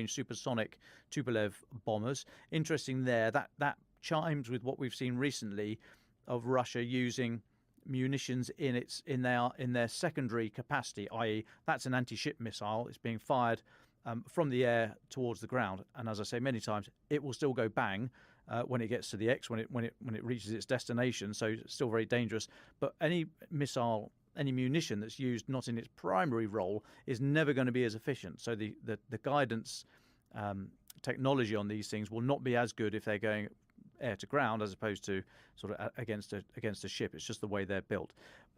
supersonic Tupolev bombers. Interesting there, that chimes with what we've seen recently of Russia using munitions in their secondary capacity, i.e. that's an anti-ship missile. It's being fired from the air towards the ground, and as I say many times, it will still go bang when it gets to the X, when it reaches its destination. So it's still very dangerous. But any missile, any munition that's used not in its primary role is never going to be as efficient. So the guidance technology on these things will not be as good if they're going air to ground as opposed to sort of against a ship. It's just the way they're built.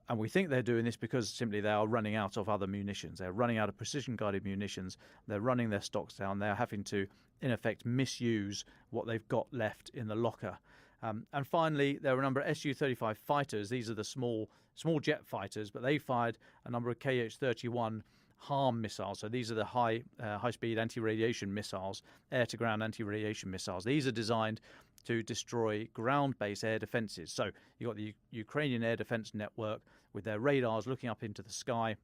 And we think they're doing this because simply they are running out of other munitions. They're running out of precision-guided munitions. They're running their stocks down. They're having to, in effect, misuse what they've got left in the locker. And finally, there are a number of Su-35 fighters. These are the small jet fighters, but they fired a number of Kh-31 HARM missiles. So these are the high-speed anti-radiation missiles, air-to-ground anti-radiation missiles. These are designed to destroy ground-based air defences. So you've got the Ukrainian Air Defence Network with their radars looking up into the sky.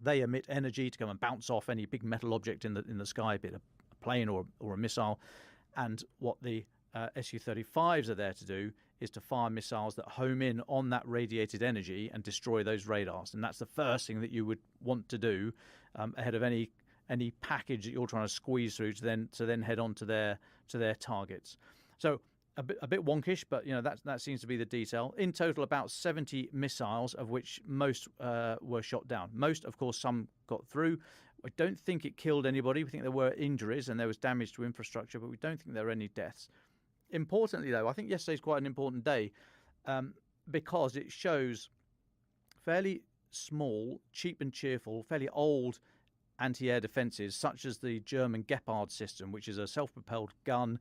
They emit energy to come and bounce off any big metal object in the sky, be it a plane or a missile. And what the Su-35s are there to do is to fire missiles that home in on that radiated energy and destroy those radars. And that's the first thing that you would want to do ahead of any package that you're trying to squeeze through to then head on to their targets. So a bit wonkish, but that seems to be the detail. In total, about 70 missiles, of which most were shot down. Most, of course, some got through. I don't think it killed anybody. We think there were injuries and there was damage to infrastructure, but we don't think there were any deaths. Importantly, though, I think yesterday's quite an important day because it shows fairly small, cheap and cheerful, fairly old anti-air defences, such as the German Gepard system, which is a self-propelled gun,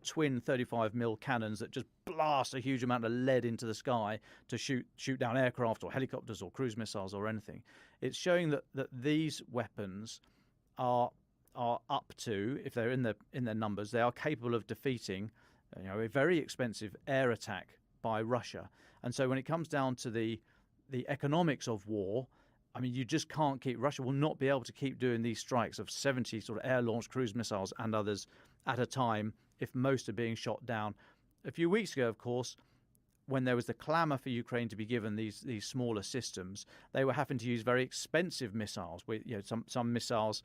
twin 35mm cannons that just blast a huge amount of lead into the sky to shoot down aircraft or helicopters or cruise missiles or anything. It's showing that these weapons are up to, if they're in their numbers, they are capable of defeating a very expensive air attack by Russia. And so when it comes down to the economics of war, I mean, you just can't keep. Russia will not be able to keep doing these strikes of 70 sort of air-launched cruise missiles and others at a time if most are being shot down. A few weeks ago, of course, when there was the clamour for Ukraine to be given these smaller systems, they were having to use very expensive missiles. With some missiles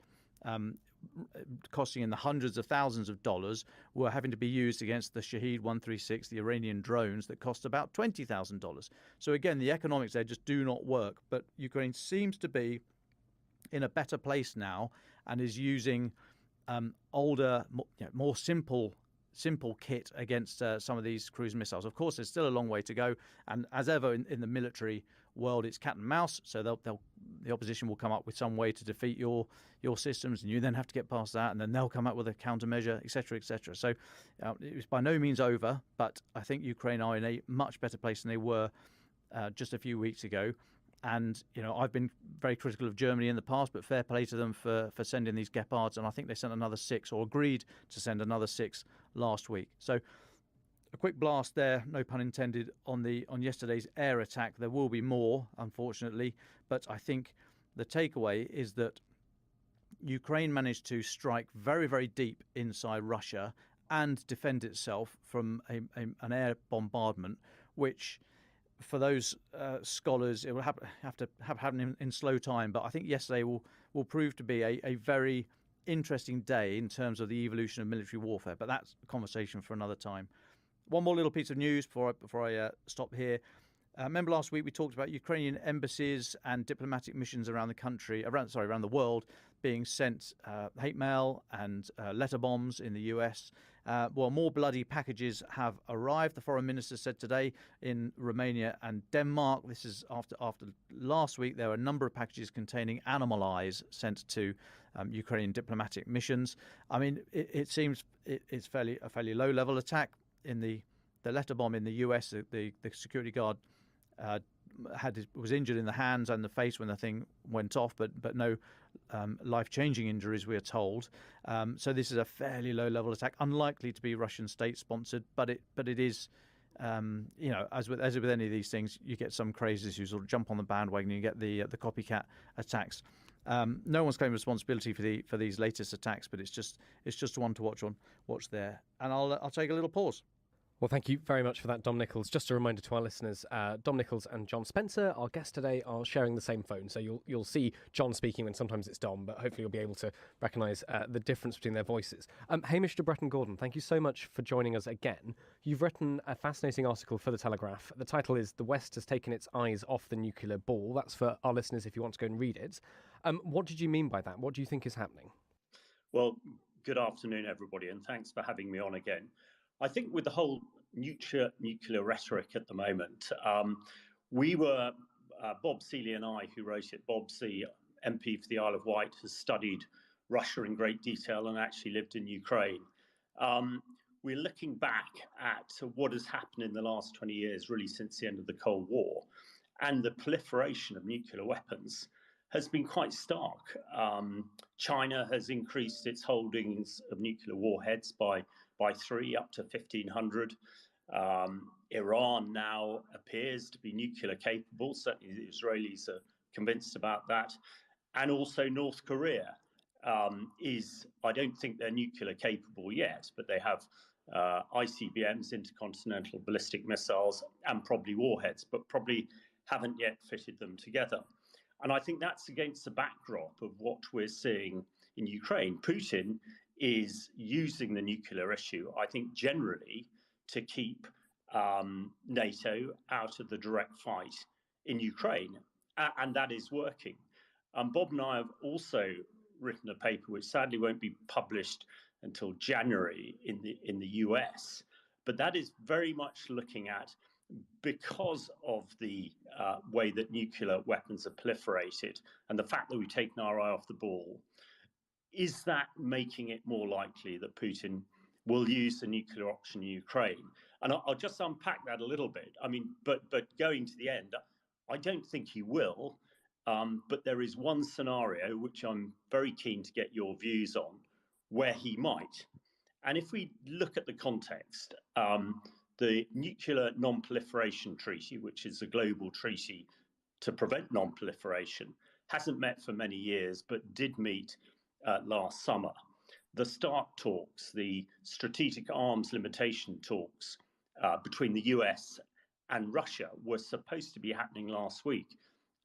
costing in the hundreds of thousands of dollars were having to be used against the Shahed 136, the Iranian drones that cost about $20,000. So again, the economics there just do not work. But Ukraine seems to be in a better place now and is using older, more simple kit against some of these cruise missiles. Of course, there's still a long way to go, and as ever in the military world, it's cat and mouse. So the opposition will come up with some way to defeat your systems, and you then have to get past that, and then they'll come up with a countermeasure, etc., etc. So it's by no means over, but I think Ukraine are in a much better place than they were just a few weeks ago. And, I've been very critical of Germany in the past, but fair play to them for sending these Gepards. And I think they sent another 6 or agreed to send another 6 last week. So a quick blast there, no pun intended, on yesterday's air attack. There will be more, unfortunately. But I think the takeaway is that Ukraine managed to strike very, very deep inside Russia and defend itself from an air bombardment, which, for those scholars, it will have to happen in slow time. But I think yesterday will prove to be a very interesting day in terms of the evolution of military warfare. But that's a conversation for another time. One more little piece of news before I stop here. Remember last week we talked about Ukrainian embassies and diplomatic missions around the world being sent hate mail and letter bombs in the US. Well, more bloody packages have arrived, the foreign minister said today, in Romania and Denmark. This is after last week there were a number of packages containing animal eyes sent to Ukrainian diplomatic missions. I mean, it seems it's a fairly low-level attack. In the letter bomb in the US, the security guard was injured in the hands and the face when the thing went off, but no life-changing injuries, we are told. So this is a fairly low-level attack, unlikely to be Russian state-sponsored, but it is, as with any of these things, you get some crazies who sort of jump on the bandwagon and you get the copycat attacks. No one's claiming responsibility for these latest attacks, but it's just one to watch there. And I'll take a little pause. Well, thank you very much for that, Dom Nichols. Just a reminder to our listeners, Dom Nichols and John Spencer, our guests today, are sharing the same phone. So you'll see John speaking when sometimes it's Dom, but hopefully you'll be able to recognise the difference between their voices. Hamish de Bretton-Gordon, thank you so much for joining us again. You've written a fascinating article for The Telegraph. The title is "The West Has Taken Its Eyes Off the Nuclear Ball." That's for our listeners if you want to go and read it. What did you mean by that? What do you think is happening? Well, good afternoon, everybody, and thanks for having me on again. I think with the whole nuclear rhetoric at the moment, we were, Bob Seeley and I, who wrote it, Bob C, MP for the Isle of Wight, has studied Russia in great detail and actually lived in Ukraine. We're looking back at what has happened in the last 20 years, really since the end of the Cold War, and the proliferation of nuclear weapons has been quite stark. China has increased its holdings of nuclear warheads by 3 up to 1,500. Iran now appears to be nuclear capable. Certainly the Israelis are convinced about that. And also North Korea is, I don't think they're nuclear capable yet, but they have ICBMs, intercontinental ballistic missiles, and probably warheads, but probably haven't yet fitted them together. And I think that's against the backdrop of what we're seeing in Ukraine. Putin is using the nuclear issue, I think, generally to keep NATO out of the direct fight in Ukraine. And that is working. Bob and I have also written a paper which sadly won't be published until January in the US. But that is very much looking at, because of the way that nuclear weapons are proliferated and the fact that we've taken our eye off the ball, is that making it more likely that Putin will use the nuclear option in Ukraine? And I'll just unpack that a little bit. I mean, but going to the end, I don't think he will. But there is one scenario which I'm very keen to get your views on, where he might. And if we look at the context, the Nuclear Non-Proliferation Treaty, which is a global treaty to prevent non-proliferation, hasn't met for many years, but did meet last summer. The START talks, the strategic arms limitation talks between the US and Russia, were supposed to be happening last week,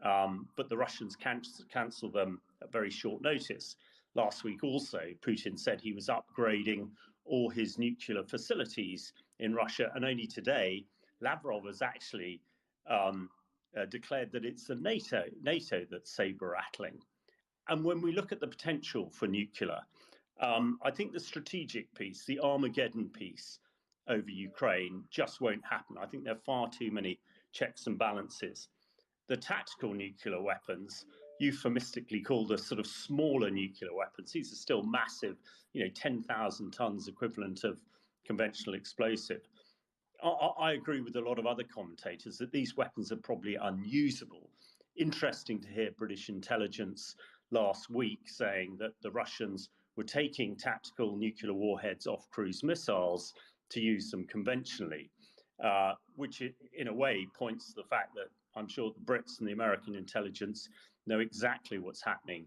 but the Russians cancelled them at very short notice. Last week also, Putin said he was upgrading all his nuclear facilities in Russia, and only today, Lavrov has actually declared that it's the NATO that's saber-rattling. And when we look at the potential for nuclear, I think the strategic piece, the Armageddon piece over Ukraine, just won't happen. I think there are far too many checks and balances. The tactical nuclear weapons, euphemistically called the sort of smaller nuclear weapons, these are still massive, 10,000 tons equivalent of conventional explosive. I agree with a lot of other commentators that these weapons are probably unusable. Interesting to hear British intelligence last week saying that the Russians were taking tactical nuclear warheads off cruise missiles to use them conventionally, which in a way points to the fact that I'm sure the Brits and the American intelligence know exactly what's happening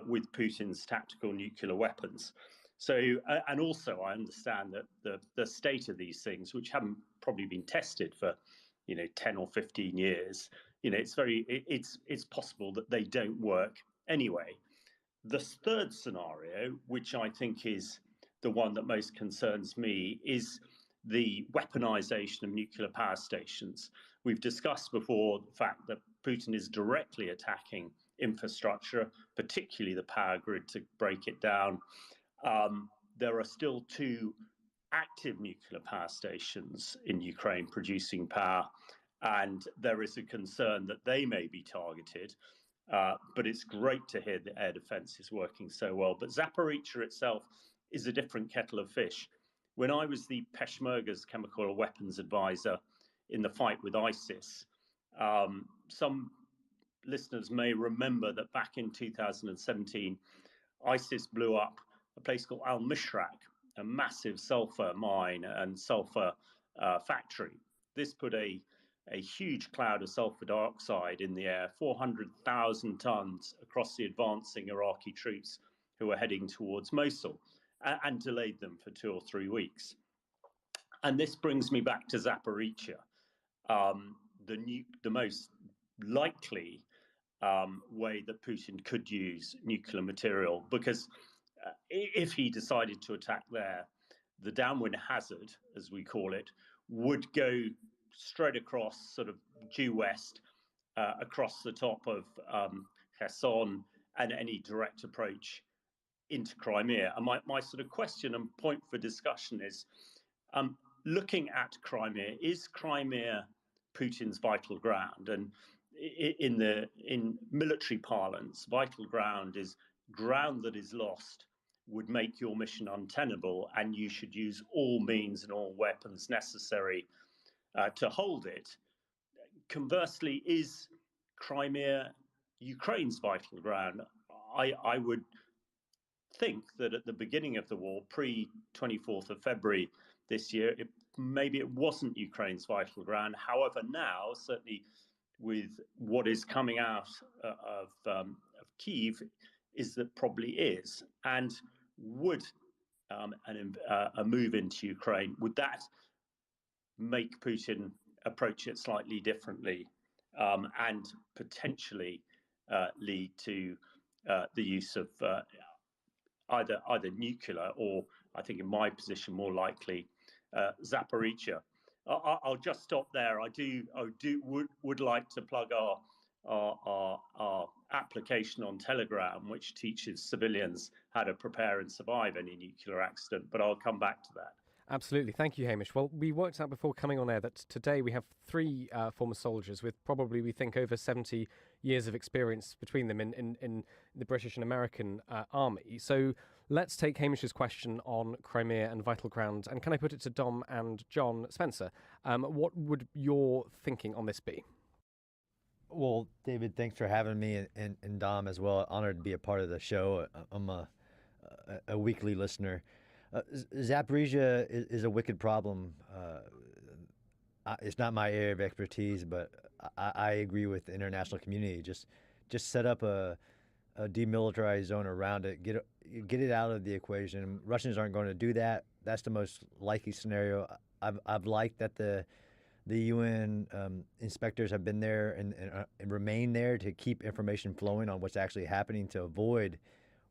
with Putin's tactical nuclear weapons. So, and also I understand that the state of these things, which haven't probably been tested for, 10 or 15 years, it's possible that they don't work anyway. The third scenario, which I think is the one that most concerns me, is the weaponization of nuclear power stations. We've discussed before the fact that Putin is directly attacking infrastructure, particularly the power grid, to break it down. There are still 2 active nuclear power stations in Ukraine producing power, and there is a concern that they may be targeted. But it's great to hear the air defense is working so well. But Zaporizhzhia itself is a different kettle of fish. When I was the Peshmerga's chemical weapons advisor in the fight with ISIS, some listeners may remember that back in 2017, ISIS blew up a place called Al-Mishraq, a massive sulfur mine and sulfur factory. This put a a huge cloud of sulfur dioxide in the air, 400,000 tons across the advancing Iraqi troops who were heading towards Mosul, and delayed them for 2 or 3 weeks. And this brings me back to Zaporizhzhia, the most likely way that Putin could use nuclear material, because if he decided to attack there, the downwind hazard, as we call it, would go straight across, sort of due west, across the top of Kherson, and any direct approach into Crimea. And my sort of question and point for discussion is, looking at Crimea, is Crimea Putin's vital ground? And in military parlance, vital ground is ground that is lost would make your mission untenable, and you should use all means and all weapons necessary to hold it. Conversely, is Crimea Ukraine's vital ground? I would think that at the beginning of the war, pre-24th of February this year, maybe it wasn't Ukraine's vital ground. However, now, certainly with what is coming out of Kyiv, is that probably is. And would a move into Ukraine, would that make Putin approach it slightly differently, and potentially lead to the use of either nuclear, or, I think in my position, more likely, Zaporizhzhia? I'll just stop there. I would like to plug our application on Telegram, which teaches civilians how to prepare and survive any nuclear accident, but I'll come back to that. Absolutely. Thank you, Hamish. Well, we worked out before coming on air that today we have 3 former soldiers with probably, we think, over 70 years of experience between them in the British and American army. So let's take Hamish's question on Crimea and vital ground. And can I put it to Dom and John Spencer? What would your thinking on this be? Well, David, thanks for having me, and Dom as well. Honored to be a part of the show. I'm a weekly listener. Zaporizhzhia is a wicked problem. It's not my area of expertise, but I agree with the international community. Just set up a demilitarized zone around it. Get it out of the equation. Russians aren't going to do that. That's the most likely scenario. I've liked that the UN inspectors have been there and remain there to keep information flowing on what's actually happening, to avoid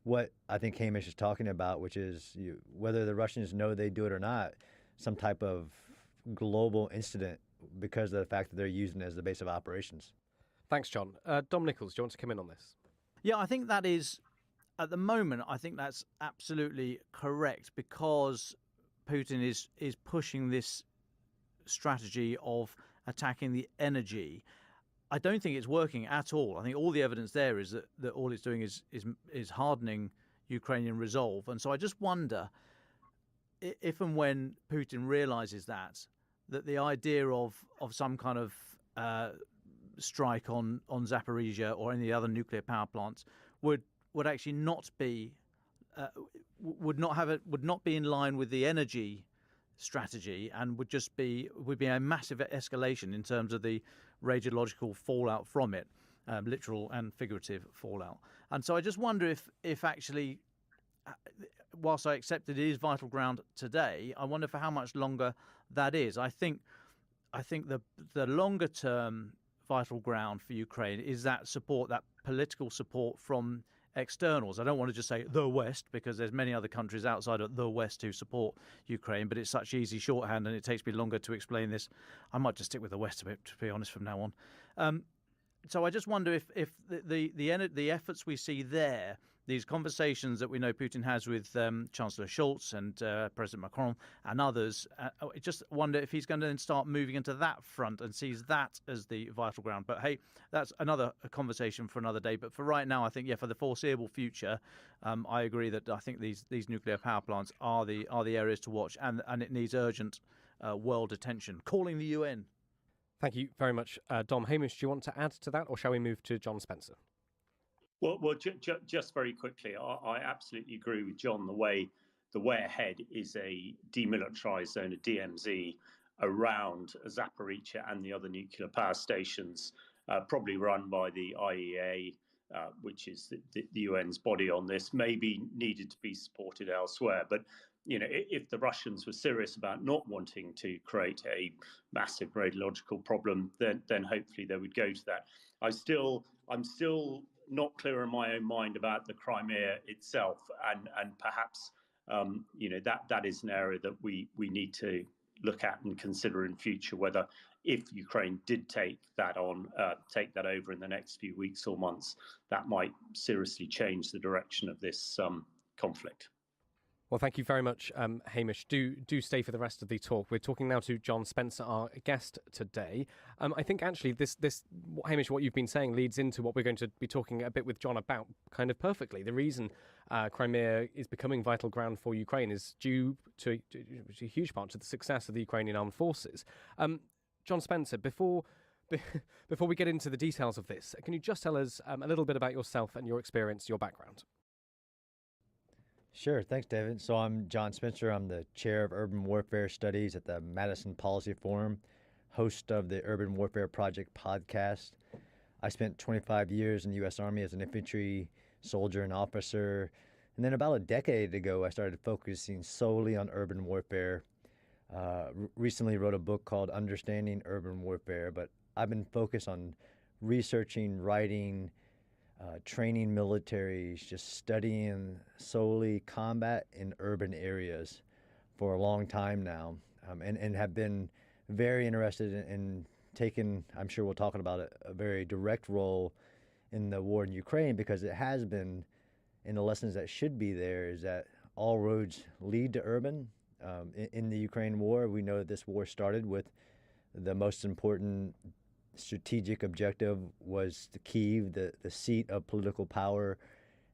what I think Hamish is talking about, which is whether the Russians know they do it or not, some type of global incident because of the fact that they're using it as the base of operations. Thanks, John. Dom Nichols, do you want to come in on this? Yeah, I think that is, at the moment, I think that's absolutely correct, because Putin is pushing this strategy of attacking the energy. I don't think it's working at all. I think all the evidence there is that all it's doing is hardening Ukrainian resolve. And so I just wonder if and when Putin realizes that the idea of some kind of strike on Zaporizhzhia or any other nuclear power plants would actually not be would not be in line with the energy strategy, and would be a massive escalation in terms of the radiological fallout from it, literal and figurative fallout. And so I just wonder if actually, whilst I accept it is vital ground today, I wonder for how much longer that is. I think the longer term vital ground for Ukraine is that support, that political support from externals. I don't want to just say the West, because there's many other countries outside of the West who support Ukraine, but it's such easy shorthand and it takes me longer to explain this. I might just stick with the West a bit, to be honest, from now on. So I just wonder if the efforts we see there, these conversations that we know Putin has with Chancellor Scholz and President Macron and others, I just wonder if he's going to then start moving into that front and sees that as the vital ground. But hey, that's another conversation for another day. But for right now, I think, for the foreseeable future, I agree that I think these nuclear power plants are the areas to watch, and it needs urgent world attention. Calling the UN. Thank you very much, Dom. Hamish, do you want to add to that, or shall we move to John Spencer? Well, just very quickly, I absolutely agree with John. The way ahead is a demilitarized zone, a DMZ, around Zaporizhzhia and the other nuclear power stations, probably run by the IEA, which is the UN's body on this, maybe needed to be supported elsewhere. But if the Russians were serious about not wanting to create a massive radiological problem, then hopefully they would go to that. I'm still not clear in my own mind about the Crimea itself, and perhaps that is an area that we need to look at and consider in future, whether if Ukraine did take that over in the next few weeks or months, that might seriously change the direction of this conflict. Well, thank you very much, Hamish. Do stay for the rest of the talk. We're talking now to John Spencer, our guest today. I think actually this Hamish, what you've been saying leads into what we're going to be talking a bit with John about kind of perfectly. The reason Crimea is becoming vital ground for Ukraine is due to a huge part to the success of the Ukrainian armed forces. John Spencer, before we get into the details of this, can you just tell us a little bit about yourself and your experience, your background? Sure. Thanks, David. So I'm John Spencer. I'm the chair of Urban Warfare Studies at the Madison Policy Forum, host of the Urban Warfare Project podcast. I spent 25 years in the U.S. Army as an infantry soldier and officer. And then about a decade ago, I started focusing solely on urban warfare. Recently wrote a book called Understanding Urban Warfare, but I've been focused on researching, writing, training militaries, just studying solely combat in urban areas for a long time now, and have been very interested in taking, I'm sure we'll talk about it, a very direct role in the war in Ukraine, because it has been, and the lessons that should be there is that all roads lead to urban. In the Ukraine war, we know that this war started with the most important strategic objective was the Kyiv, the seat of political power.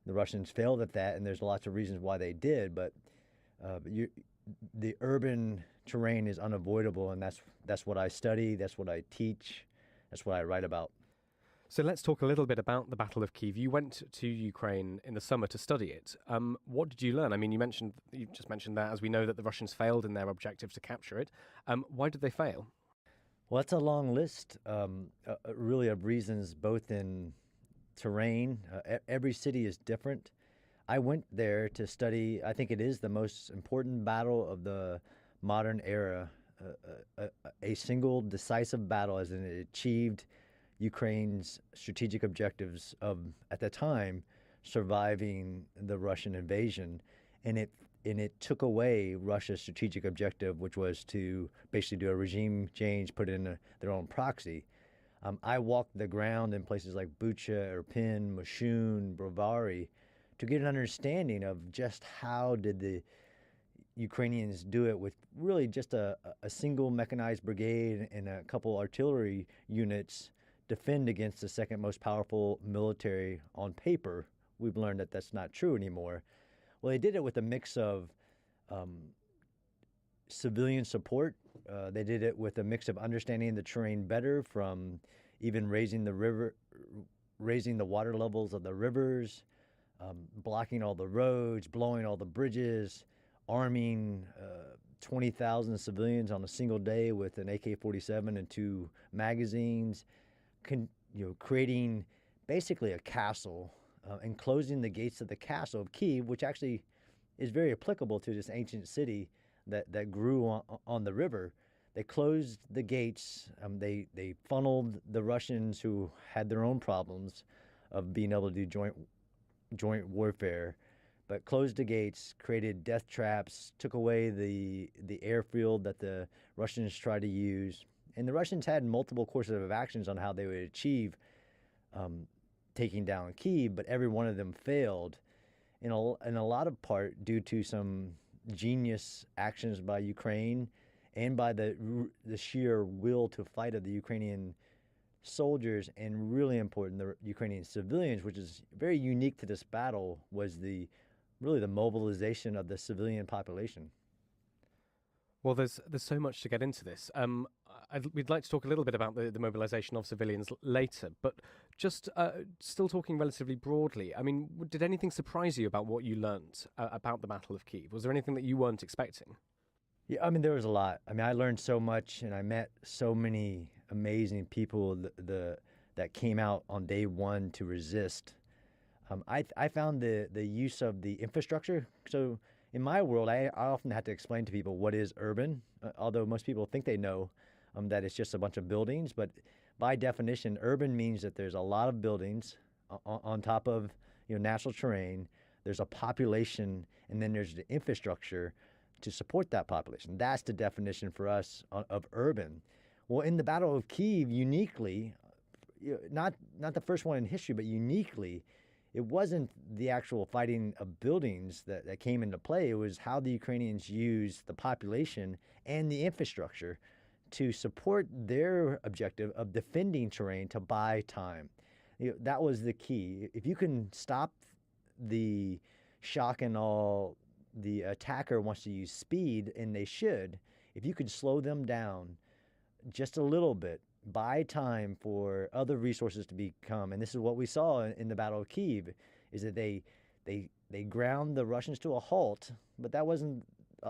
The Russians failed at that, and there's lots of reasons why they did, but the urban terrain is unavoidable, and that's what I study, that's what I teach, that's what I write about. So let's talk a little bit about the Battle of Kyiv. You went to Ukraine in the summer to study it. What did you learn? I mean, you just mentioned that, as we know that the Russians failed in their objective to capture it. Why did they fail? Well, that's a long list, really, of reasons, both in terrain. Every city is different. I went there to study, I think it is the most important battle of the modern era, a single decisive battle, as in it achieved Ukraine's strategic objectives of, at the time, surviving the Russian invasion. And it took away Russia's strategic objective, which was to basically do a regime change, put in their own proxy. I walked the ground in places like Bucha, Irpin, Moshun, Brovary to get an understanding of just how did the Ukrainians do it with really just a single mechanized brigade and a couple artillery units defend against the second most powerful military on paper. We've learned that that's not true anymore. Well, they did it with a mix of civilian support. They did it with a mix of understanding the terrain better, from even raising the water levels of the rivers, blocking all the roads, blowing all the bridges, arming 20,000 civilians on a single day with an AK-47 and 2 magazines, creating basically a castle and closing the gates of the castle of Kyiv, which actually is very applicable to this ancient city that grew on the river. They closed the gates. They funneled the Russians, who had their own problems of being able to do joint warfare, but closed the gates, created death traps, took away the airfield that the Russians tried to use. And the Russians had multiple courses of actions on how they would achieve taking down Kyiv, but every one of them failed in a lot of part due to some genius actions by Ukraine and by the sheer will to fight of the Ukrainian soldiers, and really important, the Ukrainian civilians, which is very unique to this battle, was really the mobilization of the civilian population. Well, there's so much to get into this. We'd like to talk a little bit about the mobilization of civilians later, but just still talking relatively broadly, I mean, did anything surprise you about what you learned about the Battle of Kyiv? Was there anything that you weren't expecting? Yeah, I mean, there was a lot. I mean, I learned so much, and I met so many amazing people that came out on day one to resist. I found the use of the infrastructure. So in my world, I often have to explain to people what is urban, although most people think they know that it's just a bunch of buildings. But by definition, urban means that there's a lot of buildings on top of natural terrain. There's a population, and then there's the infrastructure to support that population. That's the definition for us of urban. Well, in the Battle of Kyiv, uniquely, not the first one in history, but uniquely, it wasn't the actual fighting of buildings that came into play. It was how the Ukrainians used the population and the infrastructure to support their objective of defending terrain to buy time. That was the key. If you can stop the shock and awe, the attacker wants to use speed, and they should. If you could slow them down just a little bit, buy time for other resources to become, and this is what we saw in the Battle of Kyiv, is that they ground the Russians to a halt, but that wasn't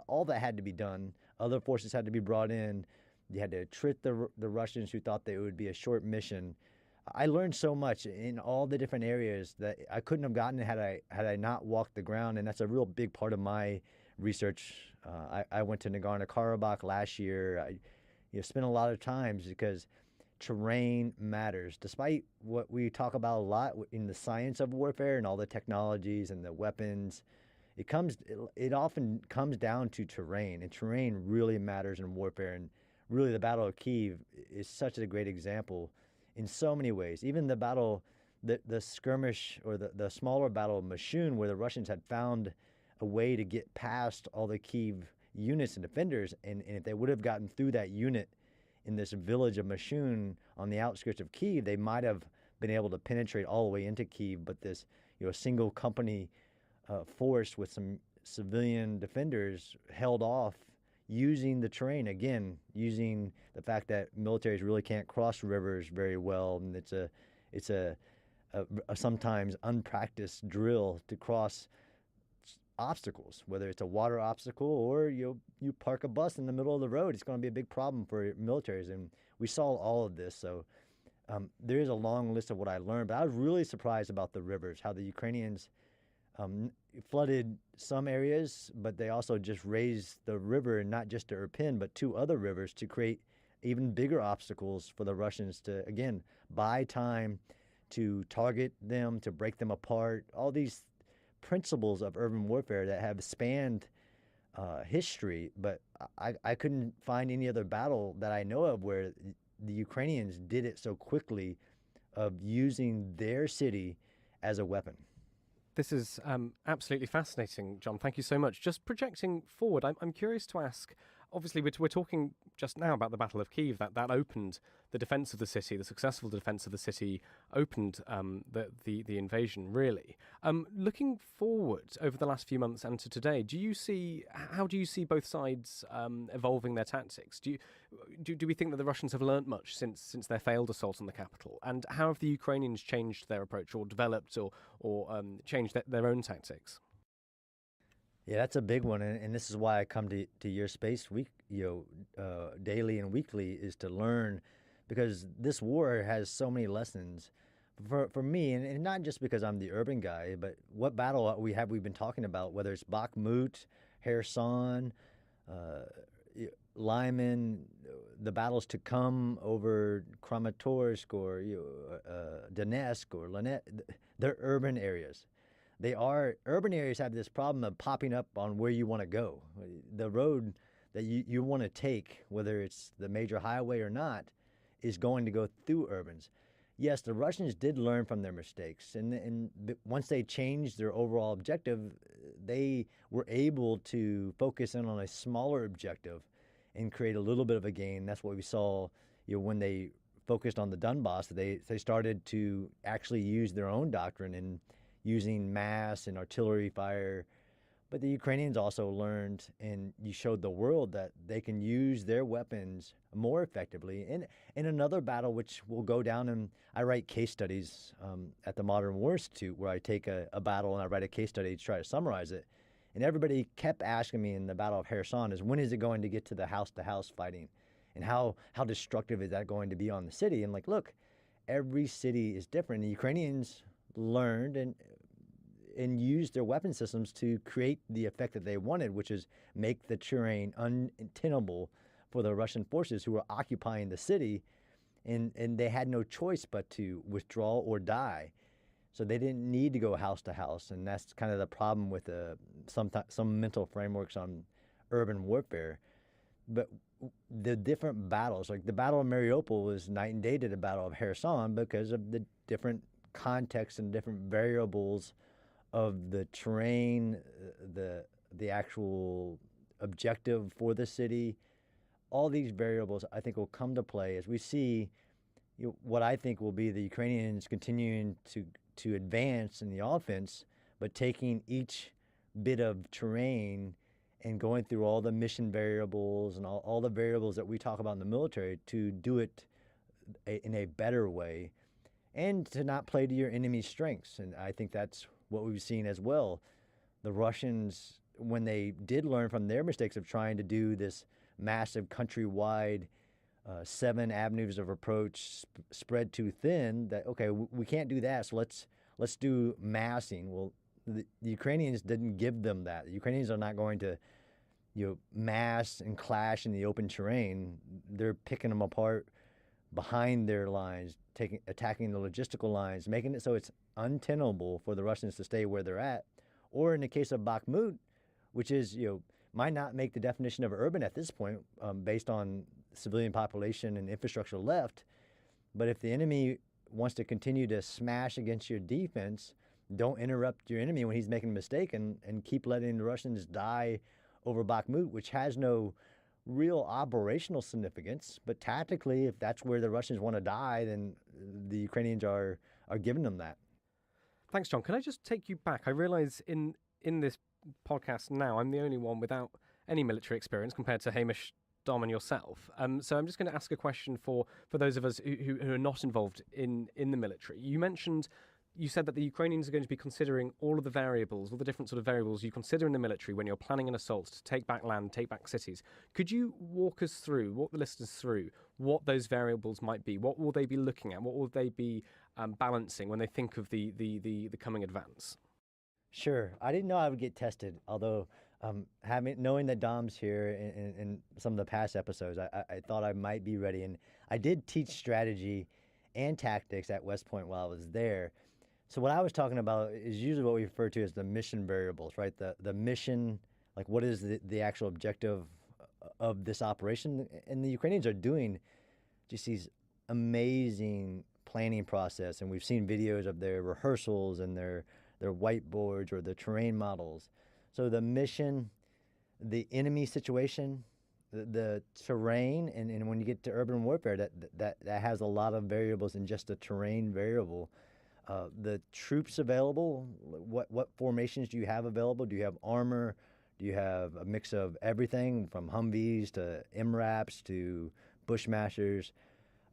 all that had to be done. Other forces had to be brought in. You had to trick the Russians who thought that it would be a short mission. I learned so much in all the different areas that I couldn't have gotten had I not walked the ground, and that's a real big part of my research. I went to Nagorno-Karabakh last year. I spent a lot of times because terrain matters. Despite what we talk about a lot in the science of warfare and all the technologies and the weapons, it often comes down to terrain, and terrain really matters in warfare. And really, the Battle of Kyiv is such a great example in so many ways. Even the skirmish or the smaller Battle of Mashun, where the Russians had found a way to get past all the Kyiv units and defenders, and if they would have gotten through that unit in this village of Mashun on the outskirts of Kyiv, they might have been able to penetrate all the way into Kyiv. But this single company force with some civilian defenders held off, using the terrain, again, using the fact that militaries really can't cross rivers very well, and it's a sometimes unpracticed drill to cross obstacles, whether it's a water obstacle or you park a bus in the middle of the road. It's going to be a big problem for militaries, and we saw all of this. So there is a long list of what I learned, but I was really surprised about the rivers, how the Ukrainians flooded some areas, but they also just raised the river, not just to Irpin, but two other rivers, to create even bigger obstacles for the Russians to, again, buy time, to target them, to break them apart. All these principles of urban warfare that have spanned history, but I couldn't find any other battle that I know of where the Ukrainians did it so quickly, of using their city as a weapon. This is absolutely fascinating, John. Thank you so much. Just projecting forward, I'm curious to ask, obviously we're talking just now about the Battle of Kyiv, that opened the defence of the city, the successful defence of the city opened the invasion, really. Looking forward over the last few months and to today, how do you see both sides evolving their tactics? Do we think that the Russians have learnt much since their failed assault on the capital? And how have the Ukrainians changed their approach, or developed or changed their own tactics? Yeah, that's a big one, and this is why I come to your space daily and weekly, is to learn, because this war has so many lessons for me, and not just because I'm the urban guy, but what battle we've been talking about, whether it's Bakhmut, Kherson, Lyman, the battles to come over Kramatorsk or Donetsk or Luhansk, they're urban areas. Urban areas have this problem of popping up on where you want to go. The road that you want to take, whether it's the major highway or not, is going to go through urbans. Yes, the Russians did learn from their mistakes, and once they changed their overall objective, they were able to focus in on a smaller objective and create a little bit of a gain. That's what we saw when they focused on the Donbass. They started to actually use their own doctrine and using mass and artillery fire. But the Ukrainians also learned, and you showed the world that they can use their weapons more effectively. In another battle, which will go down, and I write case studies at the Modern War Institute, where I take a battle and I write a case study to try to summarize it. And everybody kept asking me in the Battle of Kherson is, when is it going to get to the house-to-house fighting? And how destructive is that going to be on the city? And like, look, every city is different. The Ukrainians learned and used their weapon systems to create the effect that they wanted, which is make the terrain untenable for the Russian forces who were occupying the city. And they had no choice but to withdraw or die. So they didn't need to go house to house, and that's kind of the problem with some mental frameworks on urban warfare. But the different battles, like the Battle of Mariupol, was night and day to the Battle of Kherson because of the different contexts and different variables of the terrain, the actual objective for the city. All these variables, I think, will come to play as we see what I think will be the Ukrainians continuing to advance in the offense, but taking each bit of terrain and going through all the mission variables and all the variables that we talk about in the military to do it in a better way and to not play to your enemy's strengths. And I think that's what we've seen as well. The Russians, when they did learn from their mistakes of trying to do this massive countrywide 7 avenues of approach spread too thin, that okay, we can't do that, so let's do massing. Well, the Ukrainians didn't give them that. The Ukrainians are not going to mass and clash in the open terrain. They're picking them apart behind their lines, attacking the logistical lines, making it so it's untenable for the Russians to stay where they're at. Or in the case of Bakhmut, which is might not make the definition of urban at this point based on civilian population and infrastructure left. But if the enemy wants to continue to smash against your defense, don't interrupt your enemy when he's making a mistake and keep letting the Russians die over Bakhmut, which has no real operational significance. But tactically, if that's where the Russians want to die, then the Ukrainians are giving them that. Thanks, John. Can I just take you back? I realize in this podcast now, I'm the only one without any military experience compared to Hamish, Dom, and yourself. So I'm just going to ask a question for those of us who are not involved in the military. You said that the Ukrainians are going to be considering all of the variables, all the different sort of variables you consider in the military when you're planning an assault to take back land, take back cities. Could you walk the listeners through what those variables might be? What will they be looking at? What will they be balancing when they think of the coming advance? Sure. I didn't know I would get tested, although knowing that Dom's here in some of the past episodes, I thought I might be ready. And I did teach strategy and tactics at West Point while I was there. So what I was talking about is usually what we refer to as the mission variables, right? The mission, like what is the actual objective of this operation? And the Ukrainians are doing just these amazing planning process. And we've seen videos of their rehearsals and their whiteboards or the terrain models. So the mission, the enemy situation, the terrain, and when you get to urban warfare, that has a lot of variables in just the terrain variable. The troops available, what formations do you have available? Do you have armor? Do you have a mix of everything from Humvees to MRAPs to Bushmashers?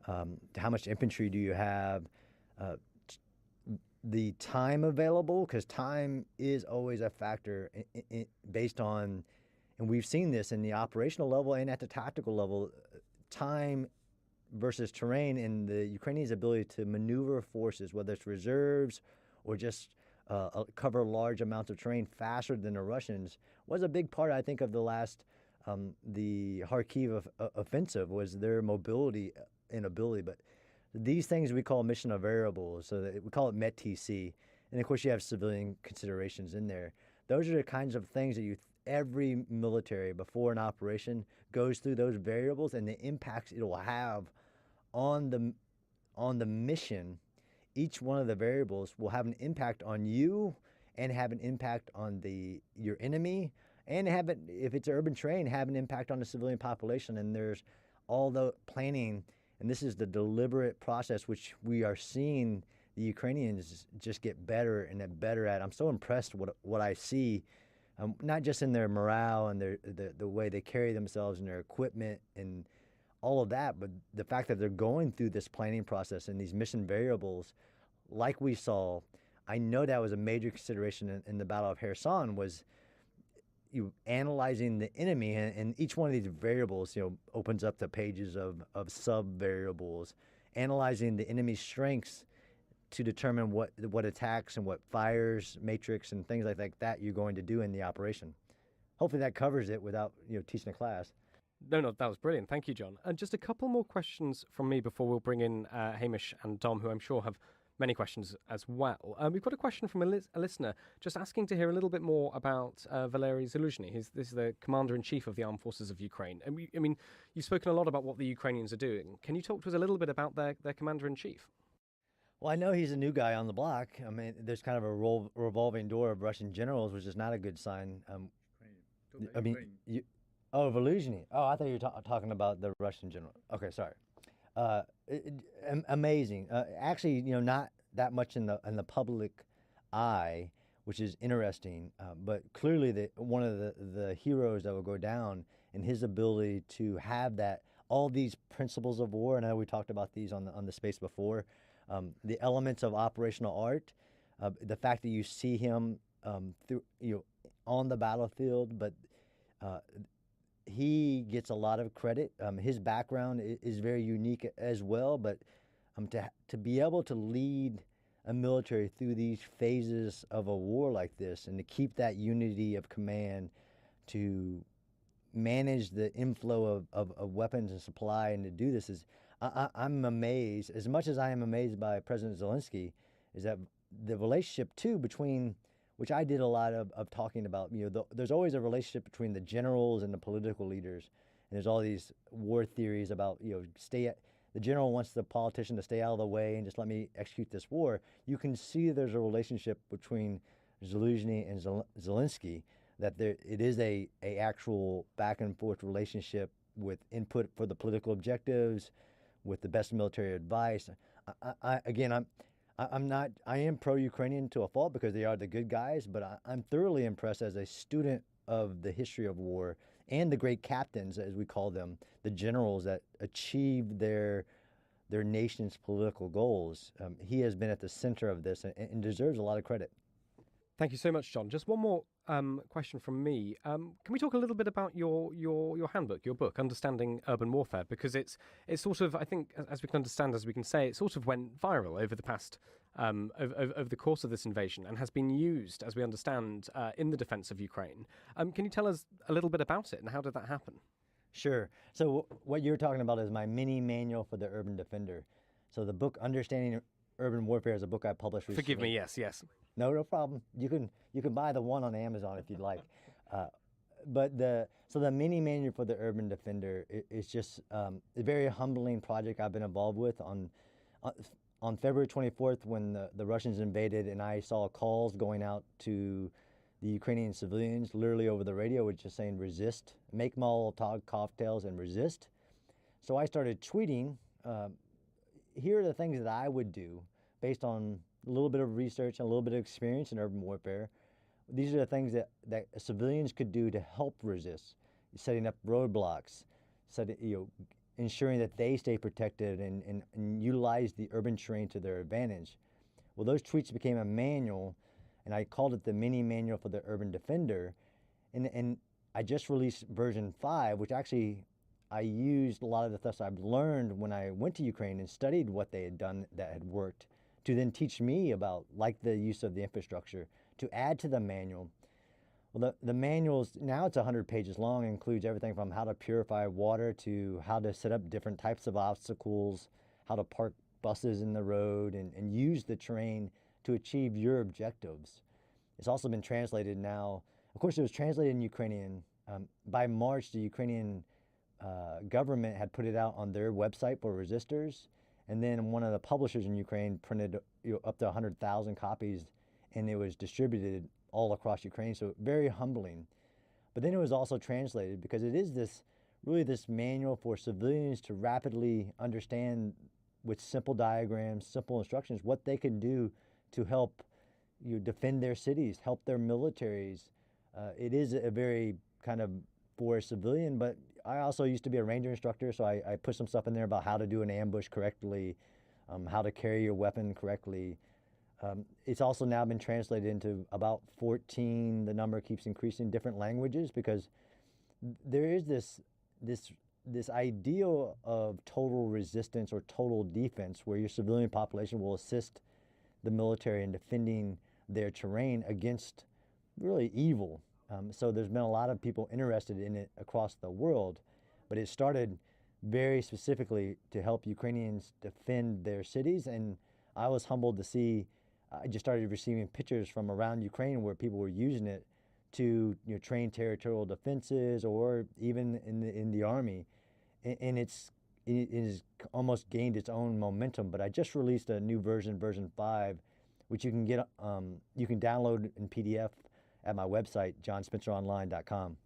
How much infantry do you have? The time available, because time is always a factor based on, and we've seen this in the operational level and at the tactical level, time versus terrain and the Ukrainians' ability to maneuver forces, whether it's reserves or just cover large amounts of terrain faster than the Russians, was a big part, I think, of the last, the Kyiv offensive, was their mobility and ability. But these things we call mission of variables, so that we call it MET-TC. And of course, you have civilian considerations in there. Those are the kinds of things that every military before an operation goes through those variables and the impacts it will have on the mission. Each one of the variables will have an impact on you and have an impact on your enemy, and if it's urban terrain, have an impact on the civilian population. And there's all the planning, and this is the deliberate process which we are seeing the Ukrainians just get better and better at. I'm so impressed what I see, not just in their morale and the way they carry themselves and their equipment and all of that, but the fact that they're going through this planning process and these mission variables, like we saw. I know that was a major consideration in the Battle of Kherson, was you analyzing the enemy, and each one of these variables, opens up to pages of sub variables, analyzing the enemy's strengths to determine what attacks and what fires, matrix, and things like that you're going to do in the operation. Hopefully that covers it without teaching a class. No, that was brilliant. Thank you, John. And just a couple more questions from me before we'll bring in Hamish and Dom, who I'm sure have many questions as well. We've got a question from a listener just asking to hear a little bit more about Valery Zaluzhny. This is the Commander-in-Chief of the Armed Forces of Ukraine. And you've spoken a lot about what the Ukrainians are doing. Can you talk to us a little bit about their Commander-in-Chief? Well, I know he's a new guy on the block. I mean, there's kind of a revolving door of Russian generals, which is not a good sign. Zaluzhny. Oh, I thought you were talking about the Russian general. Okay, sorry. Amazing. Actually, not that much in the public eye, which is interesting. But clearly, one of the heroes that will go down in his ability to have all these principles of war. And I know we talked about these on the space before. The elements of operational art, the fact that you see him on the battlefield, but he gets a lot of credit. His background is very unique as well, but to be able to lead a military through these phases of a war like this, and to keep that unity of command, to manage the inflow of weapons and supply, and to do this I'm amazed. As much as I am amazed by President Zelensky, is that the relationship too between, which I did a lot of talking about, there's always a relationship between the generals and the political leaders. And there's all these war theories about, the general wants the politician to stay out of the way and just let me execute this war. You can see there's a relationship between Zaluzhny and Zelensky, that it is a actual back and forth relationship with input for the political objectives, with the best military advice. I am pro-Ukrainian to a fault because they are the good guys, but I'm thoroughly impressed as a student of the history of war and the great captains, as we call them, the generals that achieved their nation's political goals. He has been at the center of this and deserves a lot of credit. Thank you so much, John. Just one more question from me. Can we talk a little bit about your handbook, your book, Understanding Urban Warfare? Because it's sort of, I think, as we can understand, as we can say, it sort of went viral over the past, over the course of this invasion, and has been used, as we understand, in the defense of Ukraine. Can you tell us a little bit about it, and how did that happen? Sure. So what you're talking about is my mini manual for the urban defender. So the book Understanding Urban Warfare is a book I published recently. Forgive me, yes. No problem. You can buy the one on Amazon if you'd like. But the mini manual for the urban defender is just a very humbling project I've been involved with. On February 24th, when the Russians invaded, and I saw calls going out to the Ukrainian civilians, literally over the radio, which is saying resist, make Molotov cocktails and resist. So I started tweeting, here are the things that I would do based on a little bit of research and a little bit of experience in urban warfare. These are the things that civilians could do to help resist, setting up roadblocks, ensuring that they stay protected and utilize the urban terrain to their advantage. Well, those tweets became a manual, and I called it the mini manual for the urban defender. And I just released version 5, which actually I used a lot of the stuff I've learned when I went to Ukraine and studied what they had done that had worked, to then teach me about, like the use of the infrastructure, to add to the manual. Well, the manual's, now it's 100 pages long, includes everything from how to purify water to how to set up different types of obstacles, how to park buses in the road, and use the terrain to achieve your objectives. It's also been translated now. Of course, it was translated in Ukrainian. By March, the Ukrainian government had put it out on their website for resistors. And then one of the publishers in Ukraine printed up to 100,000 copies, and it was distributed all across Ukraine. So very humbling. But then it was also translated, because it is this manual for civilians to rapidly understand, with simple diagrams, simple instructions, what they can do to help defend their cities, help their militaries. It is a very kind of for a civilian, but I also used to be a ranger instructor, so I put some stuff in there about how to do an ambush correctly, how to carry your weapon correctly, It's also now been translated into about 14. The number keeps increasing, different languages, because there is this ideal of total resistance or total defense, where your civilian population will assist the military in defending their terrain against really evil. So there's been a lot of people interested in it across the world, but it started very specifically to help Ukrainians defend their cities. And I was humbled to see, I just started receiving pictures from around Ukraine where people were using it to train territorial defenses, or even in the army. And it has almost gained its own momentum. But I just released a new version 5, which you can get, you can download in PDF at my website, johnspenceronline.com.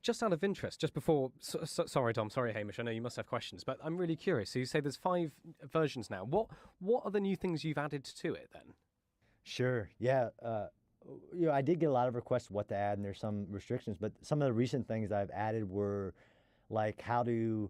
Just out of interest, just before, sorry, Dom, sorry, Hamish, I know you must have questions, but I'm really curious. So you say there's 5 versions now. What are the new things you've added to it then? Sure, yeah. I did get a lot of requests what to add, and there's some restrictions, but some of the recent things I've added were like how to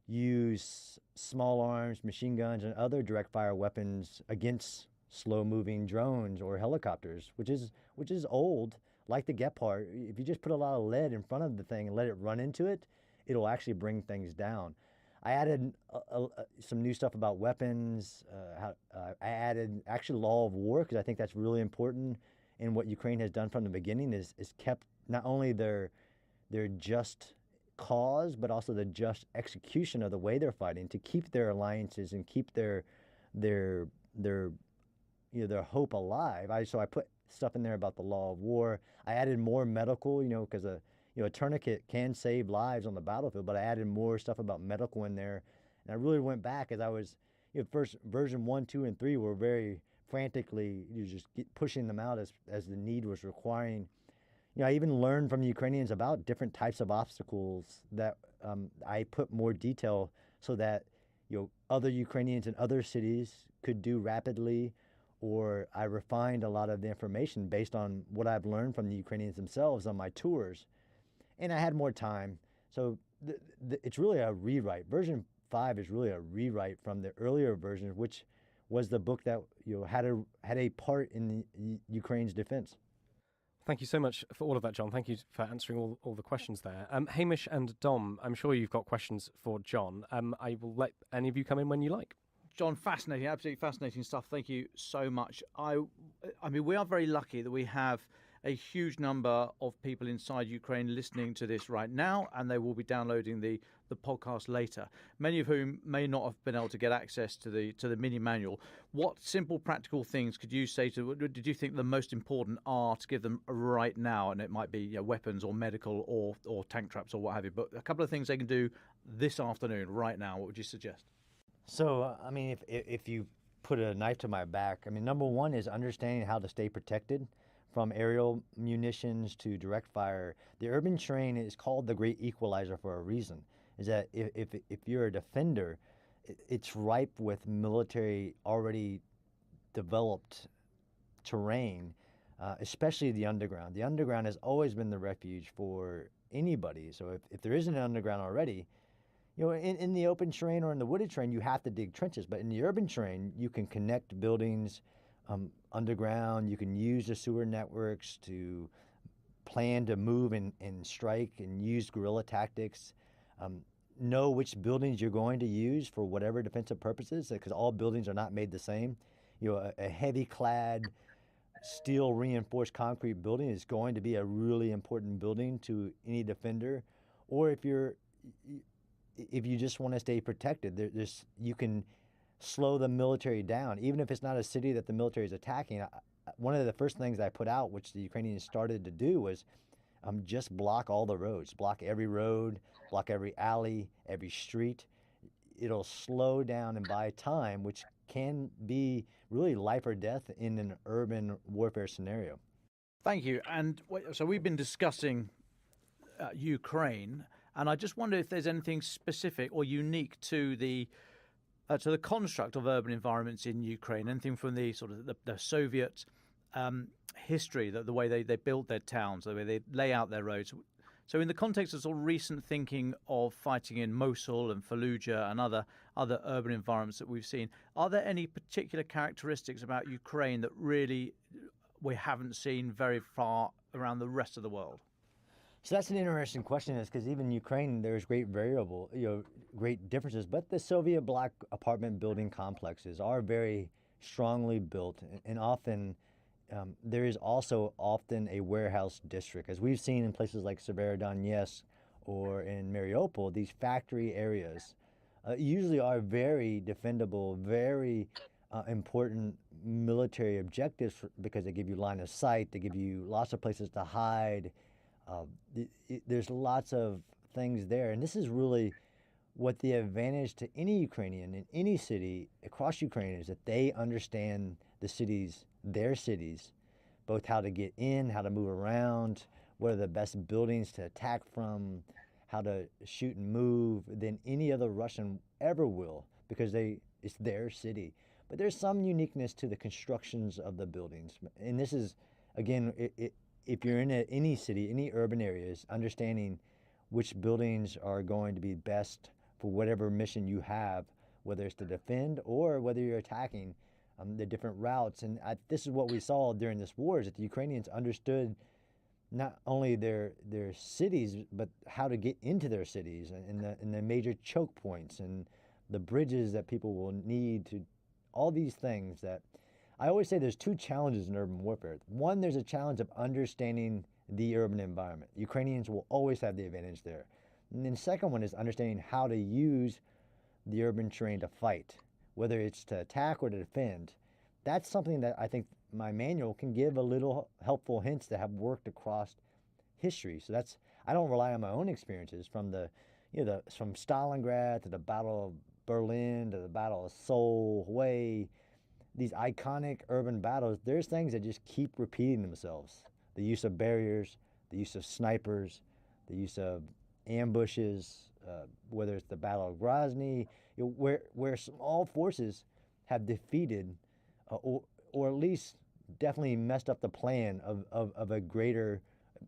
use small arms, machine guns, and other direct fire weapons against slow-moving drones or helicopters, which is old. Like the Gepard, if you just put a lot of lead in front of the thing and let it run into it, it'll actually bring things down. I added some new stuff about weapons. I added actually law of war, because I think that's really important. And what Ukraine has done from the beginning is kept not only their just cause, but also the just execution of the way they're fighting, to keep their alliances and keep their hope alive. So I put stuff in there about the law of war. I added more medical, because a tourniquet can save lives on the battlefield, but I added more stuff about medical in there. And I really went back, as I was, first version 1, 2, and 3 were very frantically just pushing them out as the need was requiring. I even learned from the Ukrainians about different types of obstacles that I put more detail so that other Ukrainians in other cities could do rapidly, or I refined a lot of the information based on what I've learned from the Ukrainians themselves on my tours. And I had more time. So it's really a rewrite. Version 5 is really a rewrite from the earlier version, which was the book that had a part in Ukraine's defense. Thank you so much for all of that, John. Thank you for answering all the questions there. Hamish and Dom, I'm sure you've got questions for John. I will let any of you come in when you like. John, fascinating, absolutely fascinating stuff. Thank you so much. I mean, we are very lucky that we have a huge number of people inside Ukraine listening to this right now, and they will be downloading the podcast later, many of whom may not have been able to get access to the mini manual. What simple practical things could you say did you think the most important are to give them right now? And it might be weapons or medical or tank traps or what have you, but a couple of things they can do this afternoon right now. What would you suggest? So, I mean, if you put a knife to my back, I mean, number one is understanding how to stay protected from aerial munitions to direct fire. The urban terrain is called the great equalizer for a reason, is that if you're a defender, it's ripe with military already developed terrain, especially the underground. The underground has always been the refuge for anybody. So if there isn't an underground already, in the open terrain or in the wooded terrain, you have to dig trenches. But in the urban terrain, you can connect buildings underground. You can use the sewer networks to plan to move and strike and use guerrilla tactics. Know which buildings you're going to use for whatever defensive purposes, because all buildings are not made the same. A heavy clad steel reinforced concrete building is going to be a really important building to any defender. Or if you just want to stay protected, you can slow the military down, even if it's not a city that the military is attacking. One of the first things I put out, which the Ukrainians started to do, was just block all the roads, block every road, block every alley, every street. It'll slow down and buy time, which can be really life or death in an urban warfare scenario. Thank you. And so we've been discussing Ukraine, and I just wonder if there's anything specific or unique to the construct of urban environments in Ukraine, anything from the sort of the Soviet history, the way they built their towns, the way they lay out their roads. So in the context of sort of recent thinking of fighting in Mosul and Fallujah and other urban environments that we've seen, are there any particular characteristics about Ukraine that really we haven't seen very far around the rest of the world? So that's an interesting question, is because even Ukraine, there's great differences. But the Soviet bloc apartment building complexes are very strongly built, and often there is also often a warehouse district, as we've seen in places like Severodonetsk or in Mariupol. These factory areas usually are very defendable, very important military objectives because they give you line of sight, they give you lots of places to hide. There's lots of things there, and this is really what the advantage to any Ukrainian in any city across Ukraine is, that they understand the cities, their cities, both how to get in, how to move around, what are the best buildings to attack from, how to shoot and move than any other Russian ever will, because it's their city. But there's some uniqueness to the constructions of the buildings, and this is, again, if you're in any city, any urban areas, understanding which buildings are going to be best for whatever mission you have, whether it's to defend or whether you're attacking, the different routes. And this is what we saw during this war, is that the Ukrainians understood not only their cities, but how to get into their cities and the major choke points and the bridges that people will need to, all these things that I always say there's two challenges in urban warfare. One, there's a challenge of understanding the urban environment. Ukrainians will always have the advantage there. And then the second one is understanding how to use the urban terrain to fight, whether it's to attack or to defend. That's something that I think my manual can give a little helpful hints that have worked across history. So I don't rely on my own experiences from from Stalingrad to the Battle of Berlin to the Battle of Seoul, Hue, these iconic urban battles. There's things that just keep repeating themselves. The use of barriers, the use of snipers, the use of ambushes, whether it's the Battle of Grozny, where small forces have defeated or at least definitely messed up the plan of a greater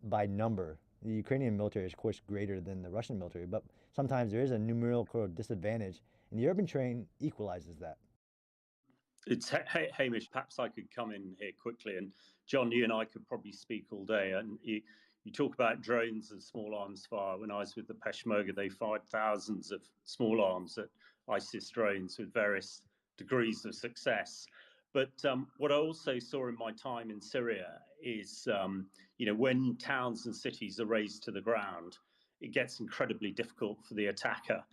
by number. The Ukrainian military is, of course, greater than the Russian military, but sometimes there is a numerical disadvantage, and the urban terrain equalizes that. It's Hamish. Perhaps I could come in here quickly, and John, you and I could probably speak all day. And you talk about drones and small arms fire. When I was with the Peshmerga, they fired thousands of small arms at ISIS drones with various degrees of success. But what I also saw in my time in Syria is, when towns and cities are razed to the ground, it gets incredibly difficult for the attacker.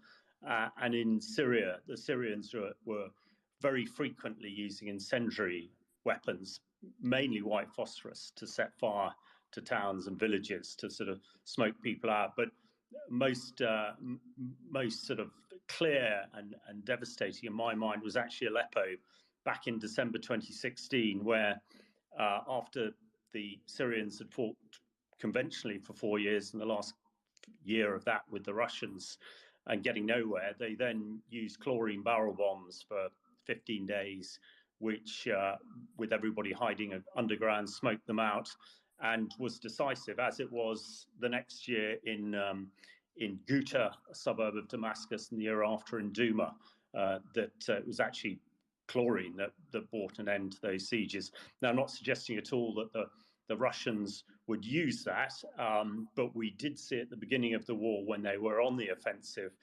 And in Syria, the Syrians were very frequently using incendiary weapons, mainly white phosphorus, to set fire to towns and villages to sort of smoke people out. But most sort of clear and devastating in my mind was actually Aleppo back in December 2016, where after the Syrians had fought conventionally for 4 years, and the last year of that with the Russians and getting nowhere, they then used chlorine barrel bombs for 15 days, which, with everybody hiding underground, smoked them out, and was decisive, as it was the next year in Ghouta, a suburb of Damascus, and the year after in Douma, that it was actually chlorine that brought an end to those sieges. Now, I'm not suggesting at all that the Russians would use that, but we did see at the beginning of the war, when they were on the offensive,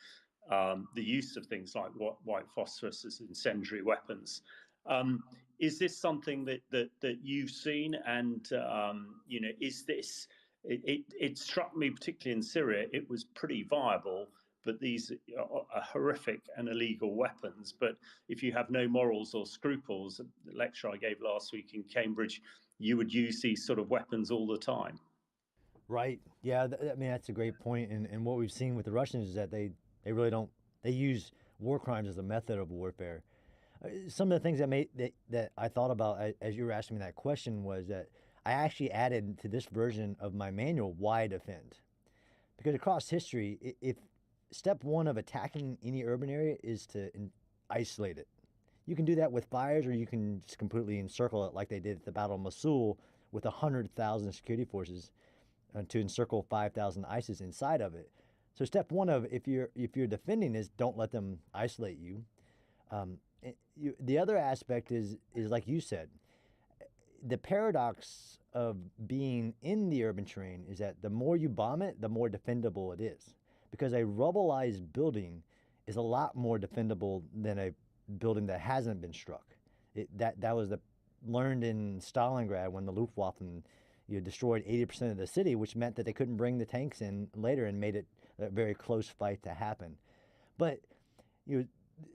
the use of things like white phosphorus as incendiary weapons. Is this something that you've seen? And is this? It struck me, particularly in Syria, it was pretty viable. But these are horrific and illegal weapons. But if you have no morals or scruples, the lecture I gave last week in Cambridge, you would use these sort of weapons all the time. Right. Yeah. That's a great point. And what we've seen with the Russians is that they really don't. They use war crimes as a method of warfare. Some of the things that I thought about as you were asking me that question was that I actually added to this version of my manual why defend, because across history, if step one of attacking any urban area is to isolate it. You can do that with fires, or you can just completely encircle it like they did at the Battle of Mosul with 100,000 security forces. to encircle 5,000 ISIS inside of it. So step one of if you're defending is don't let them isolate you. The other aspect is like you said, the paradox of being in the urban terrain is that the more you bomb it, the more defendable it is, because a rubbleized building is a lot more defendable than a building that hasn't been struck. That was learned in Stalingrad when the Luftwaffe destroyed 80% of the city, which meant that they couldn't bring the tanks in later and made it a very close fight to happen. But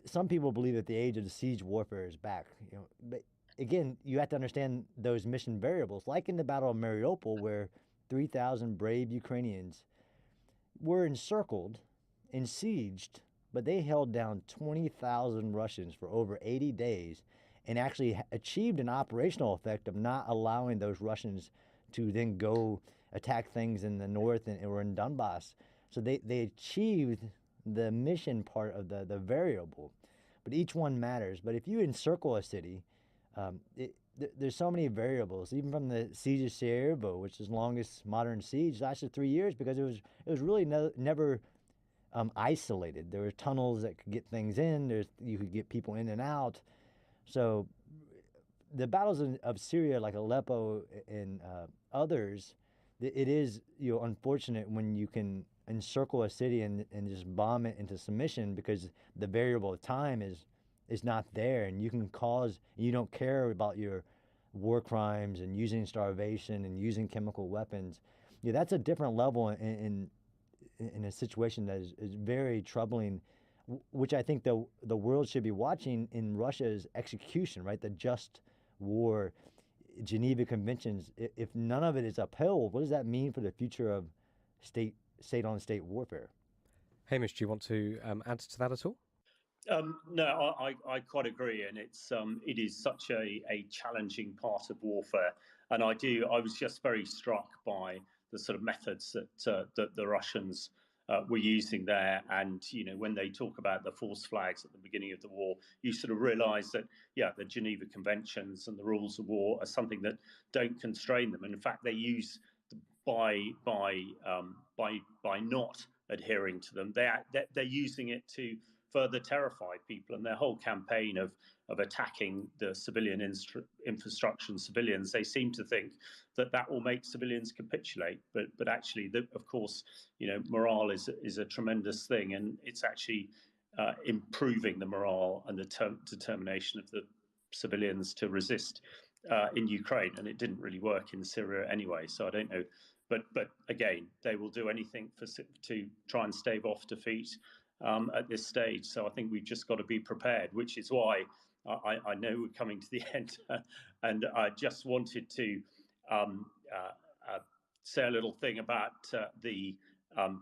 some people believe that the age of the siege warfare is back. But again, you have to understand those mission variables, like in the Battle of Mariupol, where 3,000 brave Ukrainians were encircled and sieged, but they held down 20,000 Russians for over 80 days and actually achieved an operational effect of not allowing those Russians to then go attack things in the north or in Donbass. So they achieved the mission part of the variable, but each one matters. But if you encircle a city, there's so many variables. Even from the siege of Sarajevo, which is the longest modern siege, lasted 3 years because it was really never isolated. There were tunnels that could get things in. You could get people in and out. So the battles of Syria, like Aleppo and others, it is unfortunate when you can encircle a city and just bomb it into submission because the variable of time is not there, and you don't care about your war crimes and using starvation and using chemical weapons. That's a different level in a situation that is very troubling, which I think the world should be watching in Russia's execution, right? The just war, Geneva Conventions. If none of it is upheld, what does that mean for the future of state-on-state warfare? Hamish, do you want to add to that at all? No, I quite agree, and it is such a challenging part of warfare, and I was just very struck by the sort of methods that the Russians were using there, and when they talk about the false flags at the beginning of the war, you sort of realise that the Geneva Conventions and the rules of war are something that don't constrain them, and in fact they use by not adhering to them, they're using it to further terrify people, and their whole campaign of attacking the civilian infrastructure and civilians, they seem to think that will make civilians capitulate, but actually, of course, morale is a tremendous thing, and it's actually improving the morale and the determination of the civilians to resist in Ukraine, and it didn't really work in Syria anyway, so I don't know, but again, they will do anything to try and stave off defeat at this stage. So I think we've just got to be prepared, which is why I know we're coming to the end, and I just wanted to say a little thing about the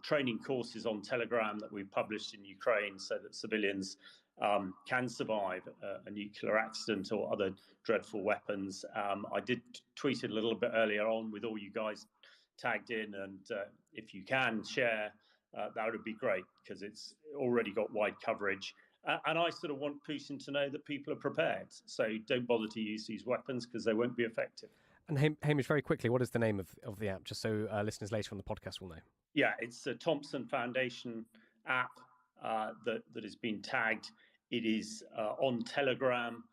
training courses on Telegram that we've published in Ukraine so that civilians can survive a nuclear accident or other dreadful weapons. I did tweet it a little bit earlier on with all you guys tagged in, and if you can share, that would be great because it's already got wide coverage. And I sort of want Putin to know that people are prepared. So don't bother to use these weapons because they won't be effective. And Hamish, very quickly, what is the name of the app, just so listeners later on the podcast will know? Yeah, it's the Thompson Foundation app that has been tagged. It is on Telegram,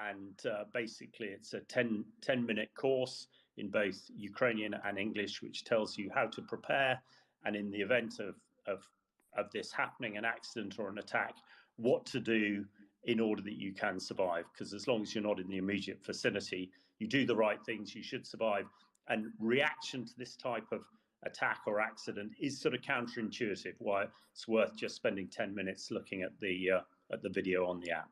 and basically it's a 10-minute course in both Ukrainian and English, which tells you how to prepare, and in the event of this happening, an accident or an attack, what to do in order that you can survive. Because as long as you're not in the immediate vicinity, you do the right things, you should survive. And reaction to this type of attack or accident is sort of counterintuitive, why it's worth just spending 10 minutes looking at the video on the app.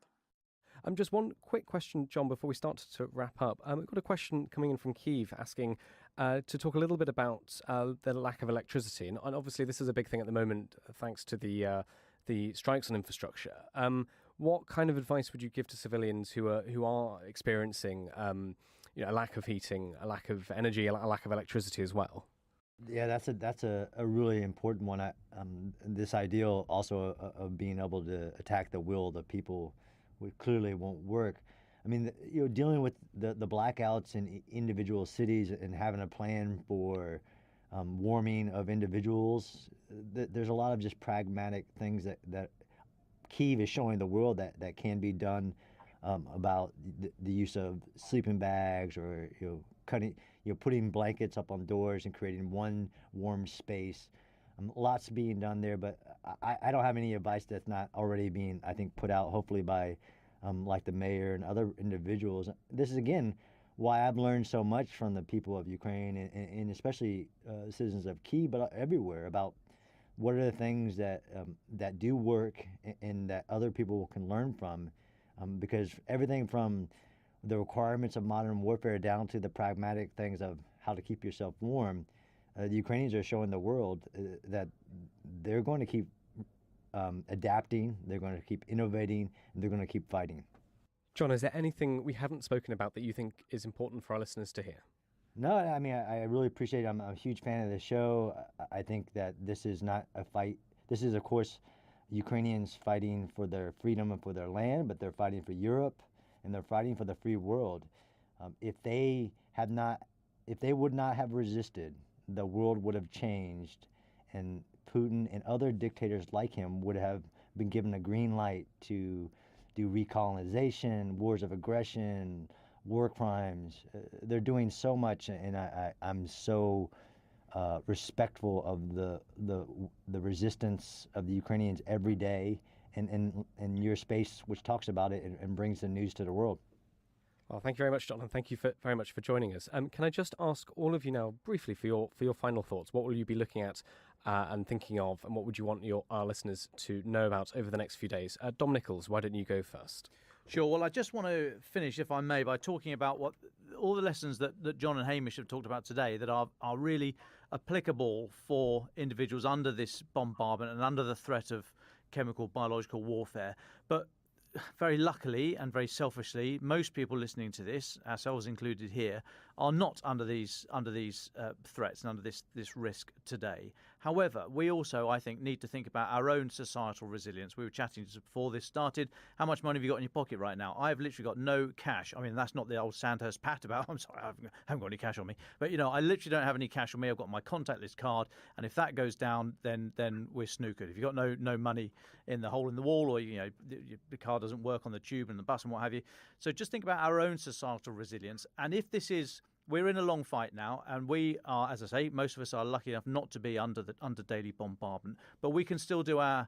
Just one quick question, John, before we start to wrap up. We've got a question coming in from Kyiv asking to talk a little bit about the lack of electricity. And obviously this is a big thing at the moment, thanks to the strikes on infrastructure. What kind of advice would you give to civilians who are experiencing a lack of heating, a lack of energy, a lack of electricity as well? Yeah, that's a really important one. This ideal also of being able to attack the will of the people clearly won't work. I mean, dealing with the blackouts in individual cities and having a plan for warming of individuals. There's a lot of just pragmatic things that Kyiv is showing the world that can be done, about the use of sleeping bags, or putting blankets up on doors and creating one warm space. Lots being done there, but I don't have any advice that's not already being, I think, put out, hopefully by like the mayor and other individuals. This is, again, why I've learned so much from the people of Ukraine, and especially citizens of Kyiv, but everywhere, about what are the things that do work, and that other people can learn from, because everything from the requirements of modern warfare down to the pragmatic things of how to keep yourself warm, the Ukrainians are showing the world that they're going to keep adapting, they're going to keep innovating, and they're going to keep fighting. John, is there anything we haven't spoken about that you think is important for our listeners to hear? No, I mean, I really appreciate it. I'm a huge fan of the show. I think that this is not a fight. This is, of course, Ukrainians fighting for their freedom and for their land, but they're fighting for Europe, and they're fighting for the free world. If they would not have resisted, the world would have changed, and Putin and other dictators like him would have been given a green light to do recolonization, wars of aggression, war crimes. They're doing so much, and I'm so respectful of the resistance of the Ukrainians every day, and your space, which talks about it and brings the news to the world. Well, thank you very much, John, and thank you very much for joining us. Can I just ask all of you now briefly for your final thoughts? What will you be looking at and thinking of, and what would you want our listeners to know about over the next few days? Dom Nichols, why don't you go first? Sure. Well, I just want to finish, if I may, by talking about what all the lessons that John and Hamish have talked about today that are really applicable for individuals under this bombardment and under the threat of chemical, biological warfare. But very luckily and very selfishly, most people listening to this, ourselves included here, are not under these threats and under this risk today. However, we also, I think, need to think about our own societal resilience. We were chatting just before this started. How much money have you got in your pocket right now? I've literally got no cash. I mean, that's not the old Sandhurst pat about, I'm sorry, I haven't got any cash on me. But, I literally don't have any cash on me. I've got my contact list card. And if that goes down, then we're snookered. If you've got no money in the hole in the wall, or, the car doesn't work on the tube and the bus and what have you. So just think about our own societal resilience. And if this is, we're in a long fight now, and we are, as I say, most of us are lucky enough not to be under daily bombardment, but we can still do our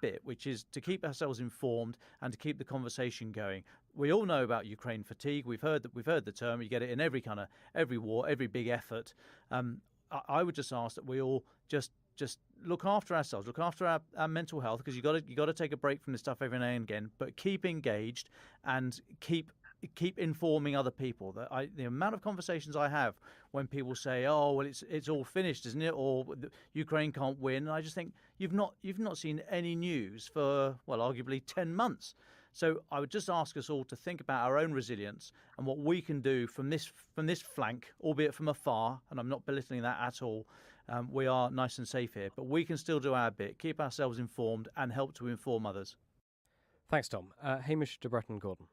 bit, which is to keep ourselves informed and to keep the conversation going. We all know about Ukraine fatigue. We've heard the term. You get it in every war, every big effort. I would just ask that we all just look after ourselves, look after our mental health, because you got to take a break from this stuff every now and again, but keep engaged and keep informing other people. The amount of conversations I have when people say, "Oh, well, it's all finished, isn't it?" or "Ukraine can't win," and I just think you've not seen any news for, well, arguably 10 months. So I would just ask us all to think about our own resilience and what we can do from this flank, albeit from afar. And I'm not belittling that at all. We are nice and safe here, but we can still do our bit, keep ourselves informed, and help to inform others. Thanks, Dom. Hamish de Bretton-Gordon.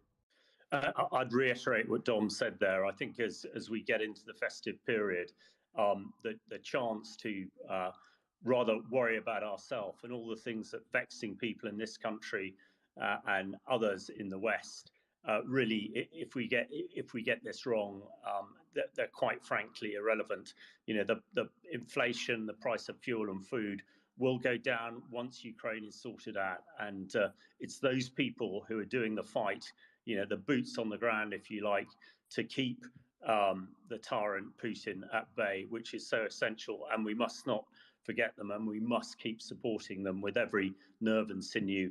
I'd reiterate what Dom said there. I think as we get into the festive period, the chance to rather worry about ourselves and all the things that vexing people in this country and others in the West, really, if we get this wrong, they're quite frankly irrelevant. The inflation, the price of fuel and food will go down once Ukraine is sorted out, and it's those people who are doing the fight, the boots on the ground, if you like, to keep the tyrant Putin at bay, which is so essential, and we must not forget them, and we must keep supporting them with every nerve and sinew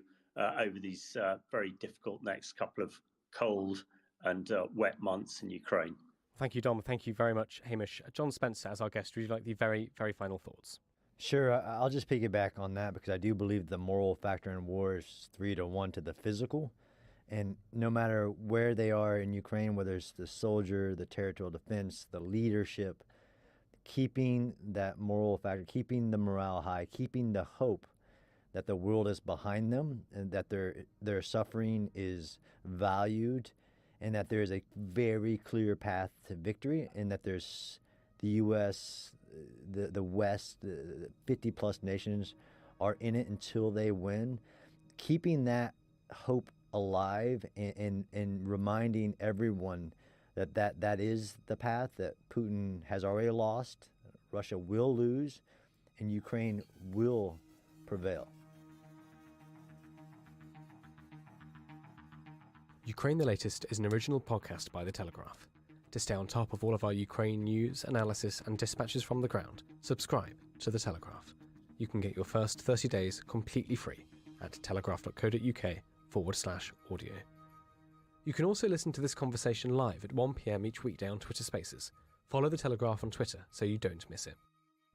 over these very difficult next couple of cold and wet months in Ukraine. Thank you, Dom. Thank you very much, Hamish. John Spencer, as our guest, would you like the very, very final thoughts? Sure. I'll just piggyback on that, because I do believe the moral factor in war is 3-1 to the physical. And no matter where they are in Ukraine, whether it's the soldier, the territorial defense, the leadership, keeping that moral factor, keeping the morale high, keeping the hope that the world is behind them, and that their suffering is valued, and that there is a very clear path to victory, and that there's the U.S., the West, the 50-plus nations are in it until they win. Keeping that hope alive and reminding everyone that is the path, that Putin has already lost, Russia will lose, and Ukraine will prevail. Ukraine the Latest is an original podcast by The Telegraph. To stay on top of all of our Ukraine news, analysis and dispatches from the ground, subscribe to The Telegraph. You can get your first 30 days completely free at telegraph.co.uk/audio. You can also listen to this conversation live at 1 p.m. each weekday on Twitter Spaces. Follow The Telegraph on Twitter so you don't miss it.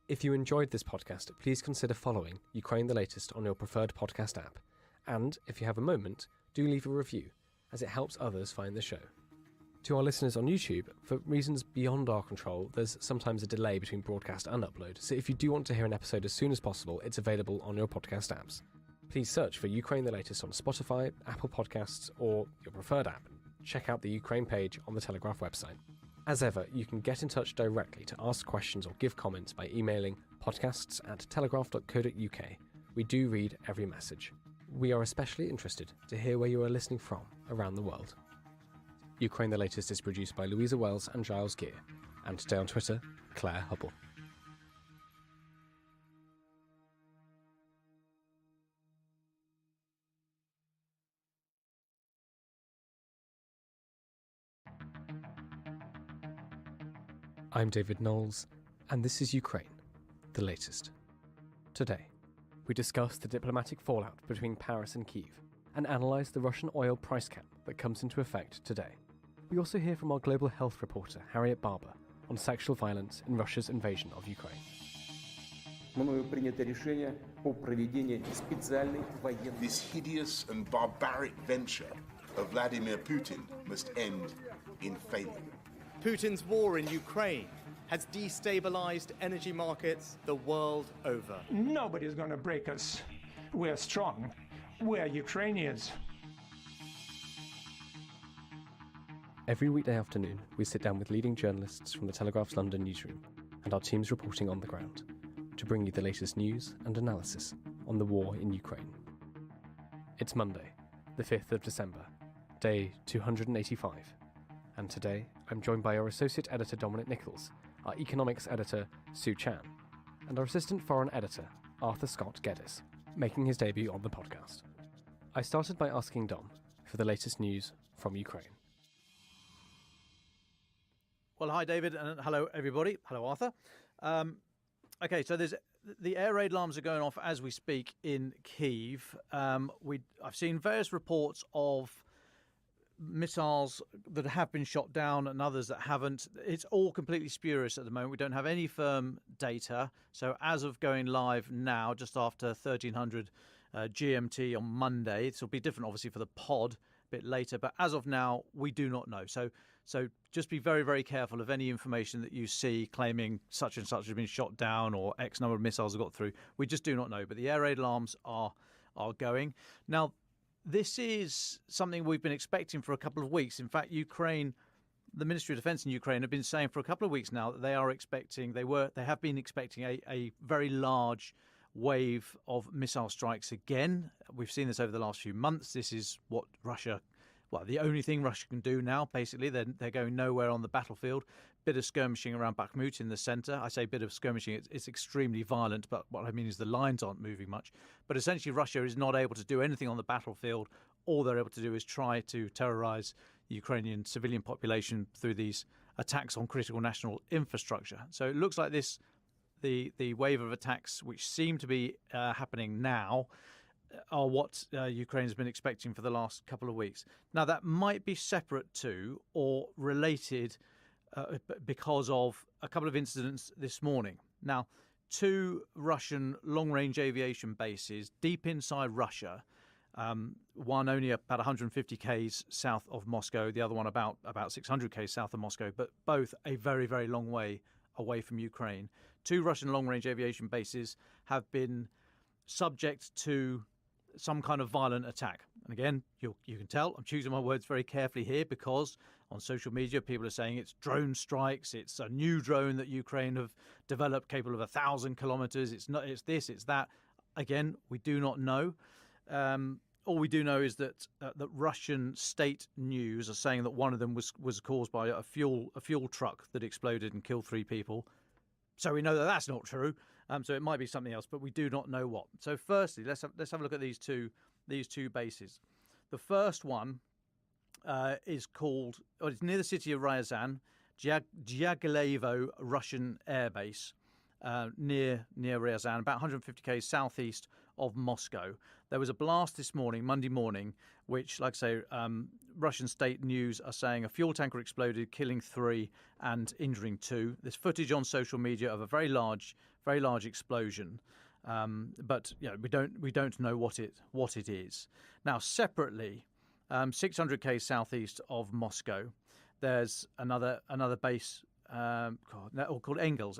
If you enjoyed this podcast, please consider following Ukraine the Latest on your preferred podcast app. And if you have a moment, do leave a review, as it helps others find the show. To our listeners on YouTube, for reasons beyond our control, there's sometimes a delay between broadcast and upload, so if you do want to hear an episode as soon as possible, it's available on your podcast apps. Please search for Ukraine the Latest on Spotify, Apple Podcasts, or your preferred app. Check out the Ukraine page on the Telegraph website. As ever, you can get in touch directly to ask questions or give comments by emailing podcasts@telegraph.co.uk. We do read every message. We are especially interested to hear where you are listening from around the world. Ukraine the Latest is produced by Louisa Wells and Giles Gear, and today on Twitter, Claire Hubble. I'm David Knowles, and this is Ukraine, the latest. Today, we discuss the diplomatic fallout between Paris and Kyiv, and analyse the Russian oil price cap that comes into effect today. We also hear from our global health reporter, Harriet Barber, on sexual violence in Russia's invasion of Ukraine. This hideous and barbaric venture of Vladimir Putin must end in failure. Putin's war in Ukraine has destabilized energy markets the world over. Nobody's going to break us. We're strong. We're Ukrainians. Every weekday afternoon, we sit down with leading journalists from the Telegraph's London newsroom and our teams reporting on the ground to bring you the latest news and analysis on the war in Ukraine. It's Monday, the 5th of December, day 285, and today I'm joined by our Associate Editor Dominic Nichols, our Economics Editor Sue Chan, and our Assistant Foreign Editor Arthur Scott Geddes, making his debut on the podcast. I started by asking Dom for the latest news from Ukraine. Well, hi, David, and hello, everybody. Hello, Arthur. Okay, so the air raid alarms are going off as we speak in Kyiv. I've seen various reports of missiles that have been shot down and others that haven't. It's all completely spurious at the moment. We don't have any firm data. So as of going live now, just after 1300 GMT on Monday, this will be different, obviously, for the pod a bit later. But as of now, we do not know. So just be very, very careful of any information that you see claiming such and such has been shot down or X number of missiles have got through. We just do not know. But the air raid alarms are going. Now, this is something we've been expecting for a couple of weeks. In fact, Ukraine, the Ministry of Defense in Ukraine, have been saying for a couple of weeks now that they have been expecting a very large wave of missile strikes again. We've seen this over the last few months. This is what the only thing Russia can do now, basically. They're going nowhere on the battlefield. Bit of skirmishing around Bakhmut in the centre. I say bit of skirmishing, it's extremely violent, but what I mean is the lines aren't moving much. But essentially Russia is not able to do anything on the battlefield. All they're able to do is try to terrorise the Ukrainian civilian population through these attacks on critical national infrastructure. So it looks like the wave of attacks which seem to be happening now are what Ukraine has been expecting for the last couple of weeks. Now, that might be separate to or related because of a couple of incidents this morning. Now, two Russian long-range aviation bases deep inside Russia, one only about 150 k's south of Moscow, the other one about 600 k's south of Moscow, but both a very, very long way away from Ukraine. Two Russian long-range aviation bases have been subject to some kind of violent attack. And again, you can tell I'm choosing my words very carefully here, because on social media people are saying it's drone strikes, it's a new drone that Ukraine have developed capable of 1,000 kilometers, it's this, it's that. Again, we do not know. All we do know is that Russian state news are saying that one of them was caused by a fuel truck that exploded and killed 3 people. So we know that that's not true. So it might be something else, but we do not know what. So firstly, let's have a look at these two bases. The first one is called, it's near the city of Ryazan, Dyagilevo Russian Air Base, near Ryazan, about 150 km southeast of Moscow. There was a blast this morning, Monday morning, which, like I say, Russian state news are saying a fuel tanker exploded, killing 3 and injuring 2. There's footage on social media of a very large explosion, but we don't know what it is. Now, separately, 600 km southeast of Moscow, there's another base called Engels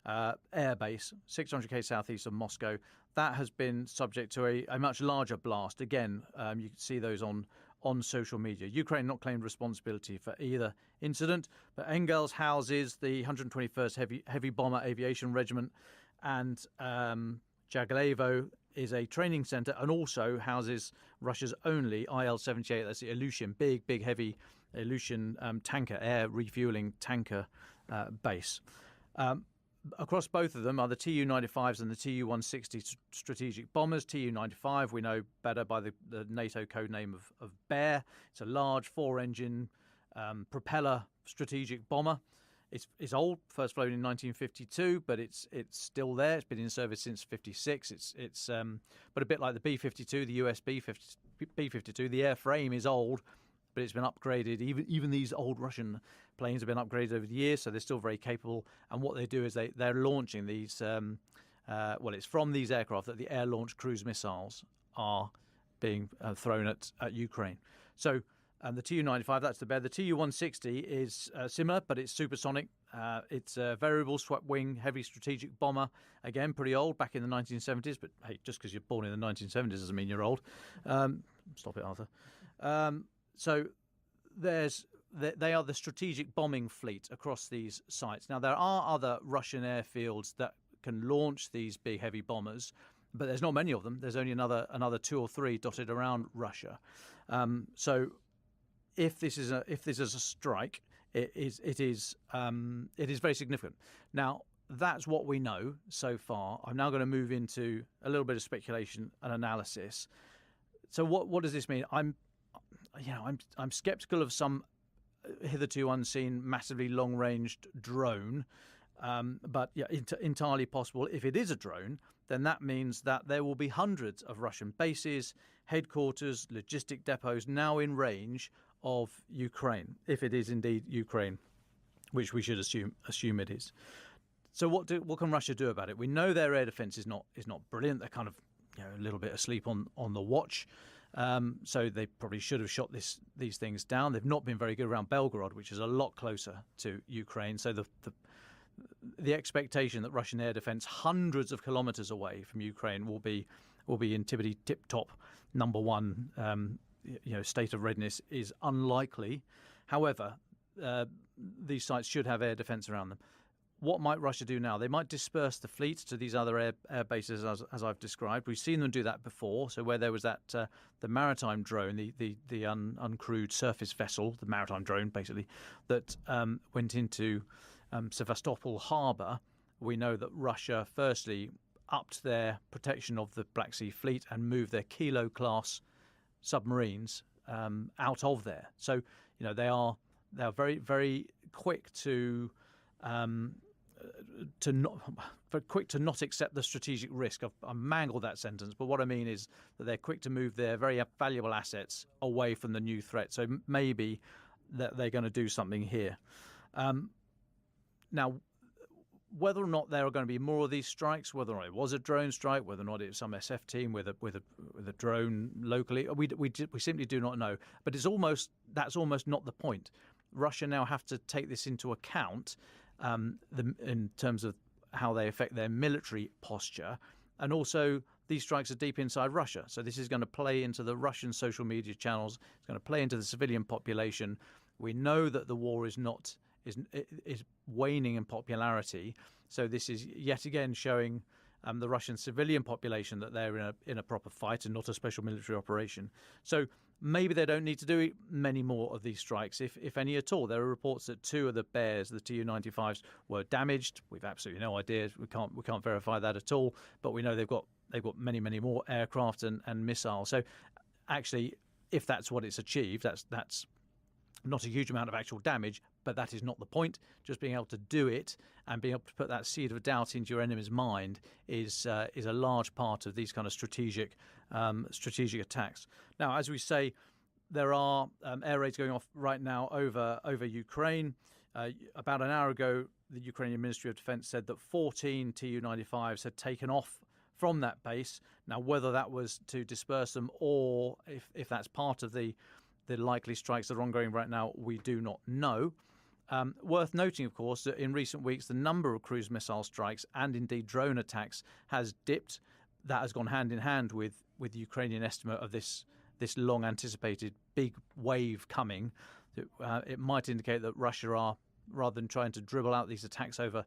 Air Base, 600 km southeast of Moscow. That has been subject to a much larger blast. Again, you can see those on social media. Ukraine not claimed responsibility for either incident, but Engels houses the 121st Heavy Bomber Aviation Regiment, and Dyagilevo is a training center and also houses Russia's only IL-78, that's the Ilyushin, big heavy Ilyushin tanker, air refueling tanker base. Across both of them are the Tu-95s and the Tu-160 strategic bombers. Tu-95 we know better by the NATO code name of Bear. It's a large 4-engine propeller strategic bomber. It's old, first flown in 1952, but it's still there. It's been in service since 56. It's but a bit like the B-52, the US B-52, the airframe is old, but it's been upgraded. Even these old Russian planes have been upgraded over the years, so they're still very capable. And what they do is they're launching these. It's from these aircraft that the air-launched cruise missiles are being thrown at Ukraine. So the Tu-95, that's the Bear. The Tu-160 is similar, but it's supersonic. It's a variable swept-wing heavy strategic bomber. Again, pretty old, back in the 1970s. But hey, just because you're born in the 1970s doesn't mean you're old. Stop it, Arthur. So they are the strategic bombing fleet across these sites. Now, there are other Russian airfields that can launch these big heavy bombers, but there's not many of them. There's only another 2 or 3 dotted around Russia. So if this is a strike, it is very significant. Now, that's what we know so far. I'm now going to move into a little bit of speculation and analysis. So what does this mean? I'm skeptical of some hitherto unseen, massively long-ranged drone, but yeah, entirely possible. If it is a drone, then that means that there will be hundreds of Russian bases, headquarters, logistic depots now in range of Ukraine, if it is indeed Ukraine, which we should assume it is. So what can Russia do about it? We know their air defense is not brilliant. They're kind of a little bit asleep on the watch. So they probably should have shot these things down. They've not been very good around Belgorod, which is a lot closer to Ukraine. So the expectation that Russian air defense hundreds of kilometers away from Ukraine will be in tippity tip top number one state of readiness is unlikely. However, these sites should have air defense around them. What might Russia do now? They might disperse the fleet to these other air bases, as I've described. We've seen them do that before. So where there was that the maritime drone, the uncrewed surface vessel, the maritime drone basically, that went into Sevastopol harbour, we know that Russia firstly upped their protection of the Black Sea Fleet and moved their Kilo-class submarines out of there. So they are very, very quick to not accept the strategic risk. I mangled that sentence, but what I mean is that they're quick to move their very valuable assets away from the new threat. So maybe that they're going to do something here. Now, whether or not there are going to be more of these strikes, whether or not it was a drone strike, whether or not it was some SF team with a drone locally, we simply do not know. But that's almost not the point. Russia now have to take this into account in terms of how they affect their military posture. And also, these strikes are deep inside Russia. So this is going to play into the Russian social media channels. It's going to play into the civilian population. We know that the war is waning in popularity. So this is yet again showing the Russian civilian population that they're in a proper fight and not a special military operation. So maybe they don't need to do many more of these strikes, if any at all. There are reports that 2 of the Bears, the Tu-95s, were damaged. We've absolutely no idea. We can't verify that at all. But we know they've got many more aircraft and missiles. So actually, if that's what it's achieved, that's not a huge amount of actual damage, but that is not the point. Just being able to do it and being able to put that seed of doubt into your enemy's mind is a large part of these kind of strategic attacks. Now, as we say, there are air raids going off right now over Ukraine. About an hour ago, the Ukrainian Ministry of Defense said that 14 Tu-95s had taken off from that base. Now, whether that was to disperse them or if that's part of the likely strikes that are ongoing right now, we do not know. Worth noting, of course, that in recent weeks, the number of cruise missile strikes and indeed drone attacks has dipped. That has gone hand in hand with the Ukrainian estimate of this long-anticipated big wave coming. It might indicate that Russia are, rather than trying to dribble out these attacks over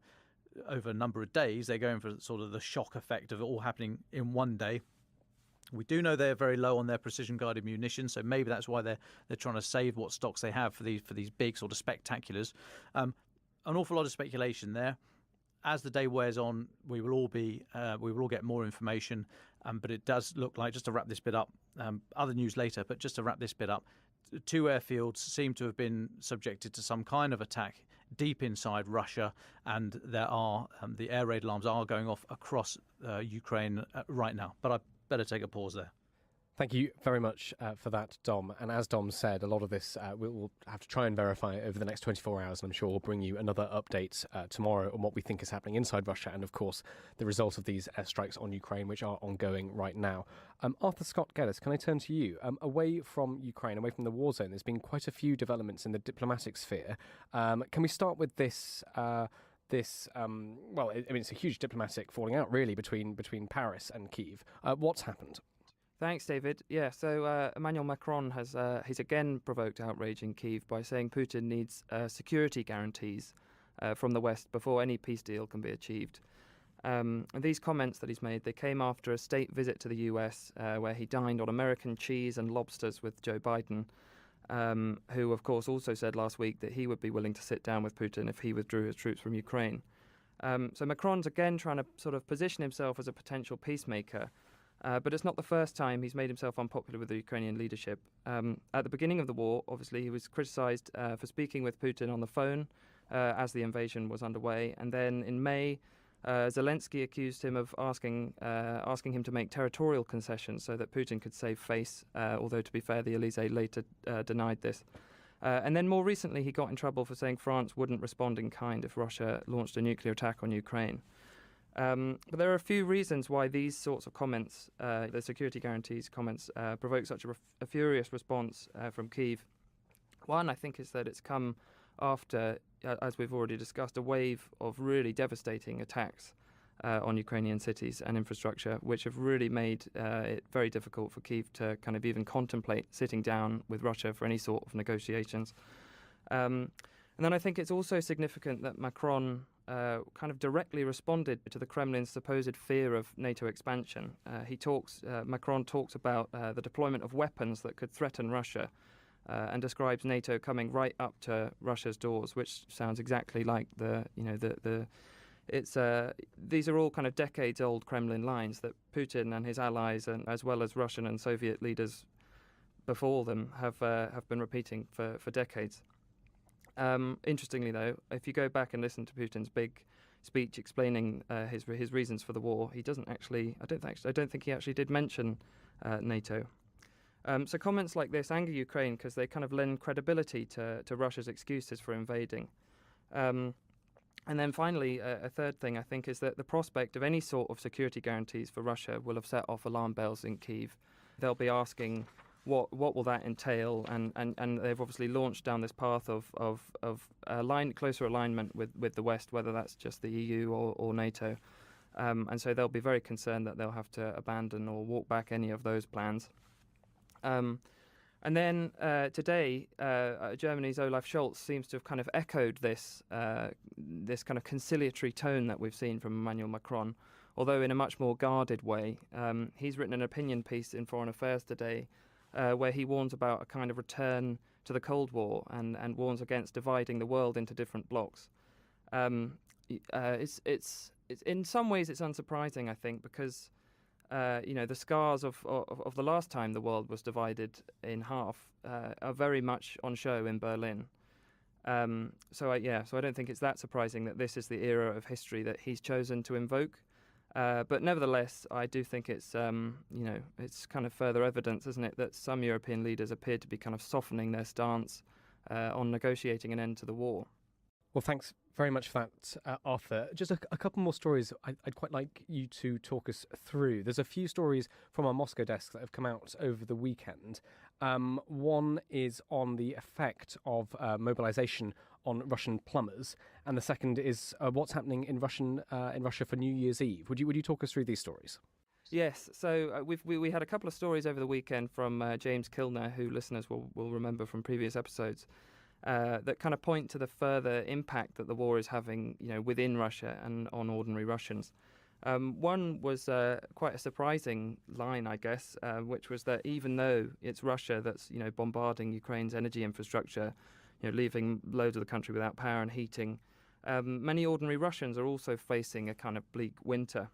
a number of days, they're going for sort of the shock effect of it all happening in one day. We do know they're very low on their precision-guided munitions, so maybe that's why they're trying to save what stocks they have for these big sort of spectaculars. An awful lot of speculation there. As the day wears on, we will all get more information. But it does look like, just to wrap this bit up, other news later, but just to wrap this bit up, 2 airfields seem to have been subjected to some kind of attack deep inside Russia, and there are the air raid alarms are going off across Ukraine right now. But I better take a pause there. Thank you very much for that, Dom. And as Dom said, a lot of this we'll have to try and verify over the next 24 hours, and I'm sure we'll bring you another update tomorrow on what we think is happening inside Russia and, of course, the result of these airstrikes on Ukraine, which are ongoing right now. Arthur Scott Geddes, can I turn to you? Away from Ukraine, away from the war zone, there's been quite a few developments in the diplomatic sphere. Can we start with this? It's a huge diplomatic falling out, really, between Paris and Kyiv. What's happened? Thanks, David. Yeah, so Emmanuel Macron he's again provoked outrage in Kyiv by saying Putin needs security guarantees from the West before any peace deal can be achieved. And these comments that he's made, they came after a state visit to the US where he dined on American cheese and lobsters with Joe Biden, who, of course, also said last week that he would be willing to sit down with Putin if he withdrew his troops from Ukraine. So Macron's again trying to sort of position himself as a potential peacemaker. But it's not the first time he's made himself unpopular with the Ukrainian leadership. At the beginning of the war, obviously, he was criticised for speaking with Putin on the phone as the invasion was underway. And then in May, Zelensky accused him of asking him to make territorial concessions so that Putin could save face, although, to be fair, the Elysée later denied this. And then more recently, he got in trouble for saying France wouldn't respond in kind if Russia launched a nuclear attack on Ukraine. But there are a few reasons why these sorts of comments, the security guarantees comments, provoke such a furious response from Kyiv. One, I think, is that it's come after, as we've already discussed, a wave of really devastating attacks on Ukrainian cities and infrastructure, which have really made it very difficult for Kyiv to kind of even contemplate sitting down with Russia for any sort of negotiations. And then I think it's also significant that Macron kind of directly responded to the Kremlin's supposed fear of NATO expansion. Macron talks about the deployment of weapons that could threaten Russia and describes NATO coming right up to Russia's doors, which sounds exactly like these are all kind of decades-old Kremlin lines that Putin and his allies, and as well as Russian and Soviet leaders before them, have been repeating for decades. Interestingly, though, if you go back and listen to Putin's big speech explaining his reasons for the war, he doesn't actually. I don't think he actually did mention NATO. So comments like this anger Ukraine because they kind of lend credibility to Russia's excuses for invading. And then finally, a third thing I think is that the prospect of any sort of security guarantees for Russia will have set off alarm bells in Kyiv. They'll be asking, what will that entail? And they've obviously launched down this path of closer alignment with the West, whether that's just the EU or NATO. And so they'll be very concerned that they'll have to abandon or walk back any of those plans. And then today, Germany's Olaf Scholz seems to have kind of echoed this kind of conciliatory tone that we've seen from Emmanuel Macron, although in a much more guarded way. He's written an opinion piece in Foreign Affairs today where he warns about a kind of return to the Cold War and warns against dividing the world into different blocs. It's in some ways it's unsurprising, I think, because the scars of the last time the world was divided in half are very much on show in Berlin. So I don't think it's that surprising that this is the era of history that he's chosen to invoke. But nevertheless, I do think it's it's kind of further evidence, isn't it, that some European leaders appear to be kind of softening their stance on negotiating an end to the war. Well, thanks very much for that, Arthur. Just a couple more stories I'd quite like you to talk us through. There's a few stories from our Moscow desk that have come out over the weekend. One is on the effect of mobilisation on Russian plumbers, and the second is what's happening in Russia for New Year's Eve. Would you talk us through these stories? Yes, so we had a couple of stories over the weekend from James Kilner, who listeners will remember from previous episodes. That kind of point to the further impact that the war is having, within Russia and on ordinary Russians. One was quite a surprising line, I guess, which was that even though it's Russia that's, bombarding Ukraine's energy infrastructure, leaving loads of the country without power and heating, many ordinary Russians are also facing a kind of bleak winter,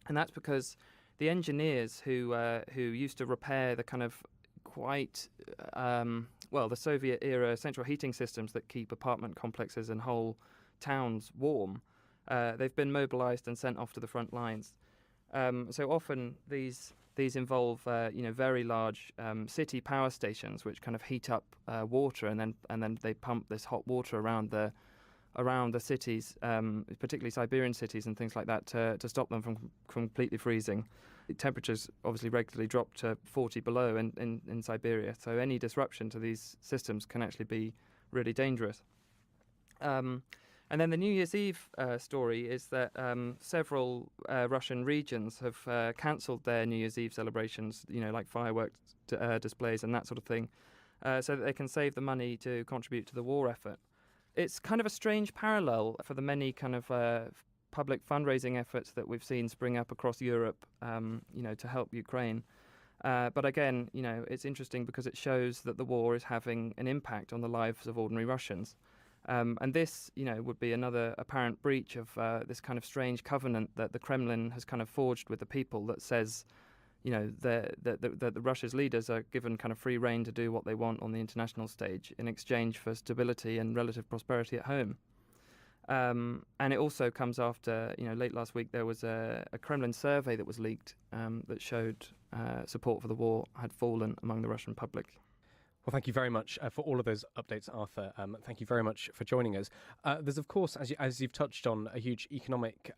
and that's because the engineers who used to repair the kind of quite the Soviet-era central heating systems that keep apartment complexes and whole towns warm, they've been mobilised and sent off to the front lines. So often these involve very large city power stations which kind of heat up water and then they pump this hot water around the cities, particularly Siberian cities and things like that, to stop them from completely freezing. Temperatures obviously regularly drop to 40 below in Siberia, so any disruption to these systems can actually be really dangerous. And then the New Year's Eve story is that several Russian regions have cancelled their New Year's Eve celebrations, like fireworks displays and that sort of thing, so that they can save the money to contribute to the war effort. It's kind of a strange parallel for the many kind of public fundraising efforts that we've seen spring up across Europe, to help Ukraine. But again, it's interesting because it shows that the war is having an impact on the lives of ordinary Russians. And this, would be another apparent breach of this kind of strange covenant that the Kremlin has kind of forged with the people that says, that Russia's leaders are given kind of free rein to do what they want on the international stage in exchange for stability and relative prosperity at home. And it also comes after, late last week there was a Kremlin survey that was leaked that showed support for the war had fallen among the Russian public. Well, thank you very much for all of those updates, Arthur. Thank you very much for joining us. There's, of course, as you've touched on, a huge economic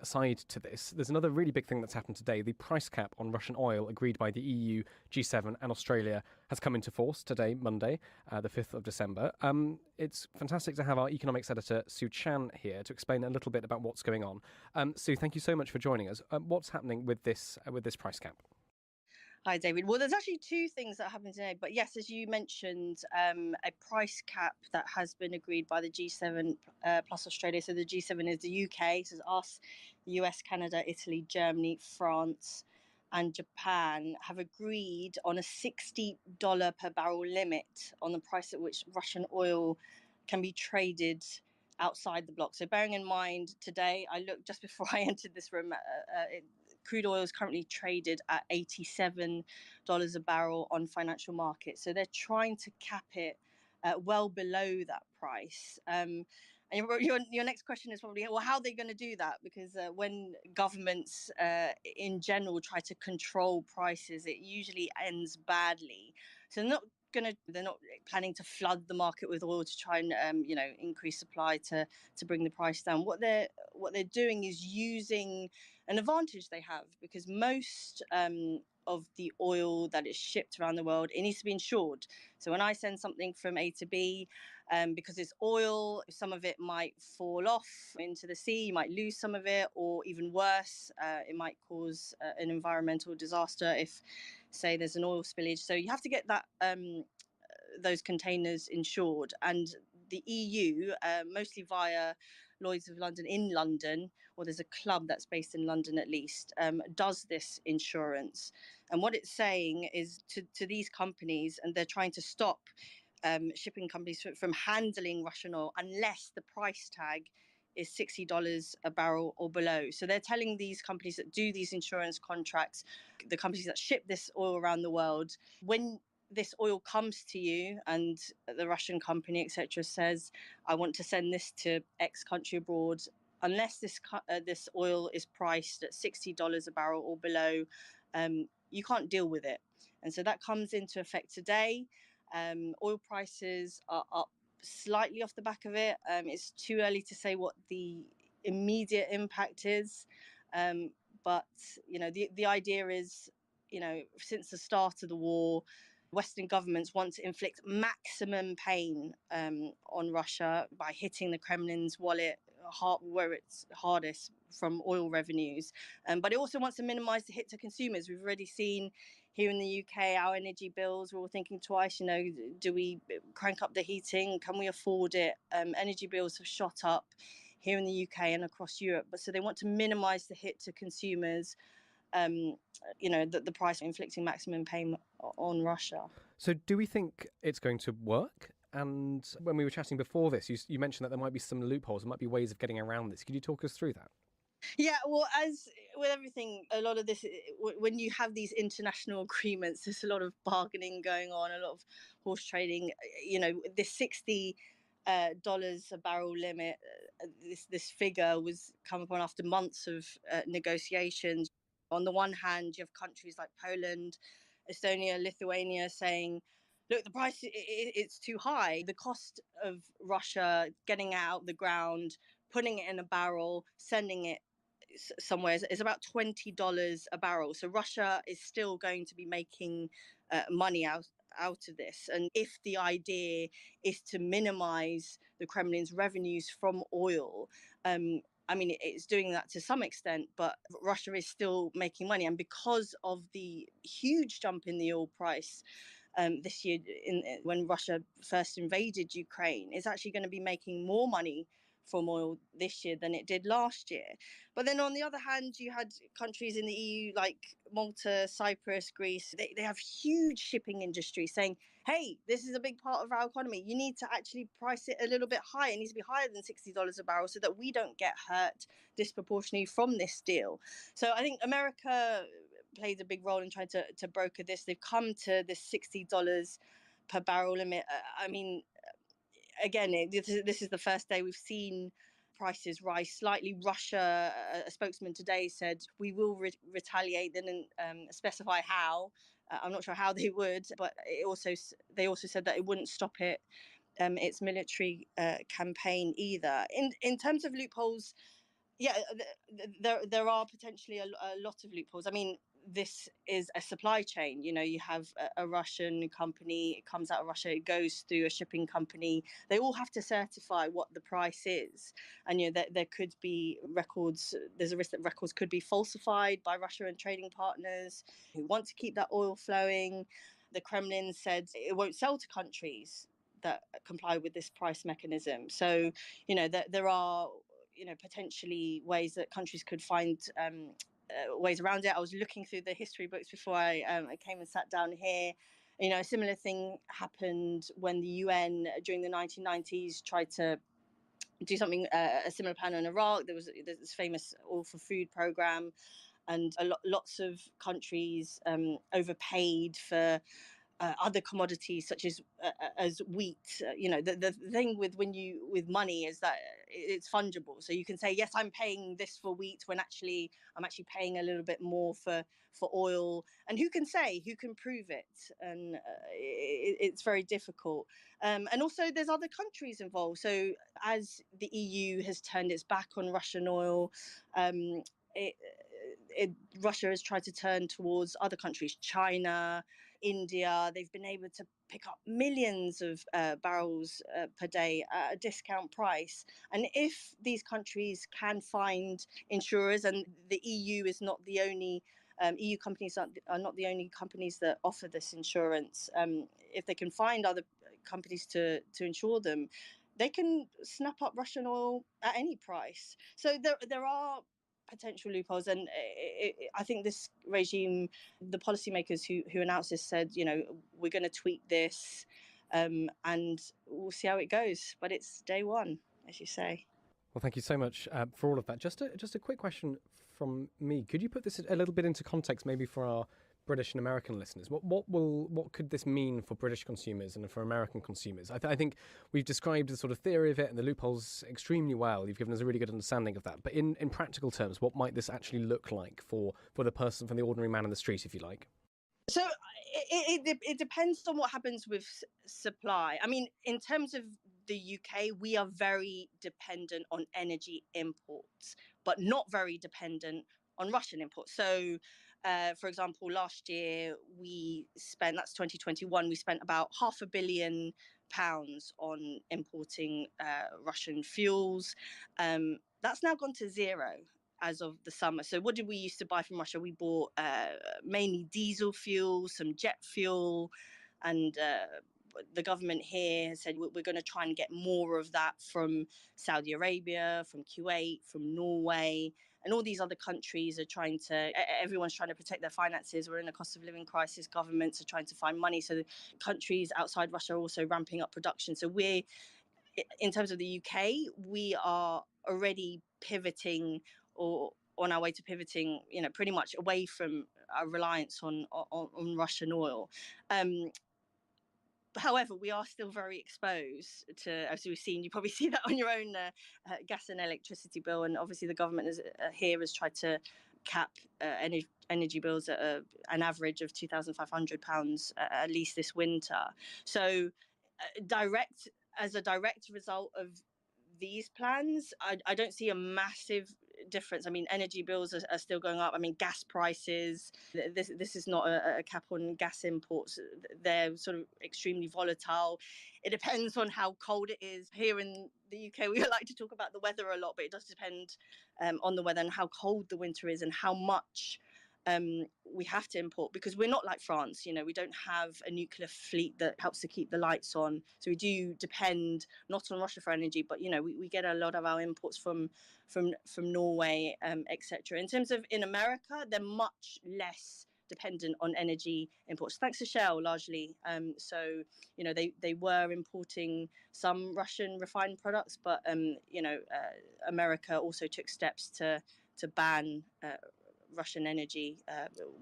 side to this. There's another really big thing that's happened today. The price cap on Russian oil agreed by the EU, G7 and Australia has come into force today, Monday, the 5th of December. It's fantastic to have our economics editor, Sue Chan, here to explain a little bit about what's going on. Sue, thank you so much for joining us. What's happening with this price cap? Hi, David. Well, there's actually two things that happened today. But yes, as you mentioned, a price cap that has been agreed by the G7 plus Australia. So the G7 is the UK, so it's us, the US, Canada, Italy, Germany, France, and Japan have agreed on a $60 per barrel limit on the price at which Russian oil can be traded outside the bloc. So bearing in mind today, I looked just before I entered this room, crude oil is currently traded at $87 a barrel on financial markets. So they're trying to cap it well below that price. And your next question is probably, well, how are they going to do that? Because when governments in general try to control prices, it usually ends badly. So they're not planning to flood the market with oil to try and increase supply to bring the price down. What they're doing is using an advantage they have, because most of the oil that is shipped around the world, it needs to be insured. So when I send something from A to B, because it's oil. Some of it might fall off into the sea. You might lose some of it, or even worse, it might cause an environmental disaster if, say, there's an oil spillage. So you have to get that those containers insured, and the EU, mostly via Lloyd's of London in London, or there's a club that's based in London at least, does this insurance. And what it's saying is to these companies, and they're trying to stop shipping companies from handling Russian oil unless the price tag is $60 a barrel or below. So they're telling these companies that do these insurance contracts, the companies that ship this oil around the world, when this oil comes to you and the Russian company, etc., says, I want to send this to X country abroad, unless this oil is priced at $60 a barrel or below, you can't deal with it. And so that comes into effect today. Oil prices are up slightly off the back of it. It's too early to say what the immediate impact is. But, the idea is, since the start of the war, Western governments want to inflict maximum pain on Russia by hitting the Kremlin's wallet where it's hardest from oil revenues. But it also wants to minimize the hit to consumers. We've already seen here in the UK, our energy bills, we're all thinking twice, do we crank up the heating? Can we afford it? Energy bills have shot up here in the UK and across Europe. But so they want to minimize the hit to consumers, the price of inflicting maximum pain on Russia. So do we think it's going to work? And when we were chatting before this, you mentioned that there might be some loopholes, there might be ways of getting around this. Could you talk us through that? Yeah, well, as with everything, a lot of this, when you have these international agreements, there's a lot of bargaining going on, a lot of horse trading. This $60 a barrel limit, this figure was come upon after months of negotiations. On the one hand, you have countries like Poland, Estonia, Lithuania saying, look, the price, it's too high. The cost of Russia getting out the ground, putting it in a barrel, sending it somewhere is about $20 a barrel. So Russia is still going to be making money out of this. And if the idea is to minimize the Kremlin's revenues from oil, it's doing that to some extent, but Russia is still making money. And because of the huge jump in the oil price this year, when Russia first invaded Ukraine, it's actually going to be making more money from oil this year than it did last year. But then on the other hand, you had countries in the EU like Malta, Cyprus, Greece. They have huge shipping industries saying, hey, this is a big part of our economy. You need to actually price it a little bit higher. It needs to be higher than $60 a barrel so that we don't get hurt disproportionately from this deal. So I think America played a big role in trying to broker this. They've come to this $60 per barrel limit. Again, this is the first day we've seen prices rise slightly. Russia, a spokesman today said, we will retaliate. They didn't specify how. I'm not sure how they would, but they also said that it wouldn't stop its military campaign either. In terms of loopholes, yeah, there are potentially a lot of loopholes. This is a supply chain. You have a Russian company, it comes out of Russia, it goes through a shipping company. They all have to certify what the price is. And there could be records, there's a risk that records could be falsified by Russia and trading partners who want to keep that oil flowing. The Kremlin said it won't sell to countries that comply with this price mechanism. So, there are potentially ways that countries could find ways around it. I was looking through the history books before I came and sat down here. A similar thing happened when the UN during the 1990s tried to do something, a similar plan in Iraq. There's this famous Oil for Food program, and lots of countries overpaid for other commodities such as wheat. The thing with money is that it's fungible. So you can say, yes, I'm paying this for wheat when I'm actually paying a little bit more for oil. And who can prove it? And it's very difficult. And also there's other countries involved. So as the EU has turned its back on Russian oil, Russia has tried to turn towards other countries, China, India. They've been able to pick up millions of barrels per day at a discount price. And if these countries can find insurers, and the EU is not the only EU companies are not the only companies that offer this insurance. If they can find other companies to insure them, they can snap up Russian oil at any price. So there are potential loopholes, and I think this regime, the policymakers who announced this said, we're going to tweak this, and we'll see how it goes. But it's day one, as you say. Well, thank you so much for all of that. Just a quick question from me. Could you put this a little bit into context, maybe for our British and American listeners? What could this mean for British consumers and for American consumers? I think we've described the sort of theory of it and the loopholes extremely well. You've given us a really good understanding of that. But in practical terms, what might this actually look like for the person, for the ordinary man in the street, if you like? So it depends on what happens with supply. I mean, in terms of the UK, we are very dependent on energy imports, but not very dependent on Russian imports. So, for example, last year we spent, that's 2021, we spent about £500 million on importing Russian fuels. That's now gone to zero as of the summer. So what did we used to buy from Russia? We bought mainly diesel fuel, some jet fuel, and the government here has said we're going to try and get more of that from Saudi Arabia, from Kuwait, from Norway, and all these other countries are everyone's trying to protect their finances. We're in a cost of living crisis. Governments are trying to find money. So the countries outside Russia are also ramping up production. So in terms of the UK, we are already pivoting, or on our way to pivoting, pretty much away from our reliance on Russian oil. However, we are still very exposed to, as we've seen, you probably see that on your own gas and electricity bill. And obviously the government has tried to cap energy bills at an average of £2,500 at least this winter. So as a direct result of these plans, I don't see a massive difference. I mean, energy bills are still going up. I mean, gas prices, this is not a cap on gas imports. They're sort of extremely volatile. It depends on how cold it is. Here in the UK, we like to talk about the weather a lot, but it does depend on the weather and how cold the winter is and how much we have to import, because we're not like France. We don't have a nuclear fleet that helps to keep the lights on. So we do depend not on Russia for energy, but we get a lot of our imports from Norway, etc. In terms of in America, they're much less dependent on energy imports, thanks to Shell largely. So they were importing some Russian refined products, but America also took steps to ban Russian energy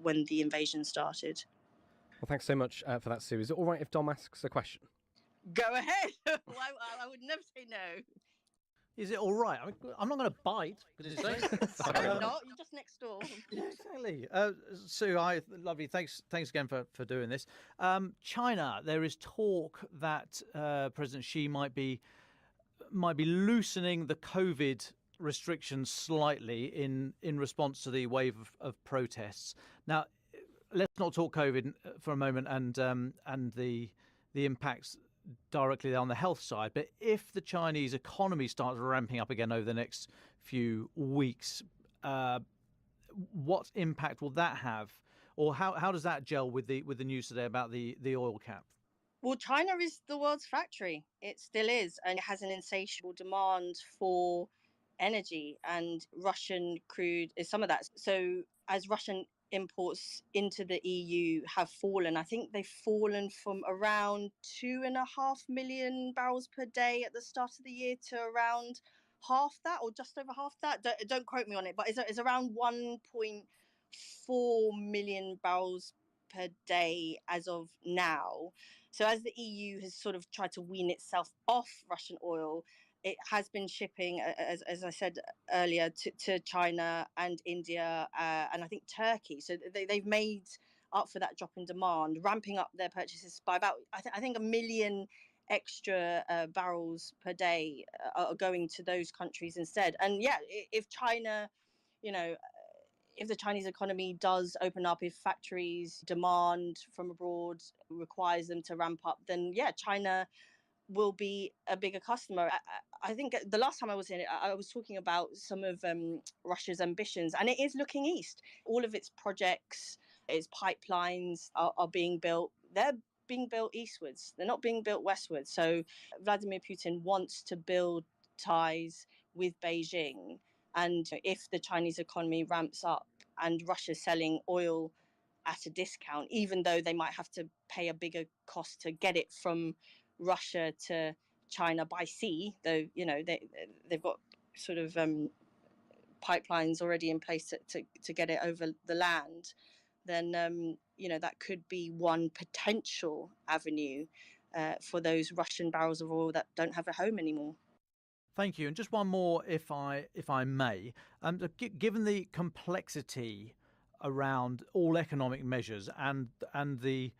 when the invasion started. Well, thanks so much for that, Sue. Is it all right if Dom asks a question? Go ahead. I would never say no. Is it all right? I'm not going to bite. Sorry, not. You're just next door. Yeah, exactly. Sue, lovely. Thanks again for doing this. China, there is talk that President Xi might be loosening the COVID restrictions slightly in response to the wave of protests. Now, let's not talk COVID for a moment and the impacts directly on the health side. But if the Chinese economy starts ramping up again over the next few weeks, what impact will that have, or how does that gel with the news today about the oil cap? Well, China is the world's factory. It still is, and it has an insatiable demand for energy, and Russian crude is some of that. So as Russian imports into the EU have fallen, I think they've fallen from around 2.5 million barrels per day at the start of the year to around half that, or just over half that. Don't quote me on it, but it's around 1.4 million barrels per day as of now. So as the EU has sort of tried to wean itself off Russian oil, it has been shipping, as I said earlier, to China and India and I think Turkey. So they've made up for that drop in demand, ramping up their purchases by about, I think, 1 million extra barrels per day are going to those countries instead. And yeah, if China, if the Chinese economy does open up, if factories demand from abroad requires them to ramp up, then yeah, China will be a bigger customer. I think the last time I was in it, I was talking about some of Russia's ambitions, and it is looking east. All of its projects, its pipelines are being built. They're being built eastwards. They're not being built westwards. So Vladimir Putin wants to build ties with Beijing. And if the Chinese economy ramps up and Russia's selling oil at a discount, even though they might have to pay a bigger cost to get it from Russia to China by sea, though, they've got sort of pipelines already in place to get it over the land, then, that could be one potential avenue for those Russian barrels of oil that don't have a home anymore. Thank you. And just one more, if I may. Given the complexity around all economic measures and the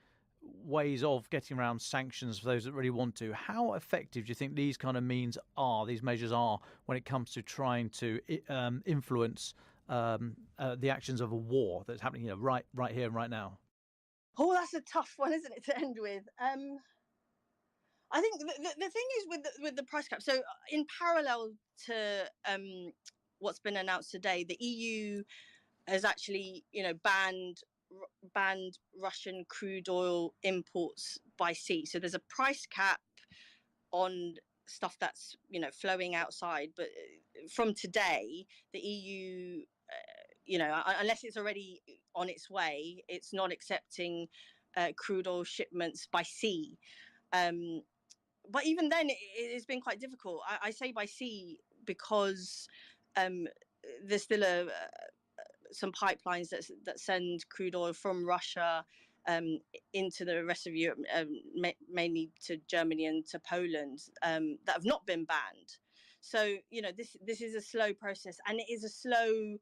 ways of getting around sanctions for those that really want to, how effective do you think these measures are when it comes to trying to influence the actions of a war that's happening, right here and right now? Oh, that's a tough one, isn't it, to end with? I think the thing is with the price cap. So in parallel to what's been announced today, the EU has actually, banned Russian crude oil imports by sea. So there's a price cap on stuff that's flowing outside. But from today, the EU, unless it's already on its way, it's not accepting crude oil shipments by sea. But even then, it's been quite difficult. I say by sea because there's still some pipelines that send crude oil from Russia into the rest of Europe, mainly to Germany and to Poland, that have not been banned. So this is a slow process, and it is a slow.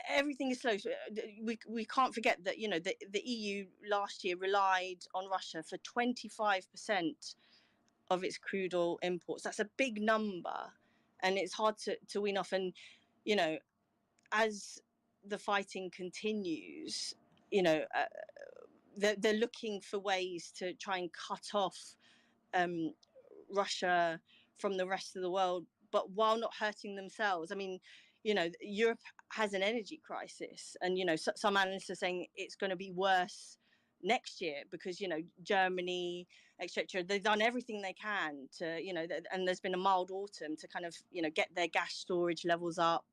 Everything is slow. We can't forget that the EU last year relied on Russia for 25% of its crude oil imports. That's a big number, and it's hard to wean off. And as the fighting continues, they're looking for ways to try and cut off Russia from the rest of the world, but while not hurting themselves. I mean, Europe has an energy crisis, and some analysts are saying it's going to be worse next year because Germany, etc., they've done everything they can to and there's been a mild autumn to kind of get their gas storage levels up,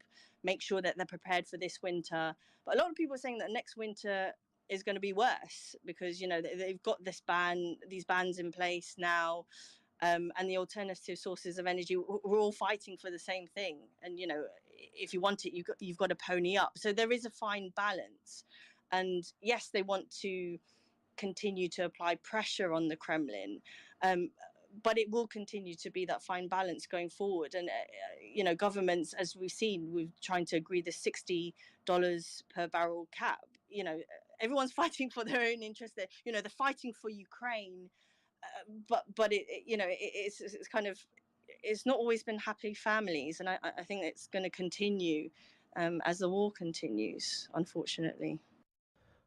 make sure that they're prepared for this winter. But a lot of people are saying that next winter is going to be worse because they've got these bans in place now, and the alternative sources of energy, we're all fighting for the same thing, and if you want it, you've got to pony up. So there is a fine balance, and yes, they want to continue to apply pressure on the Kremlin, but it will continue to be that fine balance going forward. And governments, as we've seen, we're trying to agree the $60 per barrel cap. Everyone's fighting for their own interest. They're fighting for Ukraine, but it's kind of, it's not always been happy families, and I think it's going to continue as the war continues, unfortunately.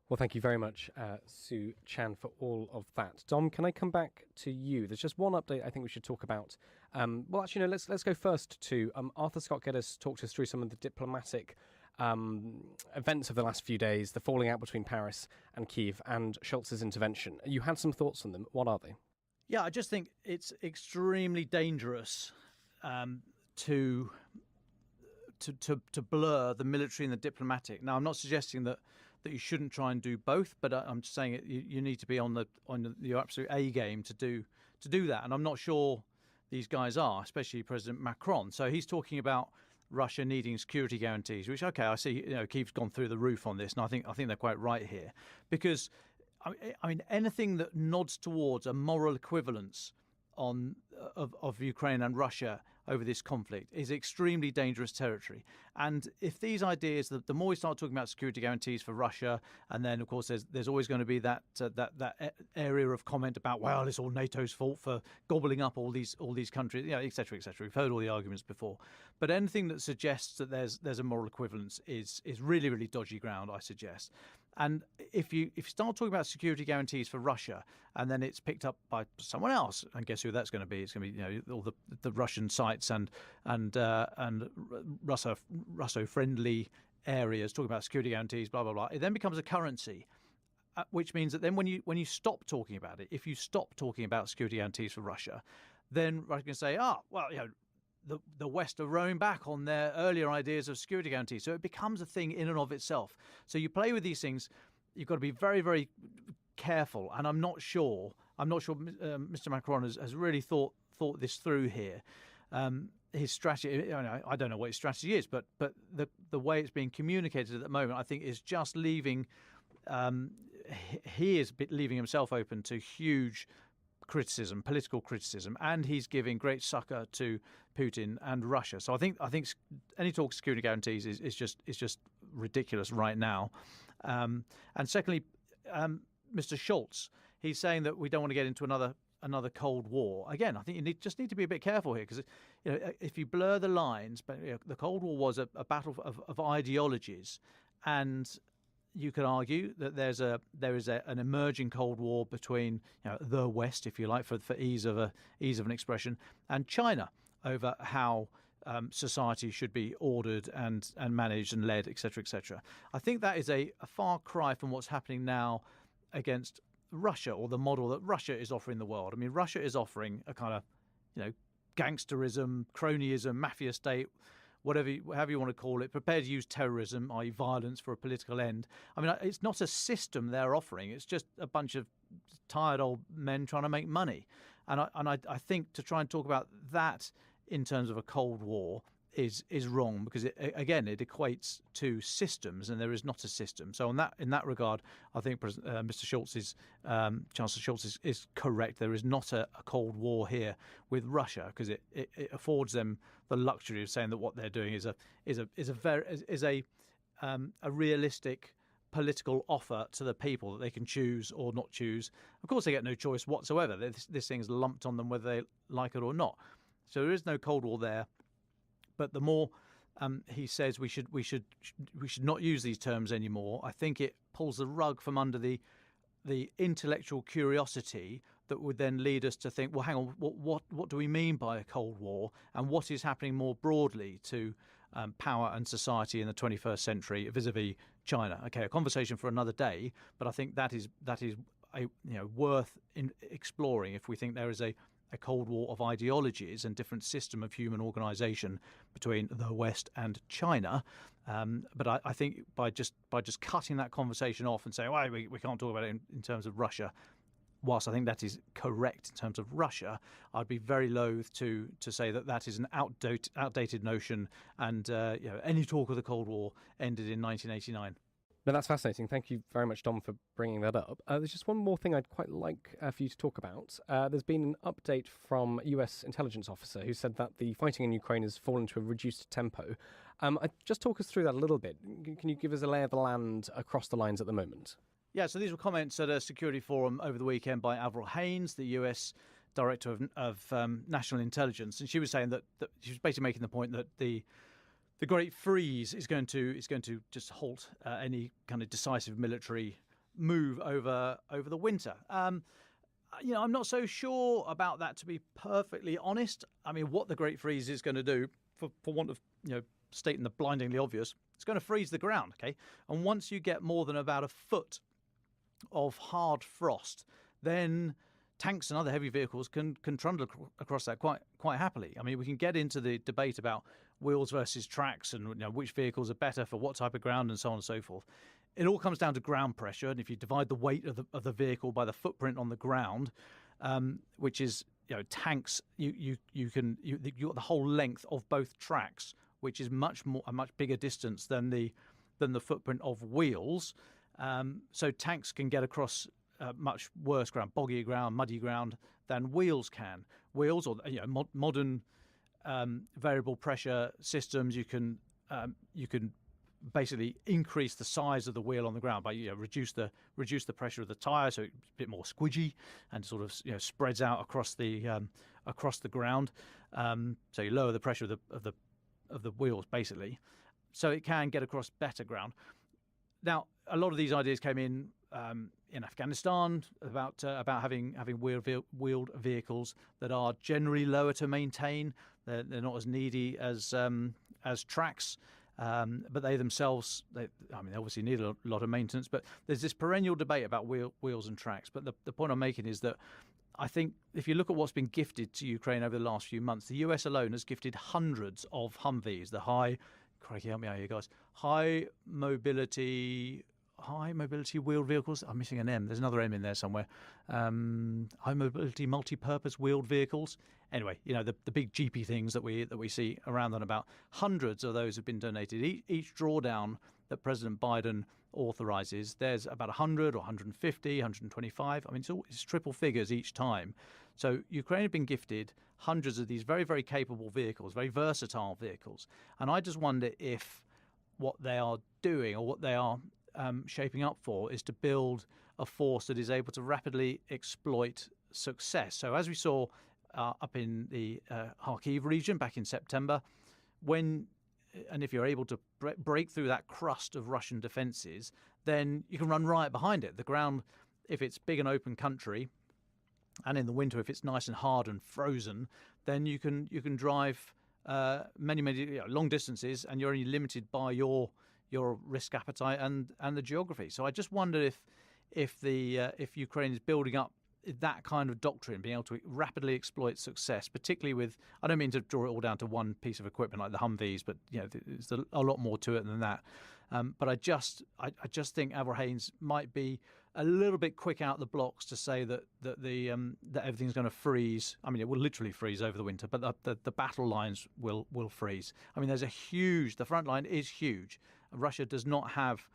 Well, thank you very much, Sue Chan, for all of that. Dom, can I come back to you? There's just one update I think we should talk about. Well, actually, no, let's go first to Arthur Scott Geddes talked us through some of the diplomatic events of the last few days, the falling out between Paris and Kyiv, and Scholz's intervention. You had some thoughts on them. What are they? Yeah, I just think it's extremely dangerous to blur the military and the diplomatic. Now, I'm not suggesting that you shouldn't try and do both, but I'm just saying you need to be on your absolute A game to do that. And I'm not sure these guys are, especially President Macron. So he's talking about Russia needing security guarantees, which, okay, I see, Kyiv's gone through the roof on this, and I think they're quite right here, because I mean anything that nods towards a moral equivalence of Ukraine and Russia over this conflict is extremely dangerous territory. And if these ideas, the more we start talking about security guarantees for Russia, and then of course there's always going to be that area of comment about, well, it's all NATO's fault for gobbling up all these countries, et cetera, et cetera. We've heard all the arguments before, but anything that suggests that there's a moral equivalence is really, really dodgy ground, I suggest. And if you start talking about security guarantees for Russia, and then it's picked up by someone else, and guess who that's going to be? It's going to be all the Russian sites and Russo-friendly areas talking about security guarantees, blah blah blah. It then becomes a currency, which means that then when you stop talking about it, if you stop talking about security guarantees for Russia, then Russia can say, the West are rowing back on their earlier ideas of security guarantees. So it becomes a thing in and of itself. So you play with these things. You've got to be very, very careful. And I'm not sure Mr. Macron has really thought this through here. His strategy, I don't know what his strategy is, but the way it's being communicated at the moment, I think, is just leaving. He is leaving himself open to huge criticism, political criticism, and he's giving great succor to Putin and Russia. So I think any talk of security guarantees is just ridiculous right now. And secondly, Mr. Scholz, he's saying that we don't want to get into another Cold War. Again, I think you just need to be a bit careful here, because if you blur the lines, but the Cold War was a battle of ideologies, and you could argue that there is an emerging Cold War between the West, if you like, for ease of an expression, and China over how society should be ordered and managed and led, etc., etc. I think that is a far cry from what's happening now against Russia, or the model that Russia is offering the world. I mean, Russia is offering a kind of gangsterism, cronyism, mafia state, however you want to call it, prepared to use terrorism, i.e. violence, for a political end. I mean, it's not a system they're offering. It's just a bunch of tired old men trying to make money. And I think to try and talk about that in terms of a Cold War is wrong, because it equates to systems, and there is not a system. So in that regard, I think Mr. Scholz Chancellor Scholz is correct. There is not a Cold War here with Russia, because it affords them the luxury of saying that what they're doing is a realistic political offer to the people that they can choose or not choose. Of course, they get no choice whatsoever. This thing's lumped on them whether they like it or not. So there is no Cold War there. But the more he says we should not use these terms anymore, I think it pulls the rug from under the intellectual curiosity that would then lead us to think, well, hang on, what do we mean by a Cold War, and what is happening more broadly to power and society in the 21st century vis-a-vis China? Okay, a conversation for another day, but I think that is worth exploring if we think there is a Cold War of ideologies and different system of human organisation between the West and China. But I think by just cutting that conversation off and saying, well, we can't talk about it in terms of Russia, whilst I think that is correct in terms of Russia, I'd be very loath to say that is an outdated notion, and any talk of the Cold War ended in 1989. No, that's fascinating. Thank you very much, Dom, for bringing that up. There's just one more thing I'd quite like for you to talk about. There's been an update from a US intelligence officer who said that the fighting in Ukraine has fallen to a reduced tempo. Just talk us through that a little bit. Can you give us a lay of the land across the lines at the moment? Yeah, so these were comments at a security forum over the weekend by Avril Haines, the US Director of National Intelligence, and she was saying that she was basically making the point that the Great Freeze is going to just halt any kind of decisive military move over the winter. I'm not so sure about that, to be perfectly honest. I mean, what the Great Freeze is going to do, for want of stating the blindingly obvious, it's going to freeze the ground. Okay, and once you get more than about a foot of hard frost, then tanks and other heavy vehicles can trundle across that quite happily. I mean, we can get into the debate about wheels versus tracks and which vehicles are better for what type of ground and so on and so forth. It all comes down to ground pressure, and if you divide the weight of the vehicle by the footprint on the ground, which is tanks, you got the whole length of both tracks, which is a much bigger distance than the footprint of wheels. So tanks can get across much worse ground, boggy ground, muddy ground, than wheels can. wheels, or modern variable pressure systems. You can basically increase the size of the wheel on the ground by reduce the pressure of the tire, so it's a bit more squidgy and sort of spreads out across the ground. So you lower the pressure of the wheels basically, so it can get across better ground. Now, a lot of these ideas came in Afghanistan about having wheeled vehicles that are generally lower to maintain. They're not as needy as tracks. But they themselves, they obviously need a lot of maintenance. But there's this perennial debate about wheels and tracks. But the point I'm making is that I think if you look at what's been gifted to Ukraine over the last few months, the US alone has gifted hundreds of Humvees, the high mobility wheeled vehicles. I'm missing an M. There's another M in there somewhere. High mobility multi-purpose wheeled vehicles. Anyway, the big jeepy things that we see around and about. Hundreds of those have been donated. Each drawdown that President Biden authorizes, there's about 100 or 150, 125. I mean, it's triple figures each time. So Ukraine have been gifted hundreds of these very, very capable vehicles, very versatile vehicles. And I just wonder if what they are doing, or what they are shaping up for, is to build a force that is able to rapidly exploit success. So as we saw up in the Kyiv region back in September, if you're able to break through that crust of Russian defences, then you can run right behind it. The ground, if it's big and open country, and in the winter if it's nice and hard and frozen, then you can drive many long distances, and you're only limited by your risk appetite and the geography. So I just wonder if Ukraine is building up that kind of doctrine, being able to rapidly exploit success, particularly with, I don't mean to draw it all down to one piece of equipment like the Humvees, but there's a lot more to it than that. But I just think Avrahams might be a little bit quick out the blocks to say that everything's going to freeze. I mean, it will literally freeze over the winter, but the battle lines will freeze. I mean, the front line is huge. Russia does not have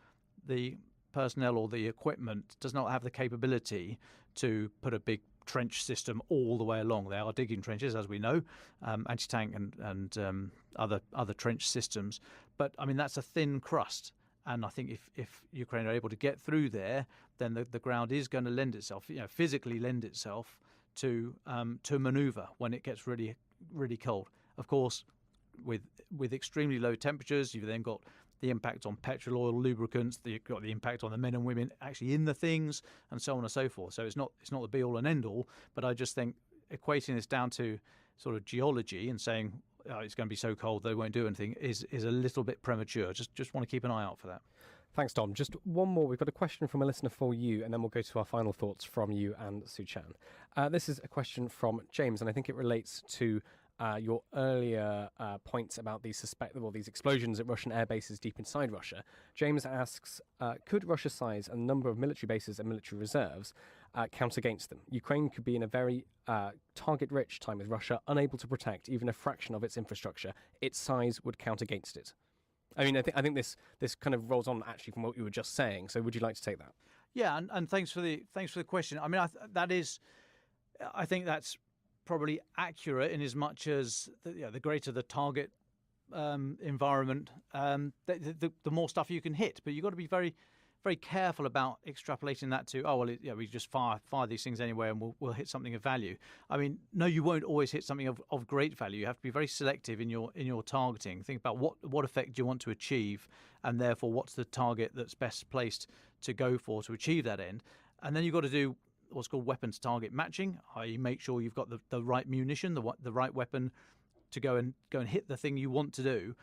the personnel or the equipment, does not have the capability to put a big trench system all the way along. They are digging trenches, as we know, anti-tank and other trench systems. But I mean, that's a thin crust. And I think if Ukraine are able to get through there, then the ground is going to lend itself, physically lend itself to manoeuvre when it gets really, really cold. Of course, with extremely low temperatures, you've then got the impact on petrol, oil, lubricants. You've got the impact on the men and women actually in the things, and so on and so forth. So it's not the be all and end all. But I just think equating this down to sort of geology and saying it's going to be so cold they won't do anything is a little bit premature. Just want to keep an eye out for that. Thanks, Dom. Just one more. We've got a question from a listener for you, and then we'll go to our final thoughts from you and Suchan. This is a question from James, and I think it relates to your earlier points about these explosions at Russian air bases deep inside Russia. James asks, could Russia's size and number of military bases and military reserves count against them? Ukraine could be in a very target-rich time with Russia, unable to protect even a fraction of its infrastructure. Its size would count against it. I mean, I think this kind of rolls on actually from what you were just saying. So, would you like to take that? Yeah, and thanks for the question. I mean, I think that's probably accurate in as much as the greater the target environment, the more stuff you can hit. But you've got to be very, very careful about extrapolating that to we just fire these things anyway and we'll hit something of value. I mean, no, you won't always hit something of great value. You have to be very selective in your targeting. Think about what effect do you want to achieve, and therefore what's the target that's best placed to go for to achieve that end. And then you've got to do what's called weapon to target matching, i.e. make sure you've got the right munition, the right weapon to go and hit the thing you want to do.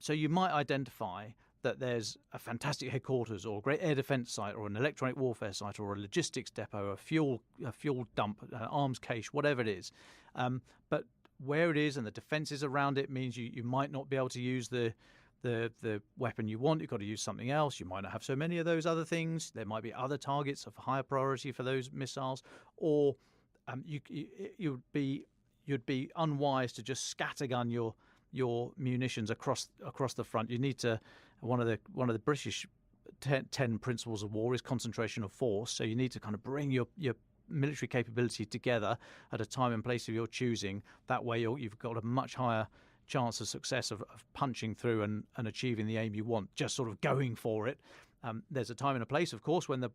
So you might identify that there's a fantastic headquarters or a great air defence site or an electronic warfare site or a logistics depot, a fuel dump, an arms cache, whatever it is. But where it is and the defences around it means you might not be able to use the weapon you want. You've got to use something else. You might not have so many of those other things. There might be other targets of higher priority for those missiles, or you'd be unwise to just scattergun your munitions across the front. You need to. One of the British 10 principles of war is concentration of force. So you need to kind of bring your military capability together at a time and place of your choosing. That way you've got a much higher chance of success of punching through and achieving the aim you want, just sort of going for it. There's a time and a place, of course, when the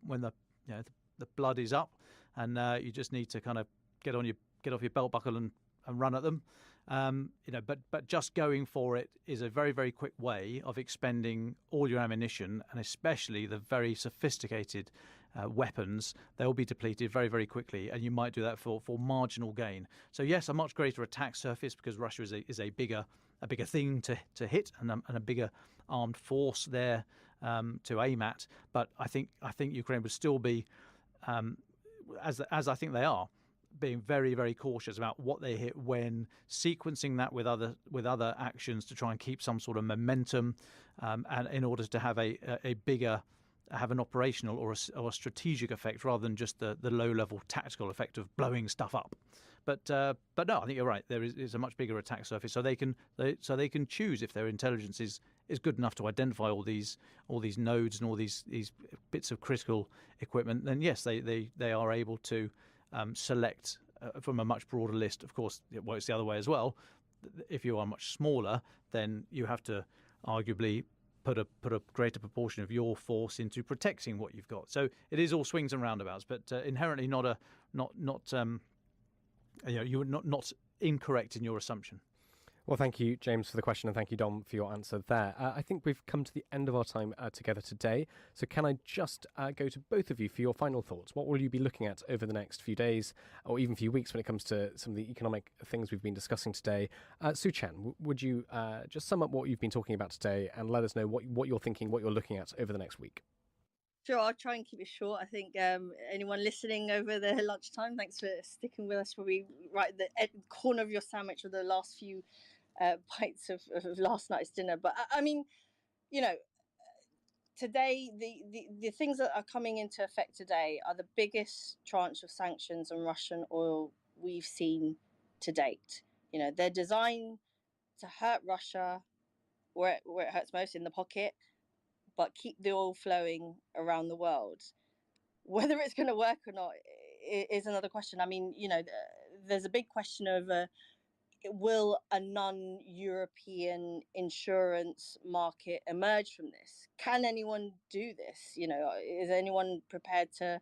blood is up, and you just need to kind of get off your belt buckle and run at them. But just going for it is a very, very quick way of expending all your ammunition, and especially the very sophisticated weapons. They'll be depleted very, very quickly, and you might do that for marginal gain. So yes, a much greater attack surface, because Russia is a bigger thing to hit, and a bigger armed force there to aim at. But I think Ukraine would still be, as I think they are, being very, very cautious about what they hit when sequencing that with other actions to try and keep some sort of momentum, and in order to have have an operational or a strategic effect rather than just the low-level tactical effect of blowing stuff up. But no, I think you're right. There is a much bigger attack surface, so they can choose if their intelligence is good enough to identify all these nodes and all these bits of critical equipment. Then yes, they are able to select from a much broader list. Of course, it works the other way as well. If you are much smaller, then you have to arguably put a greater proportion of your force into protecting what you've got. So it is all swings and roundabouts, but inherently not you're not incorrect in your assumption. Well, thank you, James, for the question, and thank you, Dom, for your answer there. I think we've come to the end of our time together today. So can I just go to both of you for your final thoughts? What will you be looking at over the next few days, or even few weeks, when it comes to some of the economic things we've been discussing today? Su-Chan, would you just sum up what you've been talking about today and let us know what you're thinking, what you're looking at over the next week? Sure, I'll try and keep it short. I think anyone listening over the lunchtime, thanks for sticking with us. Probably right at the corner of your sandwich or the last few bites of last night's dinner. But I mean, today the things that are coming into effect today are the biggest tranche of sanctions on Russian oil we've seen to date. They're designed to hurt Russia where it hurts most, in the pocket, but keep the oil flowing around the world. Whether it's going to work or not is another question. I mean, there's a big question over, will a non-European insurance market emerge from this? Can anyone do this? Is anyone prepared to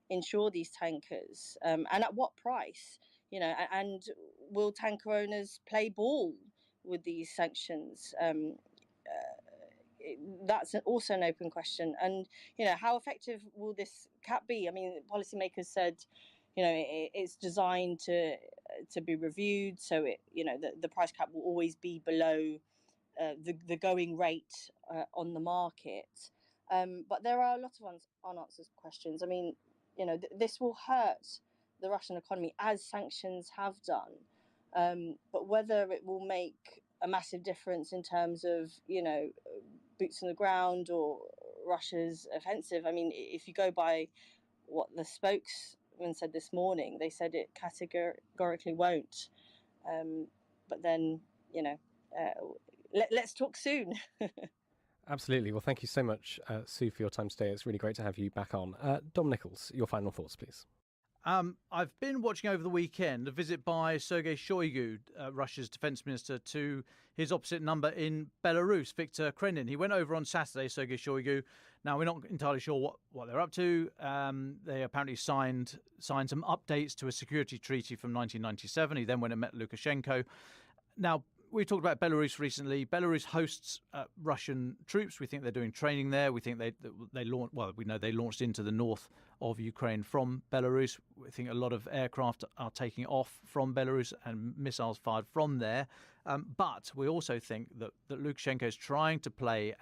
insure these tankers? And at what price? And will tanker owners play ball with these sanctions? That's also an open question. And how effective will this cap be? I mean, policymakers said it's designed to be reviewed, so the price cap will always be below the going rate on the market. But there are a lot of unanswered questions. I mean, this will hurt the Russian economy, as sanctions have done, but whether it will make a massive difference in terms of boots on the ground or Russia's offensive. I mean, if you go by what the spokesman said this morning, they said it categorically won't. But then, let's talk soon. Absolutely. Well, thank you so much, Sue, for your time today. It's really great to have you back on. Dom Nichols, your final thoughts, please. I've been watching over the weekend a visit by Sergei Shoigu, Russia's defense minister, to his opposite number in Belarus, Viktor Krenin. He went over on Saturday, Sergei Shoigu. Now, we're not entirely sure what they're up to. They apparently signed some updates to a security treaty from 1997. He then went and met Lukashenko. Now, we talked about Belarus recently. Belarus hosts Russian troops. We think they're doing training there. We think they launched. Well, we know they launched into the north of Ukraine from Belarus. We think a lot of aircraft are taking off from Belarus and missiles fired from there. But we also think that Lukashenko is trying to play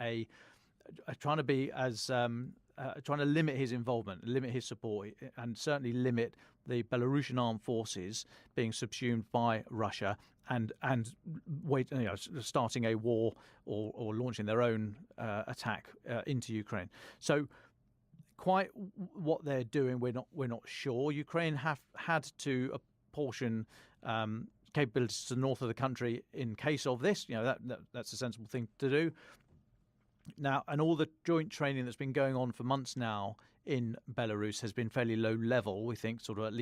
trying to limit his involvement, limit his support, and certainly limit the Belarusian armed forces being subsumed by Russia and starting a war or launching their own attack into Ukraine. So quite what they're doing, we're not sure. Ukraine have had to apportion capabilities to the north of the country in case of this. That's a sensible thing to do. Now, and all the joint training that's been going on for months now in Belarus has been fairly low level. We think sort of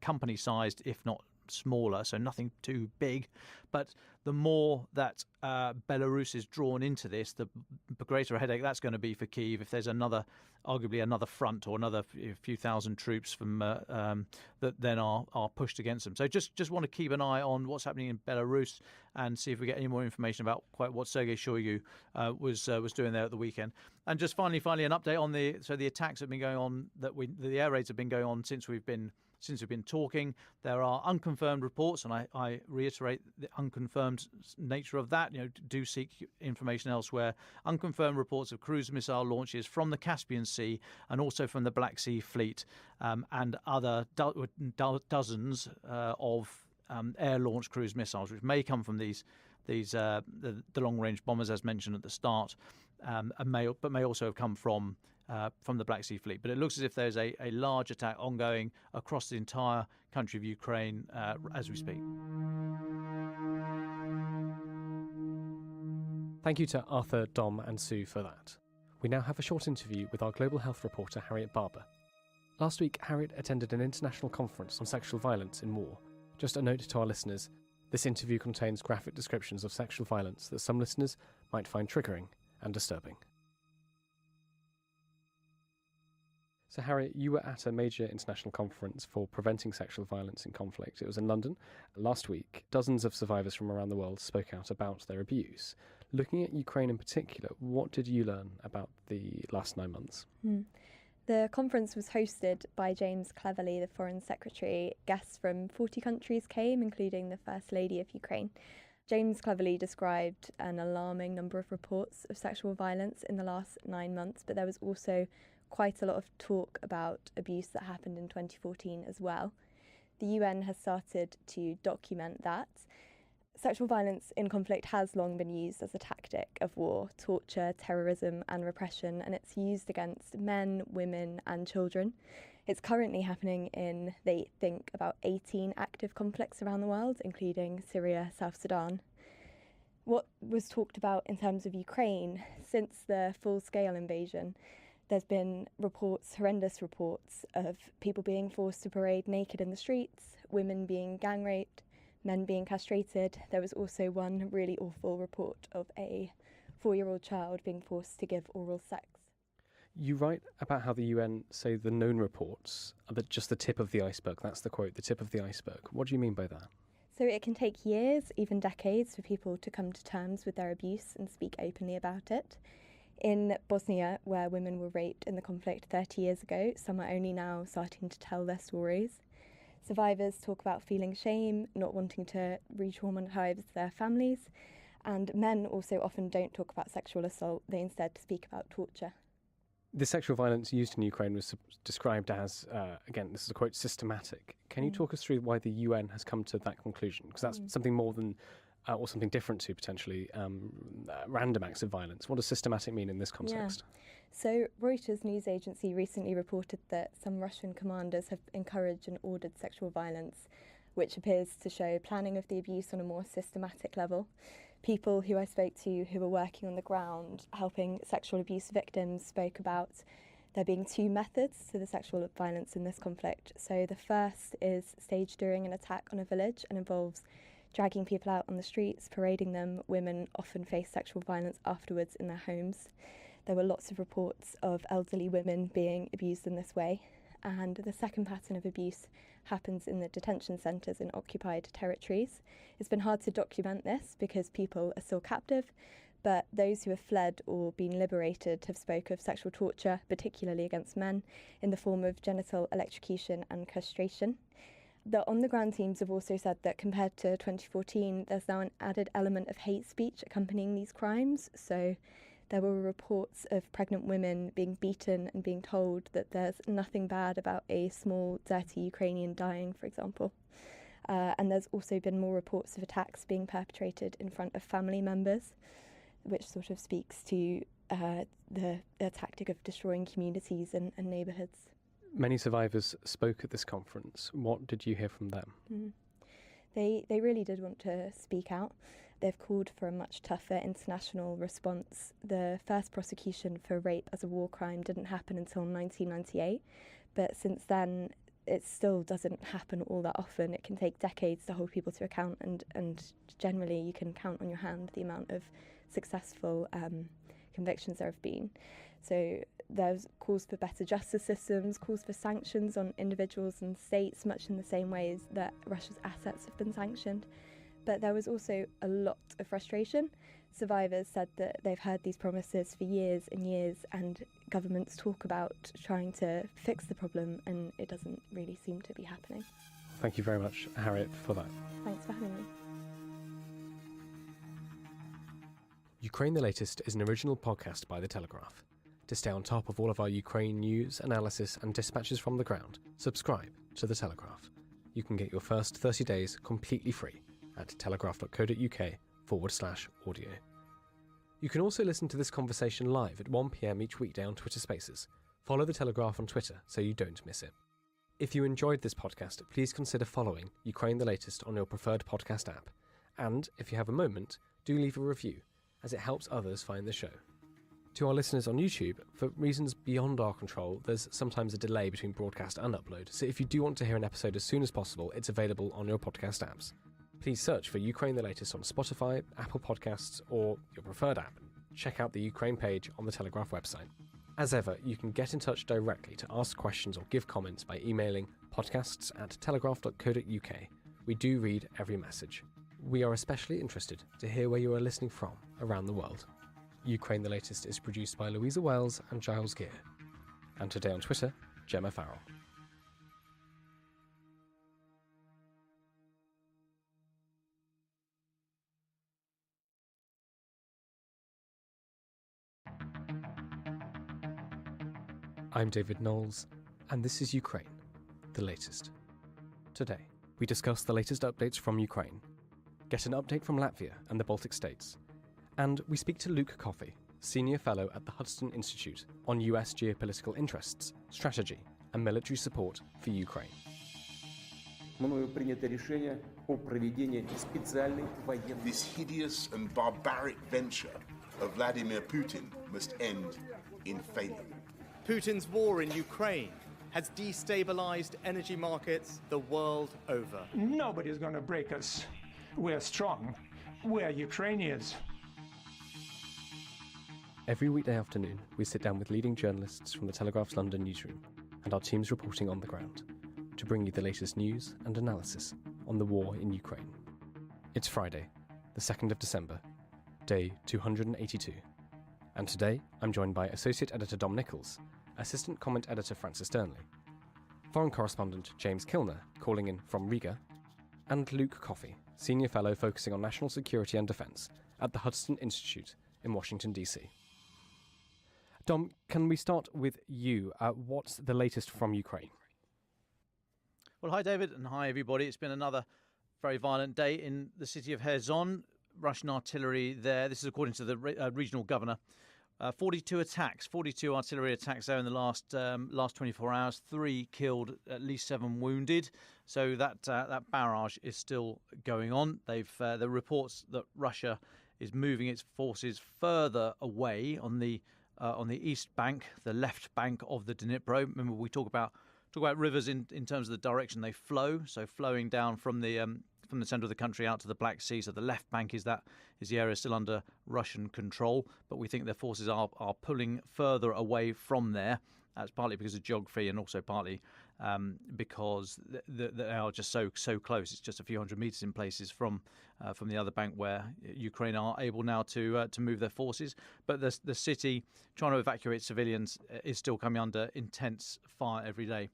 company sized, if not smaller, so nothing too big. But the more that Belarus is drawn into this, the greater a headache that's going to be for Kyiv if there's arguably another front or another few thousand troops from that then are pushed against them. So just want to keep an eye on what's happening in Belarus and see if we get any more information about quite what Sergei Shoigu was doing there at the weekend. And just finally an update on the attacks have been going on, the air raids have been going on since we've been talking. There are unconfirmed reports, and I reiterate the unconfirmed nature of that. Do seek information elsewhere. Unconfirmed reports of cruise missile launches from the Caspian Sea and also from the Black Sea Fleet, and other dozens of air-launched cruise missiles, which may come from the long-range bombers, as mentioned at the start, but may also have come from the Black Sea Fleet. But it looks as if there's a large attack ongoing across the entire country of Ukraine as we speak. Thank you to Arthur, Dom and Sue for that. We now have a short interview with our global health reporter Harriet Barber. Last week, Harriet attended an international conference on sexual violence in war. Just a note to our listeners, this interview contains graphic descriptions of sexual violence that some listeners might find triggering and disturbing. So Harriet, you were at a major international conference for preventing sexual violence in conflict. It was in London. Last week, dozens of survivors from around the world spoke out about their abuse. Looking at Ukraine in particular, what did you learn about the last 9 months? The conference was hosted by James Cleverly, the Foreign Secretary. Guests from 40 countries came, including the First Lady of Ukraine. James Cleverly described an alarming number of reports of sexual violence in the last 9 months, but there was also quite a lot of talk about abuse that happened in 2014 as well. The UN has started to document that. Sexual violence in conflict has long been used as a tactic of war, torture, terrorism and repression, and it's used against men, women and children. It's currently happening in, they think, about 18 active conflicts around the world, including Syria, South Sudan. What was talked about in terms of Ukraine, since the full-scale invasion, there's been horrendous reports of people being forced to parade naked in the streets, women being gang raped, men being castrated. There was also one really awful report of a 4-year-old child being forced to give oral sex. You write about how the UN say the known reports are just the tip of the iceberg. That's the quote, the tip of the iceberg. What do you mean by that? So it can take years, even decades, for people to come to terms with their abuse and speak openly about it. In Bosnia, where women were raped in the conflict 30 years ago, some are only now starting to tell their stories. Survivors talk about feeling shame, not wanting to re-traumatize their families, and men also often don't talk about sexual assault, they instead speak about torture. The sexual violence used in Ukraine was described as, again, this is a quote, systematic. Can you talk us through why the UN has come to that conclusion? Because that's something more than, or something different to potentially random acts of violence. What does systematic mean in this context? Yeah. So Reuters news agency recently reported that some Russian commanders have encouraged and ordered sexual violence, which appears to show planning of the abuse on a more systematic level. People who I spoke to who were working on the ground helping sexual abuse victims spoke about there being 2 methods to the sexual violence in this conflict. So the first is staged during an attack on a village and involves dragging people out on the streets, parading them. Women often face sexual violence afterwards in their homes. There were lots of reports of elderly women being abused in this way. And the second pattern of abuse happens in the detention centres in occupied territories. It's been hard to document this because people are still captive, but those who have fled or been liberated have spoke of sexual torture, particularly against men, in the form of genital electrocution and castration. The on-the-ground teams have also said that compared to 2014, there's now an added element of hate speech accompanying these crimes. So there were reports of pregnant women being beaten and being told that there's nothing bad about a small, dirty Ukrainian dying, for example. And there's also been more reports of attacks being perpetrated in front of family members, which sort of speaks to the tactic of destroying communities and neighbourhoods. Many survivors spoke at this conference. What did you hear from them? They really did want to speak out. They've called for a much tougher international response. The first prosecution for rape as a war crime didn't happen until 1998, but since then it still doesn't happen all that often. It can take decades to hold people to account, and generally you can count on your hand the amount of successful convictions there have been. So there's calls for better justice systems, calls for sanctions on individuals and states, much in the same ways that Russia's assets have been sanctioned. But there was also a lot of frustration. Survivors said that they've heard these promises for years and years, and governments talk about trying to fix the problem, and it doesn't really seem to be happening. Thank you very much, Harriet, for that. Thanks for having me. Ukraine the Latest is an original podcast by The Telegraph. To stay on top of all of our Ukraine news, analysis and dispatches from the ground, subscribe to The Telegraph. You can get your first 30 days completely free at telegraph.co.uk/audio. You can also listen to this conversation live at 1 p.m. each weekday on Twitter Spaces. Follow The Telegraph on Twitter so you don't miss it. If you enjoyed this podcast, please consider following Ukraine the Latest on your preferred podcast app. And if you have a moment, do leave a review, as it helps others find the show. To our listeners on YouTube, for reasons beyond our control, there's sometimes a delay between broadcast and upload, so if you do want to hear an episode as soon as possible, it's available on your podcast apps. Please search for Ukraine the Latest on Spotify, Apple Podcasts, or your preferred app. Check out the Ukraine page on the Telegraph website. As ever, you can get in touch directly to ask questions or give comments by emailing podcasts@telegraph.co.uk. We do read every message. We are especially interested to hear where you are listening from around the world. Ukraine the Latest is produced by Louisa Wells and Giles Gear. And today on Twitter, Gemma Farrell. I'm David Knowles, and this is Ukraine, the latest. Today, we discuss the latest updates from Ukraine, get an update from Latvia and the Baltic states, and we speak to Luke Coffey, Senior Fellow at the Hudson Institute on US geopolitical interests, strategy, and military support for Ukraine. This hideous and barbaric venture of Vladimir Putin must end in failure. Putin's war in Ukraine has destabilized energy markets the world over. Nobody's going to break us. We're strong. We're Ukrainians. Every weekday afternoon, we sit down with leading journalists from the Telegraph's London newsroom and our teams reporting on the ground to bring you the latest news and analysis on the war in Ukraine. It's Friday, the 2nd of December, day 282. And today, I'm joined by Associate Editor Dom Nichols, Assistant Comment Editor Francis Durnley, Foreign Correspondent James Kilner, calling in from Riga, and Luke Coffey, Senior Fellow focusing on national security and defence at the Hudson Institute in Washington, D.C. Dom, can we start with you? What's the latest from Ukraine? Well, hi, David, and hi, everybody. It's been another very violent day in the city of Kherson. Russian artillery there. This is according to the regional governor. 42 artillery attacks there in the last 24 hours. 3 killed, at least 7 wounded. So that barrage is still going on. The reports that Russia is moving its forces further away on the east bank, the left bank of the Dnipro. Remember, we talk about rivers in terms of the direction they flow. So flowing down from the centre of the country out to the Black Sea. So the left bank is the area still under Russian control, but we think their forces are pulling further away from there. That's partly because of geography and also partly because they are just so close. It's just a few hundred metres in places from the other bank where Ukraine are able now to move their forces. But the city trying to evacuate civilians is still coming under intense fire every day.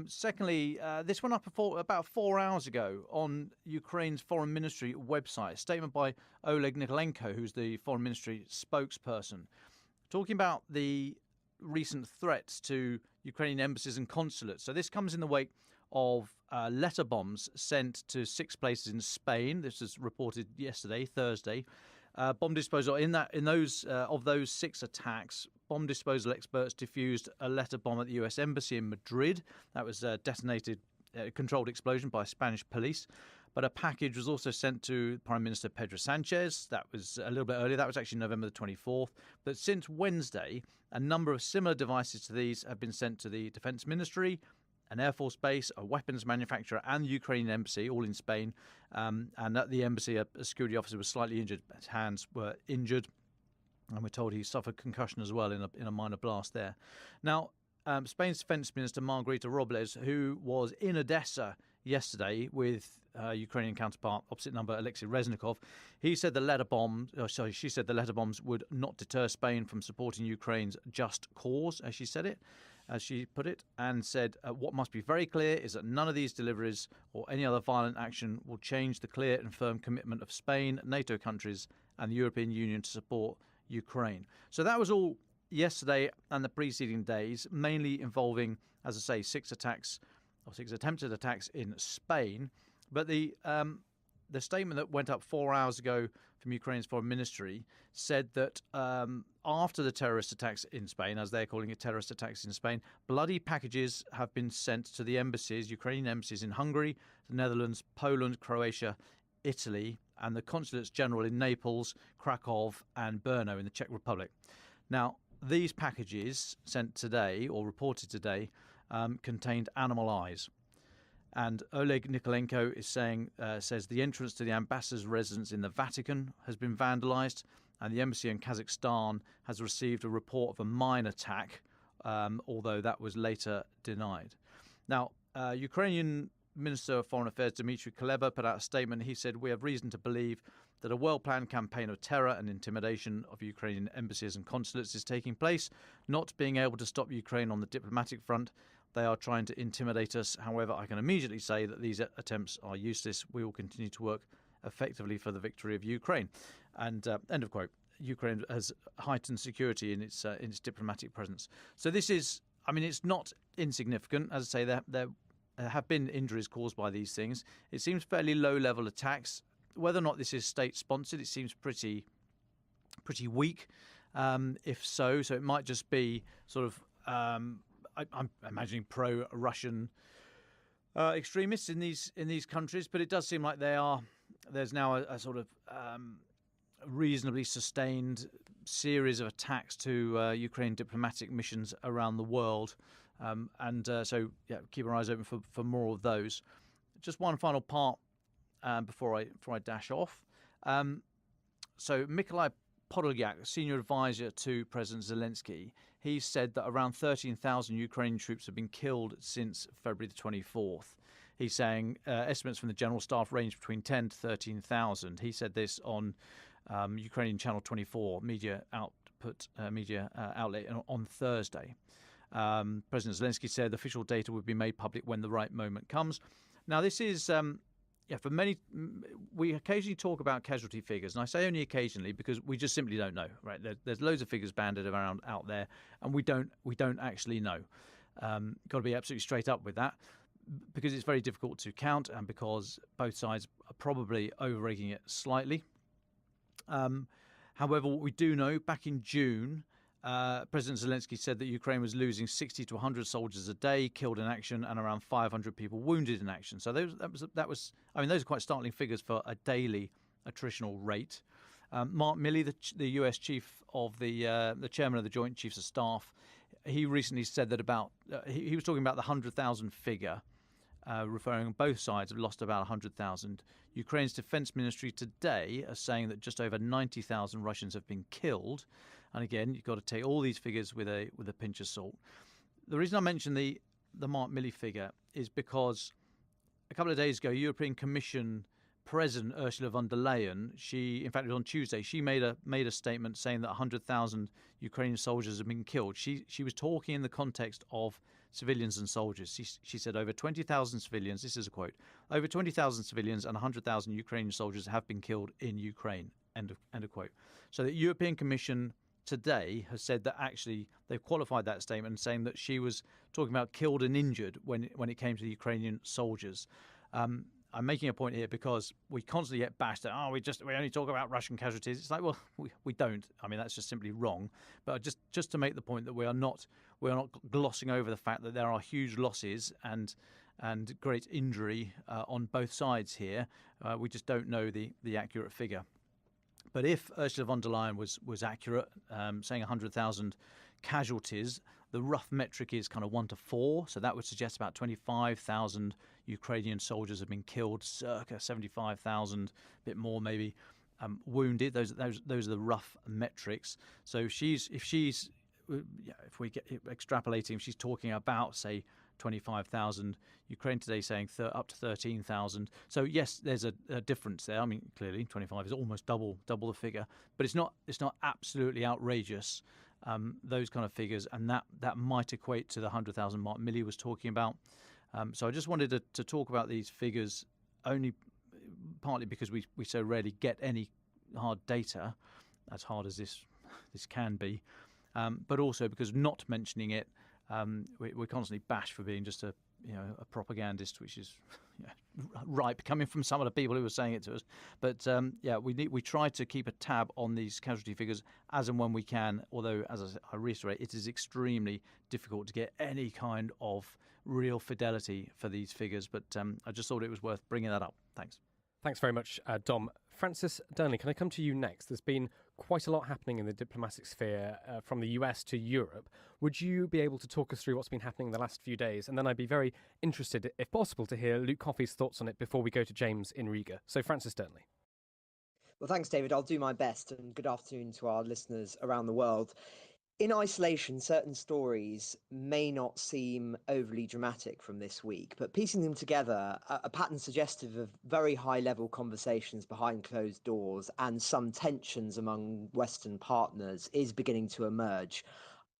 Secondly, this went up about 4 hours ago on Ukraine's Foreign Ministry website. A statement by Oleg Nikolenko, who's the Foreign Ministry spokesperson, talking about the recent threats to Ukrainian embassies and consulates. So this comes in the wake of letter bombs sent to 6 places in Spain. This was reported yesterday, Thursday. Bomb disposal of those 6 attacks. Bomb disposal experts defused a letter bomb at the US Embassy in Madrid. That was detonated, controlled explosion by Spanish police. But a package was also sent to Prime Minister Pedro Sanchez. That was a little bit earlier. That was actually November the 24th. But since Wednesday, a number of similar devices to these have been sent to the Defence Ministry, an Air Force base, a weapons manufacturer, and the Ukrainian embassy, all in Spain. And at the embassy, a security officer was slightly injured. His hands were injured. And we're told he suffered concussion as well in a minor blast there. Now, Spain's Defence Minister Margarita Robles, who was in Odessa yesterday with Ukrainian counterpart, opposite number Alexei Reznikov, she said the letter bombs would not deter Spain from supporting Ukraine's just cause, as she put it, and said what must be very clear is that none of these deliveries or any other violent action will change the clear and firm commitment of Spain, NATO countries, and the European Union to support Ukraine. So that was all yesterday and the preceding days, mainly involving, as I say, 6 attempted attacks in Spain. But the statement that went up 4 hours ago from Ukraine's foreign ministry said that after the terrorist attacks in Spain, as they're calling it, terrorist attacks in Spain, bloody packages have been sent to the embassies, Ukrainian embassies in Hungary, the Netherlands, Poland, Croatia, Italy, and the consulates general in Naples, Krakow, and Brno in the Czech Republic. Now, these packages sent today, or reported today, contained animal eyes. And Oleg Nikolenko says the entrance to the ambassador's residence in the Vatican has been vandalized, and the embassy in Kazakhstan has received a report of a mine attack, although that was later denied. Now, Ukrainian Minister of Foreign Affairs Dmitry Kuleba put out a statement. He said, "We have reason to believe that a well-planned campaign of terror and intimidation of Ukrainian embassies and consulates is taking place, not being able to stop Ukraine on the diplomatic front. They are trying to intimidate us. However, I can immediately say that these attempts are useless. We will continue to work effectively for the victory of Ukraine." And end of quote. Ukraine has heightened security in its diplomatic presence. So this is, it's not insignificant. As I say, there have been injuries caused by these things. It seems fairly low-level attacks. Whether or not this is state-sponsored, it seems pretty weak. If so it might just be sort of, I'm imagining pro-Russian extremists in these countries. But it does seem like there's now a sort of reasonably sustained series of attacks to Ukraine diplomatic missions around the world. So keep our eyes open for more of those. Just one final part before I dash off. So Mykolai Podolyak, senior advisor to President Zelensky, he said that around 13,000 Ukrainian troops have been killed since February the 24th. He's saying estimates from the General Staff range between 10 to 13,000. He said this on Ukrainian Channel 24 media outlet on Thursday. President Zelensky said official data would be made public when the right moment comes. Now, this is, for many, we occasionally talk about casualty figures, and I say only occasionally because we just simply don't know, right? There's loads of figures banded around out there, and we don't actually know. Got to be absolutely straight up with that, because it's very difficult to count, and because both sides are probably over-egging it slightly. However, what we do know, back in June, President Zelensky said that Ukraine was losing 60 to 100 soldiers a day killed in action and around 500 people wounded in action. So those are quite startling figures for a daily attritional rate. Mark Milley, the US chief of the chairman of the Joint Chiefs of Staff, he recently said that he was talking about the 100,000 figure, referring both sides have lost about 100,000. Ukraine's defense ministry today are saying that just over 90,000 Russians have been killed. And again, you've got to take all these figures with a pinch of salt. The reason I mention the Mark Milley figure is because a couple of days ago, European Commission President Ursula von der Leyen, in fact it was on Tuesday, she made a statement saying that 100,000 Ukrainian soldiers have been killed. She was talking in the context of civilians and soldiers. She said over 20,000 civilians, this is a quote, over 20,000 civilians and 100,000 Ukrainian soldiers have been killed in Ukraine, end of quote. So the European Commission today has said that actually they've qualified that statement, saying that she was talking about killed and injured when it came to the Ukrainian soldiers. I'm making a point here because we constantly get bashed that we only talk about Russian casualties. It's like, well, we don't. I mean, that's just simply wrong. But just to make the point that we are not glossing over the fact that there are huge losses and and great injury on both sides here. We just don't know the accurate figure. But if Ursula von der Leyen was accurate, saying 100,000 casualties, the rough metric is kind of 1 to 4. So that would suggest about 25,000 Ukrainian soldiers have been killed, circa 75,000, a bit more maybe, wounded. Those are the rough metrics. So if we get extrapolating, she's talking about, say, 25,000. Ukraine today saying up to 13,000. So yes, there's a difference there. I mean, clearly 25 is almost double the figure, but it's not absolutely outrageous. Those kind of figures, and that might equate to the 100,000 mark Millie was talking about. So I just wanted to talk about these figures only partly because we so rarely get any hard data, as hard as this can be, but also because not mentioning it, we're constantly bashed for being just a propagandist, which is ripe coming from some of the people who were saying it to us. But we try to keep a tab on these casualty figures as and when we can. Although, as I reiterate, it is extremely difficult to get any kind of real fidelity for these figures. But I just thought it was worth bringing that up. Thanks. Thanks very much, Dom. Francis Dearnley, can I come to you next? There's been quite a lot happening in the diplomatic sphere from the US to Europe. Would you be able to talk us through what's been happening in the last few days? And then I'd be very interested, if possible, to hear Luke Coffey's thoughts on it before we go to James in Riga. So, Francis Dearnley. Well, thanks, David. I'll do my best, and good afternoon to our listeners around the world. In isolation, certain stories may not seem overly dramatic from this week, but piecing them together, a pattern suggestive of very high-level conversations behind closed doors and some tensions among Western partners is beginning to emerge.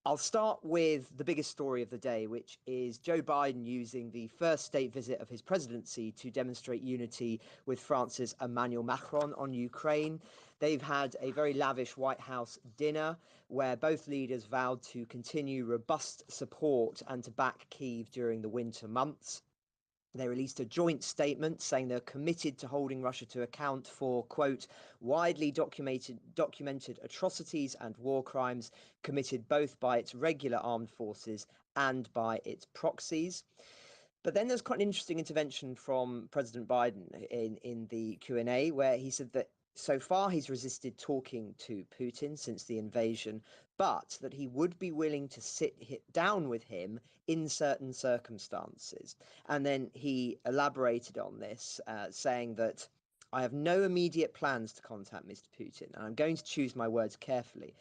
I'll start with the biggest story of the day, which is Joe Biden using the first state visit of his presidency to demonstrate unity with France's Emmanuel Macron on Ukraine. They've had a very lavish White House dinner where both leaders vowed to continue robust support and to back Kyiv during the winter months. They released a joint statement saying they're committed to holding Russia to account for, quote, widely documented atrocities and war crimes committed both by its regular armed forces and by its proxies. But then there's quite an interesting intervention from President Biden in the Q&A where he said that so far he's resisted talking to Putin since the invasion, but that he would be willing to sit down with him in certain circumstances. And then he elaborated on this, saying that I have no immediate plans to contact Mr. Putin, and I'm going to choose my words carefully.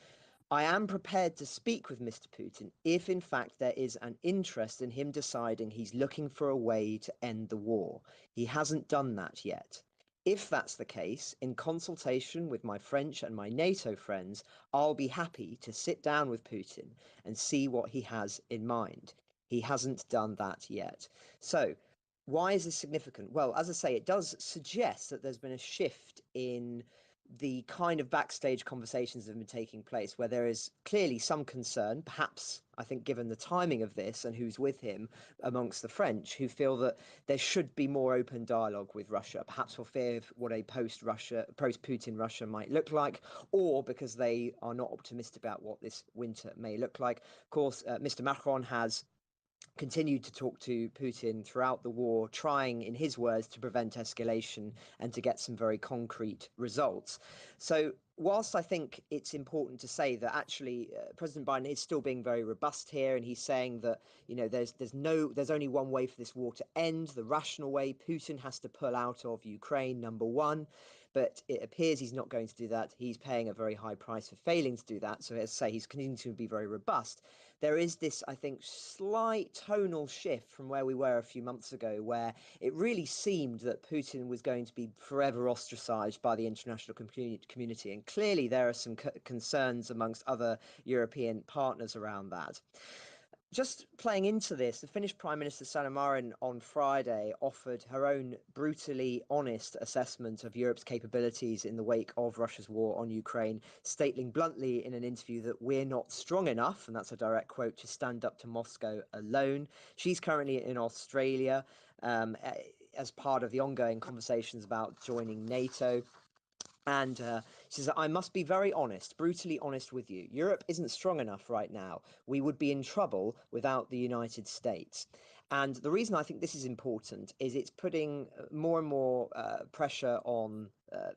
I am prepared to speak with Mr. Putin if, in fact, there is an interest in him deciding he's looking for a way to end the war. He hasn't done that yet. If that's the case, in consultation with my French and my NATO friends, I'll be happy to sit down with Putin and see what he has in mind. He hasn't done that yet. So, why is this significant? Well, as I say, it does suggest that there's been a shift in the kind of backstage conversations that have been taking place, where there is clearly some concern, perhaps, I think, given the timing of this and who's with him, amongst the French, who feel that there should be more open dialogue with Russia, perhaps for fear of what a post-Putin Russia might look like, or because they are not optimistic about what this winter may look like. Of course, Mr. Macron has continued to talk to Putin throughout the war, trying, in his words, to prevent escalation and to get some very concrete results. So whilst I think it's important to say that actually President Biden is still being very robust here, and he's saying that, you know, there's only one way for this war to end, the rational way. Putin has to pull out of Ukraine, number one. But it appears he's not going to do that. He's paying a very high price for failing to do that. So as I say, he's continuing to be very robust. There is this, I think, slight tonal shift from where we were a few months ago, where it really seemed that Putin was going to be forever ostracized by the international community. And clearly there are some concerns amongst other European partners around that. Just playing into this, the Finnish Prime Minister Sanna Marin on Friday offered her own brutally honest assessment of Europe's capabilities in the wake of Russia's war on Ukraine, stating bluntly in an interview that we're not strong enough, and that's a direct quote, to stand up to Moscow alone. She's currently in Australia as part of the ongoing conversations about joining NATO. And she says, I must be very honest, brutally honest with you. Europe isn't strong enough right now. We would be in trouble without the United States. And the reason I think this is important is it's putting more and more pressure on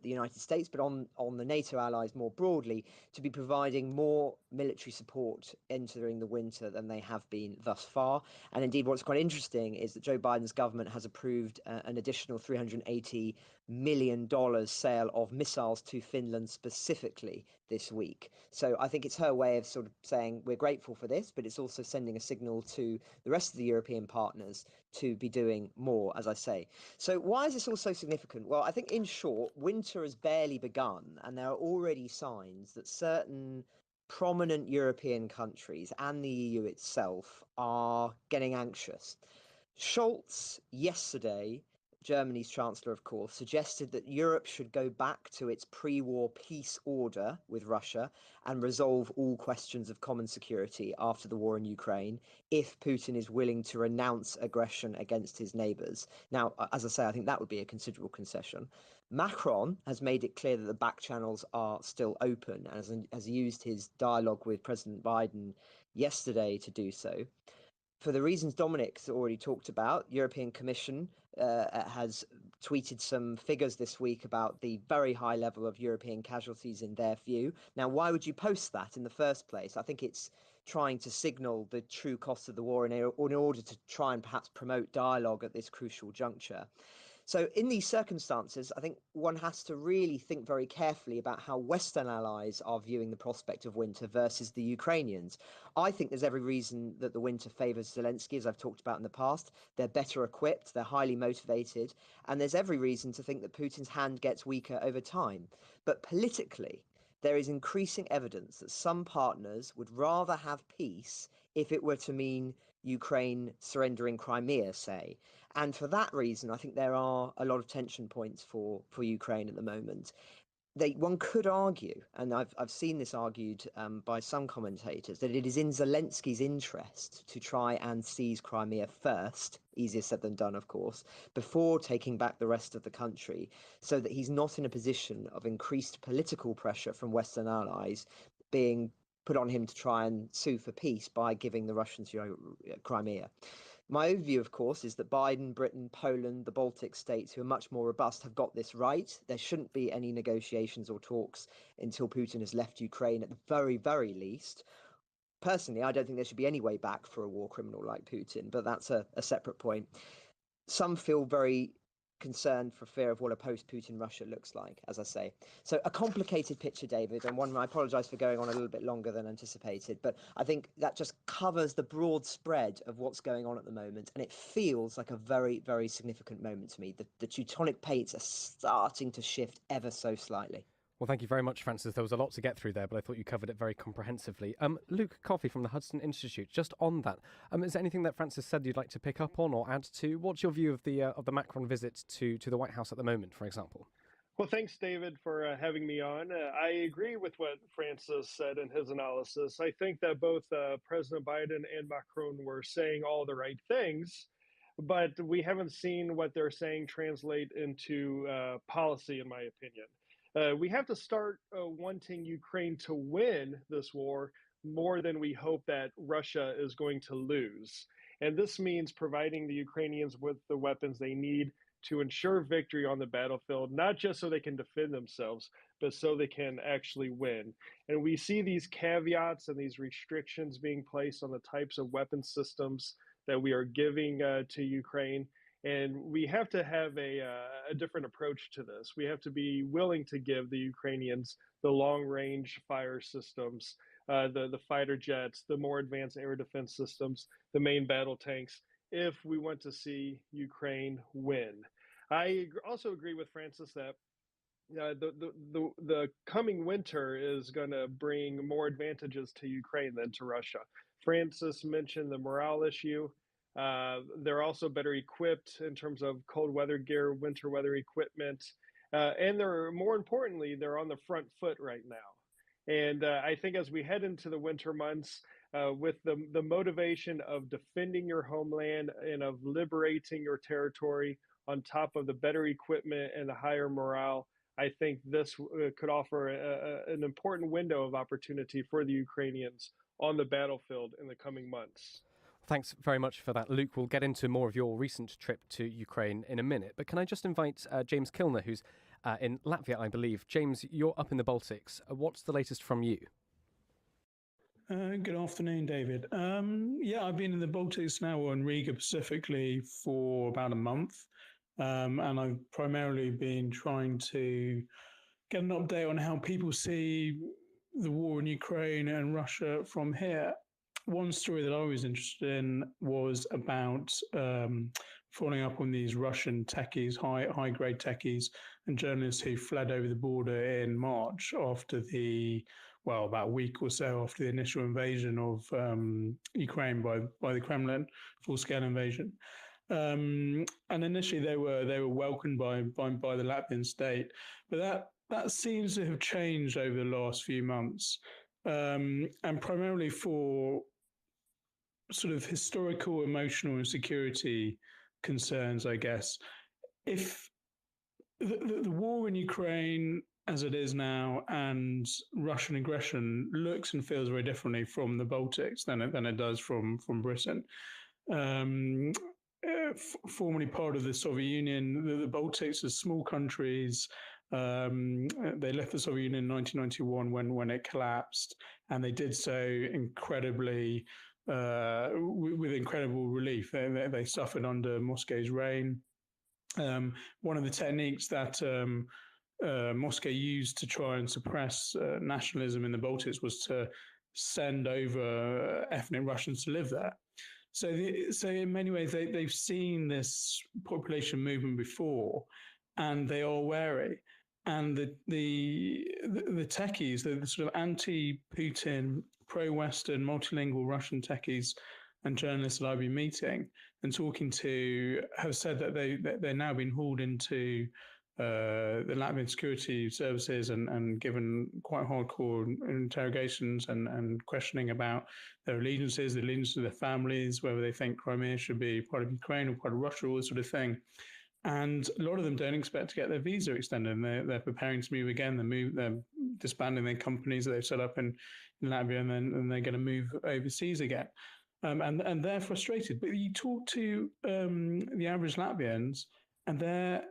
the United States, but on the NATO allies more broadly, to be providing more military support entering the winter than they have been thus far. And indeed, what's quite interesting is that Joe Biden's government has approved an additional $380 million sale of missiles to Finland specifically this week. So I think it's her way of sort of saying we're grateful for this, but it's also sending a signal to the rest of the European partners to be doing more, as I say. So why is this all so significant? Well, I think in short, winter has barely begun, and there are already signs that certain prominent European countries and the EU itself are getting anxious. Scholz yesterday, Germany's Chancellor, of course, suggested that Europe should go back to its pre-war peace order with Russia and resolve all questions of common security after the war in Ukraine if Putin is willing to renounce aggression against his neighbours. Now, as I say, I think that would be a considerable concession. Macron has made it clear that the back channels are still open and has used his dialogue with President Biden yesterday to do so. For the reasons Dominic's already talked about, European Commission has tweeted some figures this week about the very high level of European casualties in their view. Now, why would you post that in the first place? I think it's trying to signal the true cost of the war in order to try and perhaps promote dialogue at this crucial juncture. So in these circumstances, I think one has to really think very carefully about how Western allies are viewing the prospect of winter versus the Ukrainians. I think there's every reason that the winter favours Zelensky, as I've talked about in the past. They're better equipped, they're highly motivated, and there's every reason to think that Putin's hand gets weaker over time. But politically, there is increasing evidence that some partners would rather have peace if it were to mean Ukraine surrendering Crimea, say. And for that reason, I think there are a lot of tension points for Ukraine at the moment. One could argue, and I've seen this argued by some commentators, that it is in Zelensky's interest to try and seize Crimea first, easier said than done, of course, before taking back the rest of the country, so that he's not in a position of increased political pressure from Western allies being put on him to try and sue for peace by giving the Russians Crimea. My own view, of course, is that Biden, Britain, Poland, the Baltic states, who are much more robust, have got this right. There shouldn't be any negotiations or talks until Putin has left Ukraine, at the very, very least. Personally, I don't think there should be any way back for a war criminal like Putin, but that's a separate point. Some feel very concerned for fear of what a post-Putin Russia looks like, as I say. So a complicated picture, David, and one I apologise for going on a little bit longer than anticipated, but I think that just covers the broad spread of what's going on at the moment, and it feels like a very, very significant moment to me. The Teutonic plates are starting to shift ever so slightly. Well, thank you very much, Francis. There was a lot to get through there, but I thought you covered it very comprehensively. Luke Coffey from the Hudson Institute, just on that, is there anything that Francis said you'd like to pick up on or add to? What's your view of the Macron visit to the White House at the moment, for example? Well, thanks, David, for having me on. I agree with what Francis said in his analysis. I think that both President Biden and Macron were saying all the right things, but we haven't seen what they're saying translate into policy, in my opinion. We have to start wanting Ukraine to win this war more than we hope that Russia is going to lose. And this means providing the Ukrainians with the weapons they need to ensure victory on the battlefield, not just so they can defend themselves, but so they can actually win. And we see these caveats and these restrictions being placed on the types of weapon systems that we are giving to Ukraine. And we have to have a different approach to this. We have to be willing to give the Ukrainians the long-range fire systems, the fighter jets, the more advanced air defense systems, the main battle tanks, if we want to see Ukraine win. I also agree with Francis that the coming winter is going to bring more advantages to Ukraine than to Russia. Francis mentioned the morale issue. They're also better equipped in terms of cold weather gear, winter weather equipment, and more importantly, they're on the front foot right now. And I think as we head into the winter months, with the motivation of defending your homeland and of liberating your territory on top of the better equipment and the higher morale, I think this could offer an important window of opportunity for the Ukrainians on the battlefield in the coming months. Thanks very much for that, Luke. We'll get into more of your recent trip to Ukraine in a minute. But can I just invite James Kilner, who's in Latvia, I believe. James, you're up in the Baltics. What's the latest from you? Good afternoon, David. Yeah, I've been in the Baltics now, or in Riga specifically, for about a month. And I've primarily been trying to get an update on how people see the war in Ukraine and Russia from here. One story that I was interested in was about following up on these Russian techies, high-grade techies and journalists who fled over the border in March after about a week or so after the initial invasion of Ukraine by the Kremlin, full-scale invasion. And initially they were welcomed by the Latvian state, but that seems to have changed over the last few months, and primarily for sort of historical, emotional, and security concerns, I guess. If the war in Ukraine, as it is now, and Russian aggression looks and feels very differently from the Baltics than it does from Britain. Formerly part of the Soviet Union, the Baltics are small countries. They left the Soviet Union in 1991 when it collapsed, and they did so incredibly with incredible relief. They suffered under Moscow's reign. One of the techniques that Moscow used to try and suppress nationalism in the Baltics was to send over ethnic Russians to live there. So in many ways, they've seen this population movement before, and they are wary. And the techies, the sort of anti-Putin, pro-Western, multilingual Russian techies and journalists that I've been meeting and talking to have said that they're now being hauled into the Latvian security services and given quite hardcore interrogations and questioning about their allegiances, the allegiance of their families, whether they think Crimea should be part of Ukraine or part of Russia, all this sort of thing. And a lot of them don't expect to get their visa extended. And they're preparing to move again. They're disbanding their companies that they've set up in Latvia, and they're going to move overseas again. And they're frustrated. But you talk to the average Latvians, and they're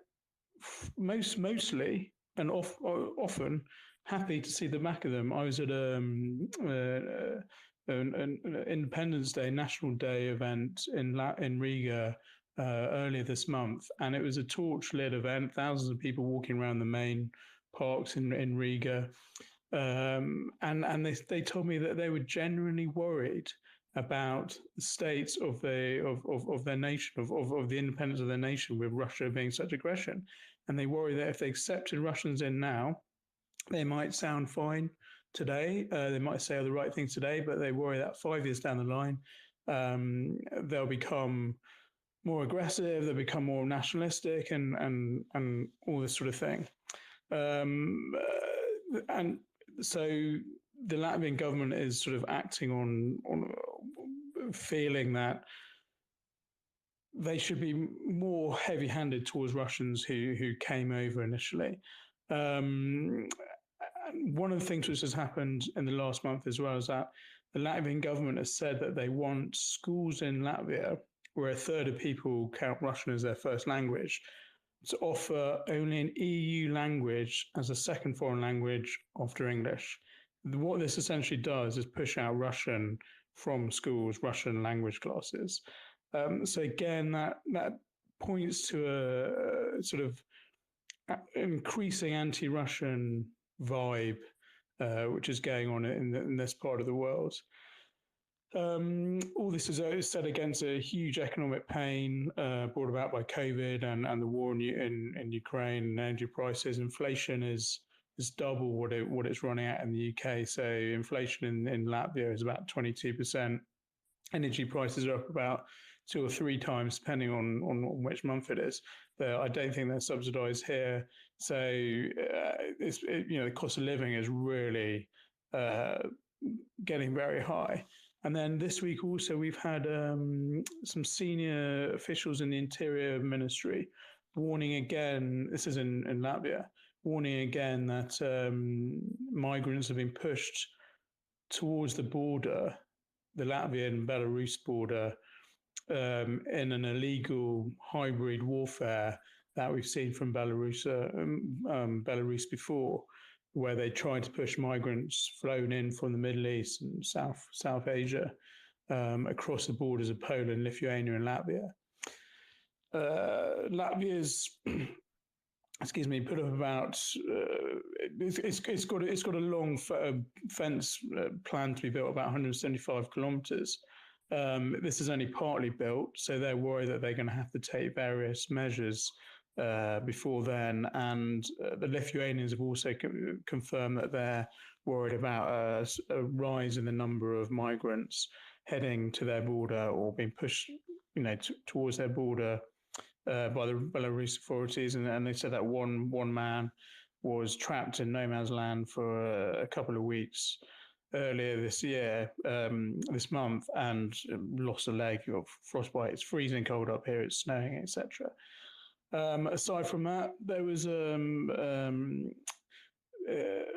mostly and often happy to see the back of them. I was at an Independence Day, National Day event in Riga earlier this month, and it was a torch-lit event. Thousands of people walking around the main parks in Riga, and they told me that they were genuinely worried about the state of their nation, of the independence of their nation, with Russia being such aggression. And they worry that if they accepted Russians in now, they might sound fine today. They might say all the right things today, but they worry that 5 years down the line, they'll become more aggressive, they'll become more nationalistic, and all this sort of thing. And so the Latvian government is sort of acting on feeling that they should be more heavy-handed towards Russians who came over initially. One of the things which has happened in the last month as well is that the Latvian government has said that they want schools in Latvia where a third of people count Russian as their first language to offer only an EU language as a second foreign language after English. What this essentially does is push out Russian from schools, Russian language classes. So again, that points to a sort of increasing anti-Russian vibe, which is going on in this part of the world. All this is set against a huge economic pain brought about by COVID and the war in Ukraine, and energy prices. Inflation is double what it's running at in the UK. So inflation in Latvia is about 22%. Energy prices are up about 2 or 3 times, depending on which month it is. I don't think they're subsidised here. So the cost of living is really getting very high. And then this week also we've had some senior officials in the Interior Ministry warning again, this is in Latvia, warning again that migrants have been pushed towards the border the Latvian-Belarus border in an illegal hybrid warfare that we've seen from Belarus before, where they tried to push migrants flown in from the Middle East and South Asia across the borders of Poland, Lithuania, and Latvia. Latvia's put up about it's got a long fence planned to be built, about 175 kilometers. This is only partly built, so they're worried that they're going to have to take various measures before then. And the Lithuanians have also confirmed that they're worried about a rise in the number of migrants heading to their border or being pushed, towards their border by the Belarus authorities. And they said that one man was trapped in no man's land for a couple of weeks earlier this year, this month, and lost a leg of frostbite. It's freezing cold up here, it's snowing, etc. Aside from that, there was a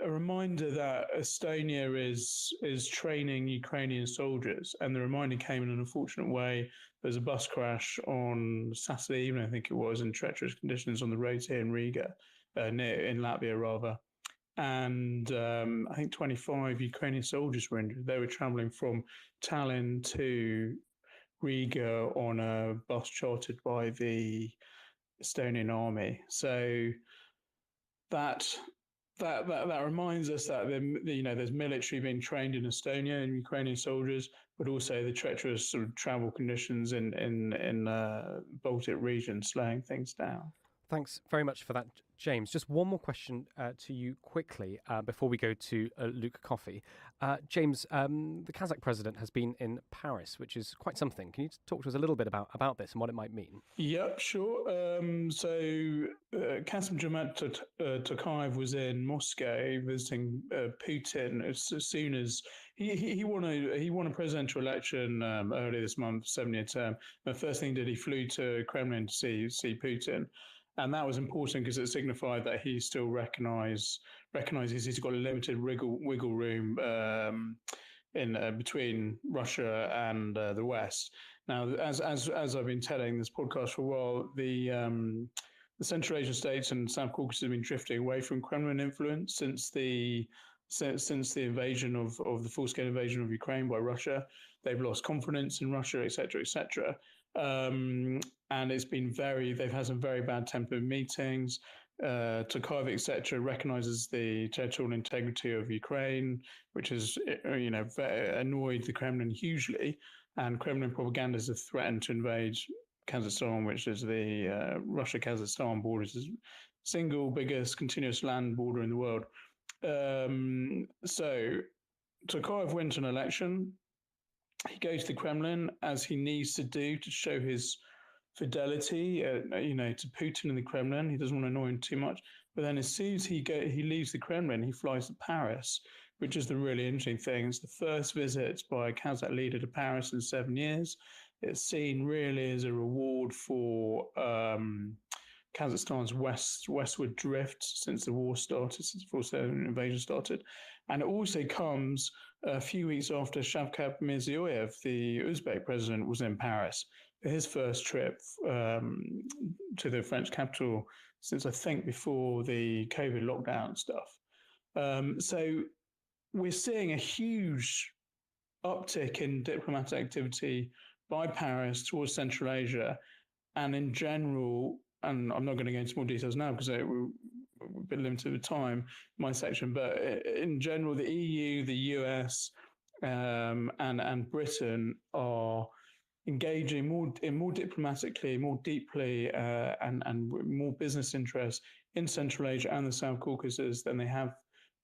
reminder that Estonia is training Ukrainian soldiers, and the reminder came in an unfortunate way. There was a bus crash on Saturday evening, I think it was, in treacherous conditions on the roads here in Riga, in Latvia rather. And I think 25 Ukrainian soldiers were injured. They were traveling from Tallinn to Riga on a bus chartered by the Estonian army. So that reminds us that there's military being trained in Estonia and Ukrainian soldiers, but also the treacherous sort of travel conditions in Baltic region slowing things down. Thanks very much for that, James. Just one more question to you quickly before we go to Luke Coffey. James, the Kazakh president has been in Paris, which is quite something. Can you talk to us a little bit about this and what it might mean? Yep, sure. Kassym-Jomart Tokayev was in Moscow visiting Putin as soon as he won a presidential election earlier this month, 7-year term. The first thing he flew to Kremlin to see Putin. And that was important because it signified that he still recognizes he's got a limited wiggle room in between Russia and the West. Now, as I've been telling this podcast for a while, the Central Asian states and South Caucasus have been drifting away from Kremlin influence since the invasion of the full-scale invasion of Ukraine by Russia. They've lost confidence in Russia, etc., etc. And it's been they've had some very bad tempered meetings. Tokayev, etc., recognizes the territorial integrity of Ukraine, which has, annoyed the Kremlin hugely. And Kremlin propagandists have threatened to invade Kazakhstan, which is the Russia-Kazakhstan border, is the single biggest continuous land border in the world. So Tokayev wins an election. He goes to the Kremlin, as he needs to do, to show his fidelity, to Putin and the Kremlin. He doesn't want to annoy him too much. But then as soon as he leaves the Kremlin, he flies to Paris, which is the really interesting thing. It's the first visit by a Kazakh leader to Paris in 7 years. It's seen really as a reward for Kazakhstan's westward drift since the war started, since the full-scale invasion started. And it also comes a few weeks after Shavkat Mirziyoyev, the Uzbek president, was in Paris for his first trip to the French capital since, I think, before the COVID lockdown stuff. So we're seeing a huge uptick in diplomatic activity by Paris towards Central Asia, and in general, and I'm not going to go into more details now because we're a bit limited with time, my section, but in general, the EU, the US, and Britain are engaging more diplomatically, more deeply, and more business interests in Central Asia and the South Caucasus than they have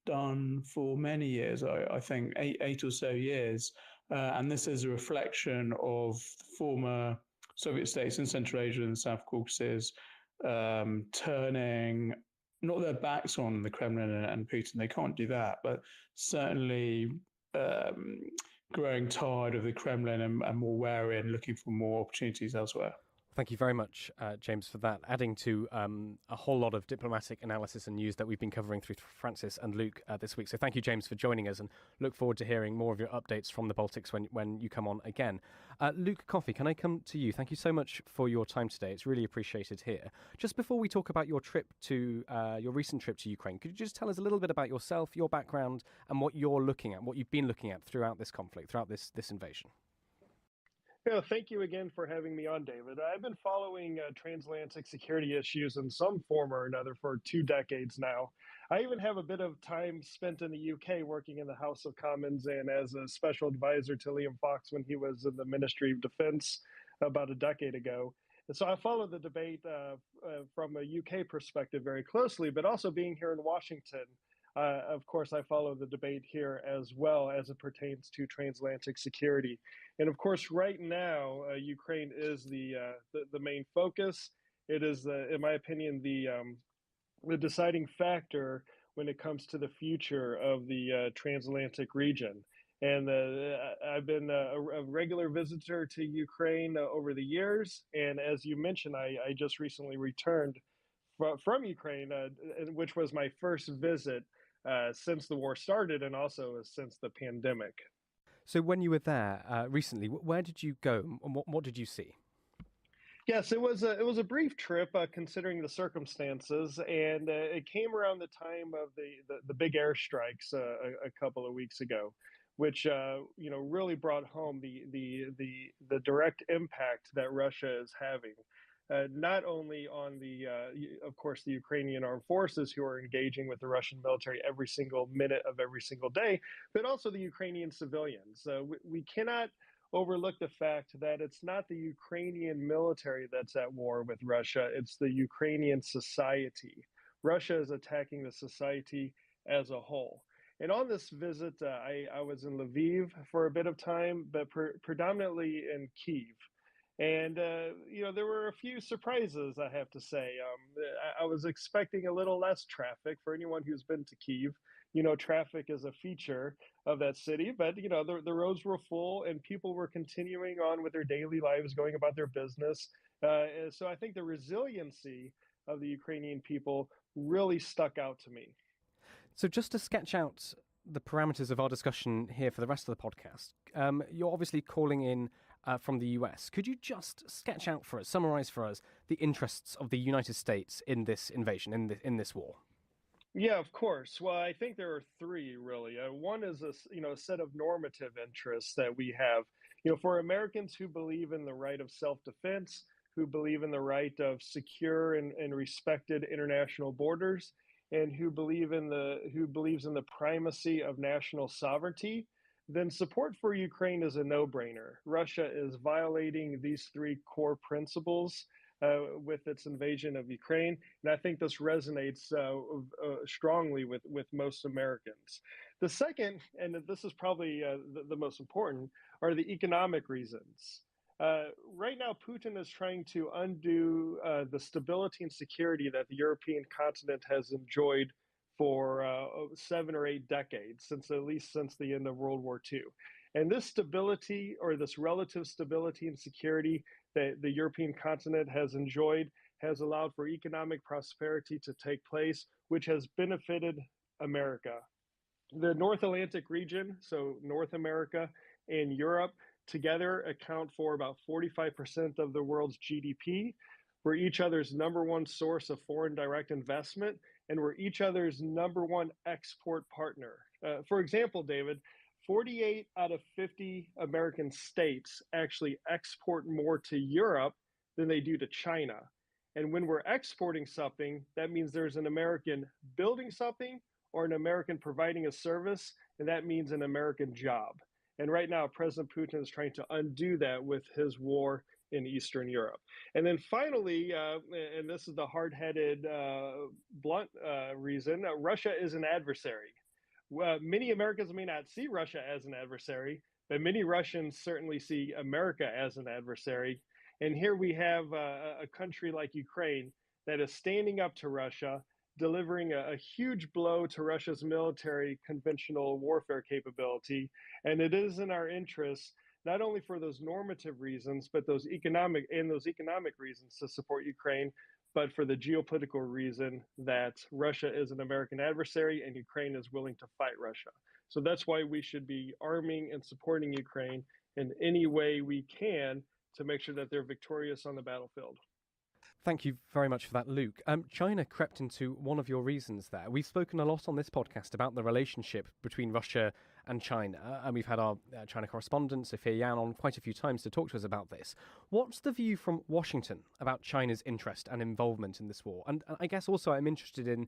done for many years. I think eight or so years, and this is a reflection of the former Soviet states in Central Asia and the South Caucasus turning not their backs on the Kremlin and Putin. They can't do that, but certainly growing tired of the Kremlin and more wary and looking for more opportunities elsewhere. Thank you very much, James, for that, adding to a whole lot of diplomatic analysis and news that we've been covering through Francis and Luke this week. So thank you, James, for joining us, and look forward to hearing more of your updates from the Baltics when you come on again. Luke Coffey, can I come to you? Thank you so much for your time today. It's really appreciated here. Just before we talk about your trip to your recent trip to Ukraine, could you just tell us a little bit about yourself, your background, and what you're looking at, what you've been looking at throughout this conflict, throughout this invasion? Yeah, thank you again for having me on, David. I've been following transatlantic security issues in some form or another for 2 decades now. I even have a bit of time spent in the UK working in the House of Commons and as a special advisor to Liam Fox when he was in the Ministry of Defense about a decade ago. And so I followed the debate from a UK perspective very closely, but also being here in Washington. Of course, I follow the debate here as well as it pertains to transatlantic security. And of course, right now, Ukraine is the main focus. It is, in my opinion, the deciding factor when it comes to the future of the transatlantic region. And I've been a regular visitor to Ukraine over the years. And as you mentioned, I just recently returned from Ukraine, which was my first visit since the war started and also since the pandemic. So when you were there recently, where did you go and what did you see? Yes, it was a brief trip considering the circumstances, and it came around the time of the big airstrikes a couple of weeks ago, which really brought home the direct impact that Russia is having. Not only on of course, the Ukrainian armed forces who are engaging with the Russian military every single minute of every single day, but also the Ukrainian civilians. We cannot overlook the fact that it's not the Ukrainian military that's at war with Russia, it's the Ukrainian society. Russia is attacking the society as a whole. And on this visit, I was in Lviv for a bit of time, but predominantly in Kyiv. And, there were a few surprises, I have to say. I was expecting a little less traffic. For anyone who's been to Kyiv, traffic is a feature of that city, but, the roads were full and people were continuing on with their daily lives, going about their business. So I think the resiliency of the Ukrainian people really stuck out to me. So just to sketch out the parameters of our discussion here for the rest of the podcast, you're obviously calling in from the US. Could you just sketch out for us, summarize for us, the interests of the United States in this invasion, in this war? Yeah, of course. Well, I think there are 3 really. One is a set of normative interests that we have. For Americans who believe in the right of self-defense, who believe in the right of secure and respected international borders, and who believes in the primacy of national sovereignty, then support for Ukraine is a no-brainer. Russia is violating these 3 core principles with its invasion of Ukraine, and I think this resonates strongly with most Americans. The second, and this is probably the most important, are the economic reasons. Right now, Putin is trying to undo the stability and security that the European continent has enjoyed for 7 or 8 decades, at least since the end of World War II. And this stability, or this relative stability and security that the European continent has enjoyed, has allowed for economic prosperity to take place, which has benefited America. The North Atlantic region, so North America and Europe, together account for about 45% of the world's GDP. We're each other's number 1 source of foreign direct investment, and we're each other's number 1 export partner. For example, David, 48 out of 50 American states actually export more to Europe than they do to China. And when we're exporting something, that means there's an American building something or an American providing a service, and that means an American job. And right now, President Putin is trying to undo that with his war in Eastern Europe. And then finally, and this is the hard-headed, blunt reason, Russia is an adversary. Many Americans may not see Russia as an adversary, but many Russians certainly see America as an adversary. And here we have a country like Ukraine that is standing up to Russia, delivering a huge blow to Russia's military conventional warfare capability. And it is in our interest not only for those normative reasons, but those economic reasons to support Ukraine, but for the geopolitical reason that Russia is an American adversary and Ukraine is willing to fight Russia. So that's why we should be arming and supporting Ukraine in any way we can to make sure that they're victorious on the battlefield. Thank you very much for that, Luke. China crept into one of your reasons there. We've spoken a lot on this podcast about the relationship between Russia and China, and we've had our China correspondent, Sophia Yan, on quite a few times to talk to us about this. What's the view from Washington about China's interest and involvement in this war? And I guess also I'm interested in,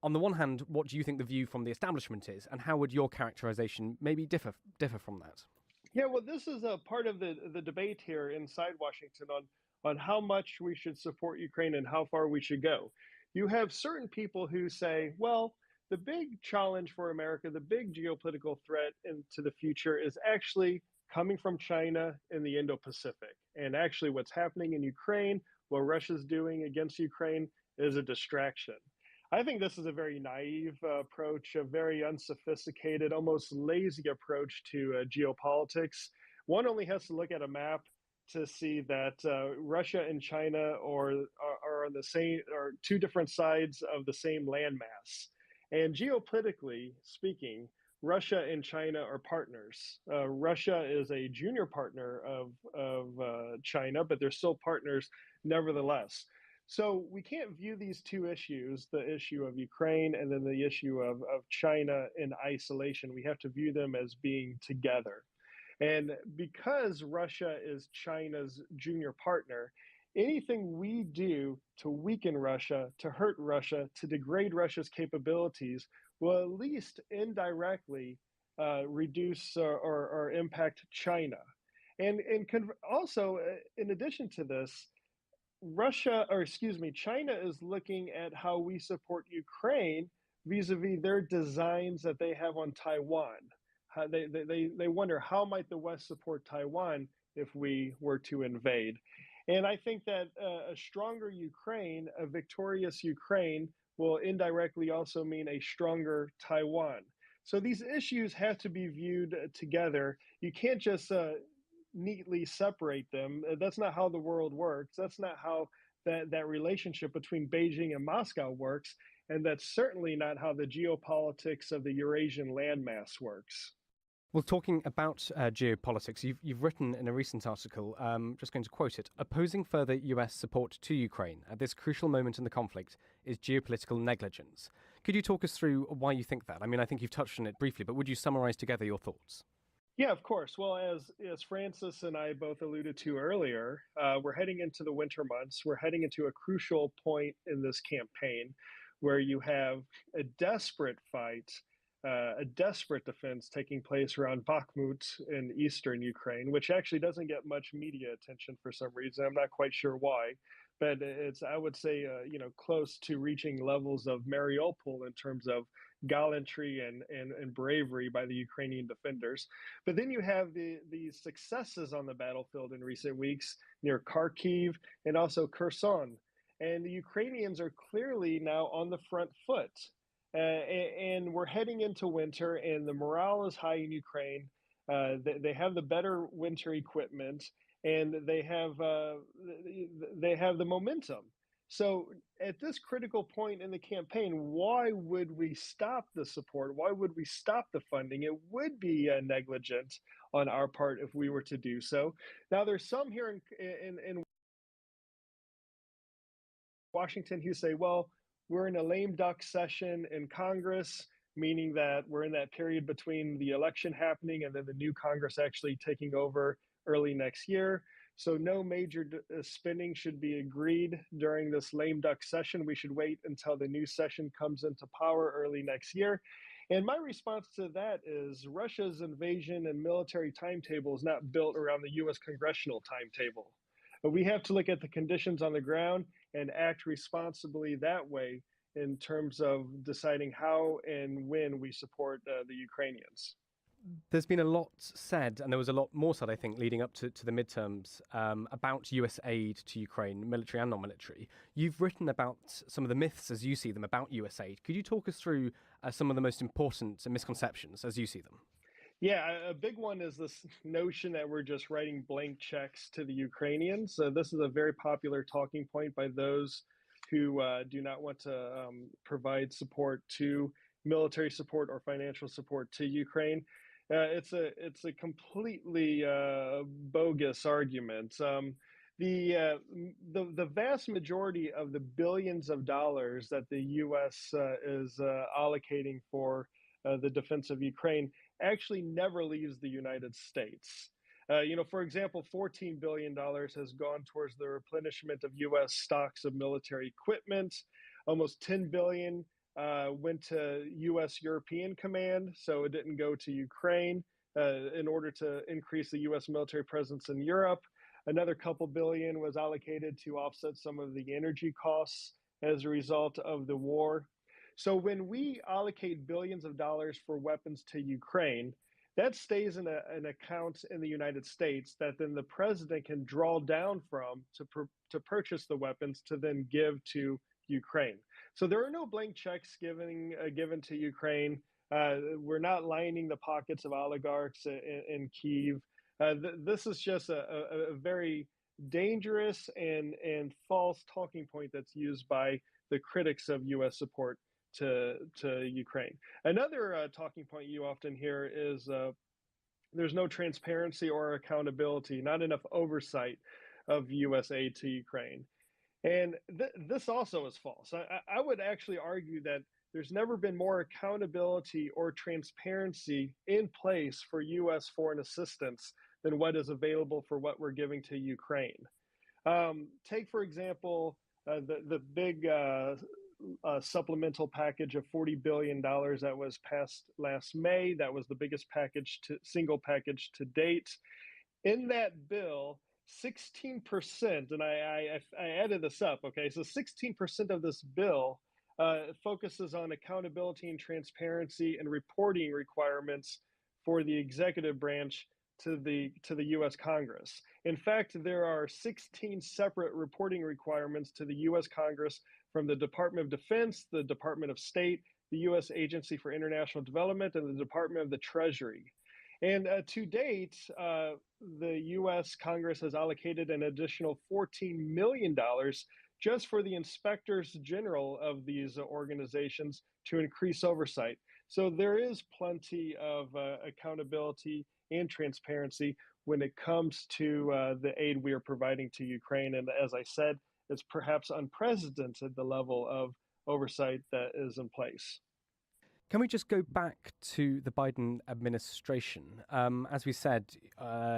on the one hand, what do you think the view from the establishment is, and how would your characterization maybe differ from that? Yeah, well, this is a part of the debate here inside Washington on how much we should support Ukraine and how far we should go. You have certain people who say, well, the big challenge for America, the big geopolitical threat into the future is actually coming from China in the Indo-Pacific. And actually what's happening in Ukraine, what Russia's doing against Ukraine is a distraction. I think this is a very naive approach, a very unsophisticated, almost lazy approach to geopolitics. One only has to look at a map to see that Russia and China are on the same, or two different sides of the same landmass. And geopolitically speaking, Russia and China are partners. Russia is a junior partner of China, but they're still partners nevertheless. So we can't view these two issues, the issue of Ukraine and then the issue of China, in isolation. We have to view them as being together. And because Russia is China's junior partner, anything we do to weaken Russia, to hurt Russia, to degrade Russia's capabilities will at least indirectly reduce or impact China. And also, in addition to this, China is looking at how we support Ukraine vis-a-vis their designs that they have on Taiwan. They wonder, how might the West support Taiwan if we were to invade? And I think that a stronger Ukraine, a victorious Ukraine, will indirectly also mean a stronger Taiwan. So these issues have to be viewed together. You can't just neatly separate them. That's not how the world works. That's not how that relationship between Beijing and Moscow works. And that's certainly not how the geopolitics of the Eurasian landmass works. Well, talking about geopolitics, you've written in a recent article, just going to quote it, opposing further US support to Ukraine at this crucial moment in the conflict is geopolitical negligence. Could you talk us through why you think that? I mean, I think you've touched on it briefly, but would you summarize together your thoughts? Yeah, of course. Well, as Francis and I both alluded to earlier, we're heading into the winter months. We're heading into a crucial point in this campaign where you have a desperate fight, a desperate defense taking place around Bakhmut in eastern Ukraine, which actually doesn't get much media attention for some reason. I'm not quite sure why, but it's, I would say, close to reaching levels of Mariupol in terms of gallantry and bravery by the Ukrainian defenders. But then you have these successes on the battlefield in recent weeks near Kyiv and also Kherson. And the Ukrainians are clearly now on the front foot. And we're heading into winter, and the morale is high in Ukraine. They have the better winter equipment, and they have the momentum. So at this critical point in the campaign, why would we stop the support? Why would we stop the funding? It would be negligent on our part if we were to do so. Now, there's some here in Washington who say, well, we're in a lame duck session in Congress, meaning that we're in that period between the election happening and then the new Congress actually taking over early next year. So no major spending should be agreed during this lame duck session. We should wait until the new session comes into power early next year. And my response to that is Russia's invasion and military timetable is not built around the US congressional timetable. But we have to look at the conditions on the ground and act responsibly that way in terms of deciding how and when we support the Ukrainians. There's been a lot said, and there was a lot more said, I think, leading up to the midterms about US aid to Ukraine, military and non-military. You've written about some of the myths as you see them about US aid. Could you talk us through some of the most important misconceptions as you see them? Yeah, a big one is this notion that we're just writing blank checks to the Ukrainians. So this is a very popular talking point by those who do not want to provide support to military support or financial support to Ukraine. It's a completely bogus argument. The vast majority of the billions of dollars that the U.S. is allocating for the defense of Ukraine actually never leaves the United States. For example, $14 billion has gone towards the replenishment of U.S. stocks of military equipment. Almost $10 billion went to U.S. European Command, so it didn't go to Ukraine in order to increase the U.S. military presence in Europe. Another couple billion was allocated to offset some of the energy costs as a result of the war. So when we allocate billions of dollars for weapons to Ukraine, that stays in an account in the United States that then the president can draw down from to purchase the weapons to then give to Ukraine. So there are no blank checks given to Ukraine. We're not lining the pockets of oligarchs in Kyiv. This is just a very dangerous and false talking point that's used by the critics of U.S. support to Ukraine. Another talking point you often hear is there's no transparency or accountability, not enough oversight of U.S. aid to Ukraine. And this also is false. I would actually argue that there's never been more accountability or transparency in place for U.S. foreign assistance than what is available for what we're giving to Ukraine. Take, for example, the big supplemental package of $40 billion that was passed last May. That was the biggest single package to date. In that bill, 16%, and I added this up, okay? So 16% of this bill focuses on accountability and transparency and reporting requirements for the executive branch to the U.S. Congress. In fact, there are 16 separate reporting requirements to the U.S. Congress from the Department of Defense, the Department of State, the U.S. Agency for International Development, and the Department of the Treasury. And to date, the U.S. Congress has allocated an additional $14 million just for the inspectors general of these organizations to increase oversight. So there is plenty of accountability and transparency when it comes to the aid we are providing to Ukraine. And as I said, it's perhaps unprecedented the level of oversight that is in place. Can we just go back to the Biden administration? As we said,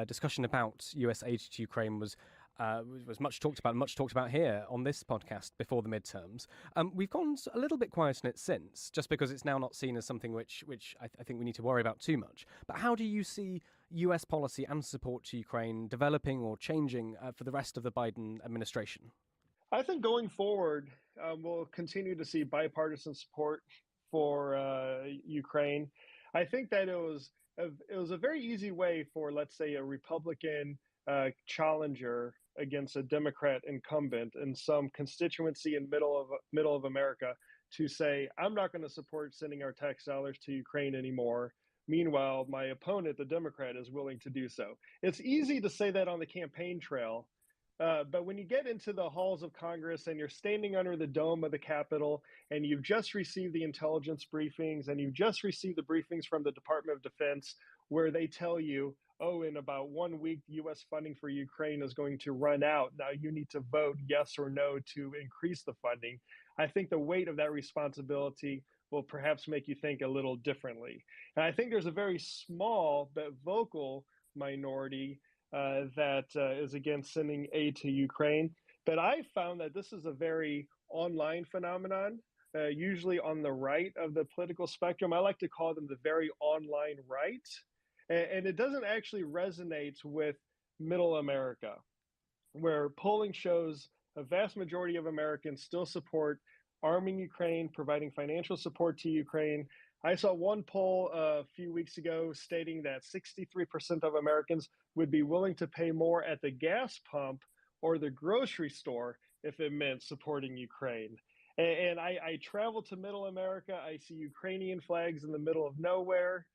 discussion about US aid to Ukraine was much talked about here on this podcast before the midterms. We've gone a little bit quiet on it since, just because it's now not seen as something which I think we need to worry about too much. But how do you see US policy and support to Ukraine developing or changing for the rest of the Biden administration? I think going forward, we'll continue to see bipartisan support for Ukraine. I think that it was a very easy way for, let's say, a Republican challenger against a Democrat incumbent in some constituency in middle of America to say, I'm not going to support sending our tax dollars to Ukraine anymore. Meanwhile, my opponent, the Democrat, is willing to do so. It's easy to say that on the campaign trail. But when you get into the halls of Congress and you're standing under the dome of the Capitol and you've just received the intelligence briefings and you've just received the briefings from the Department of Defense where they tell you, oh, in about 1 week, U.S. funding for Ukraine is going to run out. Now you need to vote yes or no to increase the funding. I think the weight of that responsibility will perhaps make you think a little differently. And I think there's a very small but vocal minority that is against sending aid to Ukraine. But I found that this is a very online phenomenon, usually on the right of the political spectrum. I like to call them the very online right. And it doesn't actually resonate with middle America, where polling shows a vast majority of Americans still support arming Ukraine, providing financial support to Ukraine. I saw one poll a few weeks ago stating that 63% of Americans would be willing to pay more at the gas pump or the grocery store if it meant supporting Ukraine. And I travel to middle America. I see Ukrainian flags in the middle of nowhere.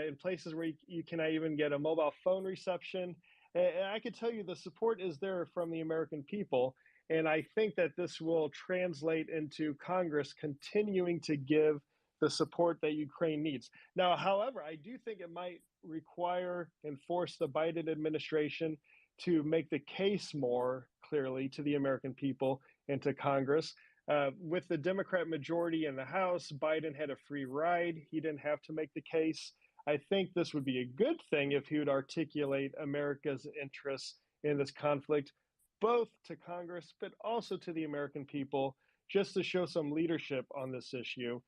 in places where you cannot even get a mobile phone reception. And I can tell you the support is there from the American people. And I think that this will translate into Congress continuing to give the support that Ukraine needs. Now, however, I do think it might require and force the Biden administration to make the case more clearly to the American people and to Congress. With the Democrat majority in the House, Biden had a free ride. He didn't have to make the case. I think this would be a good thing if he would articulate America's interests in this conflict, both to Congress, but also to the American people, just to show some leadership on this issue.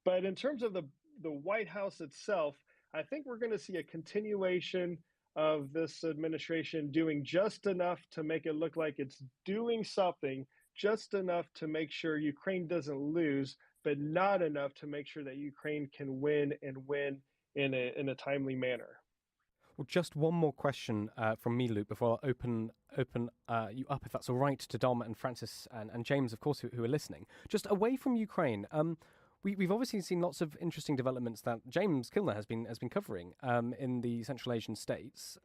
But in terms of the White House itself, I think we're going to see a continuation of this administration doing just enough to make it look like it's doing something, just enough to make sure Ukraine doesn't lose, but not enough to make sure that Ukraine can win and win in a timely manner. Well, just one more question from me, Luke, before I'll open you up, if that's all right, to Dom and Francis and James, of course, who are listening. Just away from Ukraine, we've obviously seen lots of interesting developments that James Kilner has been covering in the Central Asian states.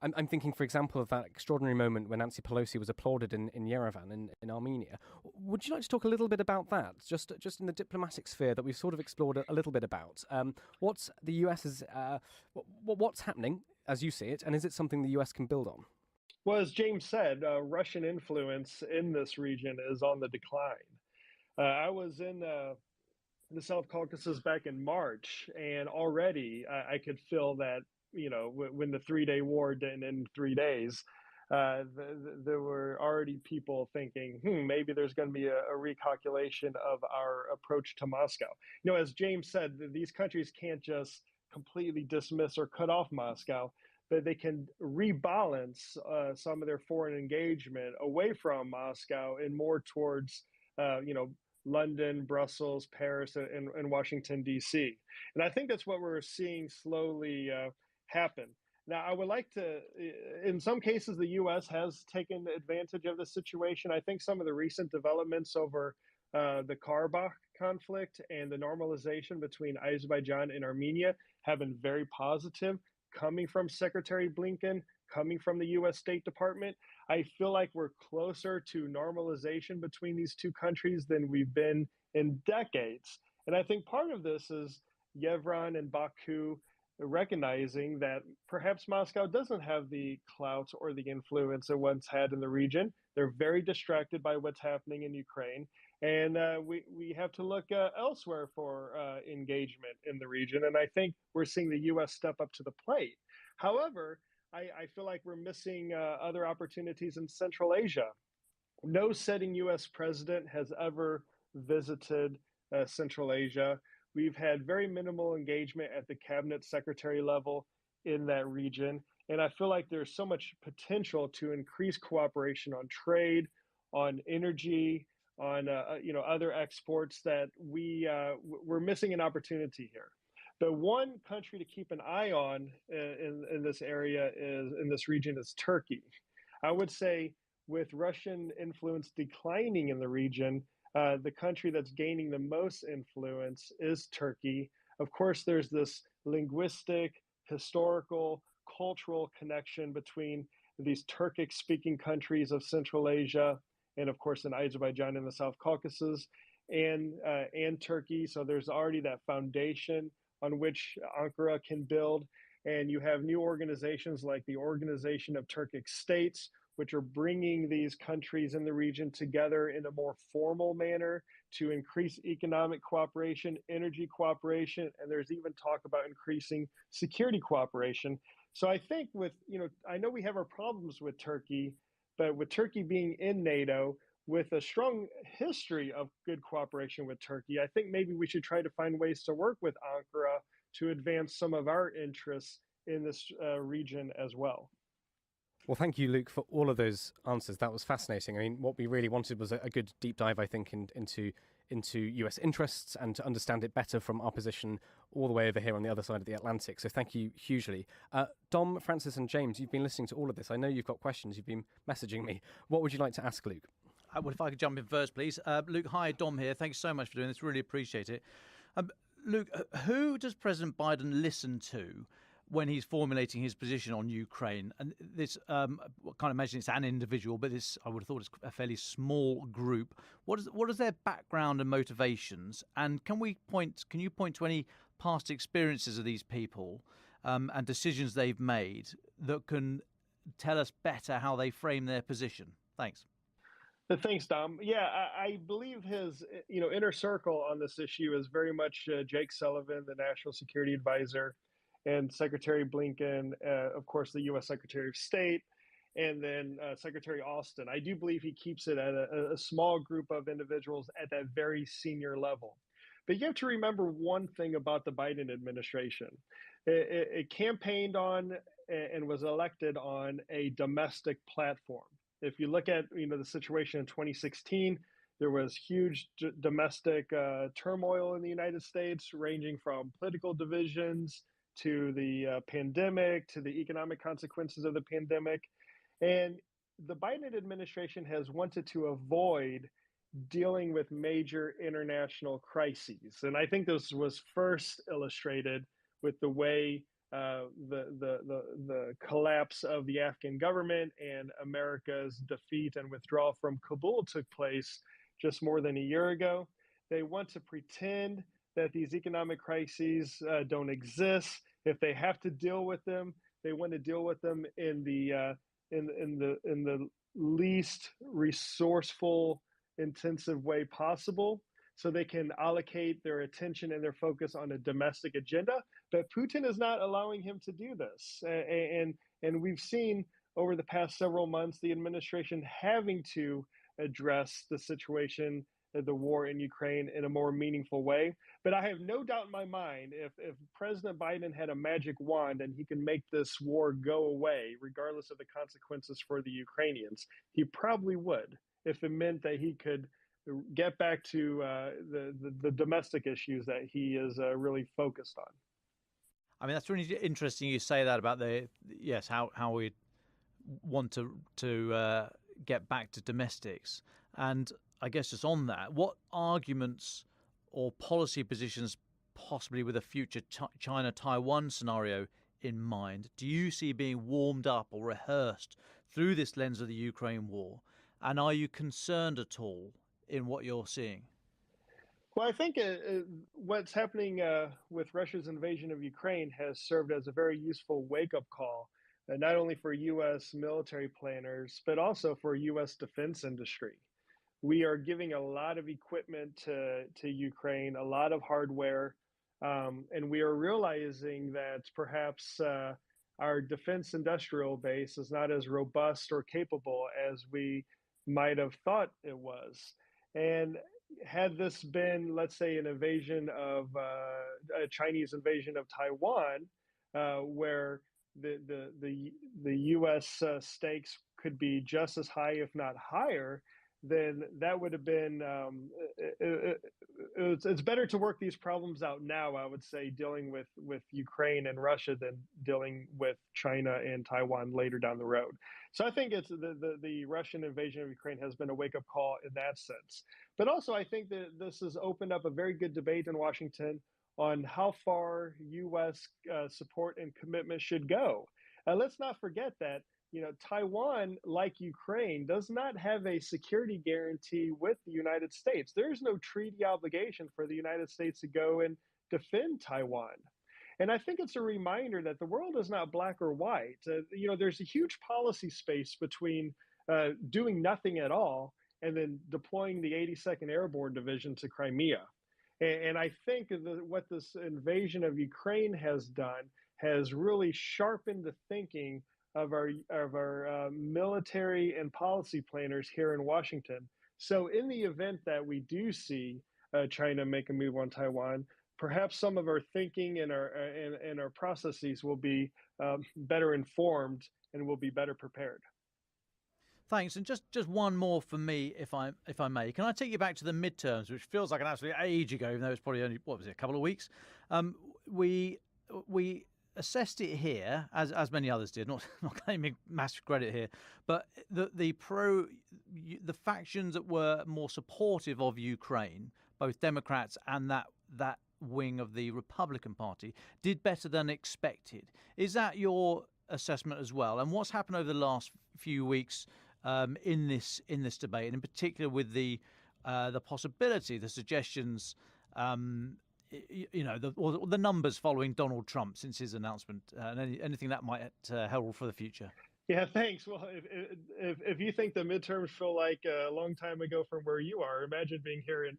I'm thinking, for example, of that extraordinary moment when Nancy Pelosi was applauded in Yerevan in Armenia. Would you like to talk a little bit about that, just in the diplomatic sphere that we've sort of explored a little bit about? What's the US is what's happening as you see it, and is it something the US can build on? Well, as James said, Russian influence in this region is on the decline. I was in the South Caucasus back in March, and already I could feel that, when the 3-day war didn't end in 3 days, there were already people thinking, maybe there's going to be a recalculation of our approach to Moscow. As James said, these countries can't just completely dismiss or cut off Moscow, but they can rebalance some of their foreign engagement away from Moscow and more towards, London, Brussels, Paris, and Washington, D.C. And I think that's what we're seeing slowly happen. Now, I would like to, in some cases, the U.S. has taken advantage of the situation. I think some of the recent developments over the Karabakh conflict and the normalization between Azerbaijan and Armenia have been very positive, coming from Secretary Blinken, coming from the U.S. State Department. I feel like we're closer to normalization between these two countries than we've been in decades. And I think part of this is Yerevan and Baku recognizing that perhaps Moscow doesn't have the clout or the influence it once had in the region. They're very distracted by what's happening in Ukraine. And we have to look elsewhere for engagement in the region. And I think we're seeing the U.S. step up to the plate. However, I feel like we're missing other opportunities in Central Asia. No sitting U.S. president has ever visited Central Asia. We've had very minimal engagement at the cabinet secretary level in that region. And I feel like there's so much potential to increase cooperation on trade, on energy, on other exports that we're missing an opportunity here. The one country to keep an eye on in this area in this region is Turkey. I would say with Russian influence declining in the region, the country that's gaining the most influence is Turkey. Of course, there's this linguistic, historical, cultural connection between these Turkic-speaking countries of Central Asia, and of course in Azerbaijan and the South Caucasus, and Turkey. So there's already that foundation on which Ankara can build. And you have new organizations like the Organization of Turkic States, which are bringing these countries in the region together in a more formal manner to increase economic cooperation, energy cooperation, and there's even talk about increasing security cooperation. So I think I know we have our problems with Turkey, but with Turkey being in NATO, with a strong history of good cooperation with Turkey, I think maybe we should try to find ways to work with Ankara to advance some of our interests in this region as well. Well, thank you, Luke, for all of those answers. That was fascinating. I mean, what we really wanted was a good deep dive, I think, into US interests and to understand it better from our position all the way over here on the other side of the Atlantic. So thank you hugely. Dom, Francis and James, you've been listening to all of this. I know you've got questions. You've been messaging me. What would you like to ask Luke? Well, if I could jump in first, please. Luke, hi, Dom here. Thanks so much for doing this. Really appreciate it. Luke, who does President Biden listen to when he's formulating his position on Ukraine? And this, I can't imagine it's an individual, but this, I would have thought, it's a fairly small group. What is their background and motivations? And can you point to any past experiences of these people and decisions they've made that can tell us better how they frame their position? Thanks. Thanks, Dom. Yeah, I believe his inner circle on this issue is very much Jake Sullivan, the National Security Advisor, and Secretary Blinken, of course, the U.S. Secretary of State, and then Secretary Austin. I do believe he keeps it at a small group of individuals at that very senior level. But you have to remember one thing about the Biden administration. It campaigned on and was elected on a domestic platform. If you look at the situation in 2016, there was huge domestic turmoil in the United States, ranging from political divisions to the pandemic, to the economic consequences of the pandemic. And the Biden administration has wanted to avoid dealing with major international crises. And I think this was first illustrated with the way the collapse of the Afghan government and America's defeat and withdrawal from Kabul took place just more than a year ago. They want to pretend that these economic crises don't exist. If they have to deal with them, they want to deal with them in the least resourceful, intensive way possible, so they can allocate their attention and their focus on a domestic agenda. But Putin is not allowing him to do this. And we've seen over the past several months the administration having to address the situation, the war in Ukraine, in a more meaningful way. But I have no doubt in my mind, if President Biden had a magic wand and he can make this war go away, regardless of the consequences for the Ukrainians, he probably would, if it meant that he could get back to the domestic issues that he is really focused on. I mean, that's really interesting you say that about how we want to get back to domestics. And I guess just on that, what arguments or policy positions, possibly with a future China-Taiwan scenario in mind, do you see being warmed up or rehearsed through this lens of the Ukraine war? And are you concerned at all in what you're seeing? Well, I think what's happening with Russia's invasion of Ukraine has served as a very useful wake-up call, not only for U.S. military planners, but also for U.S. defense industry. We are giving a lot of equipment to Ukraine, a lot of hardware, and we are realizing that perhaps our defense industrial base is not as robust or capable as we might have thought it was. And had this been, let's say, an invasion of a Chinese invasion of Taiwan, where the U.S. stakes could be just as high, if not higher, then that would have been, it's better to work these problems out now, I would say, dealing with Ukraine and Russia than dealing with China and Taiwan later down the road. So I think it's the Russian invasion of Ukraine has been a wake-up call in that sense. But also I think that this has opened up a very good debate in Washington on how far U.S. Support and commitment should go. Let's not forget that Taiwan, like Ukraine, does not have a security guarantee with the United States. There's no treaty obligation for the United States to go and defend Taiwan. And I think it's a reminder that the world is not black or white. There's a huge policy space between doing nothing at all and then deploying the 82nd Airborne Division to Crimea. And I think what this invasion of Ukraine has done has really sharpened the thinking of our military and policy planners here in Washington. So in the event that we do see China make a move on Taiwan, perhaps some of our thinking and our processes will be better informed and will be better prepared. Thanks. And just one more for me, if I may. Can I take you back to the midterms, which feels like an absolute age ago, even though it's probably only, a couple of weeks? We assessed it here, as many others did, not claiming massive credit here, but the factions that were more supportive of Ukraine, both Democrats and that wing of the Republican Party did better than expected. Is that your assessment as well? And what's happened over the last few weeks in this debate, and in particular with the possibility, the suggestions, the numbers following Donald Trump since his announcement, and anything that might herald for the future? Yeah, thanks. Well, if you think the midterms feel like a long time ago from where you are, imagine being here in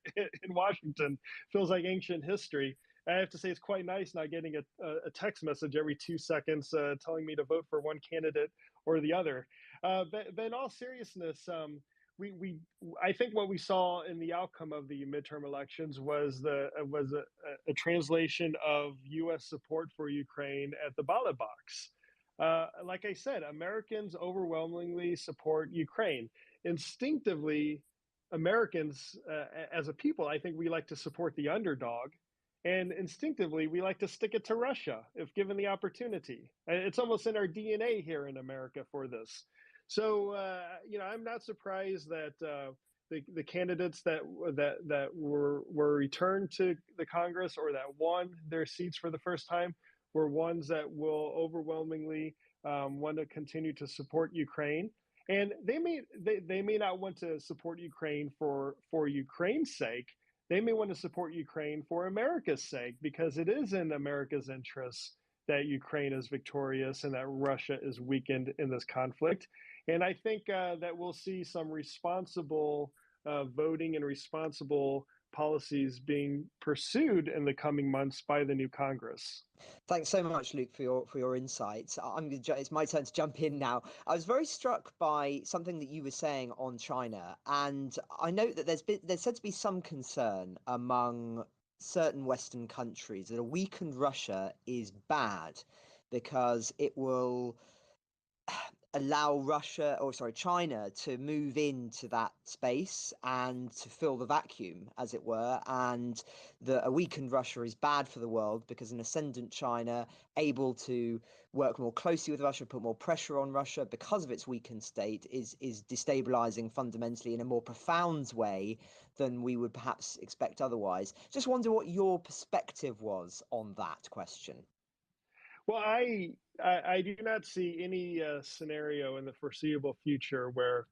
Washington. Feels like ancient history. I have to say it's quite nice not getting a text message every 2 seconds telling me to vote for one candidate or the other. But in all seriousness, I think what we saw in the outcome of the midterm elections was a translation of U.S. support for Ukraine at the ballot box. Like I said, Americans overwhelmingly support Ukraine. Instinctively, Americans, as a people, I think we like to support the underdog. And instinctively, we like to stick it to Russia if given the opportunity. It's almost in our DNA here in America for this. So, I'm not surprised that the candidates that were returned to the Congress or that won their seats for the first time were ones that will overwhelmingly want to continue to support Ukraine. And they may not want to support Ukraine for Ukraine's sake. They may want to support Ukraine for America's sake, because it is in America's interests that Ukraine is victorious and that Russia is weakened in this conflict. And I think that we'll see some responsible voting and responsible policies being pursued in the coming months by the new Congress. Thanks so much, Luke, for your insights. It's my turn to jump in now. I was very struck by something that you were saying on China, and I note that there's said to be some concern among certain Western countries that a weakened Russia is bad because it will allow China to move into that space and to fill the vacuum, as it were, and that a weakened Russia is bad for the world because an ascendant China, able to work more closely with Russia, put more pressure on Russia because of its weakened state, is destabilizing fundamentally in a more profound way than we would perhaps expect otherwise. Just wonder what your perspective was on that question. Well, I do not see any scenario in the foreseeable future where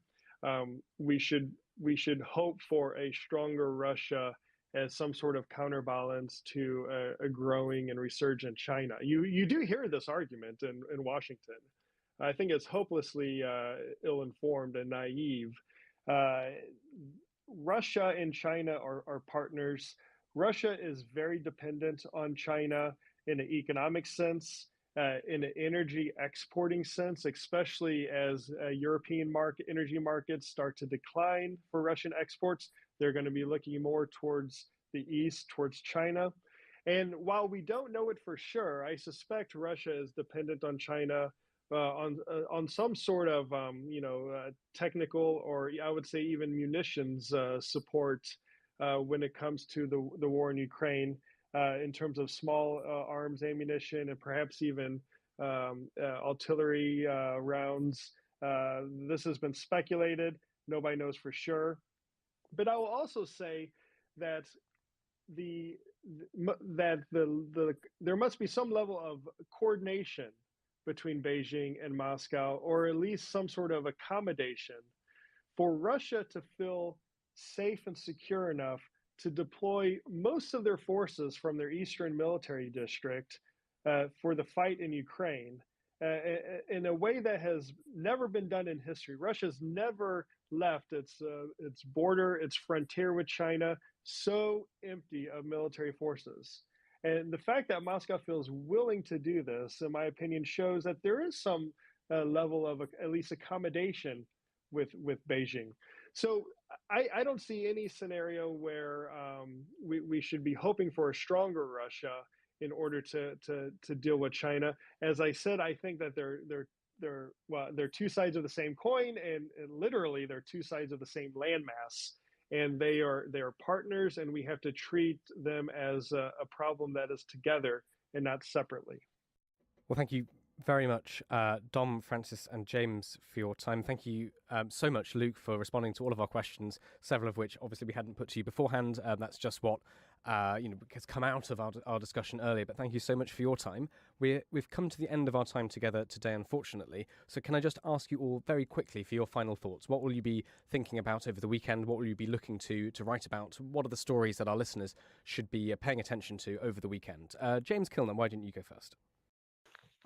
we should hope for a stronger Russia as some sort of counterbalance to a growing and resurgent China. You do hear this argument in Washington. I think it's hopelessly ill-informed and naive. Russia and China are partners. Russia is very dependent on China in an economic sense, in an energy exporting sense, especially as European energy markets start to decline for Russian exports. They're going to be looking more towards the east, towards China. And while we don't know it for sure, I suspect Russia is dependent on China on some sort of technical, or I would say even munitions support when it comes to the war in Ukraine. In terms of small arms ammunition and perhaps even artillery rounds. This has been speculated. Nobody knows for sure. But I will also say that there must be some level of coordination between Beijing and Moscow, or at least some sort of accommodation for Russia to feel safe and secure enough to deploy most of their forces from their eastern military district for the fight in Ukraine in a way that has never been done in history. Russia's never left its border, its frontier with China, so empty of military forces. And the fact that Moscow feels willing to do this, in my opinion, shows that there is some level of at least accommodation with Beijing. So I don't see any scenario where we should be hoping for a stronger Russia in order to deal with China. As I said, I think that they're two sides of the same coin, and literally they're two sides of the same landmass. And they are partners, and we have to treat them as a problem that is together and not separately. Well, thank you very much, Dom, Francis, and James, for your time. Thank you so much, Luke, for responding to all of our questions, several of which obviously we hadn't put to you beforehand. That's just what has come out of our discussion earlier. But thank you so much for your time. We've come to the end of our time together today, unfortunately. So can I just ask you all very quickly for your final thoughts? What will you be thinking about over the weekend? What will you be looking to write about? What are the stories that our listeners should be paying attention to over the weekend? James Kilner, why didn't you go first?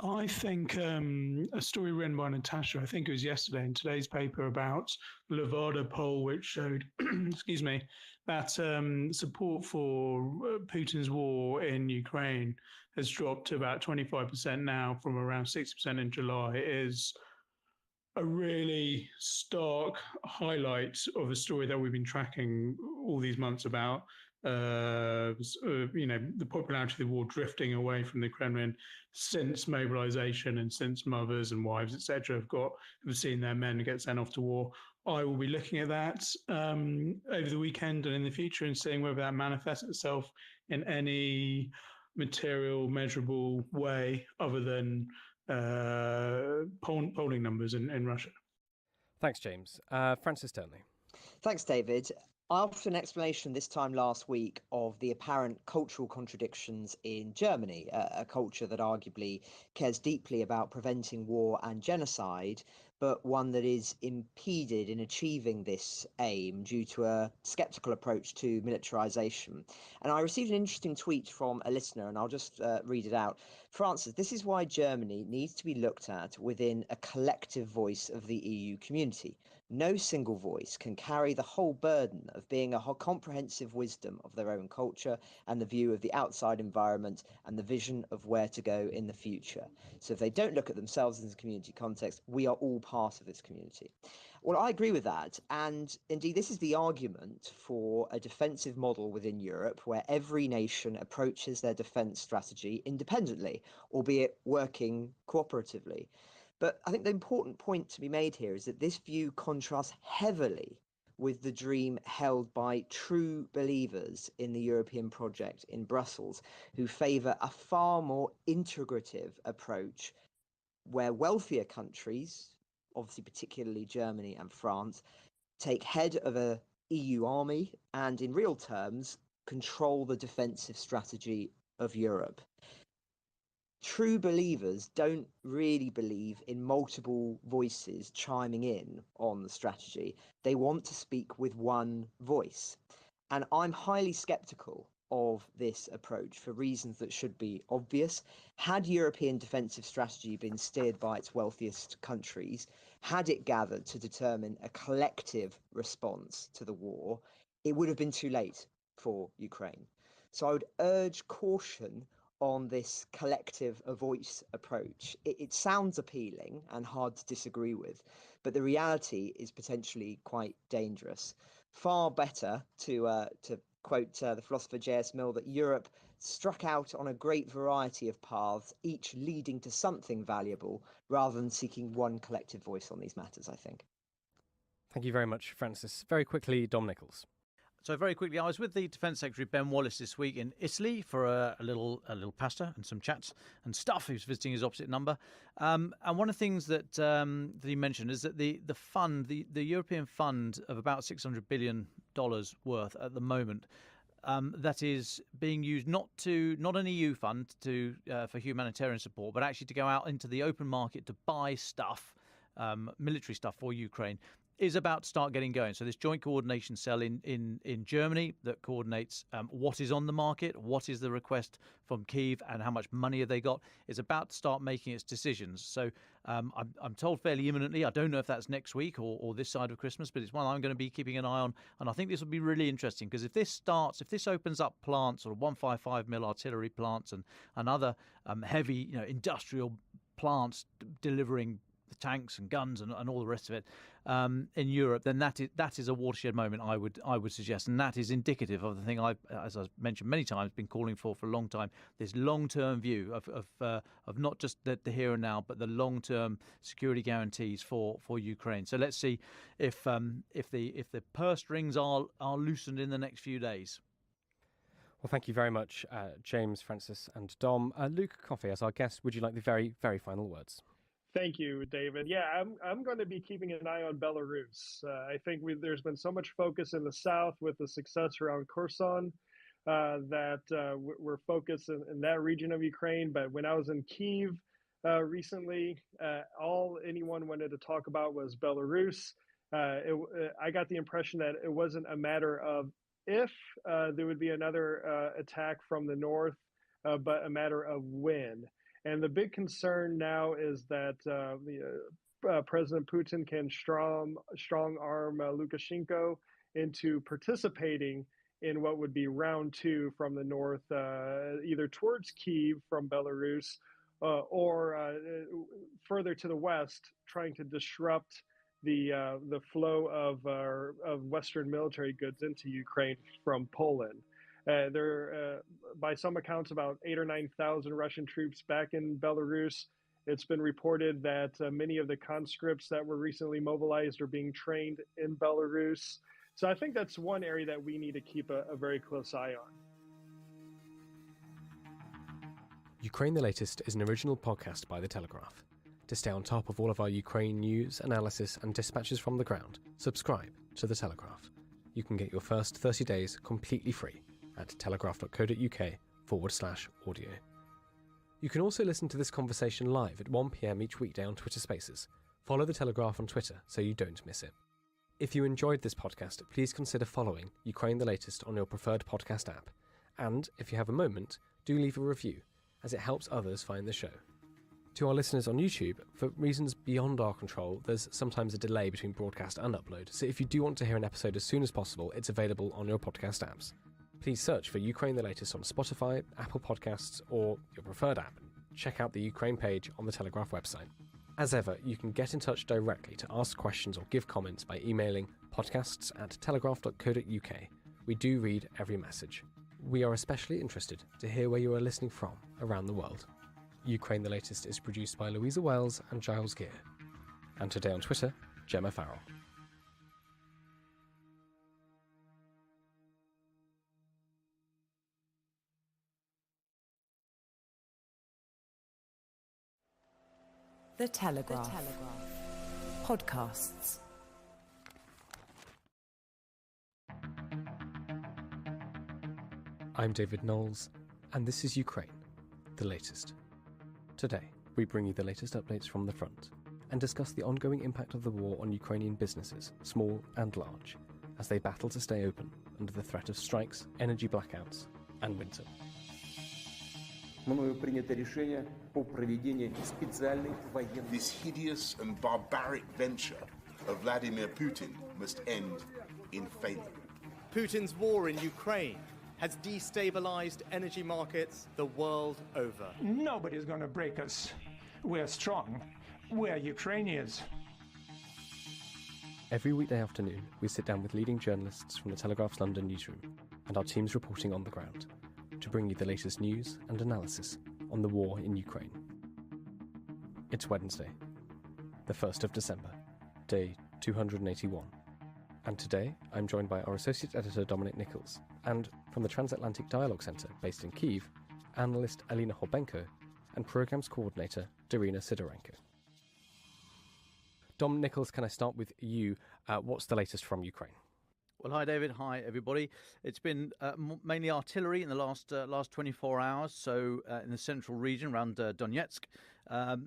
I think a story written by Natasha, I think it was yesterday in today's paper, about Levada poll, which showed, excuse me, that support for Putin's war in Ukraine has dropped to about 25% now from around 60% in July, is a really stark highlight of a story that we've been tracking all these months about. The popularity of the war drifting away from the Kremlin since mobilization and since mothers and wives, etc., have seen their men get sent off to war. I will be looking at that over the weekend and in the future and seeing whether that manifests itself in any material, measurable way other than polling numbers in Russia. Thanks, James. Francis Turnley. Thanks, David. I offered an explanation this time last week of the apparent cultural contradictions in Germany, a culture that arguably cares deeply about preventing war and genocide, but one that is impeded in achieving this aim due to a sceptical approach to militarization. And I received an interesting tweet from a listener, and I'll just read it out. Francis, this is why Germany needs to be looked at within a collective voice of the EU community. No single voice can carry the whole burden of being a comprehensive wisdom of their own culture and the view of the outside environment and the vision of where to go in the future. So if they don't look at themselves in the community context, we are all part of this community. Well, I agree with that. And indeed, this is the argument for a defensive model within Europe where every nation approaches their defense strategy independently, albeit working cooperatively. But I think the important point to be made here is that this view contrasts heavily with the dream held by true believers in the European project in Brussels, who favour a far more integrative approach where wealthier countries, obviously particularly Germany and France, take head of a EU army and in real terms control the defensive strategy of Europe. True believers don't really believe in multiple voices chiming in on the strategy. They want to speak with one voice. And I'm highly skeptical of this approach for reasons that should be obvious. Had European defensive strategy been steered by its wealthiest countries, had it gathered to determine a collective response to the war, it would have been too late for Ukraine. So I would urge caution on this collective voice approach. It sounds appealing and hard to disagree with, but the reality is potentially quite dangerous. Far better, to quote the philosopher J.S. Mill, that Europe struck out on a great variety of paths, each leading to something valuable, rather than seeking one collective voice on these matters, I think. Thank you very much, Francis. Very quickly, Dom Nichols. So very quickly, I was with the Defence Secretary Ben Wallace this week in Italy for a little pasta and some chats and stuff. He was visiting his opposite number, and one of the things that he mentioned is that the European fund of about $600 billion worth at the moment, that is being used not an EU fund for humanitarian support, but actually to go out into the open market to buy stuff, military stuff for Ukraine, is about to start getting going. So this joint coordination cell in Germany that coordinates what is on the market, what is the request from Kyiv, and how much money have they got, is about to start making its decisions. So I'm told fairly imminently. I don't know if that's next week or this side of Christmas, but it's one I'm going to be keeping an eye on. And I think this will be really interesting because if this opens up plants or 155mm artillery plants and other heavy industrial plants delivering the tanks and guns and all the rest of it in Europe, then that is a watershed moment, I would suggest, and that is indicative of the thing as I've mentioned many times, been calling for a long time. This long-term view of not just the here and now, but the long-term security guarantees for Ukraine. So let's see if the purse strings are loosened in the next few days. Well, thank you very much, James, Francis, and Dom. Luke Coffey, as our guest, would you like the very, very final words? Thank you, David. Yeah, I'm going to be keeping an eye on Belarus. I think there's been so much focus in the south with the success around Kherson. that we're focused in that region of Ukraine. But when I was in Kyiv recently, all anyone wanted to talk about was Belarus. I got the impression that it wasn't a matter of if there would be another attack from the north, but a matter of when. And the big concern now is that President Putin can strong arm Lukashenko into participating in what would be round two from the north, either towards Kyiv from Belarus or further to the west, trying to disrupt the flow of Western military goods into Ukraine from Poland. By some accounts, about 8,000 or 9,000 Russian troops back in Belarus. It's been reported that many of the conscripts that were recently mobilized are being trained in Belarus. So I think that's one area that we need to keep a very close eye on. Ukraine the Latest is an original podcast by The Telegraph. To stay on top of all of our Ukraine news, analysis and dispatches from the ground, subscribe to The Telegraph. You can get your first 30 days completely free at telegraph.co.uk/audio. You can also listen to this conversation live at 1 p.m. each weekday on Twitter Spaces. Follow The Telegraph on Twitter so you don't miss it. If you enjoyed this podcast, please consider following Ukraine the Latest on your preferred podcast app. And if you have a moment, do leave a review, as it helps others find the show. To our listeners on YouTube, for reasons beyond our control, there's sometimes a delay between broadcast and upload, so if you do want to hear an episode as soon as possible, it's available on your podcast apps. Please search for Ukraine the Latest on Spotify, Apple Podcasts, or your preferred app. Check out the Ukraine page on the Telegraph website. As ever, you can get in touch directly to ask questions or give comments by emailing podcasts@telegraph.co.uk. We do read every message. We are especially interested to hear where you are listening from around the world. Ukraine the Latest is produced by Louisa Wells and Giles Gear. And today on Twitter, Gemma Farrell. The Telegraph. Podcasts. I'm David Knowles, and this is Ukraine, the latest. Today, we bring you the latest updates from the front and discuss the ongoing impact of the war on Ukrainian businesses, small and large, as they battle to stay open under the threat of strikes, energy blackouts, and winter. This hideous and barbaric venture of Vladimir Putin must end in failure. Putin's war in Ukraine has destabilized energy markets the world over. Nobody's going to break us. We're strong. We're Ukrainians. Every weekday afternoon, we sit down with leading journalists from the Telegraph's London newsroom and our teams reporting on the ground to bring you the latest news and analysis on the war in Ukraine. It's Wednesday, the 1st of December, day 281. And today, I'm joined by our Associate Editor Dominic Nichols, and from the Transatlantic Dialogue Centre, based in Kyiv, analyst Alina Hobenko, and Programmes Coordinator Darina Sidorenko. Dom Nichols, can I start with you? What's the latest from Ukraine? Well, hi, David. Hi, everybody. It's been mainly artillery in the last 24 hours. So in the central region around Donetsk,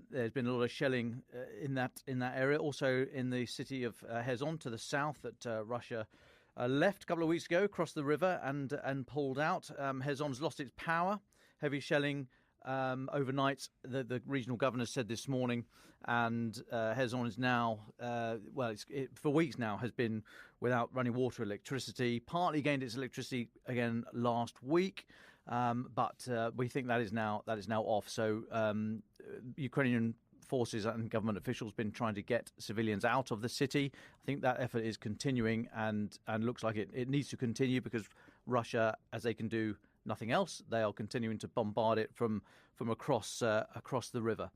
there's been a lot of shelling in that area. Also in the city of Kherson to the south that Russia left a couple of weeks ago, crossed the river and pulled out. Kherson's lost its power. Heavy shelling overnight, the regional governor said this morning, and Kherson is now, for weeks now, has been without running water, electricity. Partly gained its electricity again last week, but we think that is now off. So Ukrainian forces and government officials been trying to get civilians out of the city. I think that effort is continuing and looks like it needs to continue because Russia, as they can do nothing else, they are continuing to bombard it from across the river.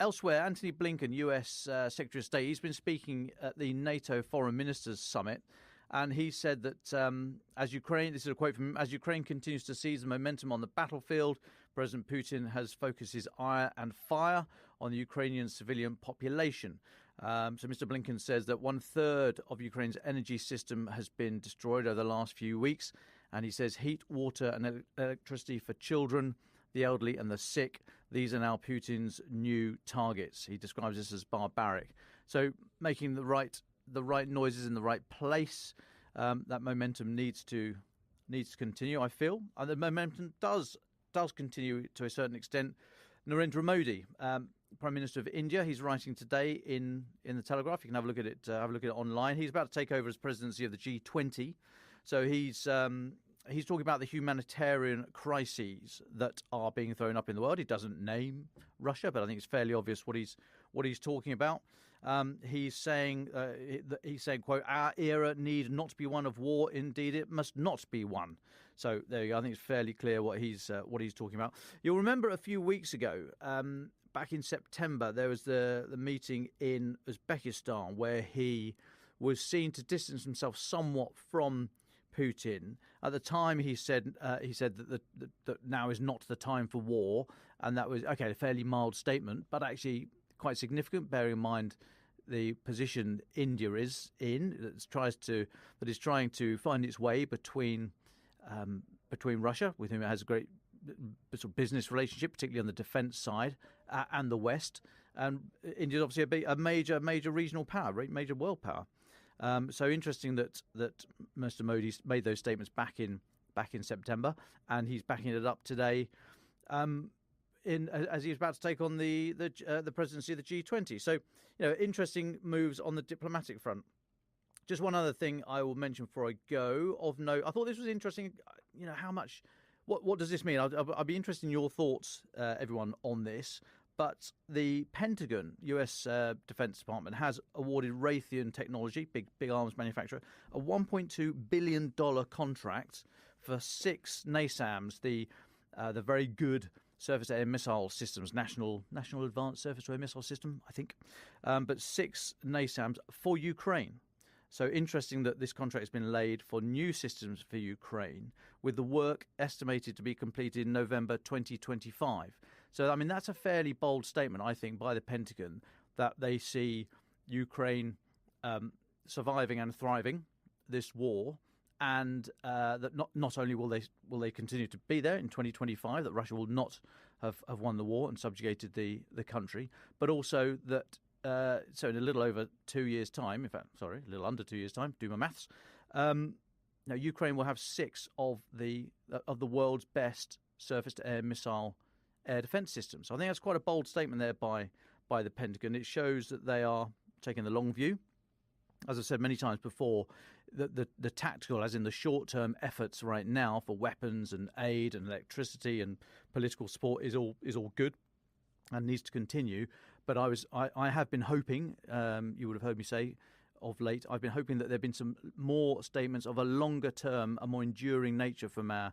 Elsewhere, Antony Blinken, US Secretary of State, he's been speaking at the NATO Foreign Ministers Summit, and he said that as Ukraine, this is a quote from him, as Ukraine continues to seize the momentum on the battlefield, President Putin has focused his ire and fire on the Ukrainian civilian population. So Mr. Blinken says that 1/3 of Ukraine's energy system has been destroyed over the last few weeks, And he says heat, water and electricity for children, the elderly and the sick. These are now Putin's new targets. He describes this as barbaric. So making the right noises in the right place. That momentum needs to continue, I feel. And the momentum does continue to a certain extent. Narendra Modi, Prime Minister of India, he's writing today in the Telegraph. You can have a look at it. Online. He's about to take over as presidency of the G20. So he's talking about the humanitarian crises that are being thrown up in the world. He doesn't name Russia, but I think it's fairly obvious what he's talking about. He's saying, quote, "Our era need not be one of war. Indeed, it must not be one." So there you go. I think it's fairly clear what he's talking about. You'll remember a few weeks ago, back in September, there was the meeting in Uzbekistan where he was seen to distance himself somewhat from Putin. At the time, he said that now is not the time for war, and that was a fairly mild statement, but actually quite significant, bearing in mind the position India is in, that is trying to find its way between Russia, with whom it has a great sort of business relationship, particularly on the defence side, and the West. And India is obviously a major regional power, right? Major world power. So interesting that Mr. Modi made those statements back in September, and he's backing it up today. As he's about to take on the presidency of the G20. So, interesting moves on the diplomatic front. Just one other thing I will mention before I go of note. I thought this was interesting. How much? What does this mean? I'll be interested in your thoughts, everyone, on this. But the Pentagon, U.S. Defense Department, has awarded Raytheon Technology, big arms manufacturer, a $1.2 billion contract for 6 NASAMS, the very good surface-to-air missile systems, National Advanced Surface-to-Air Missile System, I think, but 6 NASAMS for Ukraine. So interesting that this contract has been laid for new systems for Ukraine, with the work estimated to be completed in November 2025. So, I mean, that's a fairly bold statement, I think, by the Pentagon, that they see Ukraine surviving and thriving this war, and that not only will they continue to be there in 2025, that Russia will not have won the war and subjugated the country, but also that so in a little over 2 years' time, a little under 2 years' time, do my maths, now Ukraine will have 6 of the world's best surface-to-air missile air defense systems. So I think that's quite a bold statement there by the Pentagon. It shows that they are taking the long view. As I've said many times before, the tactical, as in the short-term efforts right now for weapons and aid and electricity and political support is all good and needs to continue. But I have been hoping, you would have heard me say of late, I've been hoping that there have been some more statements of a longer term, a more enduring nature from our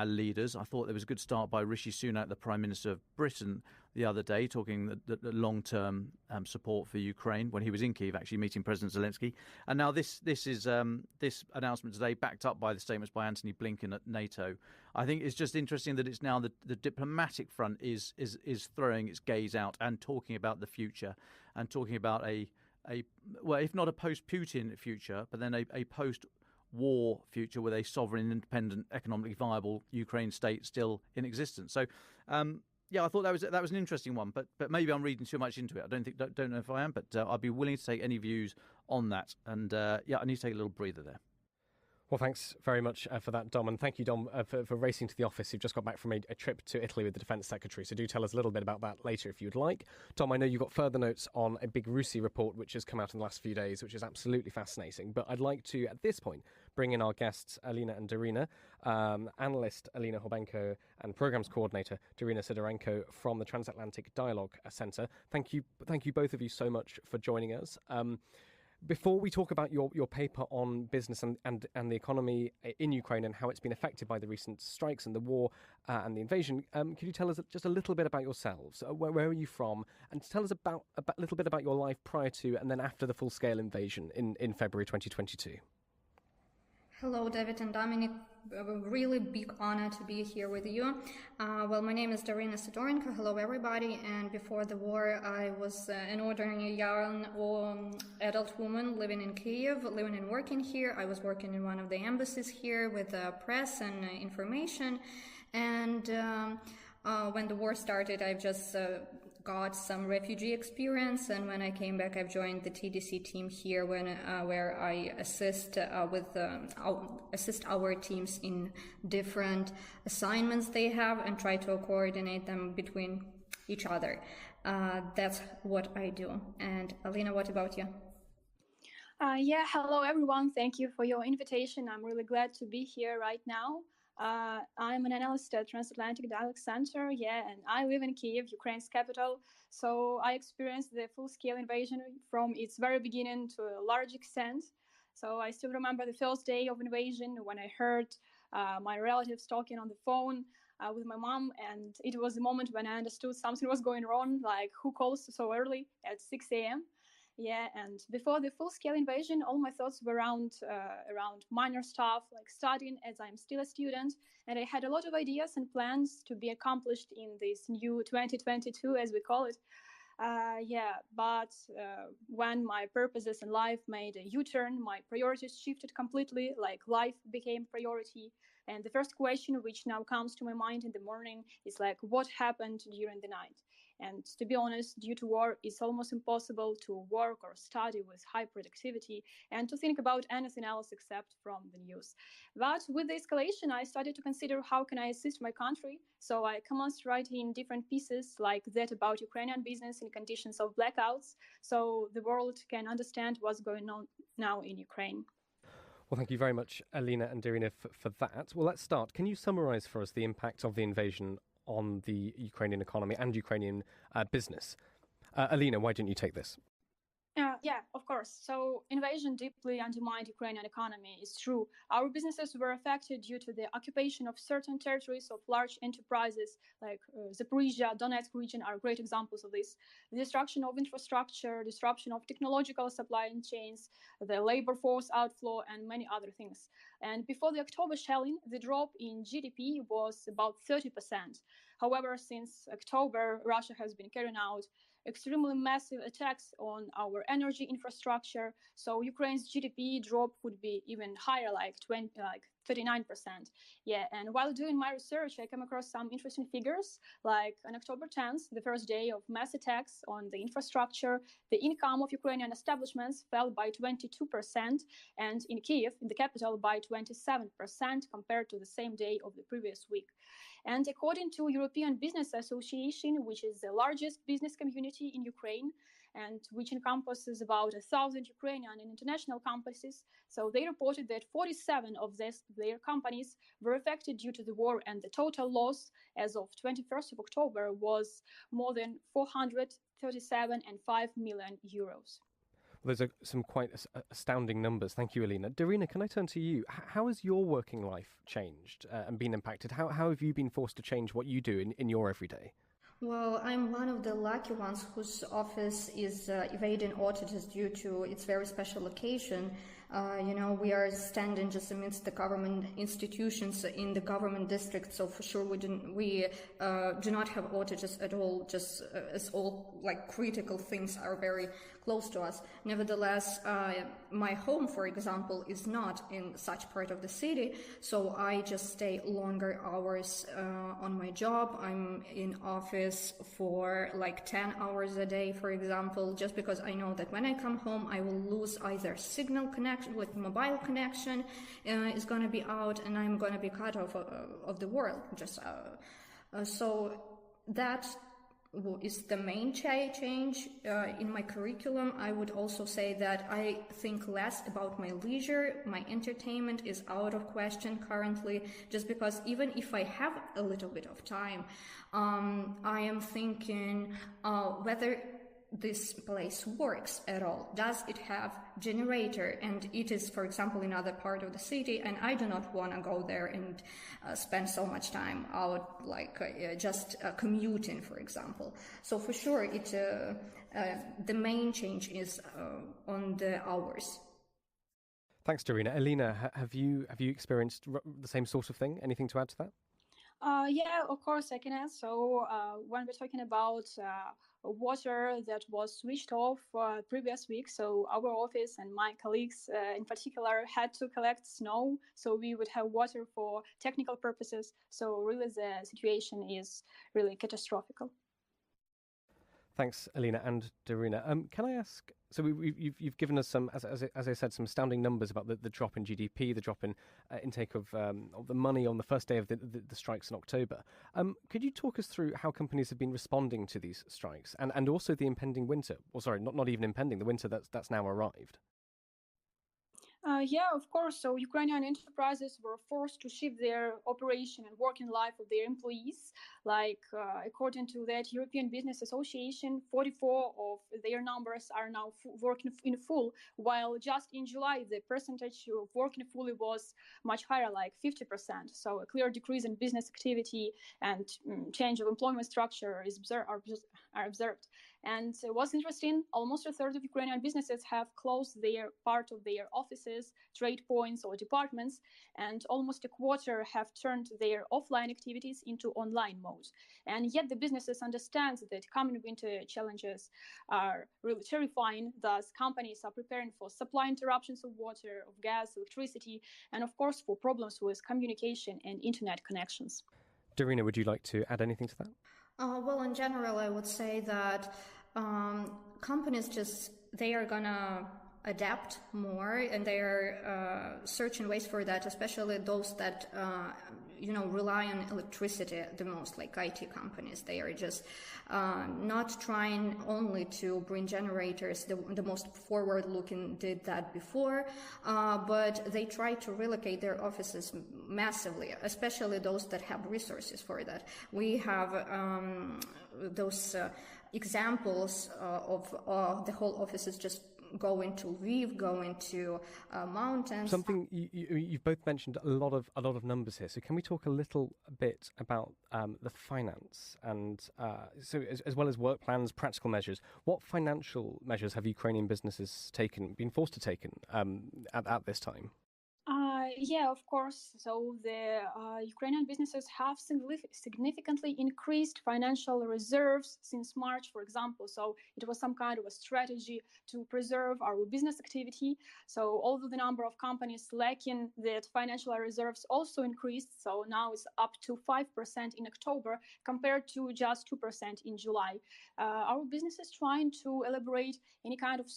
leaders. I thought there was a good start by Rishi Sunak, the Prime Minister of Britain, the other day, talking the long-term support for Ukraine when he was in Kyiv, actually meeting President Zelensky. And now this announcement today, backed up by the statements by Antony Blinken at NATO. I think it's just interesting that it's now the diplomatic front is throwing its gaze out and talking about the future, and talking about well, if not a post-Putin future, but then a post-war future with a sovereign, independent, economically viable Ukraine state still in existence. So, I thought that was an interesting one, but maybe I'm reading too much into it. I don't know if I am, but I'd be willing to take any views on that. And I need to take a little breather there. Well, thanks very much for that, Dom. And thank you, Dom, for racing to the office. You've just got back from a trip to Italy with the Defence Secretary. So do tell us a little bit about that later if you'd like. Dom, I know you've got further notes on a big RUSI report which has come out in the last few days, which is absolutely fascinating. But I'd like to, at this point, bring in our guests, Alina and Darina, analyst Alina Hobenko and Programmes Coordinator Darina Sidorenko from the Transatlantic Dialogue Centre. Thank you both of you so much for joining us. Before we talk about your paper on business and the economy in Ukraine and how it's been affected by the recent strikes and the war and the invasion, could you tell us just a little bit about yourselves? Where are you from? And tell us a little bit about your life prior to and then after the full-scale invasion in February 2022. Hello, David and Dominic. A really big honor to be here with you. Well, my name is Darina Sidorenko. Hello, everybody. And before the war, I was an ordinary young adult woman living in Kyiv, living and working here. I was working in one of the embassies here with press and information. And when the war started, I've just got some refugee experience, and when I came back, I've joined the TDC team here, where I assist assist our teams in different assignments they have and try to coordinate them between each other. That's what I do. And Alina, what about you? Yeah, hello everyone. Thank you for your invitation. I'm really glad to be here right now. I'm an analyst at Transatlantic Dialogue Center, and I live in Kyiv, Ukraine's capital. So I experienced the full-scale invasion from its very beginning to a large extent. So I still remember the first day of invasion when I heard my relatives talking on the phone with my mom, and it was the moment when I understood something was going wrong, like who calls so early at 6 a.m.? Yeah, and before the full-scale invasion, all my thoughts were around minor stuff, like studying, as I'm still a student, and I had a lot of ideas and plans to be accomplished in this new 2022, as we call it. But when my purposes in life made a U-turn, my priorities shifted completely, like life became priority. And the first question which now comes to my mind in the morning is like, what happened during the night? And to be honest, due to war, it's almost impossible to work or study with high productivity and to think about anything else except from the news. But with the escalation, I started to consider how can I assist my country. So I commenced writing different pieces like that about Ukrainian business in conditions of blackouts, so the world can understand what's going on now in Ukraine. Well, thank you very much, Alina and Darina, for that. Well, let's start. Can you summarize for us the impact of the invasion on the Ukrainian economy and Ukrainian business? Alina, why didn't you take this? Yeah, of course. So invasion deeply undermined Ukrainian economy. It's true. Our businesses were affected due to the occupation of certain territories of large enterprises like Zaporizhia, Donetsk region are great examples of this. The destruction of infrastructure, disruption of technological supply chains, the labor force outflow, and many other things. And before the October shelling, the drop in GDP was about 30%. However, since October, Russia has been carrying out extremely massive attacks on our energy infrastructure. So Ukraine's GDP drop would be even higher, like 39%. Yeah, and while doing my research, I came across some interesting figures. Like on October 10th, the first day of mass attacks on the infrastructure, the income of Ukrainian establishments fell by 22%, and in Kyiv, in the capital, by 27% compared to the same day of the previous week. And according to European Business Association, which is the largest business community in Ukraine, and which encompasses about 1,000 Ukrainian and international companies, so they reported that 47 of their companies were affected due to the war, and the total loss as of 21st of October was more than 437.5 million euros. Those are some quite astounding numbers. Thank you, Alina. Darina, can I turn to you? How has your working life changed and been impacted? How have you been forced to change what you do in your everyday? Well, I'm one of the lucky ones whose office is evading auditors due to its very special location. We are standing just amidst the government institutions in the government district, so for sure we do not have auditors at all, just as all like critical things are very close to us. Nevertheless, my home, for example, is not in such part of the city, so I just stay longer hours on my job. I'm in office for like 10 hours a day, for example, just because I know that when I come home, I will lose either signal connection, like mobile connection is going to be out, and I'm going to be cut off of the world. So that is the main change in my curriculum. I would also say that I think less about my leisure. My entertainment is out of question currently, just because even if I have a little bit of time, I am thinking whether this place works at all. Does it have generator? And it is, for example, in other part of the city, and I do not want to go there and spend so much time out, like just commuting, for example. So for sure, the main change is on the hours. Thanks, Darina. Alina, have you experienced the same sort of thing? Anything to add to that? Yeah, of course I can add. So when we're talking about water that was switched off previous week, so our office and my colleagues in particular had to collect snow, so we would have water for technical purposes. So really the situation is really catastrophic. Thanks, Alina and Darina. Can I ask? So you've given us some, as I said, some astounding numbers about the drop in GDP, the drop in intake of the money on the first day of the strikes in October. Could you talk us through how companies have been responding to these strikes and also the impending winter? Or sorry, not even impending, the winter that's now arrived. Yeah, of course. So Ukrainian enterprises were forced to shift their operation and working life of their employees. Like according to that European Business Association, 44 of their numbers are now working in full, while just in July the percentage of working fully was much higher, like 50%. So a clear decrease in business activity and change of employment structure are observed. And what's interesting, almost a third of Ukrainian businesses have closed their part of their offices, trade points or departments, and almost a quarter have turned their offline activities into online mode. And yet the businesses understand that coming winter challenges are really terrifying. Thus, companies are preparing for supply interruptions of water, of gas, electricity, and of course for problems with communication and internet connections. Darina, would you like to add anything to that? Well, in general, I would say that companies they are gonna adapt more, and they are searching ways for that, especially those that rely on electricity the most, like IT companies. They are just not trying only to bring generators. The most forward-looking did that before, but they try to relocate their offices massively, especially those that have resources for that. We have those examples of the whole offices just going to Lviv, going to mountains. Something you've both mentioned a lot of numbers here. So can we talk a little bit about the finance and so as well as work plans, practical measures? What financial measures have Ukrainian businesses been forced to take at this time? Yeah, of course. So the Ukrainian businesses have significantly increased financial reserves since March, for example. So it was some kind of a strategy to preserve our business activity. So although the number of companies lacking that financial reserves also increased, so now it's up to 5% in October compared to just 2% in July. Our business is trying to elaborate any kind of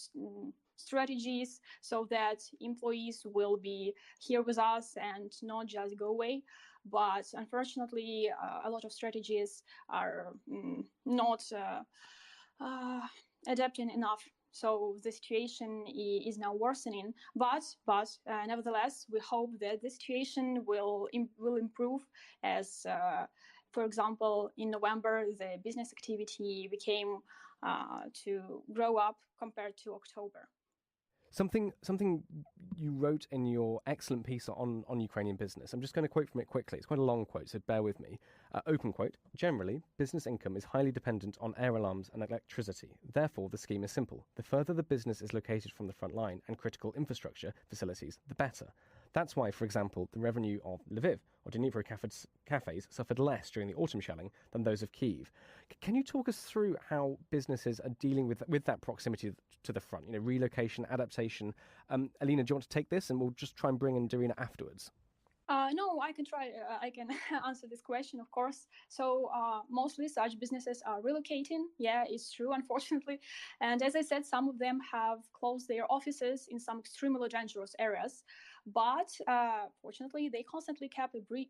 strategies so that employees will be here with us and not just go away. But unfortunately, a lot of strategies are not adapting enough. So the situation is now worsening. But nevertheless, we hope that the situation will improve as, for example, in November, the business activity became to grow up compared to October. Something you wrote in your excellent piece on Ukrainian business. I'm just going to quote from it quickly. It's quite a long quote, so bear with me. Open quote. Generally, business income is highly dependent on air alarms and electricity. Therefore, the scheme is simple. The further the business is located from the front line and critical infrastructure facilities, the better. That's why, for example, the revenue of Lviv or Dnipro cafes suffered less during the autumn shelling than those of Kyiv. Can you talk us through how businesses are dealing with that proximity to the front? Relocation, adaptation. Alina, do you want to take this, and we'll just try and bring in Darina afterwards? No, I can try. I can answer this question, of course. So mostly such businesses are relocating. Yeah, it's true, unfortunately. And as I said, some of them have closed their offices in some extremely dangerous areas. But fortunately, they constantly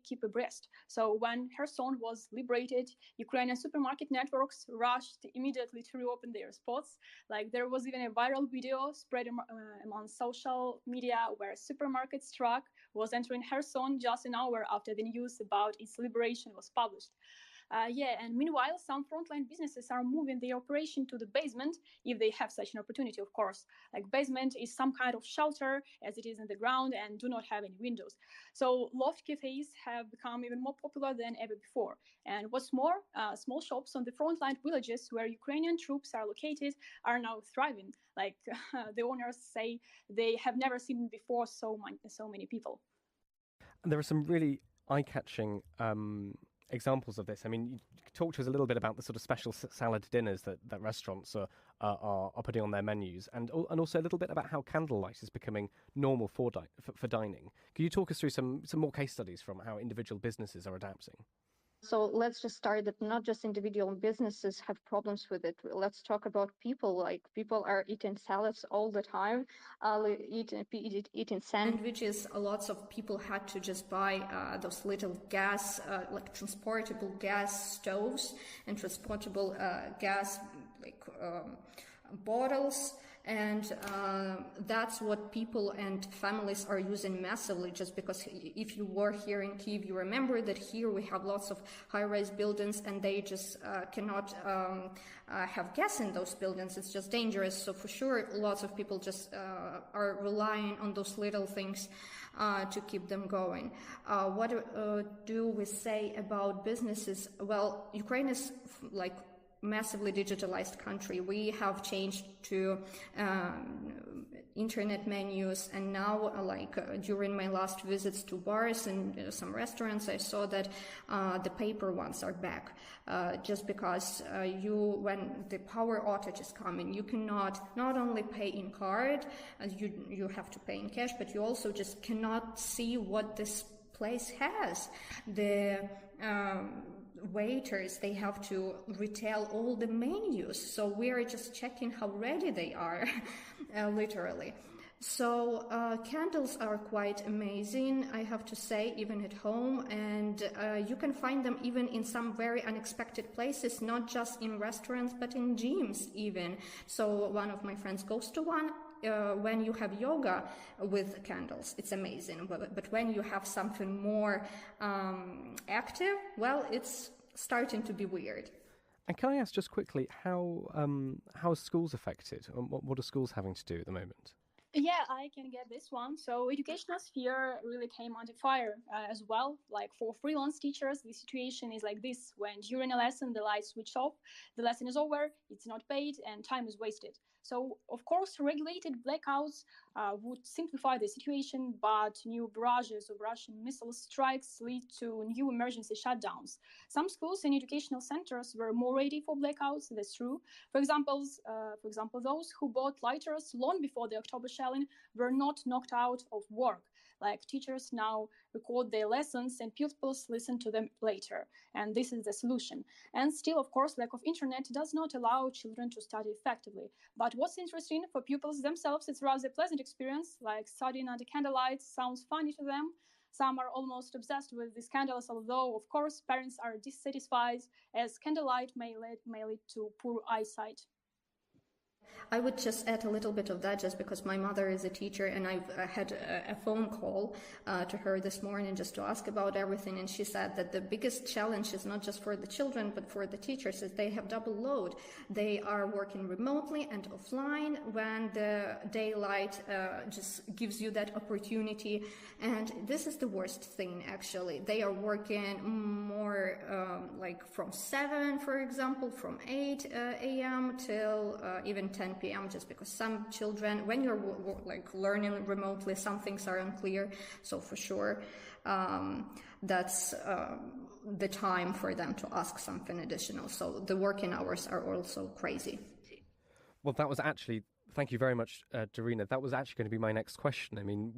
keep abreast. So when Kherson was liberated, Ukrainian supermarket networks rushed immediately to reopen their spots. Like there was even a viral video spread among social media where a supermarket truck was entering Kherson just an hour after the news about its liberation was published. And meanwhile, some frontline businesses are moving their operation to the basement if they have such an opportunity, of course. Like basement is some kind of shelter as it is in the ground and do not have any windows. So loft cafes have become even more popular than ever before. And what's more, small shops on the frontline villages where Ukrainian troops are located are now thriving. Like the owners say they have never seen before so many people. And there are some really eye-catching examples of this. I mean, you talk to us a little bit about the sort of special salad dinners that restaurants are putting on their menus, and also a little bit about how candlelight is becoming normal for dining. Can you talk us through some more case studies from how individual businesses are adapting? So let's just start that not just individual businesses have problems with it. Let's talk about people. Like people are eating salads all the time, eating sandwiches. Lots of people had to just buy those little gas, like transportable gas stoves and transportable gas bottles. And that's what people and families are using massively, just because if you were here in Kyiv, you remember that here we have lots of high-rise buildings and they just cannot have gas in those buildings. It's just dangerous. So for sure, lots of people just are relying on those little things to keep them going. What do we say about businesses? Well, Ukraine is like massively digitalized country. We have changed to internet menus, and now during my last visits to bars and some restaurants, I saw that the paper ones are back, just because when the power outage is coming, you cannot not only pay in card, and you have to pay in cash, but you also just cannot see what this place has. The waiters, they have to retell all the menus, so we're just checking how ready they are, literally. So candles are quite amazing, I have to say, even at home, and you can find them even in some very unexpected places, not just in restaurants but in gyms even. So one of my friends goes to one. When you have yoga with candles, it's amazing. But when you have something more active, well, it's starting to be weird. And can I ask just quickly, how are schools affected? What are schools having to do at the moment? Yeah, I can get this one. So educational sphere really came under fire as well. Like for freelance teachers, the situation is like this. When during a lesson, the lights switch off, the lesson is over, it's not paid, and time is wasted. So, of course, regulated blackouts would simplify the situation, but new barrages of Russian missile strikes lead to new emergency shutdowns. Some schools and educational centers were more ready for blackouts, that's true. For example, those who bought lighters long before the October shelling were not knocked out of work. Like teachers now record their lessons and pupils listen to them later. And this is the solution. And still, of course, lack of internet does not allow children to study effectively. But what's interesting for pupils themselves, it's rather a pleasant experience, like studying under candlelight sounds funny to them. Some are almost obsessed with these candles, although, of course, parents are dissatisfied as candlelight may lead to poor eyesight. I would just add a little bit of that, just because my mother is a teacher, and I've had a phone call to her this morning just to ask about everything, and she said that the biggest challenge is not just for the children but for the teachers, is they have double load. They are working remotely and offline when the daylight just gives you that opportunity, and this is the worst thing actually. They are working more like from 7, for example, from 8 a.m. till even 10 p.m. just because some children, when you're learning remotely, some things are unclear. So for sure, that's the time for them to ask something additional. So the working hours are also crazy. Well, that was actually, thank you very much, Darina. That was actually going to be my next question. I mean,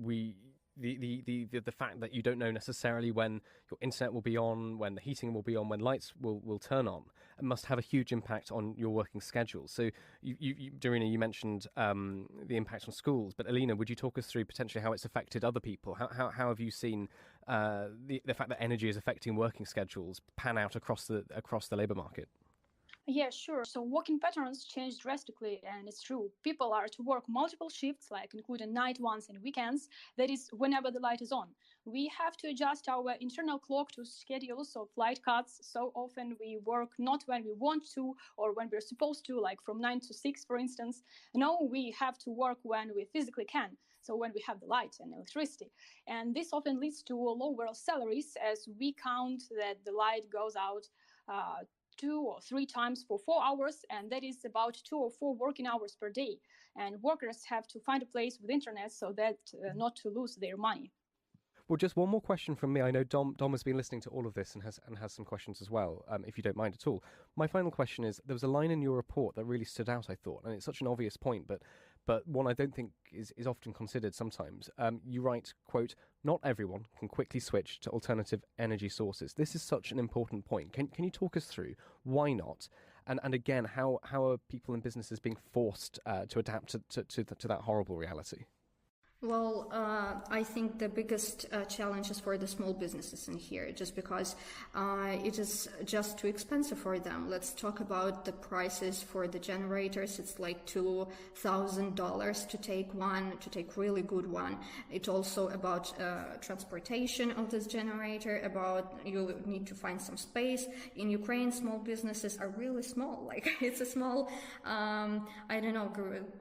the fact that you don't know necessarily when your internet will be on, when the heating will be on, when lights will turn on, must have a huge impact on your working schedule. So, Darina, you mentioned the impact on schools, but Alina, would you talk us through potentially how it's affected other people? How have you seen the fact that energy is affecting working schedules pan out across the labour market? Yeah, sure. So working patterns change drastically, and it's true. People are to work multiple shifts, like including night ones and weekends. That is, whenever the light is on. We have to adjust our internal clock to schedules of light cuts. So often we work not when we want to or when we're supposed to, like from 9 to 6, for instance. No, we have to work when we physically can. So when we have the light and electricity. And this often leads to lower salaries as we count that the light goes out 2 or 3 times for 4 hours, and that is about 2 or 4 working hours per day. And workers have to find a place with internet so that not to lose their money. Well, just one more question from me. I know Dom has been listening to all of this and has some questions as well, if you don't mind at all. My final question is, there was a line in your report that really stood out, I thought, and it's such an obvious point, but one I don't think is often considered sometimes. You write, quote, "Not everyone can quickly switch to alternative energy sources." This is such an important point. Can you talk us through why not? And again, how are people and businesses being forced to adapt to that horrible reality? Well, I think the biggest challenge is for the small businesses in here, just because it is just too expensive for them. Let's talk about the prices for the generators. It's like $2,000 to take really good one. It's also about transportation of this generator, about you need to find some space. In Ukraine, small businesses are really small. Like it's a small,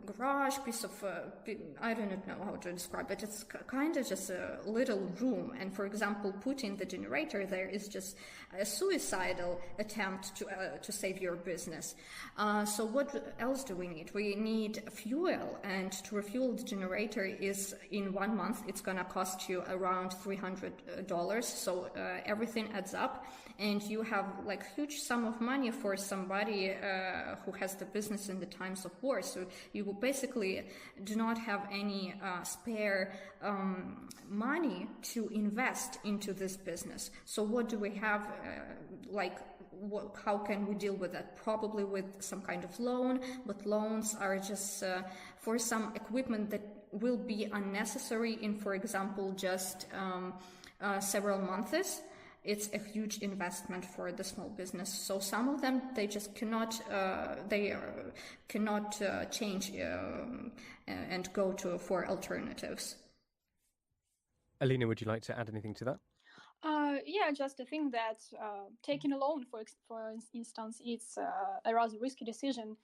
garage piece of, I don't know how to describe it. It's kind of just a little room, and for example, putting the generator there is just a suicidal attempt to save your business. So what else do we need? We need fuel, and to refuel the generator is in 1 month it's gonna cost you around $300. So everything adds up, and you have like huge sum of money for somebody who has the business in the times of war. So you basically do not have any spare money to invest into this business. So what do we have? How can we deal with that? Probably with some kind of loan, but loans are just for some equipment that will be unnecessary in, for example, just several months. It's a huge investment for the small business. So some of them, they just cannot change and go for alternatives. Alina, would you like to add anything to that? Yeah, just to think that taking a loan, for instance, it's a rather risky decision,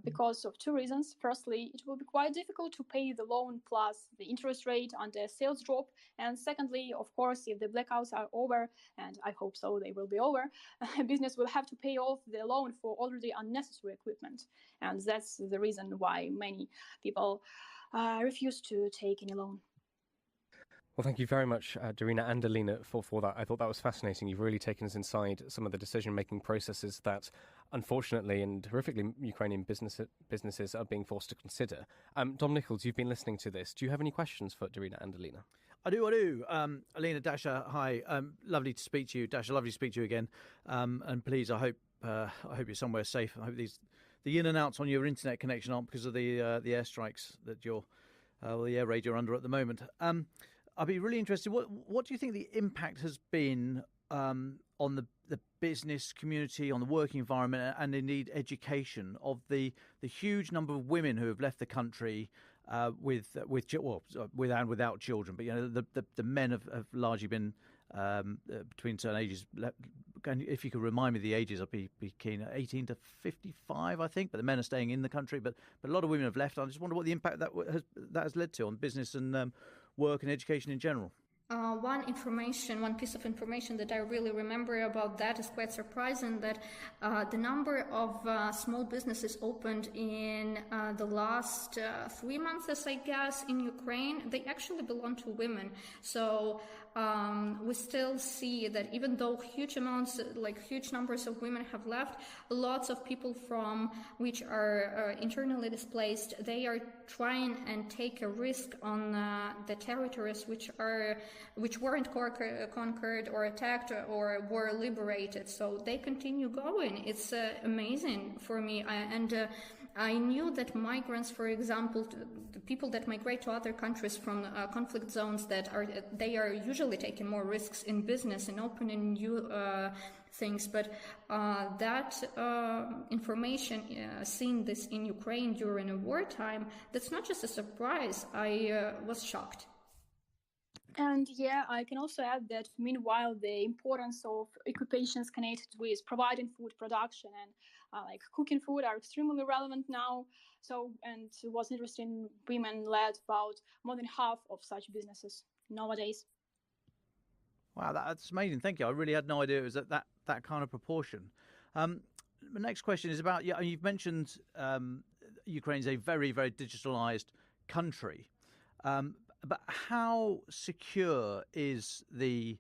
because of 2 reasons. Firstly, it will be quite difficult to pay the loan plus the interest rate under sales drop. And secondly, of course, if the blackouts are over, and I hope so, they will be over, business will have to pay off the loan for already unnecessary equipment. And that's the reason why many people refuse to take any loan. Well, thank you very much, Darina and Alina, for that. I thought that was fascinating. You've really taken us inside some of the decision-making processes that, unfortunately and horrifically, Ukrainian businesses are being forced to consider. Dom Nichols, you've been listening to this. Do you have any questions for Darina and Alina? I do. Alina, Dasha, hi. Lovely to speak to you. Dasha, lovely to speak to you again. And please, I hope you're somewhere safe. I hope the in and outs on your internet connection aren't because of the airstrikes that the air raid you're under at the moment. I'd be really interested. What do you think the impact has been on the business community, on the working environment, and indeed education of the huge number of women who have left the country with and without children? But the men have largely been between certain ages. If you could remind me the ages, I'd be keen. 18 to 55, I think. But the men are staying in the country. But a lot of women have left. I just wonder what the impact that has led to on business and work and education in general. One piece of information that I really remember about that is quite surprising, that the number of small businesses opened in the last 3 months, I guess, in Ukraine, they actually belong to women. So we still see that even though huge numbers of women have left, lots of people which are internally displaced, they are trying and take a risk on the territories which weren't conquered or attacked or were liberated. So they continue going. It's amazing for me. I knew that migrants, for example, the people that migrate to other countries from conflict zones, they are usually taking more risks in business and opening new things. But that information, seeing this in Ukraine during a wartime, that's not just a surprise. I was shocked. And yeah, I can also add that meanwhile, the importance of occupations connected with providing food production and like cooking food are extremely relevant now. So, and what's interesting, women led about more than half of such businesses nowadays. Wow, that's amazing. Thank you. I really had no idea it was that kind of proportion. The next question is about, you've mentioned Ukraine is a very, very digitalized country. But how secure is the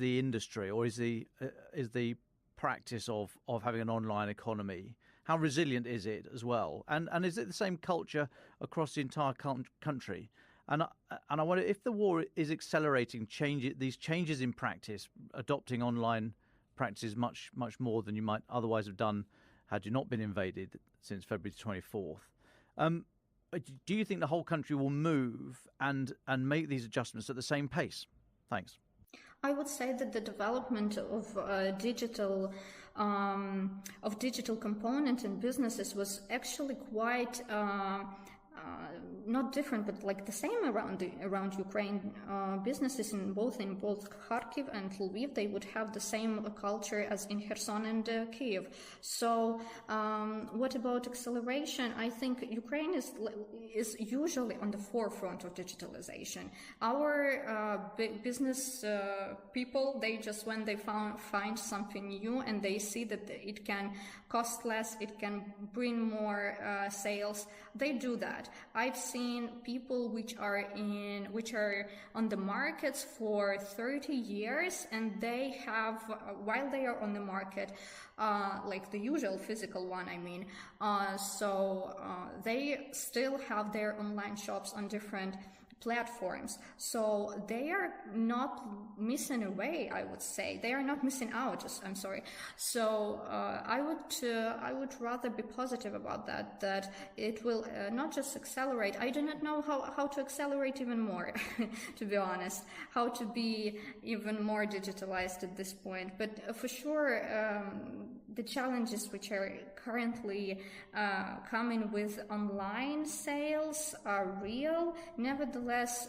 industry, or is the practice of having an online economy? How resilient is it as well? And is it the same culture across the entire country? And I wonder if the war is accelerating these changes in practice, adopting online practices much more than you might otherwise have done had you not been invaded since February 24th. Do you think the whole country will move and make these adjustments at the same pace? Thanks. I would say that the development of digital component in businesses was actually quite not different, but like the same around Ukraine. Businesses in both Kharkiv and Lviv, they would have the same culture as in Kherson and Kyiv. So what about acceleration? I think Ukraine is usually on the forefront of digitalization. Our business people, they just, when they find something new and they see that it can cost less, it can bring more sales, they do that. I've seen people which are on the markets for 30 years, and they have, while they are on the market, like the usual physical one, I mean, they still have their online shops on different platforms. So they are not missing away, I would say. They are not missing out, I'm sorry. So I would rather be positive about that it will not just accelerate. I do not know how to accelerate even more, to be honest, how to be even more digitalized at this point. But for sure, the challenges which are currently coming with online sales are real. Nevertheless,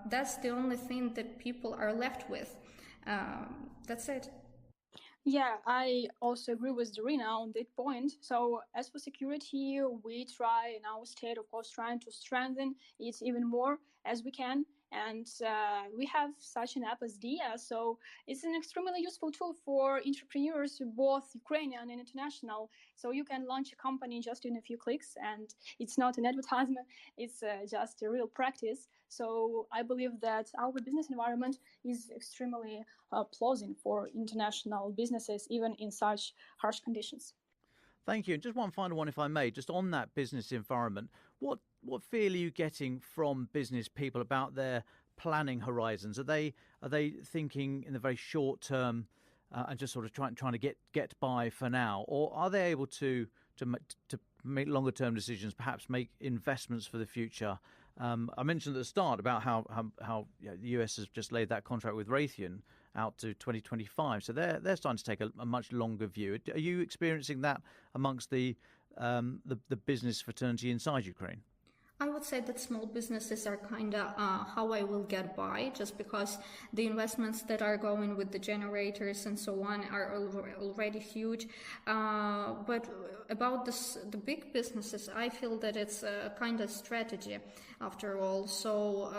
that's the only thing that people are left with. That's it. Yeah, I also agree with Darina on that point. So as for security, we try in our state, of course, trying to strengthen it even more as we can. And we have such an app as Dia. So it's an extremely useful tool for entrepreneurs, both Ukrainian and international. So you can launch a company just in a few clicks, and it's not an advertisement. It's just a real practice. So I believe that our business environment is extremely pleasing for international businesses, even in such harsh conditions. Thank you. And just one final one, if I may, just on that business environment, what feel are you getting from business people about their planning horizons? Are they thinking in the very short term and just sort of trying to get by for now, or are they able to make longer term decisions, perhaps make investments for the future? I mentioned at the start about how the US has just laid that contract with Raytheon out to 2025, so they're starting to take a much longer view. Are you experiencing that amongst the business fraternity inside Ukraine? I would say that small businesses are kind of how I will get by, just because the investments that are going with the generators and so on are already huge. But about the big businesses, I feel that it's a kind of strategy after all. So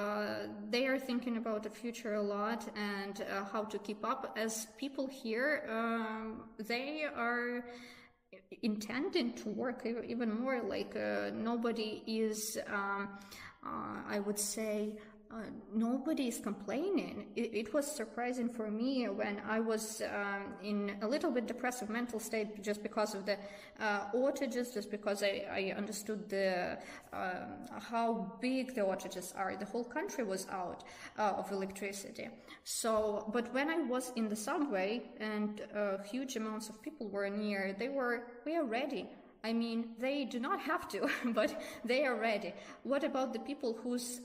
they are thinking about the future a lot and how to keep up. As people here, they are intending to work even more, like nobody is I would say nobody is complaining. It was surprising for me when I was in a little bit depressive mental state just because of the outages, just because I understood how big the outages are. The whole country was out of electricity. So, but when I was in the subway and huge amounts of people were near, we are ready. I mean, they do not have to, but they are ready. What about the people whose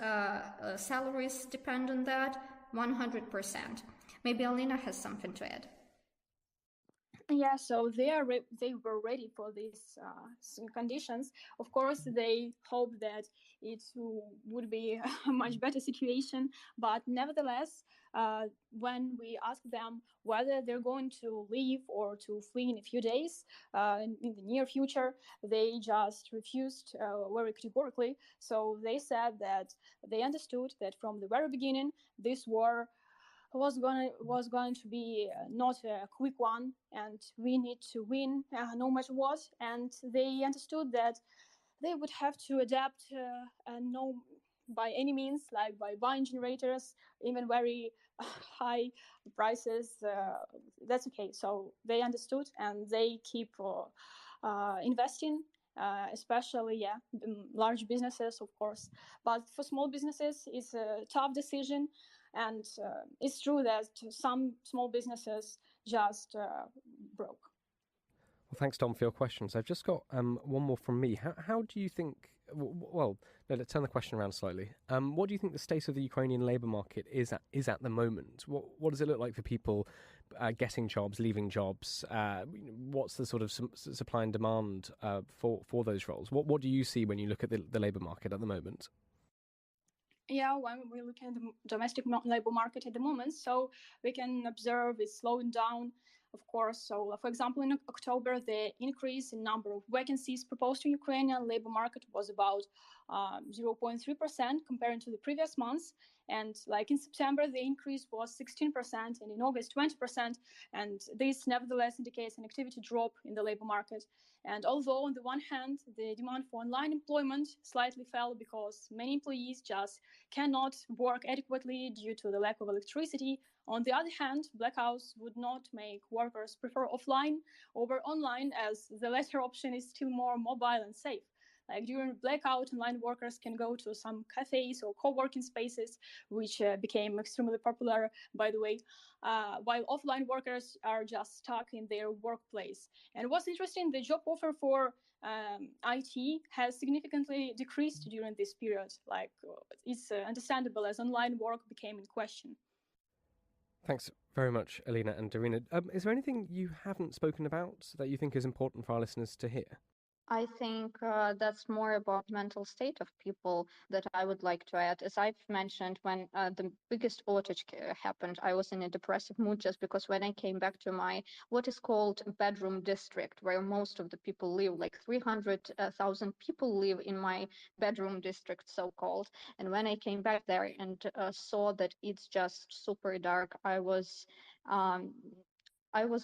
salaries depend on that? 100%. Maybe Alina has something to add. Yeah, so they were ready for these conditions. Of course, they hope that it would be a much better situation, but nevertheless, when we asked them whether they're going to leave or to flee in a few days in the near future, they just refused very categorically. So they said that they understood that from the very beginning, this war was going to be not a quick one, and we need to win no matter what. And they understood that they would have to adapt no by any means, like by buying generators, even very high prices. That's okay. So they understood, and they keep investing. Especially, large businesses, of course. But for small businesses, it's a tough decision. And it's true that some small businesses just broke. Well, thanks, Dom, for your questions. I've just got one more from me. How do you think... Well, no, let's turn the question around slightly. What do you think the state of the Ukrainian labour market is at the moment? What does it look like for people getting jobs, leaving jobs? What's the sort of supply and demand for those roles? What do you see when you look at the labour market at the moment? Yeah, when we look at the domestic labor market at the moment, so we can observe it's slowing down, of course. So, for example, in October, the increase in number of vacancies proposed to Ukrainian labor market was about 0.3% compared to the previous months. And like in September, the increase was 16%, and in August, 20%. And this nevertheless indicates an activity drop in the labor market. And although on the one hand, the demand for online employment slightly fell because many employees just cannot work adequately due to the lack of electricity, on the other hand, blackouts would not make workers prefer offline over online, as the latter option is still more mobile and safe. Like during blackout, online workers can go to some cafes or co-working spaces, which became extremely popular, by the way, while offline workers are just stuck in their workplace. And what's interesting, the job offer for IT has significantly decreased during this period. Like it's understandable as online work became in question. Thanks very much, Alina and Darina. Is there anything you haven't spoken about that you think is important for our listeners to hear? I think that's more about mental state of people that I would like to add. As I've mentioned, when the biggest outage happened, I was in a depressive mood just because when I came back to my what is called bedroom district, where most of the people live, like 300,000 people live in my bedroom district, so-called. And when I came back there and saw that it's just super dark, I was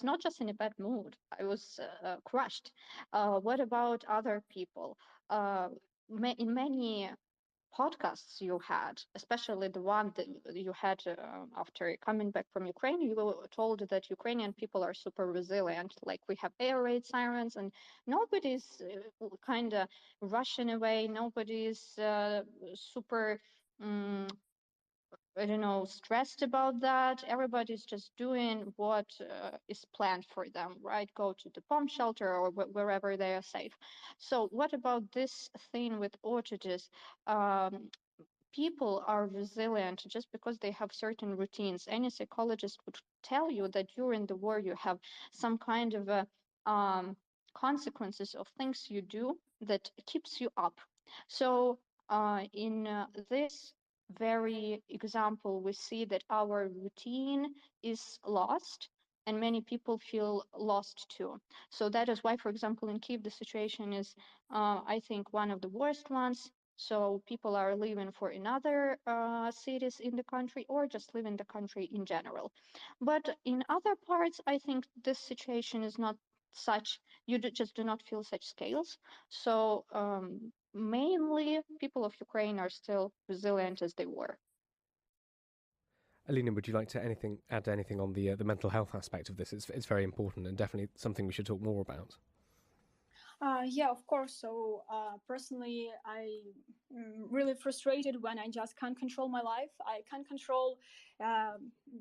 not just in a bad mood. I was crushed. What about other people? In many podcasts you had, especially the one that you had after coming back from Ukraine, you were told that Ukrainian people are super resilient. Like we have air raid sirens and nobody's kind of rushing away. Nobody's super... I don't know, stressed about that. Everybody's just doing what is planned for them, right? Go to the bomb shelter or wherever they are safe. So what about this thing with outages? People are resilient just because they have certain routines. Any psychologist would tell you that during the war you have some kind of consequences of things you do that keeps you up. So in this very example, we see that our routine is lost and many people feel lost too. So that is why, for example, in Kyiv, the situation is, I think, one of the worst ones. So people are leaving for another cities in the country or just leaving the country in general. But in other parts, I think this situation is not such, you just do not feel such scales. So mainly people of Ukraine are still resilient as they were. Alina, would you like to add anything on the mental health aspect of this? It's very important and definitely something we should talk more about. Yeah, of course. So personally, I'm really frustrated when I just can't control my life. I can't control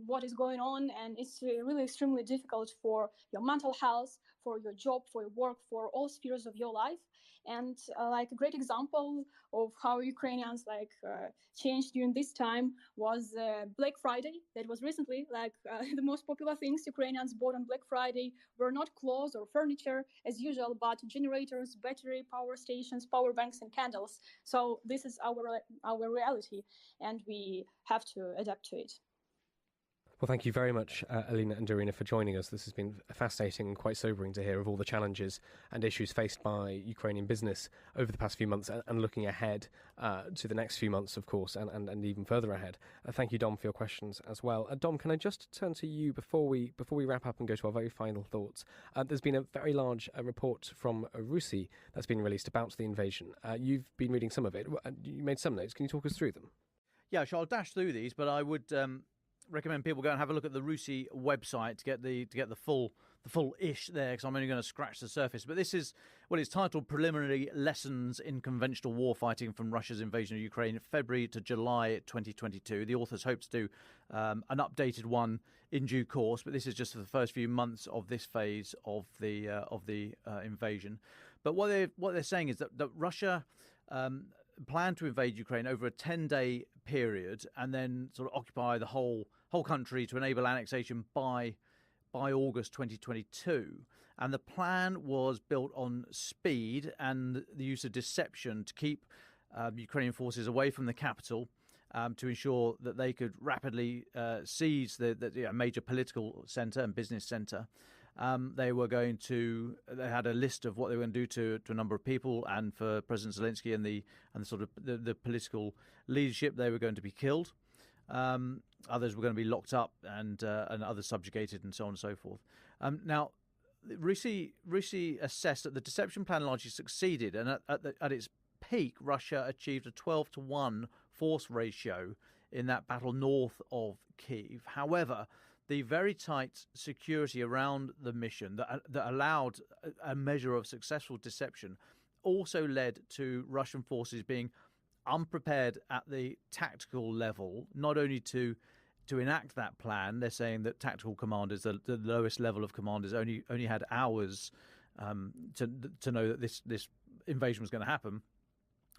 what is going on, and it's really extremely difficult for your mental health, for your job, for your work, for all spheres of your life. And like a great example of how Ukrainians changed during this time was Black Friday. That was recently the most popular things Ukrainians bought on Black Friday were not clothes or furniture as usual, but generators, battery, power stations, power banks, and candles. So this is our reality, and we have to adapt to it. Well, thank you very much, Alina and Darina, for joining us. This has been fascinating and quite sobering to hear of all the challenges and issues faced by Ukrainian business over the past few months and looking ahead to the next few months, of course, and even further ahead. Thank you, Dom, for your questions as well. Dom, can I just turn to you before we wrap up and go to our very final thoughts? There's been a very large report from RUSI that's been released about the invasion. You've been reading some of it. You made some notes. Can you talk us through them? Yeah, sure. I'll dash through these, but I would recommend people go and have a look at the RUSI website to get the full ish there, because I'm only going to scratch the surface. But this is it's titled "Preliminary Lessons in Conventional Warfighting from Russia's Invasion of Ukraine, February to July 2022." The authors hope to do an updated one in due course, but this is just for the first few months of this phase of the invasion. But what they're saying is that Russia plan to invade Ukraine over a 10-day period and then sort of occupy the whole country to enable annexation by August 2022. And the plan was built on speed and the use of deception to keep Ukrainian forces away from the capital, to ensure that they could rapidly seize the major political centre and business centre. They had a list of what they were going to do to a number of people, and for President Zelensky and the sort of the political leadership, they were going to be killed. Others were going to be locked up, and others subjugated, and so on and so forth. Now, RUSI assessed that the deception plan largely succeeded, and at its peak, Russia achieved a 12-to-1 force ratio in that battle north of Kyiv. However, the very tight security around the mission that allowed a measure of successful deception also led to Russian forces being unprepared at the tactical level, not only to enact that plan. They're saying that tactical commanders, the lowest level of commanders, only had hours to know that this invasion was going to happen,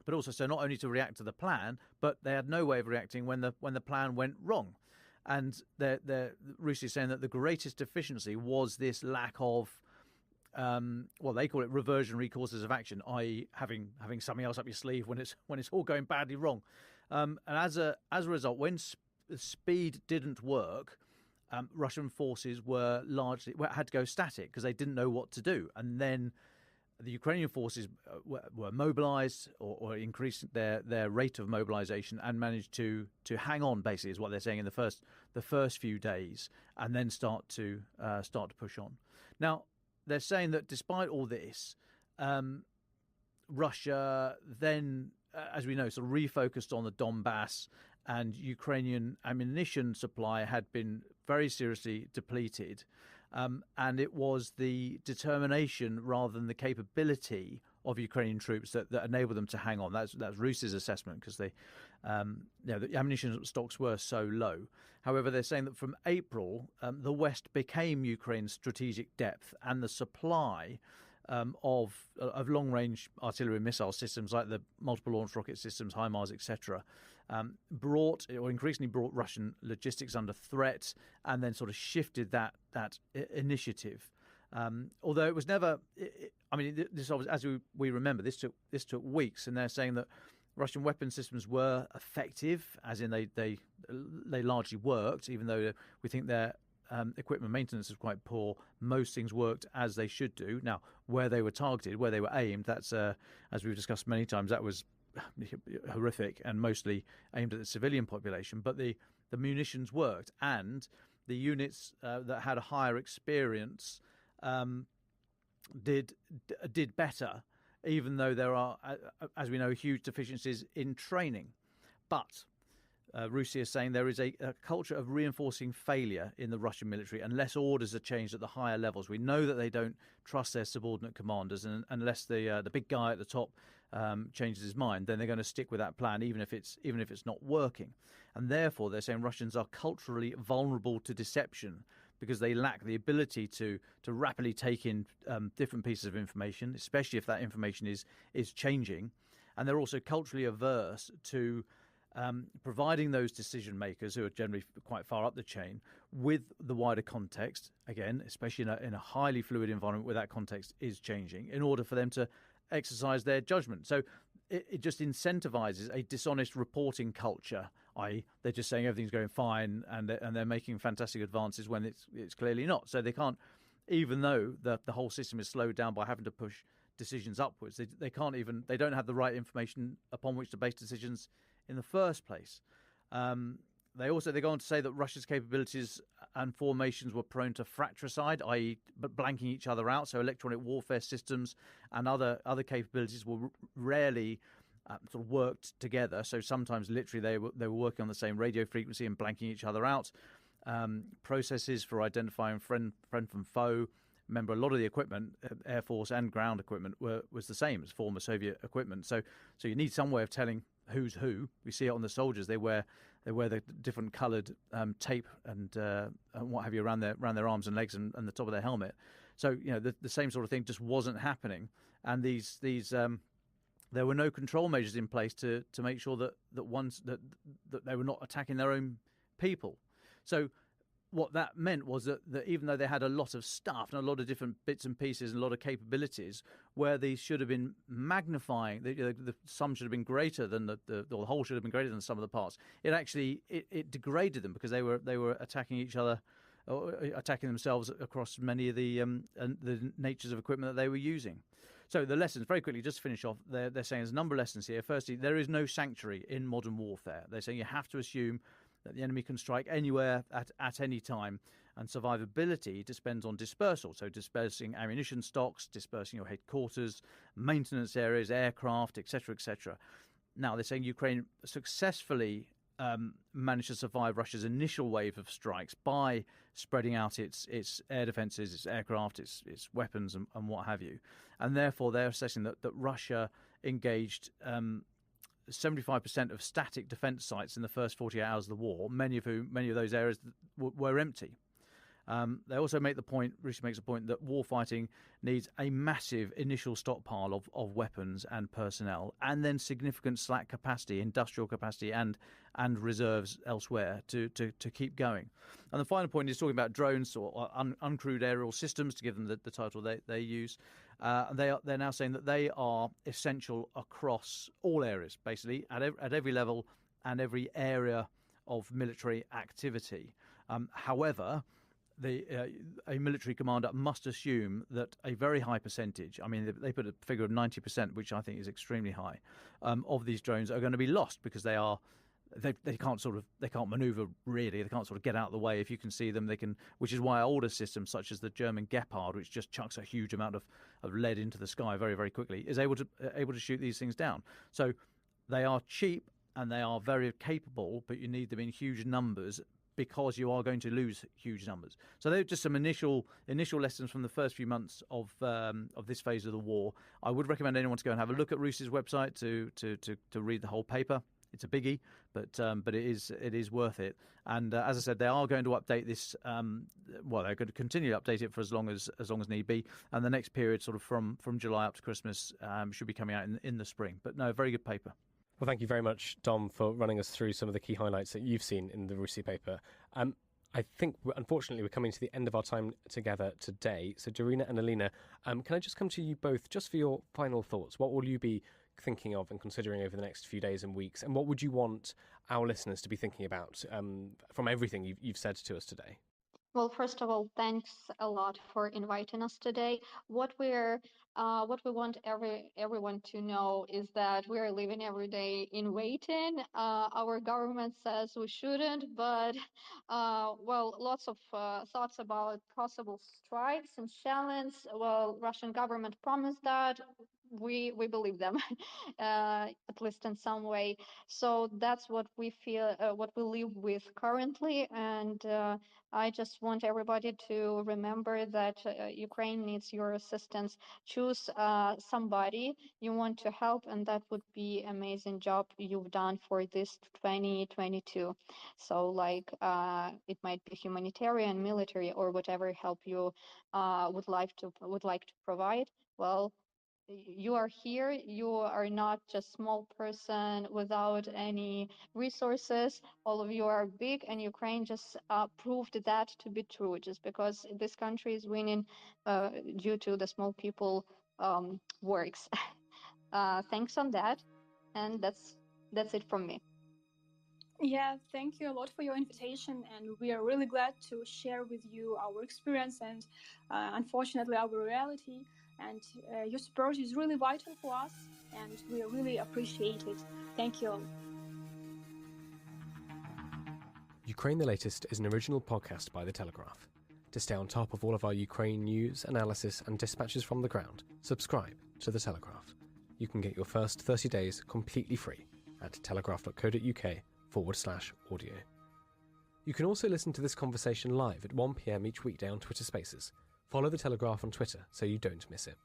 but also so not only to react to the plan, but they had no way of reacting when the plan went wrong. And they're RUSI saying that the greatest deficiency was this lack of, they call it reversionary courses of action, i.e., having something else up your sleeve when it's all going badly wrong. And as a result, when speed didn't work, Russian forces had to go static because they didn't know what to do. And then the Ukrainian forces were mobilized or increased their rate of mobilization and managed to hang on, basically, is what they're saying, in the first few days, and then start to push on. Now, they're saying that despite all this, Russia then, as we know, sort of refocused on the Donbass, and Ukrainian ammunition supply had been very seriously depleted. And it was the determination rather than the capability of Ukrainian troops that enabled them to hang on. That's RUSI's assessment, because the ammunition stocks were so low. However, they're saying that from April, the West became Ukraine's strategic depth, and the supply of long-range artillery and missile systems like the multiple launch rocket systems, HIMARS, etc., increasingly brought Russian logistics under threat, and then sort of shifted that initiative. Although it was never, this as we remember, this took weeks, and they're saying that Russian weapon systems were effective, as in they largely worked, even though we think their equipment maintenance is quite poor. Most things worked as they should do. Now, where they were targeted, where they were aimed, that's as we've discussed many times, that was horrific and mostly aimed at the civilian population. But the munitions worked, and the units that had a higher experience did better, even though there are, as we know, huge deficiencies in training. But Russia is saying there is a culture of reinforcing failure in the Russian military unless orders are changed at the higher levels. We know that they don't trust their subordinate commanders, and unless the big guy at the top changes his mind, then they're going to stick with that plan, even if it's not working. And therefore, they're saying Russians are culturally vulnerable to deception because they lack the ability to rapidly take in different pieces of information, especially if that information is changing. And they're also culturally averse to providing those decision makers, who are generally quite far up the chain, with the wider context, again, especially in a highly fluid environment where that context is changing, in order for them to exercise their judgment. So it just incentivizes a dishonest reporting culture, i.e. they're just saying everything's going fine and they're making fantastic advances when it's clearly not. So they can't, even though the whole system is slowed down by having to push decisions upwards, they don't have the right information upon which to base decisions in the first place. They go on to say that Russia's capabilities and formations were prone to fratricide, i.e. blanking each other out. So electronic warfare systems and other capabilities were rarely sort of worked together. So sometimes literally they were working on the same radio frequency and blanking each other out. Processes for identifying friend from foe. Remember, a lot of the equipment, Air Force and ground equipment, was the same as former Soviet equipment. So you need some way of telling who's who. We see it on the soldiers. They wear the different coloured tape and what have you around their arms and legs and the top of their helmet. So the same sort of thing just wasn't happening. And these there were no control measures in place to make sure that they were not attacking their own people. So what that meant was that even though they had a lot of stuff and a lot of different bits and pieces and a lot of capabilities, where these should have been magnifying, the sum should have been greater than the whole should have been greater than the sum of the parts. It actually it degraded them because they were attacking each other, or attacking themselves across many of the natures of equipment that they were using. So the lessons, very quickly, just to finish off, they're saying there's a number of lessons here. Firstly, there is no sanctuary in modern warfare. They're saying you have to assume that the enemy can strike anywhere at any time, and survivability depends on dispersal. So dispersing ammunition stocks, dispersing your headquarters, maintenance areas, aircraft, etc., etc. Now they're saying Ukraine successfully managed to survive Russia's initial wave of strikes by spreading out its air defences, its aircraft, its weapons, and what have you. And therefore, they're assessing that Russia engaged 75% of static defence sites in the first 48 hours of the war, many of those areas were empty. They also make the point, Russia makes the point, that warfighting needs a massive initial stockpile of weapons and personnel, and then significant slack capacity, industrial capacity, and reserves elsewhere to keep going. And the final point is talking about drones or uncrewed aerial systems, to give them the title they use. They're now saying that they are essential across all areas, basically at every level and every area of military activity. However, a military commander must assume that a very high percentage, I mean, they put a figure of 90%, which I think is extremely high, of these drones are going to be lost because they can't maneuver really. They can't sort of get out of the way. If you can see them, which is why older systems such as the German Gepard, which just chucks a huge amount of lead into the sky very, very quickly, is able to shoot these things down. So they are cheap and they are very capable, but you need them in huge numbers, because you are going to lose huge numbers. So they're just some initial lessons from the first few months of this phase of the war. I would recommend anyone to go and have a look at Rus's website to read the whole paper. It's a biggie, but it is worth it. And as I said, they are going to update this. They're going to continue to update it for as long as need be. And the next period, sort of from July up to Christmas, should be coming out in the spring. But no, very good paper. Well, thank you very much, Dom, for running us through some of the key highlights that you've seen in the Rusi paper. I think, unfortunately, we're coming to the end of our time together today. So, Dorina and Alina, can I just come to you both just for your final thoughts? What will you be thinking of and considering over the next few days and weeks? And what would you want our listeners to be thinking about from everything you've said to us today? Well, first of all, thanks a lot for inviting us today. What we want everyone to know is that we are living every day in waiting. Our government says we shouldn't, but lots of thoughts about possible strikes and challenges. Well, Russian government promised that. we believe them, at least in some way. So that's what we feel, what we live with currently, and I just want everybody to remember that Ukraine needs your assistance. Choose somebody you want to help, and that would be amazing job you've done for this 2022. So like it might be humanitarian, military, or whatever help you would like to provide. Well, you are here, you are not just small person without any resources. All of you are big, and Ukraine just proved that to be true, just because this country is winning due to the small people works. Thanks on that, and that's it from me. Yeah, thank you a lot for your invitation, and we are really glad to share with you our experience and unfortunately our reality. And your support is really vital for us, and we really appreciate it. Thank you all. Ukraine the Latest is an original podcast by The Telegraph. To stay on top of all of our Ukraine news, analysis and dispatches from the ground, subscribe to The Telegraph. You can get your first 30 days completely free at telegraph.co.uk/audio. You can also listen to this conversation live at 1 p.m. each weekday on Twitter Spaces. Follow The Telegraph on Twitter so you don't miss it.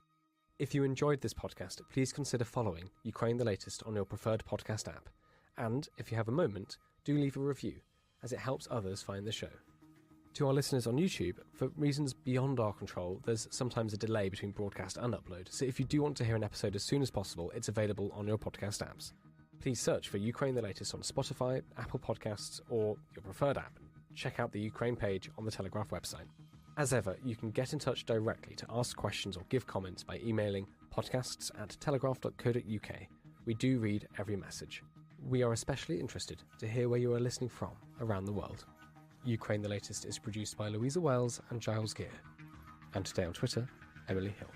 If you enjoyed this podcast, please consider following Ukraine the Latest on your preferred podcast app. And if you have a moment, do leave a review, as it helps others find the show. To our listeners on YouTube, for reasons beyond our control, there's sometimes a delay between broadcast and upload, so if you do want to hear an episode as soon as possible, it's available on your podcast apps. Please search for Ukraine the Latest on Spotify, Apple Podcasts, or your preferred app. Check out the Ukraine page on the Telegraph website. As ever, you can get in touch directly to ask questions or give comments by emailing podcasts@telegraph.co.uk. We do read every message. We are especially interested to hear where you are listening from around the world. Ukraine the Latest is produced by Louisa Wells and Giles Gear. And today on Twitter, Emily Hill.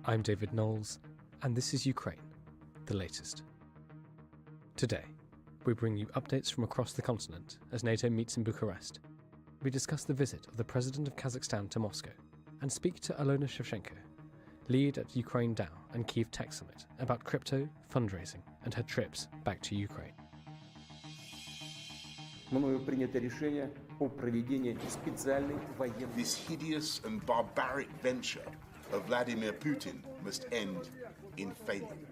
I'm David Knowles, and this is Ukraine, the latest. Today, we bring you updates from across the continent as NATO meets in Bucharest. We discuss the visit of the President of Kazakhstan to Moscow and speak to Alona Shevchenko, lead at Ukraine DAO and Kyiv Tech Summit, about crypto, fundraising, and her trips back to Ukraine. This hideous and barbaric venture of Vladimir Putin must end in failure.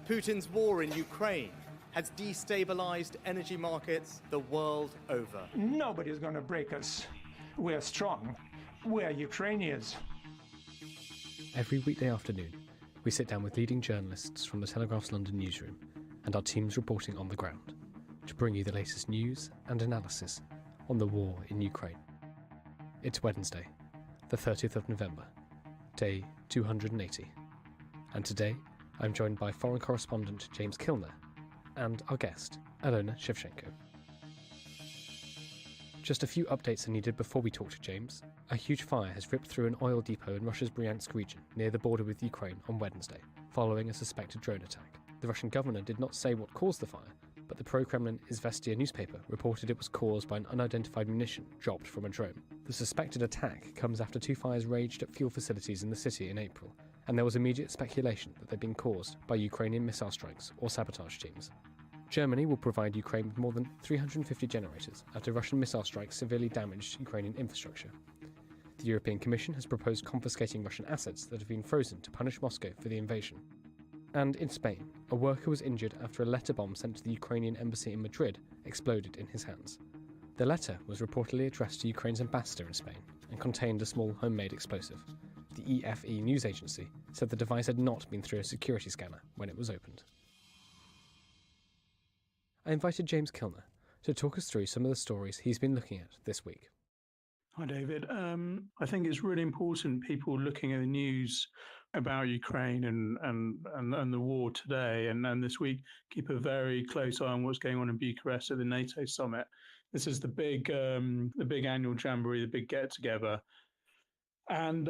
Putin's war in Ukraine has destabilized energy markets the world over. Nobody's going to break us. We're strong. We're Ukrainians. Every weekday afternoon, we sit down with leading journalists from the Telegraph's London newsroom and our teams reporting on the ground to bring you the latest news and analysis on the war in Ukraine. It's Wednesday, the 30th of November, day 280. And today, I'm joined by foreign correspondent James Kilner and our guest, Alona Shevchenko. Just a few updates are needed before we talk to James. A huge fire has ripped through an oil depot in Russia's Bryansk region near the border with Ukraine on Wednesday, following a suspected drone attack. The Russian governor did not say what caused the fire, but the pro-Kremlin Izvestia newspaper reported it was caused by an unidentified munition dropped from a drone. The suspected attack comes after two fires raged at fuel facilities in the city in April, and there was immediate speculation that they'd been caused by Ukrainian missile strikes or sabotage teams. Germany will provide Ukraine with more than 350 generators after Russian missile strikes severely damaged Ukrainian infrastructure. The European Commission has proposed confiscating Russian assets that have been frozen to punish Moscow for the invasion. And in Spain, a worker was injured after a letter bomb sent to the Ukrainian embassy in Madrid exploded in his hands. The letter was reportedly addressed to Ukraine's ambassador in Spain and contained a small homemade explosive. The EFE news agency said the device had not been through a security scanner when it was opened. I invited James Kilner to talk us through some of the stories he's been looking at this week. Hi, David. I think it's really important people looking at the news about Ukraine and the war today and this week keep a very close eye on what's going on in Bucharest at the NATO summit. This is the big annual jamboree, the big get-together. And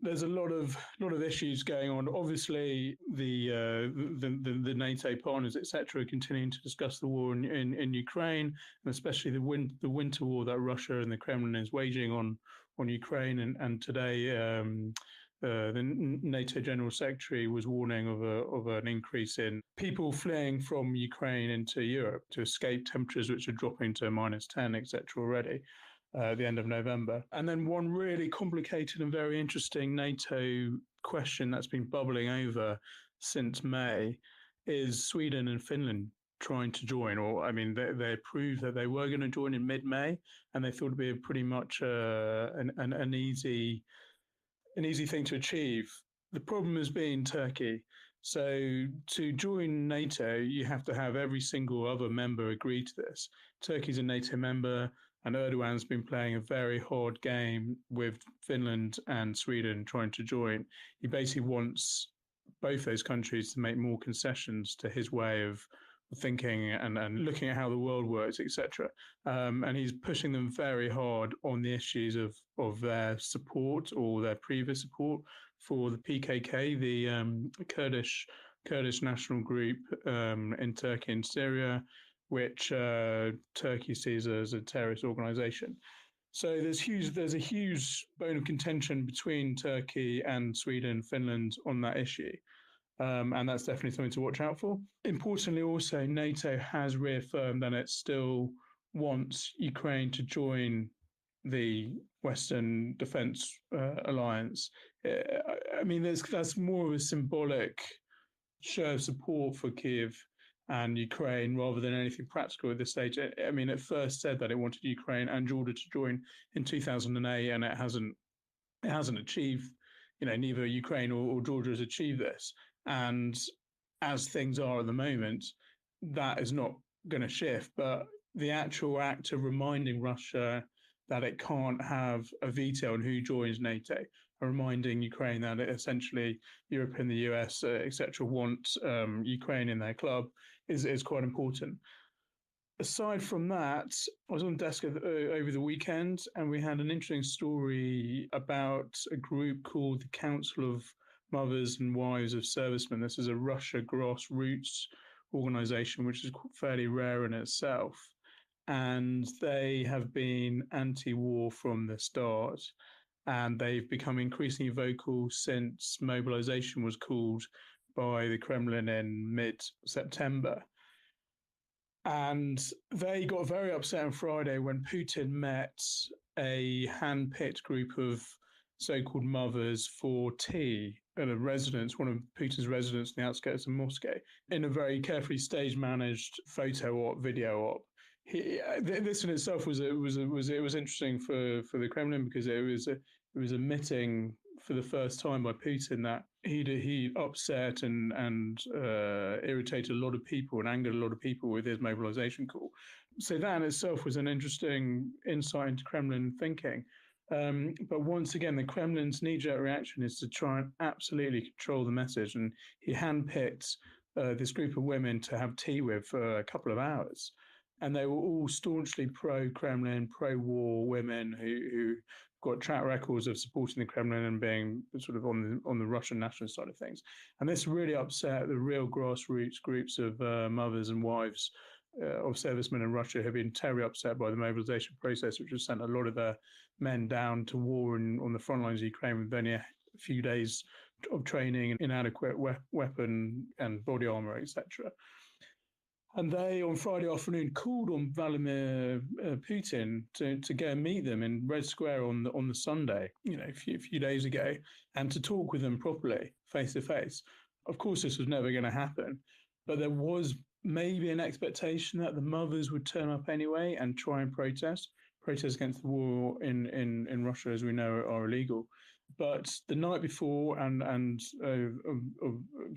there's a lot of issues going on. Obviously, the NATO partners, etc., are continuing to discuss the war in Ukraine, and especially the winter war that Russia and the Kremlin is waging on Ukraine. And today, the NATO General Secretary was warning of an increase in people fleeing from Ukraine into Europe to escape temperatures which are dropping to -10, etc. already. At the end of November. And then one really complicated and very interesting NATO question that's been bubbling over since May is Sweden and Finland trying to join, or I mean, they proved that they were going to join in mid-May, and they thought it'd be pretty much an easy thing to achieve. The problem has been Turkey. So to join NATO, you have to have every single other member agree to this. Turkey's a NATO member, and Erdogan's been playing a very hard game with Finland and Sweden trying to join. He basically wants both those countries to make more concessions to his way of thinking and looking at how the world works, etc. And he's pushing them very hard on the issues of their support or their previous support for the PKK, the Kurdish national group in Turkey and Syria, which Turkey sees as a terrorist organization. So there's a huge bone of contention between Turkey and Sweden, Finland on that issue. And that's definitely something to watch out for. Importantly, also, NATO has reaffirmed that it still wants Ukraine to join the Western Defence Alliance. I mean, that's more of a symbolic show of support for Kyiv and Ukraine rather than anything practical at this stage. I mean, it first said that it wanted Ukraine and Georgia to join in 2008, and it hasn't achieved. You know, neither Ukraine or Georgia has achieved this. And as things are at the moment, that is not going to shift. But the actual act of reminding Russia that it can't have a veto on who joins NATO, and reminding Ukraine that essentially Europe and the US, etc., want Ukraine in their club is quite important. Aside from that, I was on desk over the weekend, and we had an interesting story about a group called the Council of Mothers and Wives of Servicemen. This is a Russia grassroots organization, which is fairly rare in itself. And they have been anti-war from the start. And they've become increasingly vocal since mobilization was called by the Kremlin in mid-September. And they got very upset on Friday when Putin met a hand-picked group of so-called mothers for tea at a residence, one of Putin's residences on the outskirts of Moscow, in a very carefully staged-managed photo op, video op. This in itself was interesting for the Kremlin, because it was admitting for the first time by Putin that he upset and irritated a lot of people and angered a lot of people with his mobilization call. So that in itself was an interesting insight into Kremlin thinking. But once again, the Kremlin's knee-jerk reaction is to try and absolutely control the message. And he handpicked this group of women to have tea with for a couple of hours. And they were all staunchly pro-Kremlin, pro-war women who got track records of supporting the Kremlin and being sort of on the Russian nationalist side of things. And this really upset the real grassroots groups of mothers and wives of servicemen in Russia, who have been terribly upset by the mobilization process, which has sent a lot of their men down to war on the front lines of Ukraine with only a few days of training and inadequate weapon and body armor, etc. And they, on Friday afternoon, called on Vladimir Putin to go and meet them in Red Square on the Sunday, a few days ago, and to talk with them properly, face to face. Of course, this was never going to happen, but there was maybe an expectation that the mothers would turn up anyway and try and protest against the war in Russia, as we know, are illegal. But the night before and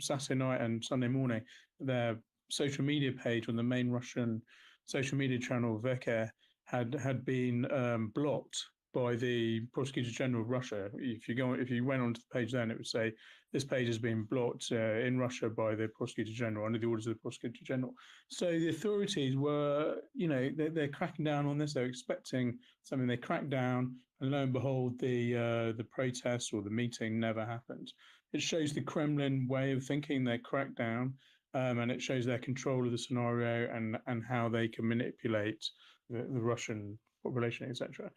Saturday night and Sunday morning, their social media page on the main Russian social media channel Veke had been blocked by the Prosecutor General of Russia. If you went onto the page, then it would say this page has been blocked in Russia by the Prosecutor General under the orders of the Prosecutor General. So the authorities were, they're cracking down on this. They're expecting something. They cracked down, and lo and behold, the protest or the meeting never happened. It shows the Kremlin way of thinking. They crack down, and it shows their control of the scenario and how they can manipulate the Russian population, etc.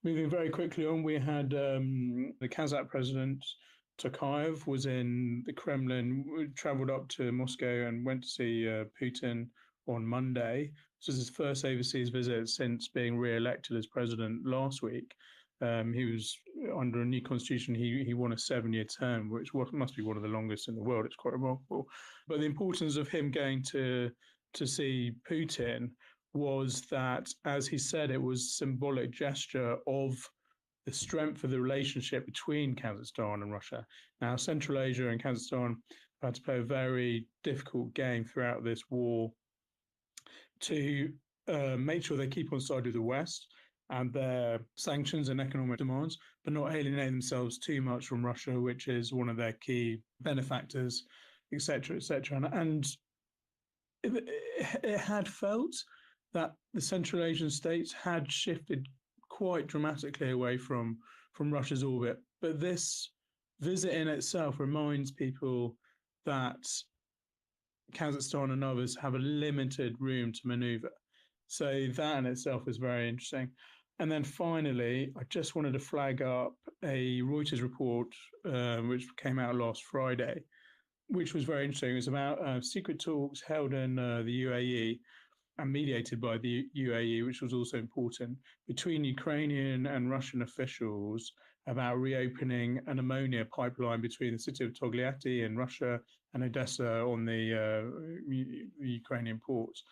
Moving very quickly on, we had the Kazakh president Tokayev was in the Kremlin, travelled up to Moscow and went to see Putin on Monday. This was his first overseas visit since being re-elected as president last week. He was under a new constitution. He won a 7-year term, which must be one of the longest in the world. It's quite remarkable. But the importance of him going to see Putin was that, as he said, it was a symbolic gesture of the strength of the relationship between Kazakhstan and Russia. Now, Central Asia and Kazakhstan have had to play a very difficult game throughout this war to make sure they keep on side of the West and their sanctions and economic demands, but not alienate themselves too much from Russia, which is one of their key benefactors, etc., etc. And it had felt that the Central Asian states had shifted quite dramatically away from Russia's orbit. But this visit in itself reminds people that Kazakhstan and others have a limited room to maneuver. So that in itself is very interesting. And then finally, I just wanted to flag up a Reuters report which came out last Friday, which was very interesting. It was about secret talks held in the UAE and mediated by the UAE, which was also important, between Ukrainian and Russian officials about reopening an ammonia pipeline between the city of Togliatti in Russia and Odessa on the Ukrainian ports.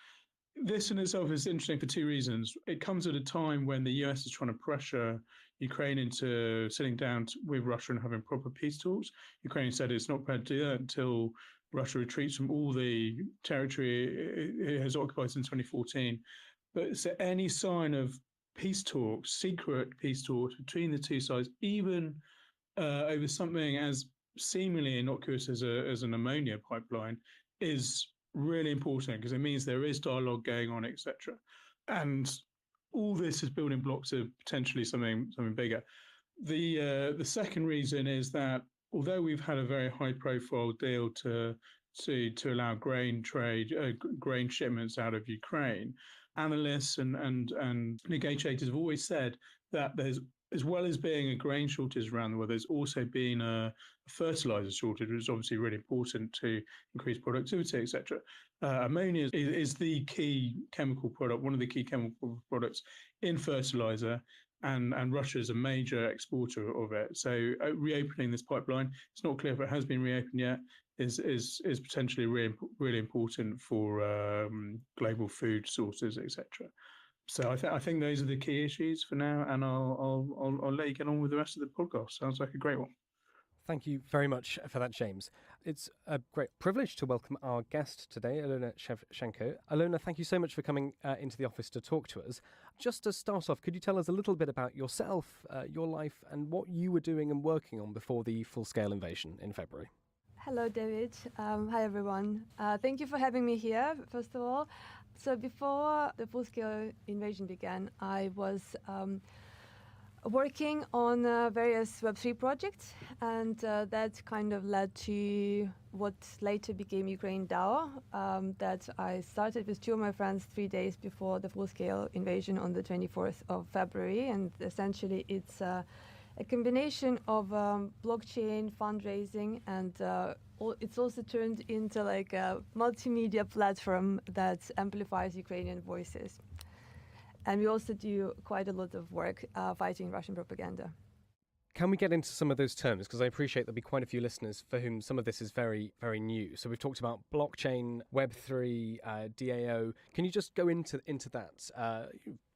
This in itself is interesting for two reasons. It comes at a time when the US is trying to pressure Ukraine into sitting down with Russia and having proper peace talks. Ukraine said it's not prepared to do that until Russia retreats from all the territory it has occupied since 2014. But so any sign of peace talks, secret peace talks between the two sides, even over something as seemingly innocuous as an ammonia pipeline, is really important because it means there is dialogue going on, etc. And all this is building blocks of potentially something bigger. The second reason is that although we've had a very high-profile deal to allow grain trade, grain shipments out of Ukraine, analysts and negotiators have always said that there's, as well as being a grain shortage around the world, there's also been a fertilizer shortage, which is obviously really important to increase productivity, etc. Ammonia is the key chemical product, one of the key chemical products in fertilizer, and Russia is a major exporter of it. So reopening this pipeline, it's not clear if it has been reopened yet, is potentially really important for global food sources, etc. So I think those are the key issues for now, and I'll let you get on with the rest of the podcast. Sounds like a great one. Thank you very much for that, James. It's a great privilege to welcome our guest today, Alona Shevchenko. Alona, thank you so much for coming into the office to talk to us. Just to start off, could you tell us a little bit about yourself, your life, and what you were doing and working on before the full-scale invasion in February? Hello, David. Hi, everyone. Thank you for having me here, first of all. So before the full-scale invasion began, I was working on various Web3 projects, and that kind of led to what later became Ukraine DAO, that I started with two of my friends 3 days before the full-scale invasion on the 24th of February, and essentially it's a combination of blockchain fundraising, and it's also turned into like a multimedia platform that amplifies Ukrainian voices. And we also do quite a lot of work fighting Russian propaganda. Can we get into some of those terms? Because I appreciate there'll be quite a few listeners for whom some of this is very, very new. So we've talked about blockchain, Web3, DAO. Can you just go into that?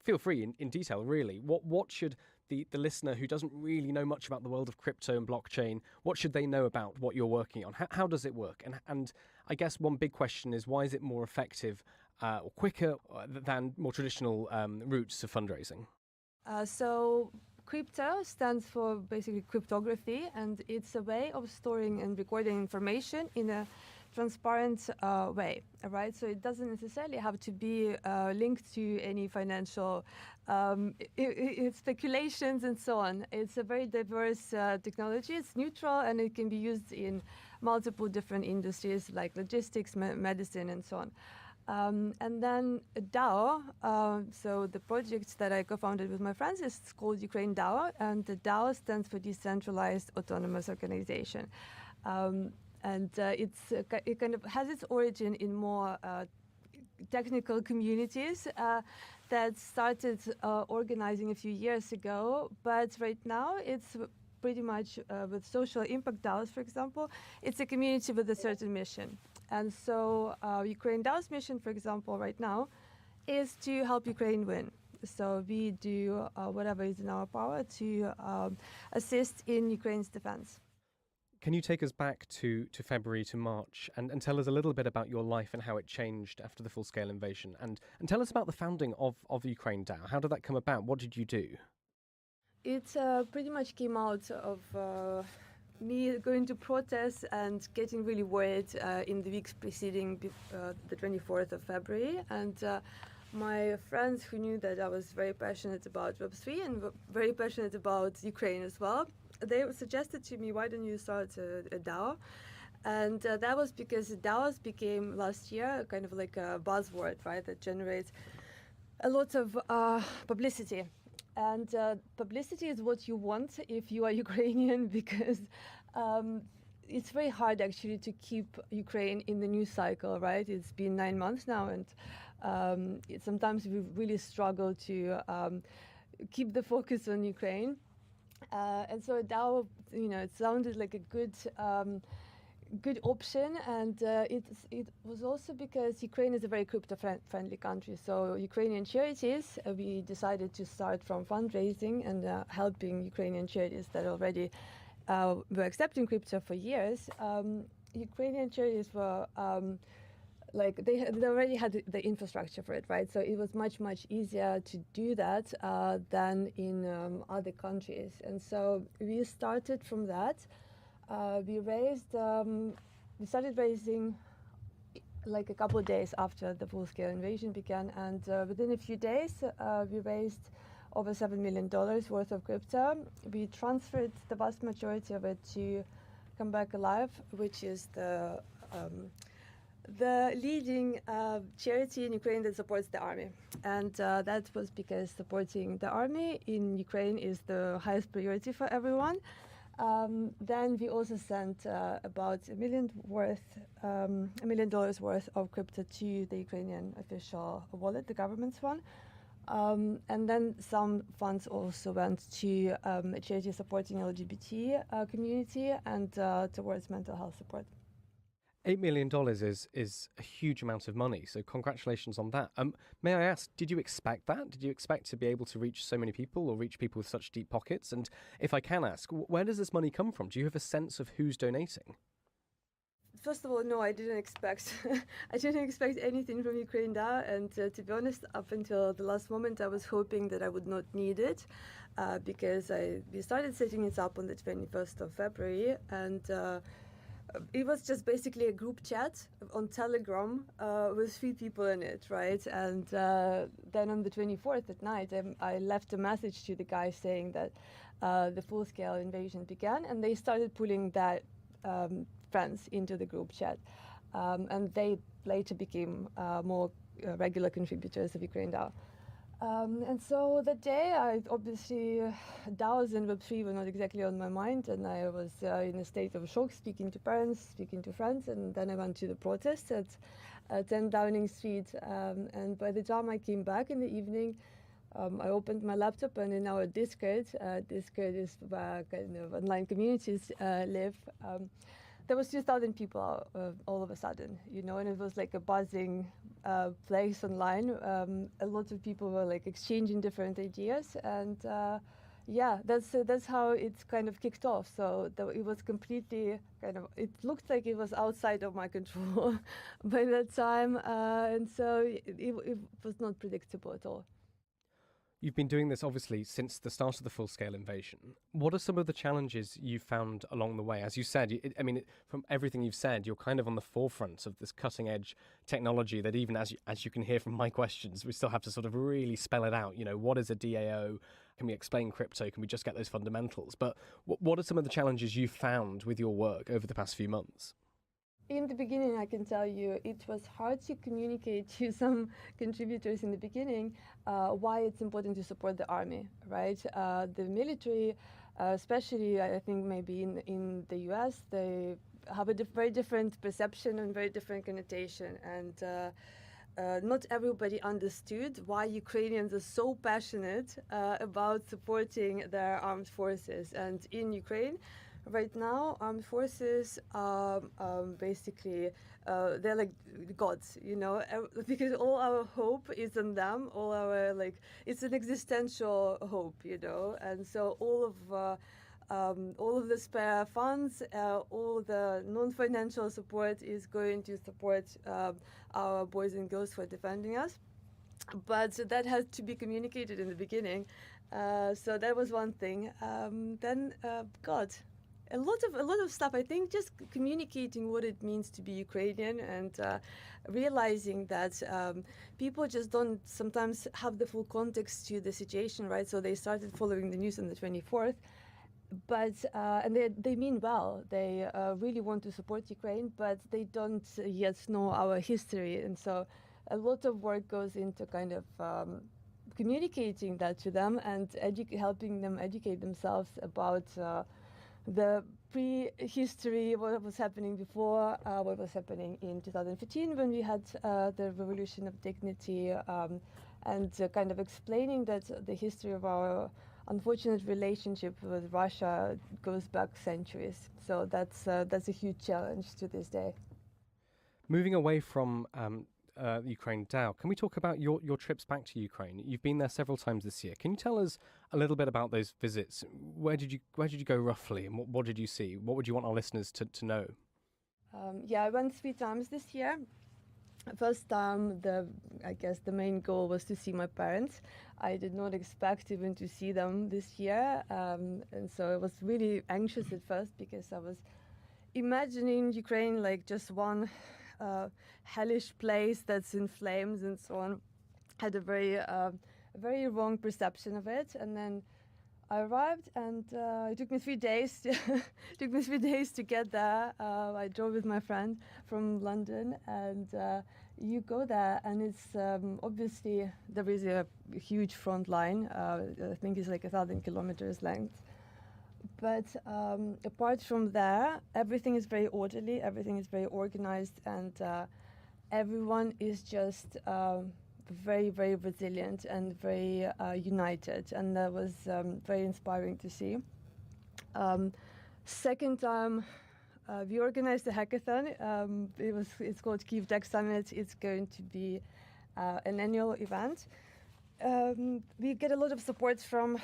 Feel free in detail, really. What should the listener who doesn't really know much about the world of crypto and blockchain, what should they know about what you're working on? How does it work? And I guess one big question is, why is it more effective or quicker than more traditional routes of fundraising? So crypto stands for basically cryptography, and it's a way of storing and recording information in a transparent way, right? So it doesn't necessarily have to be linked to any financial speculations and so on. It's a very diverse technology. It's neutral, and it can be used in multiple different industries like logistics, medicine, and so on. And then DAO, so the project that I co-founded with my friends is called Ukraine DAO, and the DAO stands for Decentralized Autonomous Organization. And it kind of has its origin in more technical communities that started organizing a few years ago, but right now it's pretty much with social impact DAOs, for example, it's a community with a certain mission. And so Ukraine DAO's mission, for example, right now, is to help Ukraine win. So we do whatever is in our power to assist in Ukraine's defense. Can you take us back to February to March and tell us a little bit about your life and how it changed after the full-scale invasion? And tell us about the founding of Ukraine DAO. How did that come about? What did you do? It pretty much came out of me going to protests and getting really worried in the weeks preceding the 24th of February. And my friends who knew that I was very passionate about Web3 and very passionate about Ukraine as well, they suggested to me, why don't you start a DAO? And that was because DAOs became last year kind of like a buzzword, right, that generates a lot of publicity. And publicity is what you want if you are Ukrainian, because it's very hard actually to keep Ukraine in the news cycle, right? It's been 9 months now, and sometimes we really struggle to keep the focus on Ukraine. And so DAO, it sounded like a good option, and it was also because Ukraine is a very crypto-friendly country. So Ukrainian charities, we decided to start from fundraising and helping Ukrainian charities that already were accepting crypto for years. Ukrainian charities were they already had the infrastructure for it, right? So it was much easier to do that than in other countries. And so we started from that. We started raising like a couple of days after the full-scale invasion began, and within a few days we raised over $7 million worth of crypto. We transferred the vast majority of it to Come Back Alive, which is the leading charity in Ukraine that supports the army. And that was because supporting the army in Ukraine is the highest priority for everyone. Then we also sent about $1 million worth of crypto to the Ukrainian official wallet, the government's one. And then some funds also went to a charity supporting LGBT community and towards mental health support. $8 million is a huge amount of money, so congratulations on that. May I ask, did you expect that? Did you expect to be able to reach so many people or reach people with such deep pockets? And if I can ask, where does this money come from? Do you have a sense of who's donating? First of all, no, I didn't expect anything from Ukraine DAO, and to be honest, up until the last moment, I was hoping that I would not need it, because we started setting it up on the 21st of February, and it was just basically a group chat on Telegram with 3 people in it, right? And then on the 24th at night, I left a message to the guys saying that the full-scale invasion began, and they started pulling that friends into the group chat. And they later became more regular contributors of Ukraine DAO. And so that day, DAOs and Web3 were not exactly on my mind, and I was in a state of shock, speaking to parents, speaking to friends, and then I went to the protest at 10 Downing Street. And by the time I came back in the evening, I opened my laptop, and in our Discord is where kind of online communities live. There was 2,000 people all of a sudden, and it was like a buzzing place online. A lot of people were like exchanging different ideas, and that's how it's kind of kicked off. So it was completely it looked like it was outside of my control by that time, and so it was not predictable at all. You've been doing this, obviously, since the start of the full-scale invasion. What are some of the challenges you've found along the way? As you said, from everything you've said, you're kind of on the forefront of this cutting-edge technology that even as you can hear from my questions, we still have to sort of really spell it out. What is a DAO? Can we explain crypto? Can we just get those fundamentals? But what are some of the challenges you've found with your work over the past few months? In the beginning, I can tell you it was hard to communicate to some contributors in the beginning why it's important to support the army, right? The military, especially I think maybe in the US, they have a very different perception and very different connotation. And not everybody understood why Ukrainians are so passionate about supporting their armed forces. And in Ukraine, right now, armed forces are basically, they're like gods, because all our hope is on them, it's an existential hope, and so all of the spare funds, all the non-financial support is going to support our boys and girls who are defending us. But that has to be communicated in the beginning. So that was one thing. Then, a lot of stuff. I think just communicating what it means to be Ukrainian and realizing that people just don't sometimes have the full context to the situation, right? So they started following the news on the 24th, but and they mean well. They really want to support Ukraine, but they don't yet know our history, and so a lot of work goes into kind of communicating that to them and helping them educate themselves about the pre-history, what was happening before, what was happening in 2015 when we had the Revolution of Dignity, and kind of explaining that the history of our unfortunate relationship with Russia goes back centuries. So that's a huge challenge to this day. Moving away from Ukraine DAO, can we talk about your trips back to Ukraine? You've been there several times this year. Can you tell us a little bit about those visits? Where did you go roughly, and what did you see? What would you want our listeners to know? I went 3 times this year. First time, I guess the main goal was to see my parents. I did not expect even to see them this year, and so I was really anxious at first because I was imagining Ukraine like just one hellish place that's in flames and so on. Had a very wrong perception of it, and then I arrived, and it took me 3 days. Took me 3 days to get there. I drove with my friend from London, and you go there, and it's obviously there is a huge front line. I think it's like 1,000 kilometers length. But apart from there, everything is very orderly, everything is very organized, and everyone is just very, very resilient and very united. And that was very inspiring to see. Second time, we organized a hackathon. It's called Kyiv Tech Summit. It's going to be an annual event. We get a lot of support from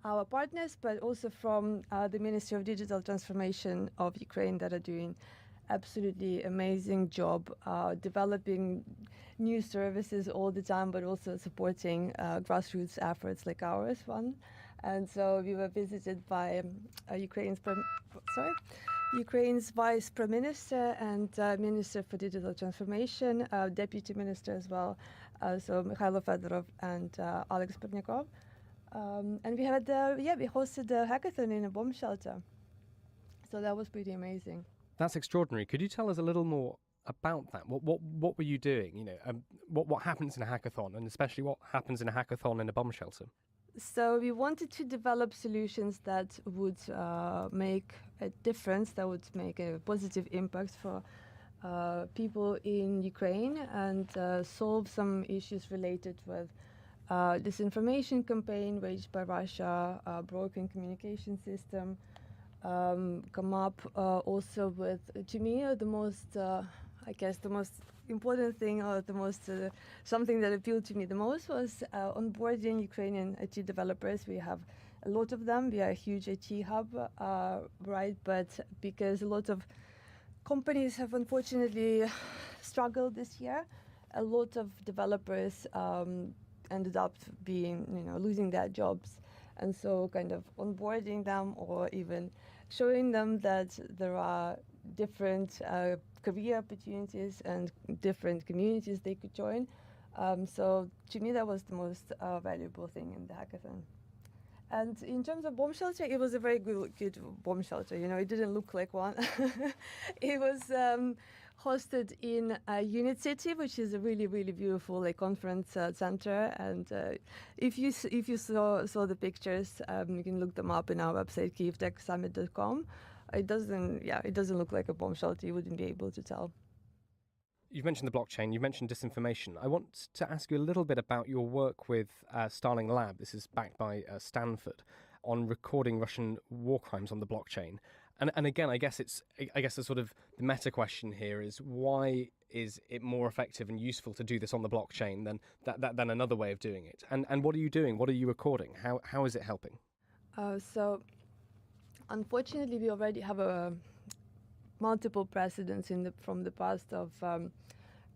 our partners, but also from the Ministry of Digital Transformation of Ukraine that are doing absolutely amazing job developing new services all the time, but also supporting grassroots efforts like ours one. And so we were visited by Ukraine's Vice Prime Minister and Minister for Digital Transformation, Deputy Minister as well, so Mikhailo Fedorov and Alex Pernyakov. And we had, we hosted a hackathon in a bomb shelter. So that was pretty amazing. That's extraordinary. Could you tell us a little more about that? What were you doing? What happens in a hackathon, and especially what happens in a hackathon in a bomb shelter? So we wanted to develop solutions that would make a difference, that would make a positive impact for people in Ukraine, and solve some issues related with disinformation campaign waged by Russia, broken communication system, come up also with, to me, the most, the most important thing, or the most, something that appealed to me the most was onboarding Ukrainian IT developers. We have a lot of them. We are a huge IT hub, right? But because a lot of companies have unfortunately struggled this year, a lot of developers ended up being, losing their jobs. And so kind of onboarding them or even showing them that there are different career opportunities and different communities they could join. So to me, that was the most valuable thing in the hackathon. And in terms of bomb shelter, it was a very good bomb shelter. It didn't look like one. It was hosted in Unit City, which is a really, really beautiful conference center. And if you saw the pictures, you can look them up in our website, KyievTechSummit.com. It doesn't look like a bomb shelter. You wouldn't be able to tell. You've mentioned the blockchain, you've mentioned disinformation. I want to ask you a little bit about your work with Starling Lab. This is backed by Stanford, on recording Russian war crimes on the blockchain. And again, I guess the sort of the meta question here is, why is it more effective and useful to do this on the blockchain than another way of doing it? And what are you doing? What are you recording? How is it helping? So unfortunately, we already have multiple precedents from the past of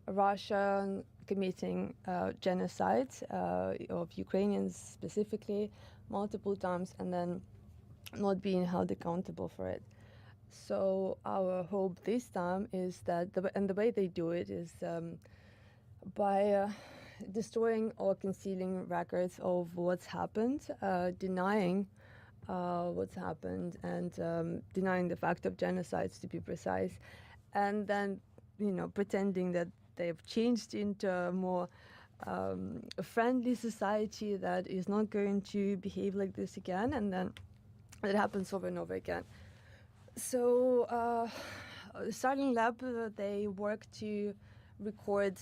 Russia committing genocide of Ukrainians specifically multiple times and then not being held accountable for it. So our hope this time is that, the way they do it is by destroying or concealing records of what's happened, denying what's happened, and denying the fact of genocides, to be precise, and then pretending that they've changed into a more friendly society that is not going to behave like this again, and then it happens over and over again. So Starling Lab, they work to record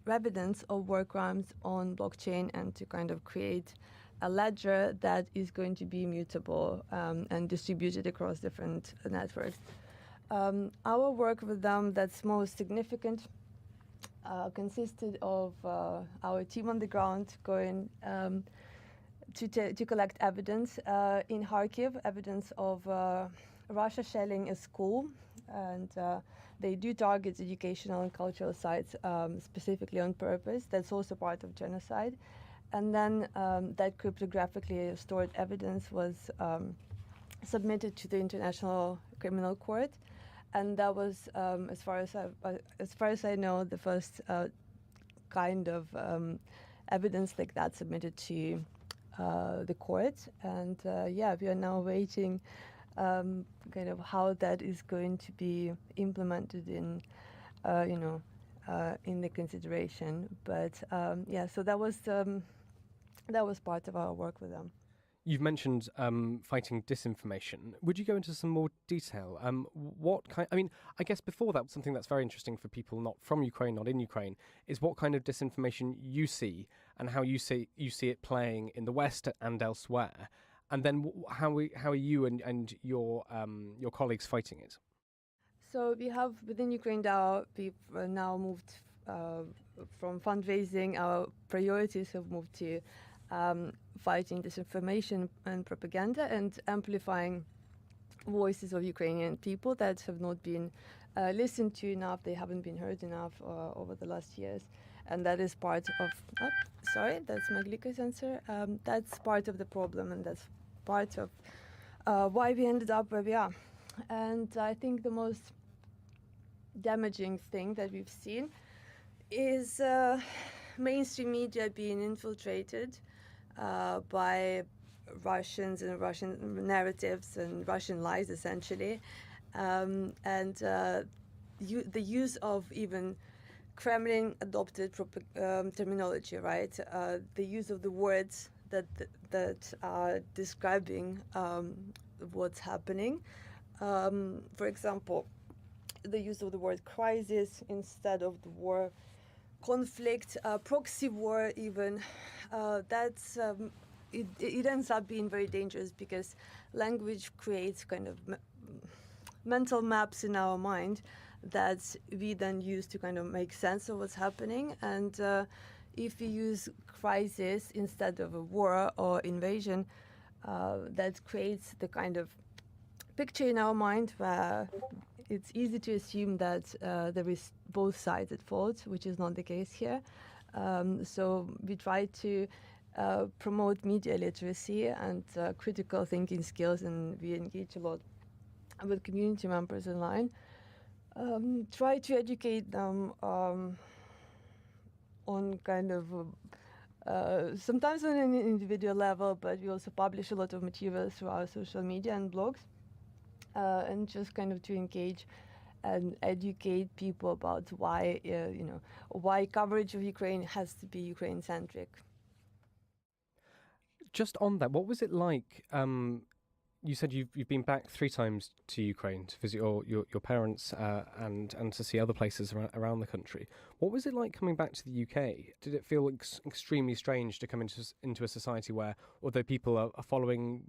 evidence of war crimes on blockchain and to kind of create a ledger that is going to be immutable and distributed across different networks. Our work with them that's most significant consisted of our team on the ground going to collect evidence in Kyiv, evidence of Russia shelling a school, and they do target educational and cultural sites specifically on purpose. That's also part of genocide. And then that cryptographically stored evidence was submitted to the International Criminal Court, and that was, as far as I know, the first kind of evidence like that submitted to the court. And we are now waiting kind of how that is going to be implemented in the consideration. But so that was part of our work with them. You've mentioned fighting disinformation. Would you go into some more detail? What kind? I mean, I guess before that, something that's very interesting for people not from Ukraine, not in Ukraine, is what kind of disinformation you see and how you see it playing in the West and elsewhere, and then how are you and your colleagues fighting it? So we have within Ukraine DAO, we've now moved from fundraising. Our priorities have moved to fighting disinformation and propaganda and amplifying voices of Ukrainian people that have not been listened to enough, they haven't been heard enough over the last years. And that is part of, that's my glucose sensor. That's part of the problem, and that's part of why we ended up where we are. And I think the most damaging thing that we've seen is mainstream media being infiltrated by Russians and Russian narratives and Russian lies, essentially, and the use of even Kremlin-adopted terminology, right? The use of the words that are describing what's happening. For example, the use of the word crisis instead of the war, conflict, proxy war even. It ends up being very dangerous because language creates kind of mental maps in our mind that we then use to kind of make sense of what's happening. And if we use crisis instead of a war or invasion, that creates the kind of picture in our mind where it's easy to assume that there is both sides at fault, which is not the case here. So we try to promote media literacy and critical thinking skills, and we engage a lot with community members online. Try to educate them on kind of sometimes on an individual level, but we also publish a lot of materials through our social media and blogs, and just kind of to engage and educate people about why why coverage of Ukraine has to be Ukraine-centric. Just on that, what was it like? You said you've been back 3 times to Ukraine to visit your parents and to see other places around the country. What was it like coming back to the UK? Did it feel extremely strange to come into a society where, although people are following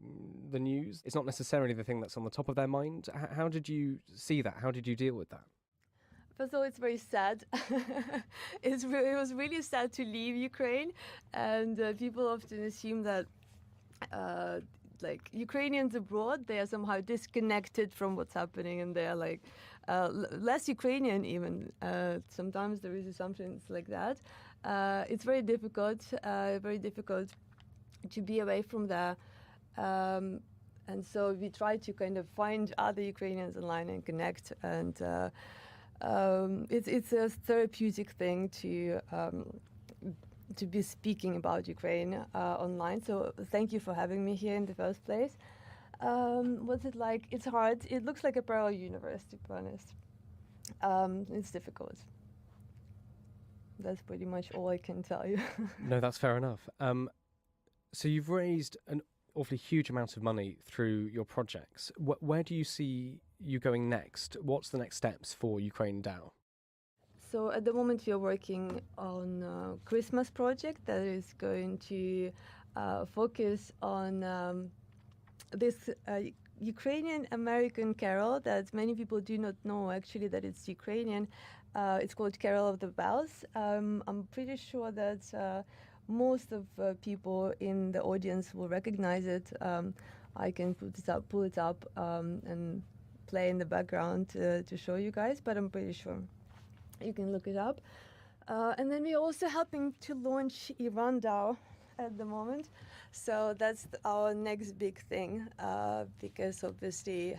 the news, it's not necessarily the thing that's on the top of their mind? How did you see that? How did you deal with that? First of all, it's very sad. It was really sad to leave Ukraine, and people often assume that like Ukrainians abroad, they are somehow disconnected from what's happening, and they are like less Ukrainian even. Sometimes there is assumptions like that. It's very difficult to be away from there. And so we try to kind of find other Ukrainians online and connect, and it's a therapeutic thing to be speaking about Ukraine online. So thank you for having me here in the first place. What's it like? It's hard. It looks like a parallel universe, to be honest. It's difficult. That's pretty much all I can tell you. No, that's fair enough. So you've raised an awfully huge amount of money through your projects. Where do you see you going next? What's the next steps for Ukraine DAO? So at the moment we are working on a Christmas project that is going to focus on this Ukrainian American carol that many people do not know actually that it's Ukrainian. It's called Carol of the Bells. I'm pretty sure that most of people in the audience will recognize it. I can pull it up and play in the background to show you guys, but I'm pretty sure you can look it up. And then we're also helping to launch Iran DAO at the moment. So that's our next big thing, because obviously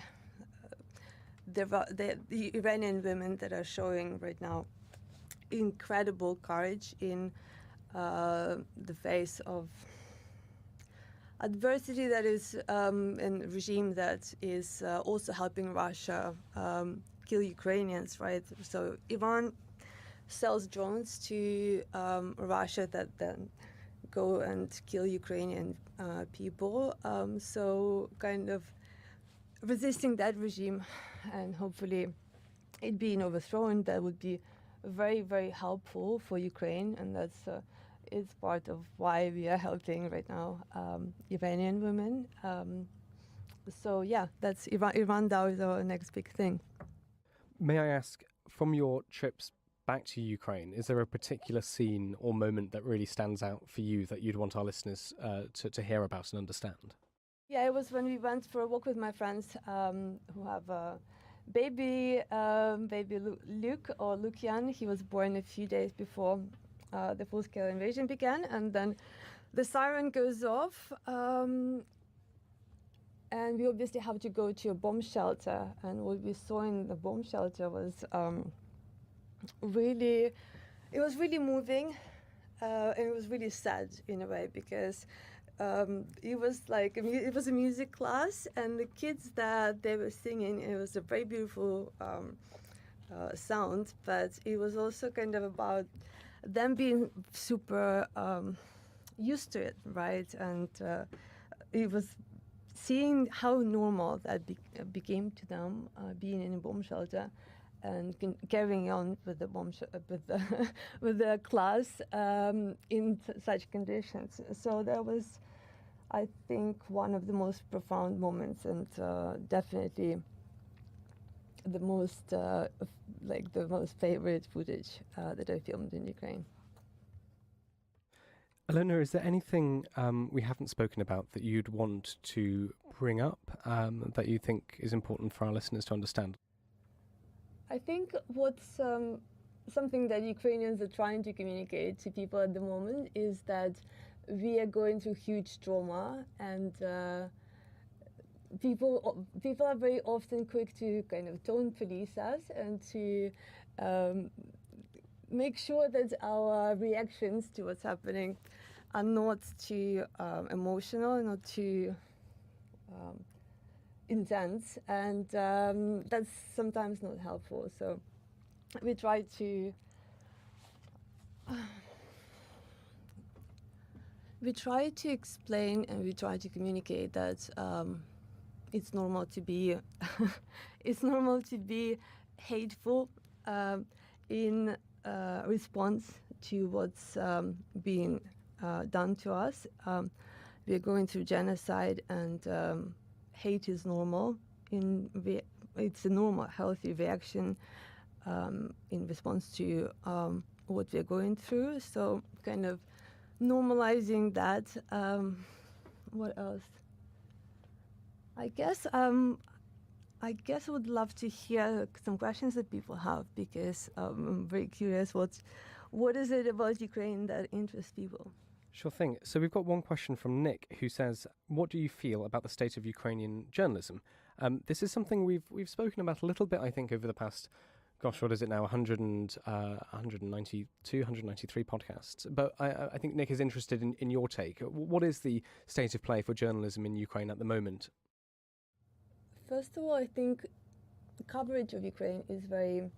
the Iranian women that are showing right now incredible courage in the face of adversity that is and regime that is also helping Russia kill Ukrainians, right? So Iran sells drones to Russia that then go and kill Ukrainian people. So kind of resisting that regime and hopefully it being overthrown, that would be very, very helpful for Ukraine, and that's is part of why we are helping right now Iranian women. So yeah, that's Iran DAO is our next big thing. May I ask, from your trips back to Ukraine, is there a particular scene or moment that really stands out for you that you'd want our listeners to hear about and understand? Yeah, it was when we went for a walk with my friends who have a baby Luke or Lukian. He was born a few days before the full-scale invasion began, and then the siren goes off, and we obviously have to go to a bomb shelter. And what we saw in the bomb shelter was really moving, and it was really sad in a way, because it was like it was a music class, and the kids that they were singing, it was a very beautiful sound, but it was also kind of about them being super used to it, right? And it was seeing how normal that became to them, being in a bomb shelter and carrying on with the with the class in such conditions. So that was, I think, one of the most profound moments, and definitely the most favorite footage that I filmed in Ukraine. Alona, is there anything we haven't spoken about that you'd want to bring up that you think is important for our listeners to understand? I think what's something that Ukrainians are trying to communicate to people at the moment is that we are going through huge trauma, and people are very often quick to kind of tone police us and to make sure that our reactions to what's happening are not too emotional, not too intense, and that's sometimes not helpful. So we try to explain and we try to communicate that it's normal to be hateful in response to what's being done to us. We're going through genocide, and hate is normal. It's a normal, healthy reaction in response to what we're going through. So kind of normalizing that. What else? I guess I would love to hear some questions that people have, because I'm very curious what is it about Ukraine that interests people? Sure thing. So we've got one question from Nick, who says, what do you feel about the state of Ukrainian journalism? This is something we've spoken about a little bit, I think, over the past, gosh, what is it now, 192, 193 podcasts. But I think Nick is interested in your take. What is the state of play for journalism in Ukraine at the moment? First of all, I think the coverage of Ukraine is very,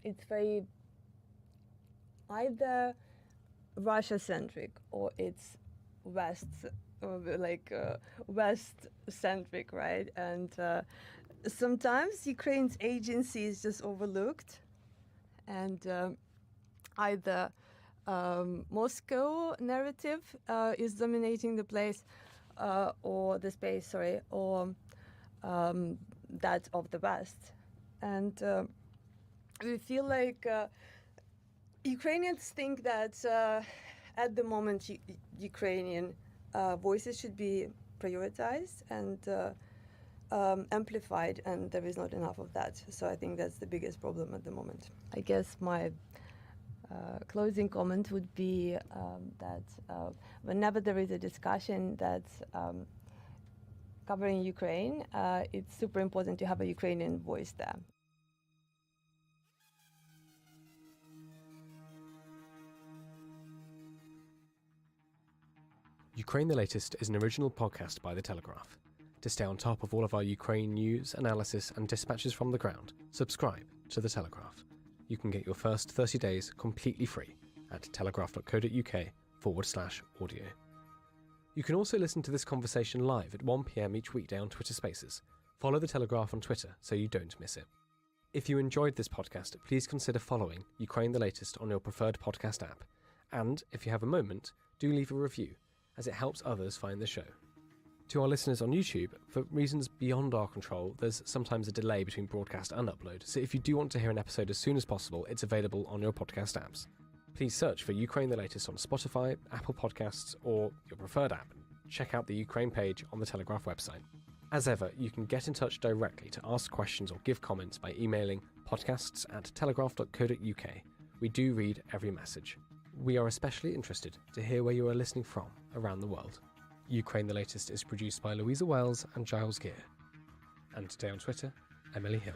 it's very either Russia-centric or it's West-centric, right? And sometimes Ukraine's agency is just overlooked, and either Moscow narrative is dominating the place, or the space, or that of the West. And we feel like Ukrainians think that at the moment Ukrainian voices should be prioritized and amplified, and there is not enough of that. So I think that's the biggest problem at the moment. I guess my closing comment would be that whenever there is a discussion that's covering Ukraine, it's super important to have a Ukrainian voice there. Ukraine the Latest is an original podcast by The Telegraph. To stay on top of all of our Ukraine news, analysis and dispatches from the ground, subscribe to The Telegraph. You can get your first 30 days completely free at telegraph.co.uk/audio. You can also listen to this conversation live at 1 p.m. each weekday on Twitter Spaces. Follow The Telegraph on Twitter so you don't miss it. If you enjoyed this podcast, please consider following Ukraine the Latest on your preferred podcast app. And if you have a moment, do leave a review, as it helps others find the show. To our listeners on YouTube, for reasons beyond our control, there's sometimes a delay between broadcast and upload, so if you do want to hear an episode as soon as possible, it's available on your podcast apps. Please search for Ukraine the Latest on Spotify, Apple Podcasts, or your preferred app. Check out the Ukraine page on the Telegraph website. As ever, you can get in touch directly to ask questions or give comments by emailing podcasts@telegraph.co.uk. We do read every message. We are especially interested to hear where you are listening from around the world. Ukraine the Latest is produced by Louisa Wells and Giles Gear. And today on Twitter, Emily Hill.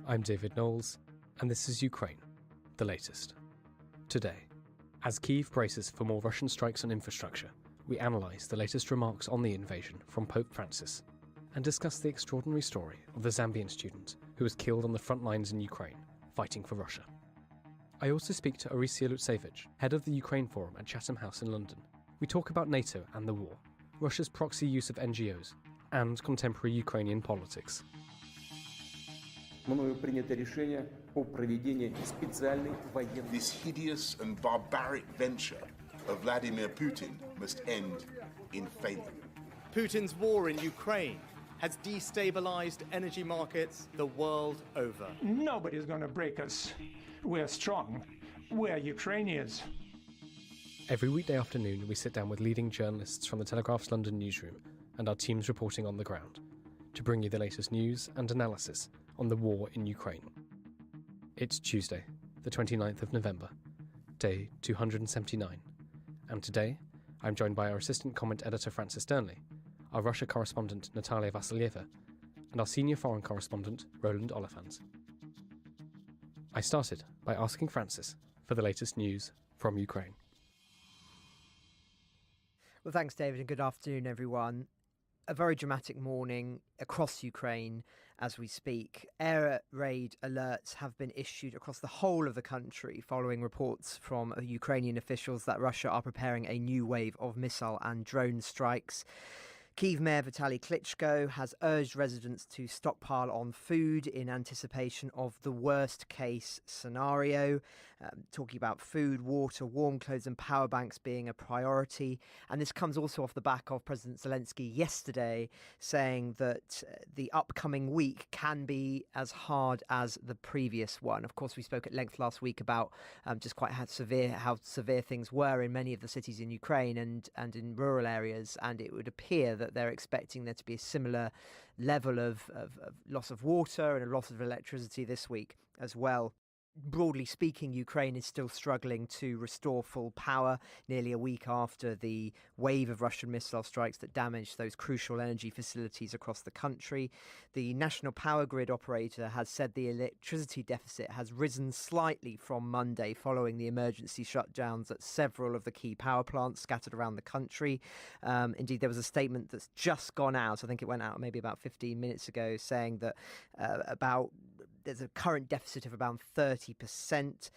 I'm David Knowles, and this is Ukraine, the latest. Today, as Kyiv braces for more Russian strikes on infrastructure, we analyse the latest remarks on the invasion from Pope Francis and discuss the extraordinary story of the Zambian student who was killed on the front lines in Ukraine, fighting for Russia. I also speak to Orysia Lutsevich, head of the Ukraine Forum at Chatham House in London. We talk about NATO and the war, Russia's proxy use of NGOs, and contemporary Ukrainian politics. This hideous and barbaric venture of Vladimir Putin must end in failure. Putin's war in Ukraine has destabilized energy markets the world over. Nobody's going to break us. We're strong. We're Ukrainians. Every weekday afternoon, we sit down with leading journalists from the Telegraph's London newsroom and our teams reporting on the ground to bring you the latest news and analysis on the war in Ukraine. It's Tuesday, the 29th of November, day 279, and today I'm joined by our assistant comment editor Francis Durnley, our Russia correspondent Natalia Vasilyeva, and our senior foreign correspondent Roland Oliphant. I started by asking Francis for the latest news from Ukraine. Well, thanks, David, and good afternoon, everyone. A very dramatic morning across Ukraine as we speak. Air raid alerts have been issued across the whole of the country following reports from Ukrainian officials that Russia are preparing a new wave of missile and drone strikes. Kyiv Mayor Vitaly Klitschko has urged residents to stockpile on food in anticipation of the worst case scenario, talking about food, water, warm clothes and power banks being a priority. And this comes also off the back of President Zelensky yesterday saying that the upcoming week can be as hard as the previous one. Of course, we spoke at length last week about just quite how severe things were in many of the cities in Ukraine and in rural areas, and it would appear that they're expecting there to be a similar level of loss of water and a loss of electricity this week as well. Broadly speaking, Ukraine is still struggling to restore full power nearly a week after the wave of Russian missile strikes that damaged those crucial energy facilities across the country. The national power grid operator has said the electricity deficit has risen slightly from Monday following the emergency shutdowns at several of the key power plants scattered around the country. Indeed, there was a statement that's just gone out, I think it went out maybe about 15 minutes ago, saying that there's a current deficit of around 30%.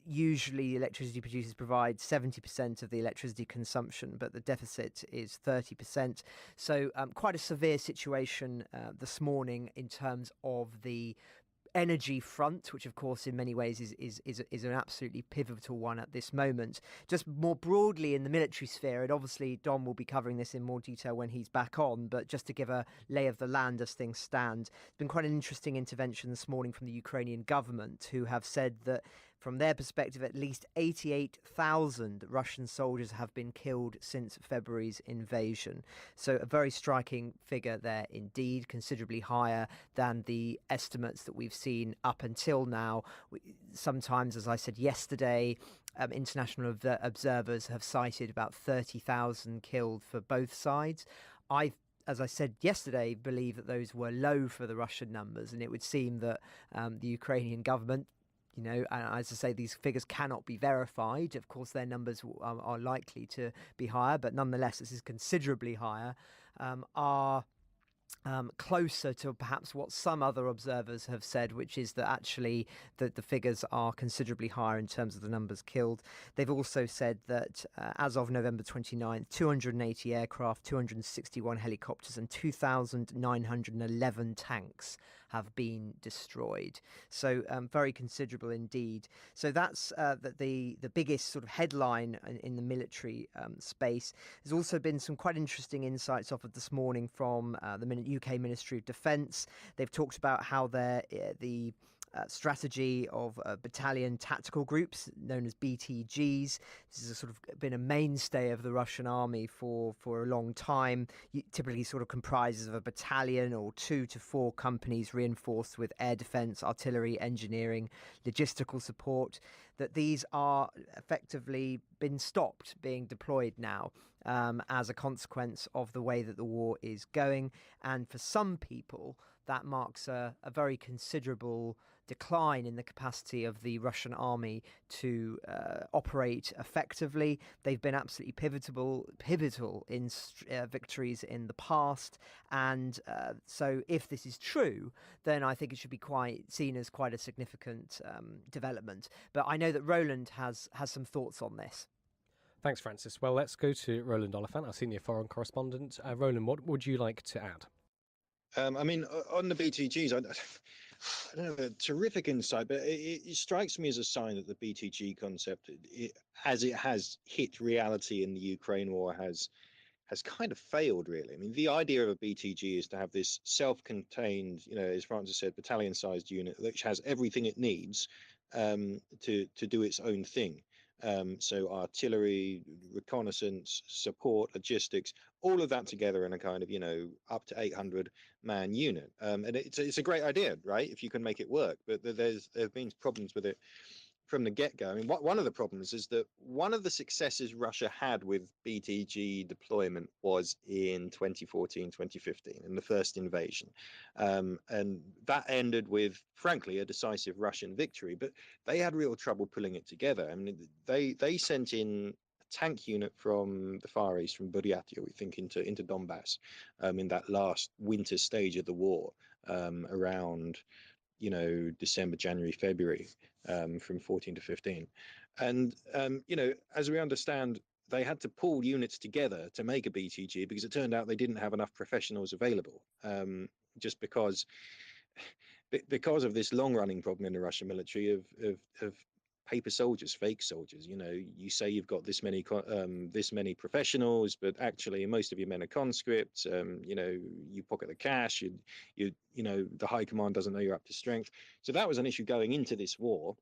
Usually electricity producers provide 70% of the electricity consumption, but the deficit is 30%. So quite a severe situation this morning in terms of the energy front, which of course in many ways is an absolutely pivotal one at this moment. Just more broadly in the military sphere, and obviously Dom will be covering this in more detail when he's back on, but just to give a lay of the land as things stand, it's been quite an interesting intervention this morning from the Ukrainian government, who have said that from their perspective, at least 88,000 Russian soldiers have been killed since February's invasion. So a very striking figure there indeed, considerably higher than the estimates that we've seen up until now. Sometimes, as I said yesterday, international observers have cited about 30,000 killed for both sides. As I said yesterday, believe that those were low for the Russian numbers, and it would seem that the Ukrainian government, as I say, these figures cannot be verified. Of course, their numbers are likely to be higher, but nonetheless, this is considerably higher, are closer to perhaps what some other observers have said, which is that actually the figures are considerably higher in terms of the numbers killed. They've also said that as of November 29th, 280 aircraft, 261 helicopters and 2,911 tanks have been destroyed. So very considerable indeed. So that's the biggest sort of headline in the military space. There's also been some quite interesting insights offered this morning from the UK Ministry of Defence. They've talked about how the strategy of battalion tactical groups known as BTGs. This has sort of been a mainstay of the Russian army for a long time. Typically sort of comprises of a battalion or 2 to 4 companies reinforced with air defence, artillery, engineering, logistical support. That these are effectively been stopped being deployed now as a consequence of the way that the war is going. And for some people, that marks a very considerable decline in the capacity of the Russian army to operate effectively. They've been absolutely pivotal in victories in the past, and so if this is true, then I think it should be seen as quite a significant development. But I know that Roland has some thoughts on this. Thanks, Francis. Well, let's go to Roland Oliphant, our senior foreign correspondent. Roland, what would you like to add? I mean, on the BTGs, I don't know, a terrific insight, but it strikes me as a sign that the BTG concept, as it has hit reality in the Ukraine war, has has kind of failed, really. I mean, the idea of a BTG is to have this self-contained, as Francis said, battalion-sized unit which has everything it needs to do its own thing. So artillery, reconnaissance, support, logistics, all of that together in a kind of, up to 800-man unit. And it's a great idea, right? If you can make it work. But there have been problems with it from the get-go. I mean, one of the problems is that one of the successes Russia had with BTG deployment was in 2014, 2015, in the first invasion. And that ended with, frankly, a decisive Russian victory. But they had real trouble pulling it together. I mean, they sent in a tank unit from the Far East, from Buryatia, we think, into Donbass in that last winter stage of the war around December, January, February, from 14 to 15. And, as we understand, they had to pull units together to make a BTG because it turned out they didn't have enough professionals available, just because of this long-running problem in the Russian military of paper soldiers, fake soldiers. You say you've got this many professionals, but actually most of your men are conscripts. You pocket the cash. The high command doesn't know you're up to strength. So that was an issue going into this war.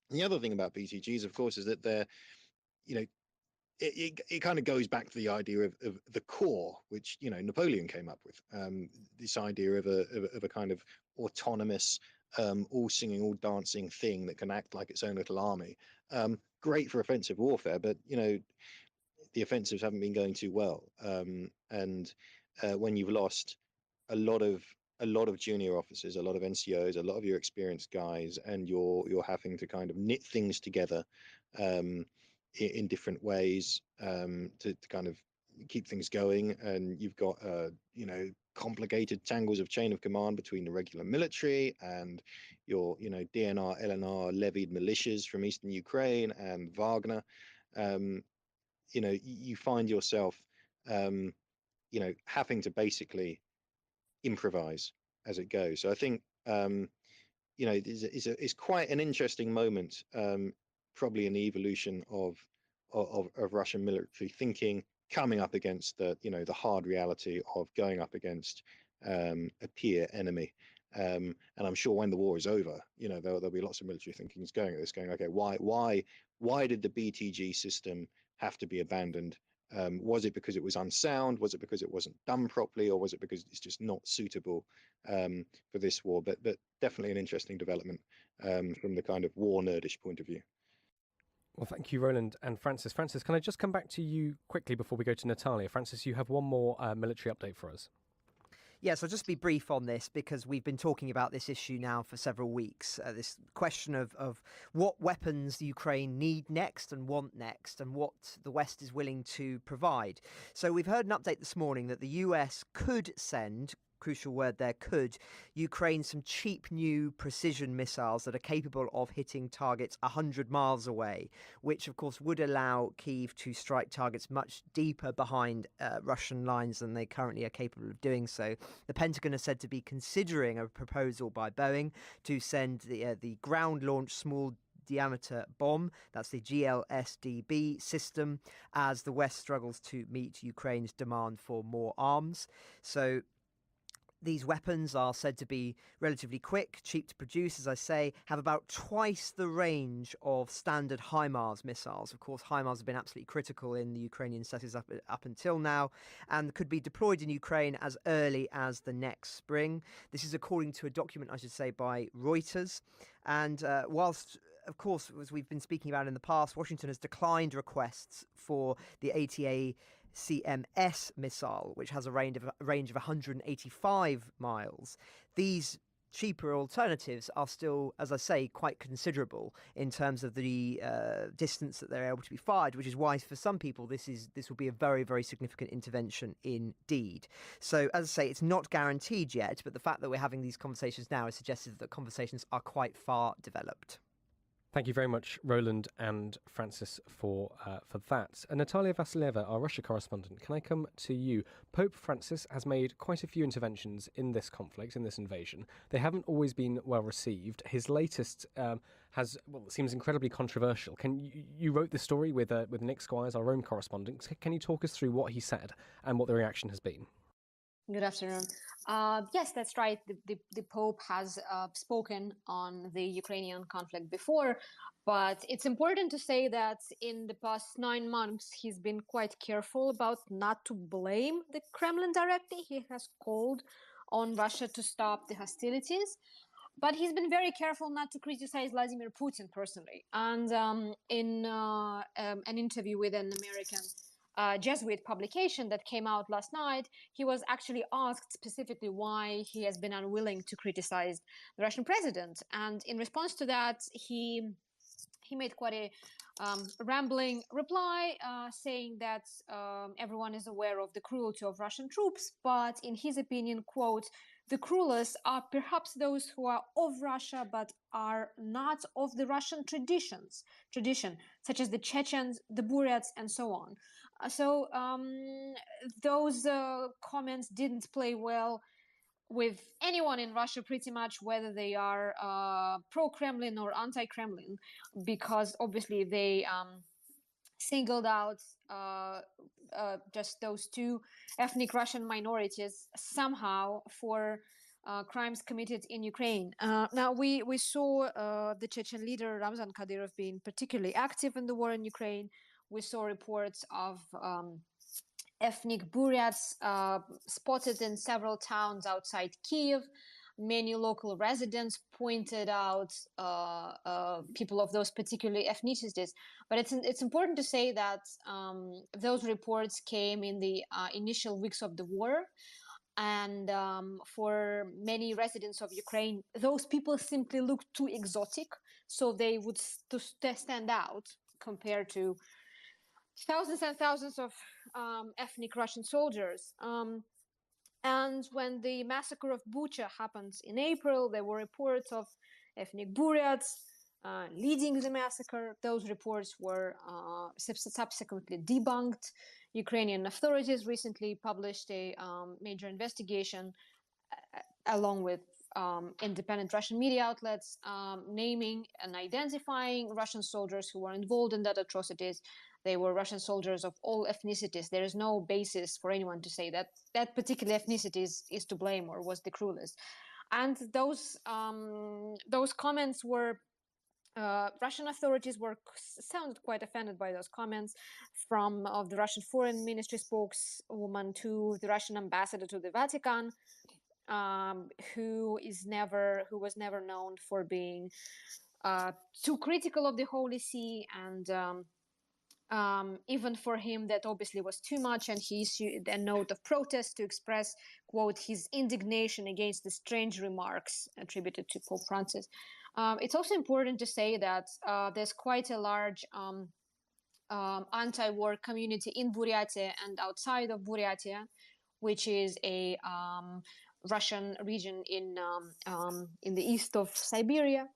And the other thing about BTGs, of course, is that they're, it kind of goes back to the idea of the core, which Napoleon came up with. This idea of a kind of autonomous, all singing, all dancing thing that can act like its own little army. Great for offensive warfare, but the offensives haven't been going too well. And when you've lost a lot of junior officers, a lot of NCOs, a lot of your experienced guys, and you're having to kind of knit things together in different ways to kind of keep things going, and you've got complicated tangles of chain of command between the regular military and your DNR, LNR levied militias from eastern Ukraine and Wagner. You find yourself having to basically improvise as it goes. So I think it's quite an interesting moment, probably in the evolution of Russian military thinking, coming up against the hard reality of going up against a peer enemy. And I'm sure when the war is over, there'll be lots of military thinking going okay, why did the BTG system have to be abandoned? Was it because it was unsound? Was it because it wasn't done properly? Or was it because it's just not suitable for this war? But definitely an interesting development from the kind of war nerdish point of view. Well, thank you, Roland and Francis. Francis, can I just come back to you quickly before we go to Natalia? Francis, you have one more military update for us. Yes, I'll just be brief on this because we've been talking about this issue now for several weeks. This question of what weapons Ukraine need next and want next, and what the West is willing to provide. So we've heard an update this morning that the US could send, crucial word there, could, Ukraine some cheap new precision missiles that are capable of hitting targets 100 miles away, which of course would allow Kyiv to strike targets much deeper behind Russian lines than they currently are capable of doing so. The Pentagon is said to be considering a proposal by Boeing to send the ground-launched small diameter bomb, that's the GLSDB system, as the West struggles to meet Ukraine's demand for more arms. So these weapons are said to be relatively quick, cheap to produce, as I say, have about twice the range of standard HIMARS missiles. Of course, HIMARS have been absolutely critical in the Ukrainian settings up until now, and could be deployed in Ukraine as early as the next spring. This is according to a document, I should say, by Reuters. And whilst, of course, as we've been speaking about in the past, Washington has declined requests for the ATA CMS missile, which has a range of 185 miles. These cheaper alternatives are still, as I say, quite considerable in terms of the distance that they're able to be fired, which is why for some people this will be a very, very significant intervention indeed. So, as I say, it's not guaranteed yet, but the fact that we're having these conversations now is suggestive that conversations are quite far developed. Thank you very much, Roland and Francis, for that. And Natalia Vasilieva, our Russia correspondent, can I come to you? Pope Francis has made quite a few interventions in this conflict, in this invasion. They haven't always been well received. His latest seems incredibly controversial. You wrote this story with Nick Squires, our Rome correspondent. Can you talk us through what he said and what the reaction has been? Good afternoon. Yes, that's right. The Pope has spoken on the Ukrainian conflict before, but it's important to say that in the past 9 months, he's been quite careful about not to blame the Kremlin directly. He has called on Russia to stop the hostilities, but he's been very careful not to criticize Vladimir Putin personally. And in an interview with an American Jesuit publication that came out last night, he was actually asked specifically why he has been unwilling to criticize the Russian president. And in response to that, he made quite a rambling reply saying that everyone is aware of the cruelty of Russian troops, but in his opinion, quote, the cruelest are perhaps those who are of Russia but are not of the Russian tradition, such as the Chechens, the Buryats, and so on. So those comments didn't play well with anyone in Russia, pretty much, whether they are pro-Kremlin or anti-Kremlin, because obviously they singled out just those two ethnic Russian minorities somehow for crimes committed in Ukraine. Now, we saw the Chechen leader Ramzan Kadyrov being particularly active in the war in Ukraine. We saw reports of ethnic Buryats spotted in several towns outside Kyiv. Many local residents pointed out people of those particular ethnicities. But it's important to say that those reports came in the initial weeks of the war. And for many residents of Ukraine, those people simply looked too exotic, so they would stand out compared to thousands and thousands of ethnic Russian soldiers. And when the massacre of Bucha happened in April, there were reports of ethnic Buryats leading the massacre. Those reports were subsequently debunked. Ukrainian authorities recently published a major investigation along with independent Russian media outlets naming and identifying Russian soldiers who were involved in that atrocities. They were Russian soldiers of all ethnicities. There is no basis for anyone to say that that particular ethnicity is to blame or was the cruelest. And those comments were Russian authorities sounded quite offended by those comments, from the Russian Foreign Ministry spokeswoman to the Russian ambassador to the Vatican, who was never known for being too critical of the Holy See, and even for him that obviously was too much, and he issued a note of protest to express, quote, his indignation against the strange remarks attributed to Pope Francis. It's also important to say that there's quite a large anti-war community in Buryatia and outside of Buryatia, which is a Russian region in the east of Siberia,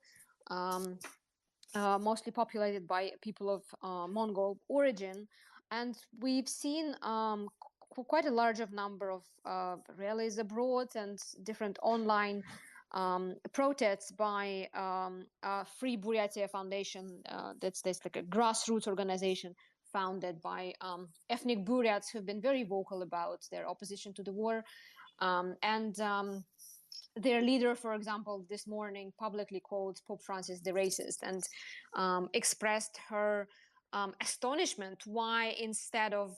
mostly populated by people of Mongol origin. And we've seen quite a large number of rallies abroad and different online protests by Free Buryatia Foundation. That's like a grassroots organization founded by ethnic Buryats who've been very vocal about their opposition to the war. Their leader, for example, this morning publicly called Pope Francis the racist and expressed her astonishment why, instead of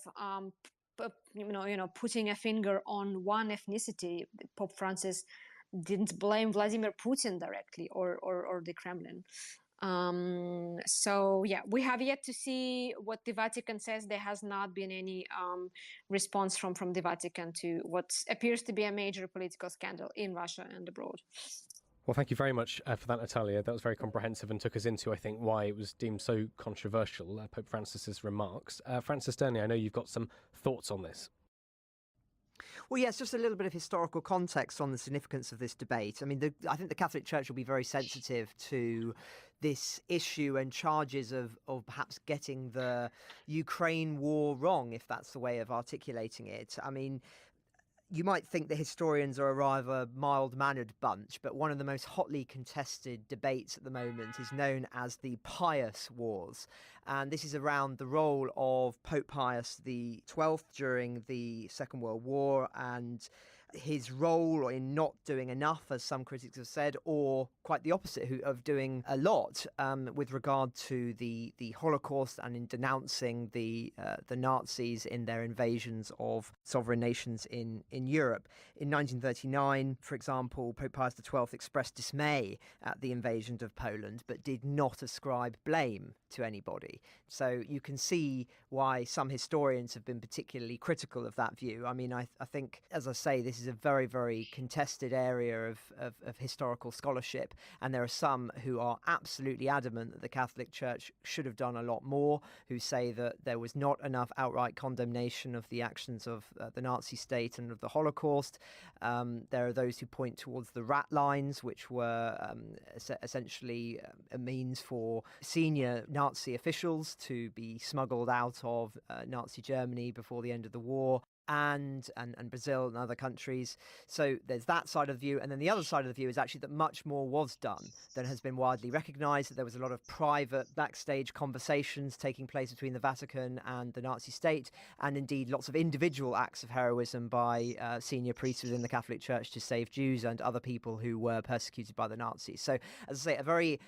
putting a finger on one ethnicity, Pope Francis didn't blame Vladimir Putin directly or the Kremlin. So yeah, we have yet to see what the Vatican says. There has not been any response from the Vatican to what appears to be a major political scandal in Russia and abroad. Well, thank you very much for that, Natalia. That was very comprehensive and took us into, I think, why it was deemed so controversial, Pope Francis's remarks. Francis Dernier, I know you've got some thoughts on this. Well, yes, just a little bit of historical context on the significance of this debate. I mean, I think the Catholic Church will be very sensitive to this issue and charges of perhaps getting the Ukraine war wrong, if that's the way of articulating it. I mean, you might think the historians are a rather mild-mannered bunch, but one of the most hotly contested debates at the moment is known as the Pius Wars. And this is around the role of Pope Pius XII during the Second World War and his role in not doing enough, as some critics have said, or quite the opposite, of doing a lot with regard to the Holocaust and in denouncing the Nazis in their invasions of sovereign nations in Europe. In 1939, for example, Pope Pius XII expressed dismay at the invasion of Poland, but did not ascribe blame to anybody. So you can see why some historians have been particularly critical of that view. I mean, I think, as I say, this is a very, very contested area of historical scholarship, and there are some who are absolutely adamant that the Catholic Church should have done a lot more, who say that there was not enough outright condemnation of the actions of the Nazi state and of the Holocaust. There are those who point towards the rat lines, which were essentially a means for senior Nazi officials to be smuggled out of Nazi Germany before the end of the war, and Brazil and other countries. So there's that side of the view. And then the other side of the view is actually that much more was done than has been widely recognised, that there was a lot of private backstage conversations taking place between the Vatican and the Nazi state, and indeed lots of individual acts of heroism by senior priests within the Catholic Church to save Jews and other people who were persecuted by the Nazis. So, as I say, a very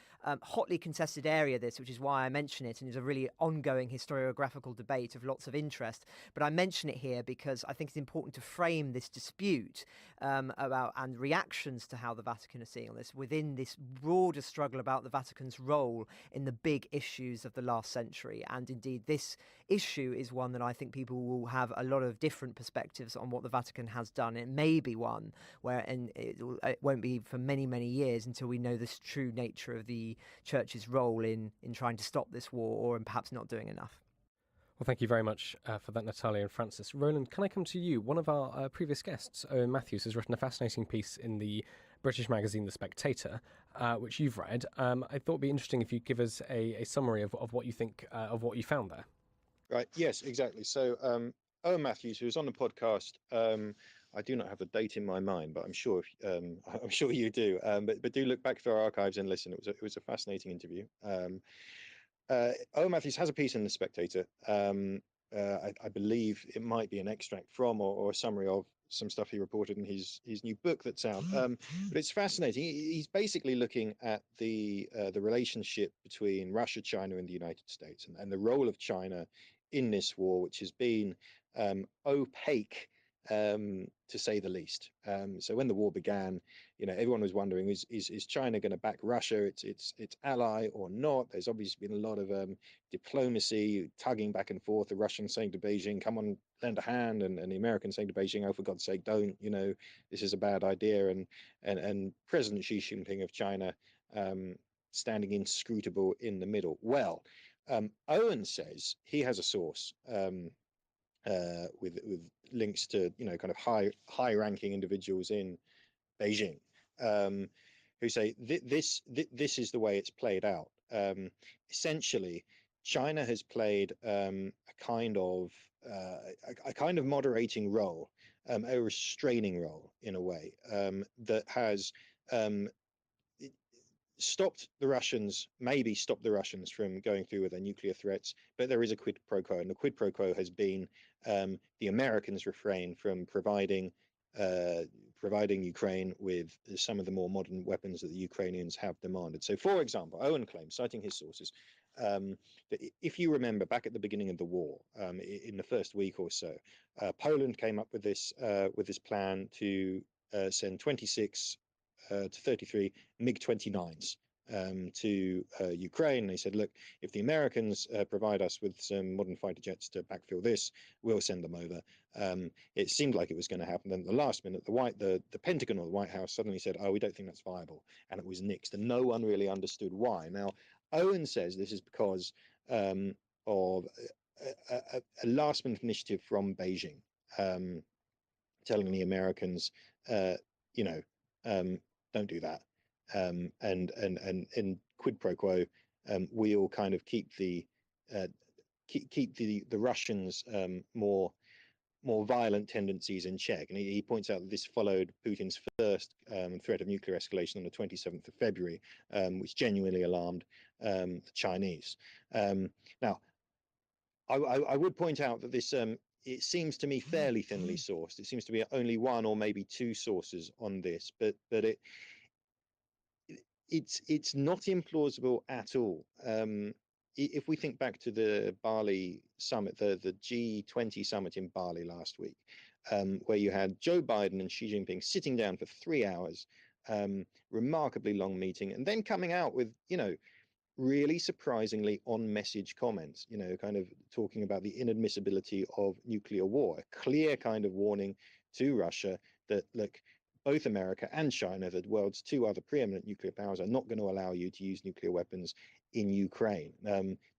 hotly contested area, this, which is why I mention it, and it's a really ongoing historiographical debate of lots of interest. But I mention it here because I think it's important to frame this dispute about and reactions to how the Vatican are seeing on this within this broader struggle about the Vatican's role in the big issues of the last century. And indeed, this issue is one that I think people will have a lot of different perspectives on what the Vatican has done. It may be one where, and it won't be for many, many years until we know the true nature of the Church's role in trying to stop this war, or in perhaps not doing enough. Well, thank you very much for that, Natalia and Francis. Roland, can I come to you? One of our previous guests, Owen Matthews, has written a fascinating piece in the British magazine The Spectator, which you've read. I thought it'd be interesting if you give us a summary of what you think of what you found there. Right. Yes, exactly. So Owen Matthews, who was on the podcast, I do not have the date in my mind, but I'm sure I'm sure you do. But do look back through our archives and listen. It was a fascinating interview. Owen Matthews has a piece in The Spectator. I believe it might be an extract from or a summary of some stuff he reported in his new book that's out. But it's fascinating. He's basically looking at the relationship between Russia, China, and the United States, and the role of China in this war, which has been opaque, to say the least. So when the war began, everyone was wondering, is China going to back Russia, its ally, or not? There's obviously been a lot of diplomacy, tugging back and forth, the Russians saying to Beijing, come on, lend a hand, and the Americans saying to Beijing, oh, for God's sake, don't, this is a bad idea. And President Xi Jinping of China standing inscrutable in the middle. Well, Owen says he has a source with links to kind of high ranking individuals in Beijing, who say this is the way it's played out. Essentially, China has played a kind of moderating role, a restraining role in a way, that has maybe stopped the Russians from going through with their nuclear threats, but there is a quid pro quo, and the quid pro quo has been the Americans refrain from providing Ukraine with some of the more modern weapons that the Ukrainians have demanded. So, for example, Owen claims, citing his sources, that if you remember back at the beginning of the war, in the first week or so, Poland came up with this plan to send 26 to 33 MiG-29s to Ukraine. They said, look, if the Americans provide us with some modern fighter jets to backfill this, we'll send them over. It seemed like it was going to happen. Then at the last minute, the Pentagon or the White House suddenly said, oh, we don't think that's viable. And it was nixed. And no one really understood why. Now, Owen says this is because of a last-minute initiative from Beijing, telling the Americans, don't do that, and quid pro quo, we'll kind of keep the Russians more violent tendencies in check. And he points out that this followed Putin's first threat of nuclear escalation on the 27th of February, which genuinely alarmed the Chinese. Now, I would point out that this it seems to me fairly thinly sourced. It seems to be only one or maybe two sources on this, but it's not implausible at all. If we think back to the Bali summit, the G20 summit in Bali last week, where you had Joe Biden and Xi Jinping sitting down for 3 hours, remarkably long meeting, and then coming out with, really surprisingly on-message comments, kind of talking about the inadmissibility of nuclear war, a clear kind of warning to Russia that, look, both America and China, the world's two other preeminent nuclear powers, are not going to allow you to use nuclear weapons in Ukraine.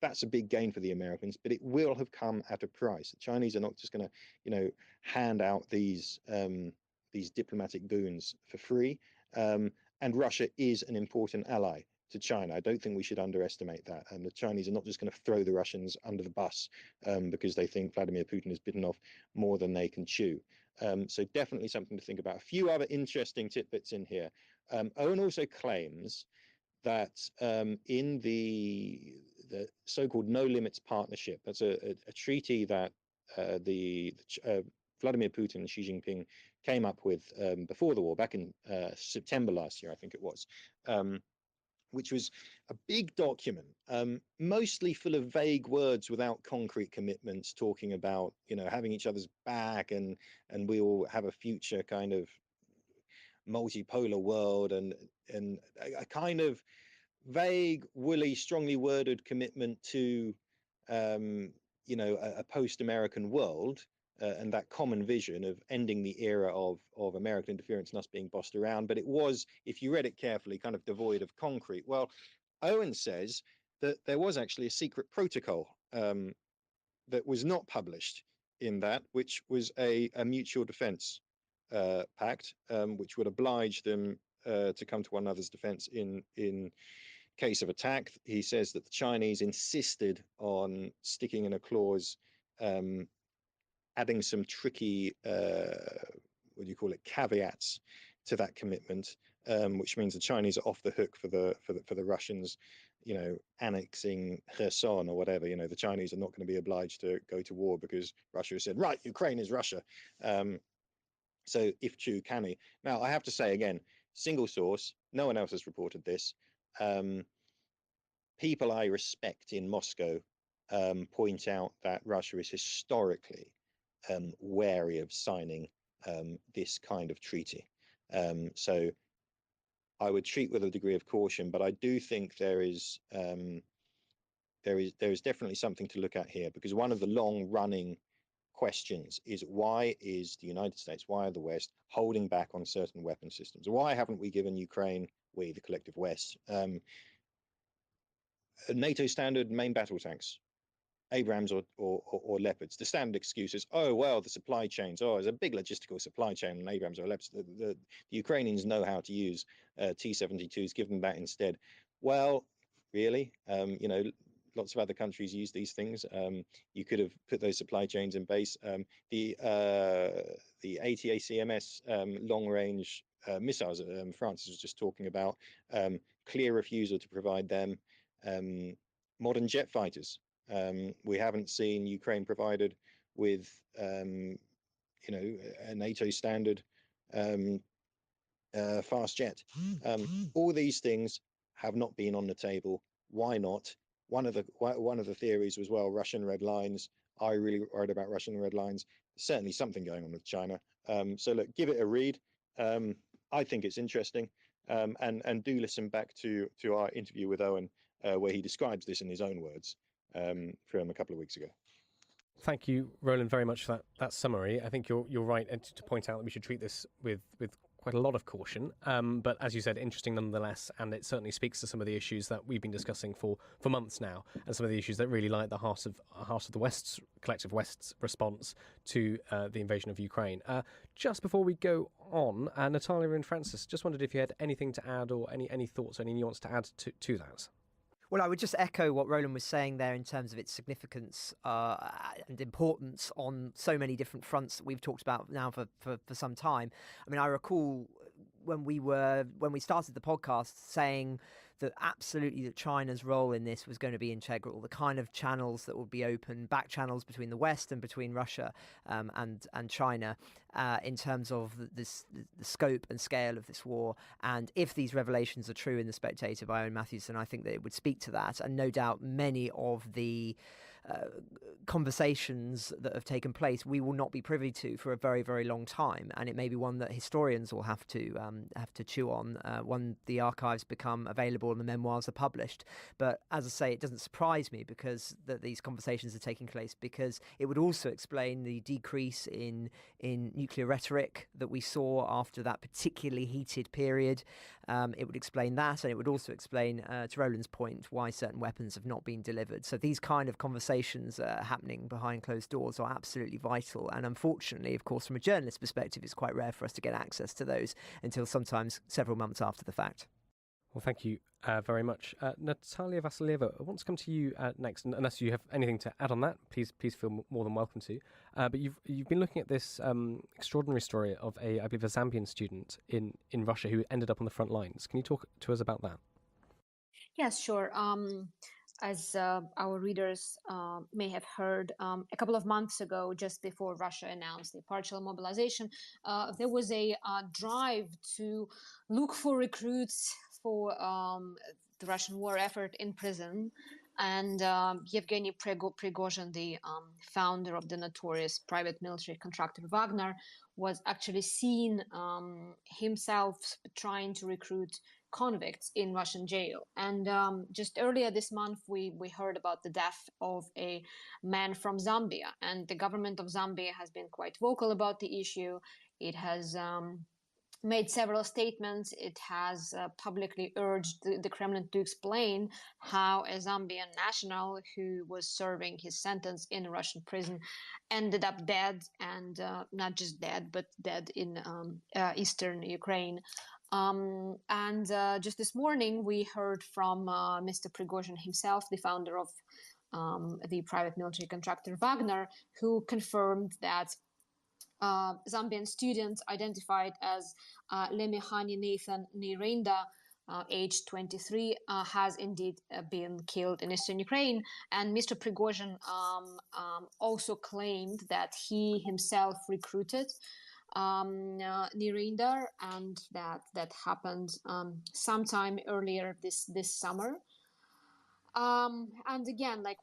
That's a big gain for the Americans, but it will have come at a price. The Chinese are not just going to, hand out these diplomatic boons for free. And Russia is an important ally to China. I don't think we should underestimate that. And the Chinese are not just going to throw the Russians under the bus because they think Vladimir Putin has bitten off more than they can chew. So definitely something to think about. A few other interesting tidbits in here. Owen also claims that in the so-called No Limits Partnership, that's a treaty that Vladimir Putin and Xi Jinping came up with before the war, back in September last year, I think it was, which was a big document, mostly full of vague words without concrete commitments, talking about, having each other's back and we all have a future kind of multipolar world, and a kind of vague, woolly, strongly worded commitment to, a post-American world, and that common vision of ending the era of American interference and us being bossed around. But it was, if you read it carefully, kind of devoid of concrete. Well, Owen says that there was actually a secret protocol that was not published in that, which was a mutual defense pact, which would oblige them to come to one another's defense in case of attack. He says that the Chinese insisted on sticking in a clause, adding some tricky, caveats to that commitment, which means the Chinese are off the hook for the Russians, annexing Kherson or whatever. The Chinese are not going to be obliged to go to war because Russia has said, right, Ukraine is Russia. So if true, canny. Now, I have to say again, single source, no one else has reported this. People I respect in Moscow point out that Russia is historically wary of signing this kind of treaty. So I would treat with a degree of caution, but I do think there is definitely something to look at here, because one of the long-running questions is, why is the United States, why are the West holding back on certain weapon systems? Why haven't we given Ukraine, we, the collective West, NATO standard main battle tanks, Abrams or Leopards? The standard excuse is, oh, well, the supply chains, there's a big logistical supply chain on Abrams or Leopards. The Ukrainians know how to use T-72s, give them that instead. Well, really? Lots of other countries use these things. You could have put those supply chains in base. The ATACMS long-range missiles Francis was just talking about, clear refusal to provide them. Modern jet fighters. We haven't seen Ukraine provided with, a NATO standard fast jet. All these things have not been on the table. Why not? One of the theories was, well, Russian red lines. I really worried about Russian red lines. Certainly something going on with China. So look, give it a read. I think it's interesting. And do listen back to our interview with Owen, where he describes this in his own words from a couple of weeks ago. Thank you, Roland, very much for that summary. I think you're right to point out that we should treat this with quite a lot of caution. But as you said, interesting nonetheless, and it certainly speaks to some of the issues that we've been discussing for months now, and some of the issues that really lie at the heart of the West's collective West's response to the invasion of Ukraine. Just before we go on, Natalia and Francis, just wondered if you had anything to add or any thoughts, any nuance to add to that. Well, I would just echo what Roland was saying there in terms of its significance and importance on so many different fronts that we've talked about now for some time. I mean, I recall when we started the podcast saying that absolutely that China's role in this was going to be integral, the kind of channels that would be open, back channels between the West and between Russia and China in terms of the scope and scale of this war. And if these revelations are true in The Spectator by Owen Matthewson, I think that it would speak to that. And no doubt many of the conversations that have taken place we will not be privy to for a very, very long time, and it may be one that historians will have to chew on when the archives become available and the memoirs are published. But as I say, it doesn't surprise me because that these conversations are taking place, because it would also explain the decrease in nuclear rhetoric that we saw after that particularly heated period. It would explain that, and it would also explain, to Roland's point, why certain weapons have not been delivered. So these kind of conversations happening behind closed doors are absolutely vital. And unfortunately, of course, from a journalist perspective, it's quite rare for us to get access to those until sometimes several months after the fact. Well, thank you very much. Natalia Vasilieva, I want to come to you next, and unless you have anything to add on that, please feel more than welcome to. But you've been looking at this extraordinary story of I believe, a Zambian student in Russia who ended up on the front lines. Can you talk to us about that? Yes, sure. As our readers may have heard, a couple of months ago, just before Russia announced the partial mobilization, there was a drive to look for recruits for the Russian war effort in prison. And Yevgeny Prigozhin, the founder of the notorious private military contractor Wagner, was actually seen himself trying to recruit convicts in Russian jail. And just earlier this month, we heard about the death of a man from Zambia. And the government of Zambia has been quite vocal about the issue. It has made several statements. It has publicly urged the Kremlin to explain how a Zambian national who was serving his sentence in a Russian prison ended up dead, and not just dead, but dead in eastern Ukraine. And just this morning, we heard from Mr. Prigozhin himself, the founder of the private military contractor Wagner, who confirmed that Zambian student identified as Lemihani Nathan Nirenda, aged 23, has indeed been killed in eastern Ukraine. And Mr. Prigozhin also claimed that he himself recruited Nirenda, and that happened sometime earlier this summer. And again, like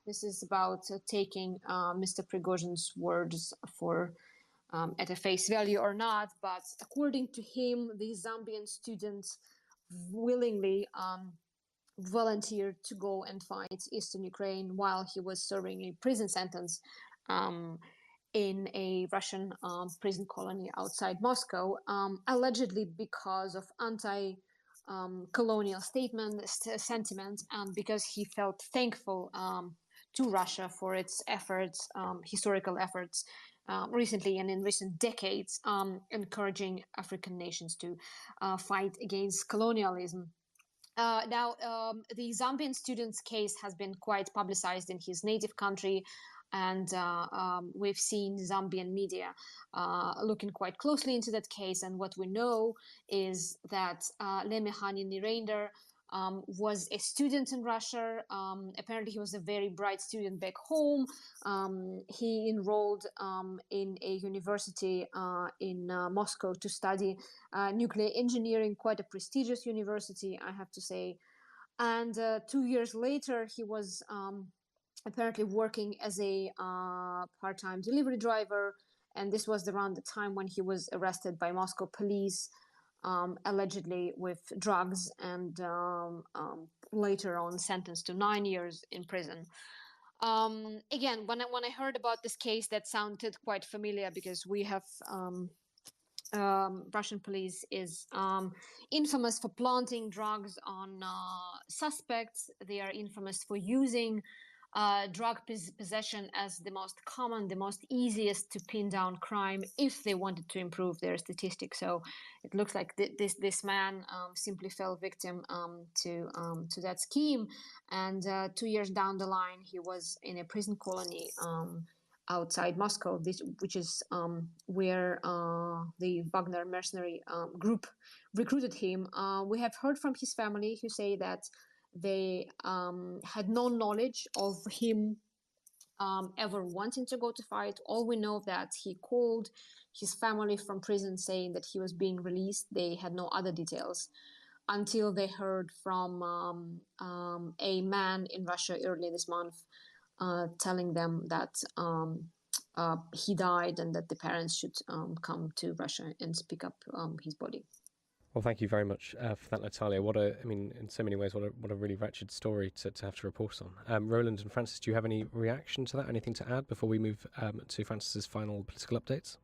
this is about taking Mr. Prigozhin's words for at a face value or not, but according to him, the Zambian students willingly volunteered to go and fight eastern Ukraine while he was serving a prison sentence in a Russian prison colony outside Moscow, allegedly because of colonial sentiment, and because he felt thankful to Russia for its efforts, historical efforts, recently and in recent decades, encouraging African nations to fight against colonialism. Now, the Zambian student's case has been quite publicized in his native country, and we've seen Zambian media looking quite closely into that case. And what we know is that Lemihani Nirenda was a student in Russia. Apparently, he was a very bright student back home. He enrolled in a university in Moscow to study nuclear engineering, quite a prestigious university, I have to say. And 2 years later, he was apparently working as a part-time delivery driver. And this was around the time when he was arrested by Moscow police, allegedly with drugs, and later on sentenced to 9 years in prison. Again, when I heard about this case, that sounded quite familiar, because we have Russian police is infamous for planting drugs on suspects. They are infamous for using drug possession as the most common, the most easiest to pin down crime if they wanted to improve their statistics. So it looks like this man simply fell victim to that scheme. And 2 years down the line, he was in a prison colony outside Moscow, which is where the Wagner mercenary group recruited him. We have heard from his family who say that they had no knowledge of him ever wanting to go to fight. All we know that he called his family from prison saying that he was being released. They had no other details until they heard from a man in Russia earlier this month telling them that he died and that the parents should come to Russia and pick up his body. Well, thank you very much for that, Natalia. In so many ways, what a really wretched story to have to report on. Roland and Francis, do you have any reaction to that? Anything to add before we move to Francis's final political updates?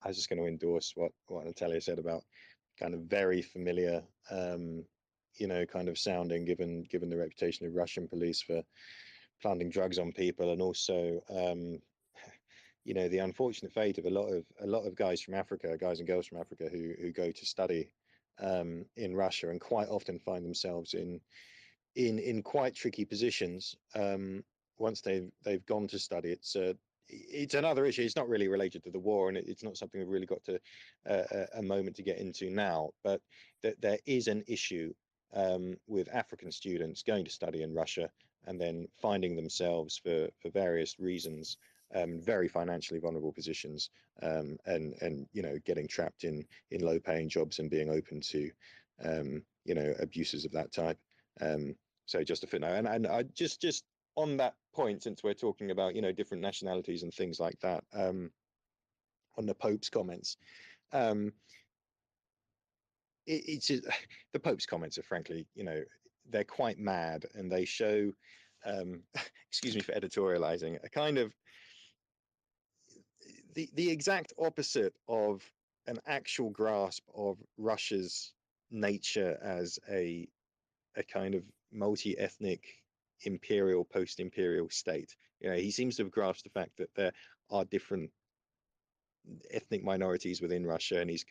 I was just going to endorse what Natalia said about kind of very familiar, kind of sounding, given the reputation of Russian police for planting drugs on people, and also, the unfortunate fate of a lot of guys and girls from Africa who go to study in Russia and quite often find themselves in quite tricky positions once they've gone to study. It's another issue. It's not really related to the war, and it's not something we've really got to a moment to get into now. But there is an issue with African students going to study in Russia and then finding themselves for various reasons very financially vulnerable positions, and getting trapped in low-paying jobs and being open to abuses of that type. So just a footnote, and I just on that point, since we're talking about different nationalities and things like that, on the Pope's comments, the Pope's comments are frankly, they're quite mad, and they show, excuse me for editorializing, a kind of the exact opposite of an actual grasp of Russia's nature as a kind of multi-ethnic imperial, post-imperial state. He seems to have grasped the fact that there are different ethnic minorities within Russia, and he's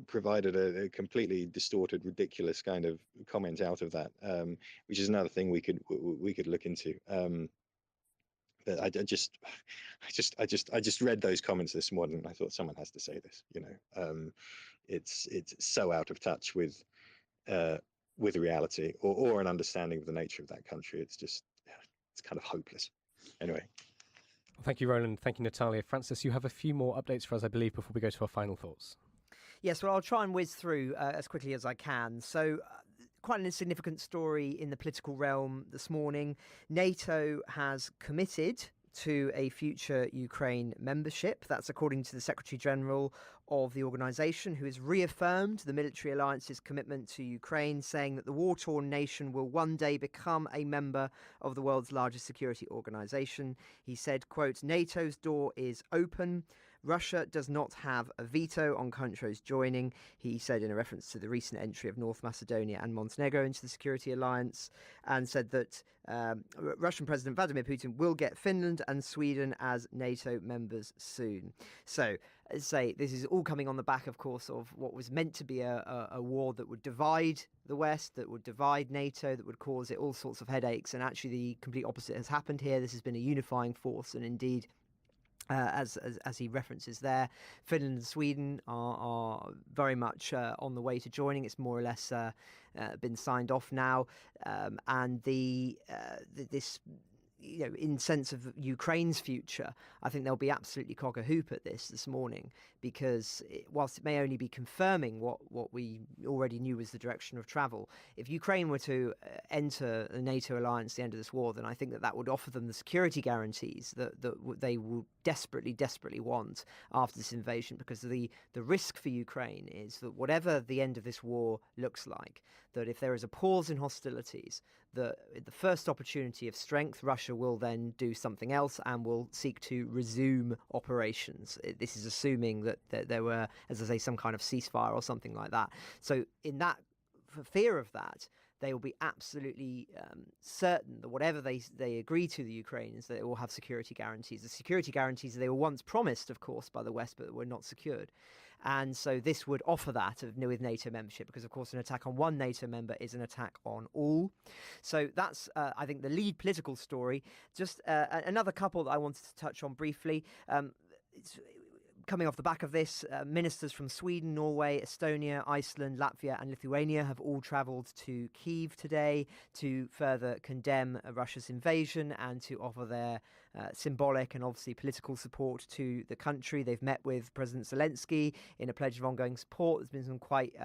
provided a completely distorted, ridiculous kind of comment out of that, which is another thing we could look into. But I just read those comments this morning, and I thought someone has to say this. It's so out of touch with reality or an understanding of the nature of that country. It's kind of hopeless. Anyway. Thank you, Roland. Thank you, Natalia. Francis, you have a few more updates for us, I believe, before we go to our final thoughts. Yes, well, I'll try and whiz through as quickly as I can. So, quite an insignificant story in the political realm this morning. NATO has committed to a future Ukraine membership. That's according to the Secretary General of the organisation, who has reaffirmed the military alliance's commitment to Ukraine, saying that the war-torn nation will one day become a member of the world's largest security organisation. He said, quote, "NATO's door is open. Russia does not have a veto on countries joining," he said in a reference to the recent entry of North Macedonia and Montenegro into the security alliance, and said that Russian President Vladimir Putin will get Finland and Sweden as NATO members soon. So, as I say, this is all coming on the back, of course, of what was meant to be a war that would divide the West, that would divide NATO, that would cause it all sorts of headaches, and actually the complete opposite has happened here. This has been a unifying force, and indeed, as he references there, Finland and Sweden are very much on the way to joining. It's more or less been signed off now, and this, in sense of Ukraine's future, I think they'll be absolutely cock-a-hoop at this morning, because whilst it may only be confirming what we already knew was the direction of travel, if Ukraine were to enter the NATO alliance at the end of this war, then I think that would offer them the security guarantees that they will desperately want after this invasion, because the risk for Ukraine is that whatever the end of this war looks like, that if there is a pause in hostilities, that at the first opportunity of strength, Russia will then do something else and will seek to resume operations. This is assuming that there were, as I say, some kind of ceasefire or something like that. So in that, for fear of that, they will be absolutely certain that whatever they agree to, the Ukrainians, they will have security guarantees. The security guarantees they were once promised, of course, by the West, but were not secured. And so this would offer that with NATO membership, because, of course, an attack on one NATO member is an attack on all. So that's, I think, the lead political story. Just another couple that I wanted to touch on briefly. Coming off the back of this, ministers from Sweden, Norway, Estonia, Iceland, Latvia and Lithuania have all travelled to Kyiv today to further condemn Russia's invasion and to offer their symbolic and obviously political support to the country. They've met with President Zelensky in a pledge of ongoing support. There's been some quite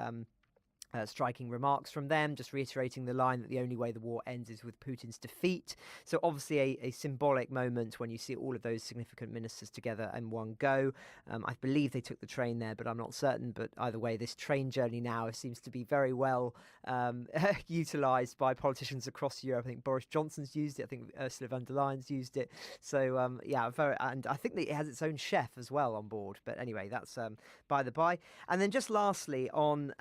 striking remarks from them, just reiterating the line that the only way the war ends is with Putin's defeat. So obviously a symbolic moment when you see all of those significant ministers together in one go. I believe they took the train there, but I'm not certain. But either way, this train journey now seems to be very well utilised by politicians across Europe. I think Boris Johnson's used it. I think Ursula von der Leyen's used it. So and I think that it has its own chef as well on board. But anyway, that's by the by. And then just lastly on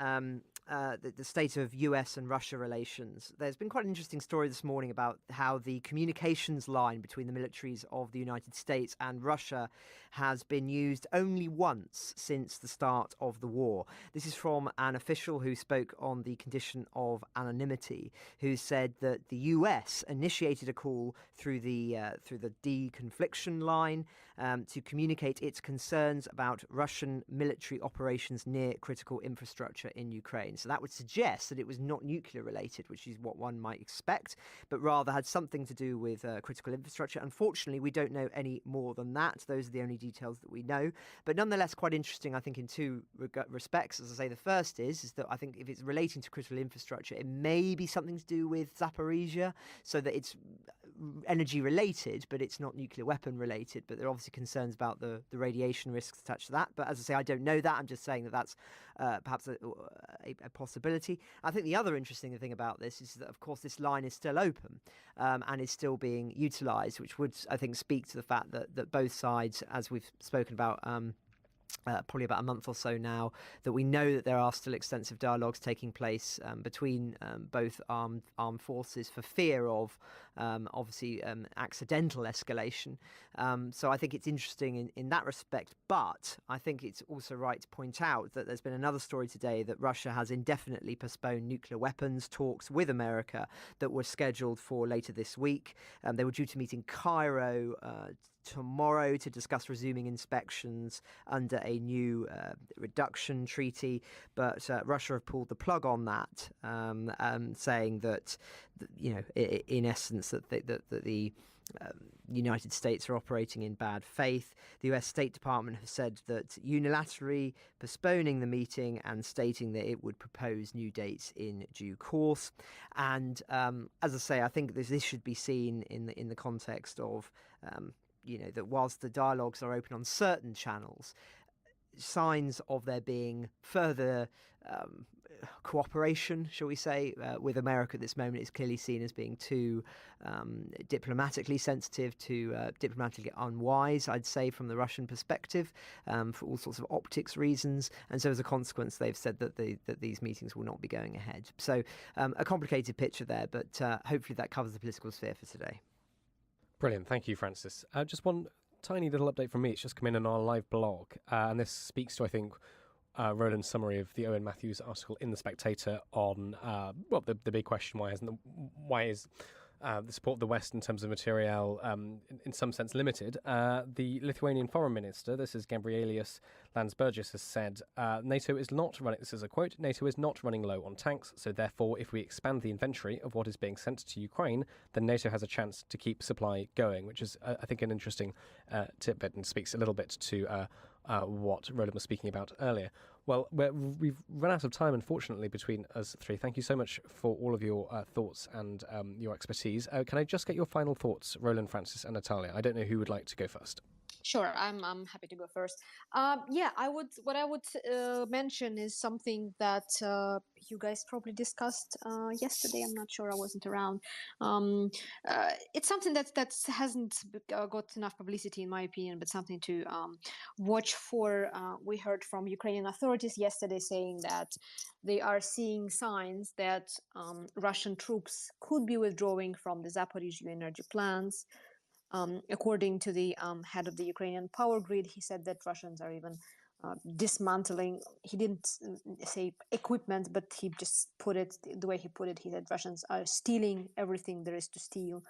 the state of US and Russia relations. There's been quite an interesting story this morning about how the communications line between the militaries of the United States and Russia has been used only once since the start of the war. This is from an official who spoke on the condition of anonymity, who said that the US initiated a call through the deconfliction line to communicate its concerns about Russian military operations near critical infrastructure in Ukraine. So that would suggest that it was not nuclear related, which is what one might expect, but rather had something to do with critical infrastructure. Unfortunately, we don't know any more than that. Those are the only details that we know. But nonetheless, quite interesting, I think, in two respects. As I say, the first is that I think if it's relating to critical infrastructure, it may be something to do with Zaporizhia, so that it's energy related, but it's not nuclear weapon related. But there are obviously concerns about the radiation risks attached to that. But as I say, I don't know that. I'm just saying that that's perhaps a possibility. I think the other interesting thing about this is that, of course, this line is still open and is still being utilised, which would, I think, speak to the fact that both sides, as we've spoken about probably about a month or so now, that we know that there are still extensive dialogues taking place between both armed forces for fear of obviously accidental escalation. So I think it's interesting in that respect, but I think it's also right to point out that there's been another story today that Russia has indefinitely postponed nuclear weapons talks with America that were scheduled for later this week. They were due to meet in Cairo tomorrow to discuss resuming inspections under a new reduction treaty, but Russia have pulled the plug on that, saying that, in essence, that the United States are operating in bad faith. The US State Department has said that unilaterally postponing the meeting and stating that it would propose new dates in due course. And as I say, I think this should be seen in the context of that whilst the dialogues are open on certain channels, signs of there being further cooperation, shall we say, with America at this moment is clearly seen as being too diplomatically sensitive, too diplomatically unwise, I'd say, from the Russian perspective, for all sorts of optics reasons. And so as a consequence, they've said that these meetings will not be going ahead. So a complicated picture there, but hopefully that covers the political sphere for today. Brilliant. Thank you, Francis. Just one tiny little update from me. It's just come in on our live blog, and this speaks to, I think, Roland's summary of the Owen Matthews article in The Spectator on, the big question, why is the support of the West in terms of materiel in some sense limited? The Lithuanian foreign minister, this is Gabrielius Landsbergis, has said, NATO is not running, this is a quote, NATO is not running low on tanks, so therefore if we expand the inventory of what is being sent to Ukraine, then NATO has a chance to keep supply going, which is, I think, an interesting tidbit and speaks a little bit to what Roland was speaking about earlier. Well, we've run out of time, unfortunately, between us three. Thank you so much for all of your thoughts and your expertise. Can I just get your final thoughts, Roland, Francis and Natalia? I don't know who would like to go first. Sure, I'm happy to go first. Yeah, what I would mention is something that you guys probably discussed yesterday. I'm not sure, I wasn't around. It's something that hasn't got enough publicity, in my opinion, but something to watch for. We heard from Ukrainian authorities yesterday saying that they are seeing signs that Russian troops could be withdrawing from the Zaporizhzhia energy plants. According to the head of the Ukrainian power grid, he said that Russians are even dismantling. He didn't say equipment, but he just put it the way he put it. He said Russians are stealing everything there is to steal,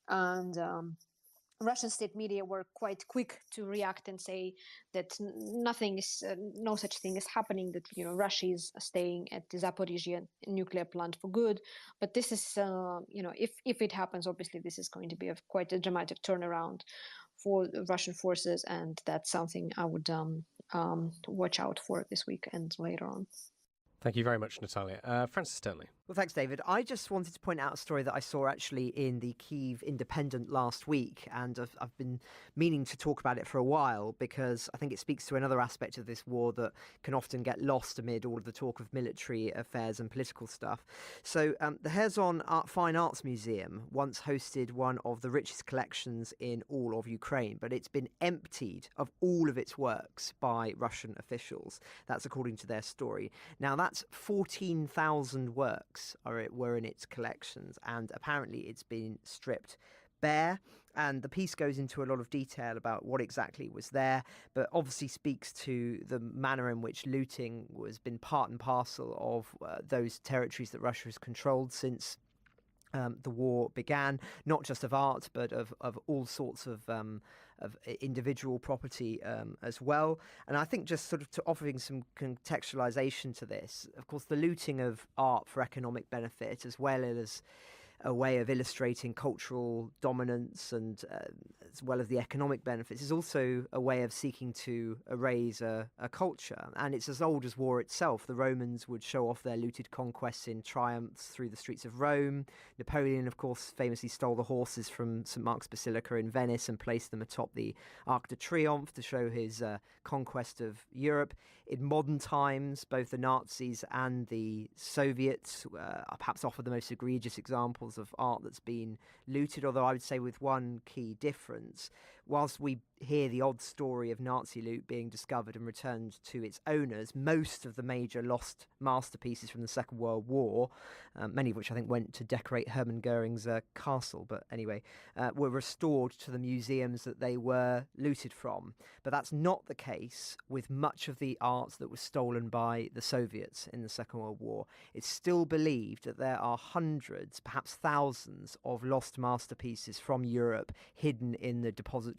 and Russian state media were quite quick to react and say that nothing is, no such thing is happening. That Russia is staying at the Zaporizhzhia nuclear plant for good. But this is, if it happens, obviously this is going to be quite a dramatic turnaround for the Russian forces, and that's something I would watch out for this week and later on. Thank you very much, Natalia. Francis Sternley. Well, thanks, David. I just wanted to point out a story that I saw actually in the Kyiv Independent last week, and I've been meaning to talk about it for a while because I think it speaks to another aspect of this war that can often get lost amid all of the talk of military affairs and political stuff. So the Kherson Fine Arts Museum once hosted one of the richest collections in all of Ukraine, but it's been emptied of all of its works by Russian officials. That's according to their story. Now, that's 14,000 works were in its collections, and apparently it's been stripped bare. And the piece goes into a lot of detail about what exactly was there, but obviously speaks to the manner in which looting has been part and parcel of those territories that Russia has controlled since the war began, not just of art, but of all sorts of individual property as well. And I think just sort of to offering some contextualization to this, of course, the looting of art for economic benefit, as well as a way of illustrating cultural dominance and as well as the economic benefits, is also a way of seeking to erase a culture. And it's as old as war itself. The Romans would show off their looted conquests in triumphs through the streets of Rome. Napoleon, of course, famously stole the horses from St. Mark's Basilica in Venice and placed them atop the Arc de Triomphe to show his conquest of Europe. In modern times, both the Nazis and the Soviets perhaps offer the most egregious examples of art that's been looted, although I would say with one key difference. Whilst we hear the odd story of Nazi loot being discovered and returned to its owners, most of the major lost masterpieces from the Second World War, many of which I think went to decorate Hermann Goering's castle, but anyway, were restored to the museums that they were looted from. But that's not the case with much of the art that was stolen by the Soviets in the Second World War. It's still believed that there are hundreds, perhaps thousands, of lost masterpieces from Europe hidden in the depositories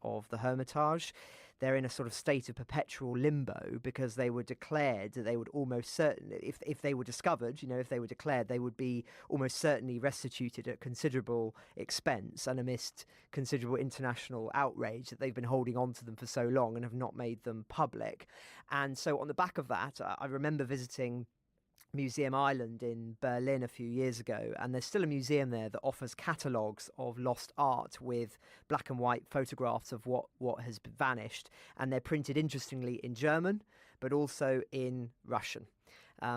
of the Hermitage. They're in a sort of state of perpetual limbo because they were declared that they would almost certainly, if they were discovered, if they were declared, they would be almost certainly restituted at considerable expense and amidst considerable international outrage that they've been holding on to them for so long and have not made them public. And so on the back of that, I remember visiting Museum Island in Berlin a few years ago, and there's still a museum there that offers catalogues of lost art with black and white photographs of what has vanished, and they're printed interestingly in German but also in Russian.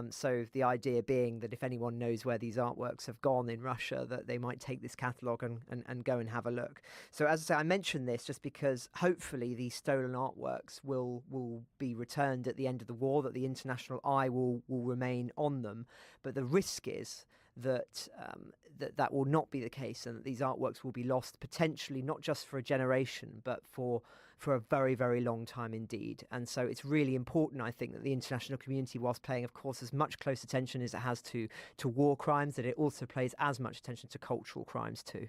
So the idea being that if anyone knows where these artworks have gone in Russia, that they might take this catalogue and go and have a look. So as I say, I mention this just because hopefully these stolen artworks will be returned at the end of the war, that the international eye will remain on them. But the risk is that that will not be the case, and that these artworks will be lost potentially not just for a generation, but for a very, very long time indeed. And so it's really important, I think, that the international community, whilst paying, of course, as much close attention as it has to war crimes, that it also pays as much attention to cultural crimes too.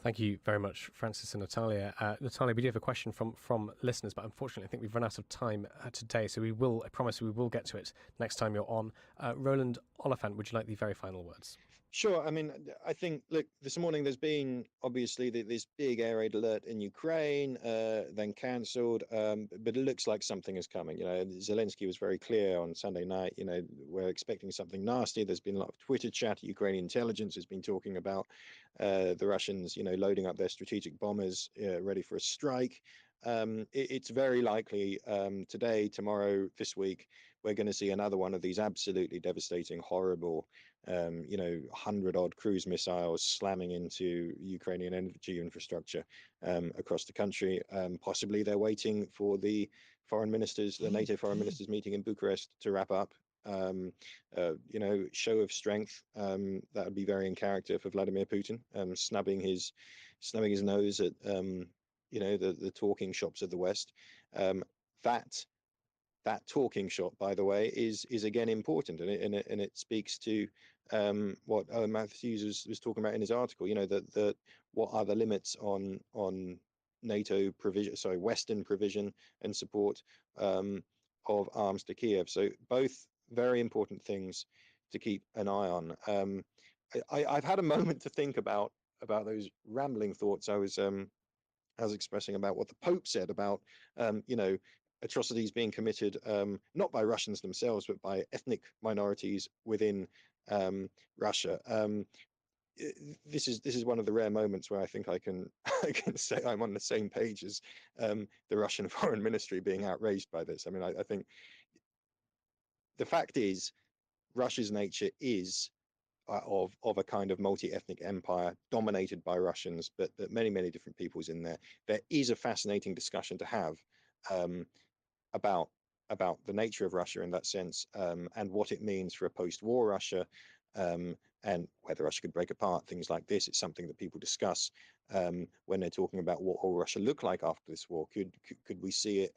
Thank you very much, Francis and Natalia. Natalia, we do have a question from listeners, but unfortunately I think we've run out of time today, so I promise we will get to it next time you're on. Roland Oliphant, would you like the very final words? Sure. I mean, I think, look, this morning there's been obviously this big air raid alert in Ukraine, then cancelled, but it looks like something is coming. Zelensky was very clear on Sunday night, we're expecting something nasty. There's been a lot of Twitter chat. Ukrainian intelligence has been talking about the Russians, loading up their strategic bombers ready for a strike. it's very likely today, tomorrow, this week, we're going to see another one of these absolutely devastating, horrible, 100-odd cruise missiles slamming into Ukrainian energy infrastructure across the country. Possibly they're waiting for the NATO foreign ministers meeting in Bucharest to wrap up. Show of strength that would be very in character for Vladimir Putin, snubbing his nose at the talking shops of the West. That talking shop, by the way, is again important, and it speaks to what Owen Matthews was talking about in his article. That what are the limits on NATO provision, Western provision and support of arms to Kyiv. So both very important things to keep an eye on. I've had a moment to think about those rambling thoughts I was expressing about what the Pope said about atrocities being committed not by Russians themselves but by ethnic minorities within Russia. This is one of the rare moments where I think I can say I'm on the same page as the Russian Foreign Ministry being outraged by this. I mean, I think the fact is Russia's nature is of a kind of multi-ethnic empire dominated by Russians, but many different peoples in there. There is a fascinating discussion to have about the nature of Russia in that sense, and what it means for a post-war Russia, and whether Russia could break apart. Things like this, it's something that people discuss when they're talking about what will Russia look like after this war. Could we see it?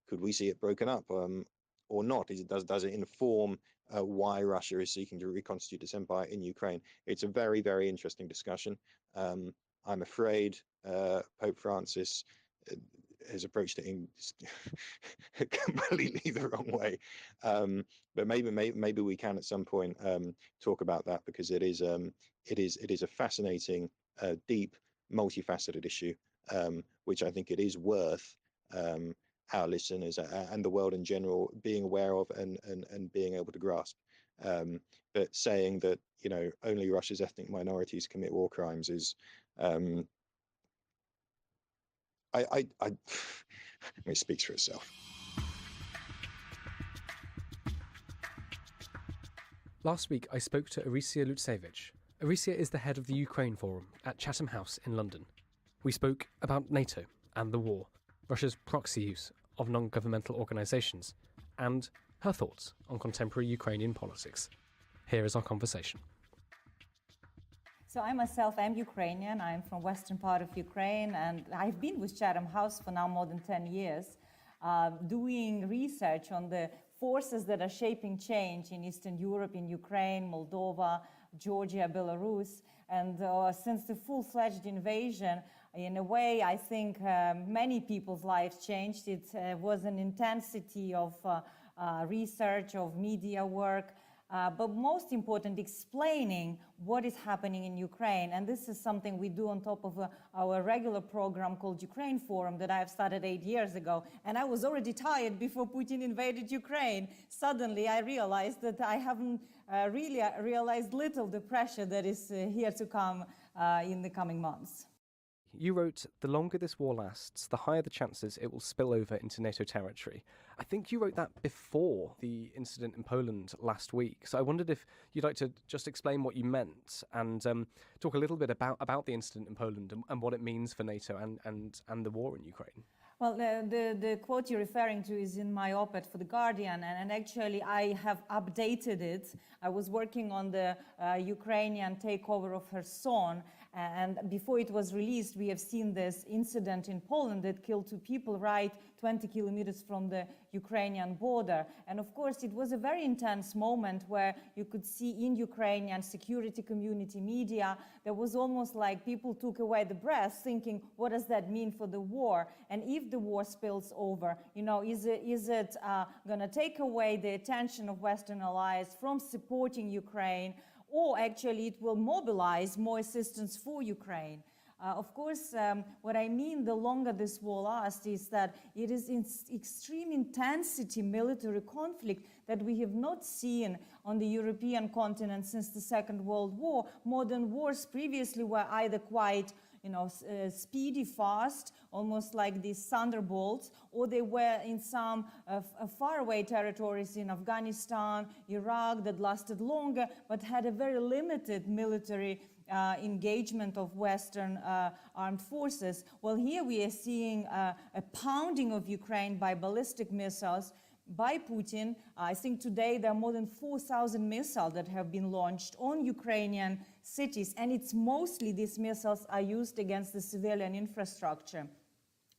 Could we see it broken up or not? Does it inform why Russia is seeking to reconstitute its empire in Ukraine? It's a very interesting discussion. I'm afraid Pope Francis has approached it in completely the wrong way, but maybe we can at some point talk about that, because it is a fascinating, deep, multifaceted issue, which I think it is worth our listeners and the world in general being aware of and being able to grasp. But saying that only Russia's ethnic minorities commit war crimes is it speaks for itself. Last week, I spoke to Orysia Lutsevich. Orysia is the head of the Ukraine Forum at Chatham House in London. We spoke about NATO and the war, Russia's proxy use of non-governmental organisations, and her thoughts on contemporary Ukrainian politics. Here is our conversation. So I myself am Ukrainian. I'm from western part of Ukraine, and I've been with Chatham House for now more than 10 years, doing research on the forces that are shaping change in Eastern Europe, in Ukraine, Moldova, Georgia, Belarus. And since the full-fledged invasion, in a way, I think many people's lives changed. It was an intensity of research, of media work, but most important, explaining what is happening in Ukraine. And this is something we do on top of our regular program called Ukraine Forum that I've started 8 years ago. And I was already tired before Putin invaded Ukraine. Suddenly, I realized that I haven't really realized little the pressure that is here to come in the coming months. You wrote, the longer this war lasts, the higher the chances it will spill over into NATO territory. I think you wrote that before the incident in Poland last week. So I wondered if you'd like to just explain what you meant and talk a little bit about the incident in Poland and what it means for NATO and the war in Ukraine. Well, the quote you're referring to is in my op-ed for The Guardian, and actually I have updated it. I was working on the Ukrainian takeover of Kherson, and before it was released, we have seen this incident in Poland that killed 2 people right 20 kilometers from the Ukrainian border. And of course, it was a very intense moment where you could see in Ukrainian security community media, there was almost like people took away the breath thinking, what does that mean for the war? And if the war spills over, is it going to take away the attention of Western allies from supporting Ukraine, or actually it will mobilize more assistance for Ukraine? Of course, what I mean, the longer this war lasts, is that it is in extreme intensity military conflict that we have not seen on the European continent since the Second World War. Modern wars previously were either quite speedy, fast, almost like these thunderbolts, or they were in some faraway territories in Afghanistan, Iraq that lasted longer, but had a very limited military engagement of Western armed forces. Well, here we are seeing a pounding of Ukraine by ballistic missiles by Putin. I think today there are more than 4,000 missiles that have been launched on Ukrainian cities, and it's mostly these missiles are used against the civilian infrastructure.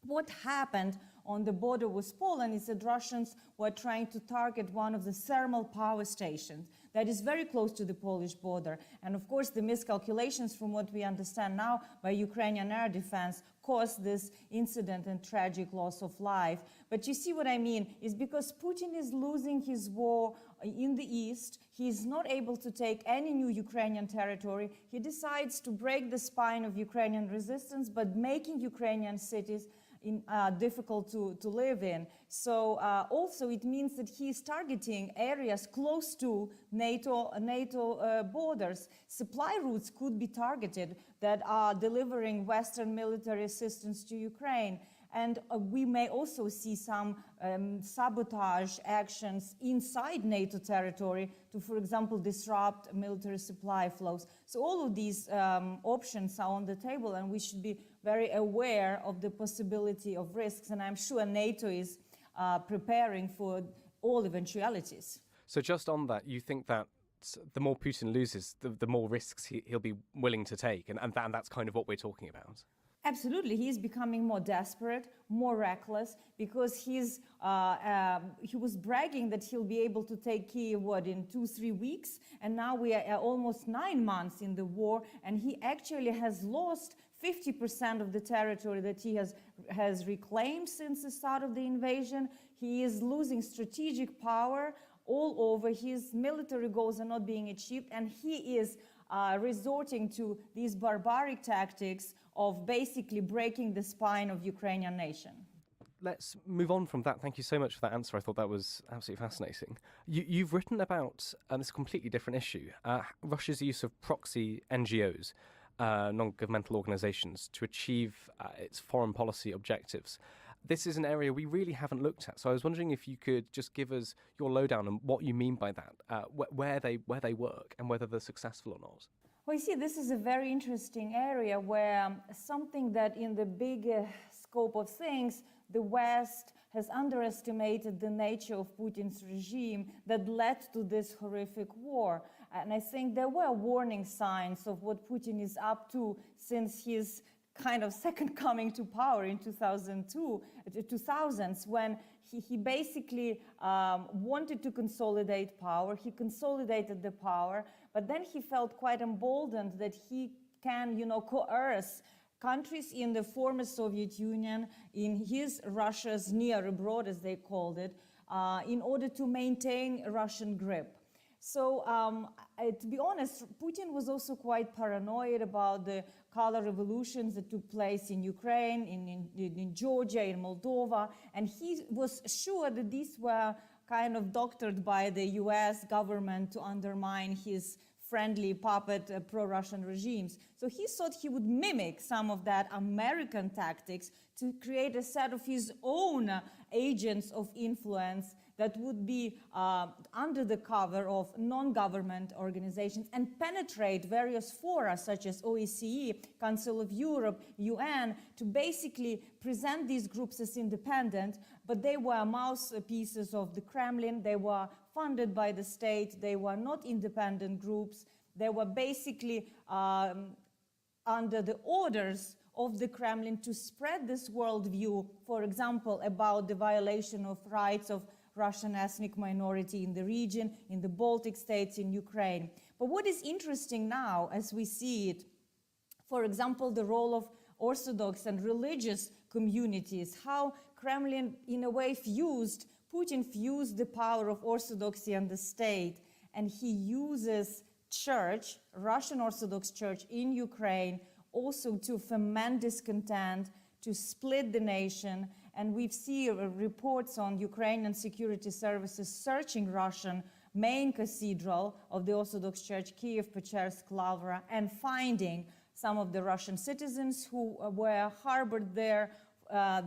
What happened on the border with Poland is that Russians were trying to target one of the thermal power stations that is very close to the Polish border. And of course, the miscalculations, from what we understand now, by Ukrainian air defense caused this incident and tragic loss of life. But you see what I mean? Is because Putin is losing his war in the east. He is not able to take any new Ukrainian territory. He decides to break the spine of Ukrainian resistance, but making Ukrainian cities difficult to live in. So also it means that he is targeting areas close to NATO borders. Supply routes could be targeted that are delivering Western military assistance to Ukraine. And we may also see some sabotage actions inside NATO territory to, for example, disrupt military supply flows. So all of these options are on the table, and we should be very aware of the possibility of risks. And I'm sure NATO is preparing for all eventualities. So just on that, you think that the more Putin loses, the more risks he'll be willing to take, and that's kind of what we're talking about? Absolutely. He's becoming more desperate, more reckless, because he was bragging that he'll be able to take Kyiv, in 2-3 weeks, and now we are almost 9 months in the war, and he actually has lost 50% of the territory that he has reclaimed since the start of the invasion. He is losing strategic power all over. His military goals are not being achieved, and he is resorting to these barbaric tactics of basically breaking the spine of Ukrainian nation. Let's move on from that. Thank you so much for that answer. I thought that was absolutely fascinating. You've written about this completely different issue, Russia's use of proxy NGOs, non-governmental organisations, to achieve its foreign policy objectives. This is an area we really haven't looked at. So I was wondering if you could just give us your lowdown on what you mean by that, where they work and whether they're successful or not. Well, you see, this is a very interesting area where something that in the big scope of things, the West has underestimated the nature of Putin's regime that led to this horrific war. And I think there were warning signs of what Putin is up to since his kind of second coming to power in 2000s, when he basically wanted to consolidate power. He consolidated the power, but then he felt quite emboldened that he can, coerce countries in the former Soviet Union, in his Russia's near abroad, as they called it, in order to maintain Russian grip. So, to be honest, Putin was also quite paranoid about the color revolutions that took place in Ukraine, in Georgia, in Moldova, and he was sure that these were kind of doctored by the US government to undermine his friendly puppet pro-Russian regimes. So he thought he would mimic some of that American tactics to create a set of his own agents of influence that would be under the cover of non-government organizations and penetrate various fora such as OSCE, Council of Europe, UN, to basically present these groups as independent, but they were mouthpieces of the Kremlin. They were funded by the state. They were not independent groups. They were basically under the orders of the Kremlin to spread this worldview, for example, about the violation of rights of Russian ethnic minority in the region, in the Baltic states, in Ukraine. But what is interesting now, as we see it, for example, the role of Orthodox and religious communities, how Kremlin, in a way, Putin fused the power of Orthodoxy and the state, and he uses church, Russian Orthodox Church in Ukraine, also to foment discontent, to split the nation. And we've seen reports on Ukrainian security services searching Russian main cathedral of the Orthodox Church, Kyiv, Pechersk, Lavra, and finding some of the Russian citizens who were harbored there.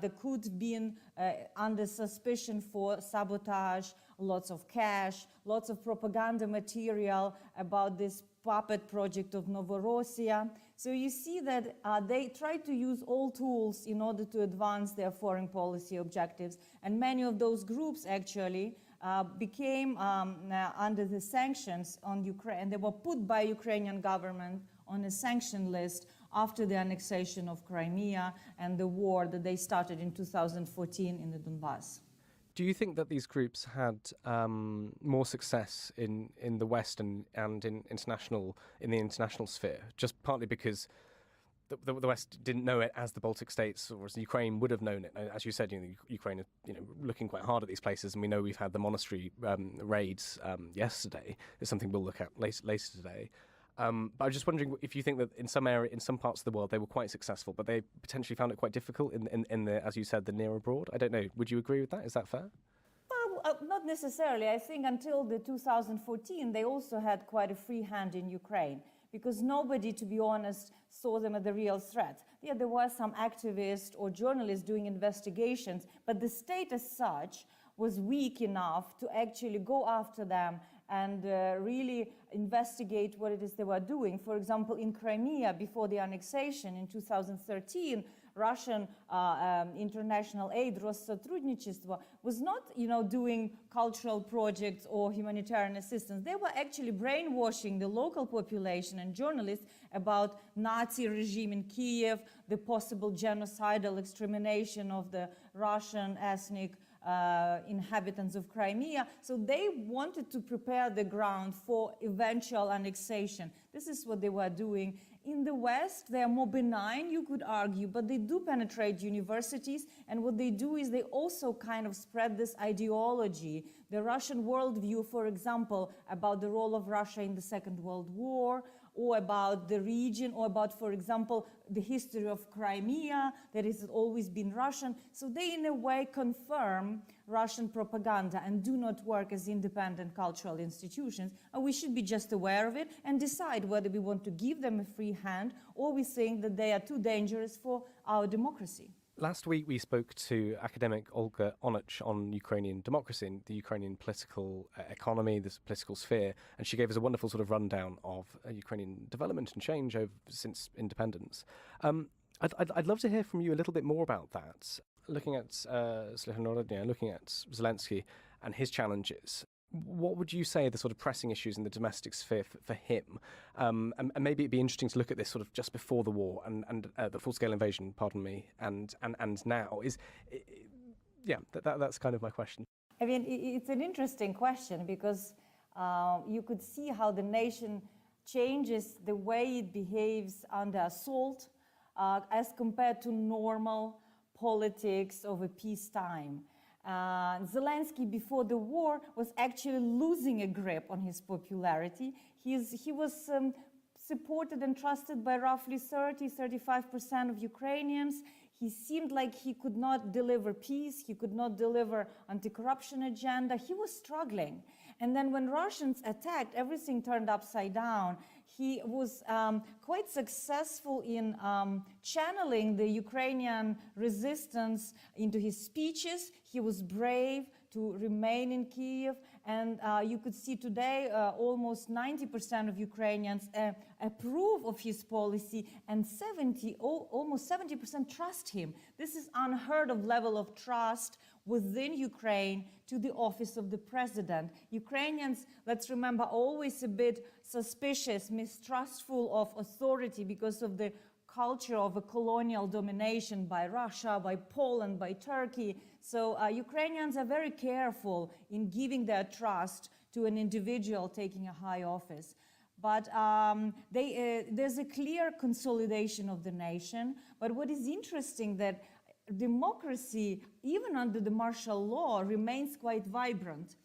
They could have been under suspicion for sabotage, lots of cash, lots of propaganda material about this puppet project of Novorossiya. So you see that they try to use all tools in order to advance their foreign policy objectives. And many of those groups actually became under the sanctions on Ukraine, and they were put by Ukrainian government on a sanction list after the annexation of Crimea and the war that they started in 2014 in the Donbass. Do you think that these groups had more success in the West and in the international sphere, just partly because the West didn't know it as the Baltic states or as Ukraine would have known it? As you said, Ukraine is looking quite hard at these places, and we know we've had the monastery raids yesterday. It's something we'll look at later today. But I was just wondering if you think that in some parts of the world they were quite successful, but they potentially found it quite difficult in the, as you said, the near abroad. I don't know. Would you agree with that? Is that fair? Well, not necessarily. I think until the 2014, they also had quite a free hand in Ukraine, because nobody, to be honest, saw them as the real threat. Yeah, there were some activists or journalists doing investigations, but the state as such was weak enough to actually go after them and really investigate what it is they were doing. For example, in Crimea, before the annexation in 2013, Russian international aid, Россотрудничество, was not, doing cultural projects or humanitarian assistance. They were actually brainwashing the local population and journalists about Nazi regime in Kyiv, the possible genocidal extermination of the Russian ethnic inhabitants of Crimea. So they wanted to prepare the ground for eventual annexation. This is what they were doing. In the West, they are more benign, you could argue, but they do penetrate universities, and what they do is they also kind of spread this ideology. The Russian worldview, for example, about the role of Russia in the Second World War, or about the region, or about, for example, the history of Crimea, that has always been Russian. So they, in a way, confirm Russian propaganda and do not work as independent cultural institutions. And we should be just aware of it and decide whether we want to give them a free hand or we think that they are too dangerous for our democracy. Last week, we spoke to academic Olga Onich on Ukrainian democracy and the Ukrainian political economy, this political sphere, and she gave us a wonderful sort of rundown of Ukrainian development and change since independence. I'd love to hear from you a little bit more about that. Looking at looking at Zelensky and his challenges, what would you say are the sort of pressing issues in the domestic sphere for him? And maybe it'd be interesting to look at this sort of just before the war and the full-scale invasion, and now. That's kind of my question. I mean, it's an interesting question because you could see how the nation changes the way it behaves under assault as compared to normal politics of a peacetime. Zelensky, before the war, was actually losing a grip on his popularity. He was supported and trusted by roughly 35% of Ukrainians. He seemed like he could not deliver peace, he could not deliver anti-corruption agenda. He was struggling. And then when Russians attacked, everything turned upside down. He was quite successful in channeling the Ukrainian resistance into his speeches. He was brave to remain in Kyiv. And you could see today almost 90% of Ukrainians approve of his policy, and almost 70% trust him. This is unheard of level of trust within Ukraine to the office of the president. Ukrainians, let's remember, always a bit suspicious, mistrustful of authority because of the culture of a colonial domination by Russia, by Poland, by Turkey. So Ukrainians are very careful in giving their trust to an individual taking a high office. But there's a clear consolidation of the nation. But what is interesting that democracy, even under the martial law, remains quite vibrant.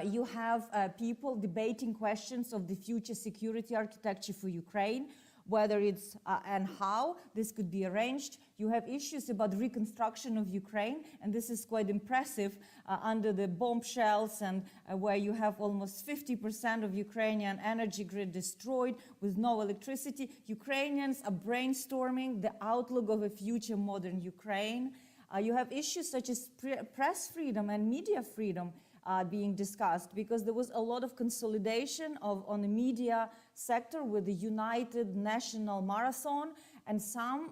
You have people debating questions of the future security architecture for Ukraine, whether it's and how this could be arranged. You have issues about reconstruction of Ukraine, and this is quite impressive under the bombshells and where you have almost 50% of Ukrainian energy grid destroyed with no electricity. Ukrainians are brainstorming the outlook of a future modern Ukraine. You have issues such as press freedom and media freedom being discussed, because there was a lot of consolidation on the media sector with the United National Marathon, and some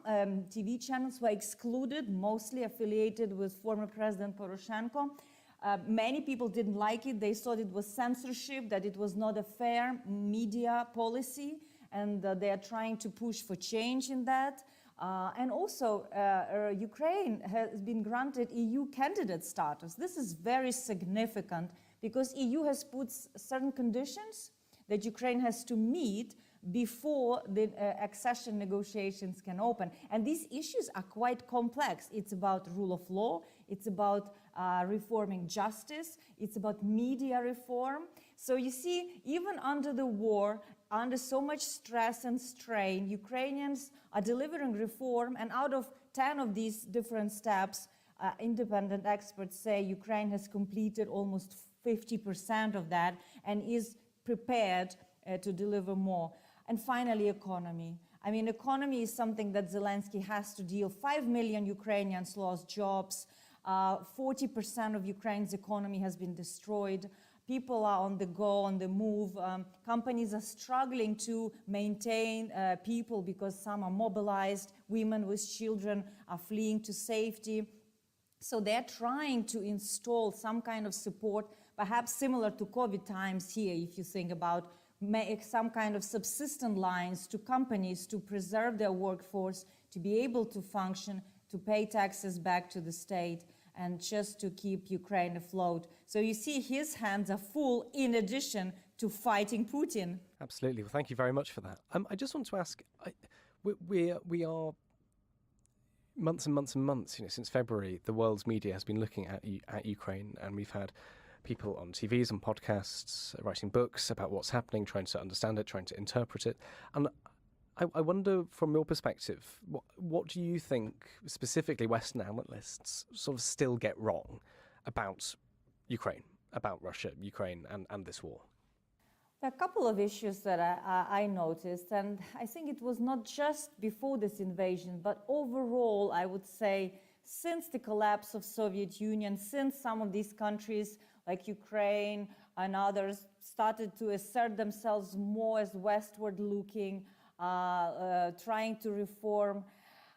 TV channels were excluded, mostly affiliated with former President Poroshenko. Many people didn't like it. They thought it was censorship, that it was not a fair media policy, and they are trying to push for change in that. And also, Ukraine has been granted EU candidate status. This is very significant because EU has put certain conditions that Ukraine has to meet before the accession negotiations can open. And these issues are quite complex. It's about rule of law, it's about reforming justice, it's about media reform. So you see, even under the war, under so much stress and strain, Ukrainians are delivering reform, and out of 10 of these different steps, independent experts say Ukraine has completed almost 50% of that and is prepared to deliver more. And finally, economy. I mean, economy is something that Zelensky has to deal. 5 million Ukrainians lost jobs. 40% of Ukraine's economy has been destroyed. People are on the go, on the move. Companies are struggling to maintain people because some are mobilized. Women with children are fleeing to safety. So they're trying to install some kind of support, perhaps similar to COVID times here, if you think about some kind of subsistence lines to companies to preserve their workforce, to be able to function, to pay taxes back to the state, and just to keep Ukraine afloat. So you see, his hands are full in addition to fighting Putin. Absolutely. Well, thank you very much for that. I just want to ask, we are months and months and months, since February, the world's media has been looking at Ukraine, and we've had people on TVs and podcasts writing books about what's happening, trying to understand it, trying to interpret it. And I wonder, from your perspective, what do you think specifically Western analysts sort of still get wrong about Ukraine, about Russia, Ukraine, and this war? There are a couple of issues that I noticed, and I think it was not just before this invasion, but overall, I would say, since the collapse of Soviet Union, since some of these countries like Ukraine and others started to assert themselves more as westward looking, trying to reform,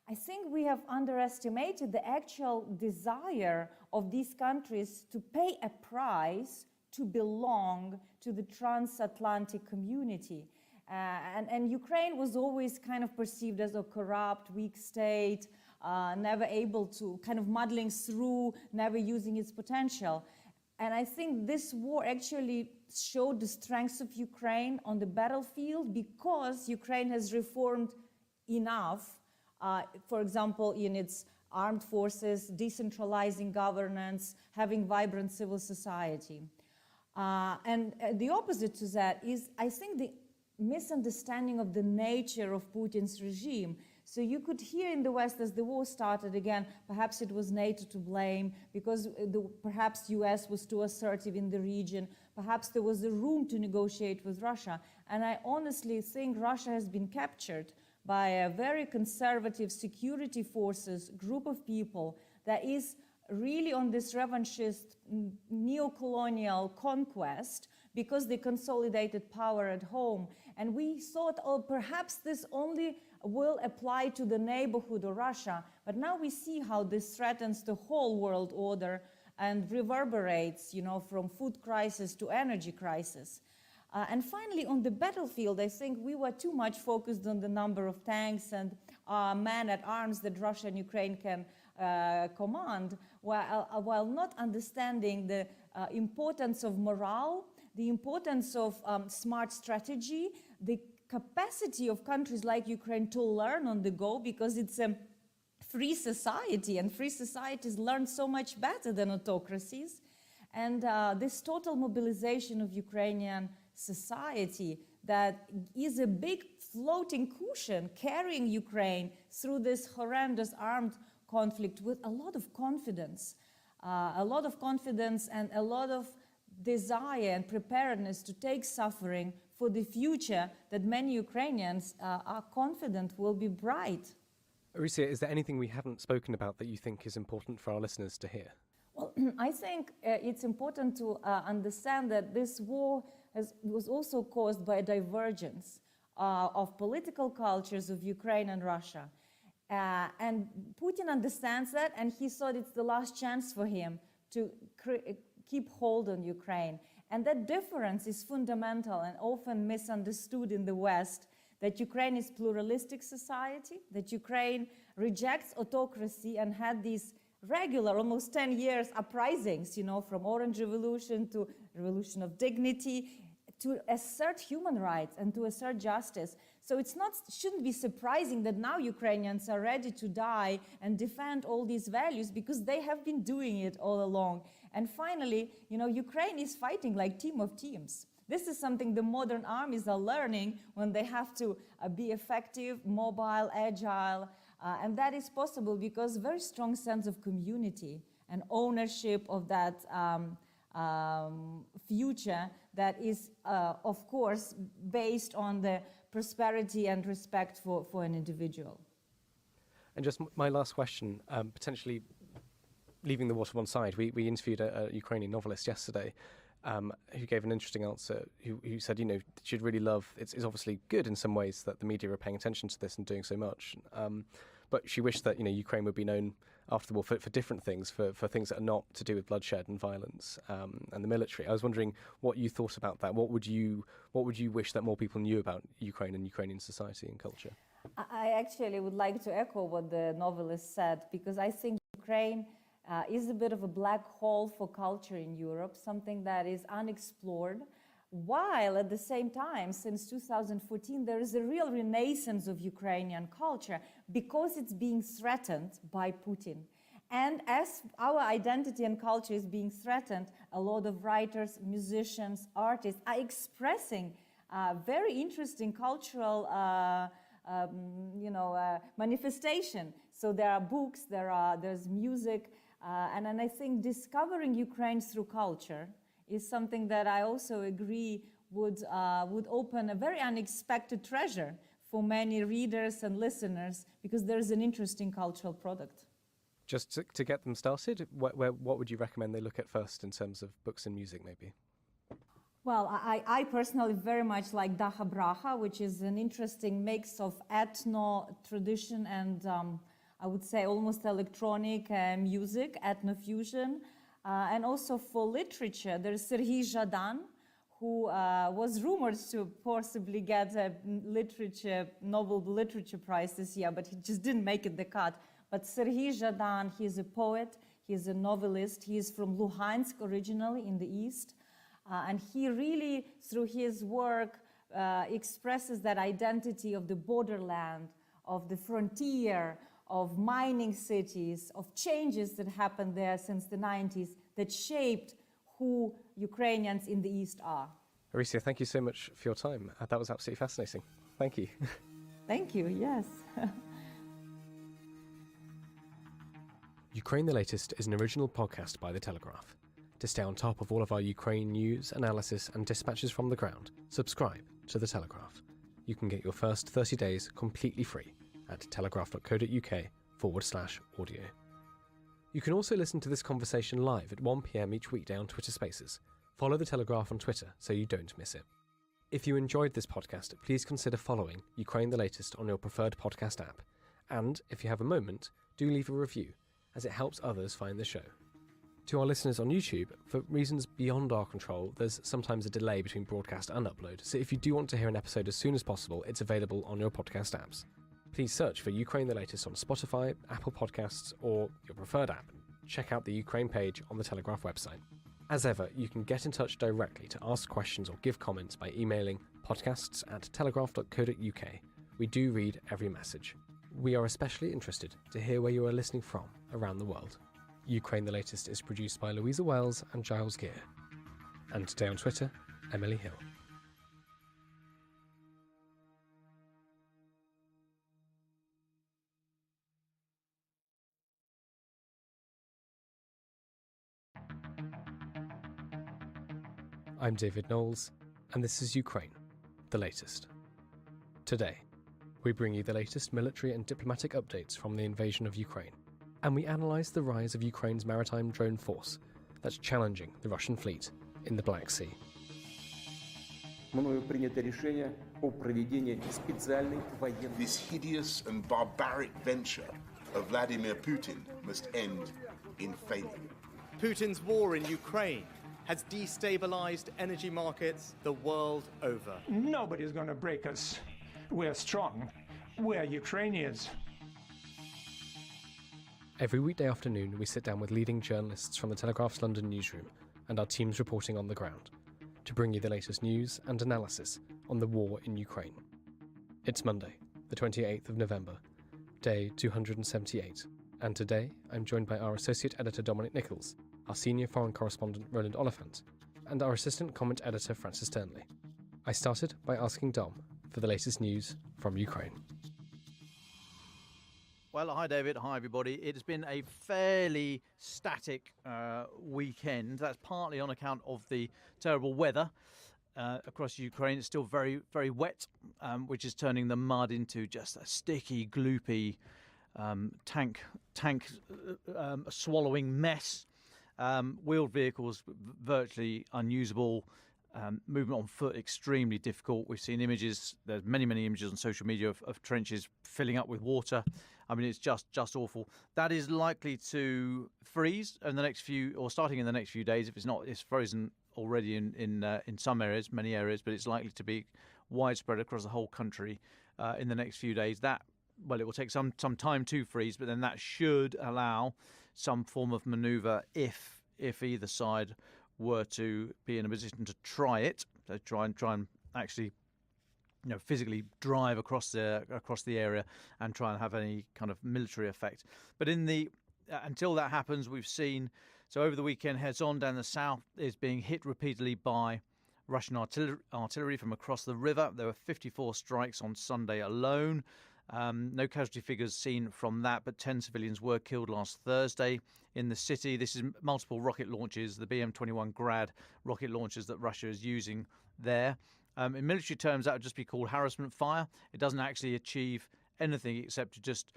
I think we have underestimated the actual desire of these countries to pay a price to belong to the transatlantic community. And Ukraine was always kind of perceived as a corrupt, weak state, never able to, kind of muddling through, never using its potential. And I think this war actually showed the strengths of Ukraine on the battlefield because Ukraine has reformed enough, for example, in its armed forces, decentralizing governance, having vibrant civil society. And the opposite to that is, I think, the misunderstanding of the nature of Putin's regime. So you could hear in the West, as the war started again, perhaps it was NATO to blame because perhaps US was too assertive in the region, perhaps there was a room to negotiate with Russia. And I honestly think Russia has been captured by a very conservative security forces group of people that is really on this revanchist neo-colonial conquest because they consolidated power at home. And we thought, oh, perhaps this only will apply to the neighborhood of Russia. But now we see how this threatens the whole world order and reverberates, from food crisis to energy crisis. And finally, on the battlefield, I think we were too much focused on the number of tanks and men at arms that Russia and Ukraine can command, while not understanding the importance of morale, the importance of smart strategy, the capacity of countries like Ukraine to learn on the go, because it's a free society, and free societies learn so much better than autocracies. And this total mobilization of Ukrainian society, that is a big floating cushion carrying Ukraine through this horrendous armed conflict with a lot of confidence and a lot of desire and preparedness to take suffering for the future that many Ukrainians are confident will be bright. Arisia, is there anything we haven't spoken about that you think is important for our listeners to hear? Well, I think it's important to understand that this war was also caused by a divergence of political cultures of Ukraine and Russia. And Putin understands that, and he thought it's the last chance for him to keep hold on Ukraine. And that difference is fundamental and often misunderstood in the West, that Ukraine is a pluralistic society, that Ukraine rejects autocracy and had these regular, almost 10 years uprisings, from Orange Revolution to Revolution of Dignity, to assert human rights and to assert justice. So shouldn't be surprising that now Ukrainians are ready to die and defend all these values, because they have been doing it all along. And finally, Ukraine is fighting like team of teams. This is something the modern armies are learning when they have to be effective, mobile, agile, and that is possible because very strong sense of community and ownership of that future that is, of course, based on the prosperity and respect for an individual. And just my last question, potentially leaving the war to one side, we interviewed a Ukrainian novelist yesterday who gave an interesting answer, who said, she'd really love, it's obviously good in some ways that the media are paying attention to this and doing so much, but she wished that, Ukraine would be known after the war for different things, for things that are not to do with bloodshed and violence and the military. I was wondering what you thought about that. What would you wish that more people knew about Ukraine and Ukrainian society and culture? I actually would like to echo what the novelist said, because I think Ukraine is a bit of a black hole for culture in Europe, something that is unexplored, while at the same time, since 2014, there is a real renaissance of Ukrainian culture because it's being threatened by Putin. And as our identity and culture is being threatened, a lot of writers, musicians, artists are expressing very interesting cultural manifestation. So there are books, there's music, and I think discovering Ukraine through culture is something that I also agree would open a very unexpected treasure for many readers and listeners, because there's an interesting cultural product. Just to get them started, what would you recommend they look at first in terms of books and music, maybe? Well, I personally very much like Daha Braha, which is an interesting mix of ethno tradition and I would say almost electronic music, ethno-fusion. And also for literature, there's Serhiy Zhadan, who was rumored to possibly get a Nobel Literature Prize this year, but he just didn't make it the cut. But Serhiy Zhadan, he's a poet, he's a novelist, he is from Luhansk originally in the East. And he really, through his work, expresses that identity of the borderland, of the frontier, of mining cities, of changes that happened there since the 90s that shaped who Ukrainians in the East are. Arisia, thank you so much for your time. That was absolutely fascinating. Thank you. Thank you, yes. Ukraine the Latest is an original podcast by The Telegraph. To stay on top of all of our Ukraine news, analysis and dispatches from the ground, subscribe to The Telegraph. You can get your first 30 days completely free at telegraph.co.uk/audio. You can also listen to this conversation live at 1 p.m. each weekday on Twitter Spaces. Follow The Telegraph on Twitter so you don't miss it. If you enjoyed this podcast, please consider following Ukraine the Latest on your preferred podcast app. And if you have a moment, do leave a review, as it helps others find the show. To our listeners on YouTube, for reasons beyond our control, there's sometimes a delay between broadcast and upload, so if you do want to hear an episode as soon as possible, it's available on your podcast apps. Please search for Ukraine the Latest on Spotify, Apple Podcasts, or your preferred app. Check out the Ukraine page on the Telegraph website. As ever, you can get in touch directly to ask questions or give comments by emailing podcasts@telegraph.co.uk. We do read every message. We are especially interested to hear where you are listening from around the world. Ukraine the Latest is produced by Louisa Wells and Giles Gear. And today on Twitter, Emily Hill. I'm David Knowles, and this is Ukraine, the latest. Today, we bring you the latest military and diplomatic updates from the invasion of Ukraine, and we analyse the rise of Ukraine's maritime drone force that's challenging the Russian fleet in the Black Sea. This hideous and barbaric venture of Vladimir Putin must end in failure. Putin's war in Ukraine has destabilized energy markets the world over. Nobody's going to break us. We're strong. We're Ukrainians. Every weekday afternoon, we sit down with leading journalists from the Telegraph's London newsroom and our teams reporting on the ground to bring you the latest news and analysis on the war in Ukraine. It's Monday, the 28th of November, day 278, and today I'm joined by our Associate Editor Dominic Nicholls, our Senior Foreign Correspondent Roland Oliphant, and our Assistant Comment Editor Francis Sternley. I started by asking Dom for the latest news from Ukraine. Well, hi David, hi everybody. It has been a fairly static weekend. That's partly on account of the terrible weather across Ukraine. It's still very, very wet, which is turning the mud into just a sticky, gloopy, tank swallowing mess. Wheeled vehicles virtually unusable. Movement on foot extremely difficult. We've seen images. There's many images on social media of trenches filling up with water. I mean, it's just awful. That is likely to freeze in the next few, or starting in the next few days. If it's not, it's frozen already in some areas, many areas, but it's likely to be widespread across the whole country in the next few days. It will take some time to freeze, but then that should allow some form of manoeuvre if either side were to be in a position to try it. So try and actually, physically drive across the area and try and have any kind of military effect. But until that happens, we've seen. So over the weekend, Kherson down the south is being hit repeatedly by Russian artillery from across the river. There were 54 strikes on Sunday alone. No casualty figures seen from that, but 10 civilians were killed last Thursday in the city. This is multiple rocket launches, the BM-21 Grad rocket launchers that Russia is using there. In military terms, that would just be called harassment fire. It doesn't actually achieve anything except to just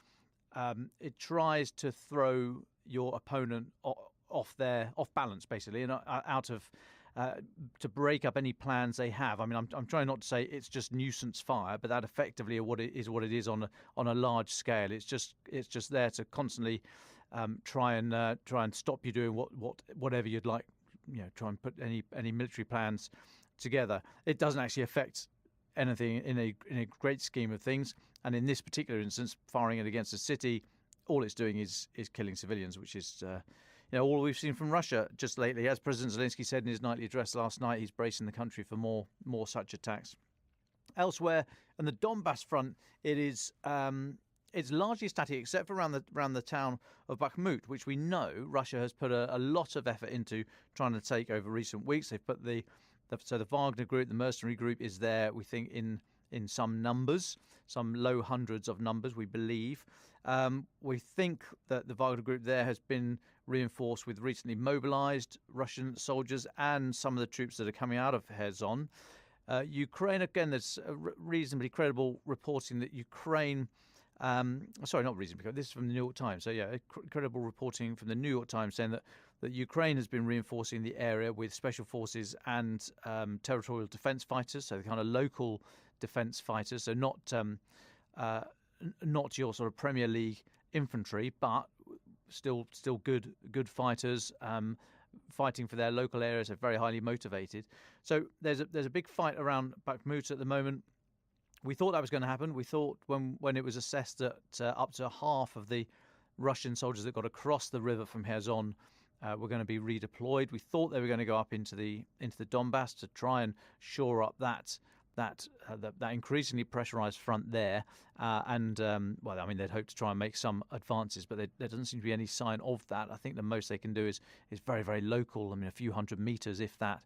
it tries to throw your opponent off balance, basically, and out of to break up any plans they have. I mean, I'm trying not to say it's just nuisance fire, but that effectively what it is on a large scale. It's just there to constantly try and stop you doing whatever you'd like. Try and put any military plans together. It doesn't actually affect anything in a great scheme of things. And in this particular instance, firing it against a city, all it's doing is killing civilians, which is all we've seen from Russia just lately. As President Zelensky said in his nightly address last night, he's bracing the country for more such attacks. Elsewhere, on the Donbass front, it's largely static, except for around the town of Bakhmut, which we know Russia has put a lot of effort into trying to take over recent weeks. They've put the Wagner group, the mercenary group, is there, we think, in some numbers, some low hundreds of numbers, we believe. We think that the Wagner group there has been reinforced with recently mobilized Russian soldiers and some of the troops that are coming out of Kherson. Ukraine, again, there's reasonably credible reporting that Ukraine... sorry, not reasonably. This is from the New York Times. So, yeah, credible reporting from the New York Times saying that Ukraine has been reinforcing the area with special forces and territorial defense fighters, so the kind of local defense fighters, so not your sort of Premier League infantry, but still good fighters fighting for their local areas. They're very highly motivated. So there's a big fight around Bakhmut at the moment. We thought that was going to happen. We thought when it was assessed that up to half of the Russian soldiers that got across the river from Kherson were going to be redeployed. We thought they were going to go up into the Donbass to try and shore up that increasingly pressurized front there. They'd hope to try and make some advances, but there doesn't seem to be any sign of that. I think the most they can do is very, very local. I mean, a few hundred meters, if that,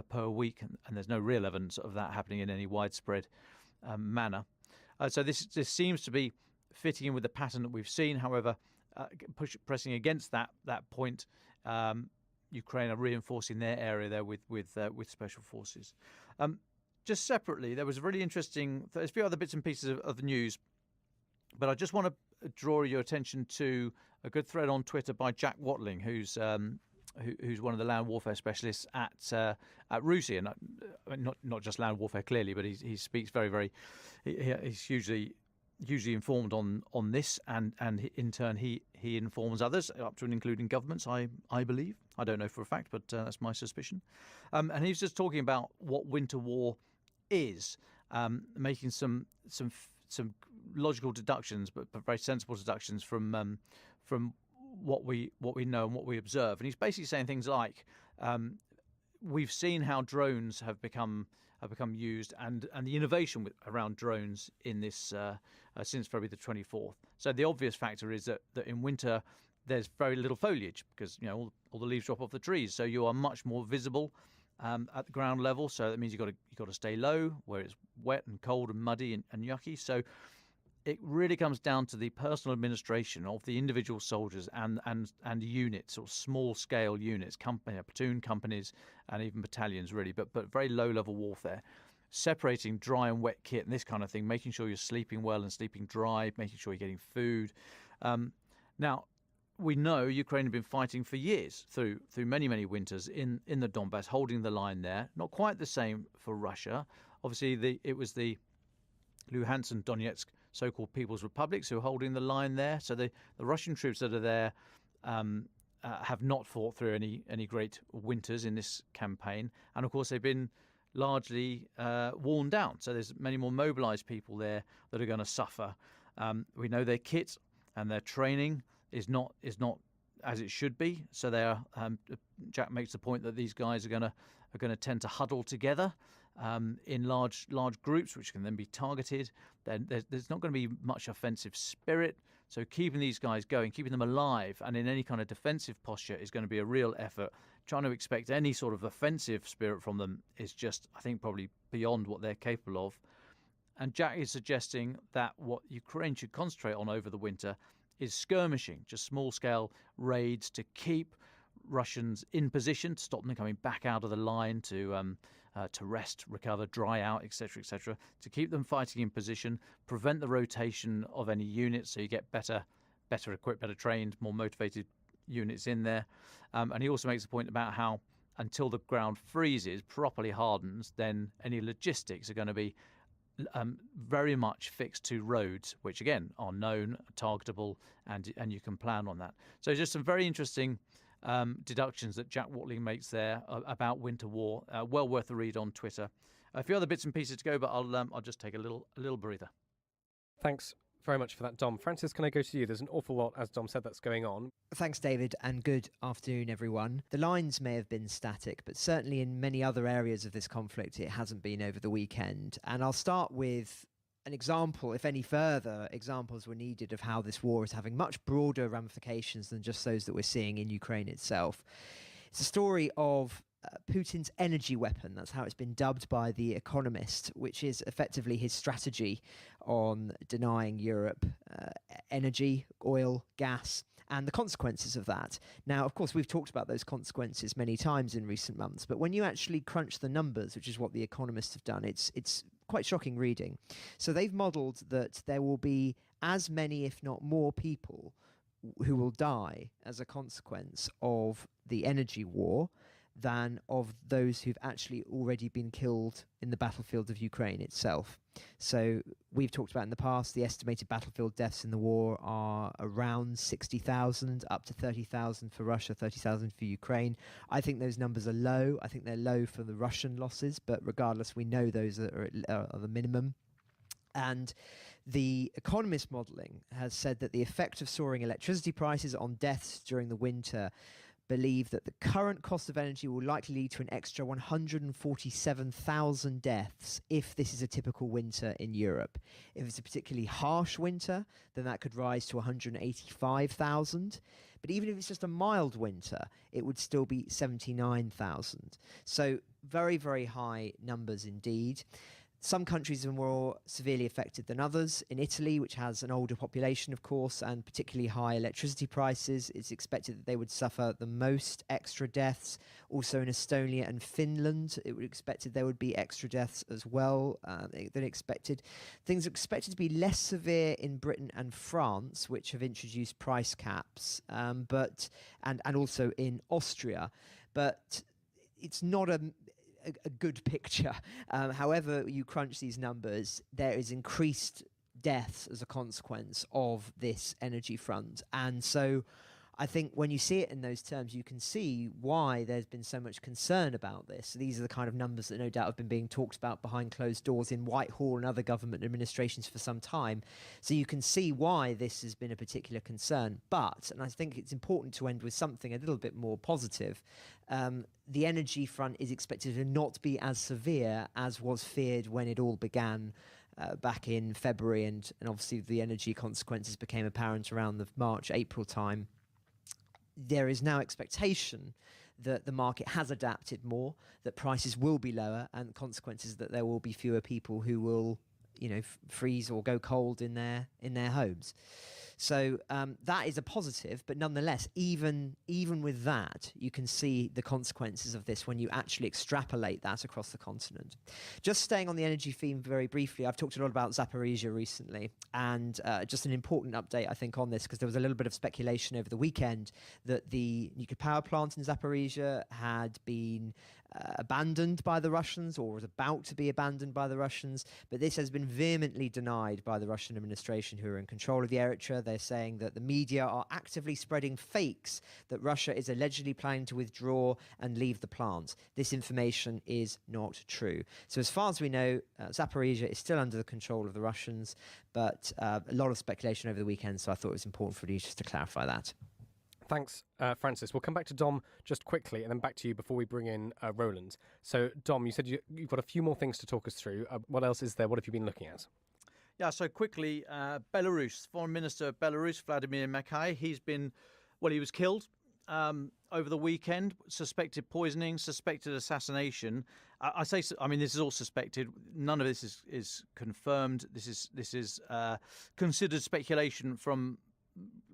per week, and there's no real evidence of that happening in any widespread manner. So this seems to be fitting in with the pattern that we've seen. However, pressing against that point, Ukraine are reinforcing their area there with special forces. Just separately, there was a really interesting. There's a few other bits and pieces of the news, but I just want to draw your attention to a good thread on Twitter by Jack Watling, who's one of the land warfare specialists at RUSI, and not just land warfare clearly, but he speaks very he's hugely informed on this, and in turn he informs others up to and including governments. I believe, I don't know for a fact, but that's my suspicion. And he's just talking about what winter war is, making some logical deductions, but very sensible deductions from what we know and what we observe. And he's basically saying things like, we've seen how drones have become used, and the innovation around drones in this since February the 24th. So the obvious factor is that in winter there's very little foliage, because all the leaves drop off the trees, so you are much more visible at the ground level. So that means you've got to stay low where it's wet and cold and muddy and yucky. So it really comes down to the personal administration of the individual soldiers and units, or small scale units, platoon companies, and even battalions, really, but very low level warfare, separating dry and wet kit and this kind of thing, making sure you're sleeping well and sleeping dry, making sure you're getting food. Now, we know Ukraine have been fighting for years through many winters in the Donbass, holding the line there. Not quite the same for Russia. Obviously, it was the Luhansk and Donetsk so-called People's Republics who are holding the line there. So the Russian troops that are there have not fought through any great winters in this campaign, and of course they've been largely worn down. So there's many more mobilized people there that are going to suffer. We know their kit and their training is not as it should be. So they are. Jack makes the point that these guys are going to tend to huddle together in large groups, which can then be targeted. Then there's not going to be much offensive spirit. So keeping these guys going, keeping them alive, and in any kind of defensive posture is going to be a real effort. Trying to expect any sort of offensive spirit from them is just, I think, probably beyond what they're capable of. And Jack is suggesting that what Ukraine should concentrate on over the winter is skirmishing, just small-scale raids to keep Russians in position, to stop them coming back out of the line, to rest, recover, dry out, etc., to keep them fighting in position, prevent the rotation of any units, so you get better equipped, better trained, more motivated units in there. And he also makes a point about how until the ground freezes, properly hardens, then any logistics are going to be very much fixed to roads, which again are known, targetable, and you can plan on that. So just some very interesting deductions that Jack Watling makes there about winter war. Well worth a read on Twitter. A few other bits and pieces to go, but I'll just take a little breather. Thanks very much for that, Dom. Francis, can I go to you? There's an awful lot, as Dom said, that's going on. Thanks, David, and good afternoon, everyone. The lines may have been static, but certainly in many other areas of this conflict, it hasn't been over the weekend. And I'll start with an example, if any further examples were needed, of how this war is having much broader ramifications than just those that we're seeing in Ukraine itself. It's a story of Putin's energy weapon. That's how it's been dubbed by The Economist, which is effectively his strategy on denying Europe energy, oil, gas, and the consequences of that. Now, of course, we've talked about those consequences many times in recent months, but when you actually crunch the numbers, which is what The Economist have done, it's quite shocking reading. So they've modelled that there will be as many, if not more, people who will die as a consequence of the energy war than of those who've actually already been killed in the battlefield of Ukraine itself. So we've talked about in the past, the estimated battlefield deaths in the war are around 60,000, up to 30,000 for Russia, 30,000 for Ukraine. I think those numbers are low. I think they're low for the Russian losses, but regardless, we know those are the minimum. And the Economist modelling has said that the effect of soaring electricity prices on deaths during the winter believe that the current cost of energy will likely lead to an extra 147,000 deaths if this is a typical winter in Europe. If it's a particularly harsh winter, then that could rise to 185,000. But even if it's just a mild winter, it would still be 79,000. So very, very high numbers indeed. Some countries are more severely affected than others. In Italy, which has an older population, of course, and particularly high electricity prices, it's expected that they would suffer the most extra deaths. Also in Estonia and Finland, it would expected there would be extra deaths as well than expected. Things are expected to be less severe in Britain and France, which have introduced price caps, and also in Austria. But it's not a good picture. However you crunch these numbers, there is increased deaths as a consequence of this energy front. And so I think when you see it in those terms, you can see why there's been so much concern about this. These are the kind of numbers that no doubt have been being talked about behind closed doors in Whitehall and other government administrations for some time. So you can see why this has been a particular concern. But, and I think it's important to end with something a little bit more positive, the energy front is expected to not be as severe as was feared when it all began back in February, and obviously the energy consequences became apparent around the March, April time. There is now expectation that the market has adapted more, that prices will be lower, and the consequences that there will be fewer people who will, freeze or go cold in their homes. So that is a positive, but nonetheless, even with that, you can see the consequences of this when you actually extrapolate that across the continent. Just staying on the energy theme very briefly, I've talked a lot about Zaporizhia recently, and just an important update, I think, on this, because there was a little bit of speculation over the weekend that the nuclear power plant in Zaporizhia had been abandoned by the Russians, or was about to be abandoned by the Russians, but this has been vehemently denied by the Russian administration, who are in control of the Eritrea. They're saying that the media are actively spreading fakes that Russia is allegedly planning to withdraw and leave the plant. This information is not true. So as far as we know, Zaporizhia is still under the control of the Russians, but a lot of speculation over the weekend, so I thought it was important for you just to clarify that. Thanks, Francis. We'll come back to Dom just quickly and then back to you before we bring in Roland. So, Dom, you said you've got a few more things to talk us through. What else is there? What have you been looking at? Yeah, so quickly, Belarus, Foreign Minister of Belarus, Vladimir Makai, he was killed over the weekend, suspected poisoning, suspected assassination. This is all suspected. None of this is confirmed. This is considered speculation from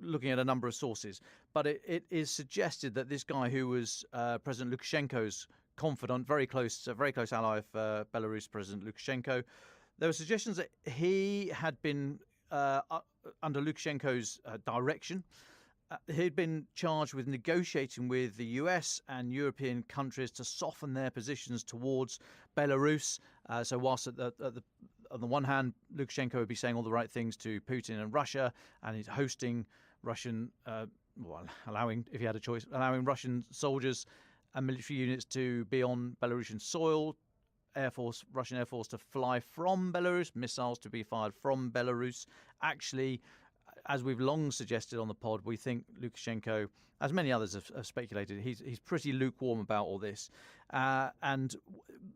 looking at a number of sources, but it is suggested that this guy, who was President Lukashenko's confidant, very close ally of Belarus President Lukashenko, there were suggestions that he had been under Lukashenko's direction. He'd been charged with negotiating with the US and European countries to soften their positions towards Belarus. So whilst on the one hand, Lukashenko would be saying all the right things to Putin and Russia, and he's hosting Russian, allowing Russian soldiers and military units to be on Belarusian soil, Russian Air Force to fly from Belarus, missiles to be fired from Belarus. Actually, as we've long suggested on the pod, we think Lukashenko, as many others have speculated, he's pretty lukewarm about all this. And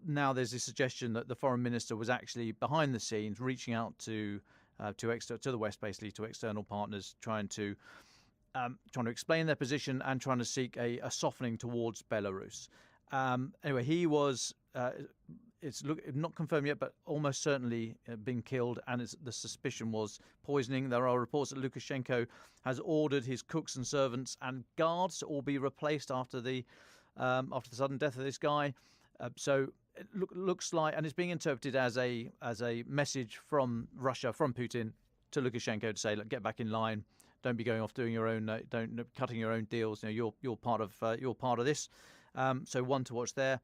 now there's this suggestion that the foreign minister was actually behind the scenes, reaching out to the West, basically to external partners, trying to explain their position and trying to seek a softening towards Belarus. Anyway, he was. It's not confirmed yet, but almost certainly been killed, and the suspicion was poisoning. There are reports that Lukashenko has ordered his cooks and servants and guards to all be replaced after the sudden death of this guy. So it looks like, and it's being interpreted as a message from Russia, from Putin to Lukashenko, to say, look, get back in line. Don't be going off doing your own, cutting your own deals. You're part of this. So one to watch there,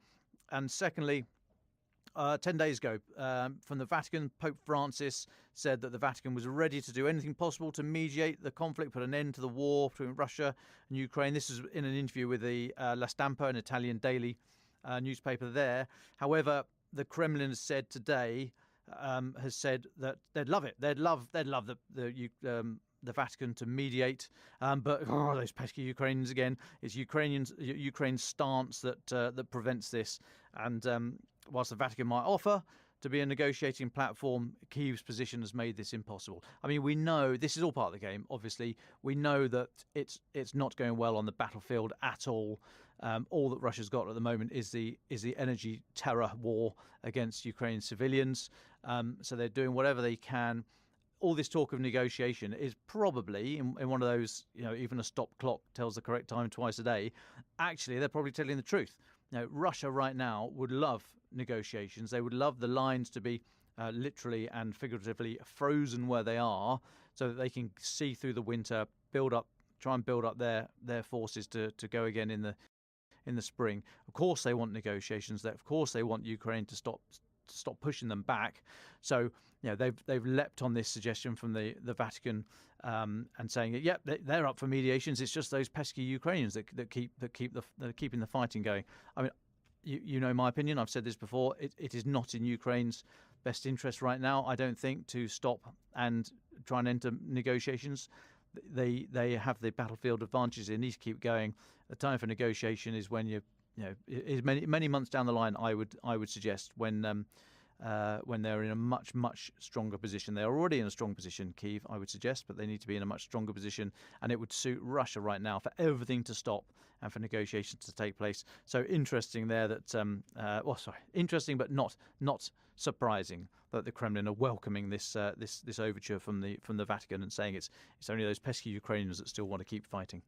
and secondly. 10 days ago, from the Vatican, Pope Francis said that the Vatican was ready to do anything possible to mediate the conflict, put an end to the war between Russia and Ukraine. This is in an interview with the La Stampa, an Italian daily newspaper there. However, the Kremlin has said today, that they'd love it. They'd love the Vatican to mediate, but those pesky Ukrainians again. It's Ukraine's stance that prevents this, and whilst the Vatican might offer to be a negotiating platform, Kyiv's position has made this impossible. I mean, we know this is all part of the game. Obviously, we know that it's not going well on the battlefield at all. All that Russia's got at the moment is the energy terror war against Ukrainian civilians. So they're doing whatever they can. All this talk of negotiation is probably in one of those, even a stop clock tells the correct time twice a day. Actually, they're probably telling the truth. Russia right now would love negotiations. They would love the lines to be literally and figuratively frozen where they are, so that they can see through the winter, try and build up their forces to go again in the spring. Of course, they want negotiations. Of course, they want Ukraine to stop pushing them back. So they've leapt on this suggestion from the Vatican and saying that they're up for mediations. It's just those pesky Ukrainians that keeping the fighting going. I mean, you know my opinion. I've said this before. It is not in Ukraine's best interest right now, I don't think, to stop and try and enter negotiations. They have the battlefield advantages. They need to keep going. The time for negotiation is when is many months down the line. I would suggest when they're in a much stronger position. They're already in a strong position, Kyiv, I would suggest, but they need to be in a much stronger position. And it would suit Russia right now for everything to stop and for negotiations to take place. So interesting there that interesting but not surprising that the Kremlin are welcoming this overture from the Vatican and saying it's only those pesky Ukrainians that still want to keep fighting.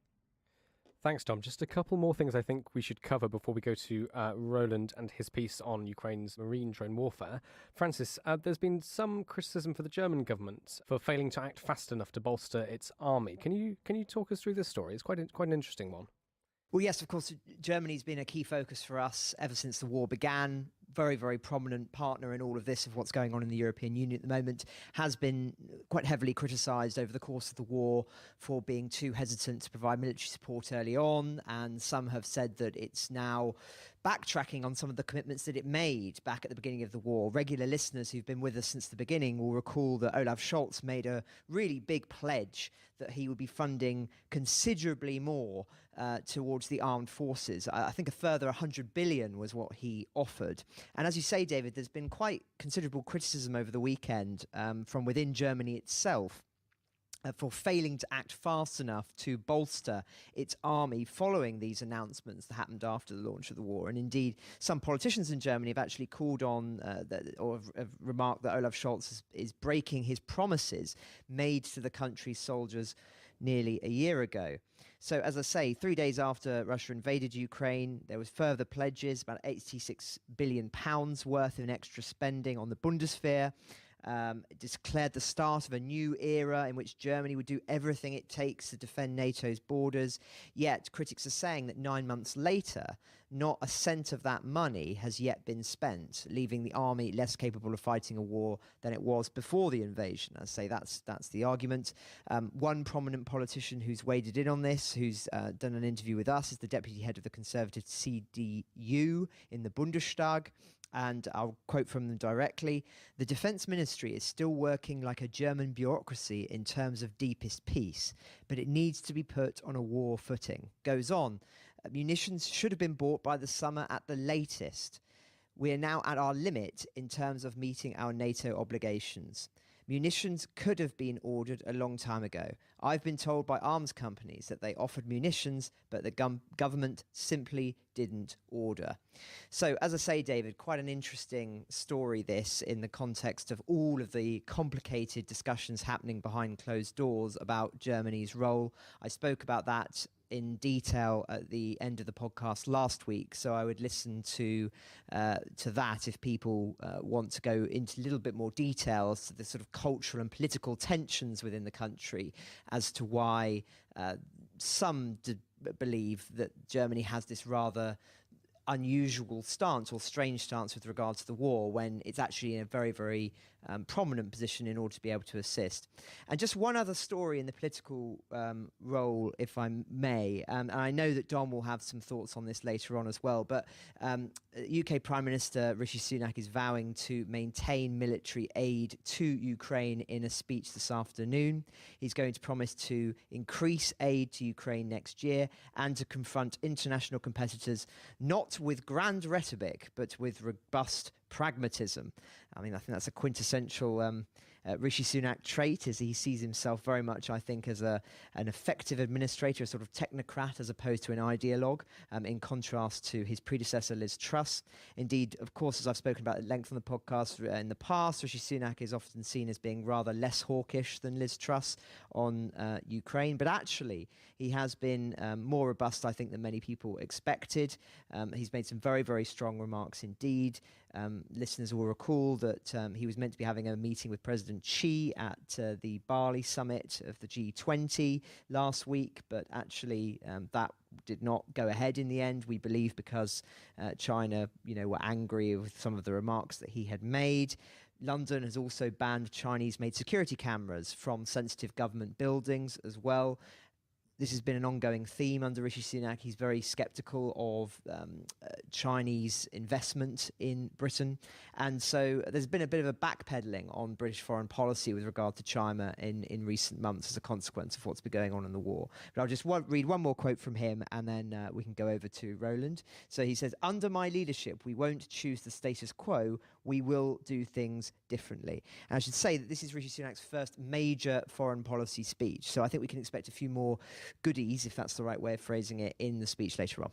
Thanks, Tom. Just a couple more things I think we should cover before we go to Roland and his piece on Ukraine's marine drone warfare. Francis, there's been some criticism for the German government for failing to act fast enough to bolster its army. Can you talk us through this story? It's quite an interesting one. Well, yes, of course, Germany's been a key focus for us ever since the war began. Very, very prominent partner in all of this, of what's going on in the European Union at the moment, has been quite heavily criticised over the course of the war for being too hesitant to provide military support early on. And some have said that it's now backtracking on some of the commitments that it made back at the beginning of the war. Regular listeners who've been with us since the beginning will recall that Olaf Scholz made a really big pledge that he would be funding considerably more towards the armed forces. I think a further 100 billion was what he offered. And as you say, David, there's been quite considerable criticism over the weekend from within Germany itself for failing to act fast enough to bolster its army following these announcements that happened after the launch of the war. And indeed, some politicians in Germany have actually called on or have remarked that Olaf Scholz is breaking his promises made to the country's soldiers nearly a year ago. So, as I say, 3 days after Russia invaded Ukraine, there was further pledges, about £86 billion worth in extra spending on the Bundeswehr. It declared the start of a new era in which Germany would do everything it takes to defend NATO's borders. Yet critics are saying that 9 months later, not a cent of that money has yet been spent, leaving the army less capable of fighting a war than it was before the invasion. I say that's the argument. One prominent politician who's waded in on this, who's done an interview with us, is the deputy head of the Conservative CDU in the Bundestag. And I'll quote from them directly: "The defense ministry is still working like a German bureaucracy in terms of deepest peace, but it needs to be put on a war footing." Goes on, "Munitions should have been bought by the summer at the latest. We are now at our limit in terms of meeting our NATO obligations. Munitions could have been ordered a long time ago. I've been told by arms companies that they offered munitions, but the government simply didn't order." So, as I say, David, quite an interesting story this, in the context of all of the complicated discussions happening behind closed doors about Germany's role. I spoke about that in detail at the end of the podcast last week, so I would listen to that if people want to go into a little bit more detail as to the sort of cultural and political tensions within the country, as to why some believe that Germany has this rather unusual stance or strange stance with regard to the war, when it's actually in a very, very prominent position in order to be able to assist. And just one other story in the political role, if I may, and I know that Dom will have some thoughts on this later on as well, but UK Prime Minister Rishi Sunak is vowing to maintain military aid to Ukraine in a speech this afternoon. He's going to promise to increase aid to Ukraine next year and to confront international competitors not with grand rhetoric, but with robust pragmatism. I mean, I think that's a quintessential Rishi Sunak trait is he sees himself very much, I think, as an effective administrator, a sort of technocrat as opposed to an ideologue, in contrast to his predecessor Liz Truss. Indeed, of course, as I've spoken about at length on the podcast in the past, Rishi Sunak is often seen as being rather less hawkish than Liz Truss on Ukraine, but actually he has been more robust, I think, than many people expected. He's made some very, very strong remarks indeed. Listeners will recall that he was meant to be having a meeting with President Xi at the Bali summit of the G20 last week, but actually that did not go ahead in the end, we believe, because China, were angry with some of the remarks that he had made. London has also banned Chinese-made security cameras from sensitive government buildings as well. This has been an ongoing theme under Rishi Sunak. He's very sceptical of Chinese investment in Britain. And so there's been a bit of a backpedaling on British foreign policy with regard to China in recent months as a consequence of what's been going on in the war. But I'll just read one more quote from him, and then we can go over to Roland. So he says, "Under my leadership, we won't choose the status quo. We will do things differently." And I should say that this is Rishi Sunak's first major foreign policy speech. So I think we can expect a few more goodies, if that's the right way of phrasing it, in the speech later on.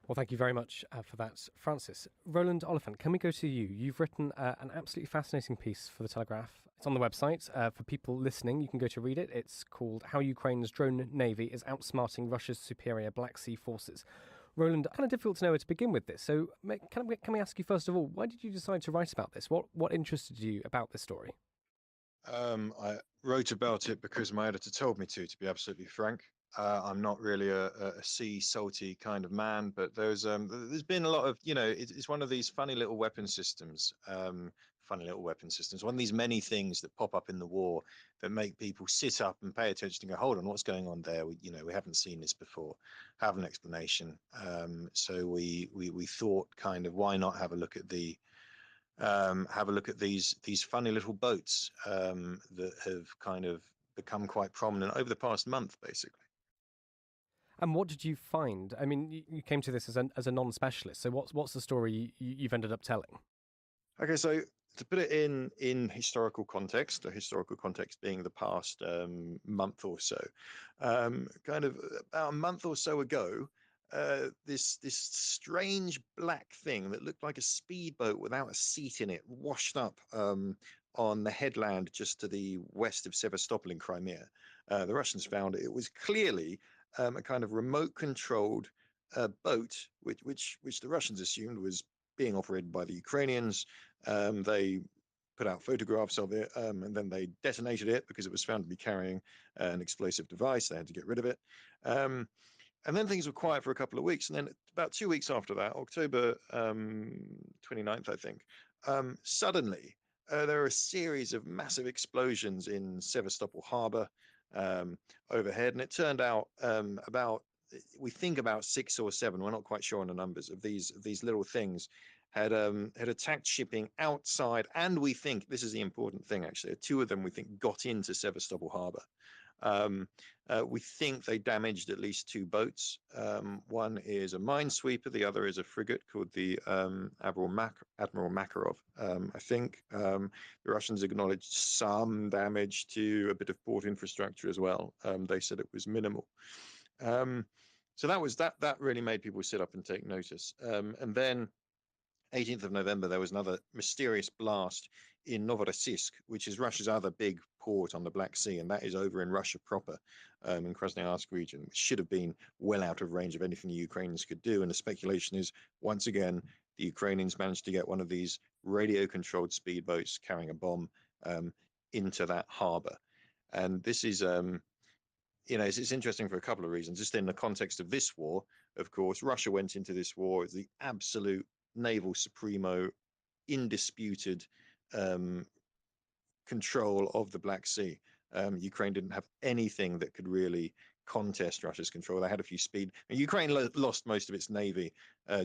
Well, thank you very much for that, Francis. Roland Oliphant, can we go to you? You've written an absolutely fascinating piece for The Telegraph. It's on the website. For people listening, you can go to read it. It's called How Ukraine's Drone Navy is Outsmarting Russia's Superior Black Sea Forces. Roland, kind of difficult to know where to begin with this. So can we ask you, first of all, why did you decide to write about this? What interested you about this story? I wrote about it because my editor told me to be absolutely frank. I'm not really a sea salty kind of man, but there's been a lot of, it's one of these funny little weapon systems, one of these many things that pop up in the war that make people sit up and pay attention and go, hold on, what's going on there? We haven't seen this before, have an explanation. So we thought, kind of, why not have a look at these funny little boats that have kind of become quite prominent over the past month, basically. And what did you find? I mean, you came to this as a non-specialist. So what's the story you've ended up telling? Okay, so to put it in historical context, the historical context being the past month or so, kind of about a month or so ago, this strange black thing that looked like a speedboat without a seat in it washed up on the headland just to the west of Sevastopol in Crimea. The Russians found it. It was clearly a kind of remote-controlled boat, which the Russians assumed was being operated by the Ukrainians. They put out photographs of it, and then they detonated it because it was found to be carrying an explosive device. They had to get rid of it. And then things were quiet for a couple of weeks. And then about 2 weeks after that, October 29th, I think, suddenly there are a series of massive explosions in Sevastopol harbor overhead. And it turned out we think about 6 or 7, we're not quite sure on the numbers, of these little things had attacked shipping outside. And we think, this is the important thing actually, 2 of them we think got into Sevastopol harbor. We think they damaged at least 2 boats. One is a minesweeper, the other is a frigate called the Admiral Makarov. I think the Russians acknowledged some damage to a bit of port infrastructure as well. They said it was minimal. So that really made people sit up and take notice. And then 18th of November, there was another mysterious blast in Novorossiysk, which is Russia's other big port on the Black Sea, and that is over in Russia proper, in Krasnoyarsk region, which should have been well out of range of anything the Ukrainians could do. And the speculation is, once again, the Ukrainians managed to get one of these radio-controlled speedboats carrying a bomb into that harbor. And this is, it's interesting for a couple of reasons. Just in the context of this war, of course, Russia went into this war as the absolute naval supremo, indisputed control of the Black Sea. Ukraine didn't have anything that could really contest Russia's control. They had a few Ukraine lost most of its navy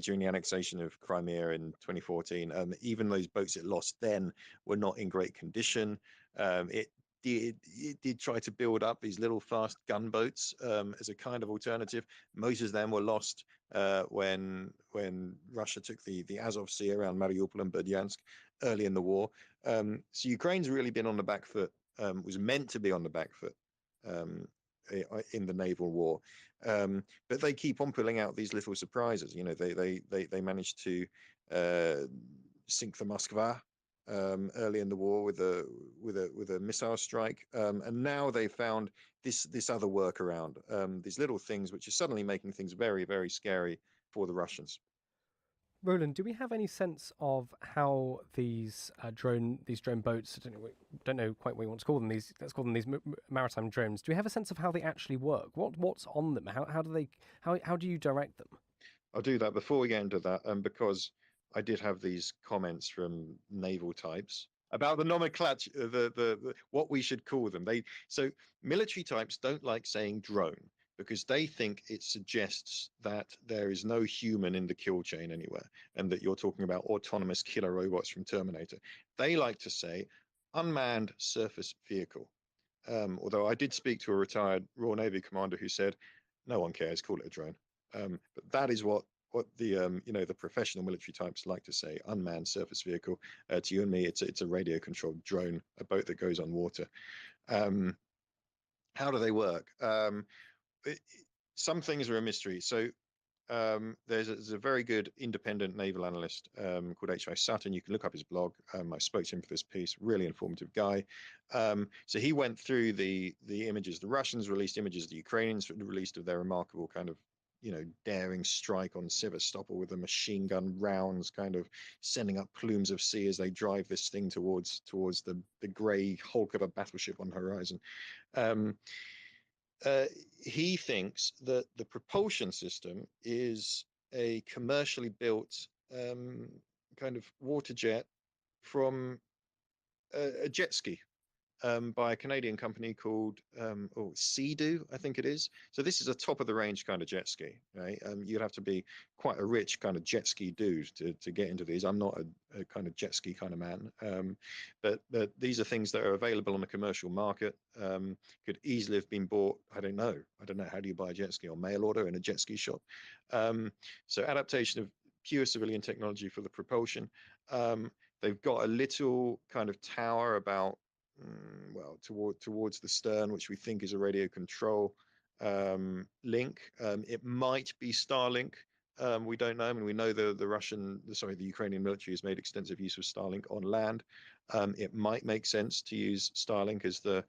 during the annexation of Crimea in 2014. Even those boats it lost then were not in great condition. It did try to build up these little fast gunboats as a kind of alternative. Most of them were lost when Russia took the Azov Sea around Mariupol and Berdyansk early in the war. So Ukraine's really been on the back foot, was meant to be on the back foot in the naval war, but they keep on pulling out these little surprises. You know, they managed to sink the Moskva early in the war with a missile strike, and now they found this other workaround, these little things which are suddenly making things very, very scary for the Russians. Roland, do we have any sense of how these drone boats, don't know quite what you want to call them, let's call them these maritime drones, do we have a sense of how they actually work? What's on them? How do you direct them? I'll do that before we get into that, because I did have these comments from naval types about the nomenclature, what we should call them. So military types don't like saying drone, because they think it suggests that there is no human in the kill chain anywhere, and that you're talking about autonomous killer robots from Terminator. They like to say unmanned surface vehicle. Although I did speak to a retired Royal Navy commander who said, no one cares, call it a drone. But that is what the the professional military types like to say, unmanned surface vehicle. To you and me, it's a radio controlled drone, a boat that goes on water. How do they work? Some things are a mystery. So there's a very good independent naval analyst called H.I. Sutton. You can look up his blog. I spoke to him for this piece. Really informative guy. So he went through the images the Russians released, images the Ukrainians released of their remarkable kind of daring strike on Sevastopol with the machine gun rounds, kind of sending up plumes of sea as they drive this thing towards the grey hulk of a battleship on the horizon. He thinks that the propulsion system is a commercially built kind of water jet from a jet ski by a Canadian company called Sea-Doo, I think it is. So this is a top of the range kind of jet ski, right? You'd have to be quite a rich kind of jet ski dude to get into these. I'm not a kind of jet ski kind of man, but these are things that are available on the commercial market. Could easily have been bought. I don't know. How do you buy a jet ski on mail order in a jet ski shop? So adaptation of pure civilian technology for the propulsion. They've got a little kind of tower about towards the stern, which we think is a radio control link. It might be Starlink. We don't know. I mean, we know the Ukrainian military has made extensive use of Starlink on land. It might make sense to use Starlink as the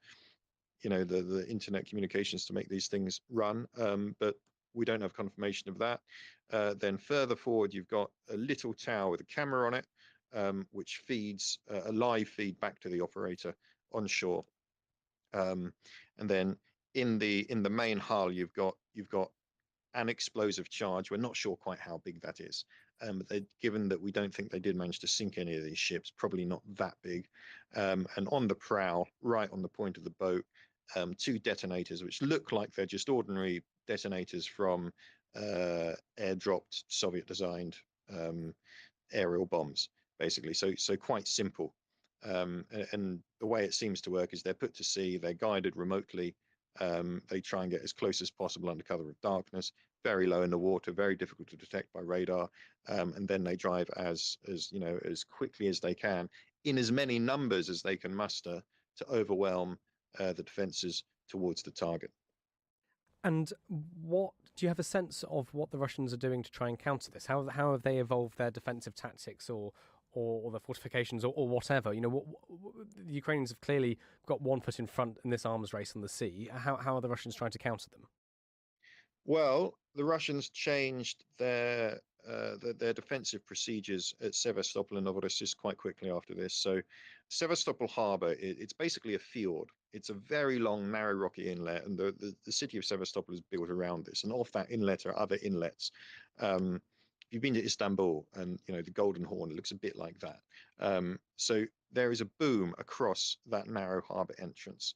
internet communications to make these things run, but we don't have confirmation of that. Then further forward, you've got a little tower with a camera on it, which feeds a live feed back to the operator on shore, and then in the main hull you've got an explosive charge. We're not sure quite how big that is, but given that we don't think they did manage to sink any of these ships, probably not that big. And on the prow, right on the point of the boat, two detonators which look like they're just ordinary detonators from airdropped Soviet-designed aerial bombs, basically. So quite simple. And the way it seems to work is they're put to sea, they're guided remotely, they try and get as close as possible under cover of darkness, very low in the water, very difficult to detect by radar, and then they drive as quickly as they can, in as many numbers as they can muster, to overwhelm the defenses towards the target. And what do you have a sense of what the Russians are doing to try and counter this? How have they evolved their defensive tactics or the fortifications or whatever? The Ukrainians have clearly got one foot in front in this arms race on the sea. How are the Russians trying to counter them? Well, the Russians changed their defensive procedures at Sevastopol and Novorossiysk quite quickly after this. So Sevastopol harbor, it's basically a fjord. It's a very long, narrow, rocky inlet, and the city of Sevastopol is built around this. And off that inlet are other inlets. If you've been to Istanbul and the Golden Horn, it looks a bit like that. So there is a boom across that narrow harbor entrance,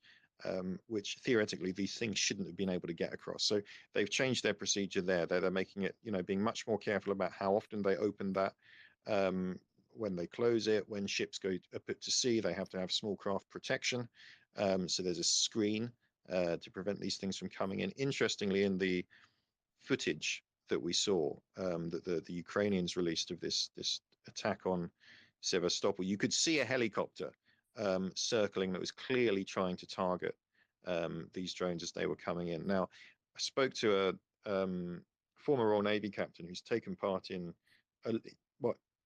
which theoretically these things shouldn't have been able to get across. So they've changed their procedure there. They're making it, being much more careful about how often they open that, when they close it. When ships are put to sea, they have to have small craft protection. So there's a screen to prevent these things from coming in. Interestingly, in the footage that we saw that the Ukrainians released of this attack on Sevastopol, you could see a helicopter circling that was clearly trying to target these drones as they were coming in. Now, I spoke to a former Royal Navy captain who's taken part in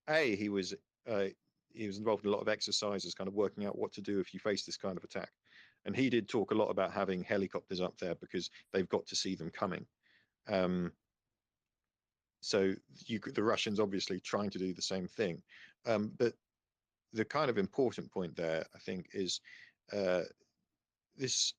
he was involved in a lot of exercises, kind of working out what to do if you face this kind of attack. And he did talk a lot about having helicopters up there because they've got to see them coming. So the Russians obviously trying to do the same thing. But the kind of important point there, I think, is this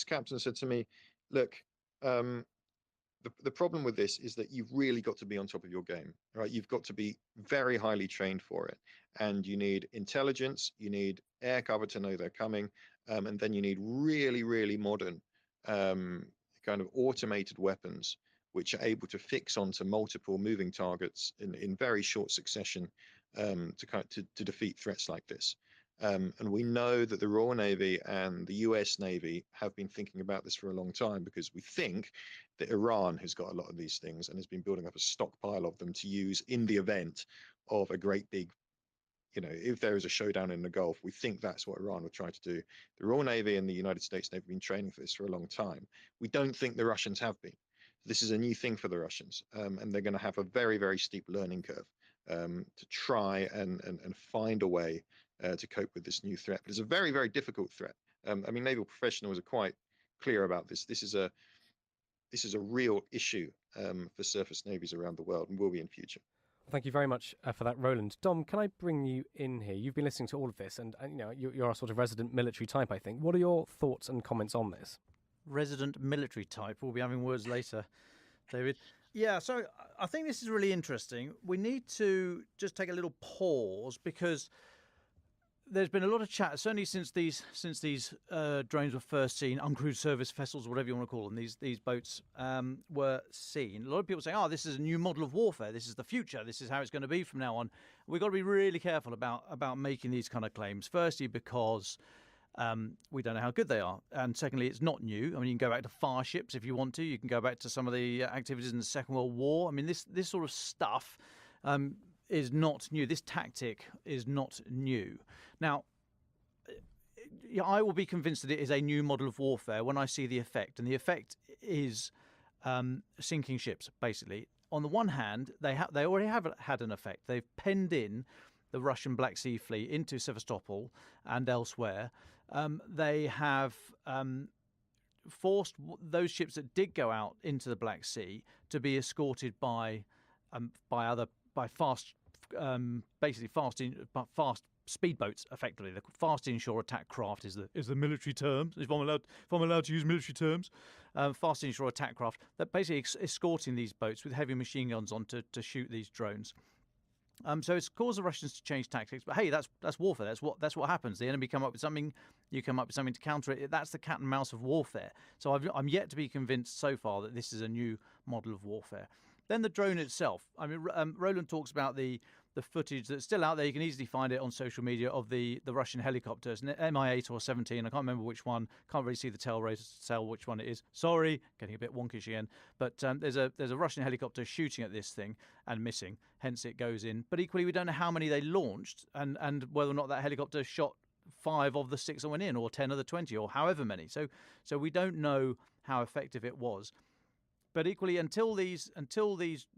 captain said to me, look, the problem with this is that you've really got to be on top of your game, right? You've got to be very highly trained for it. And you need intelligence, you need air cover to know they're coming, and then you need really, really modern kind of automated weapons which are able to fix onto multiple moving targets in very short succession to defeat threats like this. And we know that the Royal Navy and the US Navy have been thinking about this for a long time, because we think that Iran has got a lot of these things and has been building up a stockpile of them to use in the event of a great big, if there is a showdown in the Gulf. We think that's what Iran would try to do. The Royal Navy and the United States Navy have been training for this for a long time. We don't think the Russians have been. This is a new thing for the Russians, and they're going to have a very, very steep learning curve to try and find a way to cope with this new threat. But it's a very, very difficult threat. Naval professionals are quite clear about this. This is a real issue for surface navies around the world, and will be in future. Thank you very much for that, Roland. Dom, can I bring you in here? You've been listening to all of this, and you're a sort of resident military type, I think. What are your thoughts and comments on this? Resident military type. We'll be having words later, David. Yeah, so I think this is really interesting. We need to just take a little pause, because there's been a lot of chat, certainly since these drones were first seen, uncrewed surface vessels, whatever you want to call them, these boats were seen. A lot of people saying, this is a new model of warfare. This is the future. This is how it's going to be from now on. We've got to be really careful about making these kind of claims. Firstly, because we don't know how good they are, and secondly, it's not new. You can go back to fire ships if you want to. You can go back to some of the activities in the Second World War. This sort of stuff is not new. This tactic is not new. Now, I will be convinced that it is a new model of warfare when I see the effect, and the effect is sinking ships. Basically, on the one hand, they already have had an effect. They've penned in the Russian Black Sea Fleet into Sevastopol and elsewhere. They have forced those ships that did go out into the Black Sea to be escorted by fast speedboats. Effectively, the fast inshore attack craft is the military term. If I'm allowed to use military terms, fast inshore attack craft that basically escorting these boats with heavy machine guns on to shoot these drones. So it's caused the Russians to change tactics. But hey, that's warfare. That's what happens. The enemy come up with something, you come up with something to counter it. That's the cat and mouse of warfare. So I'm yet to be convinced so far that this is a new model of warfare. Then the drone itself. Roland talks about the footage that's still out there. You can easily find it on social media of the Russian helicopters, Mi-8 or 17. I can't remember which one. Can't really see the tail rays to tell which one it is. Sorry, getting a bit wonkish again. But there's a Russian helicopter shooting at this thing and missing. Hence it goes in. But equally, we don't know how many they launched and whether or not that helicopter shot 5 of the 6 that went in, or 10 of the 20, or however many. So we don't know how effective it was. But equally, until these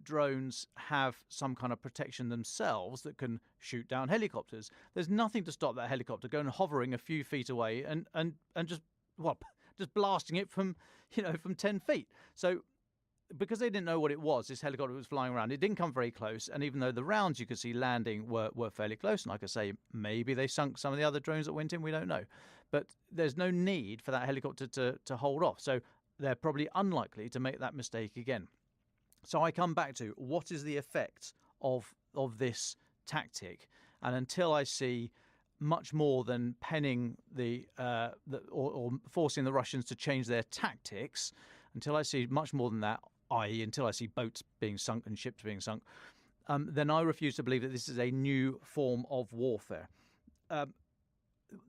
drones have some kind of protection themselves that can shoot down helicopters, there's nothing to stop that helicopter going hovering a few feet away and just blasting it from 10 feet. So because they didn't know what it was, this helicopter was flying around. It didn't come very close, and even though the rounds you could see landing were fairly close, and like I say, maybe they sunk some of the other drones that went in. We don't know, but there's no need for that helicopter to hold off. So they're probably unlikely to make that mistake again. So I come back to what is the effect of this tactic, and until I see much more than penning or forcing the Russians to change their tactics, until I see much more than that, i.e. until I see boats being sunk and ships being sunk, then I refuse to believe that this is a new form of warfare.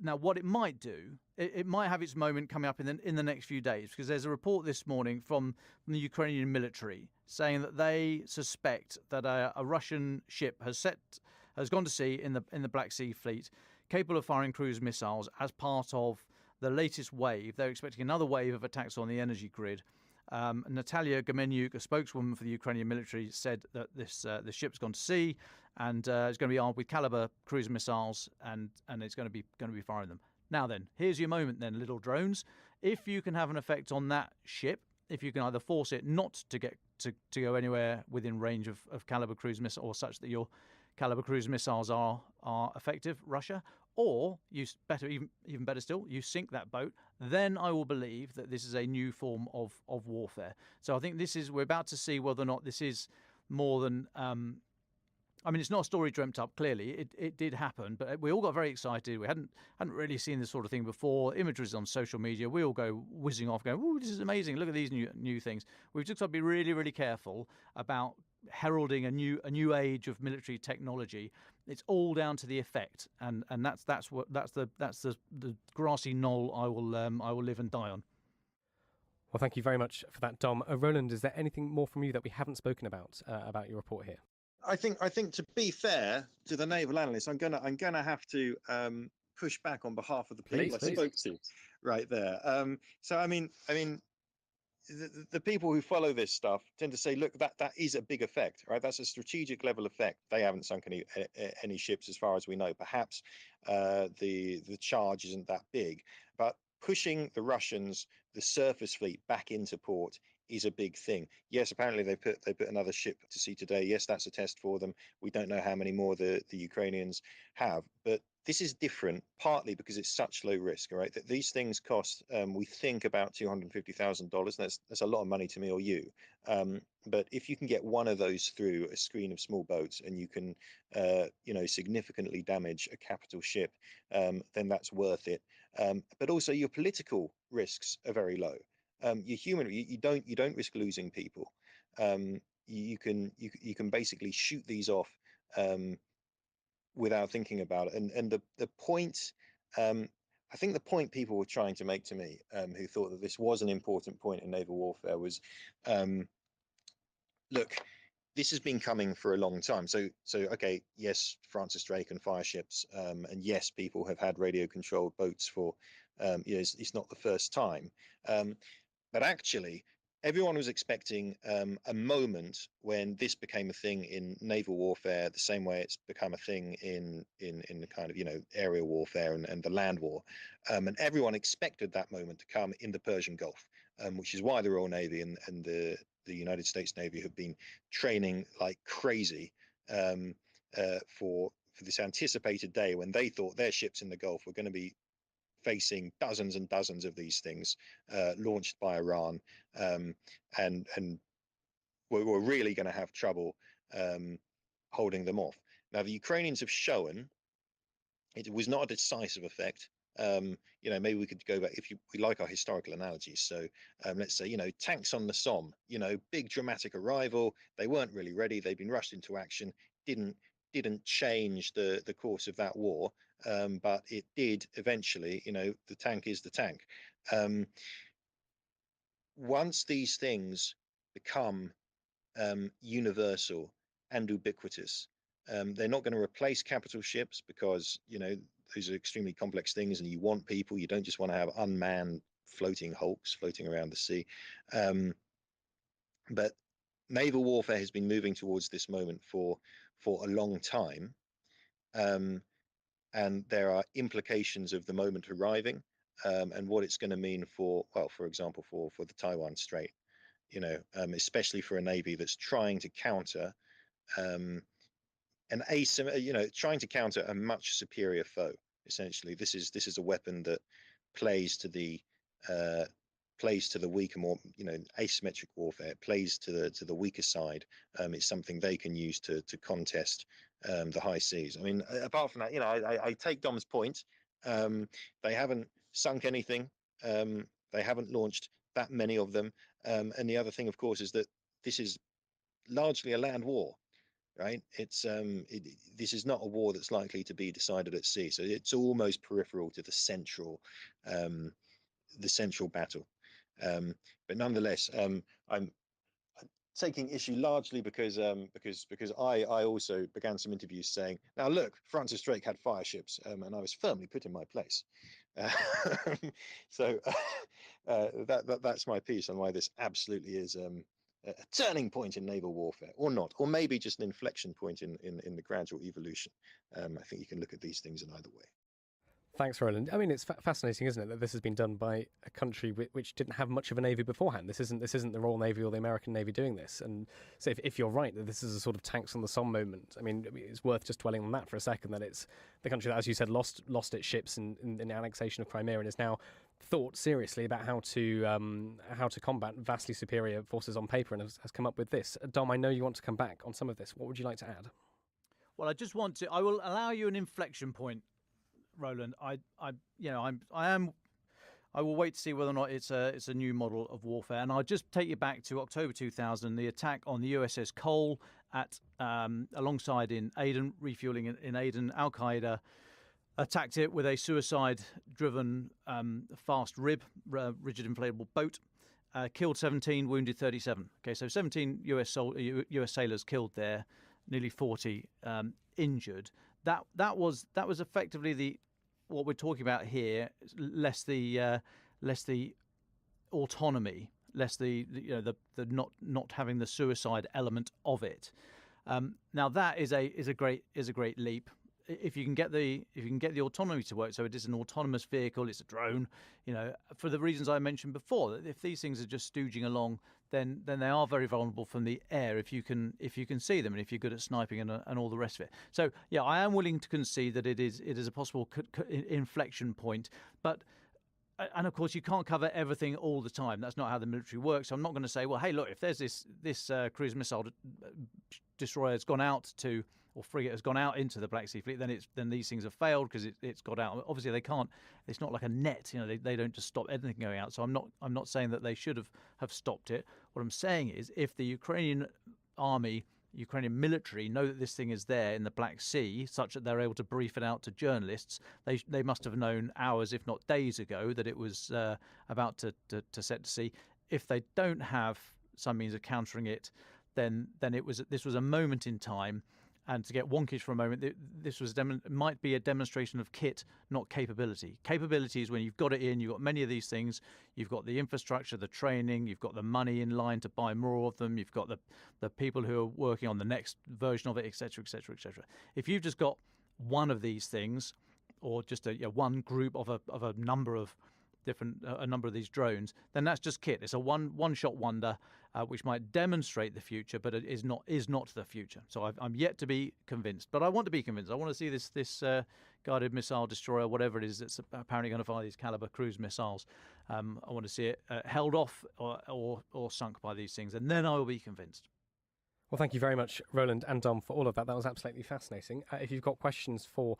Now, what it might do, it might have its moment coming up in the next few days, because there's a report this morning from the Ukrainian military saying that they suspect that a Russian ship has gone to sea in the Black Sea Fleet, capable of firing cruise missiles as part of the latest wave. They're expecting another wave of attacks on the energy grid. Natalia Gomeniuk, a spokeswoman for the Ukrainian military, said that the ship's gone to sea and it's going to be armed with Caliber cruise missiles, and it's going to be firing them. Now then, here's your moment then, little drones. If you can have an effect on that ship, if you can either force it not to get to go anywhere within range of Caliber cruise missile, or such that your Caliber cruise missiles are effective, Russia, or even better still, you sink that boat, then I will believe that this is a new form of warfare. So I think we're about to see whether or not this is more than it's not a story dreamt up, clearly. It did happen, but we all got very excited. We hadn't really seen this sort of thing before. Images on social media, we all go whizzing off going, "Ooh, this is amazing. Look at these new things." We've just got to be really, really careful about heralding a new age of military technology. It's all down to the effect, and that's the grassy knoll I will live and die on. Well, thank you very much for that, Dom. Roland, is there anything more from you that we haven't spoken about your report here? I think to be fair to the naval analysts, I'm gonna have to push back on behalf of the people I spoke to right there. So I mean, the people who follow this stuff tend to say, look, that is a big effect, right? That's a strategic level effect. They haven't sunk any ships as far as we know. Perhaps the charge isn't that big, but pushing the Russians, the surface fleet, back into port is a big thing. Yes, apparently they put another ship to sea today. Yes, that's a test for them. We don't know how many more the Ukrainians have, but this is different, partly because it's such low risk, right? That these things cost, we think, about $250,000. That's a lot of money to me or you. But if you can get one of those through a screen of small boats, and you can, significantly damage a capital ship, then that's worth it. But also your political risks are very low. You're human. You don't risk losing people. You can basically shoot these off without thinking about it. And the point, I think the point people were trying to make to me, who thought that this was an important point in naval warfare, was, look, this has been coming for a long time. So okay, yes, Francis Drake and fire ships, and yes, people have had radio-controlled boats for, it's not the first time. But actually, everyone was expecting a moment when this became a thing in naval warfare, the same way it's become a thing in the kind of aerial warfare and the land war, and everyone expected that moment to come in the Persian Gulf, which is why the Royal Navy and the United States Navy have been training like crazy for this anticipated day when they thought their ships in the Gulf were going to be facing dozens and dozens of these things launched by Iran, and we're really going to have trouble holding them off. Now, the Ukrainians have shown it was not a decisive effect. Maybe we could go back, if we like our historical analogies. So let's say, tanks on the Somme, big dramatic arrival. They weren't really ready. They'd been rushed into action. Didn't change the course of that war. But it did eventually, the tank is the tank. Once these things become universal and ubiquitous, they're not going to replace capital ships, because, those are extremely complex things, and you want people. You don't just want to have unmanned floating hulks floating around the sea. But naval warfare has been moving towards this moment for a long time. And there are implications of the moment arriving, and what it's going to mean for example, for the Taiwan Strait, especially for a navy that's trying to counter trying to counter a much superior foe. Essentially, this is a weapon that plays to the weaker, more asymmetric warfare. It plays to the weaker side. It's something they can use to contest the high seas. I mean, apart from that, I take Dom's point. They haven't sunk anything. They haven't launched that many of them. And the other thing, of course, is that this is largely a land war. right? This is not a war that's likely to be decided at sea, so it's almost peripheral to the central battle. But nonetheless, I'm taking issue largely because I also began some interviews saying, now look, Francis Drake had fire ships, and I was firmly put in my place. So that's my piece on why this absolutely is a turning point in naval warfare, or not, or maybe just an inflection point in the gradual evolution. I think you can look at these things in either way. Thanks, Roland. I mean, it's fascinating, isn't it, that this has been done by a country which didn't have much of a navy beforehand. This isn't the Royal Navy or the American Navy doing this. And so if you're right that this is a sort of tanks on the Somme moment, I mean, it's worth just dwelling on that for a second, that it's the country that, as you said, lost its ships in the annexation of Crimea and is now thought seriously about how to combat vastly superior forces on paper, and has come up with this. Dom, I know you want to come back on some of this. What would you like to add? Well, I will allow you an inflection point, Roland. I will wait to see whether or not it's a new model of warfare, and I'll just take you back to October 2000, the attack on the USS Cole at alongside in Aden, refueling in Aden. Al Qaeda attacked it with a suicide-driven fast rigid inflatable boat. Killed 17, wounded 37. Okay, so 17 US sailors killed there, nearly 40 injured. That was effectively what we're talking about here, less the autonomy, less the not having the suicide element of it. Now that is a great leap. If you can get the autonomy to work, so it is an autonomous vehicle, it's a drone, for the reasons I mentioned before, that if these things are just stooging along, then they are very vulnerable from the air if you can see them, and if you're good at sniping and all the rest of it. So yeah, I am willing to concede that it is a possible inflection point, but and of course you can't cover everything all the time. That's not how the military works. So I'm not going to say, well, hey, look, if there's this cruise missile destroyer has gone out to, or frigate has gone out into the Black Sea Fleet, then these things have failed because it's got out. Obviously, they can't. It's not like a net. They don't just stop anything going out. So I'm not saying that they should have stopped it. What I'm saying is, if the Ukrainian army, Ukrainian military know that this thing is there in the Black Sea, such that they're able to brief it out to journalists, they must have known hours, if not days ago, that it was about to set to sea. If they don't have some means of countering it, then this was a moment in time. And to get wonkish for a moment, this might be a demonstration of kit, not capability. Capability is when you've got it in, you've got many of these things, you've got the infrastructure, the training, you've got the money in line to buy more of them, you've got the people who are working on the next version of it, etc., etc., etc. If you've just got one of these things, or just one group of a number of a number of these drones, then that's just kit. It's a one-shot wonder, which might demonstrate the future, but it is not the future. So I'm yet to be convinced, but I want to be convinced. I want to see this guided missile destroyer, whatever it is, that's apparently going to fire these Caliber cruise missiles. I want to see it held off or sunk by these things, and then I will be convinced. Well, thank you very much, Roland and Dom, for all of that. That was absolutely fascinating. If you've got questions for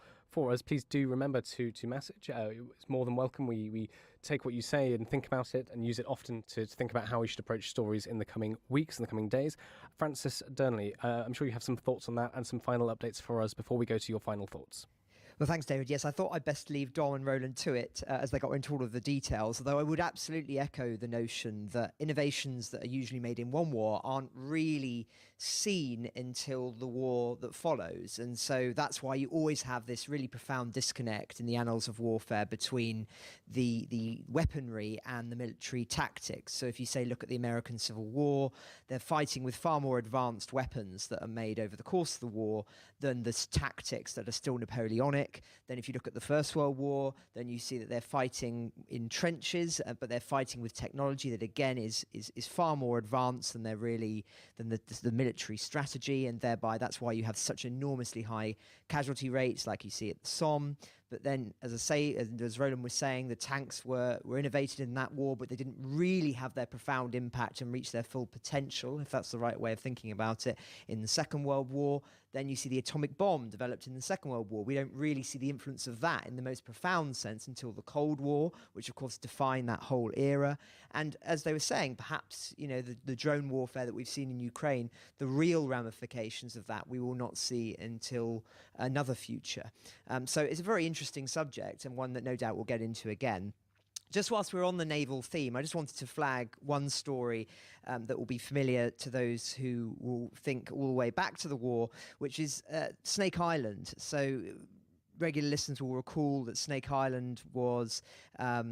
us, please do remember to message. It's more than welcome. We take what you say and think about it and use it often to think about how we should approach stories in the coming weeks and the coming days. Francis Durnley, I'm sure you have some thoughts on that and some final updates for us before we go to your final thoughts. Well, thanks, David. Yes, I thought I'd best leave Dom and Roland to it as they got into all of the details, although I would absolutely echo the notion that innovations that are usually made in one war aren't really seen until the war that follows. And so that's why you always have this really profound disconnect in the annals of warfare between the weaponry and the military tactics. So if you say, look at the American Civil War, they're fighting with far more advanced weapons that are made over the course of the war than the tactics that are still Napoleonic. Then if you look at the First World War, then you see that they're fighting in trenches, but they're fighting with technology that again is far more advanced than the military strategy, and thereby that's why you have such enormously high casualty rates like you see at the Somme. But then, as I say, as Roland was saying, the tanks were innovated in that war, but they didn't really have their profound impact and reach their full potential, if that's the right way of thinking about it, in the Second World War. Then you see the atomic bomb developed in the Second World War. We don't really see the influence of that in the most profound sense until the Cold War, which of course defined that whole era. And as they were saying, perhaps, the drone warfare that we've seen in Ukraine, the real ramifications of that we will not see until another future. So it's a very interesting subject, and one that no doubt we'll get into again. Just whilst we're on the naval theme, I just wanted to flag one story that will be familiar to those who will think all the way back to the war, which is Snake Island. So regular listeners will recall that Snake Island was a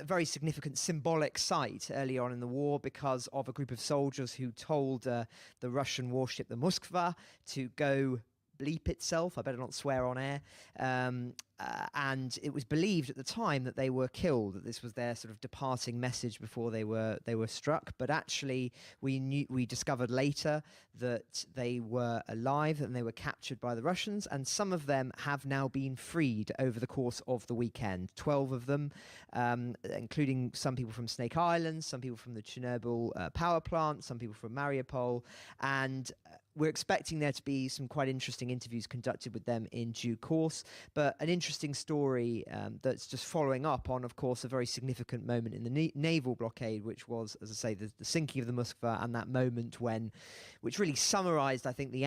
very significant symbolic site early on in the war because of a group of soldiers who told the Russian warship, the Moskva, to go bleep itself. I better not swear on air. And it was believed at the time that they were killed, that this was their sort of departing message before they were struck. But actually, we discovered later that they were alive and they were captured by the Russians, and some of them have now been freed over the course of the weekend. 12 of them, including some people from Snake Island, some people from the Chernobyl power plant, some people from Mariupol, and we're expecting there to be some quite interesting interviews conducted with them in due course. But an interesting story that's just following up on, of course, a very significant moment in the naval blockade, which was, as I say, the sinking of the Moskva, and that moment which really summarized, I think, the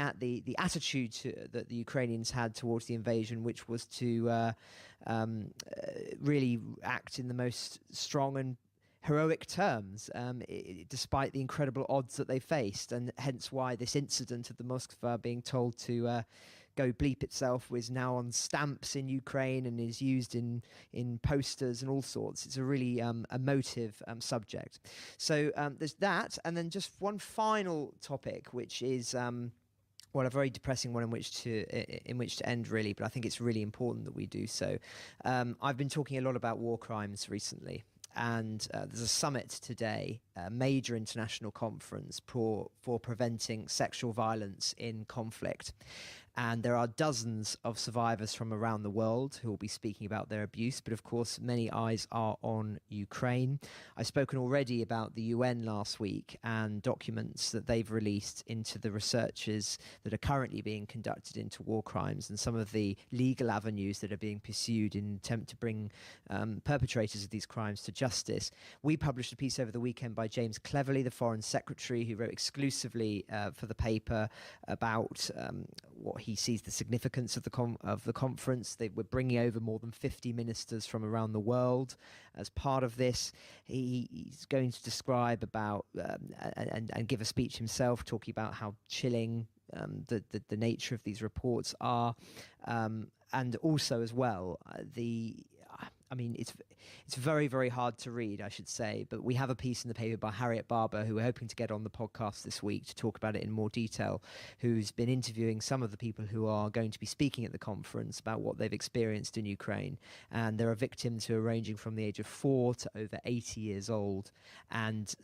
attitude that the Ukrainians had towards the invasion, which was to really act in the most strong and heroic terms, despite the incredible odds that they faced, and hence why this incident of the Moskva being told to go bleep itself was now on stamps in Ukraine and is used in posters and all sorts. It's a really emotive subject. So there's that, and then just one final topic, which is a very depressing one in which to end, really, but I think it's really important that we do so. I've been talking a lot about war crimes recently. And there's a summit today, a major international conference for preventing sexual violence in conflict. And there are dozens of survivors from around the world who will be speaking about their abuse. But of course, many eyes are on Ukraine. I've spoken already about the UN last week and documents that they've released into the researches that are currently being conducted into war crimes and some of the legal avenues that are being pursued in an attempt to bring perpetrators of these crimes to justice. We published a piece over the weekend by James Cleverly, the Foreign Secretary, who wrote exclusively for the paper about what he sees the significance of the conference. They were bringing over more than 50 ministers from around the world as part of this. He's going to describe about and give a speech himself, talking about how chilling the nature of these reports are, and also as well it's very, very hard to read, I should say, but we have a piece in the paper by Harriet Barber, who we're hoping to get on the podcast this week to talk about it in more detail, who's been interviewing some of the people who are going to be speaking at the conference about what they've experienced in Ukraine. And there are victims who are ranging from the age of 4 to over 80 years old. And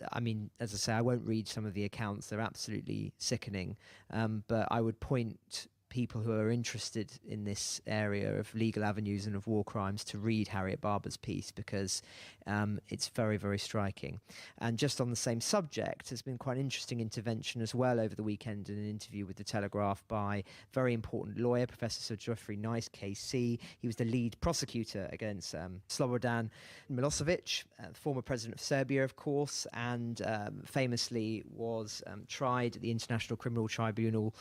as I say, I won't read some of the accounts. They're absolutely sickening. But I would point people who are interested in this area of legal avenues and of war crimes to read Harriet Barber's piece, because it's very, very striking. And just on the same subject, there's been quite an interesting intervention as well over the weekend in an interview with The Telegraph by very important lawyer, Professor Sir Geoffrey Nice, KC. He was the lead prosecutor against Slobodan Milosevic, former president of Serbia, of course, and famously was tried at the International Criminal Tribunal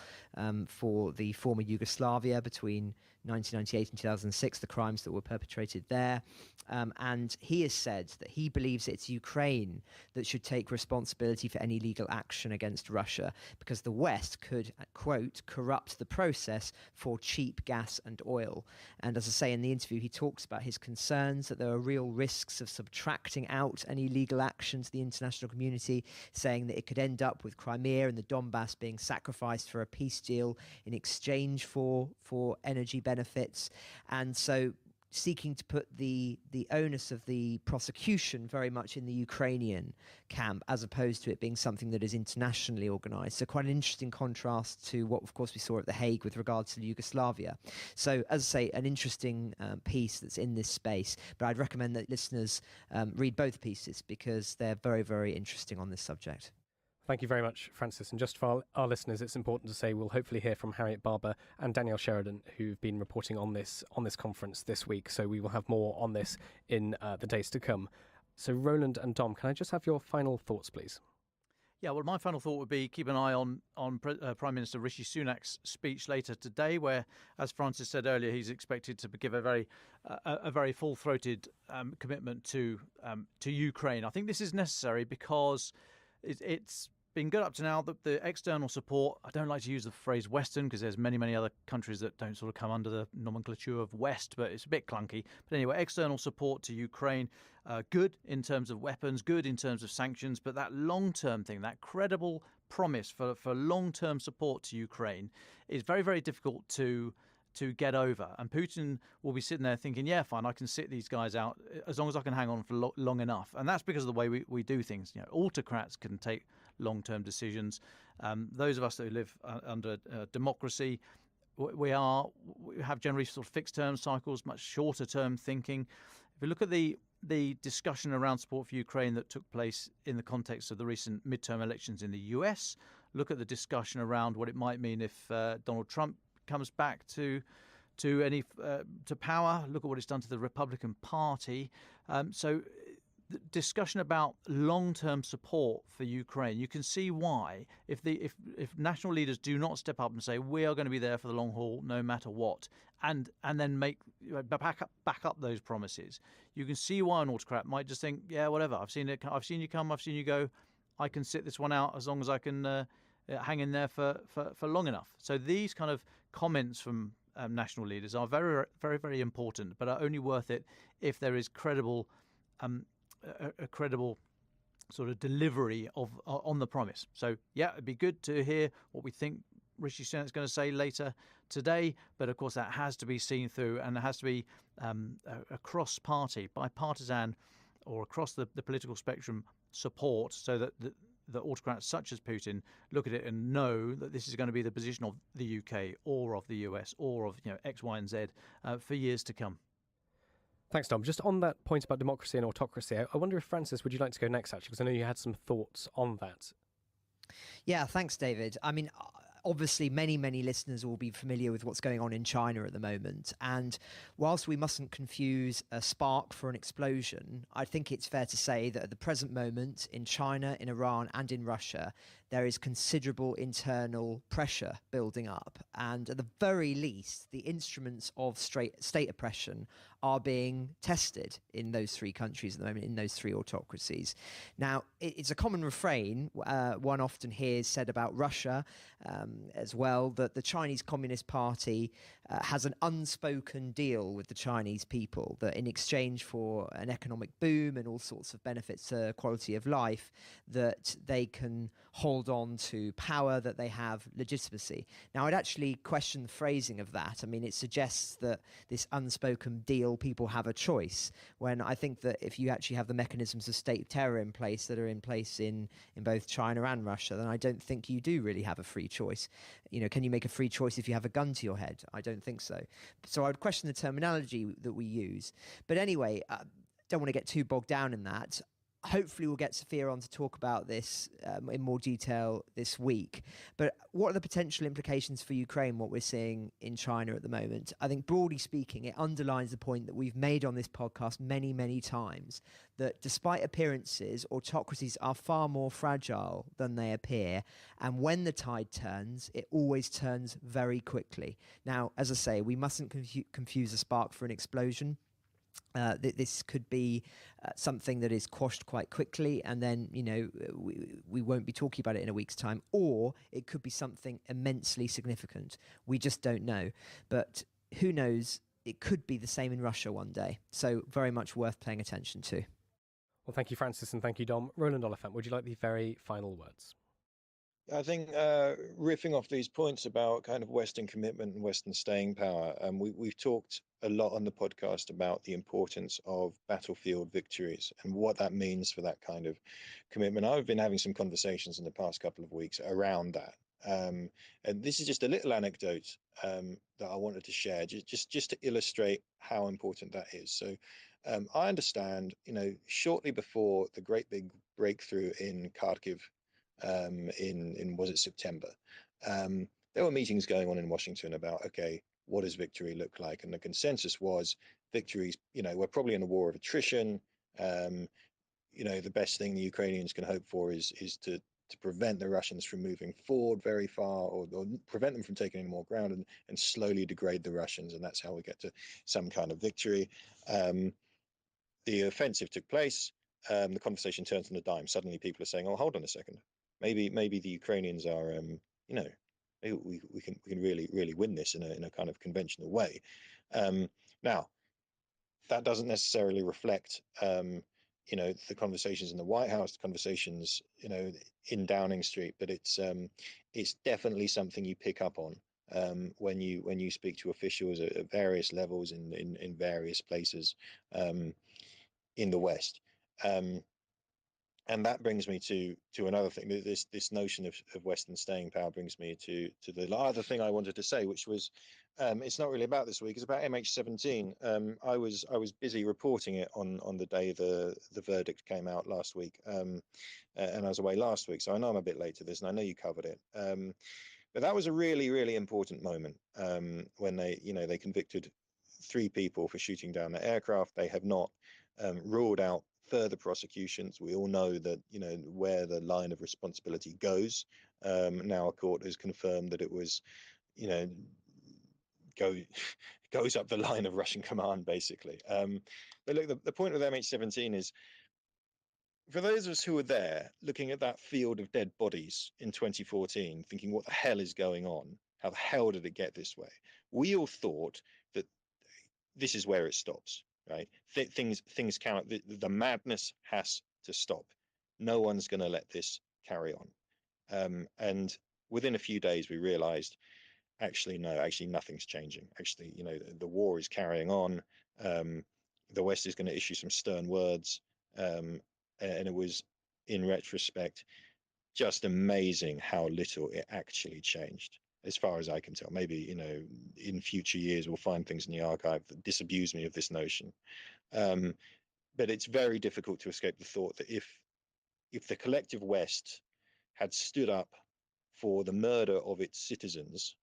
for the former Yugoslavia between 1998 and 2006, the crimes that were perpetrated there. And he has said that he believes it's Ukraine that should take responsibility for any legal action against Russia, because the West could, quote, corrupt the process for cheap gas and oil. And as I say in the interview, he talks about his concerns that there are real risks of subtracting out any legal action to the international community, saying that it could end up with Crimea and the Donbass being sacrificed for a peace deal in exchange for energy benefits. And so seeking to put the onus of the prosecution very much in the Ukrainian camp, as opposed to it being something that is internationally organised. So quite an interesting contrast to what, of course, we saw at The Hague with regards to Yugoslavia. So, as I say, an interesting piece that's in this space. But I'd recommend that listeners read both pieces because they're very, very interesting on this subject. Thank you very much, Francis. And just for our listeners, it's important to say we'll hopefully hear from Harriet Barber and Danielle Sheridan, who've been reporting on this conference this week. So we will have more on this in the days to come. So Roland and Dom, can I just have your final thoughts, please? Yeah, well, my final thought would be keep an eye on Prime Minister Rishi Sunak's speech later today, where, as Francis said earlier, he's expected to give a very full-throated commitment to Ukraine. I think this is necessary because it's been good up to now that the external support, I don't like to use the phrase Western because there's many other countries that don't sort of come under the nomenclature of West, but it's a bit clunky. But anyway, external support to Ukraine, good in terms of weapons, good in terms of sanctions, but that long-term thing, that credible promise for long-term support to Ukraine is very, very difficult to get over. And Putin will be sitting there thinking, yeah, fine, I can sit these guys out as long as I can hang on for long enough. And that's because of the way we do things. You know, autocrats can take long-term decisions. Those of us that live under democracy, we have generally sort of fixed-term cycles, much shorter-term thinking. If you look at the discussion around support for Ukraine that took place in the context of the recent midterm elections in the US, look at the discussion around what it might mean if Donald Trump comes back to power. Look at what it's done to the Republican Party. So the discussion about long-term support for Ukraine, you can see why if national leaders do not step up and say we are going to be there for the long haul no matter what, and then back up those promises, you can see why an autocrat might just think, yeah, whatever, I've seen you come, I've seen you go, I can sit this one out as long as I can hang in there for long enough. So these kind of comments from national leaders are very, very, very important, but are only worth it if there is credible a credible sort of delivery on the promise. So yeah, it'd be good to hear what we think Rishi Sunak's going to say later today, but of course that has to be seen through, and it has to be a cross-party, bipartisan, or across the political spectrum support, so that the autocrats such as Putin look at it and know that this is going to be the position of the UK or of the US or of X, Y, and Z for years to come. Thanks, Tom. Just on that point about democracy and autocracy, I wonder if, Francis, would you like to go next, actually, because I know you had some thoughts on that. Yeah, thanks, David. I mean, obviously, many listeners will be familiar with what's going on in China at the moment. And whilst we mustn't confuse a spark for an explosion, I think it's fair to say that at the present moment in China, in Iran and in Russia, there is considerable internal pressure building up. And at the very least, the instruments of state oppression are being tested in those three countries at the moment, in those three autocracies. Now, it's a common refrain one often hears said about Russia as well, that the Chinese Communist Party has an unspoken deal with the Chinese people, that in exchange for an economic boom and all sorts of benefits to quality of life, that they can hold on to power, that they have legitimacy. Now, I'd actually question the phrasing of that. I mean, it suggests that this unspoken deal, people have a choice, when I think that if you actually have the mechanisms of state terror in place that are in place in both China and Russia, then I don't think you do really have a free choice. Can you make a free choice if you have a gun to your head? I don't think so. So I would question the terminology that we use. But anyway, don't want to get too bogged down in that. Hopefully we'll get Sophia on to talk about this in more detail this week. But what are the potential implications for Ukraine, what we're seeing in China at the moment? I think broadly speaking, it underlines the point that we've made on this podcast many times, that despite appearances, autocracies are far more fragile than they appear. And when the tide turns, it always turns very quickly. Now, as I say, we mustn't confuse a spark for an explosion. This could be something that is quashed quite quickly, and then we won't be talking about it in a week's time, or it could be something immensely significant. We just don't know. But who knows? It could be the same in Russia one day. So very much worth paying attention to. Well, thank you, Francis, and thank you, Dom. Roland Oliphant, would you like the very final words? I think riffing off these points about kind of Western commitment and Western staying power, we've talked a lot on the podcast about the importance of battlefield victories and what that means for that kind of commitment. I've been having some conversations in the past couple of weeks around that. And this is just a little anecdote that I wanted to share, just to illustrate how important that is. So I understand, shortly before the great big breakthrough in Kharkiv, in was it September, there were meetings going on in Washington about, okay, what does victory look like? And the consensus was victories, we're probably in a war of attrition. The best thing the Ukrainians can hope for is to prevent the Russians from moving forward very far, or prevent them from taking any more ground, and slowly degrade the Russians. And that's how we get to some kind of victory. The offensive took place. The conversation turns on a dime. Suddenly people are saying, oh, hold on a second. Maybe the Ukrainians are, maybe we can really win this in a kind of conventional way. Now, that doesn't necessarily reflect, the conversations in the White House, the conversations, in Downing Street, but it's definitely something you pick up on when you speak to officials at various levels in various places in the West. And that brings me to another thing. This notion of Western staying power brings me to the other thing I wanted to say, which was, it's not really about this week. It's about MH17. I was busy reporting it on the day the verdict came out last week, and I was away last week, so I know I'm a bit late to this, and I know you covered it. But that was a really important moment when they convicted 3 people for shooting down the aircraft. They have not ruled out further prosecutions. We all know that where the line of responsibility goes. Now a court has confirmed that it was goes up the line of Russian command, basically. But look, the point of MH17 is, for those of us who were there looking at that field of dead bodies in 2014, thinking what the hell is going on, how the hell did it get this way, we all thought that this is where it stops. Right, things cannot. The madness has to stop. No one's going to let this carry on. And within a few days, we realised, actually, no, actually nothing's changing. Actually, the war is carrying on. The West is going to issue some stern words, and it was, in retrospect, just amazing how little it actually changed. As far as I can tell, maybe, in future years, we'll find things in the archive that disabuse me of this notion. But it's very difficult to escape the thought that if the collective West had stood up for the murder of its citizens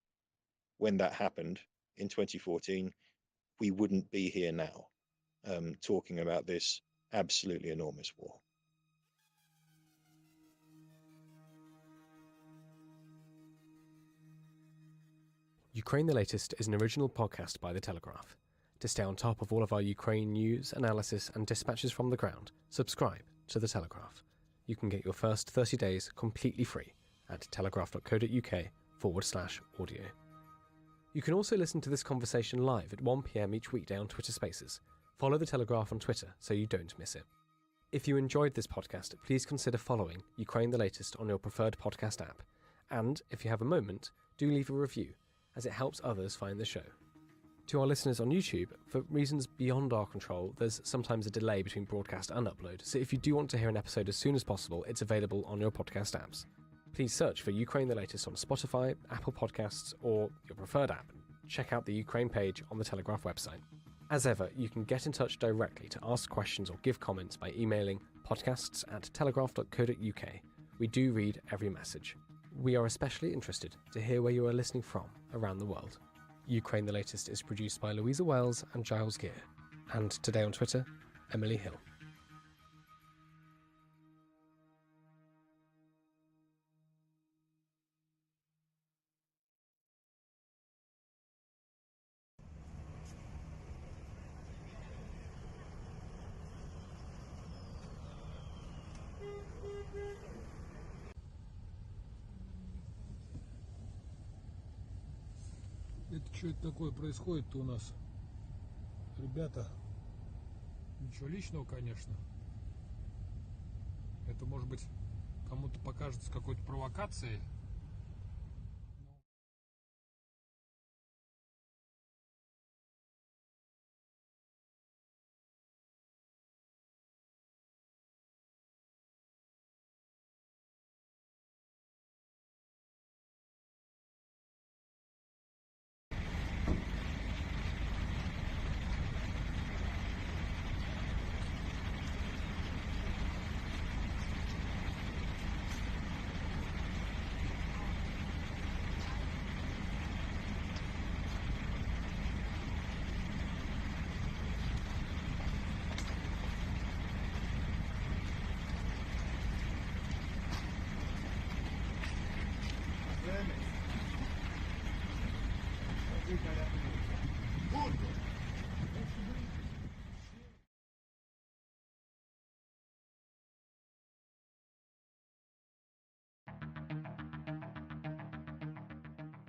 when that happened in 2014, we wouldn't be here now talking about this absolutely enormous war. Ukraine the Latest is an original podcast by The Telegraph. To stay on top of all of our Ukraine news, analysis and dispatches from the ground, subscribe to The Telegraph. You can get your first 30 days completely free at telegraph.co.uk/audio. You can also listen to this conversation live at 1 p.m. each weekday on Twitter Spaces. Follow The Telegraph on Twitter so you don't miss it. If you enjoyed this podcast, please consider following Ukraine the Latest on your preferred podcast app. And if you have a moment, do leave a review, as it helps others find the show. To our listeners on YouTube, for reasons beyond our control, there's sometimes a delay between broadcast and upload, so if you do want to hear an episode as soon as possible, it's available on your podcast apps. Please search for Ukraine the Latest on Spotify, Apple Podcasts, or your preferred app. Check out the Ukraine page on the Telegraph website. As ever, you can get in touch directly to ask questions or give comments by emailing podcasts@telegraph.co.uk. We do read every message. We are especially interested to hear where you are listening from around the world. Ukraine the Latest is produced by Louisa Wells and Giles Gear. And today on Twitter, Emily Hill. Это что это такое происходит-то у нас? Ребята, ничего личного, конечно. Это, может быть, кому-то покажется какой-то провокацией.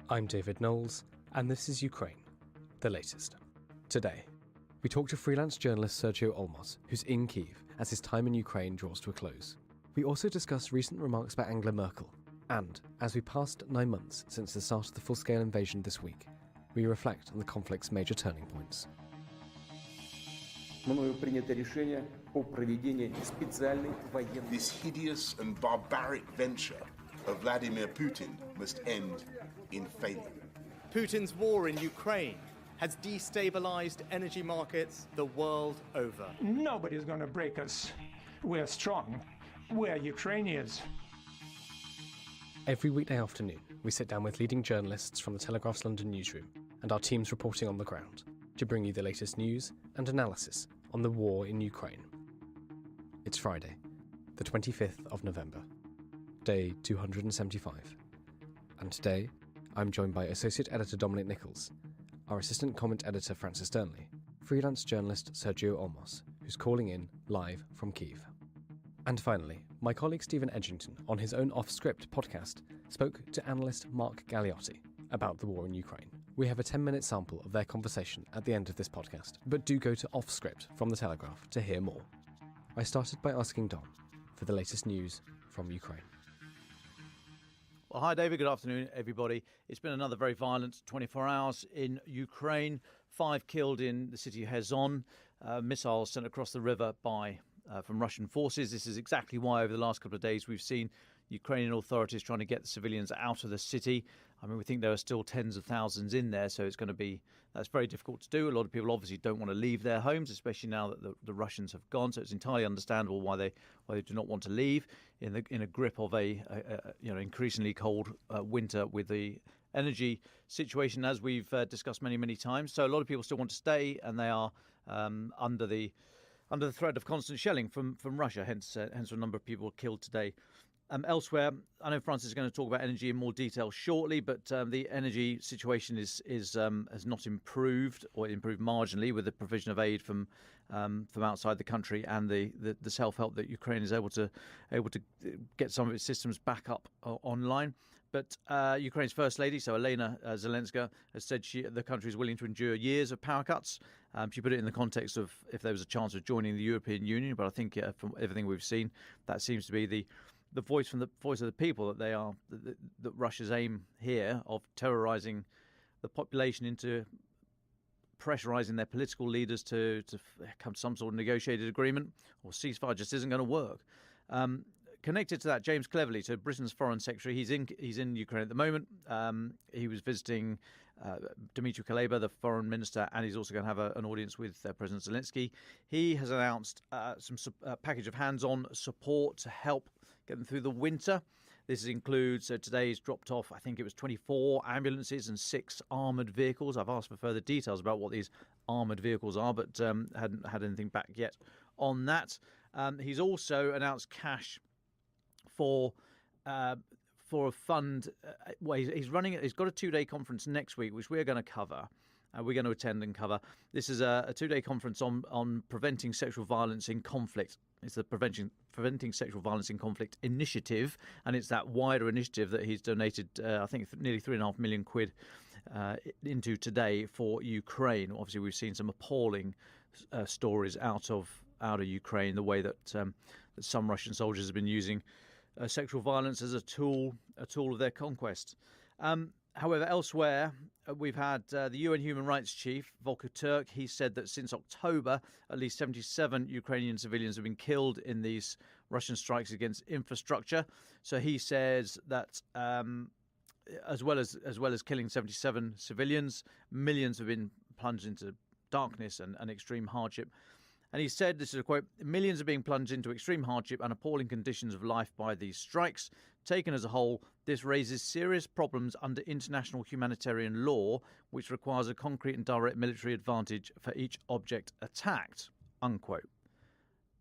I'm David Knowles, and this is Ukraine, the latest. Today, we talk to freelance journalist Sergio Olmos, who's in Kyiv as his time in Ukraine draws to a close. We also discuss recent remarks by Angela Merkel, and as we passed 9 months since the start of the full-scale invasion this week, we reflect on the conflict's major turning points. This hideous and barbaric venture of Vladimir Putin must end in failure. Putin's war in Ukraine has destabilized energy markets the world over. Nobody's going to break us. We're strong. We're Ukrainians. Every weekday afternoon, we sit down with leading journalists from the Telegraph's London newsroom and our teams reporting on the ground to bring you the latest news and analysis on the war in Ukraine. It's Friday, the 25th of November, day 275. And today, I'm joined by Associate Editor Dominic Nicholls, our Assistant Comment Editor Francis Durnley, freelance journalist Sergio Olmos, who's calling in live from Kyiv. And finally, my colleague Stephen Edgington, on his own Off-Script podcast, spoke to analyst Mark Galliotti about the war in Ukraine. We have a 10-minute sample of their conversation at the end of this podcast, but do go to Off-Script from The Telegraph to hear more. I started by asking Dom for the latest news from Ukraine. Well, hi, David. Good afternoon, everybody. It's been another very violent 24 hours in Ukraine. 5 killed in the city of Kherson. Missiles sent across the river from Russian forces. This is exactly why over the last couple of days we've seen Ukrainian authorities trying to get the civilians out of the city. I mean, we think there are still tens of thousands in there, so that's very difficult to do. A lot of people obviously don't want to leave their homes, especially now that the Russians have gone. So it's entirely understandable why they do not want to leave in a grip of a increasingly cold winter with the energy situation, as we've discussed many times. So a lot of people still want to stay, and they are under the threat of constant shelling from Russia. Hence a number of people killed today. Elsewhere, I know Francis is going to talk about energy in more detail shortly, but the energy situation has not improved, or improved marginally, with the provision of aid from outside the country and the self-help that Ukraine is able to get some of its systems back up online. But Ukraine's First Lady, so Elena Zelenska, has said the country is willing to endure years of power cuts. She put it in the context of if there was a chance of joining the European Union, but I think from everything we've seen, that seems to be the voice of the people, that Russia's aim here of terrorizing the population into pressurizing their political leaders to come to some sort of negotiated agreement or ceasefire just isn't going to work. Connected to that, James Cleverly, so Britain's Foreign Secretary, he's in Ukraine at the moment. He was visiting Dmitry Kuleba, the Foreign Minister, and he's also going to have an audience with President Zelensky. He has announced some package of hands-on support to help get them through the winter. This includes, today he's dropped off, I think it was 24 ambulances and 6 armoured vehicles. I've asked for further details about what these armoured vehicles are, but hadn't had anything back yet on that. He's also announced cash for a fund. He's got a 2-day conference next week, which we're going to cover. We're going to attend and cover. This is a 2-day conference on preventing sexual violence in conflict. It's the Preventing Sexual Violence in Conflict initiative, and it's that wider initiative that he's donated, I think, nearly £3.5 million into today for Ukraine. Obviously, we've seen some appalling stories out of Ukraine, the way that some Russian soldiers have been using sexual violence as a tool of their conquest. However, elsewhere, we've had the UN Human Rights Chief, Volker Turk. He said that since October, at least 77 Ukrainian civilians have been killed in these Russian strikes against infrastructure. So he says that as well as killing 77 civilians, millions have been plunged into darkness and extreme hardship. And he said, this is a quote, "Millions are being plunged into extreme hardship and appalling conditions of life by these strikes. Taken as a whole, this raises serious problems under international humanitarian law, which requires a concrete and direct military advantage for each object attacked," unquote.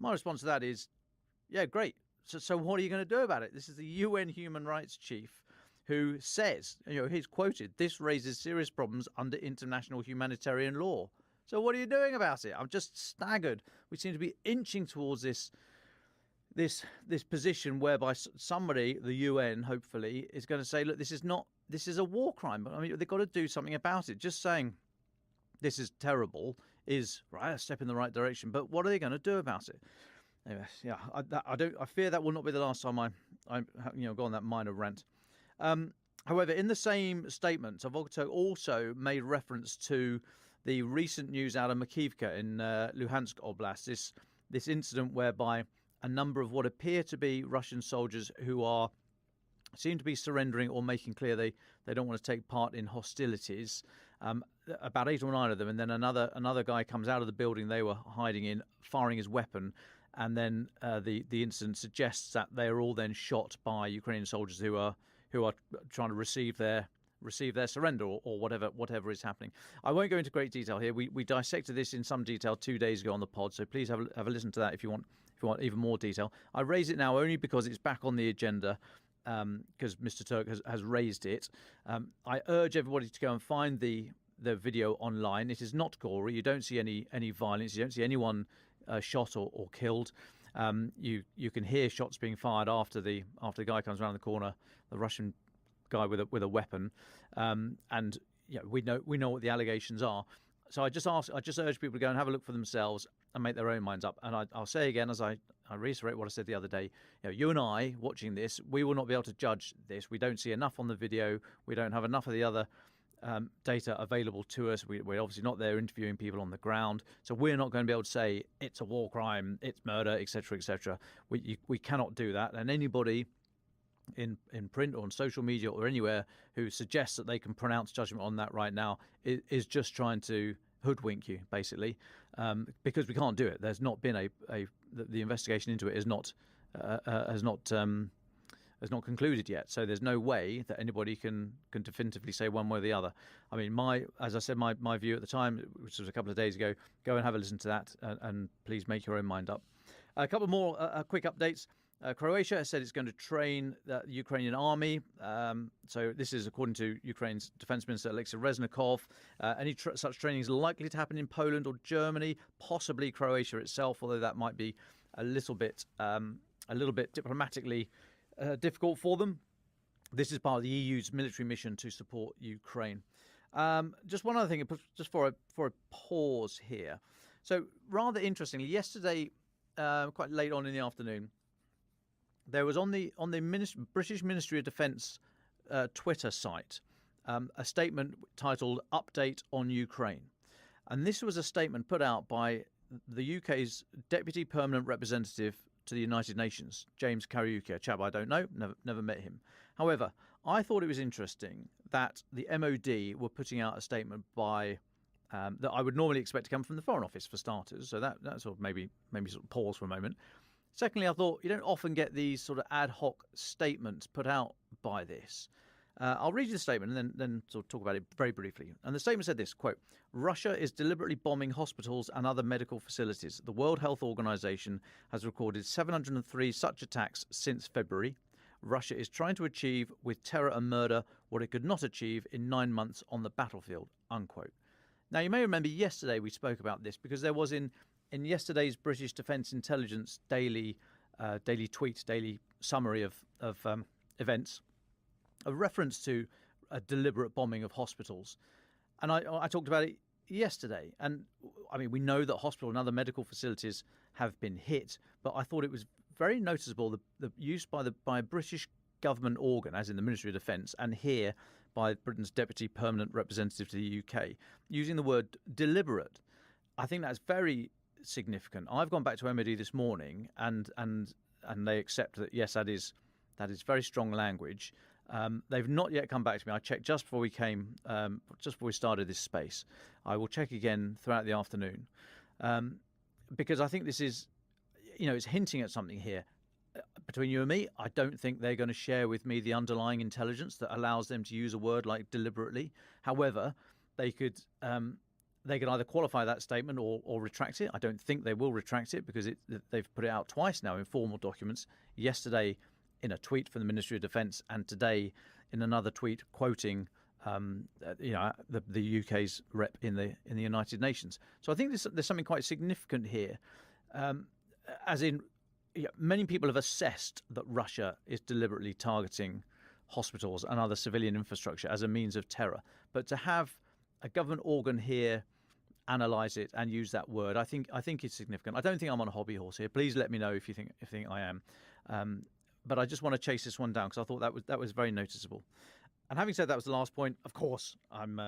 My response to that is, yeah, great. So what are you going to do about it? This is the UN Human Rights Chief who says, he's quoted, "This raises serious problems under international humanitarian law." So what are you doing about it? I'm just staggered. We seem to be inching towards this position whereby somebody, the UN, hopefully, is going to say, look, this is not this is a war crime. I mean, they've got to do something about it. Just saying this is terrible is right, a step in the right direction. But what are they going to do about it? Anyway, yeah, I fear that will not be the last time I go on that minor rant. However, in the same statement, Savogto also made reference to the recent news out of Makivka in Luhansk Oblast. This incident whereby a number of what appear to be Russian soldiers who seem to be surrendering or making clear they don't want to take part in hostilities. About 8 or 9 of them, and then another guy comes out of the building they were hiding in, firing his weapon, and then the incident suggests that they are all then shot by Ukrainian soldiers who are trying to receive their surrender or whatever is happening. I won't go into great detail here. We dissected this in some detail 2 days ago on the pod, so please have a listen to that if you want even more detail. I raise it now only because it's back on the agenda, because Mr. Turk has raised it. I urge everybody to go and find the video online. It is not gory. You don't see any violence. You don't see anyone shot or killed. You can hear shots being fired after the guy comes around the corner, the Russian guy with a weapon, and we know what the allegations are. So I just urge people to go and have a look for themselves and make their own minds up. And I'll say again, as I reiterate what I said the other day, you and I watching this, we will not be able to judge this. We don't see enough on the video. We don't have enough of the other data available to us. We're obviously not there interviewing people on the ground, so we're not going to be able to say it's a war crime, it's murder, etc., etc. We cannot do that. And anybody in print or on social media or anywhere who suggests that they can pronounce judgment on that right now is just trying to hoodwink you, basically, because we can't do it. There's not been the investigation into it has not concluded yet, so there's no way that anybody can definitively say one way or the other. I mean, as I said, my view at the time, which was a couple of days ago, go and have a listen to that, and please make your own mind up. A couple more quick updates. Croatia has said it's going to train the Ukrainian army. So this is according to Ukraine's Defense Minister Alexei Reznikov. Any such training is likely to happen in Poland or Germany, possibly Croatia itself, although that might be a little bit diplomatically difficult for them. This is part of the EU's military mission to support Ukraine. Just one other thing, just for a pause here. So rather interestingly, yesterday, quite late on in the afternoon, there was on the British Ministry of Defence Twitter site a statement titled "Update on Ukraine," and this was a statement put out by the UK's Deputy Permanent Representative to the United Nations, James Kariuki, a chap I don't know, never met him. However, I thought it was interesting that the MOD were putting out a statement by that I would normally expect to come from the Foreign Office for starters. So that sort of maybe sort of pause for a moment. Secondly, I thought you don't often get these sort of ad hoc statements put out by this. I'll read you the statement and then sort of talk about it very briefly. And the statement said this, quote, "Russia is deliberately bombing hospitals and other medical facilities. The World Health Organization has recorded 703 such attacks since February. Russia is trying to achieve with terror and murder what it could not achieve in 9 months on the battlefield," unquote. Now, you may remember yesterday we spoke about this because there was in yesterday's British Defence Intelligence daily tweet, daily summary of events, a reference to a deliberate bombing of hospitals. And I talked about it yesterday. And I mean, we know that hospital and other medical facilities have been hit, but I thought it was very noticeable the use by a British government organ, as in the Ministry of Defence, and here by Britain's Deputy Permanent Representative to the UK, using the word deliberate. I think that's very significant. I've gone back to MOD this morning and they accept that, yes, that is very strong language. They've not yet come back to me. I checked just before we started this space. I will check again throughout the afternoon, because I think this is, it's hinting at something here. Between you and me, I don't think they're going to share with me the underlying intelligence that allows them to use a word like deliberately. However, they could either qualify that statement or retract it. I don't think they will retract it because they've put it out twice now in formal documents. Yesterday in a tweet from the Ministry of Defence, and today in another tweet quoting the UK's rep in the United Nations. So I think there's something quite significant here, as in many people have assessed that Russia is deliberately targeting hospitals and other civilian infrastructure as a means of terror. But to have a government organ here analyze it and use that word, I think it's significant. I don't think I'm on a hobby horse here. Please let me know if you think I am. But I just want to chase this one down because I thought that was very noticeable. And having said that was the last point, of course I'm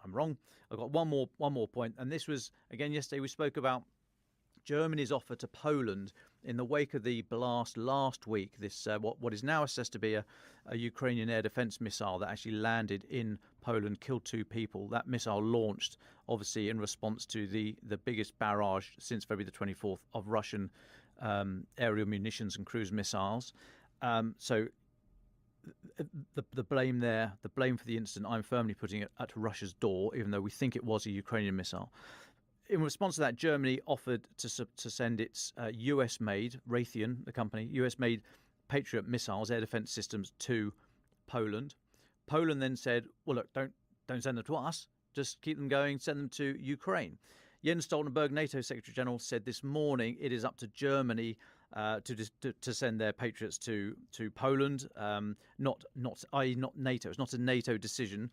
wrong. I've got one more point, and this was again yesterday. We spoke about Germany's offer to Poland in the wake of the blast last week. This what is now assessed to be a Ukrainian air defense missile that actually landed in Poland, killed 2 people. That missile launched obviously in response to the biggest barrage since February the 24th of Russian aerial munitions and cruise missiles. So the blame there, the blame for the incident, I'm firmly putting it at Russia's door, even though we think it was a Ukrainian missile. In response to that, Germany offered to send its US-made, Raytheon, the company, US-made Patriot missiles, air defense systems, to Poland. Poland then said, well, look, don't send them to us. Just keep them going, send them to Ukraine. Jens Stoltenberg, NATO Secretary General, said this morning it is up to Germany to send their Patriots to Poland, not NATO. It's not a NATO decision.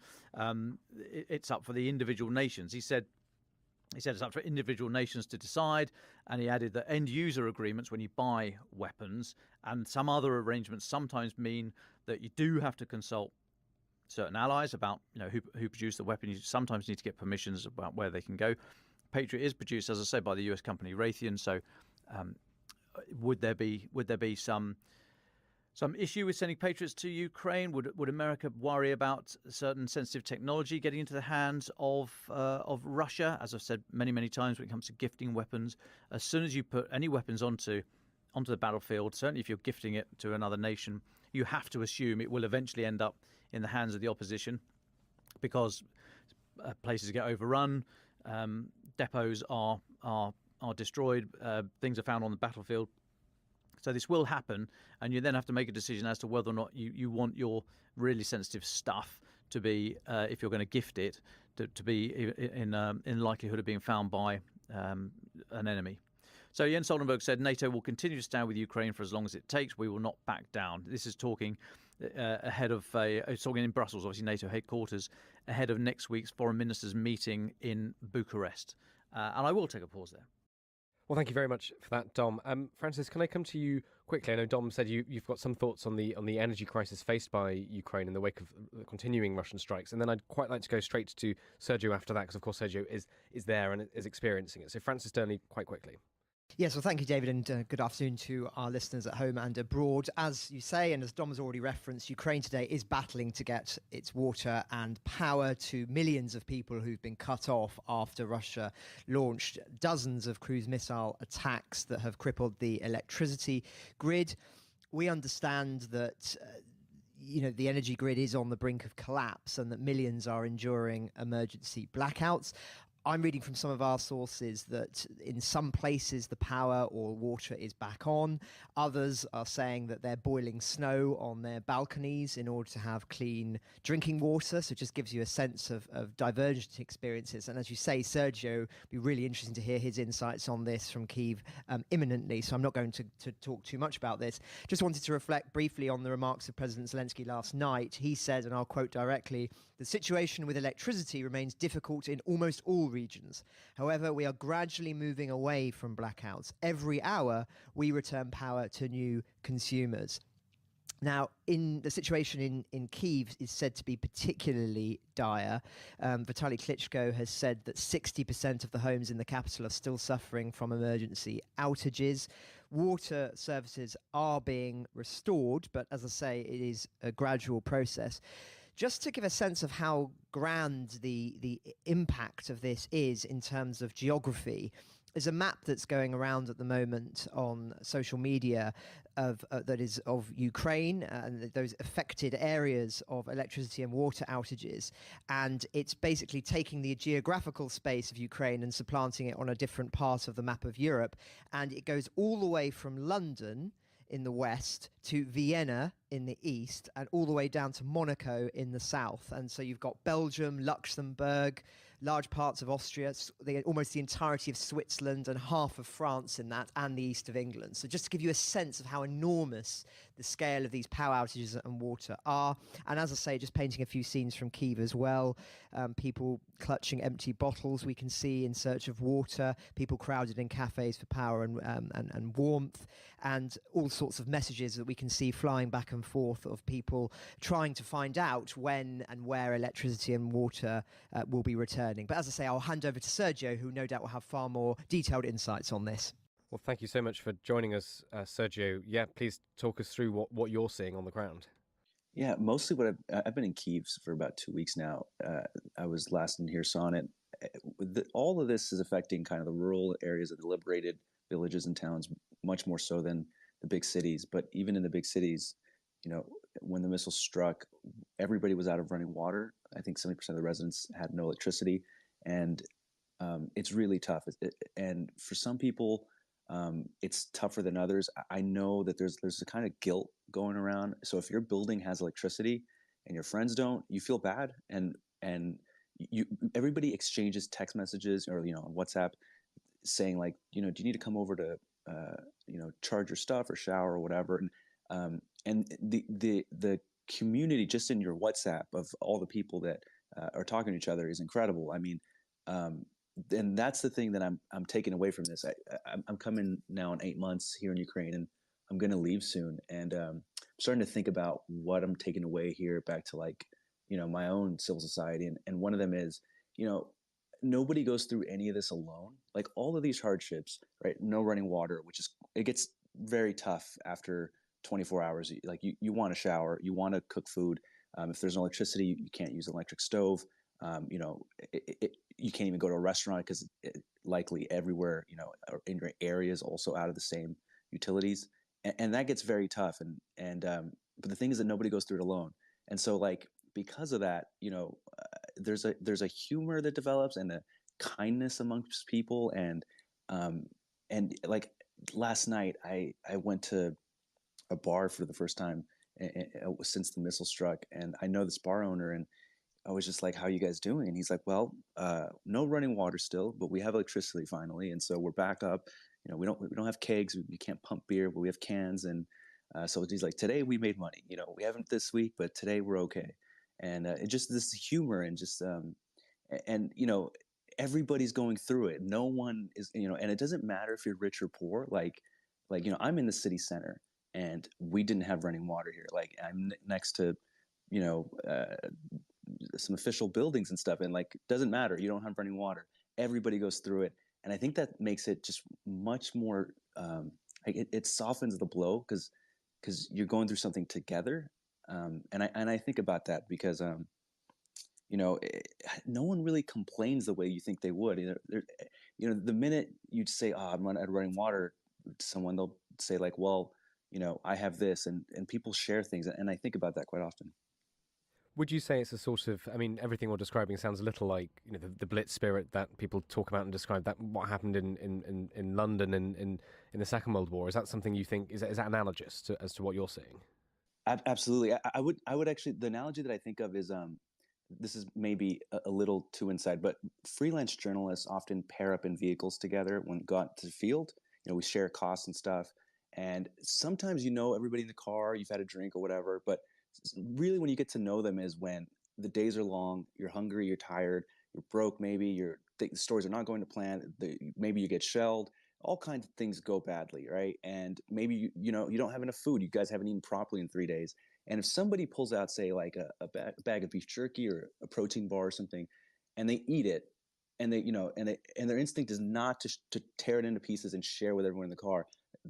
It's up for the individual nations. He said it's up for individual nations to decide, and he added that end-user agreements, when you buy weapons, and some other arrangements sometimes mean that you do have to consult certain allies about who produce the weapon. You sometimes need to get permissions about where they can go. Patriot is produced, as I say, by the US company Raytheon. So, would there be some issue with sending Patriots to Ukraine? Would America worry about certain sensitive technology getting into the hands of Russia? As I've said many times, when it comes to gifting weapons, as soon as you put any weapons onto the battlefield, certainly if you're gifting it to another nation, you have to assume it will eventually end up in the hands of the opposition, because places get overrun, depots are destroyed, things are found on the battlefield. So this will happen, and you then have to make a decision as to whether or not you want your really sensitive stuff to be, if you're going to gift it, to be in likelihood of being found by an enemy. So Jens Stoltenberg said NATO will continue to stand with Ukraine for as long as it takes. We will not back down. This is talking ahead of talking in Brussels, obviously NATO headquarters, ahead of next week's foreign ministers meeting in Bucharest. And I will take a pause there. Well, thank you very much for that, Dom. Francis, can I come to you quickly? I know Dom said you've got some thoughts on the energy crisis faced by Ukraine in the wake of the continuing Russian strikes, and then I'd quite like to go straight to Sergio after that, because of course Sergio is there and is experiencing it. So Francis Durnley, quite quickly. Yes, well, thank you, David, and good afternoon to our listeners at home and abroad. As you say, and as Dom has already referenced, Ukraine today is battling to get its water and power to millions of people who've been cut off after Russia launched dozens of cruise missile attacks that have crippled the electricity grid. We understand that the energy grid is on the brink of collapse and that millions are enduring emergency blackouts. I'm reading from some of our sources that in some places the power or water is back on. Others are saying that they're boiling snow on their balconies in order to have clean drinking water. So it just gives you a sense of divergent experiences. And as you say, Sergio, it'd be really interesting to hear his insights on this from Kyiv imminently. So I'm not going to talk too much about this. Just wanted to reflect briefly on the remarks of President Zelensky last night. He said, and I'll quote directly, "The situation with electricity remains difficult in almost all regions. However, we are gradually moving away from blackouts. Every hour, we return power to new consumers." Now, in the situation in Kyiv is said to be particularly dire. Vitaly Klitschko has said that 60% of the homes in the capital are still suffering from emergency outages. Water services are being restored, but as I say, it is a gradual process. Just to give a sense of how grand the impact of this is in terms of geography, there's a map that's going around at the moment on social media that is of Ukraine and those affected areas of electricity and water outages. And it's basically taking the geographical space of Ukraine and supplanting it on a different part of the map of Europe. And it goes all the way from London in the west to Vienna in the east and all the way down to Monaco in the south. And so you've got Belgium, Luxembourg, large parts of Austria, almost the entirety of Switzerland and half of France in that, and the east of England. So just to give you a sense of how enormous the scale of these power outages and water are. And as I say, just painting a few scenes from Kyiv as well. People clutching empty bottles we can see in search of water, people crowded in cafes for power and warmth, and all sorts of messages that we can see flying back and forth of people trying to find out when and where electricity and water will be returning. But as I say, I'll hand over to Sergio, who no doubt will have far more detailed insights on this. Well, thank you so much for joining us, Sergio. Yeah, please talk us through what you're seeing on the ground. Yeah, mostly what I've been in Kyiv for about 2 weeks now. I was last in Kherson. All of this is affecting kind of the rural areas of the liberated villages and towns much more so than the big cities. But even in the big cities, when the missile struck, everybody was out of running water. I think 70% of the residents had no electricity, and it's really tough. And for some people, it's tougher than others. I know that there's a kind of guilt going around. So if your building has electricity and your friends don't, you feel bad, and everybody exchanges text messages or on WhatsApp saying like, do you need to come over to charge your stuff or shower or whatever, and the community just in your WhatsApp of all the people that are talking to each other is incredible. I mean, and that's the thing that I'm taking away from this. I'm coming now in 8 months here in Ukraine, and I'm going to leave soon. And I'm starting to think about what I'm taking away here back to my own civil society. And one of them is, nobody goes through any of this alone. Like all of these hardships, right? No running water, it gets very tough after 24 hours. Like you want to shower, you want to cook food. If there's no electricity, you can't use an electric stove. You can't even go to a restaurant because likely everywhere, in your area is also out of the same utilities. And that gets very tough. But the thing is that nobody goes through it alone. And so because of that, there's a humor that develops and a kindness amongst people. And like last night, I went to a bar for the first time since the missile struck. And I know this bar owner, and I was just like, how are you guys doing? And he's like, well, no running water still, but we have electricity finally. And so we're back up. We don't have kegs. We can't pump beer, but we have cans. And so he's like, today we made money. We haven't this week, but today we're okay. And it just this humor and just, everybody's going through it. No one is, and it doesn't matter if you're rich or poor. I'm in the city center and we didn't have running water here. Like I'm next to, some official buildings and stuff, and it doesn't matter, you don't have running water, everybody goes through it. And I think that makes it just much more it softens the blow because you're going through something together. And I think about that because no one really complains the way you think they would. The minute you'd say, I'm out of running water to someone, they'll say like, well, I have this, and people share things, and I think about that quite often. Would you say it's a sort of, everything we're describing sounds a little like, the Blitz spirit that people talk about and describe, that what happened in London in the Second World War? Is that something you think, is that analogous as to what you're seeing? Absolutely. I would actually, the analogy that I think of is, this is maybe a little too inside, but freelance journalists often pair up in vehicles together when go out to the field. We share costs and stuff. And sometimes everybody in the car, you've had a drink or whatever, but really when you get to know them is when the days are long, you're hungry, you're tired, you're broke, maybe the stores are not going to plan, maybe you get shelled, all kinds of things go badly, right? And maybe you don't have enough food, you guys haven't eaten properly in 3 days. And if somebody pulls out, say, like a bag of beef jerky or a protein bar or something, and they eat it, and their instinct is not to tear it into pieces and share with everyone in the car,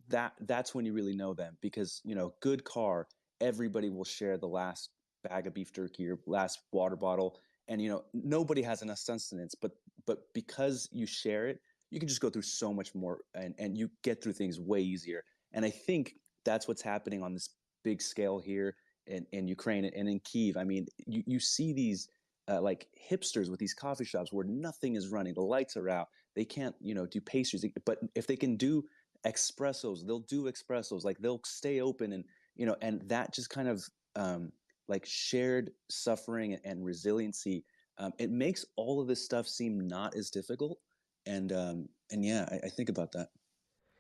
that's when you really know them. Because good car, everybody will share the last bag of beef jerky or last water bottle, and nobody has enough sustenance, but because you share it, you can just go through so much more, and you get through things way easier. And I think that's what's happening on this big scale here in Ukraine and in Kyiv. You see these like hipsters with these coffee shops where nothing is running, the lights are out, they can't do pastries, but if they can do espressos, they'll do espressos. Like they'll stay open and that just kind of like shared suffering and resiliency, it makes all of this stuff seem not as difficult. And yeah, I think about that.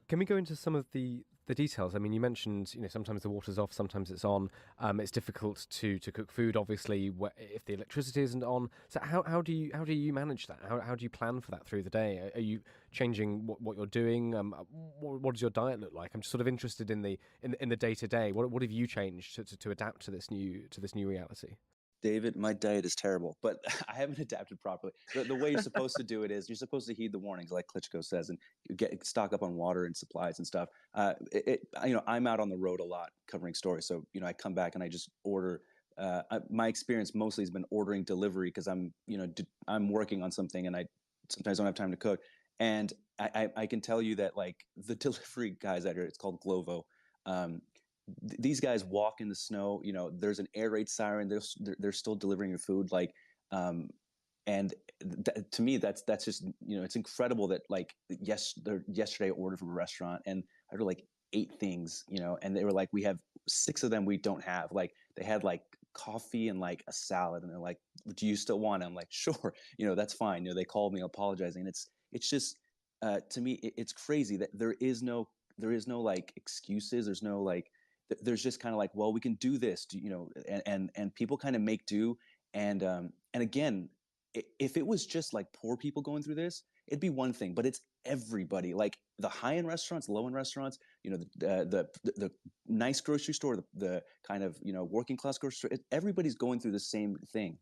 Can we go into some of the details? I mean, you mentioned, sometimes the water's off, sometimes it's on. It's difficult to cook food, obviously, if the electricity isn't on. So how do you manage that? How do you plan for that through the day? Are you changing what you're doing? What does your diet look like? I'm just sort of interested in the day to day. What have you changed to adapt to this new reality? David, my diet is terrible, but I haven't adapted properly. The way you're supposed to do it is you're supposed to heed the warnings, like Klitschko says, and stock up on water and supplies and stuff. I'm out on the road a lot covering stories, so I come back and I just order. My experience mostly has been ordering delivery because I'm working on something and I sometimes don't have time to cook. And I can tell you that like the delivery guys out here, it's called Glovo. These guys walk in the snow, there's an air raid siren, they're still delivering your food. Like, and to me, that's just, it's incredible that like, yesterday I ordered from a restaurant and I ordered like 8 things, and they were like, we have 6 of them we don't have. Like they had like coffee and like a salad and they're like, do you still want it? I'm like, sure, that's fine. They called me apologizing. It's just, to me, it's crazy that there is no like excuses. There's no like, there's just kind of like, well, we can do this, and people kind of make do. And again, if it was just like poor people going through this, it'd be one thing, but it's everybody, like the high-end restaurants, low-end restaurants, the nice grocery store, the kind of, working class grocery store, everybody's going through the same thing.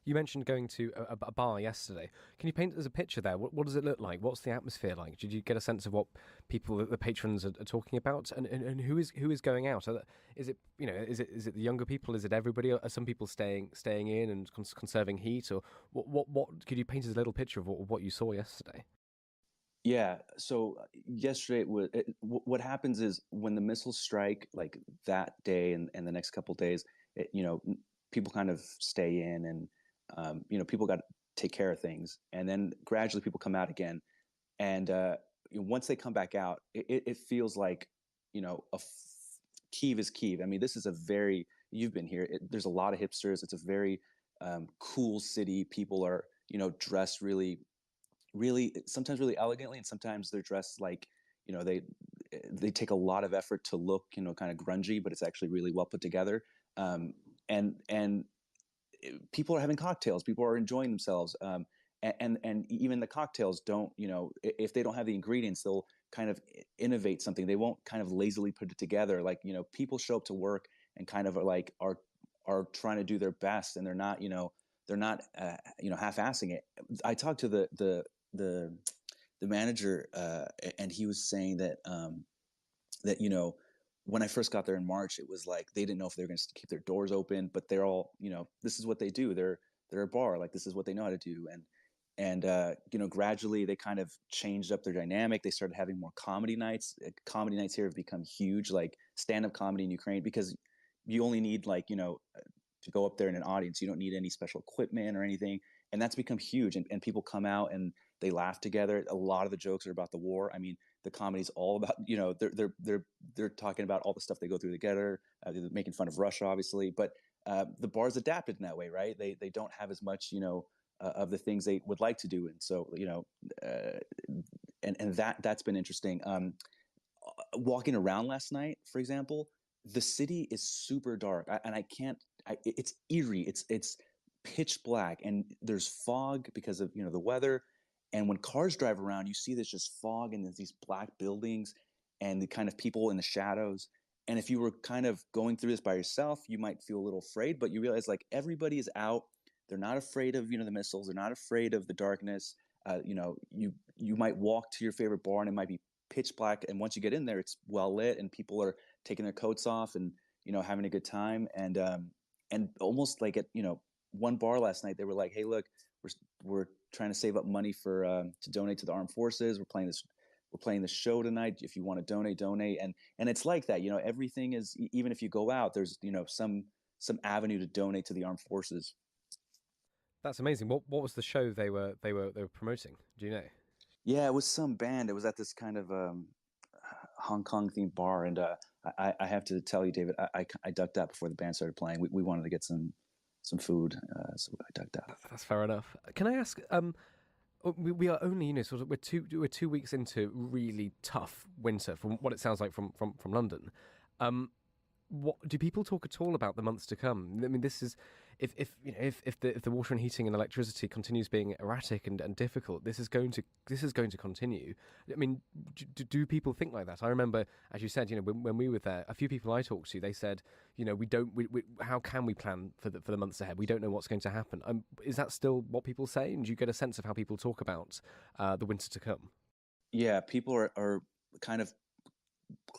You mentioned going to a bar yesterday. Can you paint us a picture there? What does it look like? What's the atmosphere like? Did you get a sense of what people, the patrons, are talking about, and who is going out? Is it is it the younger people? Is it everybody? Are some people staying in and conserving heat? Or what could you paint us a little picture of what you saw yesterday? Yeah. So yesterday, what happens is when the missiles strike, like that day and the next couple of days, people kind of stay in and. People got to take care of things, and then gradually people come out again. And once they come back out, it feels like, Kyiv is Kyiv. I mean, this is you've been here. There's a lot of hipsters. It's a very cool city. People are, dressed really, really, sometimes really elegantly, and sometimes they're dressed like, they take a lot of effort to look, kind of grungy, but it's actually really well put together. And people are having cocktails, people are enjoying themselves, and even the cocktails don't, if they don't have the ingredients, they'll kind of innovate something. They won't kind of lazily put it together. Like, people show up to work and kind of are trying to do their best, and they're not half-assing it. I talked to the manager, and he was saying that when I first got there in March, it was like they didn't know if they were going to keep their doors open, but they're all, this is what they do. They're a bar, like this is what they know how to do. And gradually they kind of changed up their dynamic. They started having more comedy nights. Comedy nights here have become huge, like stand-up comedy in Ukraine, because you only need to go up there in an audience. You don't need any special equipment or anything. And that's become huge. And people come out and they laugh together. A lot of the jokes are about the war. I mean, the comedy's all about, they're talking about all the stuff they go through together. They're making fun of Russia, obviously, but the bar's adapted in that way, right? They don't have as much, of the things they would like to do. And so, and that's been interesting. Walking around last night, for example, the city is super dark, it's eerie. It's pitch black, and there's fog because of, the weather. And when cars drive around, you see there's just fog and there's these black buildings and the kind of people in the shadows. And if you were kind of going through this by yourself, you might feel a little afraid, but you realize like everybody is out. They're not afraid of, the missiles. They're not afraid of the darkness. You might walk to your favorite bar and it might be pitch black. And once you get in there, it's well lit and people are taking their coats off and, having a good time. And almost like at, one bar last night, they were like, hey, look, we're trying to save up money to donate to the armed forces. We're playing this show tonight. If you want to donate. And it's like that, everything is, even if you go out, there's, some avenue to donate to the armed forces. That's amazing. What was the show they were promoting? Do you know? Yeah, it was some band. It was at this kind of Hong Kong themed bar, and I have to tell you, David, I ducked out before the band started playing. We wanted to get some food, so I ducked out. That's fair enough. Can I ask? We are only, sort of we're 2 weeks into really tough winter from what it sounds like from London. What do people talk at all about the months to come? I mean, this is if the water and heating and electricity continues being erratic and difficult, this is going to continue. I mean, do people think like that? I remember, as you said, when we were there, a few people I talked to, they said, how can we plan for the months ahead? We don't know what's going to happen. Is that still what people say? And do you get a sense of how people talk about the winter to come? Yeah, people are kind of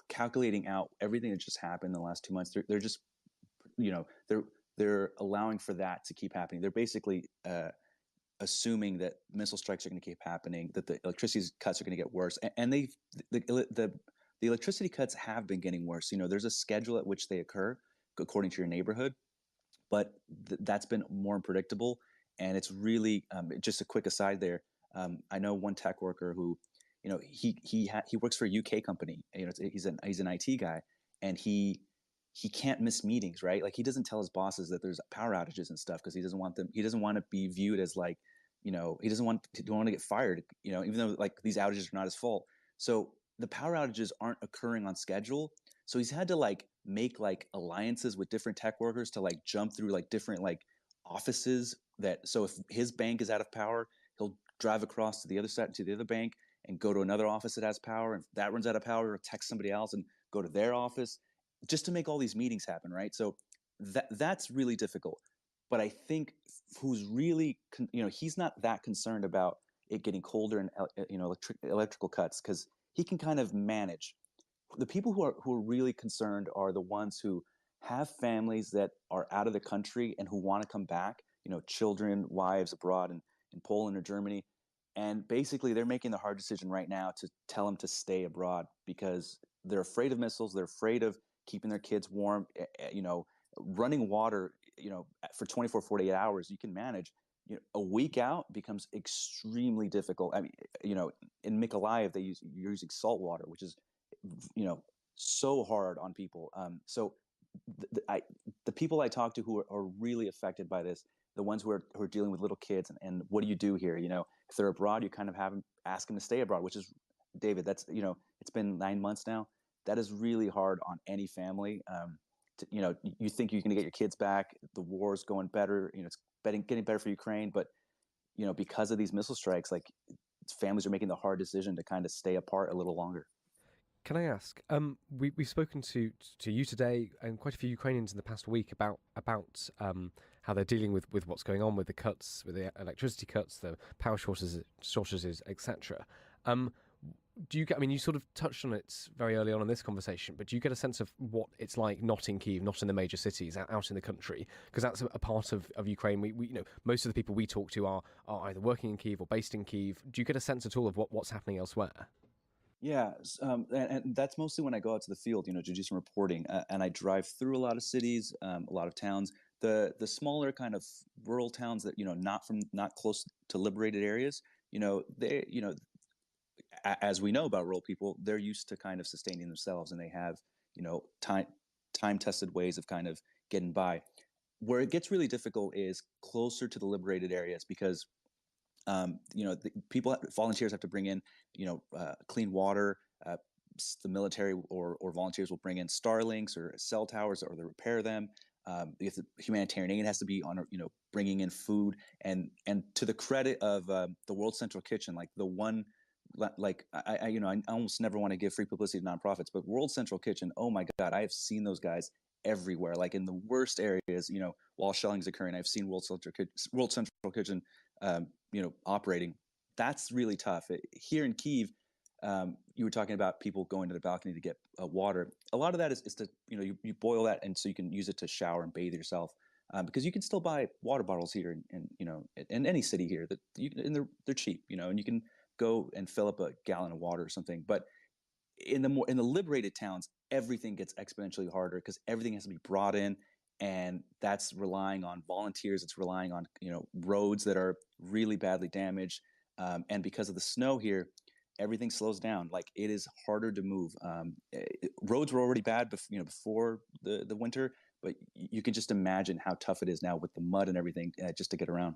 calculating out everything that just happened in the last 2 months. They're just, they're allowing for that to keep happening. They're basically assuming that missile strikes are going to keep happening, that the electricity cuts are going to get worse, and the electricity cuts have been getting worse. There's a schedule at which they occur according to your neighborhood, but that's been more unpredictable. And it's really just a quick aside there. I know one tech worker who, he works for a UK company. He's an IT guy, and he can't miss meetings, right? Like, he doesn't tell his bosses that there's power outages and stuff because he doesn't want to be viewed as like, he doesn't want to get fired, even though like these outages are not his fault. So the power outages aren't occurring on schedule. So he's had to like make like alliances with different tech workers to like jump through like different like offices so if his bank is out of power, he'll drive across to the other side, to the other bank, and go to another office that has power. And if that runs out of power, or text somebody else and go to their office, just to make all these meetings happen, right? So that's really difficult. But I think who's really, he's not that concerned about it getting colder and electrical cuts, because he can kind of manage. The people who are really concerned are the ones who have families that are out of the country and who want to come back, children, wives abroad in Poland or Germany. And basically, they're making the hard decision right now to tell them to stay abroad because they're afraid of missiles. They're afraid of keeping their kids warm. Running water, for 24, 48 hours, you can manage. A week out becomes extremely difficult. I mean, in Mykolaiv, you're using salt water, which is, so hard on people. So the people I talk to who are really affected by this, the ones who are dealing with little kids, and what do you do here? If they're abroad, you kind of ask them to stay abroad, which is, David, that's, it's been 9 months now. That is really hard on any family. You think you're going to get your kids back. The war's going better. It's getting better for Ukraine, but because of these missile strikes, like, families are making the hard decision to kind of stay apart a little longer. Can I ask? We've spoken to you today and quite a few Ukrainians in the past week about how they're dealing with what's going on with the cuts, with the electricity cuts, the power shortages, etc. You sort of touched on it very early on in this conversation, but do you get a sense of what it's like not in Kyiv, not in the major cities, out in the country? Because that's a part of Ukraine. We most of the people we talk to are either working in Kyiv or based in Kyiv. Do you get a sense at all of what's happening elsewhere? Yeah, and that's mostly when I go out to the field, to do some reporting, and I drive through a lot of cities, a lot of towns. The smaller kind of rural towns that not close to liberated areas, as we know about rural people, they're used to kind of sustaining themselves, and they have time tested ways of kind of getting by. Where it gets really difficult is closer to the liberated areas, because volunteers have to bring in, clean water. The military or volunteers will bring in Starlinks or cell towers, or they repair them. The humanitarian aid has to be on, bringing in food. And to the credit of the World Central Kitchen, like the one, like I almost never want to give free publicity to nonprofits, but World Central Kitchen, oh my God, I have seen those guys everywhere, like in the worst areas, while shelling is occurring. I've seen World Central Kitchen, operating. That's really tough. Here in Kyiv, you were talking about people going to the balcony to get water. A lot of that is to, you boil that, and so you can use it to shower and bathe yourself, because you can still buy water bottles here in any city here and they're cheap, and you can go and fill up a gallon of water or something. But in the liberated towns, everything gets exponentially harder because everything has to be brought in, and that's relying on volunteers. It's relying on roads that are really badly damaged, and because of the snow here, everything slows down. Like it is harder to move. Roads were already bad, before the winter, but you can just imagine how tough it is now with the mud and everything, just to get around.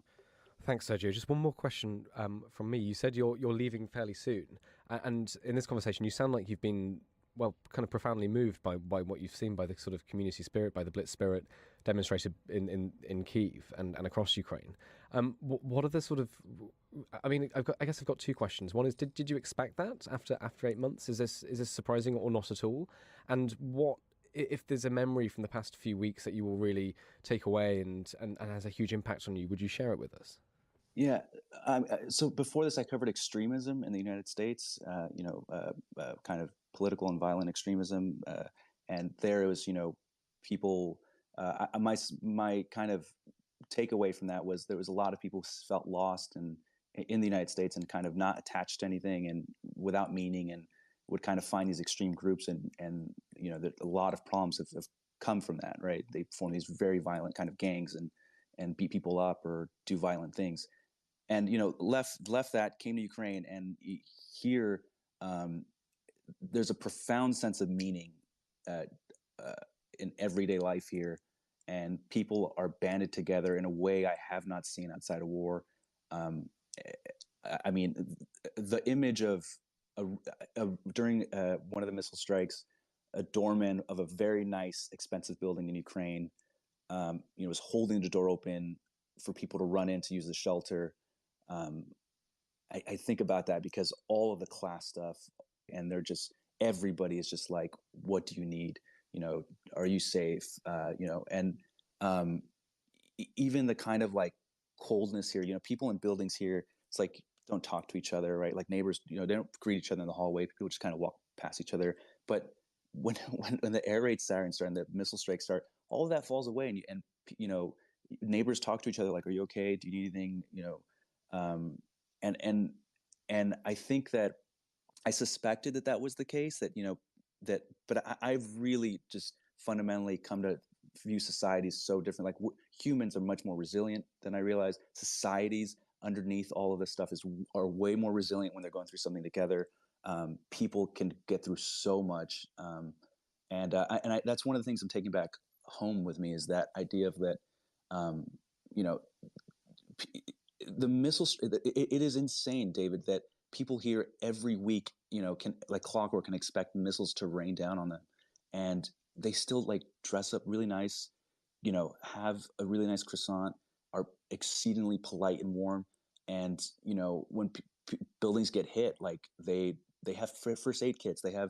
Thanks, Sergio. Just one more question from me. You said you're leaving fairly soon, and in this conversation, you sound like you've been kind of profoundly moved by what you've seen, by the sort of community spirit, by the Blitz spirit demonstrated in Kyiv and across Ukraine. What are the sort of? I mean, I guess I've got two questions. One is, did you expect that after 8 months? Is this surprising or not at all? And what, if there's a memory from the past few weeks that you will really take away and has a huge impact on you, would you share it with us? Yeah. So before this, I covered extremism in the United States, kind of political and violent extremism. And there it was, people, my kind of takeaway from that was there was a lot of people who felt lost in the United States and kind of not attached to anything and without meaning, and would kind of find these extreme groups. And a lot of problems have come from that, right? They form these very violent kind of gangs and beat people up or do violent things. And left that, came to Ukraine, and here there's a profound sense of meaning in everyday life here, and people are banded together in a way I have not seen outside of war. I mean, the image of during one of the missile strikes, a doorman of a very nice, expensive building in Ukraine, was holding the door open for people to run in to use the shelter. I think about that because all of the class stuff, and everybody is just like, what do you need? Are you safe? And even the kind of like coldness here, people in buildings here, it's like, don't talk to each other, right? Like neighbors, they don't greet each other in the hallway. People just kind of walk past each other. But when the air raid sirens start and the missile strikes start, all of that falls away. And neighbors talk to each other like, are you okay? Do you need anything? And I think that I suspected that was the case, but I've really just fundamentally come to view societies so different. Like humans are much more resilient than I realized. Societies underneath all of this stuff are way more resilient when they're going through something together. People can get through so much. And that's one of the things I'm taking back home with me, is that idea of that, the missiles, it is insane, David, that people here every week, can, like clockwork, can expect missiles to rain down on them. And they still like dress up really nice, have a really nice croissant, are exceedingly polite and warm. And, when buildings get hit, like they have first aid kits, they have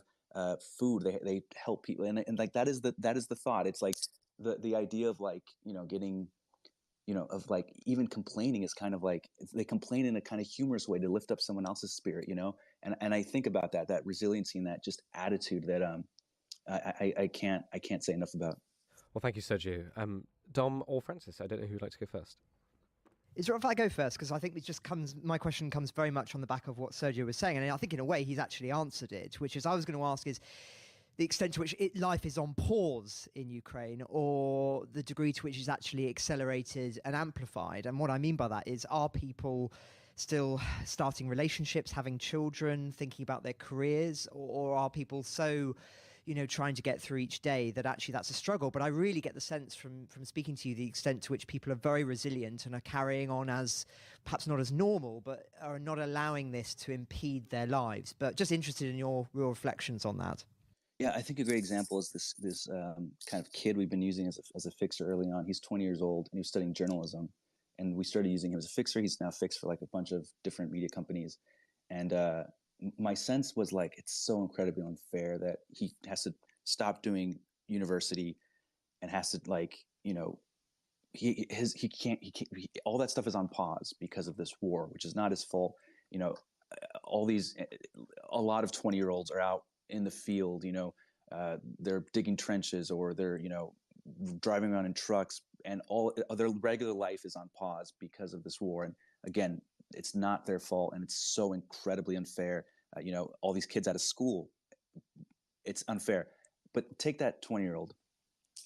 food, they help people. And like, that is the thought. It's like the idea of like, getting, of like even complaining is kind of like, they complain in a kind of humorous way to lift up someone else's spirit, and I think about that resiliency and that just attitude that I can't say enough about. Well, thank you, Sergio. Dom or Francis, I don't know who would like to go first. Is it right if I go first? Because I think my question comes very much on the back of what Sergio was saying. And I think in a way he's actually answered it, which is I was going to ask is the extent to which life is on pause in Ukraine, or the degree to which it's actually accelerated and amplified. And what I mean by that is, are people still starting relationships, having children, thinking about their careers, or are people so trying to get through each day that actually that's a struggle? But I really get the sense from speaking to you, the extent to which people are very resilient and are carrying on as perhaps not as normal, but are not allowing this to impede their lives. But just interested in your real reflections on that. Yeah, I think a great example is this kind of kid we've been using as a fixer early on. He's 20 years old and he was studying journalism, and we started using him as a fixer. He's now fixed for like a bunch of different media companies. And my sense was like, it's so incredibly unfair that he has to stop doing university and has to like, he can't, all that stuff is on pause because of this war, which is not his fault. A lot of 20-year-olds are out in the field, they're digging trenches, or they're, driving around in trucks, and all their regular life is on pause because of this war. And again, it's not their fault, and it's so incredibly unfair. All these kids out of school, it's unfair. But take that 20-year-old.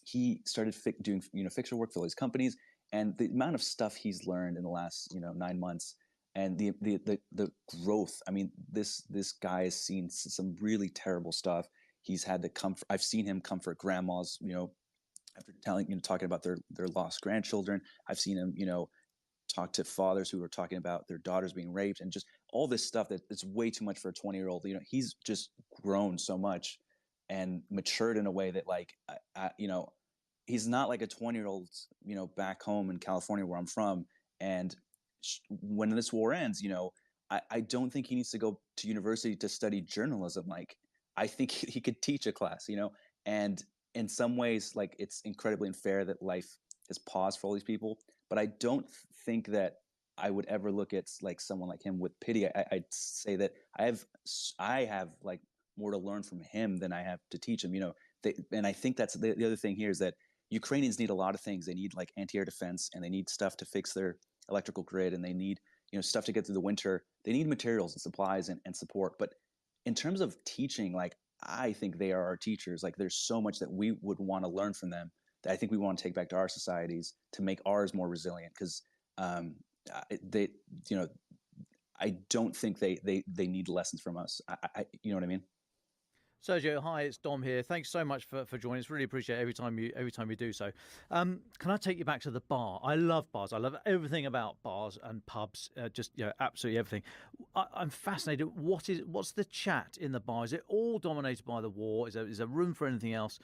He started doing, fixer work for all these companies, and the amount of stuff he's learned in the last, 9 months, and the growth. I mean, this guy has seen some really terrible stuff. He's had to comfort. I've seen him comfort grandmas, after talking about their lost grandchildren. I've seen him, talk to fathers who are talking about their daughters being raped, and just all this stuff that's way too much for a 20-year-old. He's just grown so much and matured in a way that, like, he's not like a 20-year-old, back home in California where I'm from. And when this war ends, I don't think he needs to go to university to study journalism. Like, I think he could teach a class, and in some ways, like, it's incredibly unfair that life has paused for all these people. But I don't think that I would ever look at like someone like him with pity. I'd say that I have like more to learn from him than I have to teach him. And I think that's the other thing here is that Ukrainians need a lot of things. They need like anti-air defense, and they need stuff to fix their electrical grid, and they need stuff to get through the winter. They need materials and supplies and support. But in terms of teaching, like, I think they are our teachers. Like, there's so much that we would want to learn from them that I think we want to take back to our societies to make ours more resilient. Because they, I don't think they need lessons from us. You know what I mean? Sergio, hi, it's Dom here. Thanks so much for joining us. Really appreciate it every time you do so. Can I take you back to the bar? I love bars. I love everything about bars and pubs. Just absolutely everything. I'm fascinated. What's the chat in the bar? Is it all dominated by the war? Is there room for anything else?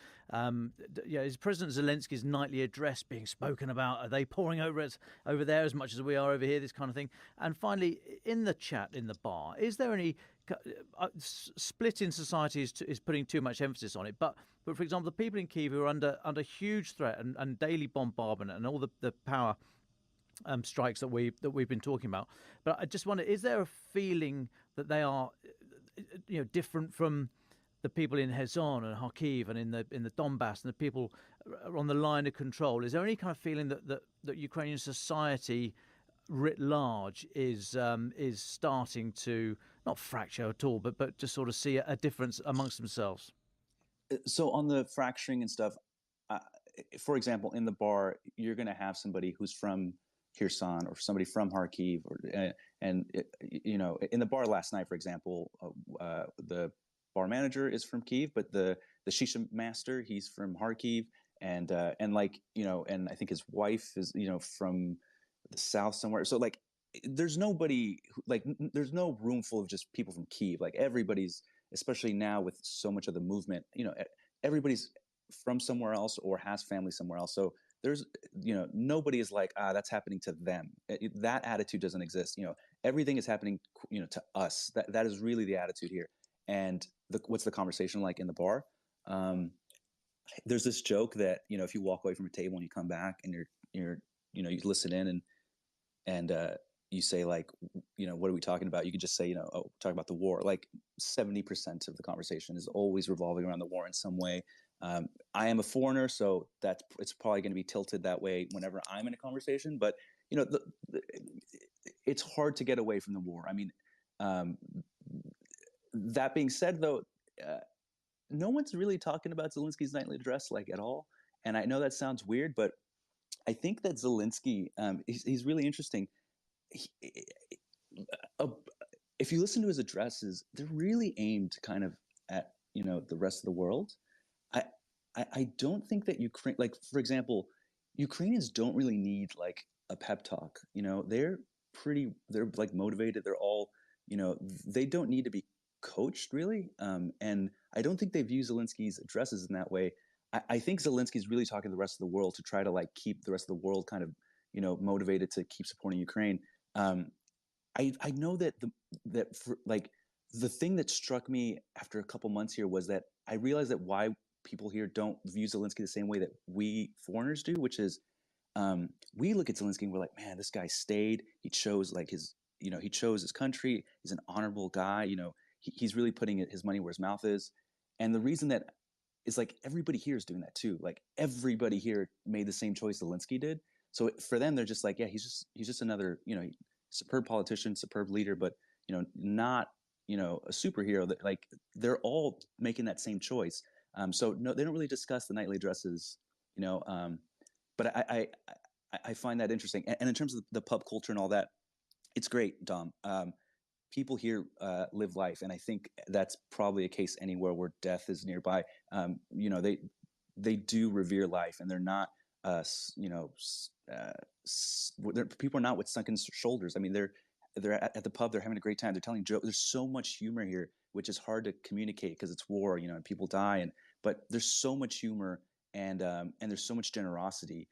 Is President Zelensky's nightly address being spoken about? Are they pouring over there as much as we are over here? This kind of thing. And finally, in the chat in the bar, is there any split in society is putting too much emphasis on it, but for example, the people in Kyiv who are under huge threat and daily bombardment and all the power strikes that we've been talking about. But I just wonder, is there a feeling that they are different from the people in Kherson and Kharkiv and in the Donbass and the people on the line of control? Is there any kind of feeling that Ukrainian society writ large is starting to not fracture at all, but just sort of see a difference amongst themselves? So on the fracturing and stuff, for example, in the bar, you're going to have somebody who's from Kherson or somebody from Kharkiv, in the bar last night, for example, the bar manager is from Kyiv, but the shisha master, he's from Kharkiv, and I think his wife is from the south somewhere. So like, there's nobody there's no room full of just people from Kyiv. Like, everybody's, especially now with so much of the movement, everybody's from somewhere else or has family somewhere else. So there's, nobody is like, that's happening to them. That attitude doesn't exist. Everything is happening, to us. That is really the attitude here. And what's the conversation like in the bar? There's this joke that, if you walk away from a table and you come back and you listen in and you say, like, what are we talking about? You can just say, talk about the war. Like 70% of the conversation is always revolving around the war in some way. I am a foreigner, so it's probably going to be tilted that way whenever I'm in a conversation. But it's hard to get away from the war. I mean, that being said, though, no one's really talking about Zelensky's nightly address like at all. And I know that sounds weird, but I think that Zelensky, he's really interesting. If you listen to his addresses, they're really aimed kind of at the rest of the world. I don't think that Ukraine, like, for example, Ukrainians don't really need like a pep talk. They're like motivated. They're all, they don't need to be coached really. And I don't think they view Zelensky's addresses in that way. I think Zelensky's really talking to the rest of the world to try to like keep the rest of the world kind of, motivated to keep supporting Ukraine. I know that the thing that struck me after a couple months here was that I realized that why people here don't view Zelensky the same way that we foreigners do, which is we look at Zelensky and we're like, man, this guy stayed. He chose like he chose his country. He's an honorable guy. He's really putting his money where his mouth is. And the reason that is, like, everybody here is doing that too. Like, everybody here made the same choice Zelensky did. So for them, they're just like, yeah, he's just another, superb politician, superb leader, but, not, a superhero. That, like, they're all making that same choice. So no, they don't really discuss the nightly addresses, but I find that interesting. And in terms of the pub culture and all that, It's great, Dom. People here live life, and I think that's probably a case anywhere where death is nearby. You know, they do revere life, and they're not, you know, people are not with sunken shoulders. I mean, they're at the pub, they're having a great time, they're telling jokes. There's so much humor here, which is hard to communicate because it's war, you know, and people die, but there's so much humor, and there's so much generosity.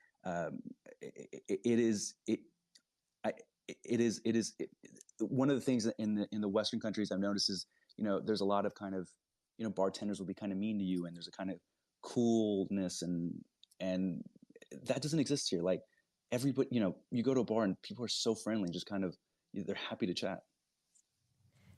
One of the things in the Western countries I've noticed is, you know, there's a lot of kind of, you know, bartenders will be kind of mean to you, and there's a kind of coolness, and that doesn't exist here. Like everybody, you know, you go to a bar and people are so friendly, and just kind of, they're happy to chat.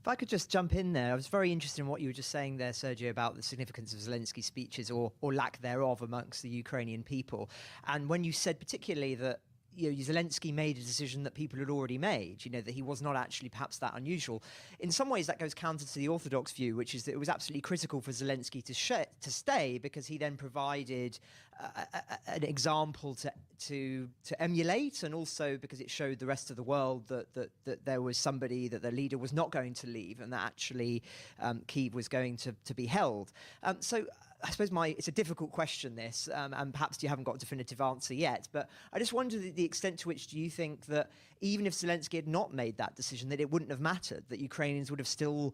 If I could just jump in there, I was very interested in what you were just saying there, Sergio, about the significance of Zelensky's speeches or lack thereof amongst the Ukrainian people. And when you said particularly that, you know, Zelensky made a decision that people had already made, you know, that he was not actually perhaps that unusual. In some ways, that goes counter to the orthodox view, which is that it was absolutely critical for Zelensky to stay because he then provided an example to emulate, and also because it showed the rest of the world that there was somebody, that the leader was not going to leave, and that actually Kyiv was going to be held. So I suppose it's a difficult question, this, and perhaps you haven't got a definitive answer yet, but I just wonder the extent to which do you think that even if Zelensky had not made that decision, that it wouldn't have mattered, that Ukrainians would have still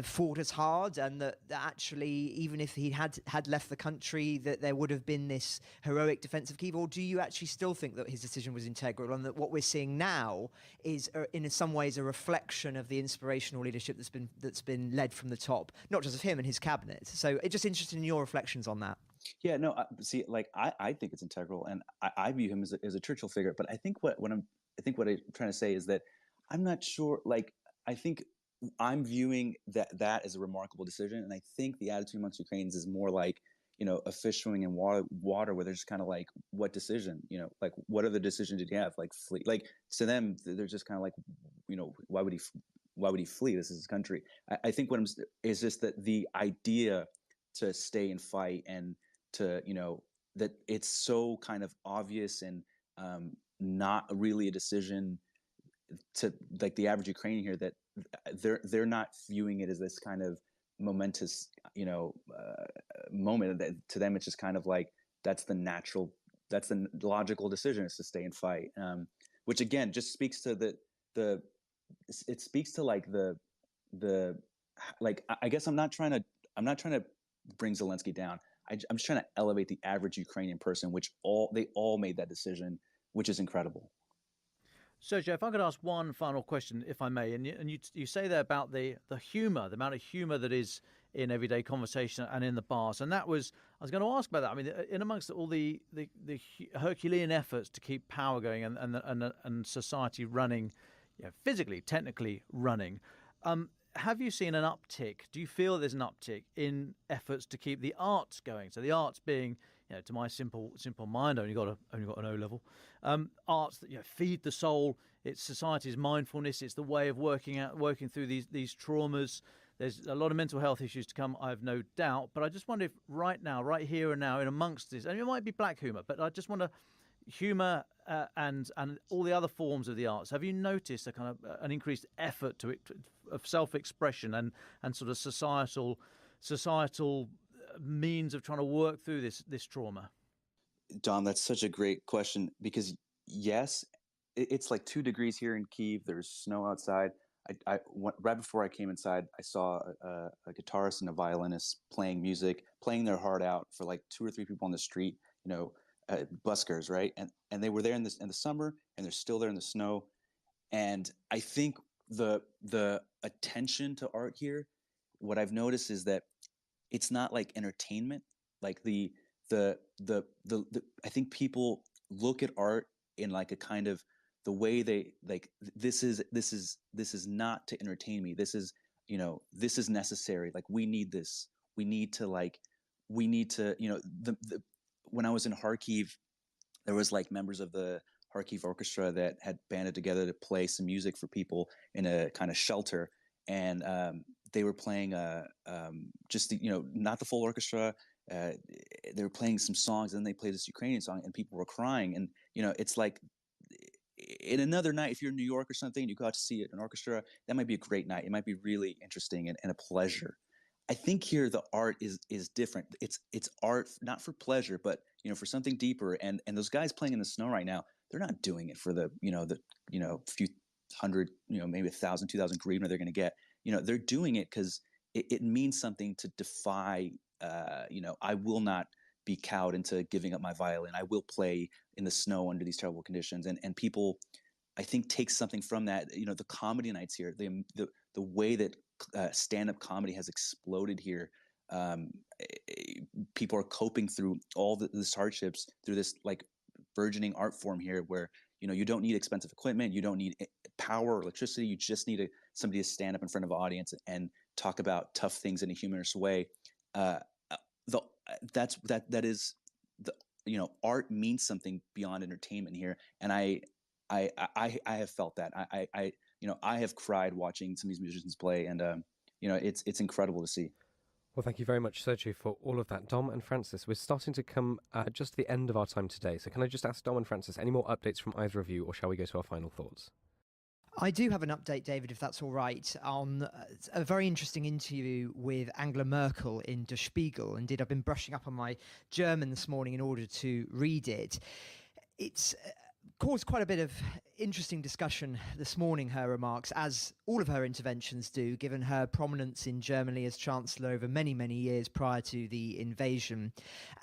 fought as hard, and that actually, even if he had left the country, that there would have been this heroic defense of Kyiv? Or do you actually still think that his decision was integral, and that what we're seeing now is, in some ways, a reflection of the inspirational leadership that's been led from the top, not just of him and his cabinet? So it's just interested in your reflections on that. Yeah, no, see, like I think it's integral, and I view him as a Churchill figure. But I think what I'm trying to say is that I'm not sure. Like, I think I'm viewing that as a remarkable decision, and I think the attitude amongst Ukrainians is more like, you know, a fish swimming in water, where they're just kind of like, what decision? You know, like, what other decision did he have? Like, flee? Like, to them, they're just kind of like, you know, why would he flee? This is his country. I think is just that the idea to stay and fight, and to, you know, that it's so kind of obvious, and not really a decision to, like, the average Ukrainian here, that they're not viewing it as this kind of momentous, you know, moment. That to them, it's just kind of like, that's the logical decision, is to stay and fight, which again just speaks to it speaks to like like, I guess I'm not trying to bring Zelensky down. I'm just trying to elevate the average Ukrainian person, which they all made that decision, which is incredible. Sergio, if I could ask one final question, if I may, and you say there about the humour, the amount of humour that is in everyday conversation and in the bars, and I was going to ask about that. I mean, in amongst all the Herculean efforts to keep power going and society running, you know, physically, technically running, have you seen an uptick? Do you feel there's an uptick in efforts to keep the arts going? So the arts being, you know, to my simple mind, only got an O level. Arts that, you know, feed the soul. It's society's mindfulness. It's the way of working through these traumas. There's a lot of mental health issues to come, I have no doubt. But I just wonder if right now, right here and now, in amongst this, and it might be black humour, but I just wonder, humour and all the other forms of the arts, have you noticed a kind of an increased effort of self-expression and sort of societal means of trying to work through this trauma? Don, that's such a great question, because yes, it's like 2 degrees here in Kyiv. There's snow outside. Right before I came inside, I saw a guitarist and a violinist playing music, playing their heart out for like 2 or 3 people on the street, you know, buskers, right? And they were there in the summer, and they're still there in the snow. And I think the attention to art here, what I've noticed is that it's not like entertainment. Like I think people look at art in like a kind of the way they like, this is not to entertain me. This is, you know, this is necessary. Like, we need this. We need to, you know, when I was in Kharkiv, there was like members of the Kharkiv orchestra that had banded together to play some music for people in a kind of shelter. And they were playing just, you know, not the full orchestra. They were playing some songs, and then they played this Ukrainian song, and people were crying. And, you know, it's like, in another night, if you're in New York or something, you go out to see an orchestra, that might be a great night. It might be really interesting and a pleasure. I think here the art is different. It's art not for pleasure, but for something deeper. And those guys playing in the snow right now, they're not doing it for the few hundred, maybe 1,000, 2,000 hryvnia they're going to get. They're doing it because it means something to defy. I will not be cowed into giving up my violin. I will play in the snow under these terrible conditions. And people, I think, take something from that. The comedy nights here, the way that stand-up comedy has exploded here. People are coping through all this hardships through this like burgeoning art form here, where you don't need expensive equipment, you don't need power or electricity, you just need somebody to stand up in front of an audience and talk about tough things in a humorous way. Art means something beyond entertainment here, and I have felt that. I have cried watching some of these musicians play, and it's incredible to see. Well, thank you very much, Sergio, for all of that. Dom and Francis, we're starting to come just to the end of our time today. So can I just ask Dom and Francis, any more updates from either of you, or shall we go to our final thoughts? I do have an update, David, if that's all right, on a very interesting interview with Angela Merkel in Der Spiegel. Indeed, I've been brushing up on my German this morning in order to read it. It's caused quite a bit of interesting discussion this morning, her remarks, as all of her interventions do, given her prominence in Germany as Chancellor over many, many years prior to the invasion.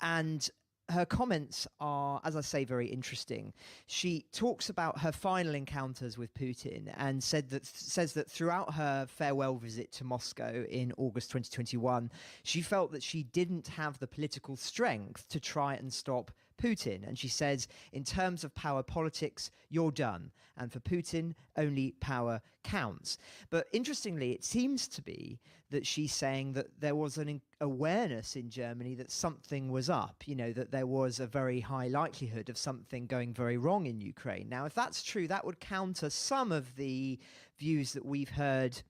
And her comments are, as I say, very interesting. She talks about her final encounters with Putin and says that throughout her farewell visit to Moscow in August 2021, she felt that she didn't have the political strength to try and stop Putin. And she says, in terms of power politics, you're done. And for Putin, only power counts. But interestingly, it seems to be that she's saying that there was an awareness in Germany that something was up, that there was a very high likelihood of something going very wrong in Ukraine. Now, if that's true, that would counter some of the views that we've heard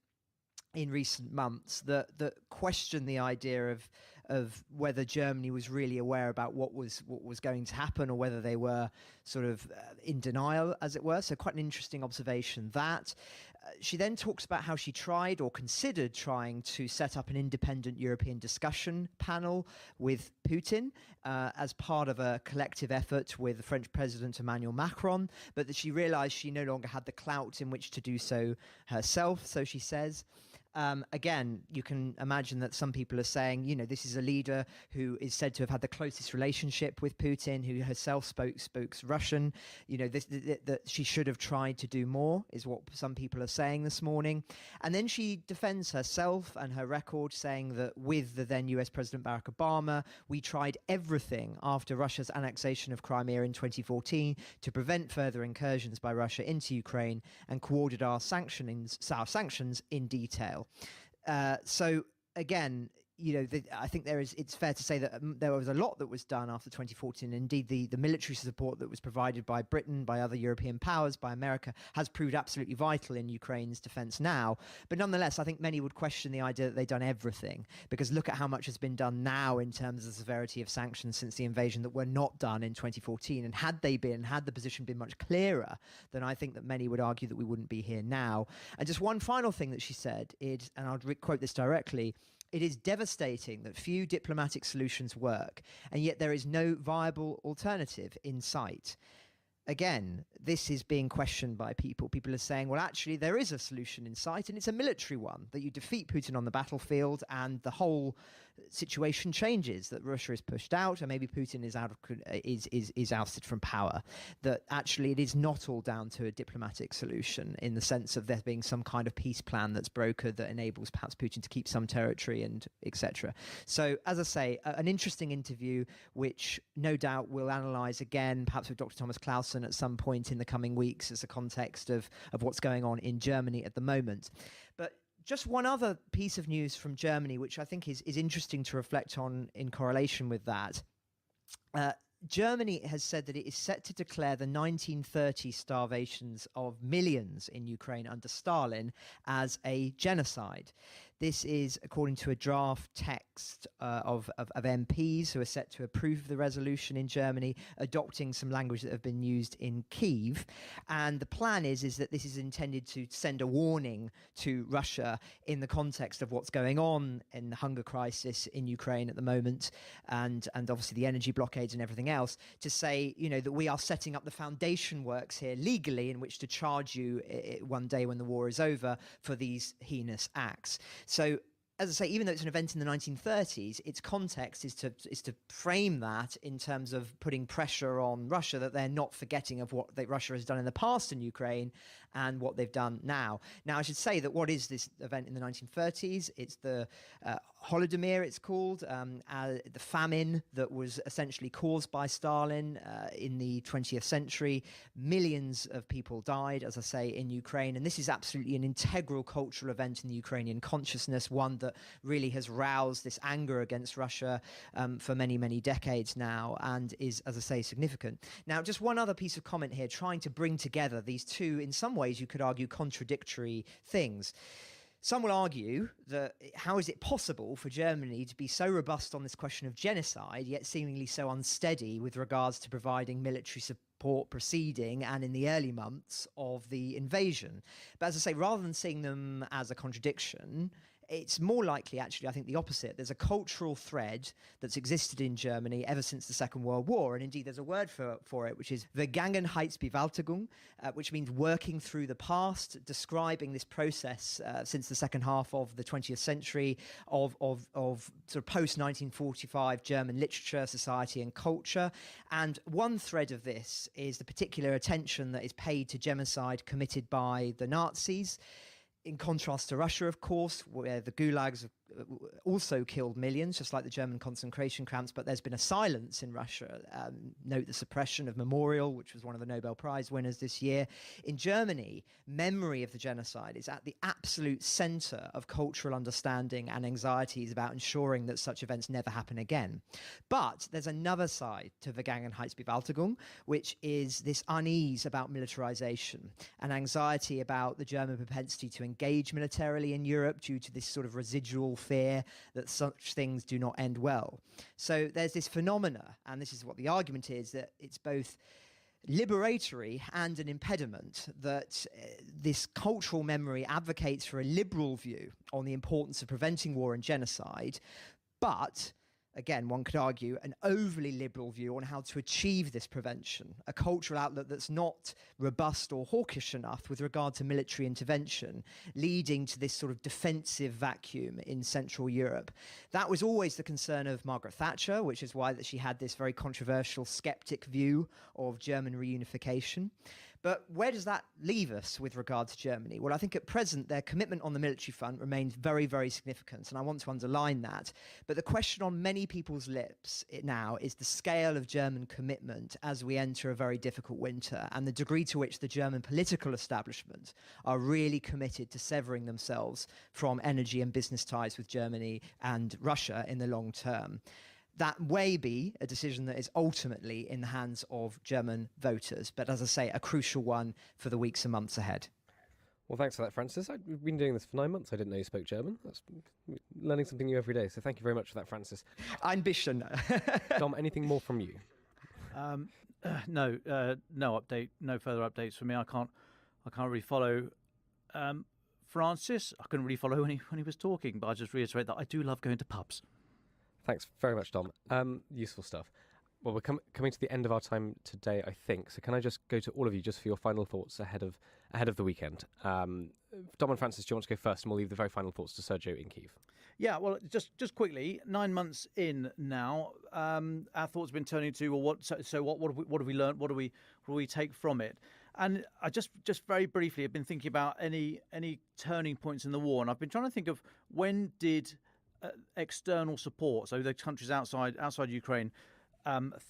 in recent months that question the idea of whether Germany was really aware about what was going to happen, or whether they were sort of in denial, as it were. So quite an interesting observation that. She then talks about how she tried or considered trying to set up an independent European discussion panel with Putin as part of a collective effort with the French President Emmanuel Macron, but that she realized she no longer had the clout in which to do so herself, so she says. Again, you can imagine that some people are saying, this is a leader who is said to have had the closest relationship with Putin, who herself spoke Russian, that she should have tried to do more, is what some people are saying this morning. And then she defends herself and her record, saying that with the then US President Barack Obama, we tried everything after Russia's annexation of Crimea in 2014 to prevent further incursions by Russia into Ukraine, and coordinated our sanctions in detail. So again, I think it's fair to say that there was a lot that was done after 2014. Indeed, the military support that was provided by Britain, by other European powers, by America, has proved absolutely vital in Ukraine's defense now. But nonetheless, I think many would question the idea that they've done everything, because look at how much has been done now in terms of the severity of sanctions since the invasion that were not done in 2014. And had the position been much clearer, then I think that many would argue that we wouldn't be here now. And just one final thing that she said is, and I'll quote this directly, "It is devastating that few diplomatic solutions work, and yet there is no viable alternative in sight." Again, this is being questioned by people. People are saying, well, actually, there is a solution in sight, and it's a military one, that you defeat Putin on the battlefield and the whole situation changes, that Russia is pushed out and maybe Putin is ousted from power. That actually it is not all down to a diplomatic solution, in the sense of there being some kind of peace plan that's brokered that enables perhaps Putin to keep some territory and etc. So, as I say, an interesting interview, which no doubt we'll analyse again, perhaps with Dr. Thomas Clausen at some point in the coming weeks, as a context of what's going on in Germany at the moment. But just one other piece of news from Germany, which I think is interesting to reflect on in correlation with that. Germany has said that it is set to declare the 1930 starvations of millions in Ukraine under Stalin as a genocide. This is according to a draft text of MPs who are set to approve the resolution in Germany, adopting some language that have been used in Kyiv. And the plan is that this is intended to send a warning to Russia in the context of what's going on in the hunger crisis in Ukraine at the moment, and obviously the energy blockades and everything else, to say, that we are setting up the foundation works here legally in which to charge you one day when the war is over for these heinous acts. So, as I say, even though it's an event in the 1930s, its context is to frame that in terms of putting pressure on Russia that they're not forgetting of what Russia has done in the past in Ukraine and what they've done now. Now, I should say that what is this event in the 1930s? It's the Holodomor, it's called, the famine that was essentially caused by Stalin in the 20th century. Millions of people died, as I say, in Ukraine, and this is absolutely an integral cultural event in the Ukrainian consciousness, one that really has roused this anger against Russia for many, many decades now, and is, as I say, significant. Now, just one other piece of comment here, trying to bring together these two, in some ways, you could argue, contradictory things. Some will argue that how is it possible for Germany to be so robust on this question of genocide, yet seemingly so unsteady with regards to providing military support preceding and in the early months of the invasion? But as I say, rather than seeing them as a contradiction, it's more likely, actually, I think, the opposite. There's a cultural thread that's existed in Germany ever since the Second World War, and indeed there's a word for it, which is Vergangenheitsbewältigung, which means working through the past, describing this process since the second half of the 20th century of sort of post-1945 German literature, society and culture. And one thread of this is the particular attention that is paid to genocide committed by the Nazis, in contrast to Russia, of course, where the gulags also killed millions, just like the German concentration camps, but there's been a silence in Russia. Note the suppression of Memorial, which was one of the Nobel Prize winners this year. In Germany, memory of the genocide is at the absolute center of cultural understanding and anxieties about ensuring that such events never happen again. But there's another side to Vergangenheitsbewältigung, which is this unease about militarization and anxiety about the German propensity to engage militarily in Europe due to this sort of residual fear that such things do not end well. So there's this phenomena, and this is what the argument is, that it's both liberatory and an impediment, that this cultural memory advocates for a liberal view on the importance of preventing war and genocide, but again, one could argue, an overly liberal view on how to achieve this prevention, a cultural outlook that's not robust or hawkish enough with regard to military intervention, leading to this sort of defensive vacuum in Central Europe. That was always the concern of Margaret Thatcher, which is why that she had this very controversial skeptic view of German reunification. But where does that leave us with regard to Germany? Well, I think at present their commitment on the military front remains very, very significant, and I want to underline that. But the question on many people's lips now is the scale of German commitment as we enter a very difficult winter, and the degree to which the German political establishment are really committed to severing themselves from energy and business ties with Germany and Russia in the long term. That may be a decision that is ultimately in the hands of German voters, but as I say, a crucial one for the weeks and months ahead. Well, thanks for that, Francis. We've been doing this for 9 months. I didn't know you spoke German. That's learning something new every day, so thank you very much for that, Francis. Ambition. Dom, anything more from you? No update, no further updates for me. I can't really follow Francis. I couldn't really follow when he was talking, but I just reiterate that I do love going to pubs. Thanks very much, Dom. Useful stuff. Well, we're coming to the end of our time today, I think. So can I just go to all of you just for your final thoughts ahead of the weekend? Dom and Francis, do you want to go first? And we'll leave the very final thoughts to Sergio in Kyiv. Yeah, well, just quickly, 9 months in now, our thoughts have been turning to, well, what have we learned? What do we take from it? And I just very briefly have been thinking about any turning points in the war, and I've been trying to think of when did external support, so the countries outside Ukraine,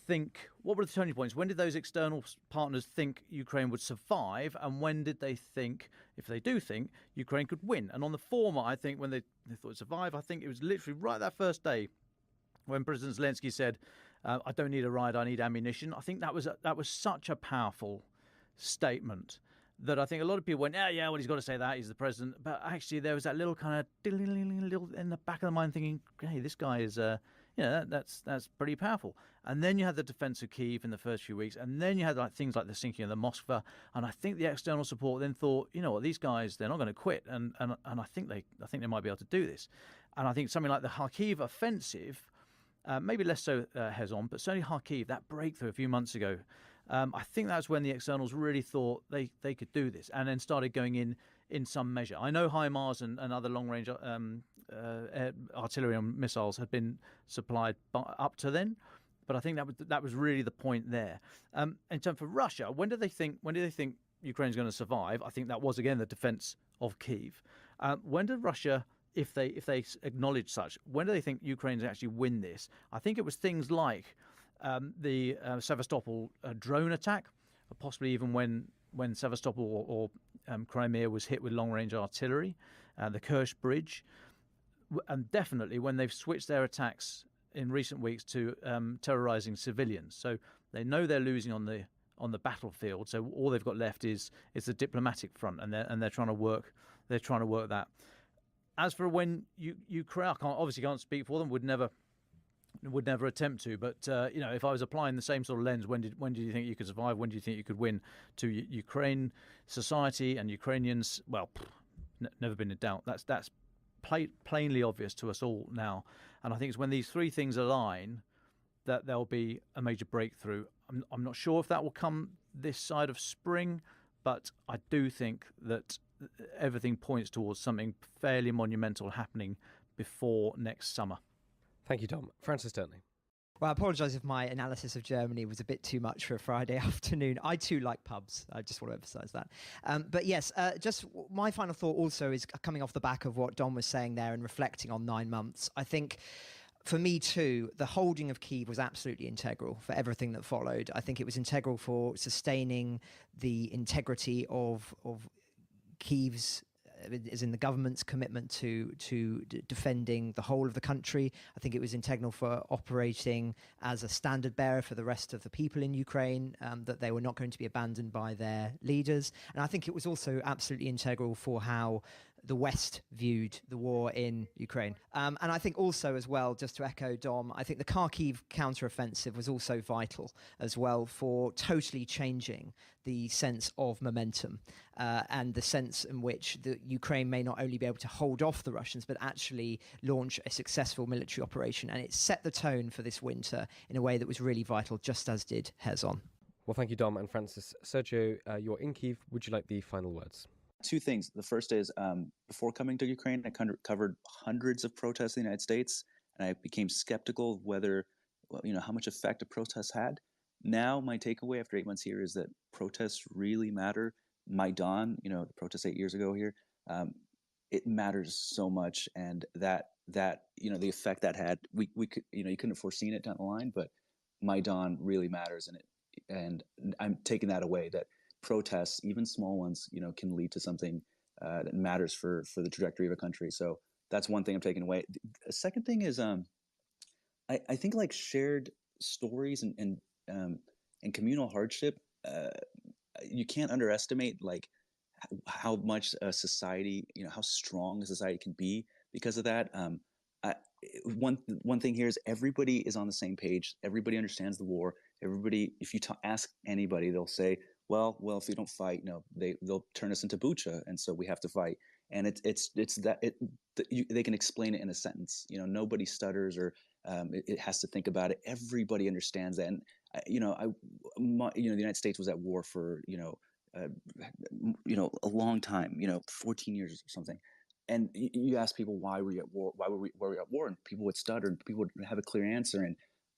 think, what were the turning points? When did those external partners think Ukraine would survive, and when did they think, if they do think, Ukraine could win? And on the former, I think when they thought it'd survive, I think it was literally right that first day when President Zelensky said, I don't need a ride, I need ammunition. I think that was such a powerful statement. that I think a lot of people went, yeah, well, he's got to say that, he's the president. But actually, there was that little kind of little in the back of the mind thinking, hey, this guy is, that's pretty powerful. And then you had the defense of Kyiv in the first few weeks, and then you had things like the sinking of the Moskva. And I think the external support then thought, you know what, these guys, they're not going to quit, and I think they might be able to do this. And I think something like the Kharkiv offensive, maybe less so Kherson, but certainly Kharkiv, that breakthrough a few months ago. I think that's when the externals really thought they could do this, and then started going in some measure. I know HIMARS and other long-range artillery and missiles had been supplied up to then, but I think that was really the point there. In terms of Russia, when do they think Ukraine's going to survive? I think that was again the defense of Kyiv. When did Russia, if they acknowledge such, when do they think Ukraine's actually win this? I think it was things like the Sevastopol drone attack, possibly even when Sevastopol or Crimea was hit with long-range artillery, the Kerch Bridge, and definitely when they've switched their attacks in recent weeks to terrorizing civilians. So they know they're losing on the battlefield. So all they've got left is the diplomatic front, and they're trying to work that. As for when Ukraine, I obviously can't speak for them. Would never attempt to, but if I was applying the same sort of lens, when did you think you could survive? When do you think you could win? To Ukraine society and Ukrainians, well, never been in doubt. That's plainly obvious to us all now, and I think it's when these three things align that there'll be a major breakthrough. I'm not sure if that will come this side of spring, but I do think that everything points towards something fairly monumental happening before next summer. Thank you, Dom. Francis Sturtley. Well, I apologise if my analysis of Germany was a bit too much for a Friday afternoon. I too like pubs. I just want to emphasise that. But yes, just my final thought also is coming off the back of what Dom was saying there and reflecting on 9 months. I think for me too, the holding of Kyiv was absolutely integral for everything that followed. I think it was integral for sustaining the integrity of Kyiv's, as in the government's commitment to defending the whole of the country. I think it was integral for operating as a standard bearer for the rest of the people in Ukraine, that they were not going to be abandoned by their leaders. And I think it was also absolutely integral for how the West viewed the war in Ukraine. And I think also as well, just to echo Dom, I think the Kharkiv counteroffensive was also vital as well for totally changing the sense of momentum and the sense in which the Ukraine may not only be able to hold off the Russians, but actually launch a successful military operation. And it set the tone for this winter in a way that was really vital, just as did Kherson. Well, thank you, Dom and Francis. Sergio, you're in Kyiv. Would you like the final words? Two things. The first is before coming to Ukraine, I covered hundreds of protests in the United States, and I became skeptical of whether, how much effect a protest had. Now, my takeaway after 8 months here is that protests really matter. Maidan, the protest 8 years ago here, it matters so much, and that the effect that had, we could, you couldn't have foreseen it down the line, but Maidan really matters, and I'm taking that away, that protests, even small ones, can lead to something that matters for the trajectory of a country. So that's one thing I'm taking away. The second thing is, I think like shared stories and communal hardship, you can't underestimate like how much a society, how strong a society can be because of that. One thing here is everybody is on the same page. Everybody understands the war. Everybody, if you ask anybody, they'll say, well, if we don't fight, they'll turn us into Bucha, and so we have to fight. And they can explain it in a sentence. Nobody stutters or it has to think about it. Everybody understands that. And the United States was at war for a long time, 14 years or something. And you ask people, why were you at war? Why were we at war? And people would stutter, and people would have a clear answer.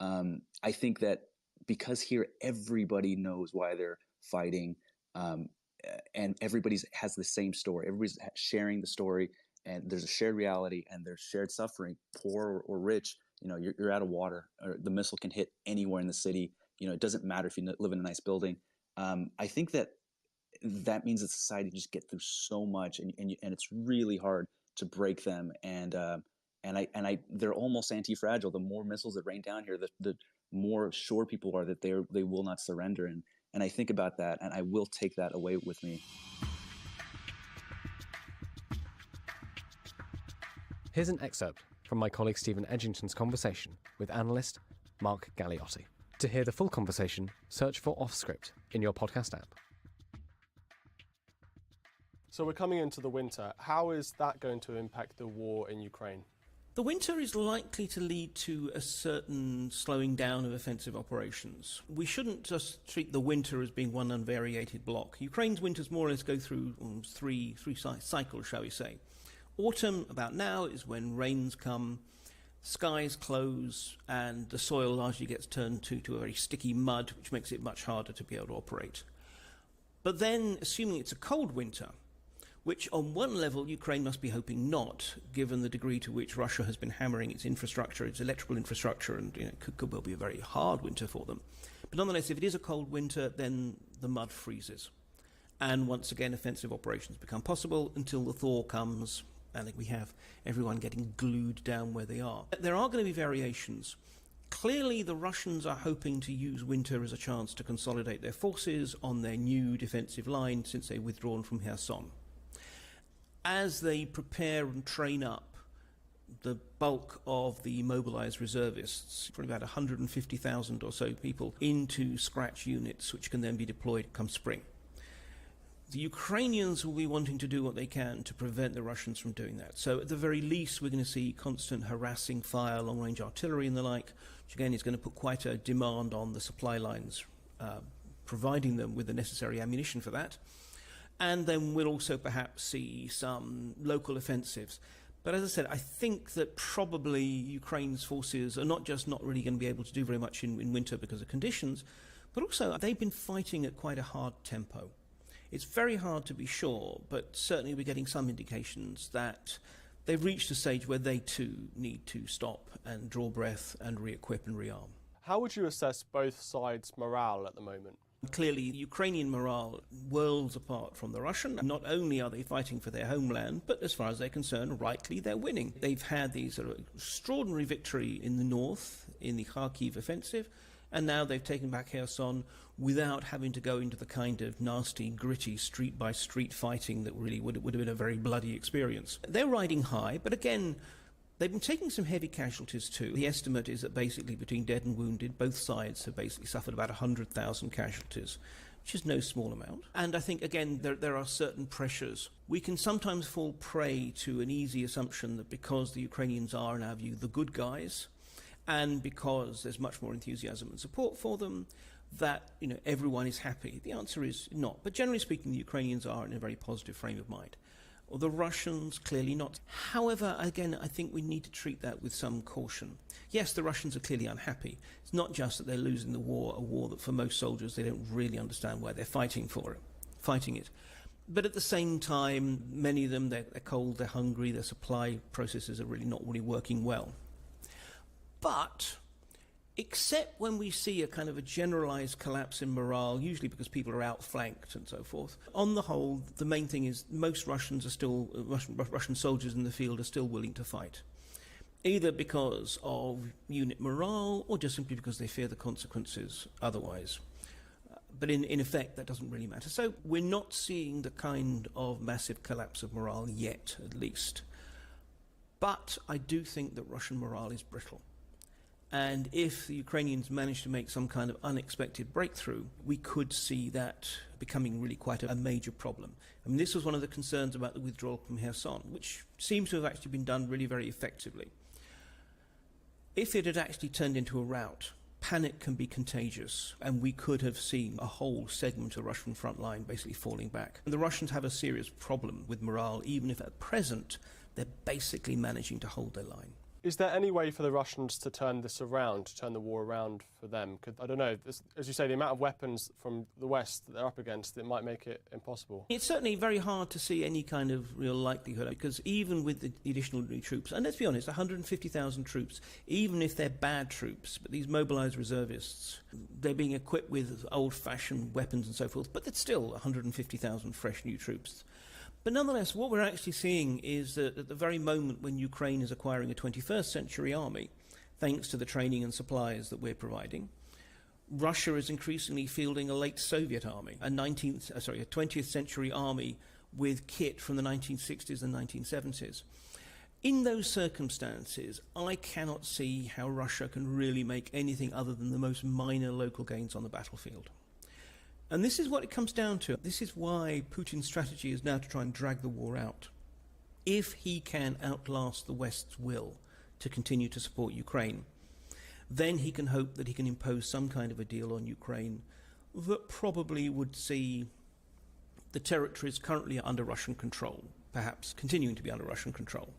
And I think that because here everybody knows why they're fighting, and everybody has the same story. Everybody's sharing the story, and there's a shared reality, and there's shared suffering, poor or rich. You're out of water, or the missile can hit anywhere in the city. It doesn't matter if you live in a nice building. I think that means that society just get through so much, and it's really hard to break them. And they're almost anti-fragile. The more missiles that rain down here, the more sure people are that they will not surrender. And I think about that, and I will take that away with me. Here's an excerpt from my colleague Stephen Edgington's conversation with analyst Mark Galliotti. To hear the full conversation, search for Offscript in your podcast app. So we're coming into the winter. How is that going to impact the war in Ukraine? The winter is likely to lead to a certain slowing down of offensive operations. We shouldn't just treat the winter as being one unvariated block. Ukraine's winters more or less go through three cycles, shall we say. Autumn, about now, is when rains come, skies close, and the soil largely gets turned to a very sticky mud, which makes it much harder to be able to operate. But then, assuming it's a cold winter, which on one level Ukraine must be hoping not, given the degree to which Russia has been hammering its infrastructure, its electrical infrastructure, and it could well be a very hard winter for them. But nonetheless, if it is a cold winter, then the mud freezes. And once again, offensive operations become possible until the thaw comes, and we have everyone getting glued down where they are. There are going to be variations. Clearly, the Russians are hoping to use winter as a chance to consolidate their forces on their new defensive line since they've withdrawn from Kherson. As they prepare and train up the bulk of the mobilized reservists, probably about 150,000 or so people, into scratch units, which can then be deployed come spring. The Ukrainians will be wanting to do what they can to prevent the Russians from doing that. So at the very least, we're going to see constant harassing fire, long-range artillery and the like, which again is going to put quite a demand on the supply lines, providing them with the necessary ammunition for that. And then we'll also perhaps see some local offensives. But as I said, I think that probably Ukraine's forces are not just not really going to be able to do very much in winter because of conditions, but also they've been fighting at quite a hard tempo. It's very hard to be sure, but certainly we're getting some indications that they've reached a stage where they too need to stop and draw breath and re-equip and rearm. How would you assess both sides' morale at the moment? Clearly, Ukrainian morale worlds apart from the Russian. Not only are they fighting for their homeland, but as far as they're concerned, rightly, they're winning. They've had these sort of extraordinary victory in the north, in the Kyiv offensive, and now they've taken back Kherson without having to go into the kind of nasty, gritty, street-by-street fighting that really would have been a very bloody experience. They're riding high, but again, they've been taking some heavy casualties too. The estimate is that basically between dead and wounded, both sides have basically suffered about 100,000 casualties, which is no small amount. And I think, again, there are certain pressures. We can sometimes fall prey to an easy assumption that because the Ukrainians are, in our view, the good guys, and because there's much more enthusiasm and support for them, that everyone is happy. The answer is not. But generally speaking, the Ukrainians are in a very positive frame of mind. Or the Russians, clearly not. However, again, I think we need to treat that with some caution. Yes, the Russians are clearly unhappy. It's not just that they're losing the war, a war that for most soldiers they don't really understand why they're fighting it. But at the same time, many of them, they're cold, they're hungry, their supply processes are really not really working well. But except when we see a kind of a generalized collapse in morale, usually because people are outflanked and so forth. On the whole, the main thing is most Russian soldiers in the field are still willing to fight, either because of unit morale or just simply because they fear the consequences otherwise. But in effect, that doesn't really matter. So we're not seeing the kind of massive collapse of morale yet, at least. But I do think that Russian morale is brittle. And if the Ukrainians manage to make some kind of unexpected breakthrough, we could see that becoming really quite a major problem. I mean, this was one of the concerns about the withdrawal from Kherson, which seems to have actually been done really very effectively. If it had actually turned into a rout, panic can be contagious, and we could have seen a whole segment of the Russian front line basically falling back. And the Russians have a serious problem with morale, even if at present they're basically managing to hold their line. Is there any way for the Russians to turn this around, to turn the war around for them? I don't know, as you say, the amount of weapons from the West that they're up against, it might make it impossible. It's certainly very hard to see any kind of real likelihood, because even with the additional new troops, and let's be honest, 150,000 troops, even if they're bad troops, but these mobilized reservists, they're being equipped with old-fashioned weapons and so forth, but it's still 150,000 fresh new troops. But nonetheless, what we're actually seeing is that at the very moment when Ukraine is acquiring a 21st century army, thanks to the training and supplies that we're providing, Russia is increasingly fielding a late Soviet army, a 20th century army with kit from the 1960s and 1970s. In those circumstances, I cannot see how Russia can really make anything other than the most minor local gains on the battlefield. And this is what it comes down to. This is why Putin's strategy is now to try and drag the war out. If he can outlast the West's will to continue to support Ukraine, then he can hope that he can impose some kind of a deal on Ukraine that probably would see the territories currently under Russian control, perhaps continuing to be under Russian control.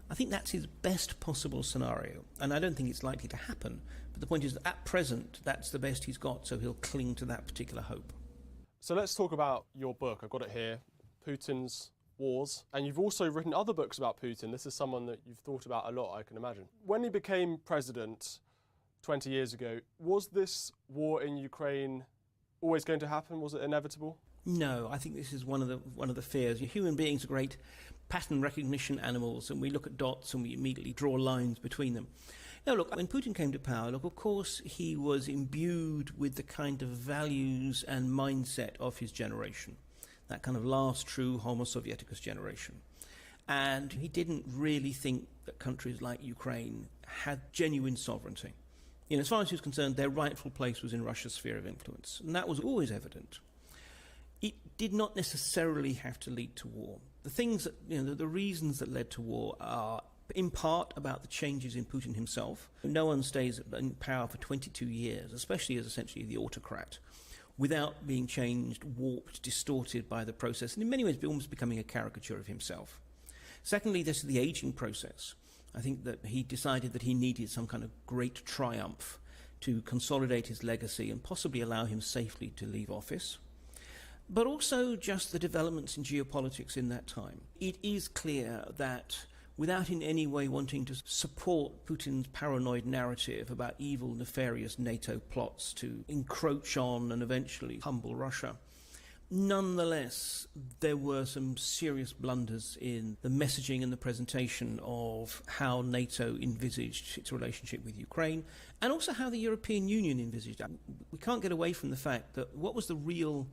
I think that's his best possible scenario, and I don't think it's likely to happen. But the point is that at present, that's the best he's got, so he'll cling to that particular hope. So let's talk about your book. I've got it here, Putin's Wars. And you've also written other books about Putin. This is someone that you've thought about a lot, I can imagine. When he became president 20 years ago, was this war in Ukraine always going to happen? Was it inevitable? No, I think this is one of the fears. Human beings are great pattern recognition animals, and we look at dots and we immediately draw lines between them. Now, look, when Putin came to power, look, of course, he was imbued with the kind of values and mindset of his generation, that kind of last true Homo Sovieticus generation. And he didn't really think that countries like Ukraine had genuine sovereignty. You know, as far as he was concerned, their rightful place was in Russia's sphere of influence, and that was always evident. It did not necessarily have to lead to war. The things that, the reasons that led to war are in part about the changes in Putin himself. No one stays in power for 22 years, especially as essentially the autocrat, without being changed, warped, distorted by the process, and in many ways almost becoming a caricature of himself. Secondly, this is the aging process. I think that he decided that he needed some kind of great triumph to consolidate his legacy and possibly allow him safely to leave office. But also just the developments in geopolitics in that time. It is clear that without in any way wanting to support Putin's paranoid narrative about evil, nefarious NATO plots to encroach on and eventually humble Russia, nonetheless, there were some serious blunders in the messaging and the presentation of how NATO envisaged its relationship with Ukraine, and also how the European Union envisaged it. We can't get away from the fact that what was the real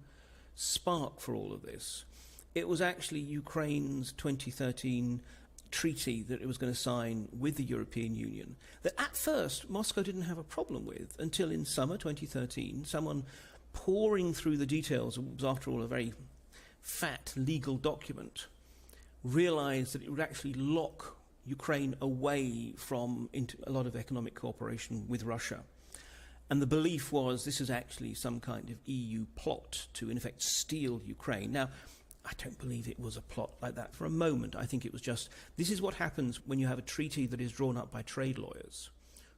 spark for all of this? It was actually Ukraine's 2013 treaty that it was going to sign with the European Union, that at first Moscow didn't have a problem with, until in summer 2013, someone pouring through the details, it was after all a very fat legal document, realized that it would actually lock Ukraine away from into a lot of economic cooperation with Russia. And the belief was this is actually some kind of EU plot to, in effect, steal Ukraine. Now, I don't believe it was a plot like that for a moment. I think it was just, this is what happens when you have a treaty that is drawn up by trade lawyers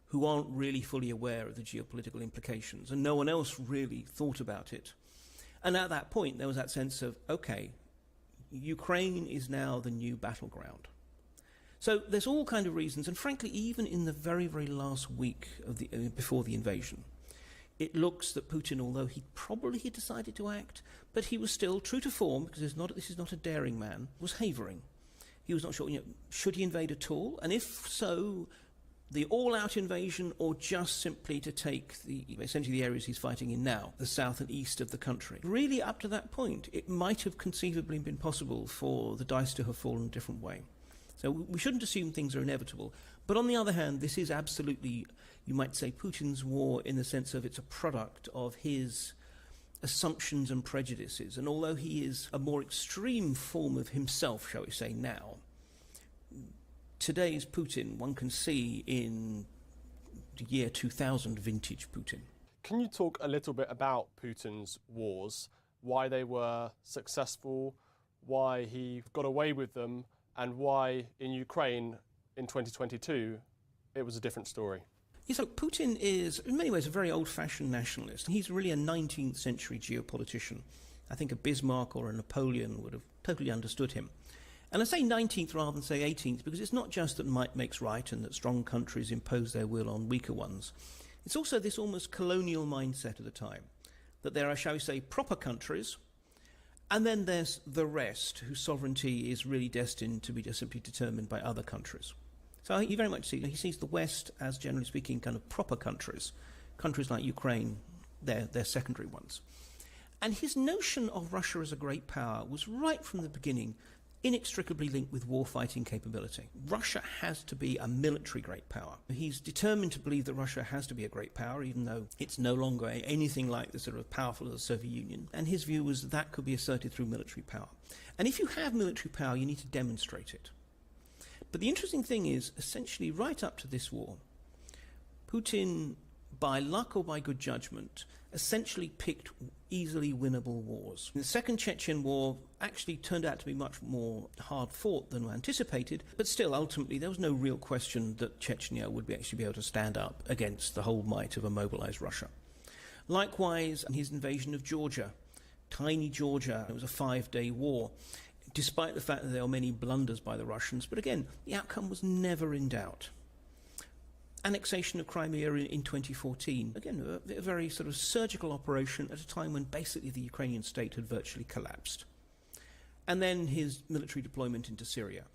who aren't really fully aware of the geopolitical implications, and no one else really thought about it. And at that point, there was that sense of, okay, Ukraine is now the new battleground. So there's all kind of reasons, and frankly, even in the very, very last week of before the invasion, it looks that Putin, although he probably had decided to act, but he was still true to form, because this is not a daring man, was havering. He was not sure, should he invade at all? And if so, the all-out invasion, or just simply to take essentially the areas he's fighting in now, the south and east of the country. Really, up to that point, it might have conceivably been possible for the dice to have fallen a different way. So we shouldn't assume things are inevitable. But on the other hand, this is absolutely, you might say, Putin's war in the sense of it's a product of his assumptions and prejudices. And although he is a more extreme form of himself, shall we say, now, today's Putin, one can see in the year 2000 vintage Putin. Can you talk a little bit about Putin's wars, why they were successful, why he got away with them, and why in Ukraine in 2022 it was a different story? Yes, so Putin is, in many ways, a very old-fashioned nationalist. He's really a 19th century geopolitician. I think a Bismarck or a Napoleon would have totally understood him. And I say 19th rather than say 18th because it's not just that might makes right and that strong countries impose their will on weaker ones. It's also this almost colonial mindset of the time, that there are, shall we say, proper countries, and then there's the rest, whose sovereignty is really destined to be just simply determined by other countries. So he very much he sees the West as, generally speaking, kind of proper countries countries like Ukraine, they're secondary ones. And his notion of Russia as a great power was right from the beginning inextricably linked with war-fighting capability. Russia has to be a military great power. He's determined to believe that Russia has to be a great power, even though it's no longer anything like the sort of powerful as the Soviet Union. And his view was that could be asserted through military power. And if you have military power, you need to demonstrate it. But the interesting thing is, essentially right up to this war, Putin, by luck or by good judgment, essentially picked easily winnable wars. The Second Chechen War actually turned out to be much more hard-fought than anticipated, but still, ultimately, there was no real question that Chechnya would actually be able to stand up against the whole might of a mobilized Russia. Likewise, his invasion of Georgia, tiny Georgia, it was a 5-day war, despite the fact that there were many blunders by the Russians, but again, the outcome was never in doubt. Annexation of Crimea in 2014, again, a very sort of surgical operation at a time when basically the Ukrainian state had virtually collapsed. And then his military deployment into Syria,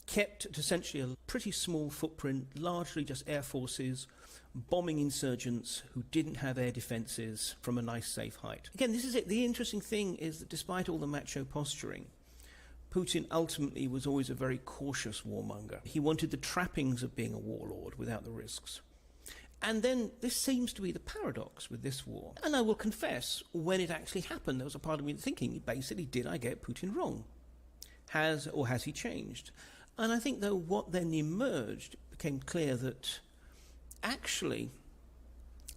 kept at essentially a pretty small footprint, largely just air forces, bombing insurgents who didn't have air defences from a nice safe height. Again, this is it. The interesting thing is that despite all the macho posturing, Putin ultimately was always a very cautious warmonger. He wanted the trappings of being a warlord without the risks. And then this seems to be the paradox with this war. And I will confess, when it actually happened, there was a part of me thinking, basically, did I get Putin wrong? Has he changed? And I think, though, what then emerged became clear that actually,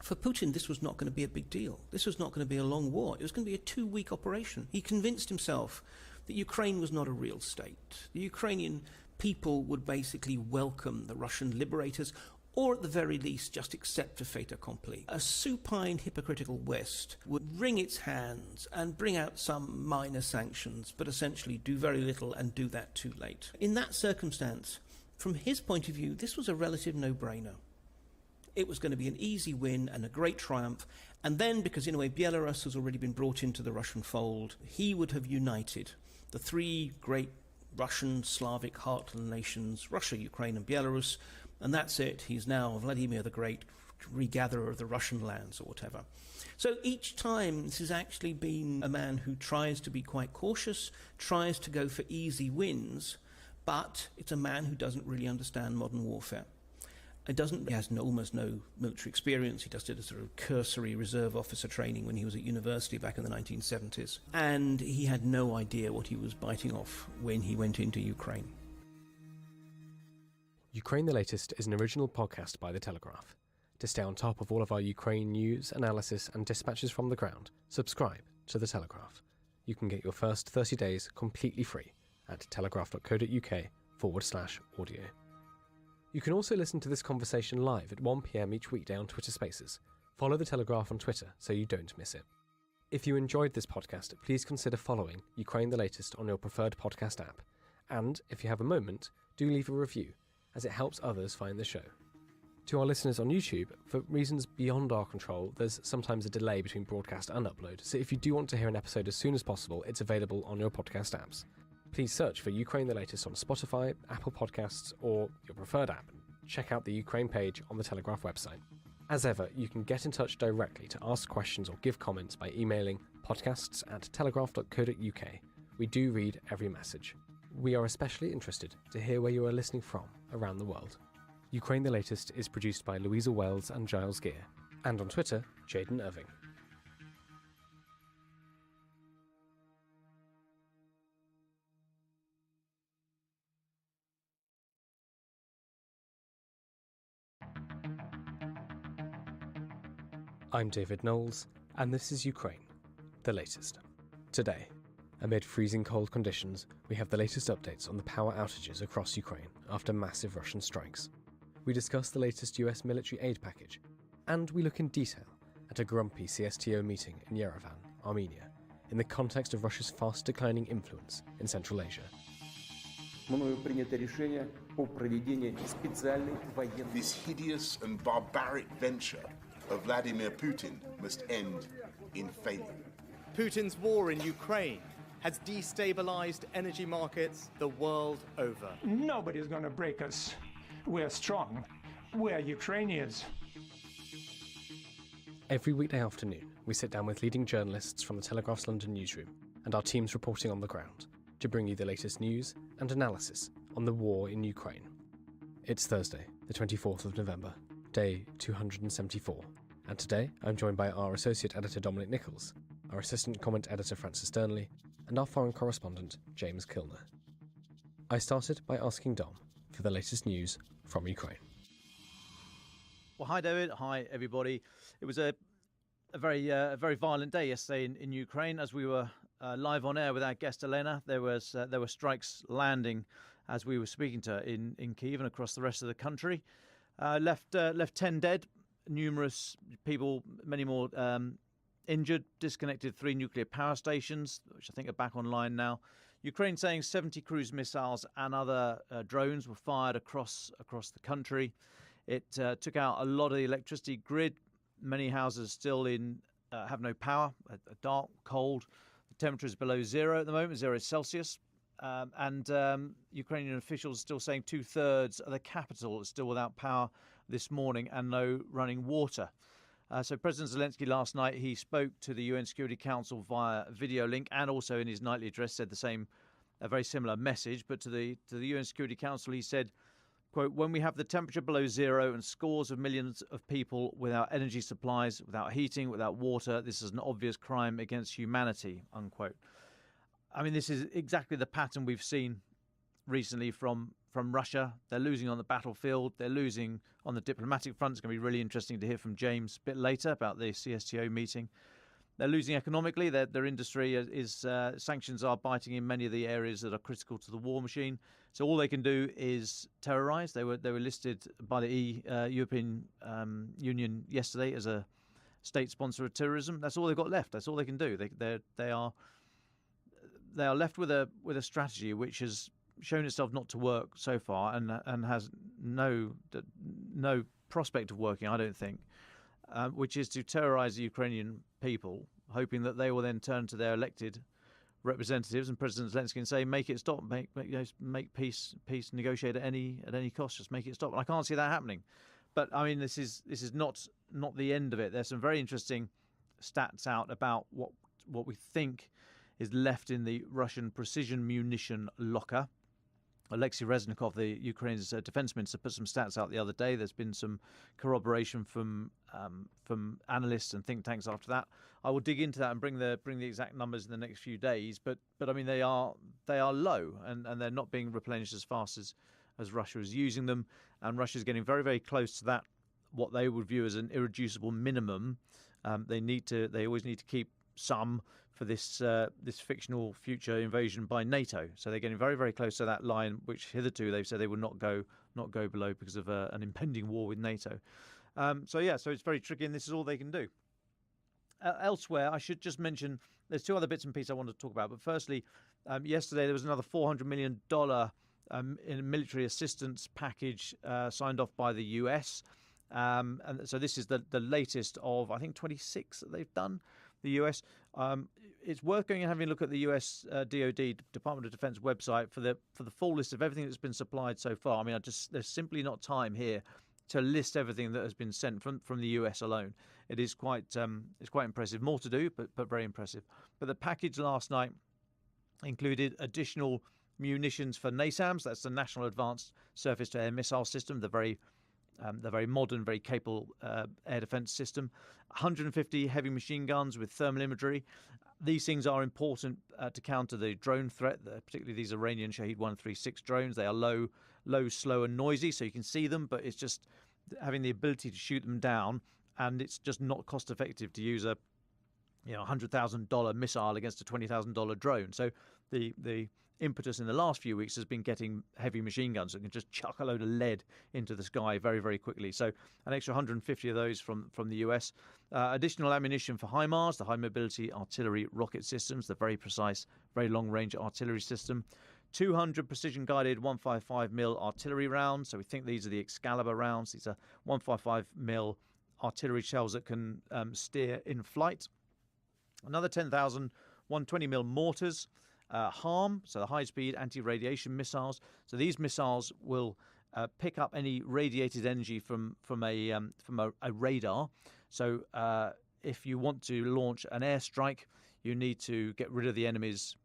for Putin, this was not going to be a big deal. This was not going to be a long war. It was going to be a 2-week operation. He convinced himself that Ukraine was not a real state. The Ukrainian people would basically welcome the Russian liberators, or at the very least just accept a fait accompli. A supine, hypocritical West would wring its hands and bring out some minor sanctions, but essentially do very little and do that too late. In that circumstance, from his point of view, this was a relative no-brainer. It was going to be an easy win and a great triumph, and then, because in a way Belarus has already been brought into the Russian fold, he would have united the 3 great Russian Slavic heartland nations, Russia, Ukraine and Belarus, and that's it. He's now Vladimir the Great, regatherer of the Russian lands or whatever. So each time this has actually been a man who tries to be quite cautious, tries to go for easy wins, but it's a man who doesn't really understand modern warfare. He has almost no military experience. He just did a sort of cursory reserve officer training when he was at university back in the 1970s. And he had no idea what he was biting off when he went into Ukraine. Ukraine the Latest is an original podcast by The Telegraph. To stay on top of all of our Ukraine news, analysis and dispatches from the ground, subscribe to The Telegraph. You can get your first 30 days completely free at telegraph.co.uk/audio. You can also listen to this conversation live at 1 PM each weekday on Twitter Spaces. Follow The Telegraph on Twitter so you don't miss it. If you enjoyed this podcast, please consider following Ukraine the Latest on your preferred podcast app. And if you have a moment, do leave a review, as it helps others find the show. To our listeners on YouTube, for reasons beyond our control, there's sometimes a delay between broadcast and upload, so if you do want to hear an episode as soon as possible, it's available on your podcast apps. Please search for Ukraine the Latest on Spotify, Apple Podcasts, or your preferred app. Check out the Ukraine page on the Telegraph website. As ever, you can get in touch directly to ask questions or give comments by emailing podcasts@telegraph.co.uk. We do read every message. We are especially interested to hear where you are listening from around the world. Ukraine the Latest is produced by Louisa Wells and Giles Gear, and on Twitter, Jaden Irving. I'm David Knowles, and this is Ukraine, the latest. Today, amid freezing cold conditions, we have the latest updates on the power outages across Ukraine after massive Russian strikes. We discuss the latest US military aid package, and we look in detail at a grumpy CSTO meeting in Yerevan, Armenia, in the context of Russia's fast declining influence in Central Asia. This hideous and barbaric venture of Vladimir Putin must end in failure. Putin's war in Ukraine has destabilized energy markets the world over. Nobody's going to break us. We're strong. We're Ukrainians. Every weekday afternoon, we sit down with leading journalists from the Telegraph's London newsroom and our teams reporting on the ground to bring you the latest news and analysis on the war in Ukraine. It's Thursday, the 24th of November, day 274, and today I'm joined by our associate editor Dominic Nicholls, our assistant comment editor Francis Sternley, and our foreign correspondent James Kilner. I started by asking Dom for the latest news from Ukraine. Well, hi David, hi everybody. It was a very violent day yesterday in Ukraine. As we were live on air with our guest Elena, there were strikes landing as we were speaking to her in Kyiv and across the rest of the country. Left 10 dead, numerous people, many more injured, disconnected 3 nuclear power stations, which I think are back online now. Ukraine saying 70 cruise missiles and other drones were fired across the country. It took out a lot of the electricity grid. Many houses still have no power, dark, cold. The temperature is below 0 at the moment, 0 Celsius. And Ukrainian officials are still saying 2/3 of the capital is still without power this morning and no running water. So President Zelensky last night, he spoke to the UN Security Council via video link and also in his nightly address said a very similar message. But to the UN Security Council, he said, quote, "When we have the temperature below 0 and scores of millions of people without energy supplies, without heating, without water, this is an obvious crime against humanity," unquote. I mean, this is exactly the pattern we've seen recently from Russia. They're losing on the battlefield. They're losing on the diplomatic front. It's going to be really interesting to hear from James a bit later about the CSTO meeting. They're losing economically. Their industry sanctions are biting in many of the areas that are critical to the war machine. So all they can do is terrorize. They were listed by the European Union yesterday as a state sponsor of terrorism. That's all they've got left. That's all they can do. They are left with a strategy which has shown itself not to work so far and has no prospect of working, I don't think, which is to terrorize the Ukrainian people, hoping that they will then turn to their elected representatives and President Zelensky and say, make it stop, make peace, negotiate at any cost, just make it stop. And I can't see that happening. But I mean, this is not the end of it. There's some very interesting stats out about what we think is left in the Russian precision munition locker. Alexei Reznikov, the Ukraine's defense minister, put some stats out the other day. There's been some corroboration from analysts and think tanks after that. I will dig into that and bring the exact numbers in the next few days. But I mean, they are low and they're not being replenished as fast as Russia is using them. And Russia is getting very, very close to that, what they would view as an irreducible minimum. They always need to keep some for this fictional future invasion by NATO. So they're getting very, very close to that line, which hitherto they've said they would not go below because of an impending war with NATO. So it's very tricky, and this is all they can do. Elsewhere, I should just mention there's 2 other bits and pieces I want to talk about. But firstly, yesterday there was another $400 million in military assistance package signed off by the US. And so this is the latest of, I think, 26 that they've done. The US. It's worth going and having a look at the US DoD, Department of Defense website for the full list of everything that's been supplied so far. I mean, there's simply not time here to list everything that has been sent from the US alone. It is quite impressive. More to do, but very impressive. But the package last night included additional munitions for NASAMS. That's the National Advanced Surface-to-Air Missile System, the very modern, very capable air defense system. 150 heavy machine guns with thermal imagery. These things are important to counter the drone threat, particularly these Iranian Shahed 136 drones. They are low, slow and noisy, so you can see them, but it's just having the ability to shoot them down, and it's just not cost effective to use a $100,000 missile against a $20,000 drone. So the impetus in the last few weeks has been getting heavy machine guns that can just chuck a load of lead into the sky very, very quickly. So an extra 150 of those from the US. Additional ammunition for HIMARS, the High Mobility Artillery Rocket Systems, the very precise, very long-range artillery system. 200 precision-guided 155mm artillery rounds. So we think these are the Excalibur rounds. These are 155mm artillery shells that can steer in flight. Another 10,000 120mm mortars. HARM, so the high-speed anti-radiation missiles. So these missiles will pick up any radiated energy from a radar. So if you want to launch an airstrike, you need to get rid of the enemy's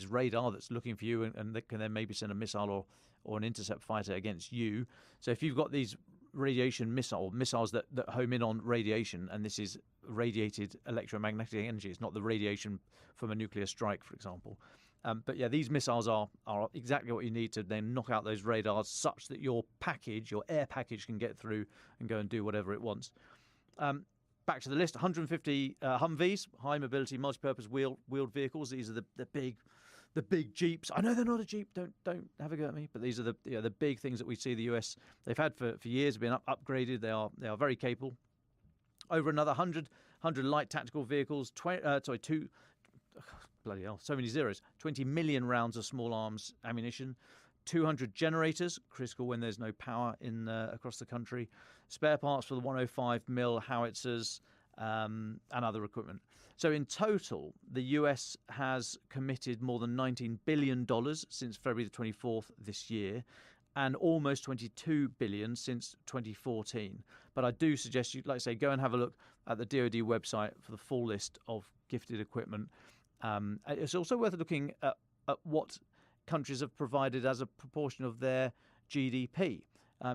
radar that's looking for you, and they can then maybe send a missile or an intercept fighter against you. So if you've got these radiation missiles that home in on radiation, and this is radiated electromagnetic energy, it's not the radiation from a nuclear strike, for example. But yeah, these missiles are exactly what you need to then knock out those radars, such that your air package, can get through and go and do whatever it wants. Back to the list: 150 Humvees, high mobility, multi-purpose wheeled vehicles. These are the big Jeeps. I know they're not a Jeep. Don't have a go at me. But these are the big things that we see the US. They've had for years, been upgraded. They are very capable. Over another 100 light tactical vehicles. Bloody hell, so many zeros. 20 million rounds of small arms ammunition. 200 generators, critical when there's no power in across the country. Spare parts for the 105mm howitzers and other equipment. So in total, the US has committed more than $19 billion since February the 24th this year, and almost $22 billion since 2014. But I do suggest you, like I say, go and have a look at the DoD website for the full list of gifted equipment. It's also worth looking at what countries have provided as a proportion of their GDP.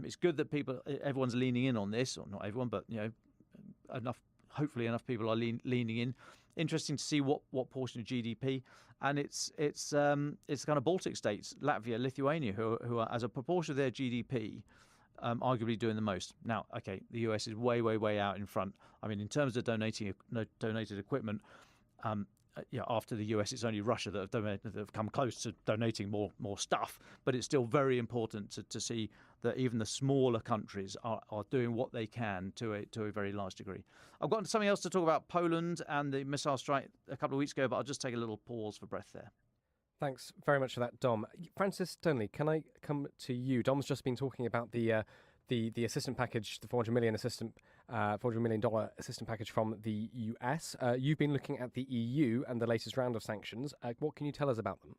It's good that everyone's leaning in on this, or not everyone, but hopefully enough people are leaning in. Interesting to see what portion of GDP, and it's kind of Baltic states, Latvia, Lithuania, who are, as a proportion of their GDP, arguably doing the most. Now, okay, the US is way out in front. I mean, in terms of donated equipment, after the US, it's only Russia that have come close to donating more stuff. But it's still very important to see that even the smaller countries are doing what they can to a very large degree. I've got something else to talk about, Poland and the missile strike a couple of weeks ago, but I'll just take a little pause for breath there. Thanks very much for that, Dom. Francis Stoneley, can I come to you? Dom's just been talking about the assistance package, the $400 million assistance package from the US. You've been looking at the EU and the latest round of sanctions. What can you tell us about them?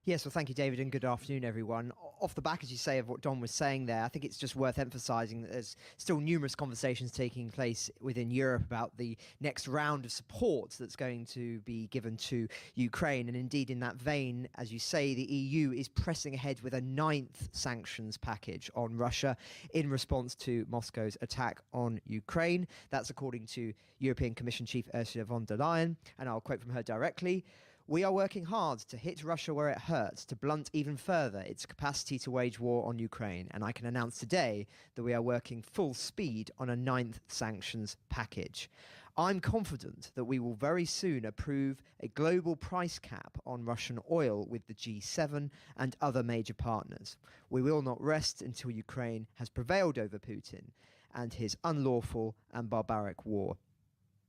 Yes, well, thank you, David, and good afternoon, everyone. Off the back, as you say, of what Don was saying there, I think it's just worth emphasising that there's still numerous conversations taking place within Europe about the next round of support that's going to be given to Ukraine. And indeed, in that vein, as you say, the EU is pressing ahead with a 9th sanctions package on Russia in response to Moscow's attack on Ukraine. That's according to European Commission Chief Ursula von der Leyen, and I'll quote from her directly. We are working hard to hit Russia where it hurts, to blunt even further its capacity to wage war on Ukraine. And I can announce today that we are working full speed on a 9th sanctions package. I'm confident that we will very soon approve a global price cap on Russian oil with the G7 and other major partners. We will not rest until Ukraine has prevailed over Putin and his unlawful and barbaric war.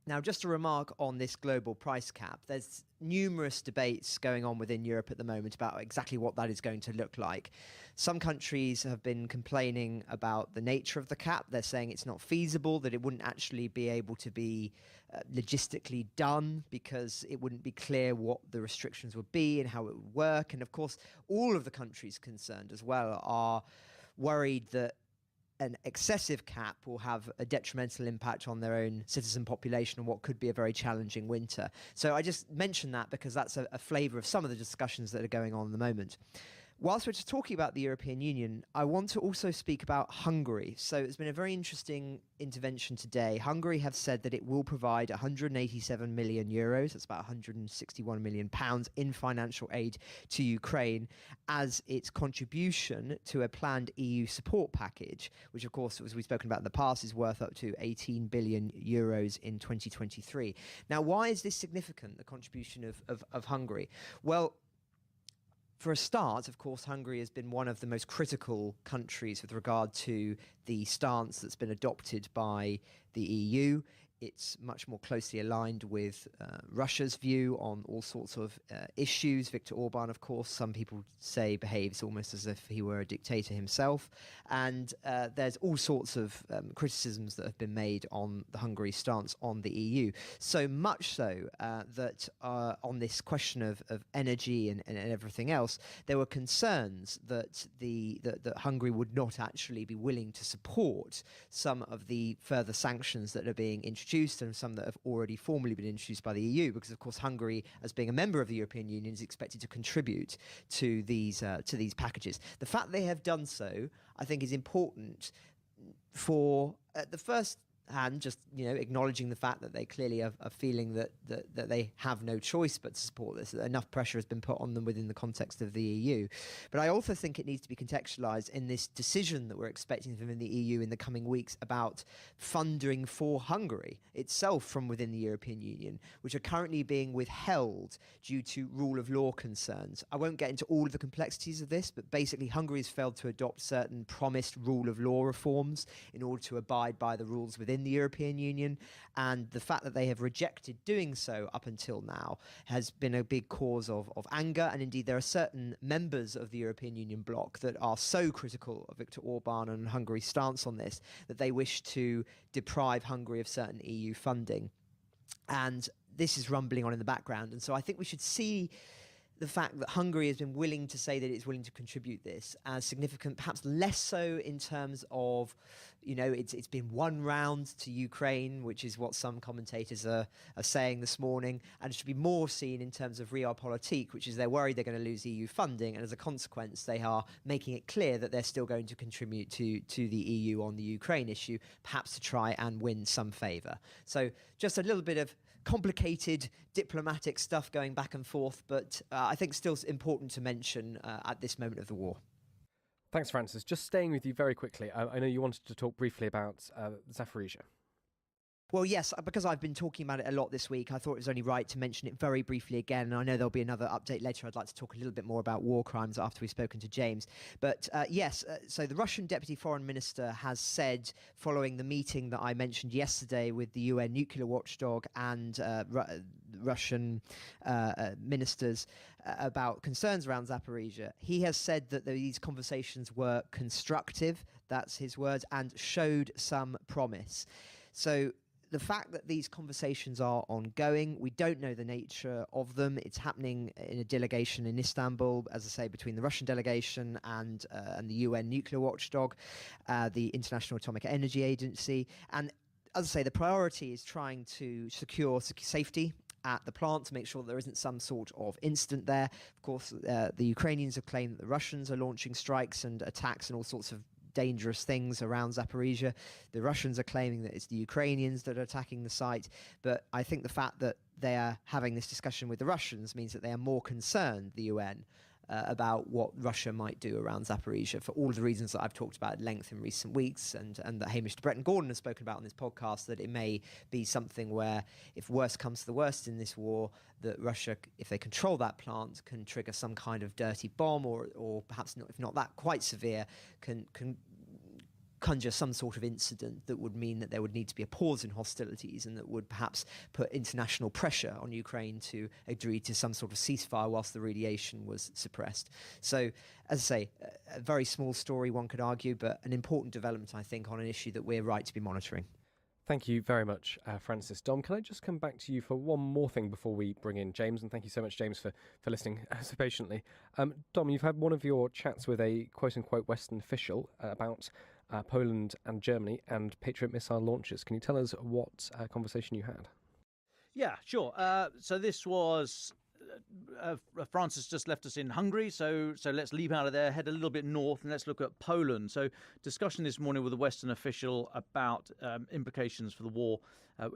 Now, just a remark on this global price cap. There's numerous debates going on within Europe at the moment about exactly what that is going to look like. Some countries have been complaining about the nature of the cap. They're saying it's not feasible, that it wouldn't actually be able to be logistically done because it wouldn't be clear what the restrictions would be and how it would work. And of course, all of the countries concerned as well are worried that an excessive cap will have a detrimental impact on their own citizen population and what could be a very challenging winter. So I just mention that because that's a flavour of some of the discussions that are going on at the moment. Whilst we're just talking about the European Union, I want to also speak about Hungary. So it's been a very interesting intervention today. Hungary have said that it will provide 187 million euros, that's about 161 million pounds, in financial aid to Ukraine as its contribution to a planned EU support package, which of course, as we've spoken about in the past, is worth up to 18 billion euros in 2023. Now, why is this significant, the contribution of Hungary? Well, for a start, of course, Hungary has been one of the most critical countries with regard to the stance that's been adopted by the EU it's much more closely aligned with Russia's view on all sorts of issues. Viktor Orban, of course, some people say behaves almost as if he were a dictator himself. And there's all sorts of criticisms that have been made on the Hungary's stance on the EU. So much so that on this question of energy and everything else, there were concerns that that Hungary would not actually be willing to support some of the further sanctions that are being introduced and some that have already formally been introduced by the EU, because of course Hungary, as being a member of the European Union, is expected to contribute to these packages. The fact they have done so, I think, is important for the first hand, just acknowledging the fact that they clearly are feeling that they have no choice but to support this, that enough pressure has been put on them within the context of the EU. But I also think it needs to be contextualised in this decision that we're expecting from the EU in the coming weeks about funding for Hungary itself from within the European Union, which are currently being withheld due to rule of law concerns. I won't get into all of the complexities of this, but basically Hungary has failed to adopt certain promised rule of law reforms in order to abide by the rules within the European Union, and the fact that they have rejected doing so up until now has been a big cause of anger. And indeed there are certain members of the European Union bloc that are so critical of Viktor Orban and Hungary's stance on this that they wish to deprive Hungary of certain EU funding, and this is rumbling on in the background. And so I think we should see the fact that Hungary has been willing to say that it's willing to contribute this as significant, perhaps less so in terms of, it's been one round to Ukraine, which is what some commentators are saying this morning, and it should be more seen in terms of realpolitik, which is they're worried they're going to lose EU funding, and as a consequence they are making it clear that they're still going to contribute to the EU on the Ukraine issue, perhaps to try and win some favour. So just a little bit of complicated diplomatic stuff going back and forth, but I think still important to mention at this moment of the war. Thanks, Francis. Just staying with you very quickly, I know you wanted to talk briefly about Zaporizhzhia. Well, yes, because I've been talking about it a lot this week, I thought it was only right to mention it very briefly again. And I know there'll be another update later. I'd like to talk a little bit more about war crimes after we've spoken to James. But yes, so the Russian Deputy Foreign Minister has said, following the meeting that I mentioned yesterday with the UN nuclear watchdog and Russian ministers about concerns around Zaporizhzhia, he has said that these conversations were constructive, that's his words, and showed some promise. So the fact that these conversations are ongoing, we don't know the nature of them. It's happening in a delegation in Istanbul, as I say, between the Russian delegation and the UN nuclear watchdog, the International Atomic Energy Agency. And as I say, the priority is trying to secure safety at the plant to make sure that there isn't some sort of incident there. Of course, the Ukrainians have claimed that the Russians are launching strikes and attacks and all sorts of dangerous things around Zaporizhzhia. The Russians are claiming that it's the Ukrainians that are attacking the site, but I think the fact that they are having this discussion with the Russians means that they are more concerned, the UN, about what Russia might do around Zaporizhzhia for all of the reasons that I've talked about at length in recent weeks, and that Hamish de Bretton-Gordon has spoken about on this podcast, that it may be something where, if worst comes to the worst in this war, that Russia, if they control that plant, can trigger some kind of dirty bomb, or perhaps not, if not that quite severe, can conjure some sort of incident that would mean that there would need to be a pause in hostilities, and that would perhaps put international pressure on Ukraine to agree to some sort of ceasefire whilst the radiation was suppressed. So, as I say, a very small story, one could argue, but an important development, I think, on an issue that we're right to be monitoring. Thank you very much, Francis. Dom, can I just come back to you for one more thing before we bring in James? And thank you so much, James, for listening so patiently. Dom, you've had one of your chats with a quote-unquote Western official about Poland and Germany and Patriot missile launches. Can you tell us what conversation you had? Yeah, sure. So this was Francis just left us in Hungary, so let's leap out of there, head a little bit north, and let's look at Poland. So discussion this morning with a Western official about implications for the war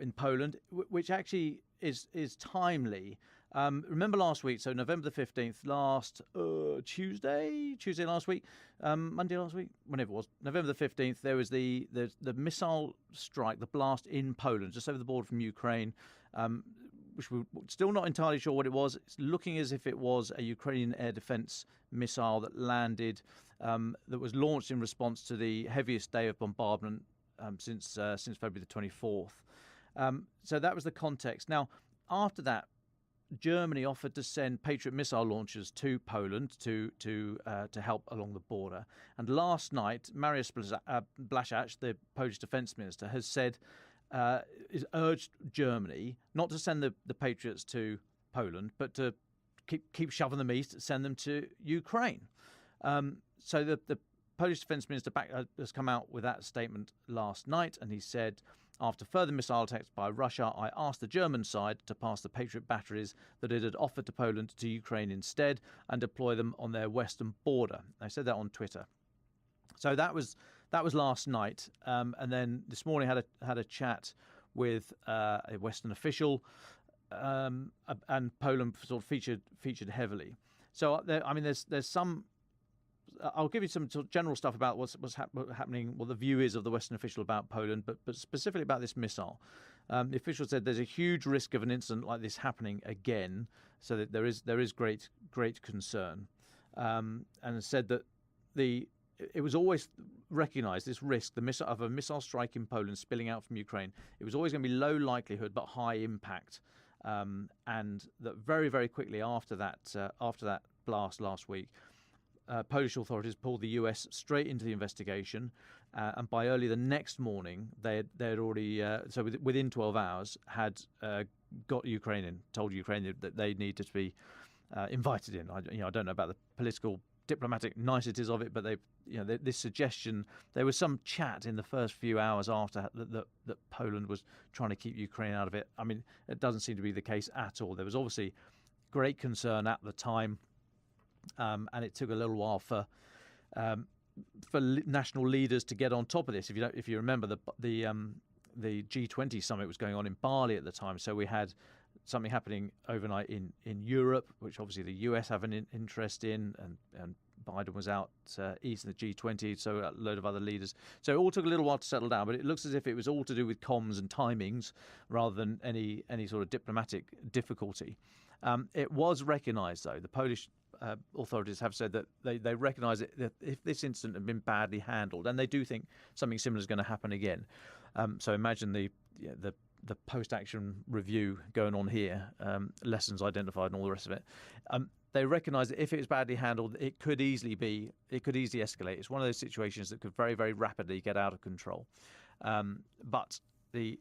in Poland, which actually is timely. Remember last week, so November the 15th, Tuesday last week, Monday last week, whenever it was, November the 15th, there was the missile strike, the blast in Poland, just over the border from Ukraine, which we're still not entirely sure what it was. It's looking as if it was a Ukrainian air defense missile that landed, that was launched in response to the heaviest day of bombardment since February the 24th. So that was the context. Now, after that, Germany offered to send Patriot missile launchers to Poland to help along the border. And last night, Mariusz Błaszczak, the Polish defence minister, has said is urged Germany not to send the Patriots to Poland, but to keep shoving them east, send them to Ukraine. So the Polish defence minister has come out with that statement last night, and he said, after further missile attacks by Russia, I asked the German side to pass the Patriot batteries that it had offered to Poland to Ukraine instead and deploy them on their western border. I said that on Twitter. So that was last night, and then this morning had a chat with a Western official, and Poland sort of featured heavily. So there's some. I'll give you some sort of general stuff about what's happening, what the view is of the Western official about Poland, but specifically about this missile. The official said there's a huge risk of an incident like this happening again, so that there is great concern, and said that it was always recognised, this risk, of a missile strike in Poland spilling out from Ukraine. It was always going to be low likelihood but high impact, and that very, very quickly after that blast last week, Polish authorities pulled the US straight into the investigation, and by early the next morning, they had already, so within 12 hours, had got Ukraine in, told Ukraine that they needed to be invited in. I don't know about the political, diplomatic niceties of it, but this suggestion, there was some chat in the first few hours after that Poland was trying to keep Ukraine out of it. I mean, it doesn't seem to be the case at all. There was obviously great concern at the time. And it took a little while for national leaders to get on top of this. If you remember, the G20 summit was going on in Bali at the time, so we had something happening overnight in Europe, which obviously the US have an interest in, and Biden was out east in the G20, so a load of other leaders. So it all took a little while to settle down, but it looks as if it was all to do with comms and timings rather than any sort of diplomatic difficulty. It was recognised, though. The Polish authorities have said that they recognise that if this incident had been badly handled, and they do think something similar is going to happen again. So imagine the post-action review going on here, lessons identified and all the rest of it. They recognise that if it was badly handled, it could easily escalate. It's one of those situations that could very, very rapidly get out of control. But the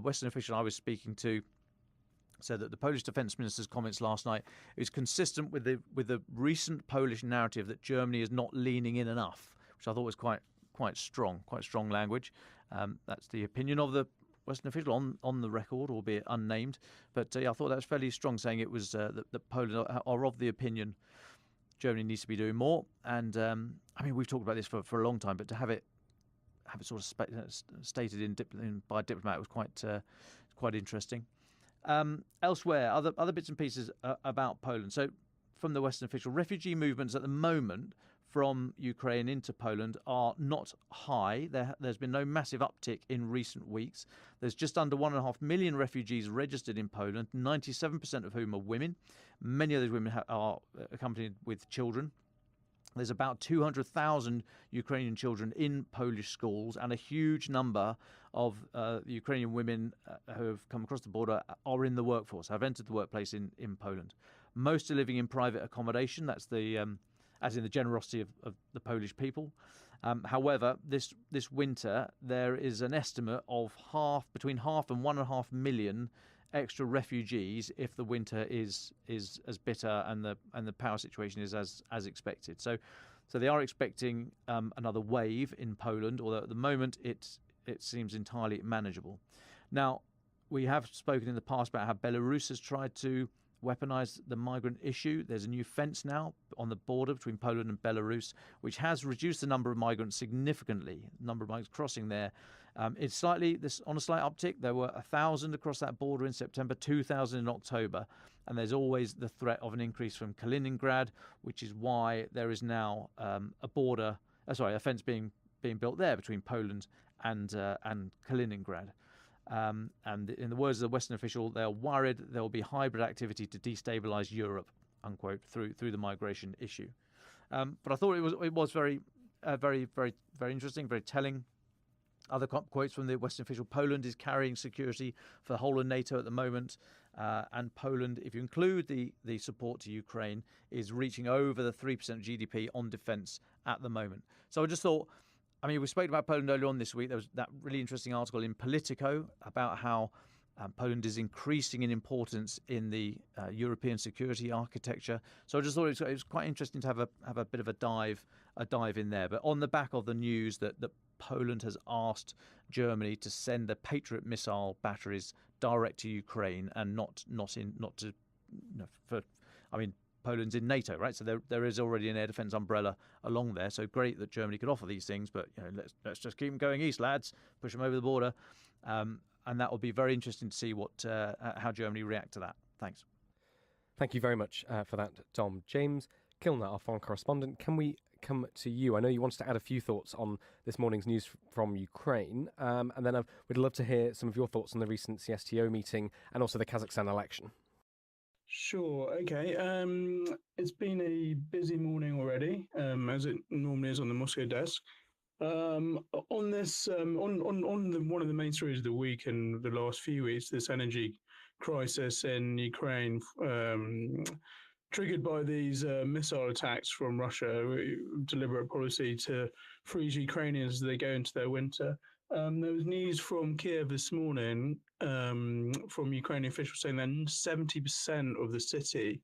Western official I was speaking to said that the Polish defence minister's comments last night is consistent with the recent Polish narrative that Germany is not leaning in enough, which I thought was quite strong language. That's the opinion of the Western official on the record, albeit unnamed. But I thought that was fairly strong, saying it was that Poland are of the opinion Germany needs to be doing more. And we've talked about this for a long time, but to have it sort of stated by a diplomat was quite interesting. Elsewhere, other bits and pieces about Poland. So, from the Western official, refugee movements at the moment from Ukraine into Poland are not high. There's been no massive uptick in recent weeks. There's just under 1.5 million refugees registered in Poland, 97% of whom are women. Many of those women are accompanied with children. There's about 200,000 Ukrainian children in Polish schools, and a huge number of Ukrainian women who have come across the border are in the workforce, have entered the workplace in Poland. Most are living in private accommodation. That's as in the generosity of the Polish people. However, this winter there is an estimate of between half and 1.5 million extra refugees if the winter is as bitter and the power situation is as expected. So they are expecting another wave in Poland, although at the moment it seems entirely manageable. Now, we have spoken in the past about how Belarus has tried to weaponize the migrant issue. There's a new fence now on the border between Poland and Belarus, which has reduced the number of migrants significantly. The number of migrants crossing there. It's on a slight uptick. There were 1,000 across that border in September, 2,000 in October, and there's always the threat of an increase from Kaliningrad, which is why there is now a fence being built there between Poland and Kaliningrad. And in the words of the Western official, they are worried there will be hybrid activity to destabilize Europe, unquote, through the migration issue. But I thought it was very, very, very, very interesting, very telling. Other quotes from the Western official: Poland is carrying security for the whole of NATO at the moment, and Poland, if you include the support to Ukraine, is reaching over the 3% of GDP on defence at the moment. So I just thought, I mean, we spoke about Poland earlier on this week. There was that really interesting article in Politico about how Poland is increasing in importance in the European security architecture. So I just thought it was quite interesting to have a bit of a dive in there. But on the back of the news that Poland has asked Germany to send the Patriot missile batteries direct to Ukraine and Poland's in NATO, right? So there is already an air defence umbrella along there. So great that Germany could offer these things, but let's just keep them going east, lads. Push them over the border. And that will be very interesting to see how Germany react to that. Thanks. Thank you very much for that, Dom. James Kilner, our foreign correspondent, can we come to you? I know you wanted to add a few thoughts on this morning's news from Ukraine, and then we'd love to hear some of your thoughts on the recent CSTO meeting and also the Kazakhstan election. Sure. Okay. It's been a busy morning already, as it normally is on the Moscow desk. On this, on one of the main stories of the week and the last few weeks, this energy crisis in Ukraine, triggered by these missile attacks from Russia, deliberate policy to freeze Ukrainians as they go into their winter. There was news from Kyiv this morning from Ukrainian officials saying that 70% of the city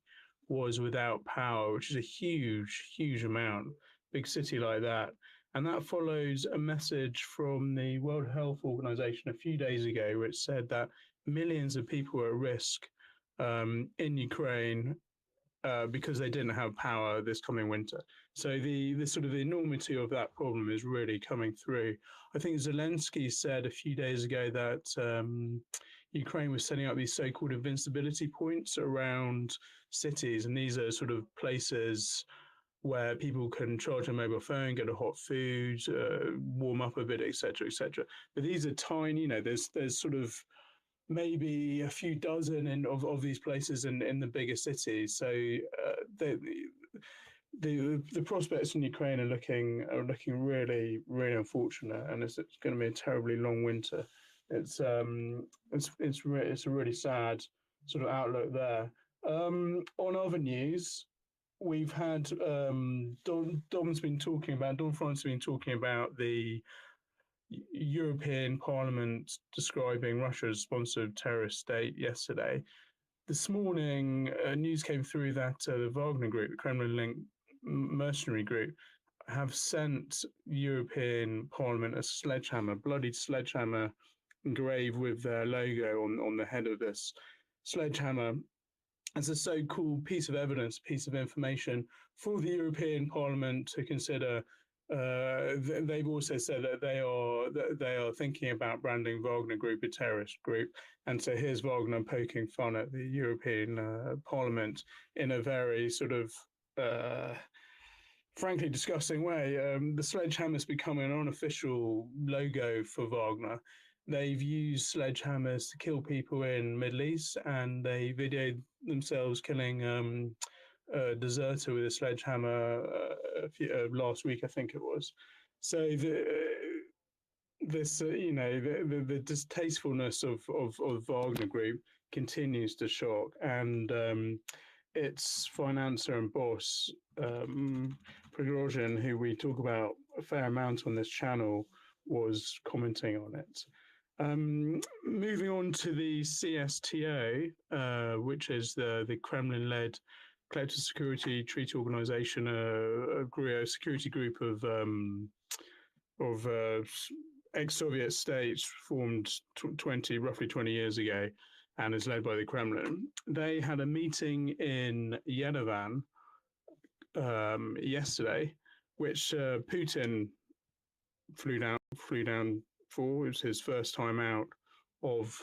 was without power, which is a huge amount, big city like that. And that follows a message from the World Health Organization a few days ago, which said that millions of people are at risk in Ukraine because they didn't have power this coming winter. So the sort of the enormity of that problem is really coming through. I think Zelensky said a few days ago that Ukraine was setting up these so-called invincibility points around cities, and these are sort of places where people can charge a mobile phone, get a hot food, warm up a bit, etc., etc. But these are tiny. There's sort of maybe a few dozen of these places in the bigger cities. So the prospects in Ukraine are looking really unfortunate, and it's going to be a terribly long winter. It's a really sad sort of outlook there. On other news, we've had Don Frant's been talking about the European Parliament describing Russia as sponsored terrorist state yesterday. This morning, news came through that the Wagner Group, the Kremlin-linked mercenary group, have sent European Parliament a sledgehammer, bloodied sledgehammer engraved with their logo on the head of this sledgehammer, as a so-called piece of evidence, piece of information for the European Parliament to consider. They've also said that they are thinking about branding Wagner Group a terrorist group, and so here's Wagner poking fun at the European Parliament in a very sort of frankly disgusting way. The sledgehammer has become an unofficial logo for Wagner. They've used sledgehammers to kill people in Middle East, and they videoed themselves killing a deserter with a sledgehammer last week, I think it was. So the distastefulness of Wagner Group continues to shock, and its financier and boss, Prigozhin, who we talk about a fair amount on this channel, was commenting on it. Moving on to the CSTO, which is the Kremlin-led Collective Security Treaty Organization, a security group of ex-Soviet states formed roughly 20 years ago, and is led by the Kremlin. They had a meeting in Yerevan yesterday, which Putin flew down for. It was his first time out of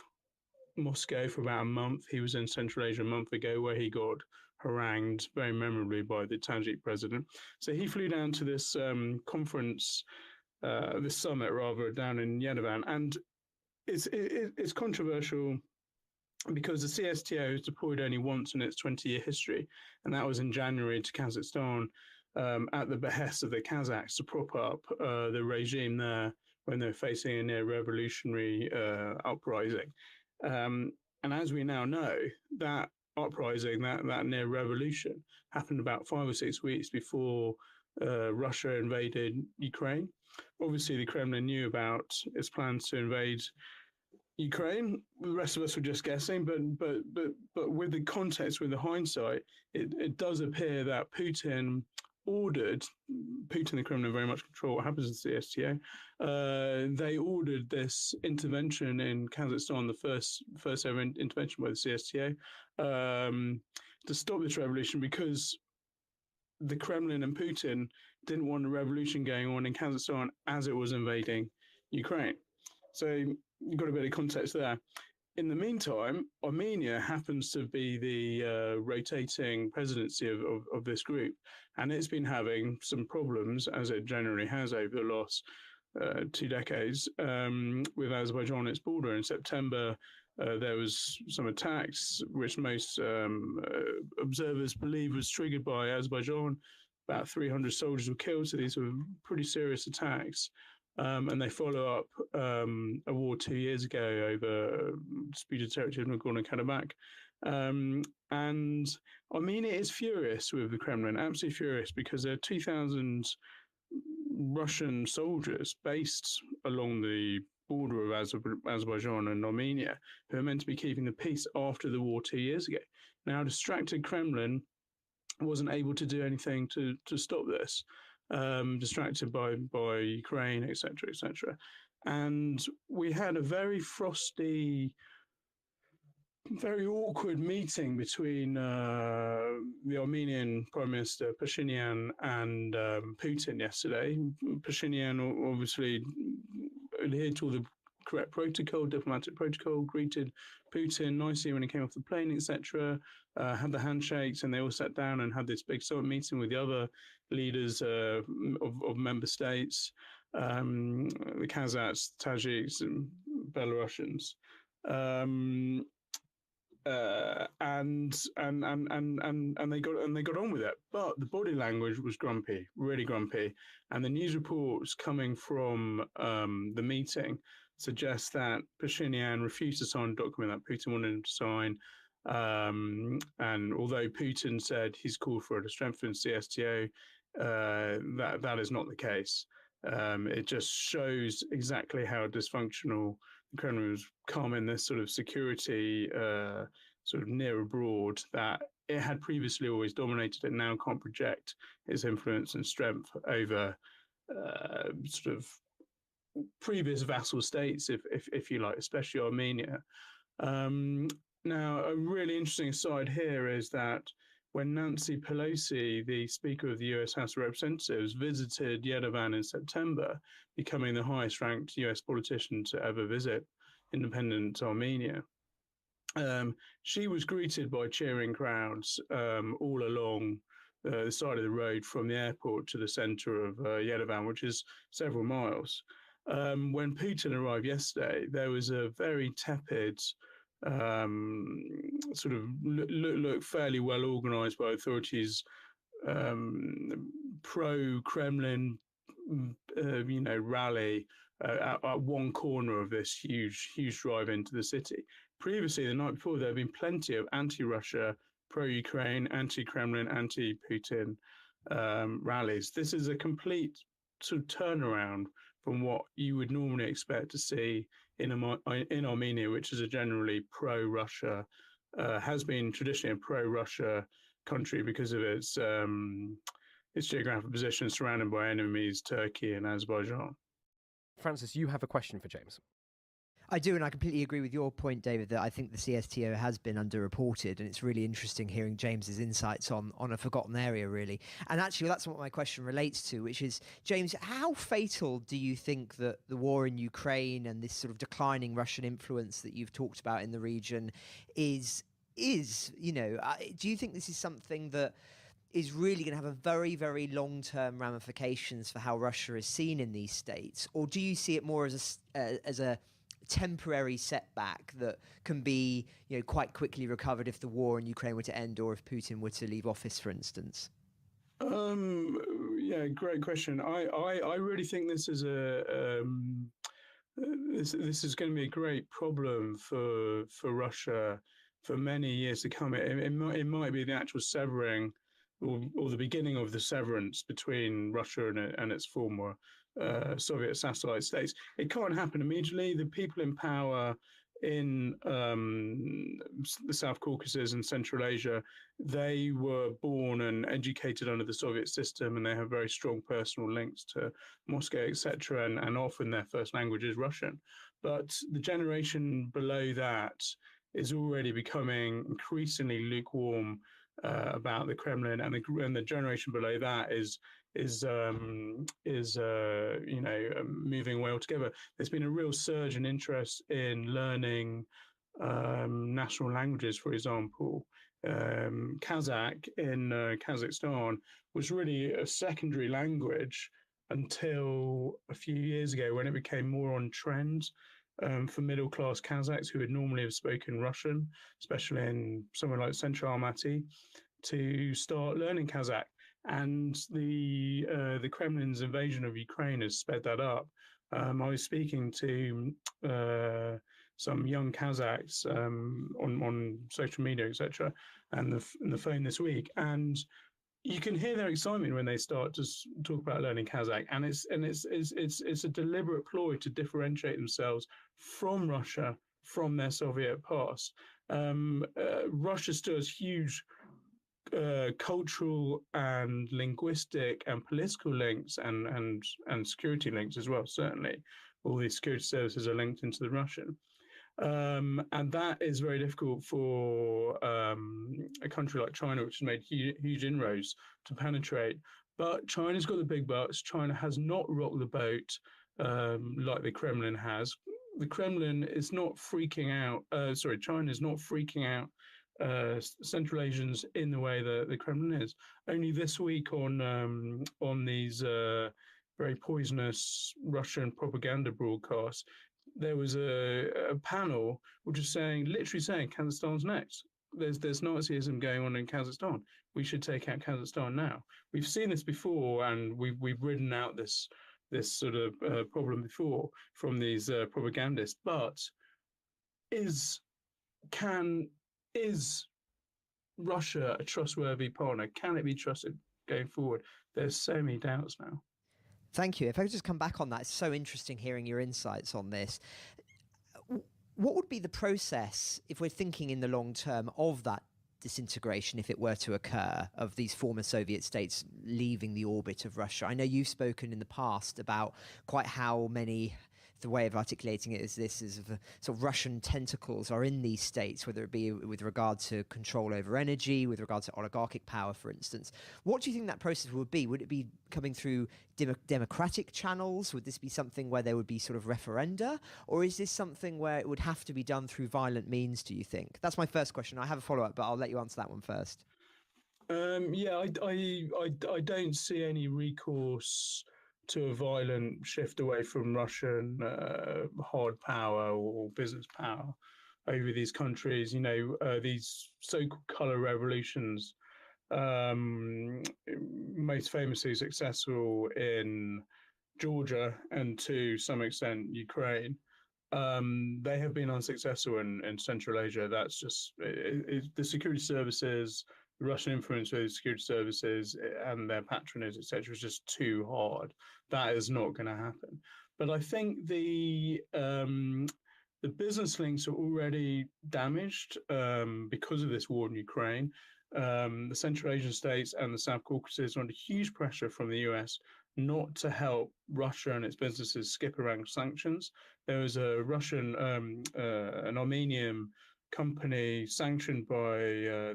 Moscow for about a month. He was in Central Asia a month ago, where he got harangued very memorably by the Tajik president. So he flew down to this conference, this summit rather, down in Yerevan, and it's controversial because the CSTO has deployed only once in its 20-year history, and that was in January to Kazakhstan at the behest of the Kazakhs to prop up the regime there when they're facing a near revolutionary uprising. And as we now know, that uprising, that near revolution, happened about 5 or 6 weeks before Russia invaded Ukraine. Obviously, the Kremlin knew about its plans to invade Ukraine. The rest of us were just guessing, but with the context, with the hindsight, it does appear that Putin, the Kremlin very much control what happens in the CSTO. They ordered this intervention in Kazakhstan, the first ever intervention by the CSTO, to stop this revolution, because the Kremlin and Putin didn't want a revolution going on in Kazakhstan as it was invading Ukraine. So you've got a bit of context there. In the meantime, Armenia happens to be the rotating presidency of this group, and it's been having some problems, as it generally has over the last 2 decades, with Azerbaijan at its border. In September, there was some attacks, which most observers believe was triggered by Azerbaijan. About 300 soldiers were killed, so these were pretty serious attacks. And they follow up a war 2 years ago over disputed territory of Nagorno-Karabakh. And Armenia is furious with the Kremlin, absolutely furious, because there are 2,000 Russian soldiers based along the border of Azerbaijan and Armenia who are meant to be keeping the peace after the war 2 years ago. Now, a distracted Kremlin wasn't able to do anything to stop this. Distracted by Ukraine, etc., etc. And we had a very frosty, very awkward meeting between the Armenian Prime Minister Pashinyan and Putin yesterday. Pashinyan obviously adhered to all the correct protocol, diplomatic protocol, greeted Putin nicely when he came off the plane, etc., had the handshakes, and they all sat down and had this big summit meeting with the other leaders of member states, the Kazakhs, Tajiks, and Belarusians, and they got on with it. But the body language was grumpy, really grumpy, and the news reports coming from the meeting suggest that Pashinyan refused to sign a document that Putin wanted him to sign. And although Putin said he's called for a strengthened CSTO, that is not the case. It just shows exactly how dysfunctional the Kremlin has come in this sort of security, sort of near abroad, that it had previously always dominated and now can't project its influence and strength over sort of previous vassal states, if you like, especially Armenia. Now, a really interesting aside here is that when Nancy Pelosi, the Speaker of the US House of Representatives, visited Yerevan in September, becoming the highest-ranked US politician to ever visit independent Armenia, she was greeted by cheering crowds all along the side of the road from the airport to the center of Yerevan, which is several miles. When Putin arrived yesterday, there was a very tepid, sort of look fairly well organized by authorities, pro-Kremlin, rally at one corner of this huge drive into the city. Previously, the night before, there had been plenty of anti-Russia, pro-Ukraine, anti-Kremlin, anti-Putin rallies. This is a complete sort of turnaround from what you would normally expect to see in Armenia, which is a generally pro-Russia, has been traditionally a pro-Russia country because of its geographic position surrounded by enemies, Turkey and Azerbaijan. Francis, you have a question for James. I do, and I completely agree with your point, David, that I think the CSTO has been underreported, and it's really interesting hearing James's insights on a forgotten area, really. And actually, that's what my question relates to, which is, James, how fatal do you think that the war in Ukraine and this sort of declining Russian influence that you've talked about in the region is? Do you think this is something that is really going to have a very, very long-term ramifications for how Russia is seen in these states, or do you see it more as a temporary setback that can be, quite quickly recovered if the war in Ukraine were to end, or if Putin were to leave office, for instance? Yeah, great question. I really think this is this is going to be a great problem for Russia for many years to come. It might be the actual severing or the beginning of the severance between Russia and its former Soviet satellite states. It can't happen immediately. The people in power in the South Caucasus and Central Asia, they were born and educated under the Soviet system, and they have very strong personal links to Moscow, etc. And often their first language is Russian. But the generation below that is already becoming increasingly lukewarm about the Kremlin, and the generation below that is moving well together. There's been a real surge in interest in learning national languages, for example. Kazakh in Kazakhstan was really a secondary language until a few years ago, when it became more on trend for middle-class Kazakhs who would normally have spoken Russian, especially in somewhere like Central Almaty, to start learning Kazakh. And the Kremlin's invasion of Ukraine has sped that up. I was speaking to some young Kazakhs on social media, etc., and the phone this week, and you can hear their excitement when they start to talk about learning Kazakh, and it's a deliberate ploy to differentiate themselves from Russia, from their Soviet past. Russia still has huge cultural and linguistic and political links and security links as well. Certainly, all these security services are linked into the Russian. And that is very difficult for a country like China, which has made huge inroads to penetrate. But China's got the big bucks. China has not rocked the boat like the Kremlin has. The Kremlin is not freaking out. China is not freaking out Central Asians in the way that the Kremlin is. Only this week on these very poisonous Russian propaganda broadcasts, there was a panel which was literally saying Kazakhstan's next. There's Nazism going on in Kazakhstan. We should take out Kazakhstan now. We've seen this before, and we've ridden out this sort of problem before from these propagandists. But is Russia a trustworthy partner? Can it be trusted going forward? There's so many doubts now. Thank you. If I could just come back on that, it's so interesting hearing your insights on this. What would be the process, if we're thinking in the long term, of that disintegration, if it were to occur, of these former Soviet states leaving the orbit of Russia? I know you've spoken in the past about quite how many, the way of articulating it is this, is the sort of Russian tentacles are in these states, whether it be with regard to control over energy, with regard to oligarchic power, for instance. What do you think that process would be? Would it be coming through democratic channels? Would this be something where there would be sort of referenda? Or is this something where it would have to be done through violent means, do you think? That's my first question. I have a follow-up, but I'll let you answer that one first. I don't see any recourse to a violent shift away from Russian hard power or business power over these countries. These so-called color revolutions, most famously successful in Georgia and to some extent Ukraine. They have been unsuccessful in Central Asia. That's just the security services, the Russian influence with the security services and their patronage, etc., is just too hard. That is not going to happen. But I think the business links are already damaged because of this war in Ukraine. The Central Asian states and the South Caucasus are under huge pressure from the US not to help Russia and its businesses skip around sanctions. There was a Russian, an Armenian company sanctioned by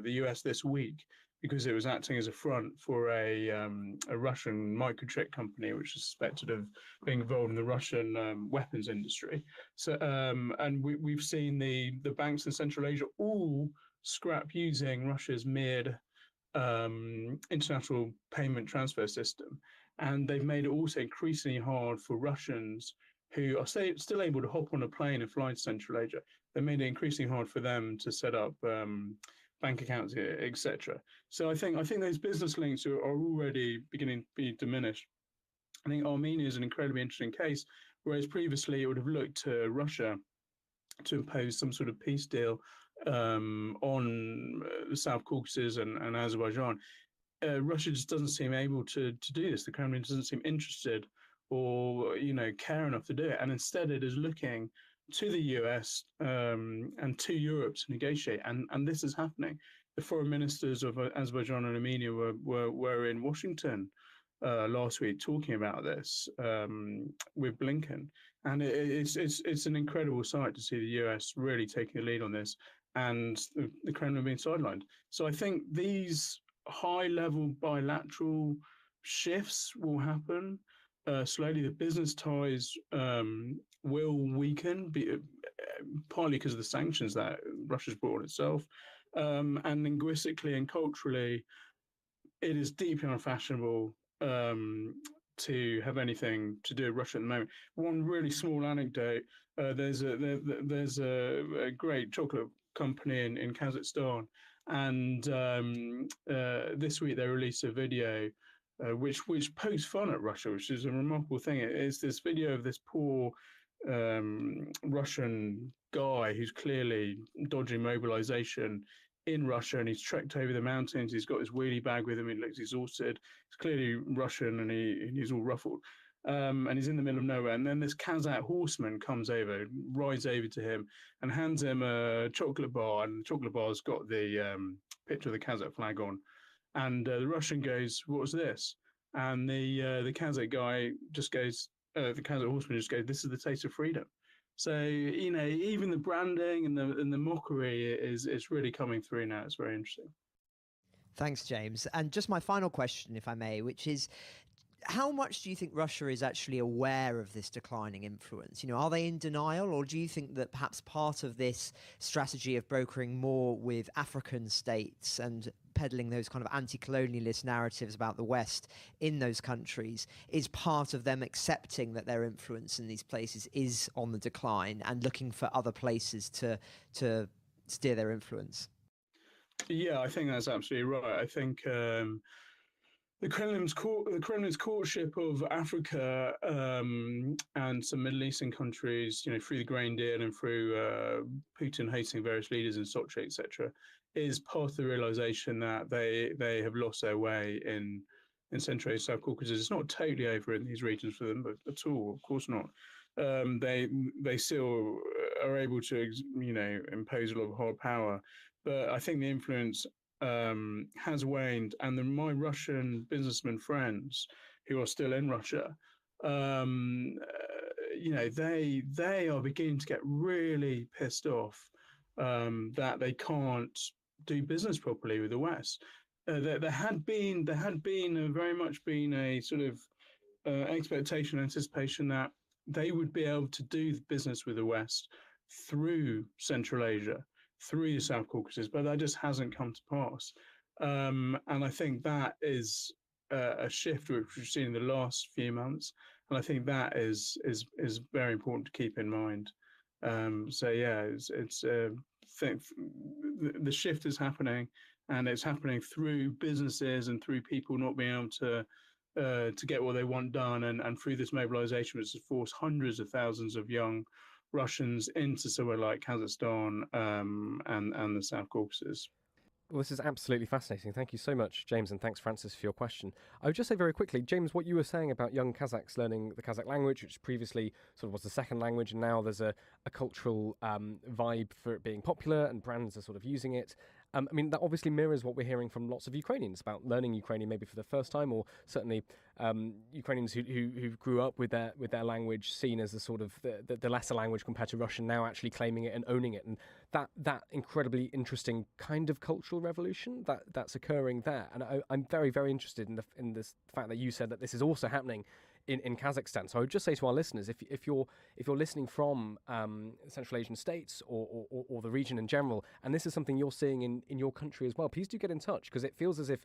the US this week because it was acting as a front for a Russian microchip company, which is suspected of being involved in the Russian weapons industry. So, and we've seen the banks in Central Asia all scrap using Russia's MIR international payment transfer system. And they've made it also increasingly hard for Russians who are still able to hop on a plane and fly to Central Asia. They made it increasingly hard for them to set up bank accounts, etc. So I think those business links are already beginning to be diminished. I think Armenia is an incredibly interesting case whereas previously it would have looked to Russia to impose some sort of peace deal on the South Caucasus and Azerbaijan. Russia just doesn't seem able to do this. The Kremlin doesn't seem interested or care enough to do it, and instead it is looking to the US and to Europe to negotiate, and this is happening. The foreign ministers of Azerbaijan and Armenia were in Washington last week talking about this with Blinken, and it's an incredible sight to see the US really taking the lead on this, and the Kremlin being sidelined. So I think these high-level bilateral shifts will happen slowly. The business ties will weaken, partly because of the sanctions that Russia's brought on itself, and linguistically and culturally, it is deeply unfashionable to have anything to do with Russia at the moment. One really small anecdote: there's a great chocolate company in Kazakhstan, and this week they released a video which pokes fun at Russia, which is a remarkable thing. It's this video of this poor Russian guy who's clearly dodging mobilization in Russia, and he's trekked over the mountains. He's got his wheelie bag with him. He looks exhausted. He's clearly Russian, and he's all ruffled. And he's in the middle of nowhere. And then this Kazakh horseman comes over, rides over to him, and hands him a chocolate bar. And the chocolate bar's got the picture of the Kazakh flag on. And the Russian goes, "What's this?" And the Kazakh guy just goes, the Kazakh horseman just goes, "This is the taste of freedom." So even the branding and the mockery is really coming through now. It's very interesting. Thanks, James. And just my final question, if I may, which is, how much do you think Russia is actually aware of this declining influence? Are they in denial, or do you think that perhaps part of this strategy of brokering more with African states and peddling those kind of anti-colonialist narratives about the West in those countries is part of them accepting that their influence in these places is on the decline and looking for other places to steer their influence? Yeah, I think that's absolutely right. I think the Kremlin's courtship of Africa and some Middle Eastern countries, through the grain deal and through Putin hosting various leaders in Sochi, etc., is part of the realization that they have lost their way in Central Asia, South Caucasus. It's not totally over in these regions for them, but at all, of course not. They still are able to impose a lot of hard power, but I think the influence has waned, and my Russian businessmen friends who are still in Russia, they are beginning to get really pissed off that they can't do business properly with the West. There had been very much been a sort of expectation, anticipation that they would be able to do business with the West through Central Asia, through the South Caucasus, but that just hasn't come to pass. And I think that is a shift which we've seen in the last few months, and I think that is very important to keep in mind. So yeah, the shift is happening, and it's happening through businesses and through people not being able to get what they want done, and through this mobilization, which has forced hundreds of thousands of young Russians into somewhere like Kazakhstan and the South Caucasus. Well, this is absolutely fascinating. Thank you so much, James, and thanks, Francis, for your question. I would just say very quickly, James, what you were saying about young Kazakhs learning the Kazakh language, which previously sort of was the second language, and now there's a cultural vibe for it being popular, and brands are sort of using it. I mean, that obviously mirrors what we're hearing from lots of Ukrainians about learning Ukrainian maybe for the first time, or certainly Ukrainians who grew up with their language seen as the sort of the lesser language compared to Russian, now actually claiming it and owning it, and that incredibly interesting kind of cultural revolution that's occurring there. And I'm very, very interested in this fact that you said that this is also happening in Kazakhstan. So I would just say to our listeners, if you're listening from Central Asian states or the region in general, and this is something you're seeing in your country as well, please do get in touch, because it feels as if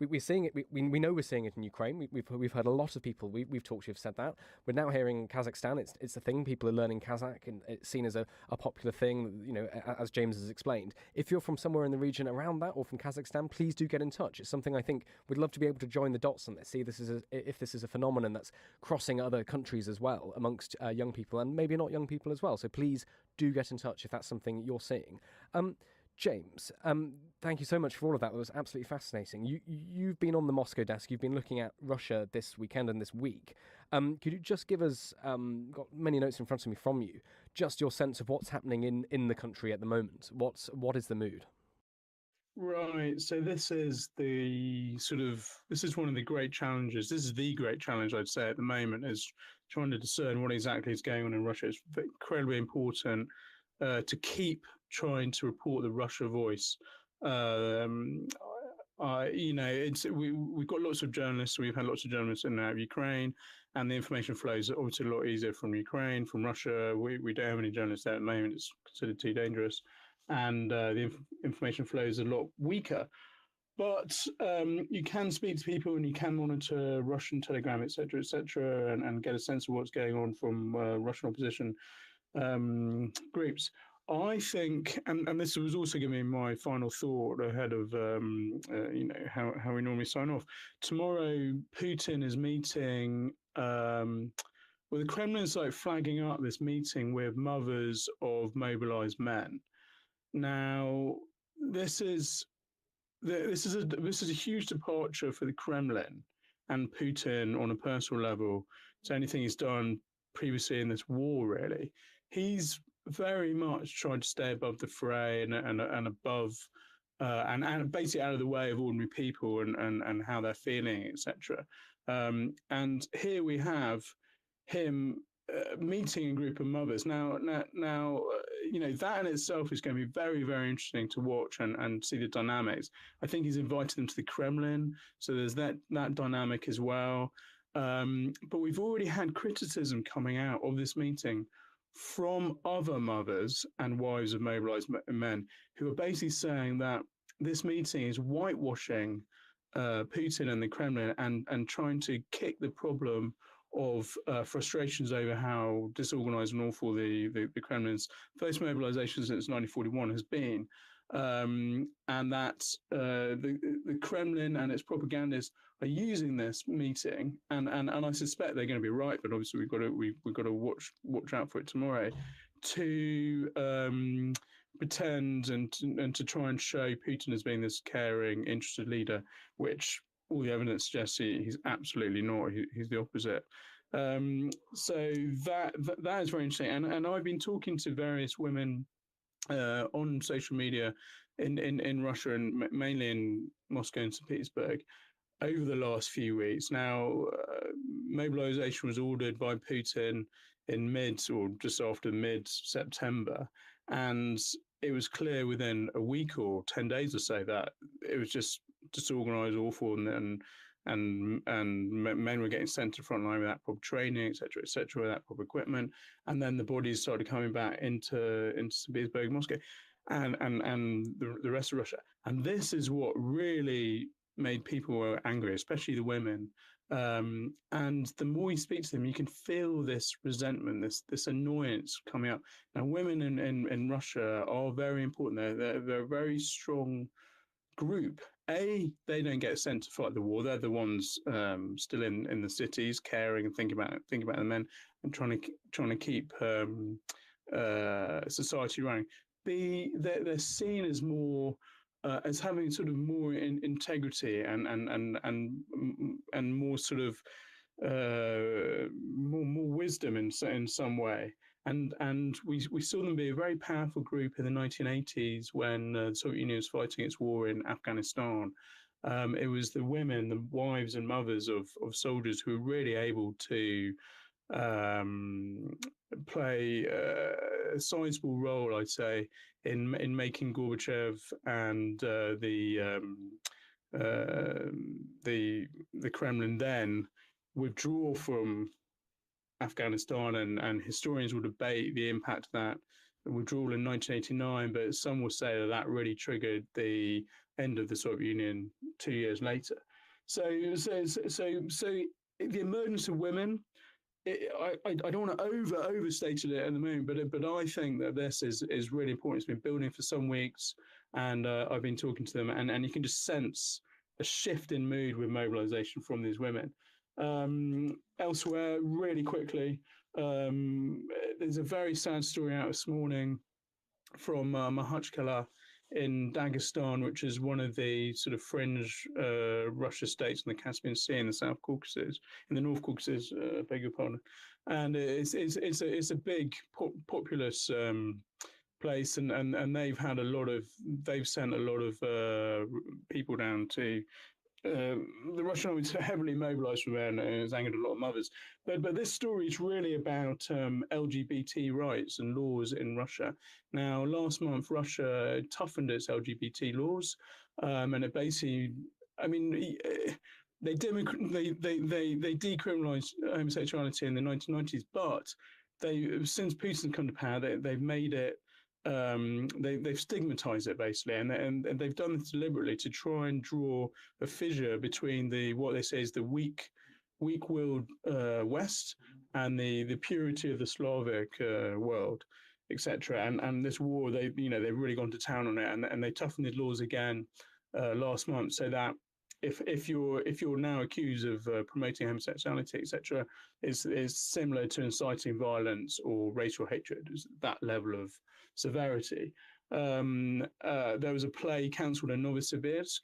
we're seeing it. We know we're seeing it in Ukraine. We've heard a lot of people we've talked to have said that. We're now hearing Kazakhstan. It's a thing. People are learning Kazakh, and it's seen as a popular thing. You know, as James has explained. If you're from somewhere in the region around that or from Kazakhstan, please do get in touch. It's something I think we'd love to be able to join the dots on this. See, if this is a phenomenon that's crossing other countries as well amongst young people, and maybe not young people as well. So please do get in touch if that's something you're seeing. James, thank you so much for all of that. That was absolutely fascinating. You've been on the Moscow desk. You've been looking at Russia this weekend and this week. Could you just give us, got many notes in front of me from you, just your sense of what's happening in the country at the moment? What is the mood? Right. So this is one of the great challenges. This is the great challenge, I'd say, at the moment, is trying to discern what exactly is going on in Russia. It's incredibly important to keep trying to report the Russia voice. We've got lots of journalists. We've had lots of journalists in and out of Ukraine, and the information flows are obviously a lot easier from Ukraine, from Russia. We don't have any journalists there at the moment. It's considered too dangerous, and the information flow is a lot weaker. But you can speak to people, and you can monitor Russian Telegram, etc., and get a sense of what's going on from Russian opposition groups. I think, and this was also going to be my final thought ahead of how we normally sign off. Tomorrow, Putin is meeting. The Kremlin's like flagging up this meeting with mothers of mobilized men. Now, this is a huge departure for the Kremlin and Putin on a personal level. It's anything he's done previously in this war, really. He's very much tried to stay above the fray and above and basically out of the way of ordinary people and how they're feeling, etc. And here we have him meeting a group of mothers. Now, that in itself is going to be very, very interesting to watch and see the dynamics. I think he's invited them to the Kremlin, so there's that dynamic as well. But we've already had criticism coming out of this meeting from other mothers and wives of mobilized men who are basically saying that this meeting is whitewashing Putin and the Kremlin and trying to kick the problem of frustrations over how disorganized and awful the Kremlin's first mobilization since 1941 has been, and that the Kremlin and its propagandists are using this meeting, and I suspect they're going to be right, but obviously we've got to watch out for it tomorrow, to pretend and to try and show Putin as being this caring, interested leader, which all the evidence suggests he's absolutely not. He's the opposite. So that is very interesting, and I've been talking to various women on social media in Russia and mainly in Moscow and St. Petersburg over the last few weeks. Now, mobilization was ordered by Putin in just after mid-September, and it was clear within a week or 10 days or so that it was just disorganized, awful, and men were getting sent to front line without proper training, etc., without proper equipment, and then the bodies started coming back into St. Petersburg, Moscow, and the rest of Russia. And this is what really made people angry, especially the women. And the more you speak to them, you can feel this resentment, this annoyance coming up. Now, women in Russia are very important. They're a very strong group. They don't get sent to fight the war. They're the ones still in the cities, caring and thinking about the men and trying to keep society running. They're seen as more as having sort of more integrity and more sort of more wisdom in some way. And we saw them be a very powerful group in the 1980s when the Soviet Union was fighting its war in Afghanistan. It was the women, the wives and mothers of soldiers who were really able to play a sizable role, I'd say, in making Gorbachev and the Kremlin then withdraw from Afghanistan, and historians will debate the impact of that withdrawal in 1989, but some will say that really triggered the end of the Soviet Union 2 years later. So the emergence of women. I don't want to overstate it at the moment, but I think that this is really important. It's been building for some weeks, and I've been talking to them, and you can just sense a shift in mood with mobilization from these women. Elsewhere, really quickly, there's a very sad story out this morning from Makhachkala in Dagestan, which is one of the sort of fringe Russia states in the Caspian Sea in the South Caucasus, in the North Caucasus, beg your pardon. And it's a big populous place, and they've sent a lot of people down to. The Russian army is heavily mobilized from there, and has angered a lot of mothers. But this story is really about LGBT rights and laws in Russia. Now, last month, Russia toughened its LGBT laws, and it basically, I mean, they decriminalized homosexuality in the 1990s, but since Putin's come to power, they've made it. They've stigmatized it basically, and they've done this deliberately to try and draw a fissure between what they say is the weak-willed West and the purity of the Slavic world, etc. And this war, they've really gone to town on it, and they toughened the laws again last month, so that if you're now accused of promoting homosexuality, etc., is similar to inciting violence or racial hatred. Is that level of severity. There was a play cancelled in Novosibirsk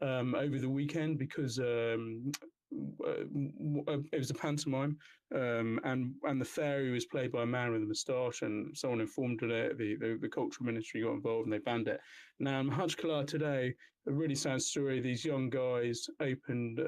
over the weekend because it was a pantomime, and the fairy was played by a man with a moustache, and someone informed it. The cultural ministry got involved and they banned it. Now, in Makhachkala today, a really sad story. These young guys opened.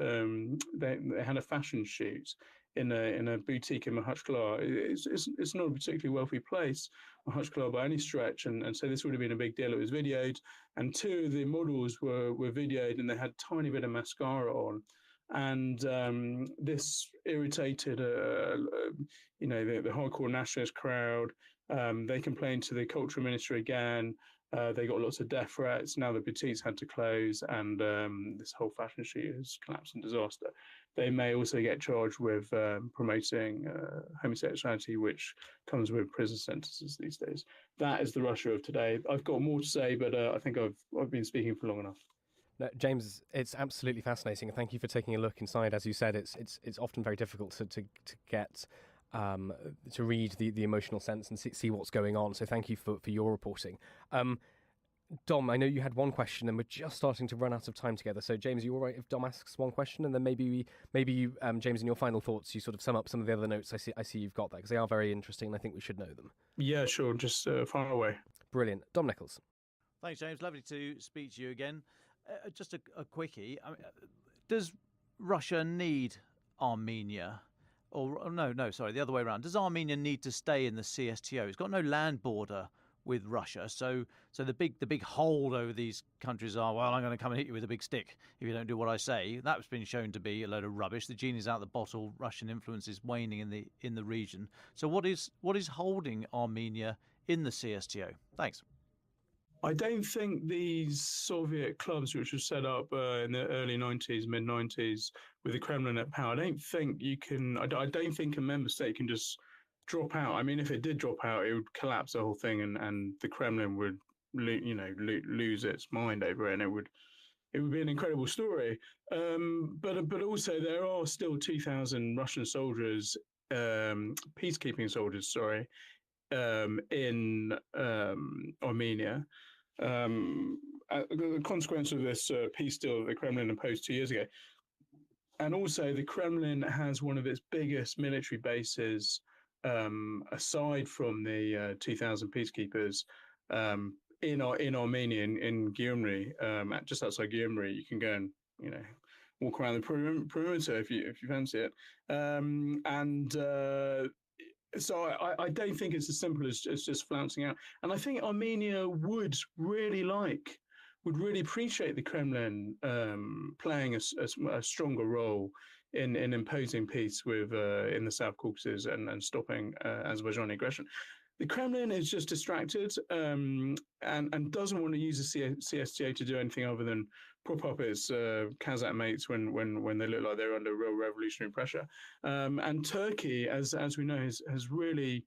They had a fashion shoot in a boutique in Makhachkala. It's not a particularly wealthy place, Makhachkala, by any stretch, and so this would have been a big deal. It was videoed, and two of the models were videoed, and they had a tiny bit of mascara on. And this irritated, the hardcore nationalist crowd. They complained to the culture ministry again. They got lots of death threats. Now the boutiques had to close, and this whole fashion shoot has collapsed in disaster. They may also get charged with promoting homosexuality, which comes with prison sentences these days. That is the Russia of today. I've got more to say, but I think I've been speaking for long enough. No, James, it's absolutely fascinating, and thank you for taking a look inside. As you said, it's often very difficult to get to read the emotional sense and see what's going on. So thank you for your reporting. Dom, I know you had one question, and we're just starting to run out of time together. So James, are you all right if Dom asks one question, and then maybe you, James, in your final thoughts, you sort of sum up some of the other notes I see you've got there, because they are very interesting, and I think we should know them. Yeah, sure. Just fire away. Brilliant, Dom Nichols. Thanks, James. Lovely to speak to you again. Just a quickie. I mean, does Russia need Armenia? Or no, sorry, the other way around. Does Armenia need to stay in the CSTO? It's got no land border with Russia, so the big hold over these countries are, well, I'm going to come and hit you with a big stick if you don't do what I say. That's been shown to be a load of rubbish. The genie's out of the bottle. Russian influence is waning in the region. So what is holding Armenia in the CSTO? Thanks. I don't think these Soviet clubs, which were set up in the early 90s, mid 90s, with the Kremlin at power, I don't think a member state can just drop out. I mean, if it did drop out, it would collapse the whole thing, and the Kremlin would, lose its mind over it, and it would be an incredible story. But also there are still 2,000 Russian soldiers, peacekeeping soldiers, in Armenia. The consequence of this peace deal that the Kremlin imposed 2 years ago. And also the Kremlin has one of its biggest military bases, aside from the 2,000 peacekeepers, in Armenia, in Gyumri, just outside Gyumri. You can go and walk around the perimeter if you fancy it. So I don't think it's as simple as just flouncing out. And I think Armenia would really appreciate the Kremlin playing a stronger role in imposing peace with in the South Caucasus and stopping Azerbaijani aggression. the Kremlin is just distracted and doesn't want to use the CSTO to do anything other than prop up its Kazakh mates when they look like they're under real revolutionary pressure. And Turkey, as we know, has really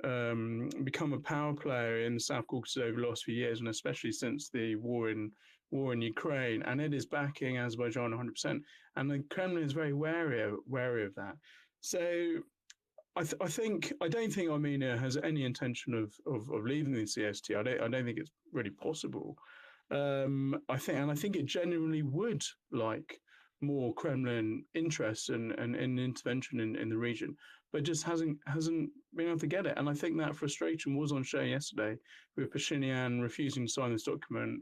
become a power player in the South Caucasus over the last few years, and especially since the war in Ukraine, and it is backing Azerbaijan 100%. And the Kremlin is very wary of that. So I don't think Armenia has any intention of leaving the CST. I don't think it's really possible. I think it genuinely would like more Kremlin interest and intervention in the region, but just hasn't been able to get it. And I think that frustration was on show yesterday with Pashinyan refusing to sign this document.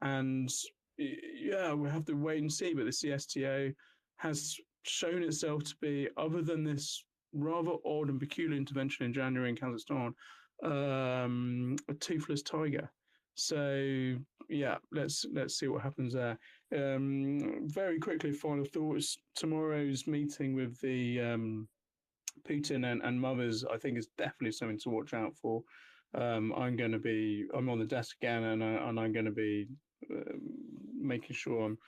And yeah, we'll have to wait and see. But the CSTO has shown itself to be, other than this rather odd and peculiar intervention in January in Kazakhstan, a toothless tiger. So yeah, let's see what happens there. Very quickly, final thoughts. Tomorrow's meeting with the Putin and mothers, I think, is definitely something to watch out for. I'm on the desk again, and I'm going to be making sure I'm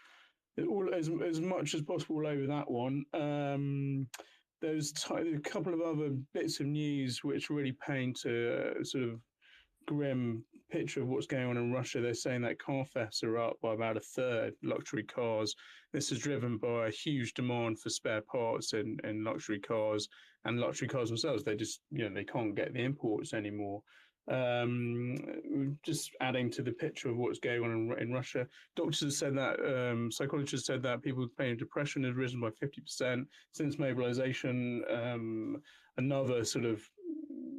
all as much as possible all over that one. There's a couple of other bits of news which really paint a sort of grim picture of what's going on in Russia. They're saying that car thefts are up by about a third, luxury cars. This is driven by a huge demand for spare parts in luxury cars, and luxury cars themselves, they just, they can't get the imports anymore. Just adding to the picture of what's going on in Russia. Doctors have said that, psychologists said that people with pain and depression has risen by 50% since mobilization. Another sort of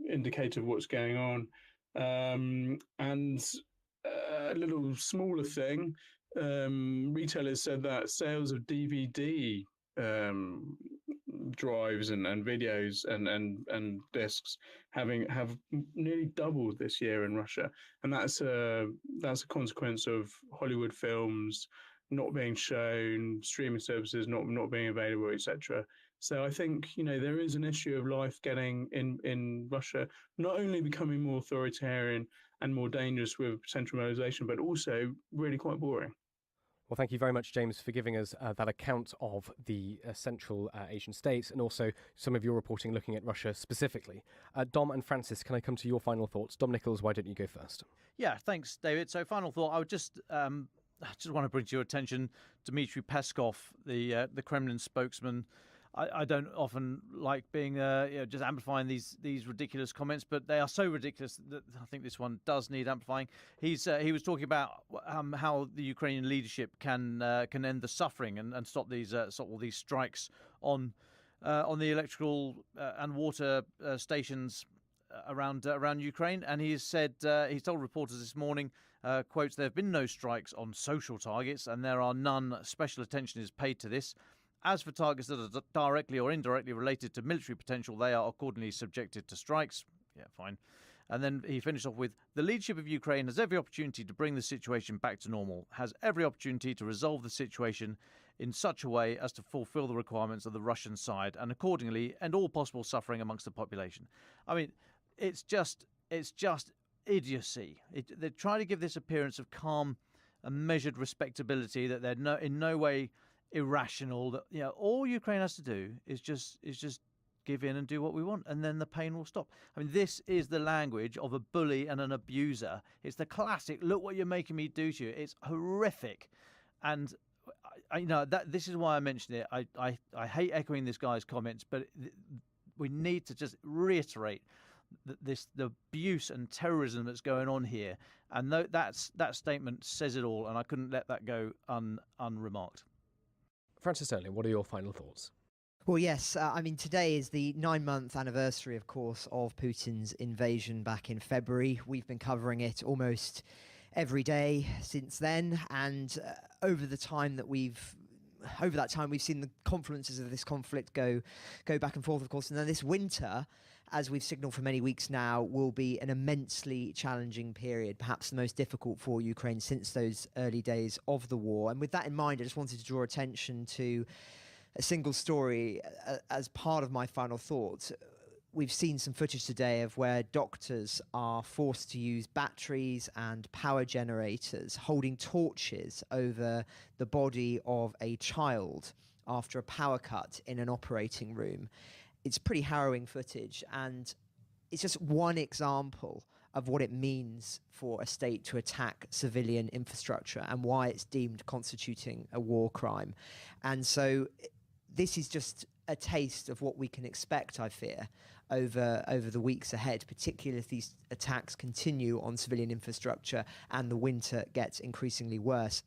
indicator of what's going on. And a little smaller thing, retailers said that sales of DVD drives and videos and discs have nearly doubled this year in Russia, and that's a consequence of Hollywood films not being shown, streaming services not being available, etc. So I think there is an issue of life getting in Russia not only becoming more authoritarian and more dangerous with centralization, but also really quite boring. Well, thank you very much, James, for giving us that account of the Central Asian states and also some of your reporting looking at Russia specifically. Dom and Francis, can I come to your final thoughts? Dom Nichols, why don't you go first? Yeah, thanks, David. So final thought, I would just want to bring to your attention Dmitry Peskov, the Kremlin spokesman. I don't often like being just amplifying these ridiculous comments, but they are so ridiculous that I think this one does need amplifying. He was talking about how the Ukrainian leadership can end the suffering and stop all these strikes on the electrical and water stations around Ukraine. And he's told reporters this morning, quotes, "There have been no strikes on social targets, and there are none. Special attention is paid to this. As for targets that are directly or indirectly related to military potential, they are accordingly subjected to strikes." Yeah, fine. And then he finished off with, "The leadership of Ukraine has every opportunity to bring the situation back to normal, has every opportunity to resolve the situation in such a way as to fulfill the requirements of the Russian side and accordingly end all possible suffering amongst the population." I mean, it's just idiocy. They try to give this appearance of calm and measured respectability, that they're in no way irrational, that all Ukraine has to do is just give in and do what we want, and then the pain will stop. I mean, this is the language of a bully and an abuser. It's the classic, look what you're making me do to you. It's horrific. And this is why I mentioned it. I hate echoing this guy's comments, but we need to just reiterate the abuse and terrorism that's going on here, and that statement says it all, and I couldn't let that go unremarked. Francis Sterling, what are your final thoughts? Well, yes. Today is the 9-month anniversary, of course, of Putin's invasion back in February. We've been covering it almost every day since then, and over that time we've seen the confluences of this conflict go back and forth, of course. And then this winter, as we've signalled for many weeks now, will be an immensely challenging period, perhaps the most difficult for Ukraine since those early days of the war. And with that in mind, I just wanted to draw attention to a single story as part of my final thoughts. we've seen some footage today of where doctors are forced to use batteries and power generators holding torches over the body of a child after a power cut in an operating room. It's pretty harrowing footage, and it's just one example of what it means for a state to attack civilian infrastructure and why it's deemed constituting a war crime. And so this is just a taste of what we can expect, I fear, over the weeks ahead, particularly if these attacks continue on civilian infrastructure and the winter gets increasingly worse.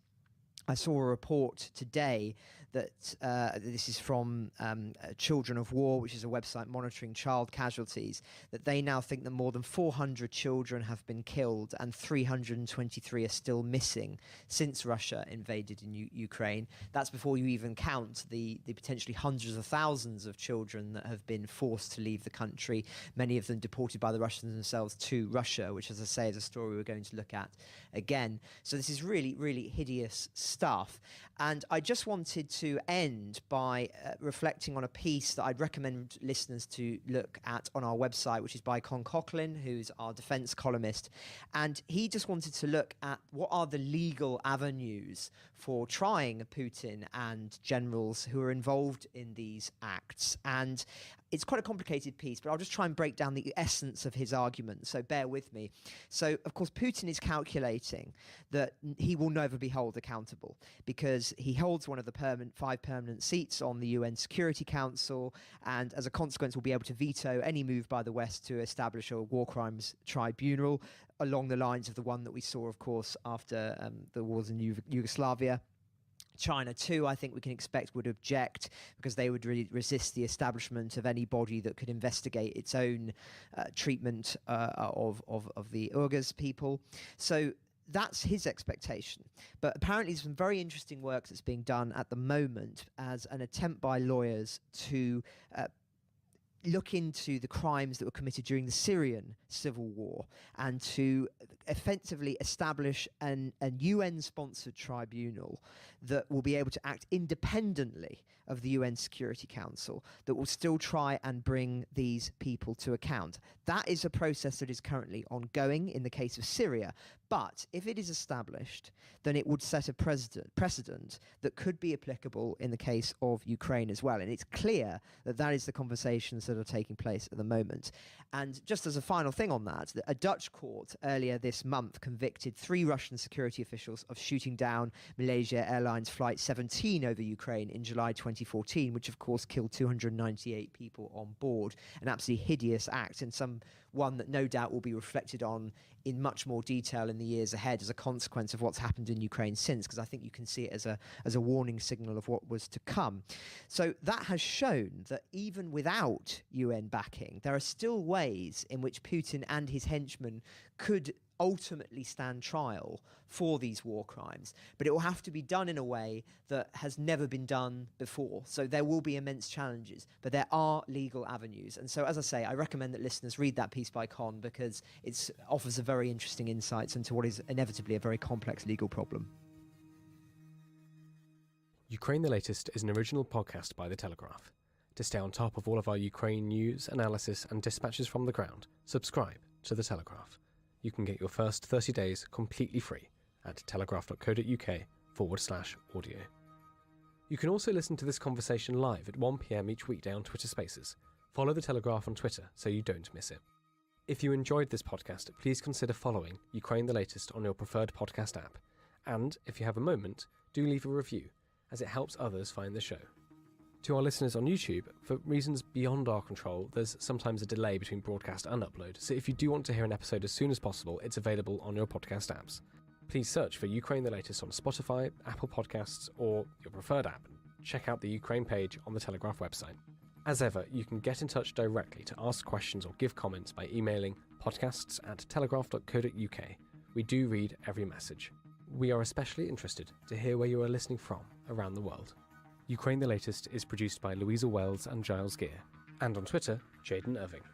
I saw a report today that this is from Children of War, which is a website monitoring child casualties, that they now think that more than 400 children have been killed and 323 are still missing since Russia invaded in Ukraine. That's before you even count the potentially hundreds of thousands of children that have been forced to leave the country, many of them deported by the Russians themselves to Russia, which, as I say, is a story we're going to look at again. So this is really, really hideous stuff. And I just wanted to end by reflecting on a piece that I'd recommend listeners to look at on our website, which is by Con Coughlin, who's our defense columnist. And he just wanted to look at what are the legal avenues for trying Putin and generals who are involved in these acts. And it's quite a complicated piece, but I'll just try and break down the essence of his argument, so bear with me. So, of course, Putin is calculating that he will never be held accountable because he holds one of the 5 permanent seats on the UN Security Council, and as a consequence will be able to veto any move by the West to establish a war crimes tribunal along the lines of the one that we saw, of course, after the wars in Yugoslavia. China too, I think we can expect, would object because they would really resist the establishment of any body that could investigate its own treatment of the Uyghurs people. So that's his expectation. But apparently some very interesting work that's being done at the moment as an attempt by lawyers to look into the crimes that were committed during the Syrian civil war and to effectively establish a UN-sponsored tribunal that will be able to act independently of the UN Security Council, that will still try and bring these people to account. That is a process that is currently ongoing in the case of Syria, but if it is established, then it would set a precedent that could be applicable in the case of Ukraine as well. And it's clear that that is the conversations that are taking place at the moment. And just as a final thing on that, a Dutch court earlier this month convicted 3 Russian security officials of shooting down Malaysia Airlines Flight 17 over Ukraine in July 2014, which of course killed 298 people on board. An absolutely hideous act, and one that no doubt will be reflected on in much more detail in the years ahead as a consequence of what's happened in Ukraine since, because I think you can see it as a warning signal of what was to come. So that has shown that even without UN backing, there are still ways in which Putin and his henchmen could ultimately stand trial for these war crimes, but it will have to be done in a way that has never been done before. So there will be immense challenges, but there are legal avenues. And so, as I say, I recommend that listeners read that piece by Con because it offers a very interesting insights into what is inevitably a very complex legal problem. Ukraine the Latest is an original podcast by The Telegraph. To stay on top of all of our Ukraine news, analysis and dispatches from the ground, subscribe to The Telegraph. You can get your first 30 days completely free at telegraph.co.uk/audio. You can also listen to this conversation live at 1 p.m. each weekday on Twitter Spaces. Follow The Telegraph on Twitter so you don't miss it. If you enjoyed this podcast, please consider following Ukraine the Latest on your preferred podcast app. And if you have a moment, do leave a review, as it helps others find the show. To our listeners on YouTube, for reasons beyond our control, there's sometimes a delay between broadcast and upload, so if you do want to hear an episode as soon as possible, it's available on your podcast apps. Please search for Ukraine the Latest on Spotify, Apple Podcasts, or your preferred app. Check out the Ukraine page on the Telegraph website. As ever, you can get in touch directly to ask questions or give comments by emailing podcasts@telegraph.co.uk. We do read every message. We are especially interested to hear where you are listening from around the world. Ukraine the Latest is produced by Louisa Wells and Giles Gear, and on Twitter, Jaden Irving.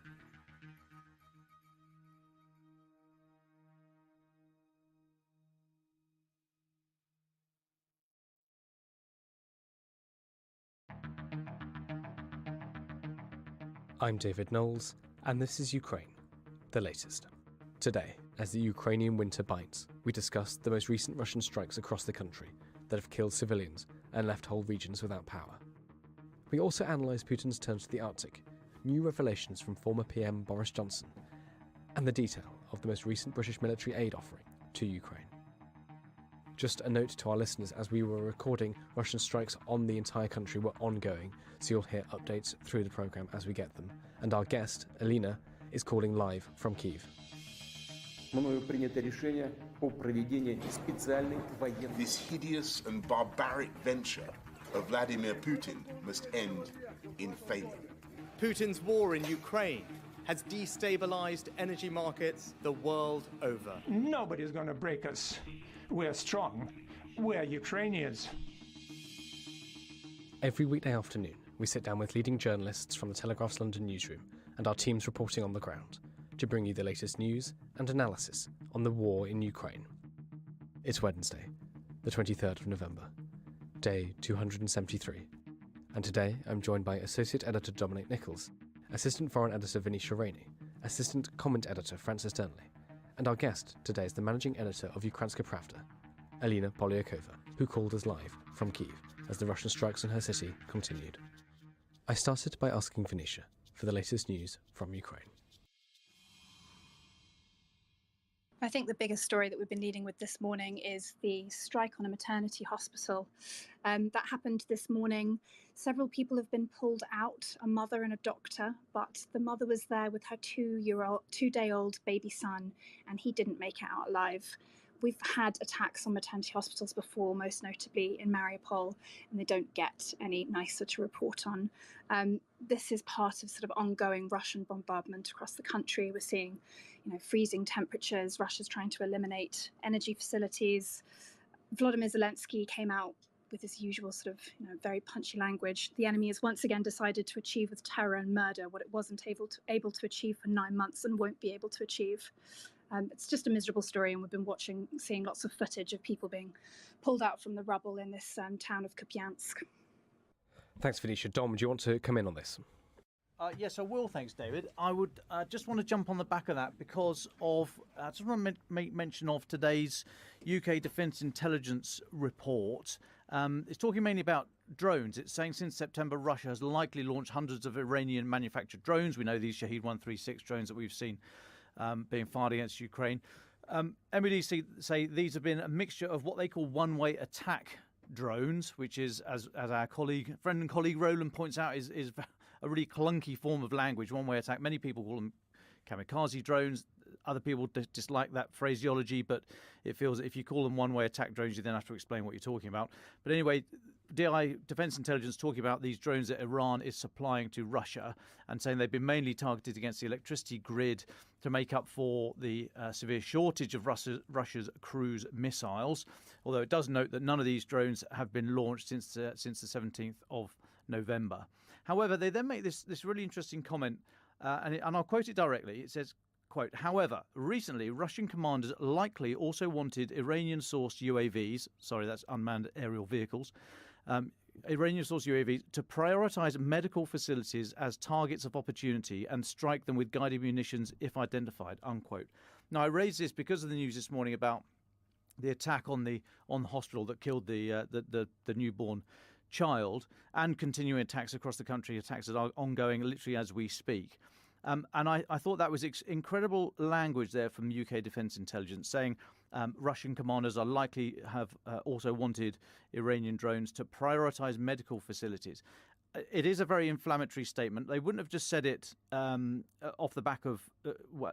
I'm David Knowles, and this is Ukraine, the latest. Today, as the Ukrainian winter bites, we discuss the most recent Russian strikes across the country that have killed civilians and left whole regions without power. We also analyse Putin's turn to the Arctic, new revelations from former PM Boris Johnson, and the detail of the most recent British military aid offering to Ukraine. Just a note to our listeners, as we were recording, Russian strikes on the entire country were ongoing, so you'll hear updates through the programme as we get them. And our guest, Alina, is calling live from Kyiv. This hideous and barbaric venture of Vladimir Putin must end in failure. Putin's war in Ukraine has destabilized energy markets the world over. Nobody's going to break us. We're strong. We're Ukrainians. Every weekday afternoon, we sit down with leading journalists from the Telegraph's London newsroom and our teams reporting on the ground to bring you the latest news and analysis on the war in Ukraine. It's Wednesday, the 23rd of November, day 273. And today I'm joined by Associate Editor Dominic Nichols, Assistant Foreign Editor Venetia Rainey, Assistant Comment Editor Francis Durnley, and our guest today is the Managing Editor of Ukrainska Pravda, Alina Polyakova, who called us live from Kyiv as the Russian strikes on her city continued. I started by asking Venetia for the latest news from Ukraine. I think the biggest story that we've been leading with this morning is the strike on a maternity hospital. That happened this morning. Several people have been pulled out, a mother and a doctor, but the mother was there with her two-day-old baby son, and he didn't make it out alive. We've had attacks on maternity hospitals before, most notably in Mariupol, and they don't get any nicer to report on. This is part of sort of ongoing Russian bombardment across the country. We're seeing, freezing temperatures. Russia's trying to eliminate energy facilities. Volodymyr Zelensky came out with his usual sort of, very punchy language. The enemy has once again decided to achieve with terror and murder what it wasn't able to achieve for 9 months and won't be able to achieve. It's just a miserable story, and we've been seeing lots of footage of people being pulled out from the rubble in this town of Kupiansk. Thanks, Venetia. Dom, do you want to come in on this? Yes, I will. Thanks, David. I would just want to jump on the back of that because of I just want to make mention of today's UK Defence Intelligence report. It's talking mainly about drones. It's saying since September, Russia has likely launched hundreds of Iranian-manufactured drones. We know these Shahed 136 drones that we've seen being fired against Ukraine. MED say these have been a mixture of what they call one-way attack drones, which is, as our friend and colleague Roland points out, is a really clunky form of language. One-way attack. Many people call them kamikaze drones. Other people dislike that phraseology, but it feels that if you call them one-way attack drones, you then have to explain what you're talking about. But anyway, DI Defence Intelligence talking about these drones that Iran is supplying to Russia and saying they've been mainly targeted against the electricity grid to make up for the severe shortage of Russia's cruise missiles. Although it does note that none of these drones have been launched since the 17th of November. However, they then make this really interesting comment, and I'll quote it directly. It says, quote, however, recently Russian commanders likely also wanted Iranian-sourced UAVs, sorry, that's unmanned aerial vehicles, Iranian-sourced UAVs to prioritize medical facilities as targets of opportunity and strike them with guided munitions if identified, unquote. Now, I raise this because of the news this morning about the attack on the hospital that killed the newborn child, and continuing attacks across the country, attacks that are ongoing literally as we speak. And I thought that was incredible language there from UK Defence Intelligence, saying Russian commanders are likely have also wanted Iranian drones to prioritise medical facilities. It is a very inflammatory statement. They wouldn't have just said it off the back of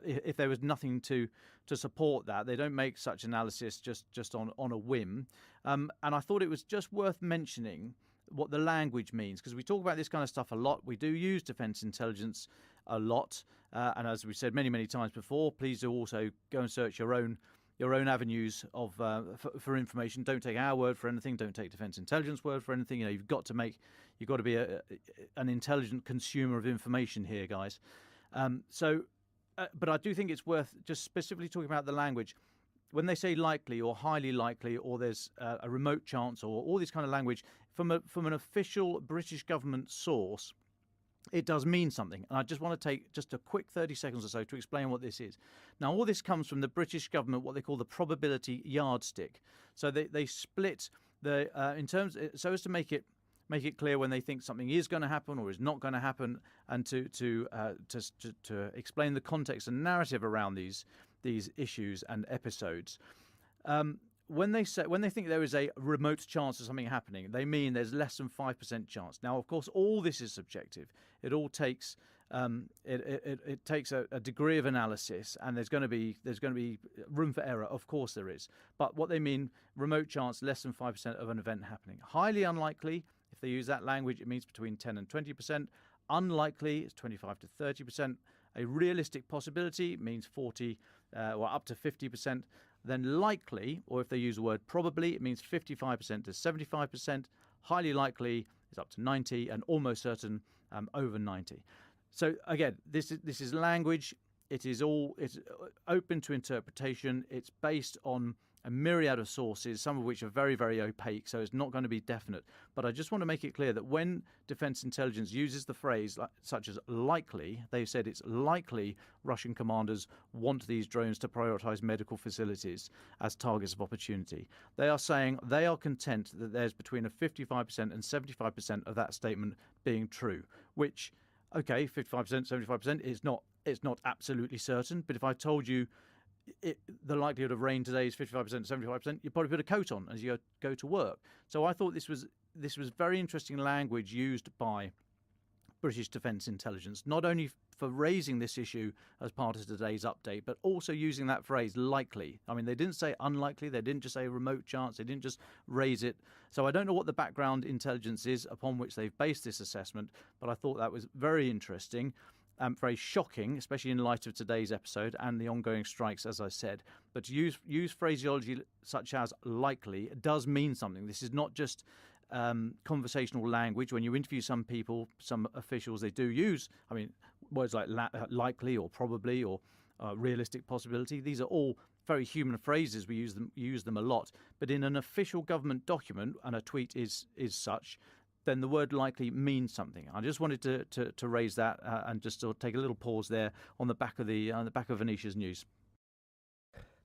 if there was nothing to support that. They don't make such analysis just on a whim. And I thought it was just worth mentioning what the language means, because we talk about this kind of stuff a lot. We do use defence intelligence a lot, and as we said many times before, please do also go and search your own avenues of for information. Don't take our word for anything. Don't take defence intelligence word for anything. You've got to be an intelligent consumer of information here, guys. But I do think it's worth just specifically talking about the language. When they say likely or highly likely, or there's a remote chance, or all this kind of language from an official British government source, it does mean something. And I just want to take just a quick 30 seconds or so to explain what this is. Now, all this comes from the British government, what they call the probability yardstick. So they split the in terms so as to make it clear when they think something is going to happen or is not going to happen, and to explain the context and narrative around these issues and episodes. When they think there is a remote chance of something happening, they mean there's less than 5% chance. Now, of course, all this is subjective. It all takes it takes a degree of analysis, and there's going to be room for error. Of course, there is. But what they mean, remote chance, less than 5% of an event happening. Highly unlikely. If they use that language, it means between 10 and 20%. Unlikely is 25 to 30%. A realistic possibility means 40 or up to 50%. Then likely, or if they use the word probably, it means 55% to 75%. Highly likely is up to 90, and almost certain over 90. So again, this is language. It's open to interpretation. It's based on a myriad of sources, some of which are very, very opaque, so it's not going to be definite. But I just want to make it clear that when Defense Intelligence uses the phrase such as likely, they've said it's likely Russian commanders want these drones to prioritize medical facilities as targets of opportunity. They are saying they are content that there's between a 55% and 75% of that statement being true, which, okay, 55%, 75% is not absolutely certain, but if I told you the likelihood of rain today is 55%, 75%, you probably put a coat on as you go to work. So I thought this was very interesting language used by British Defence Intelligence, not only for raising this issue as part of today's update, but also using that phrase likely. I mean, they didn't say unlikely, they didn't just say remote chance, they didn't just raise it. So I don't know what the background intelligence is upon which they've based this assessment, but I thought that was very interesting. Very shocking, especially in light of today's episode and the ongoing strikes, as I said. But to use phraseology such as likely does mean something. This is not just conversational language. When you interview some people, some officials, they do use, words like likely or probably or realistic possibility. These are all very human phrases. We use them a lot. But in an official government document, and a tweet is such, then the word likely means something. I just wanted to raise that and just sort of take a little pause there on the back of Venetia's news.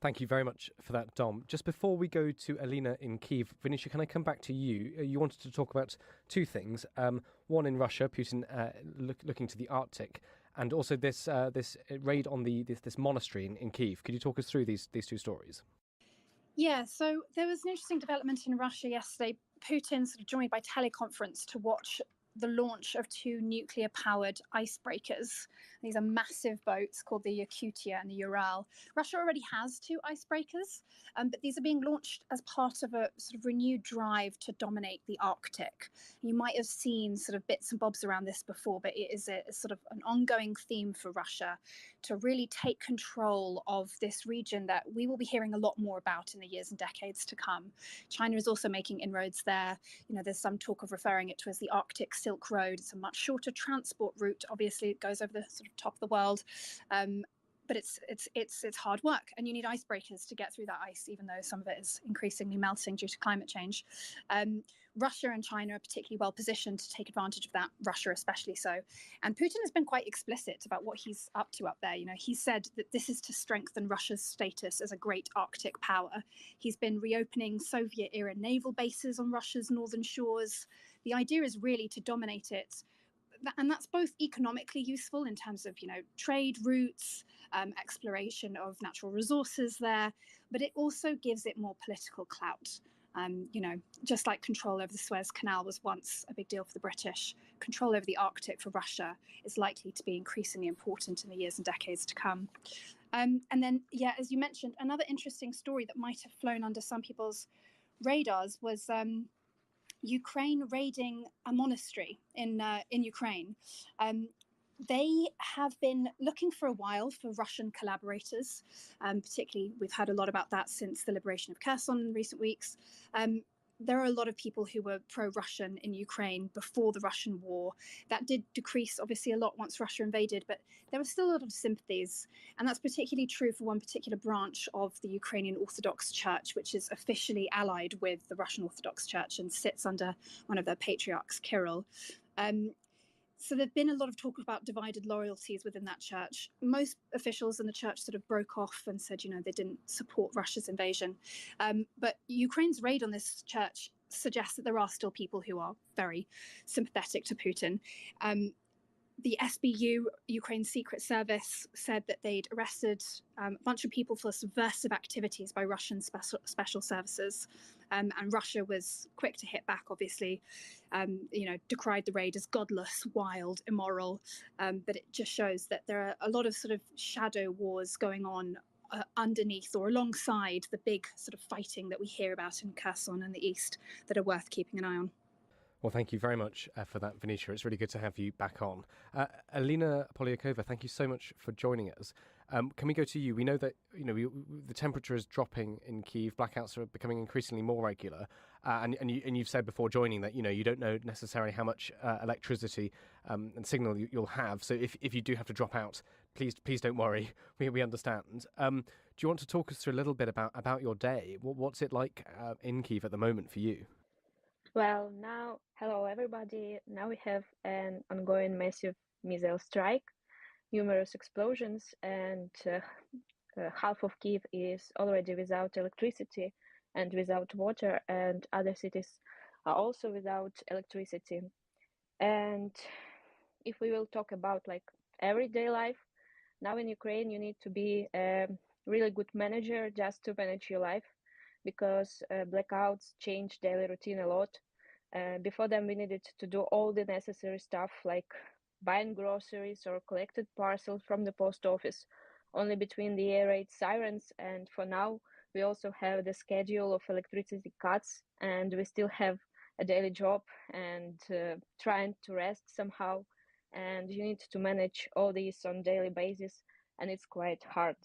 Thank you very much for that, Dom. Just before we go to Alina in Kyiv, Venetia, can I come back to you? You wanted to talk about two things. One in Russia, Putin looking to the Arctic, and also this raid on this monastery in Kyiv. Could you talk us through these two stories? Yeah, so there was an interesting development in Russia yesterday. Putin sort of joined by teleconference to watch the launch of two nuclear-powered icebreakers. These are massive boats called the Yakutia and the Ural. Russia already has two icebreakers, but these are being launched as part of a sort of renewed drive to dominate the Arctic. You might have seen sort of bits and bobs around this before, but it is a sort of an ongoing theme for Russia to really take control of this region that we will be hearing a lot more about in the years and decades to come. China is also making inroads there. You know, there's some talk of referring it to as the Arctic Silk Road. It's a much shorter transport route. Obviously, it goes over the sort of top of the world, but it's hard work, and you need icebreakers to get through that ice, even though some of it is increasingly melting due to climate change. Russia and China are particularly well positioned to take advantage of that, Russia especially so. And Putin has been quite explicit about what he's up to up there. You know, he said that this is to strengthen Russia's status as a great Arctic power. He's been reopening Soviet-era naval bases on Russia's northern shores. The idea is really to dominate it. And that's both economically useful in terms of, you know, trade routes, exploration of natural resources there, but it also gives it more political clout. You know, just like control over the Suez Canal was once a big deal for the British, control over the Arctic for Russia is likely to be increasingly important in the years and decades to come. And then, yeah, as you mentioned, another interesting story that might have flown under some people's radars was Ukraine raiding a monastery in Ukraine. They have been looking for a while for Russian collaborators, particularly we've heard a lot about that since the liberation of Kherson in recent weeks. There are a lot of people who were pro-Russian in Ukraine before the Russian war. That did decrease, obviously, a lot once Russia invaded, but there was still a lot of sympathies. And that's particularly true for one particular branch of the Ukrainian Orthodox Church, which is officially allied with the Russian Orthodox Church and sits under one of their patriarchs, Kirill. So there've been a lot of talk about divided loyalties within that church. Most officials in the church sort of broke off and said, they didn't support Russia's invasion. But Ukraine's raid on this church suggests that there are still people who are very sympathetic to Putin. The SBU, Ukraine's secret service, said that they'd arrested a bunch of people for subversive activities by Russian special services. And Russia was quick to hit back, obviously, decried the raid as godless, wild, immoral. But it just shows that there are a lot of sort of shadow wars going on underneath or alongside the big sort of fighting that we hear about in Kherson and the east that are worth keeping an eye on. Well, thank you very much for that, Venetia. It's really good to have you back on. Alina Polyakova, thank you so much for joining us. Can we go to you? We know that the temperature is dropping in Kyiv. Blackouts are becoming increasingly more regular, and you've said before joining that you don't know necessarily how much electricity and signal you'll have. So if you do have to drop out, please don't worry. We understand. Do you want to talk us through a little bit about your day? What's it like in Kyiv at the moment for you? Well, now, hello everybody. Now we have an ongoing massive missile strike, numerous explosions, and half of Kyiv is already without electricity and without water, and other cities are also without electricity. And if we will talk about like everyday life, now in Ukraine you need to be a really good manager just to manage your life, because blackouts change daily routine a lot. Before them, we needed to do all the necessary stuff like buying groceries or collected parcels from the post office only between the air raid sirens. And for now, we also have the schedule of electricity cuts, and we still have a daily job and trying to rest somehow. And you need to manage all these on daily basis, and it's quite hard.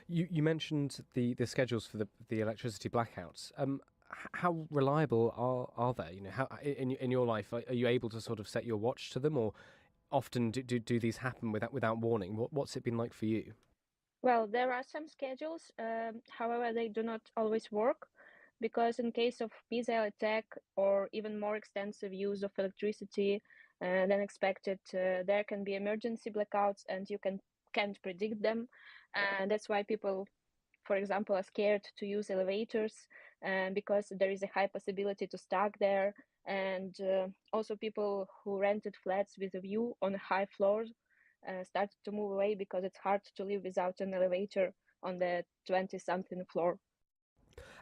You mentioned the schedules for the electricity blackouts. How reliable are they? How in your life are you able to sort of set your watch to them, or often do these happen without warning? What's it been like for you? Well, there are some schedules. However, they do not always work, because in case of missile attack or even more extensive use of electricity than expected, there can be emergency blackouts, and you can't predict them. And that's why people, for example, are scared to use elevators, because there is a high possibility to stuck there. And also people who rented flats with a view on a high floor started to move away, because it's hard to live without an elevator on the 20-something floor.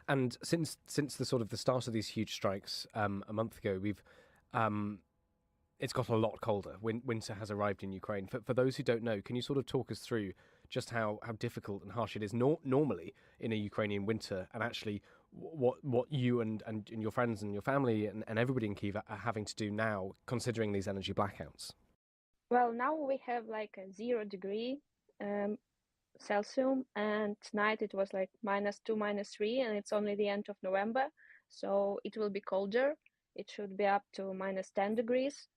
And since the sort of the start of these huge strikes a month ago, it's got a lot colder. Winter has arrived in Ukraine. For those who don't know, can you sort of talk us through just how difficult and harsh it is normally in a Ukrainian winter, and actually what you and your friends and your family and everybody in Kyiv are having to do now, considering these energy blackouts? Well, now we have like a 0 degree Celsius, and tonight it was like -2, -3, and it's only the end of November, so it will be colder. It should be up to -10 degrees.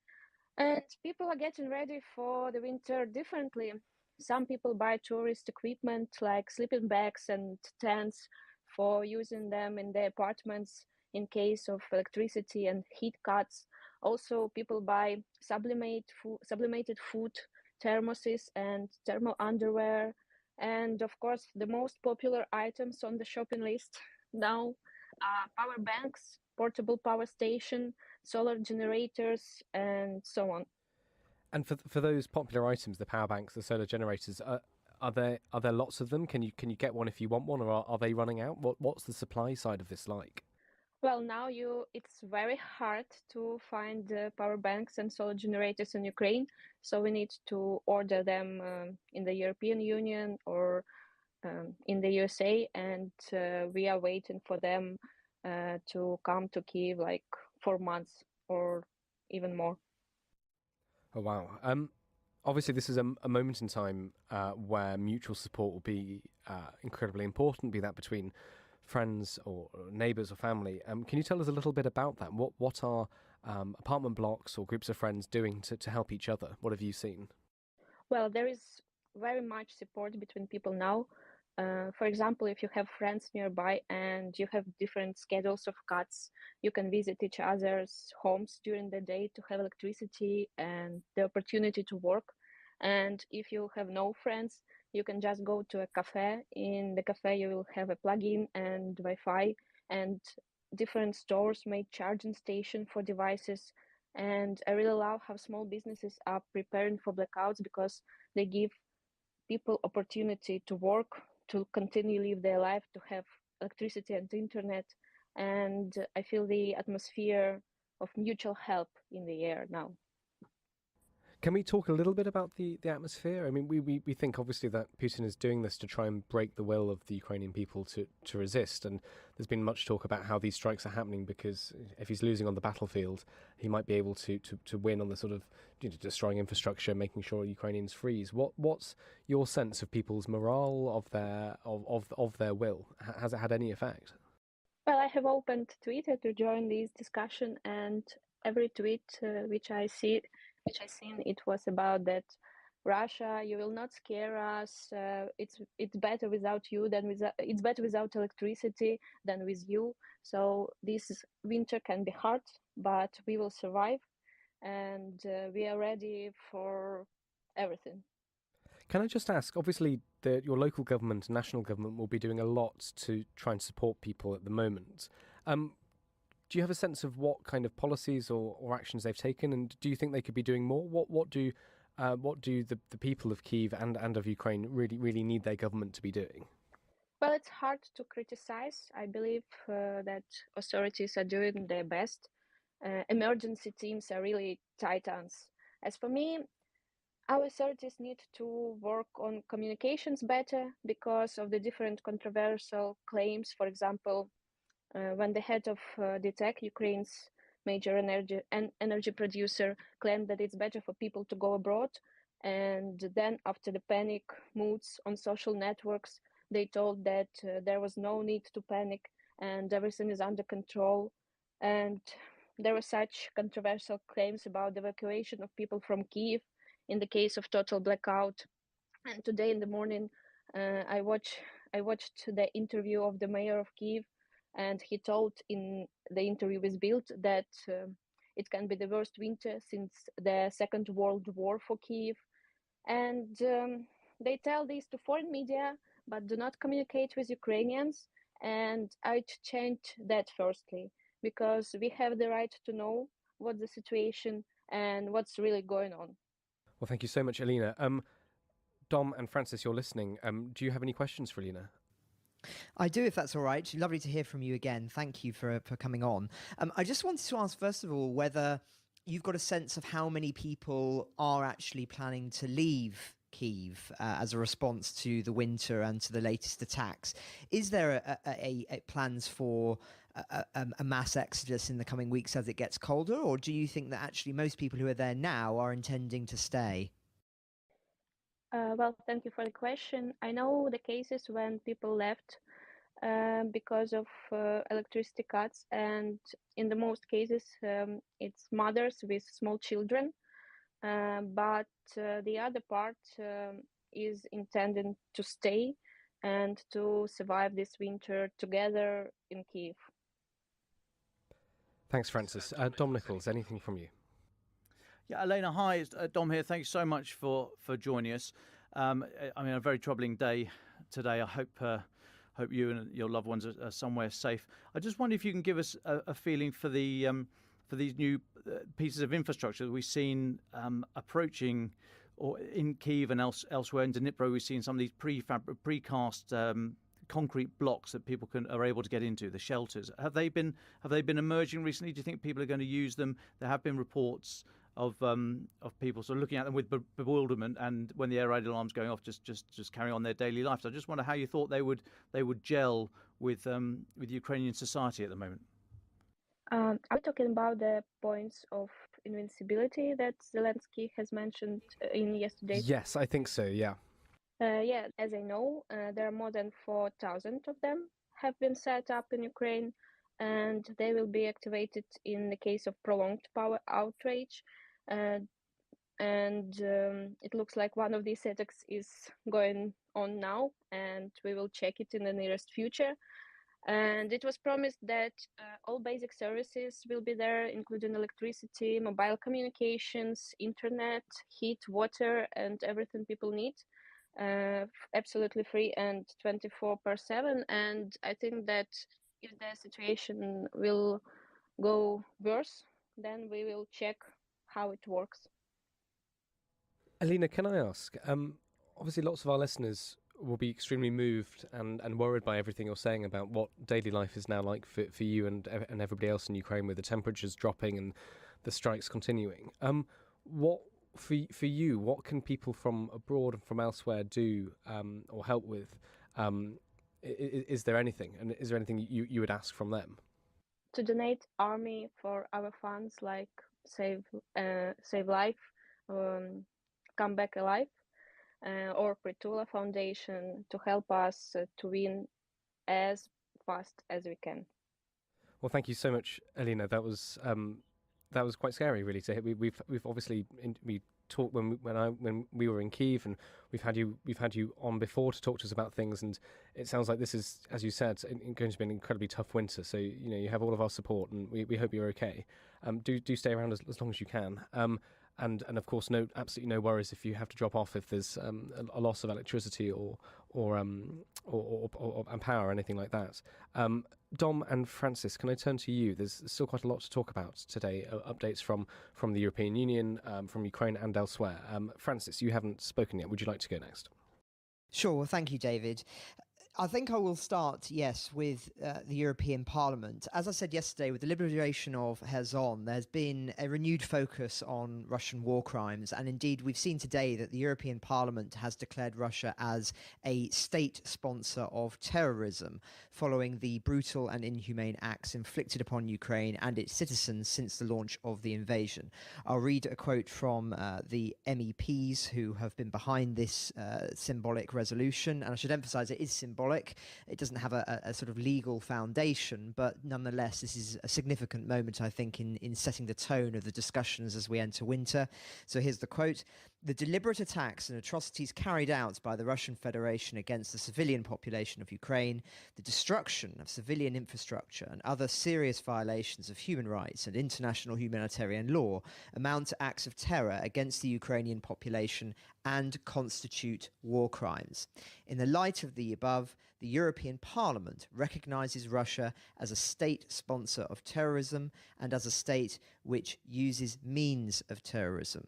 And people are getting ready for the winter differently. Some people buy tourist equipment like sleeping bags and tents for using them in their apartments in case of electricity and heat cuts. Also, people buy sublimated food, thermoses and thermal underwear. And of course, the most popular items on the shopping list now are power banks, portable power station, solar generators, and so on. And for those popular items, the power banks, the solar generators, are there lots of them? Can you get one if you want one, or are they running out? What's the supply side of this like? Well, now it's very hard to find power banks and solar generators in Ukraine, so we need to order them in the European Union or in the USA, and we are waiting for them to come to Kyiv like 4 months or even more. Oh, wow. Obviously, this is a moment in time where mutual support will be incredibly important, be that between friends or neighbours or family. Can you tell us a little bit about that? What are apartment blocks or groups of friends doing to help each other? What have you seen? Well, there is very much support between people now. For example, if you have friends nearby and you have different schedules of cuts, you can visit each other's homes during the day to have electricity and the opportunity to work. And if you have no friends, you can just go to a cafe. In the cafe, you will have a plug-in and Wi-Fi, and different stores make charging station for devices. And I really love how small businesses are preparing for blackouts because they give people opportunity to work, to continue live their life, to have electricity and internet. And I feel the atmosphere of mutual help in the air now. Can we talk a little bit about the atmosphere? I mean, we think obviously that Putin is doing this to try and break the will of the Ukrainian people to resist. And there's been much talk about how these strikes are happening because if he's losing on the battlefield, he might be able to win on the sort of destroying infrastructure, making sure Ukrainians freeze. What's your sense of people's morale, of their will? Has it had any effect? Well, I have opened Twitter to join this discussion, and every tweet which I seen, it was about that Russia, you will not scare us. It's better without you than it's better without electricity than with you. So this winter can be hard, but we will survive, and we are ready for everything. Can I just ask, obviously, your local government and national government will be doing a lot to try and support people at the moment. Do you have a sense of what kind of policies or actions they've taken, and do you think they could be doing more? What do the people of Kyiv and of Ukraine really need their government to be doing? Well, it's hard to criticize. I believe that authorities are doing their best. Emergency teams are really titans. As for me, our authorities need to work on communications better because of the different controversial claims. For example, when the head of DTEC, Ukraine's major energy producer, claimed that it's better for people to go abroad. And then after the panic moods on social networks, they told that there was no need to panic and everything is under control. And there were such controversial claims about the evacuation of people from Kyiv in the case of total blackout. And today in the morning, I watched the interview of the mayor of Kyiv, and he told in the interview with Bild that it can be the worst winter since the Second World War for Kyiv. And they tell this to foreign media, but do not communicate with Ukrainians. And I'd change that firstly, because we have the right to know what's the situation and what's really going on. Well, thank you so much, Alina. Dom and Francis, you're listening. Do you have any questions for Alina? I do, if that's all right. Lovely to hear from you again. Thank you for coming on. I just wanted to ask, first of all, whether you've got a sense of how many people are actually planning to leave Kyiv as a response to the winter and to the latest attacks. Is there a plans for a mass exodus in the coming weeks as it gets colder, or do you think that actually most people who are there now are intending to stay? Well, thank you for the question. I know the cases when people left because of electricity cuts, and in the most cases, it's mothers with small children. But the other part is intending to stay and to survive this winter together in Kyiv. Thanks, Francis. Dom Nichols, anything from you? Yeah, Elena, hi, it's Dom here. Thanks so much for joining us. I mean, a very troubling day today. I hope you and your loved ones are somewhere safe. I just wonder if you can give us a feeling for the for these new pieces of infrastructure that we've seen approaching, or in Kyiv and elsewhere in Dnipro. We've seen some of these precast concrete blocks that people are able to get into, the shelters. Have they been emerging recently? Do you think people are going to use them? There have been reports of people sort of looking at them with bewilderment, and when the air raid alarm's going off, just carrying on their daily life. So I just wonder how you thought they would gel with Ukrainian society at the moment. Are we talking about the points of invincibility that Zelensky has mentioned in yesterday's? Yes, I think so. Yeah. Yeah, as I know, there are more than 4,000 of them have been set up in Ukraine, and they will be activated in the case of prolonged power outrage. and it looks like one of these attacks is going on now, and we will check it in the nearest future. And it was promised that all basic services will be there, including electricity, mobile communications, internet, heat, water, and everything people need, absolutely free and 24/7. And I think that if the situation will go worse, then we will check how it works. Alina, can I ask? Obviously, lots of our listeners will be extremely moved and worried by everything you're saying about what daily life is now like for you and everybody else in Ukraine, with the temperatures dropping and the strikes continuing. What for you? What can people from abroad and from elsewhere do or help with? Is there anything, and is there anything you would ask from them? To donate army for our funds like Save Life, Come Back Alive, or Pritula Foundation to help us to win as fast as we can. Well, thank you so much, Alina. That was quite scary, really. To hear. We've obviously we talked when we were in Kyiv, and we've had you on before to talk to us about things. And it sounds like this is, as you said, going to be an incredibly tough winter. So you have all of our support, and we hope you're okay. Do stay around as long as you can. And of course, absolutely no worries if you have to drop off if there's a loss of electricity or power or anything like that. Dom and Francis, can I turn to you? There's still quite a lot to talk about today. Updates from the European Union, from Ukraine and elsewhere. Francis, you haven't spoken yet. Would you like to go next? Sure. Well, thank you, David. I think I will start, yes, with the European Parliament. As I said yesterday, with the liberation of Kherson, there's been a renewed focus on Russian war crimes. And indeed, we've seen today that the European Parliament has declared Russia as a state sponsor of terrorism, following the brutal and inhumane acts inflicted upon Ukraine and its citizens since the launch of the invasion. I'll read a quote from the MEPs who have been behind this symbolic resolution. And I should emphasize it is symbolic. It doesn't have a sort of legal foundation, but nonetheless, this is a significant moment, I think, in setting the tone of the discussions as we enter winter. So here's the quote. The deliberate attacks and atrocities carried out by the Russian Federation against the civilian population of Ukraine, the destruction of civilian infrastructure, and other serious violations of human rights and international humanitarian law amount to acts of terror against the Ukrainian population and constitute war crimes. In the light of the above, the European Parliament recognises Russia as a state sponsor of terrorism and as a state which uses means of terrorism.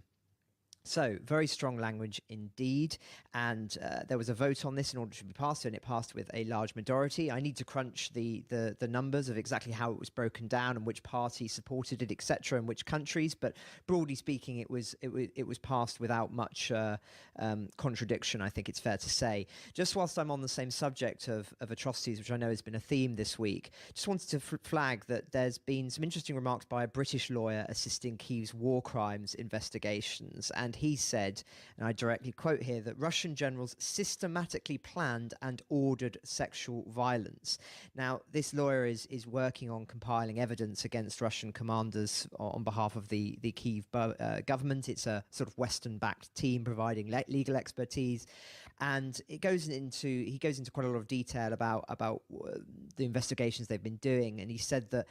So, very strong language indeed, and there was a vote on this in order to be passed, and it passed with a large majority. I need to crunch the numbers of exactly how it was broken down and which party supported it, etc., and which countries. But broadly speaking, it was passed without much contradiction. I think it's fair to say. Just whilst I'm on the same subject of atrocities, which I know has been a theme this week, just wanted to flag that there's been some interesting remarks by a British lawyer assisting Kyiv's war crimes investigations, and he said, and I directly quote here, that Russian generals systematically planned and ordered sexual violence. Now, this lawyer is working on compiling evidence against Russian commanders on behalf of the Kyiv government. It's a sort of Western-backed team providing legal expertise, and he goes into quite a lot of detail about the investigations they've been doing. And he said that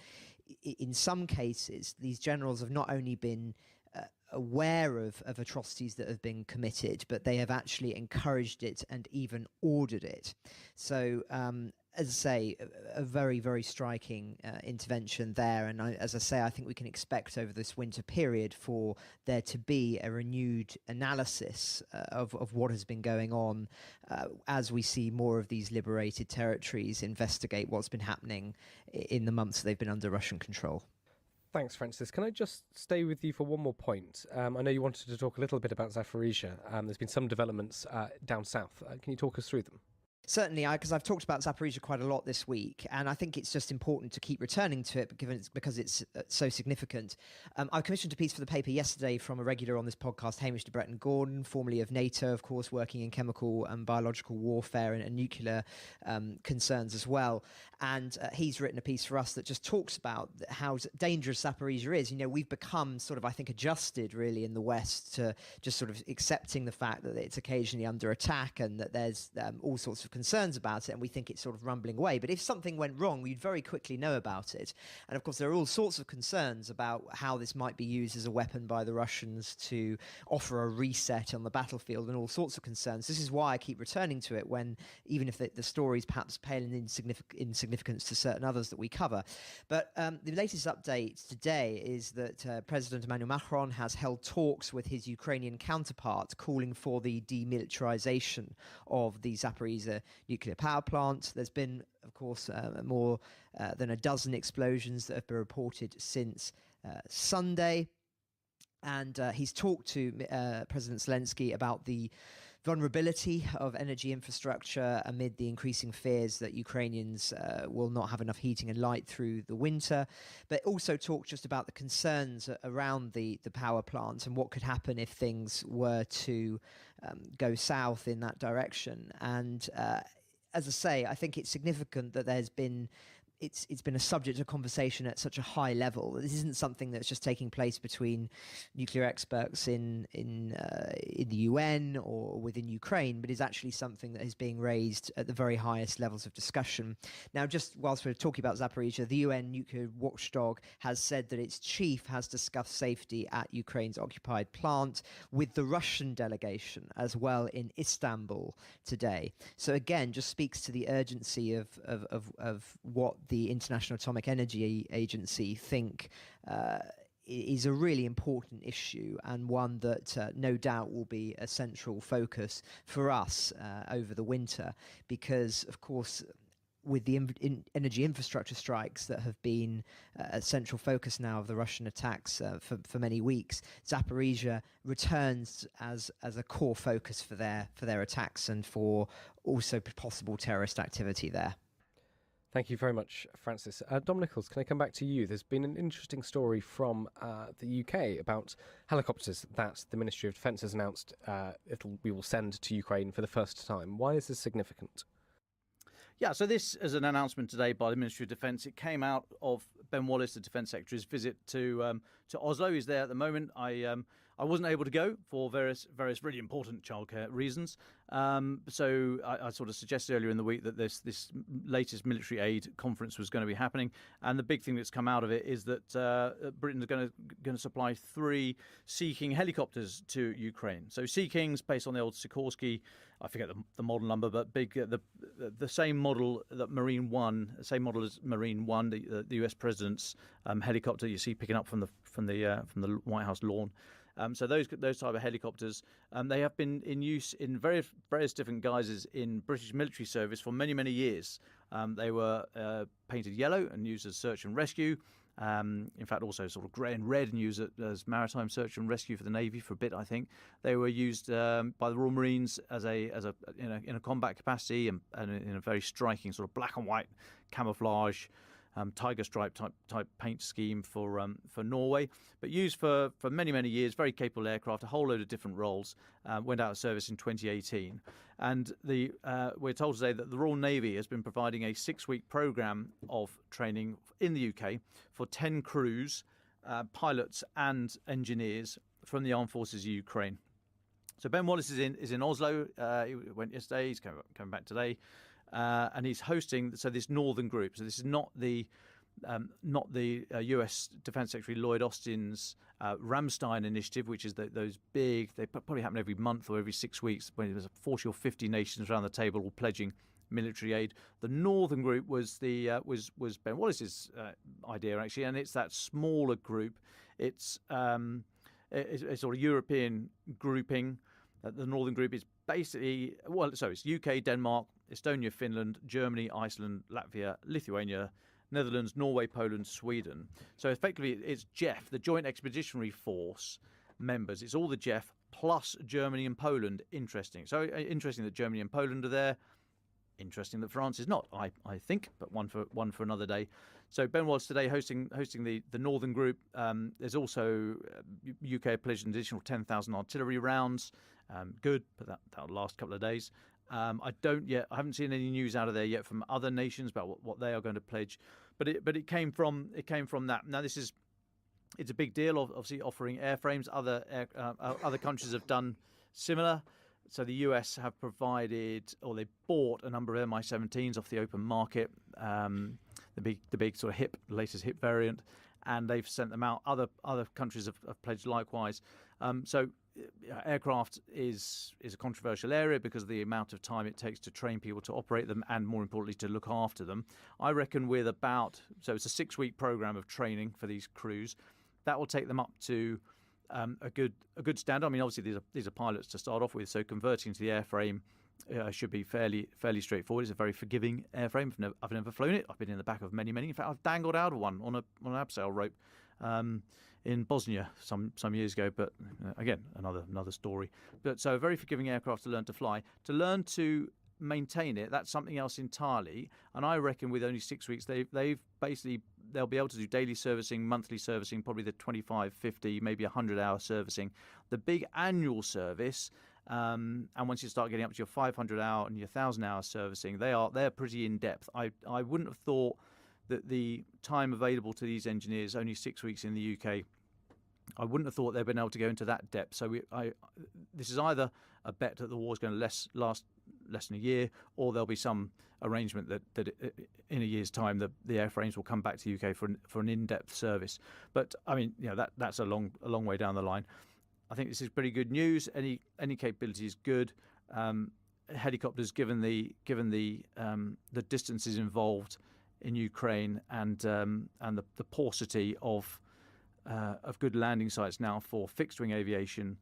in some cases, these generals have not only been aware of atrocities that have been committed, but they have actually encouraged it and even ordered it. So, as I say, a very, very striking intervention there. And as I say, I think we can expect over this winter period for there to be a renewed analysis of what has been going on as we see more of these liberated territories investigate what's been happening in the months they've been under Russian control. Thanks, Francis. Can I just stay with you for one more point? I know you wanted to talk a little bit about Zaporizhzhia. There's been some developments down south. Can you talk us through them? Certainly, because I've talked about Zaporizhzhia quite a lot this week, and I think it's just important to keep returning to it because it's so significant. I commissioned a piece for the paper yesterday from a regular on this podcast, Hamish de Bretton Gordon, formerly of NATO, of course, working in chemical and biological warfare and nuclear concerns as well. And he's written a piece for us that just talks about how dangerous Zaporizhzhia is. You know, we've become sort of, I think, adjusted really in the West to just sort of accepting the fact that it's occasionally under attack and that there's all sorts of concerns about it, and we think it's sort of rumbling away. But if something went wrong, we'd very quickly know about it. And of course, there are all sorts of concerns about how this might be used as a weapon by the Russians to offer a reset on the battlefield, and all sorts of concerns. This is why I keep returning to it when, even if the stories perhaps pale in insignificance to certain others that we cover. But the latest update today is that President Emmanuel Macron has held talks with his Ukrainian counterpart, calling for the demilitarization of the Zaporizhzhia nuclear power plant. There's been, of course, more than a dozen explosions that have been reported since Sunday. And he's talked to President Zelensky about the vulnerability of energy infrastructure amid the increasing fears that Ukrainians will not have enough heating and light through the winter, but also talk just about the concerns around the power plant and what could happen if things were to go south in that direction. And as I say, I think it's significant that there's been it's been a subject of conversation at such a high level. This isn't something that's just taking place between nuclear experts in the UN or within Ukraine, but is actually something that is being raised at the very highest levels of discussion. Now, just whilst we're talking about Zaporizhzhia, the UN nuclear watchdog has said that its chief has discussed safety at Ukraine's occupied plant with the Russian delegation as well in Istanbul today. So again, just speaks to the urgency of what the International Atomic Energy Agency think is a really important issue, and one that no doubt will be a central focus for us over the winter, because, of course, with the energy infrastructure strikes that have been a central focus now of the Russian attacks for many weeks, Zaporizhzhia returns as a core focus for their attacks and for also possible terrorist activity there. Thank you very much, Francis. Dom Nichols, can I come back to you? There's been an interesting story from the UK about helicopters that the Ministry of Defence has announced we will send to Ukraine for the first time. Why is this significant? Yeah, so this is an announcement today by the Ministry of Defence. It came out of Ben Wallace, the Defence Secretary's visit to Oslo. He's there at the moment. I wasn't able to go for various really important childcare reasons. So I sort of suggested earlier in the week that this latest military aid conference was going to be happening, and the big thing that's come out of it is that Britain is going to supply 3 Sea King helicopters to Ukraine. So Sea Kings, based on the old Sikorsky, I forget the model number, but the same model that Marine One, the same model as Marine One, the US President's helicopter you see picking up from the White House lawn. So those type of helicopters, they have been in use in various different guises in British military service for many, many years. They were painted yellow and used as search and rescue. In fact, also sort of grey and red and used as maritime search and rescue for the Navy for a bit, I think. They were used by the Royal Marines as in a combat capacity and in a very striking sort of black and white camouflage tiger stripe type paint scheme for Norway, but used for many, many years. Very capable aircraft, a whole load of different roles. Went out of service in 2018, and we're told today that the Royal Navy has been providing a 6-week programme of training in the UK for 10 crews, pilots and engineers from the armed forces of Ukraine. So Ben Wallace is in Oslo. He went yesterday. He's coming back today. And he's hosting this northern group. So this is not the US Defense Secretary Lloyd Austin's Ramstein initiative, which is those big. They probably happen every month or every 6 weeks when there's 40 or 50 nations around the table all pledging military aid. The northern group was was Ben Wallace's idea actually, and it's that smaller group. It's a sort of European grouping. The northern group is basically it's UK, Denmark, Estonia, Finland, Germany, Iceland, Latvia, Lithuania, Netherlands, Norway, Poland, Sweden. So effectively it's JEF, the Joint Expeditionary Force members. It's all the JEF plus Germany and Poland. Interesting. So interesting that Germany and Poland are there. Interesting that France is not, I think, but one for another day. So Benoit's today hosting the Northern Group. There's also UK pledged an additional 10,000 artillery rounds. Good, but that'll last a couple of days. I haven't seen any news out of there yet from other nations about what they are going to pledge. But it came from that. Now it's a big deal, obviously offering airframes. Other countries have done similar. So the US have provided, or they bought a number of Mi-17s off the open market, the big sort of latest hip variant, and they've sent them out. Other countries have pledged likewise. So aircraft is a controversial area because of the amount of time it takes to train people to operate them, and more importantly to look after them. I reckon it's a 6-week program of training for these crews. That will take them up to a good standard. I mean, obviously these are pilots to start off with, so converting to the airframe should be fairly straightforward. It's a very forgiving airframe. I've never flown it. I've been in the back of many. In fact, I've dangled out of one on an abseil rope in Bosnia some years ago. But again, another story. But so a very forgiving aircraft to learn to fly. To learn to maintain it, that's something else entirely. And I reckon with only 6 weeks, they'll be able to do daily servicing, monthly servicing, probably the 25, 50, maybe 100-hour servicing. The big annual service, and once you start getting up to your 500-hour and your 1,000-hour servicing, they're pretty in depth. I wouldn't have thought that the time available to these engineers, only 6 weeks in the UK, I wouldn't have thought they'd been able to go into that depth. So this is either a bet that the war is going to last less than a year, or there'll be some arrangement that in a year's time the airframes will come back to the UK for an in-depth service. But I mean, that's a long way down the line. I think this is pretty good news. Any capability is good. Helicopters, given the distances involved in Ukraine and the paucity of good landing sites now for fixed-wing aviation,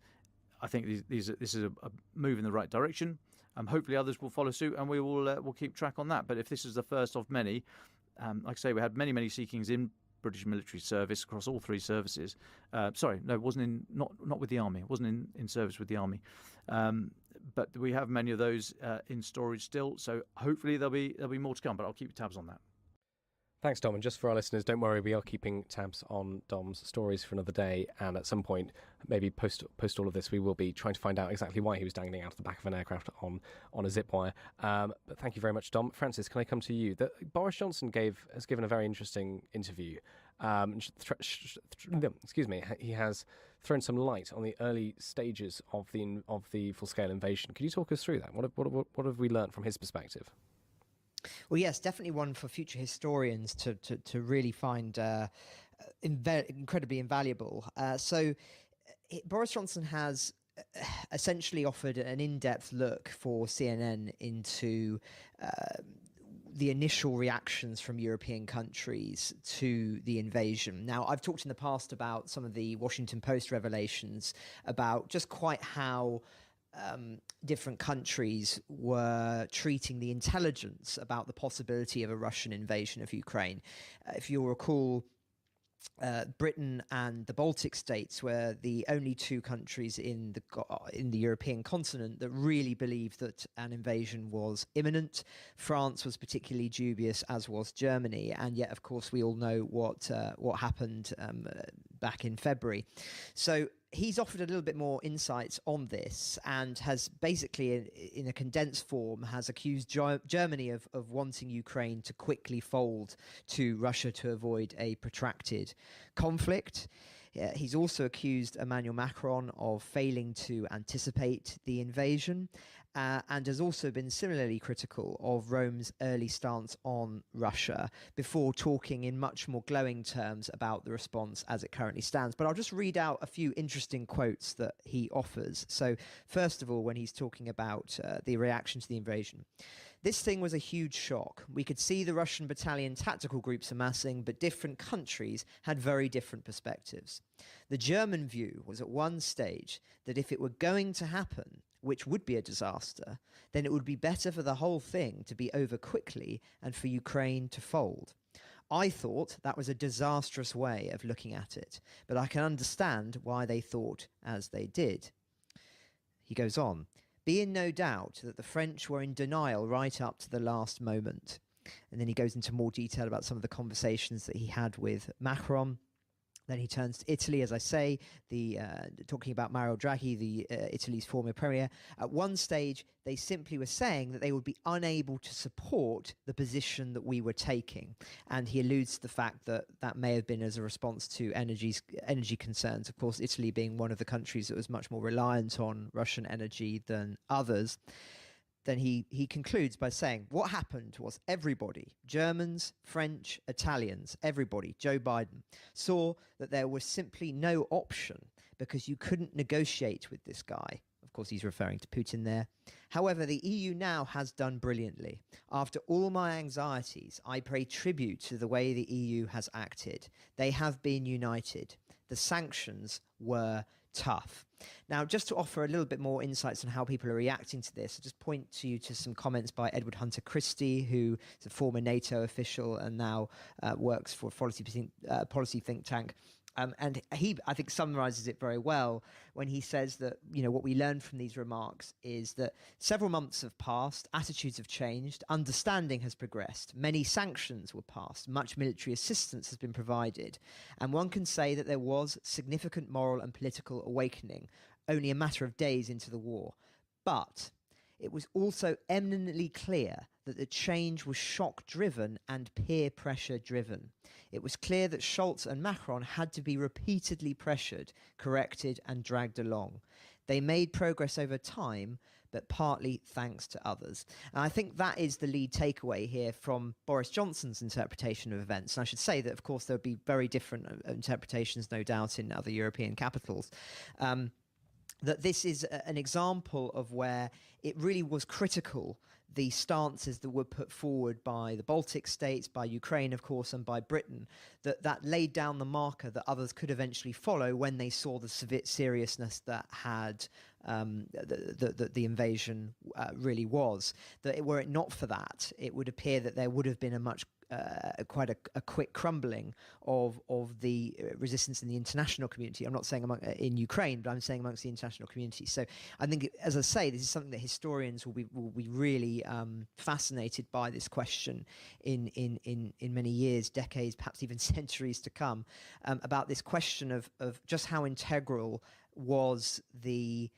I think this is a move in the right direction. Hopefully others will follow suit, and we'll keep track on that. But if this is the first of many, like I say, we had many seekings in British military service across all three services. Sorry, no, it wasn't not with the army. It wasn't in service with the army. But we have many of those in storage still. So hopefully there'll be more to come. But I'll keep tabs on that. Thanks, Dom. And just for our listeners, don't worry, we are keeping tabs on Dom's stories for another day. And at some point, maybe post all of this, we will be trying to find out exactly why he was dangling out of the back of an aircraft on a zip wire. But thank you very much, Dom. Francis, can I come to you? Boris Johnson has given a very interesting interview. Excuse me. He has thrown some light on the early stages of the full-scale invasion. Could you talk us through that? What have we learned from his perspective? Well, yes, definitely one for future historians to really find incredibly invaluable. Boris Johnson has essentially offered an in-depth look for CNN into the initial reactions from European countries to the invasion. Now, I've talked in the past about some of the Washington Post revelations about just quite how different countries were treating the intelligence about the possibility of a Russian invasion of Ukraine. If you'll recall, Britain and the Baltic states were the only two countries in the European continent that really believed that an invasion was imminent. France was particularly dubious, as was Germany, and yet, of course, we all know what happened back in February. So he's offered a little bit more insights on this, and has basically, in a condensed form, has accused Germany of wanting Ukraine to quickly fold to Russia to avoid a protracted conflict. He's also accused Emmanuel Macron of failing to anticipate the invasion, and has also been similarly critical of Rome's early stance on Russia, before talking in much more glowing terms about the response as it currently stands. But I'll just read out a few interesting quotes that he offers. So first of all, when he's talking about the reaction to the invasion: "This thing was a huge shock. We could see the Russian battalion tactical groups amassing, but different countries had very different perspectives. The German view was at one stage that if it were going to happen, which would be a disaster, then it would be better for the whole thing to be over quickly and for Ukraine to fold. I thought that was a disastrous way of looking at it, but I can understand why they thought as they did." He goes on: Be in no doubt that the French were in denial right up to the last moment. And then he goes into more detail about some of the conversations that he had with Macron. Then he turns to Italy, as I say, talking about Mario Draghi, Italy's former premier. At one stage, they simply were saying that they would be unable to support the position that we were taking. And he alludes to the fact that that may have been as a response to energy concerns. Of course, Italy being one of the countries that was much more reliant on Russian energy than others. Then he concludes by saying, what happened was everybody, Germans, French, Italians, everybody, Joe Biden, saw that there was simply no option because you couldn't negotiate with this guy. Of course, he's referring to Putin there. However, the EU now has done brilliantly. After all my anxieties, I pay tribute to the way the EU has acted. They have been united. The sanctions were tough. Now, just to offer a little bit more insights on how people are reacting to this, I'll just point to some comments by Edward Hunter Christie, who is a former NATO official and now works for a policy think tank. And he, I think, summarizes it very well when he says that, what we learned from these remarks is that several months have passed, attitudes have changed, understanding has progressed, many sanctions were passed, much military assistance has been provided, and one can say that there was significant moral and political awakening only a matter of days into the war. But it was also eminently clear that the change was shock-driven and peer pressure-driven. It was clear that Scholz and Macron had to be repeatedly pressured, corrected and dragged along. They made progress over time, but partly thanks to others. And I think that is the lead takeaway here from Boris Johnson's interpretation of events. And I should say that, of course, there would be very different interpretations, no doubt, in other European capitals. That this is an example of where it really was critical, the stances that were put forward by the Baltic states, by Ukraine, of course, and by Britain, that laid down the marker that others could eventually follow when they saw the seriousness that had the invasion really was. That were it not for that, it would appear that there would have been a much quite a quick crumbling of the resistance in the international community. I'm not saying in Ukraine, but I'm saying amongst the international community. So I think, as I say, this is something that historians will be really fascinated by, this question in many years, decades, perhaps even centuries to come, about this question of just how integral was the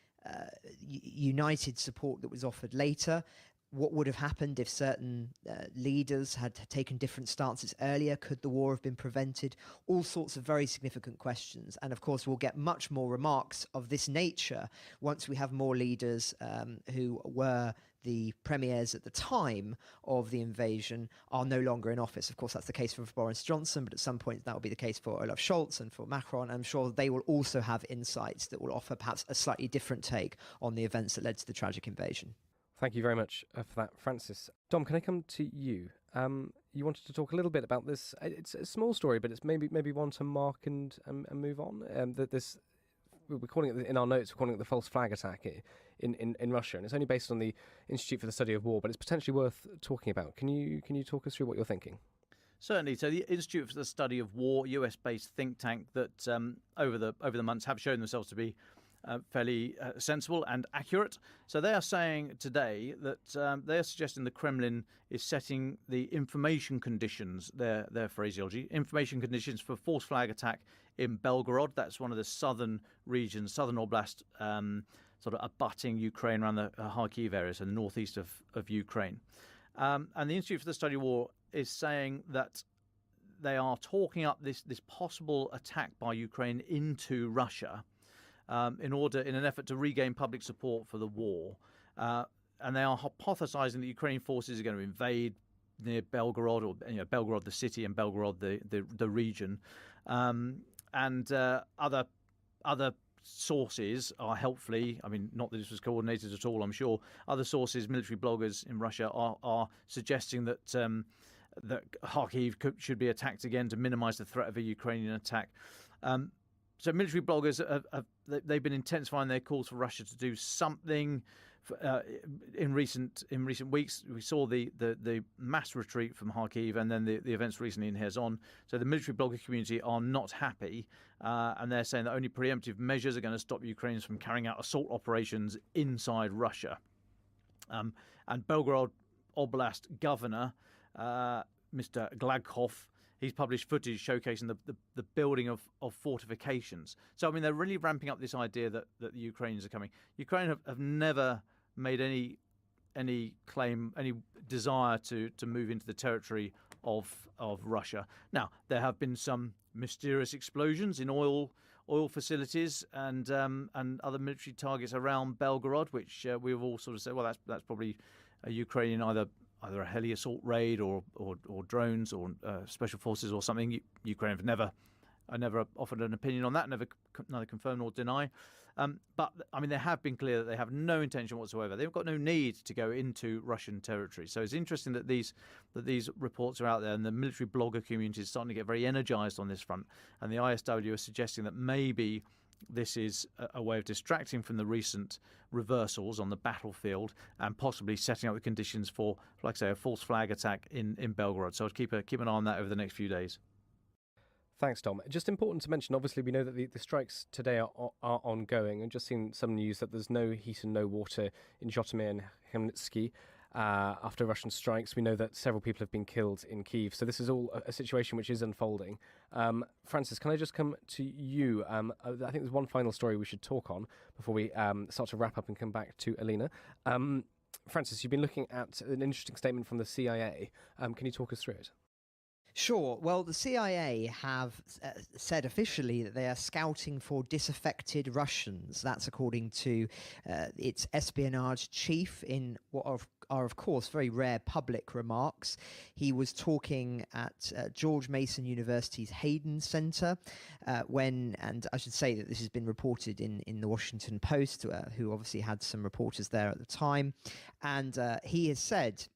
united support that was offered later. What would have happened if certain leaders had taken different stances earlier? Could the war have been prevented? All sorts of very significant questions. And of course, we'll get much more remarks of this nature once we have more leaders who were the premiers at the time of the invasion are no longer in office. Of course, that's the case for Boris Johnson, but at some point that will be the case for Olaf Scholz and for Macron. I'm sure they will also have insights that will offer perhaps a slightly different take on the events that led to the tragic invasion. Thank you very much for that, Francis. Dom, can I come to you? You wanted to talk a little bit about this. It's a small story, but it's maybe one to mark and move on. We're calling it, in our notes, we're calling it the false flag attack in Russia, and it's only based on the Institute for the Study of War, but it's potentially worth talking about. Can you talk us through what you're thinking? Certainly. So the Institute for the Study of War, US-based think tank that over the months have shown themselves to be fairly sensible and accurate. So they are saying today that they are suggesting the Kremlin is setting the information conditions, their phraseology, information conditions for false flag attack in Belgorod. That's one of the southern regions, southern oblast, sort of abutting Ukraine around the Kyiv area, so the northeast of Ukraine. And the Institute for the Study of War is saying that they are talking up this possible attack by Ukraine into Russia, in an effort to regain public support for the war. And they are hypothesizing that Ukrainian forces are going to invade near Belgorod, or Belgorod the city and Belgorod the region. And other sources are helpfully, not that this was coordinated at all, I'm sure, other sources, military bloggers in Russia are suggesting that Kharkiv should be attacked again to minimize the threat of a Ukrainian attack. So military bloggers, they've been intensifying their calls for Russia to do something in recent weeks, we saw the mass retreat from Kyiv, and then the events recently in Kherson. So the military blogger community are not happy, and they're saying that only preemptive measures are going to stop Ukrainians from carrying out assault operations inside Russia. And Belgorod Oblast governor, Mr. Gladkov, he's published footage showcasing the building of fortifications. So, I mean, they're really ramping up this idea that the Ukrainians are coming. Ukraine have never made any claim, any desire to move into the territory of Russia. Now, there have been some mysterious explosions in oil facilities and other military targets around Belgorod, which we've all sort of said, well, that's probably a Ukrainian either a heli assault raid or drones or special forces or something. Ukraine have never offered an opinion on that, neither confirm nor deny. But I mean, they have been clear that they have no intention whatsoever. They've got no need to go into Russian territory. So it's interesting that these reports are out there, and the military blogger community is starting to get very energized on this front. And the ISW are suggesting that maybe this is a way of distracting from the recent reversals on the battlefield and possibly setting up the conditions for, like I say, a false flag attack in Belgorod. So I'd keep an eye on that over the next few days. Thanks, Tom. Just important to mention, obviously, we know that the strikes today are ongoing, and just seen some news that there's no heat and no water in Zhytomyr and Khmelnytskyi after Russian strikes. We know that several people have been killed in Kyiv, so this is all a situation which is unfolding. Francis, can I just come to you? I think there's one final story we should talk on before we start to wrap up and come back to Alina. Francis, you've been looking at an interesting statement from the CIA. Can you talk us through it? Sure. Well, the CIA have said officially that they are scouting for disaffected Russians. That's according to its espionage chief in what are, of course, very rare public remarks. He was talking at George Mason University's Hayden Center and I should say that this has been reported in the Washington Post, who obviously had some reporters there at the time. And he has said,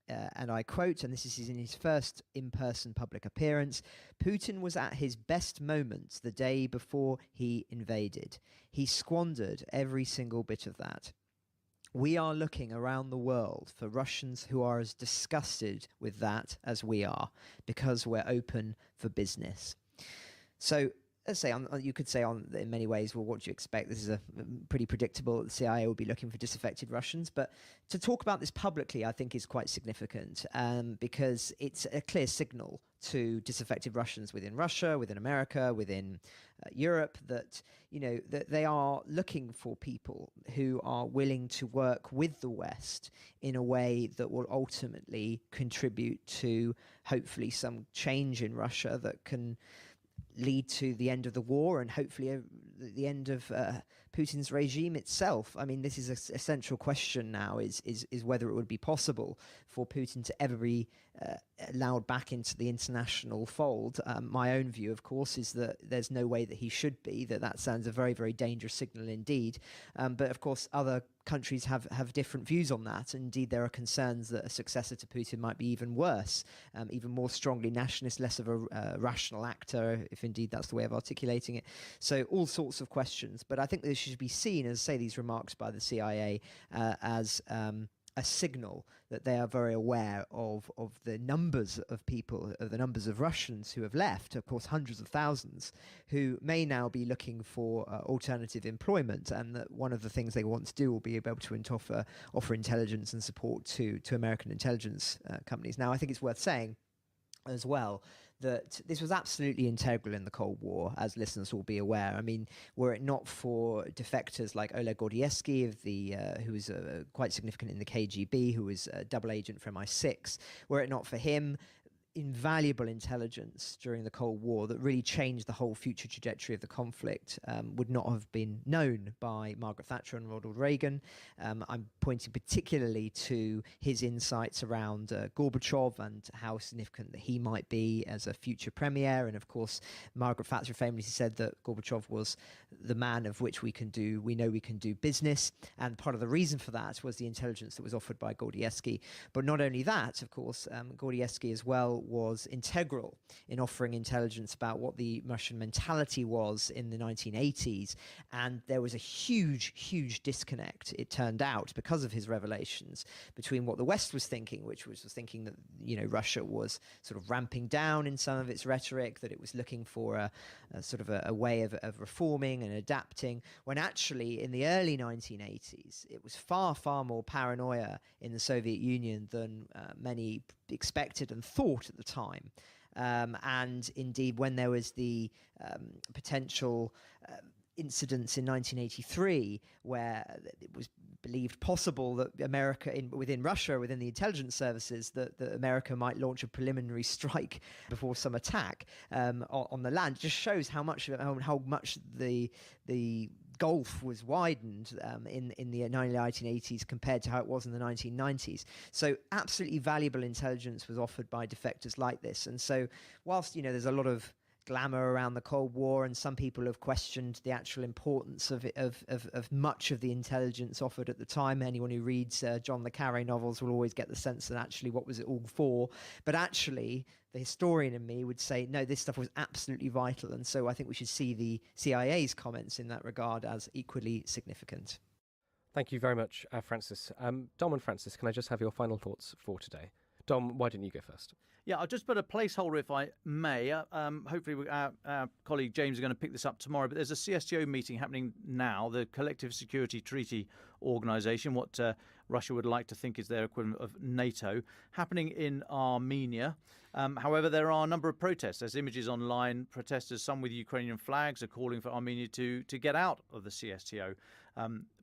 and I quote, and this is in his first in-person public appearance, "Putin was at his best moments the day before he invaded. He squandered every single bit of that. We are looking around the world for Russians who are as disgusted with that as we are, because we're open for business." So, let's say, you could say in many ways, well, what do you expect? This is pretty predictable that the CIA will be looking for disaffected Russians. But to talk about this publicly, I think, is quite significant because it's a clear signal to disaffected Russians within Russia, within America, within Europe, that that they are looking for people who are willing to work with the West in a way that will ultimately contribute to hopefully some change in Russia that can lead to the end of the war and hopefully the end of Putin's regime itself. I mean, this is a central question now, is whether it would be possible for Putin to ever be allowed back into the international fold. My own view, of course, is that there's no way that he should be, that sounds a very, very dangerous signal indeed. But of course, other countries have different views on that. Indeed, there are concerns that a successor to Putin might be even worse, even more strongly nationalist, less of a rational actor, if indeed that's the way of articulating it. So all sorts of questions. But I think this should be seen, as say, these remarks by the CIA as a signal that they are very aware of the numbers of people, of the numbers of Russians who have left, of course, hundreds of thousands, who may now be looking for alternative employment, and that one of the things they want to do will be able to offer intelligence and support to American intelligence companies. Now, I think it's worth saying as well that this was absolutely integral in the Cold War, as listeners will be aware. I mean, were it not for defectors like Oleg Gordievsky, who was quite significant in the KGB, who was a double agent for MI6, were it not for him, invaluable intelligence during the Cold War that really changed the whole future trajectory of the conflict would not have been known by Margaret Thatcher and Ronald Reagan. I'm pointing particularly to his insights around Gorbachev and how significant that he might be as a future premier. And of course, Margaret Thatcher famously said that Gorbachev was the man of which we know we can do business. And part of the reason for that was the intelligence that was offered by Gordievsky. But not only that, of course, Gordievsky as well was integral in offering intelligence about what the Russian mentality was in the 1980s. And there was a huge disconnect, it turned out, because of his revelations, between what the West was thinking, which was thinking that, you know, Russia was sort of ramping down in some of its rhetoric, that it was looking for a sort of a way of reforming and adapting, when actually in the early 1980s, it was far more paranoia in the Soviet Union than many expected and thought at the time. And indeed, when there was the potential incidents in 1983 where it was believed possible that America, within Russia, within the intelligence services, that America might launch a preliminary strike before some attack on the land, just shows how much the gulf was widened in the 1980s compared to how it was in the 1990s. So absolutely valuable intelligence was offered by defectors like this. And so whilst, you know, there's a lot of glamour around the Cold War, and some people have questioned the actual importance of much of the intelligence offered at the time. Anyone who reads John le Carré novels will always get the sense that actually what was it all for? But actually, the historian in me would say, no, this stuff was absolutely vital. And so I think we should see the CIA's comments in that regard as equally significant. Thank you very much, Francis. Dom and Francis, can I just have your final thoughts for today? Dom, why didn't you go first? Yeah, I'll just put a placeholder, if I may. Hopefully our colleague James is going to pick this up tomorrow, but there's a CSTO meeting happening now, the Collective Security Treaty Organization, what Russia would like to think is their equivalent of NATO, happening in Armenia. However, there are a number of protests. There's images online. Protesters, some with Ukrainian flags, are calling for Armenia to get out of the CSTO.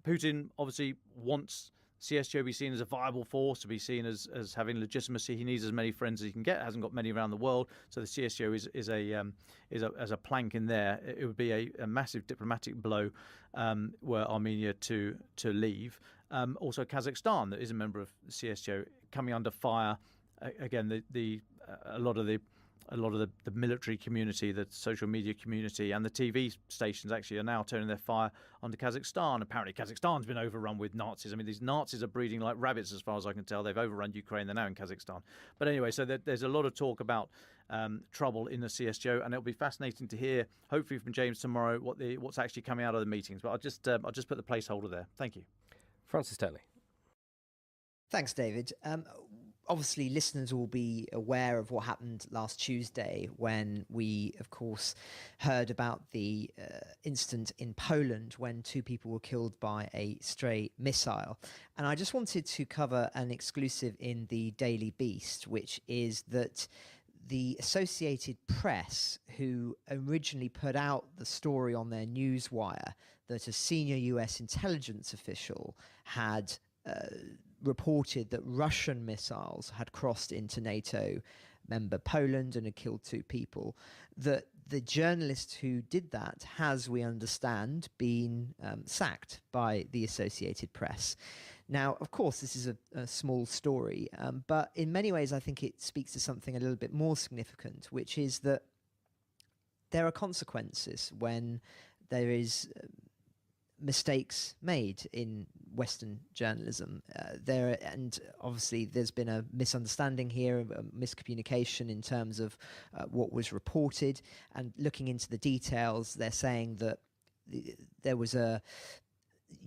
Putin obviously wants CSTO to be seen as a viable force, to be seen as having legitimacy. He needs as many friends as he can get. Hasn't got many around the world, so the CSTO is a plank in there. It would be a massive diplomatic blow were Armenia to leave. Also, Kazakhstan, that is a member of the CSTO, coming under fire. Again, a lot of the military community, the social media community, and the TV stations actually are now turning their fire onto Kazakhstan. Apparently, Kazakhstan's been overrun with Nazis. I mean, these Nazis are breeding like rabbits, as far as I can tell. They've overrun Ukraine. They're now in Kazakhstan. But anyway, so there's a lot of talk about trouble in the CSTO, and it'll be fascinating to hear, hopefully from James tomorrow, what's actually coming out of the meetings. But I'll just put the placeholder there. Thank you. Francis Stanley. Thanks, David. Obviously, listeners will be aware of what happened last Tuesday when we, of course, heard about the incident in Poland when 2 people were killed by a stray missile. And I just wanted to cover an exclusive in the Daily Beast, which is that the Associated Press, who originally put out the story on their newswire that a senior US intelligence official had reported that Russian missiles had crossed into NATO member Poland and had killed 2 people, that the journalist who did that has, we understand, been sacked by the Associated Press. Now, of course, this is a small story, but in many ways I think it speaks to something a little bit more significant, which is that there are consequences when there is mistakes made in Western journalism. And obviously there's been a misunderstanding here, a miscommunication in terms of what was reported. And looking into the details, they're saying that there was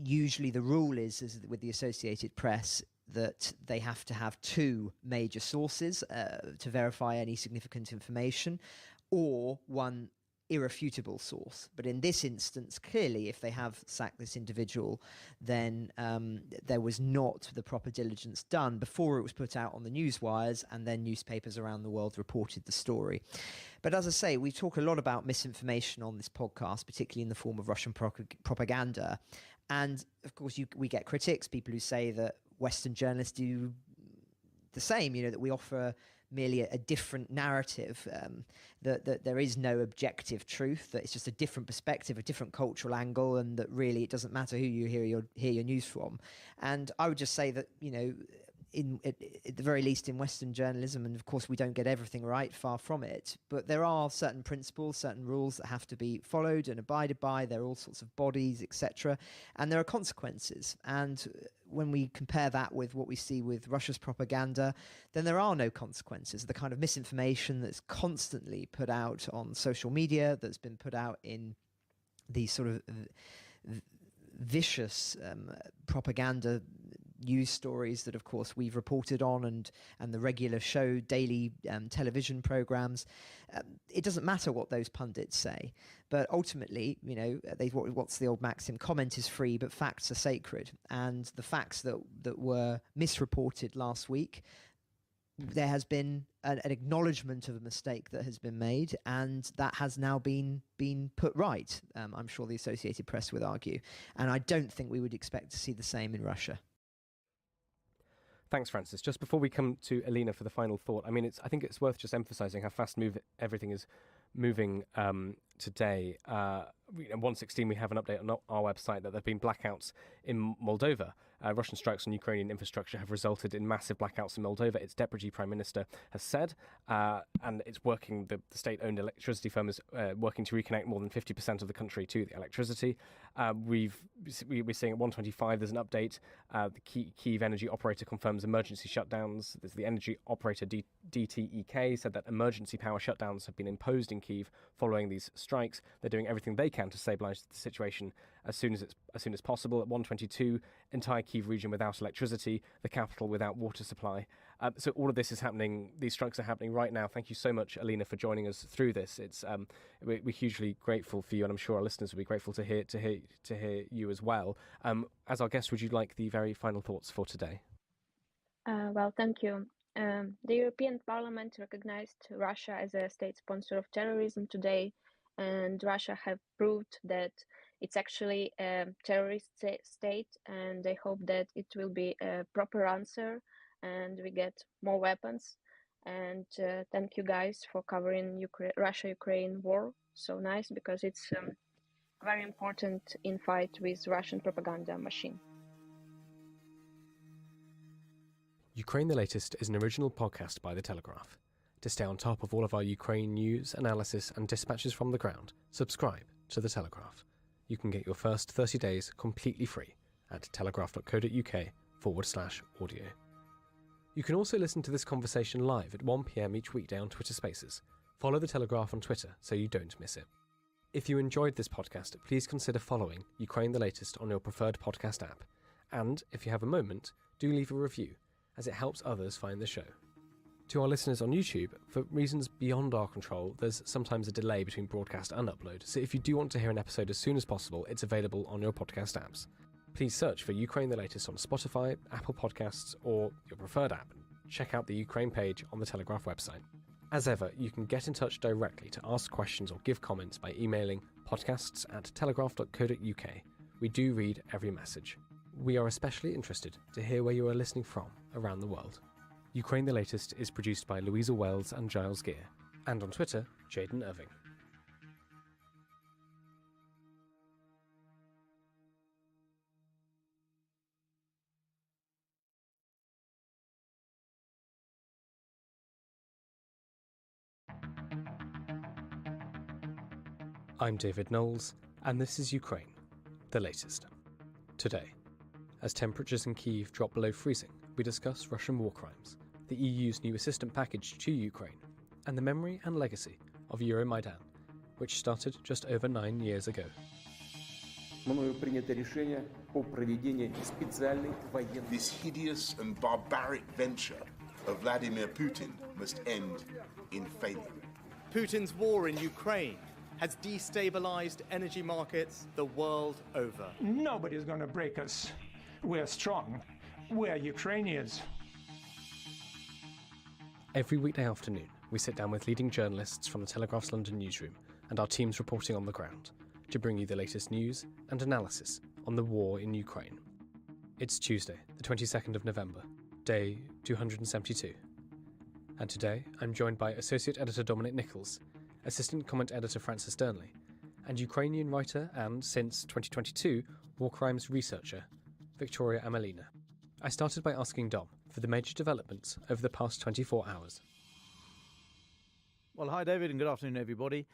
usually the rule is with the Associated Press that they have to have 2 major sources to verify any significant information, or 1 irrefutable source. But in this instance, clearly, if they have sacked this individual, then there was not the proper diligence done before it was put out on the newswires, and then newspapers around the world reported the story. But as I say, we talk a lot about misinformation on this podcast, particularly in the form of Russian propaganda. And of course, we get critics, people who say that Western journalists do the same, that we offer merely a different narrative, that there is no objective truth, that it's just a different perspective, a different cultural angle, and that really it doesn't matter who you hear your news from. And I would just say that, at the very least in Western journalism, and of course we don't get everything right, far from it, but there are certain principles, certain rules that have to be followed and abided by. There are all sorts of bodies, etc., and there are consequences. And when we compare that with what we see with Russia's propaganda, then there are no consequences. The kind of misinformation that's constantly put out on social media, that's been put out in these sort of vicious propaganda news stories that, of course, we've reported on, and the regular show daily television programs. It doesn't matter what those pundits say, but ultimately, what's the old maxim? Comment is free, but facts are sacred. And the facts that were misreported last week, there has been an acknowledgement of a mistake that has been made, and that has now been put right. I'm sure the Associated Press would argue, and I don't think we would expect to see the same in Russia. Thanks, Francis. Just before we come to Alina for the final thought, I think it's worth just emphasising how fast everything is moving today. At 1:16, we have an update on our website that there have been blackouts in Moldova. Russian strikes on Ukrainian infrastructure have resulted in massive blackouts in Moldova, its deputy prime minister has said, and it's working. The state-owned electricity firm is working to reconnect more than 50% of the country to the electricity. We're seeing at 1:25 there's an update. The Kyiv energy operator confirms emergency shutdowns. There's the energy operator DTEK said that emergency power shutdowns have been imposed in Kyiv following these strikes. They're doing everything they can to stabilise the situation as soon as possible. At 1:22, entire Kyiv region without electricity, the capital without water supply. So all of this is happening. These strikes are happening right now. Thank you so much, Alina, for joining us through this. It's we're hugely grateful for you, and I'm sure our listeners will be grateful to hear you as well. As our guest, would you like the very final thoughts for today? Well, thank you. The European Parliament recognized Russia as a state sponsor of terrorism today, and Russia have proved that it's actually a terrorist state, and they hope that it will be a proper answer and we get more weapons. And thank you guys for covering Russia-Ukraine war so nice, because it's very important in fight with Russian propaganda machine. Ukraine the Latest is an original podcast by The Telegraph. To stay on top of all of our Ukraine news, analysis and dispatches from the ground, subscribe to The Telegraph. You can get your first 30 days completely free at telegraph.co.uk/audio. You can also listen to this conversation live at 1 p.m. each weekday on Twitter Spaces. Follow The Telegraph on Twitter so you don't miss it. If you enjoyed this podcast, please consider following Ukraine the Latest on your preferred podcast app. And if you have a moment, do leave a review, as it helps others find the show. To our listeners on YouTube, for reasons beyond our control, there's sometimes a delay between broadcast and upload, so if you do want to hear an episode as soon as possible, it's available on your podcast apps. Please search for Ukraine the Latest on Spotify, Apple Podcasts, or your preferred app. Check out the Ukraine page on the Telegraph website. As ever, you can get in touch directly to ask questions or give comments by emailing podcasts@telegraph.co.uk. We do read every message. We are especially interested to hear where you are listening from around the world. Ukraine the Latest is produced by Louisa Wells and Giles Gear, and on Twitter, Jaden Irving. I'm David Knowles, and this is Ukraine, the latest. Today, as temperatures in Kyiv drop below freezing, we discuss Russian war crimes, the EU's new assistance package to Ukraine, and the memory and legacy of Euromaidan, which started just over 9 years ago. This hideous and barbaric venture of Vladimir Putin must end in failure. Putin's war in Ukraine has destabilized energy markets the world over. Nobody's going to break us. We're strong. We're Ukrainians. Every weekday afternoon, we sit down with leading journalists from the Telegraph's London newsroom and our teams reporting on the ground to bring you the latest news and analysis on the war in Ukraine. It's Tuesday, the 22nd of November, day 272. And today, I'm joined by Associate Editor Dominic Nichols, Assistant Comment Editor Francis Durnley, and Ukrainian writer and, since 2022, war crimes researcher Victoria Amelina. I started by asking Dom, for the major developments over the past 24 hours. Well, hi, David, and good afternoon, everybody.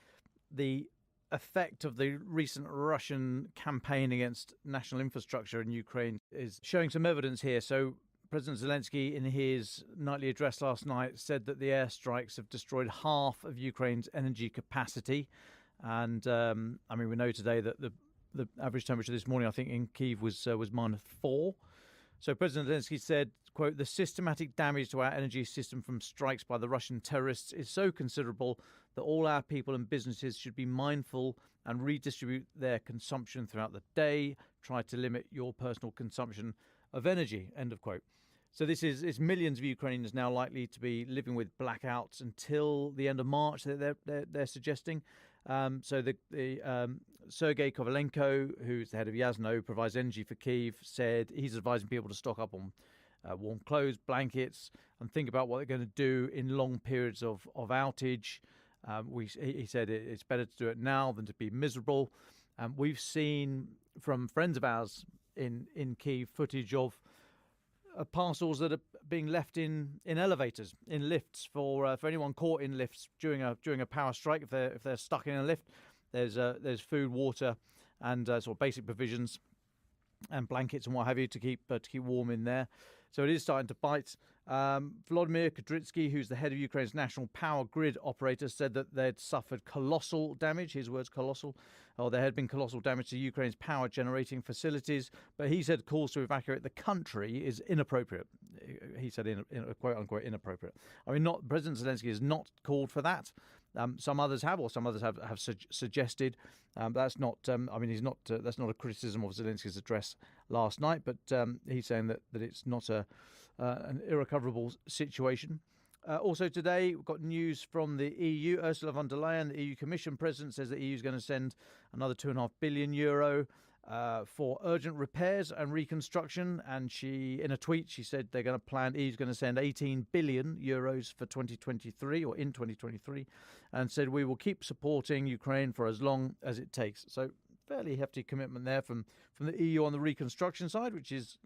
The effect of the recent Russian campaign against national infrastructure in Ukraine is showing some evidence here. So President Zelensky, in his nightly address last night, said that the airstrikes have destroyed half of Ukraine's energy capacity. And, we know today that the average temperature this morning, I think, in Kyiv was -4. So President Zelensky said, quote, "The systematic damage to our energy system from strikes by the Russian terrorists is so considerable that all our people and businesses should be mindful and redistribute their consumption throughout the day. Try to limit your personal consumption of energy," end of quote. So this is millions of Ukrainians now likely to be living with blackouts until the end of March, they're suggesting. So the Sergei Kovalenko, who's the head of Yasno, provides energy for Kyiv, said he's advising people to stock up on warm clothes, blankets, and think about what they're going to do in long periods of outage. He said it's better to do it now than to be miserable. We've seen from friends of ours in Kyiv footage of parcels that are being left in elevators, in lifts for anyone caught in lifts during a power strike. If they're stuck in a lift, there's food, water, and sort of basic provisions and blankets and what have you to keep warm in there. So it is starting to bite. Volodymyr Kudrytsky, who's the head of Ukraine's national power grid operator, said that they'd suffered colossal damage. His words, colossal. There had been colossal damage to Ukraine's power generating facilities, but he said calls to evacuate the country is inappropriate. He said, quote unquote, inappropriate. President Zelensky has not called for that. Some others have, or some others have suggested. That's not. He's not. That's not a criticism of Zelensky's address last night, but he's saying that it's not an irrecoverable situation. Also today, we've got news from the EU. Ursula von der Leyen, the EU Commission President, says the EU is going to send another €2.5 billion for urgent repairs and reconstruction. And in a tweet, she said they're going to plan. EU's going to send €18 billion for 2023 or in 2023, and said we will keep supporting Ukraine for as long as it takes. So fairly hefty commitment there from the EU on the reconstruction side, which is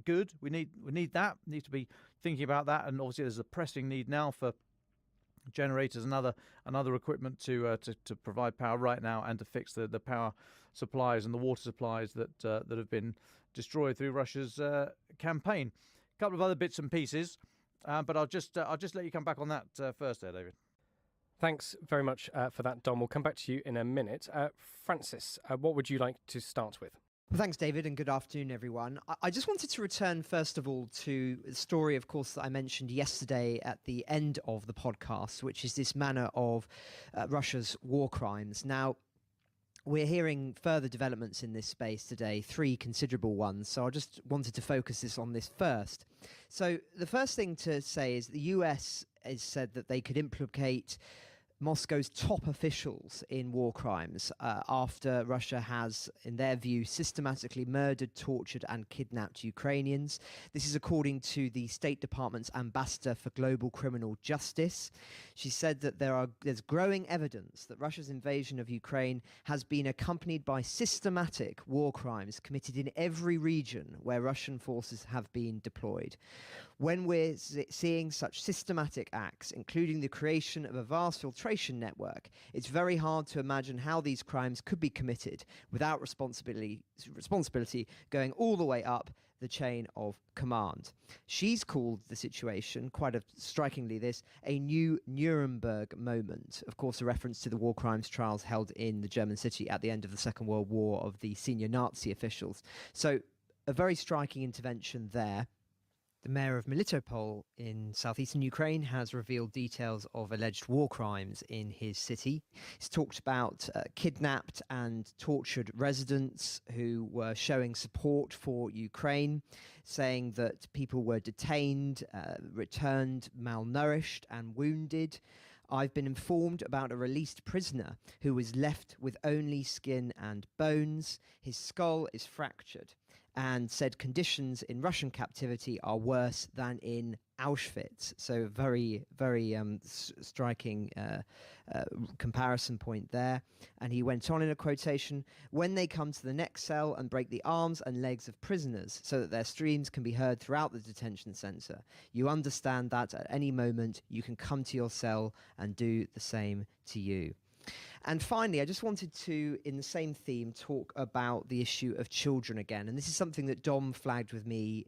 good. We need that. We need to be thinking about that, and obviously there's a pressing need now for generators and other equipment to provide power right now and to fix the power supplies and the water supplies that have been destroyed through Russia's campaign. A couple of other bits and pieces, but I'll just let you come back on that first there, David. Thanks very much for that, Dom. We'll come back to you in a minute. Francis, what would you like to start with? Well, thanks, David, and good afternoon, everyone. I just wanted to return, first of all, to the story, of course, that I mentioned yesterday at the end of the podcast, which is this manner of Russia's war crimes. Now, we're hearing further developments in this space today, 3 considerable ones, so I just wanted to focus on this first. So the first thing to say is the US has said that they could implicate Moscow's top officials in war crimes after Russia has, in their view, systematically murdered, tortured and kidnapped Ukrainians. This is according to the State Department's ambassador for global criminal justice. She said that there's growing evidence that Russia's invasion of Ukraine has been accompanied by systematic war crimes committed in every region where Russian forces have been deployed. When we're seeing such systematic acts, including the creation of a vast filtration network, it's very hard to imagine how these crimes could be committed without responsibility going all the way up the chain of command. She's called the situation, quite strikingly this, a new Nuremberg moment. Of course, a reference to the war crimes trials held in the German city at the end of the Second World War of the senior Nazi officials. So a very striking intervention there. The mayor of Melitopol in southeastern Ukraine has revealed details of alleged war crimes in his city. He's talked about kidnapped and tortured residents who were showing support for Ukraine, saying that people were detained, returned malnourished and wounded. I've been informed about a released prisoner who was left with only skin and bones. His skull is fractured, and said conditions in Russian captivity are worse than in Auschwitz. So very, very striking comparison point there. And he went on in a quotation, "When they come to the next cell and break the arms and legs of prisoners so that their screams can be heard throughout the detention center, you understand that at any moment you can come to your cell and do the same to you." And finally, I just wanted to, in the same theme, talk about the issue of children again. And this is something that Dom flagged with me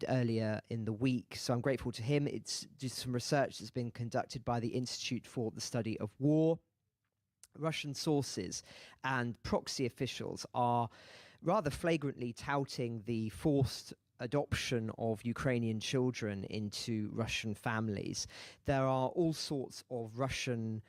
earlier in the week, so I'm grateful to him. It's just some research that's been conducted by the Institute for the Study of War. Russian sources and proxy officials are rather flagrantly touting the forced adoption of Ukrainian children into Russian families. There are all sorts of Russian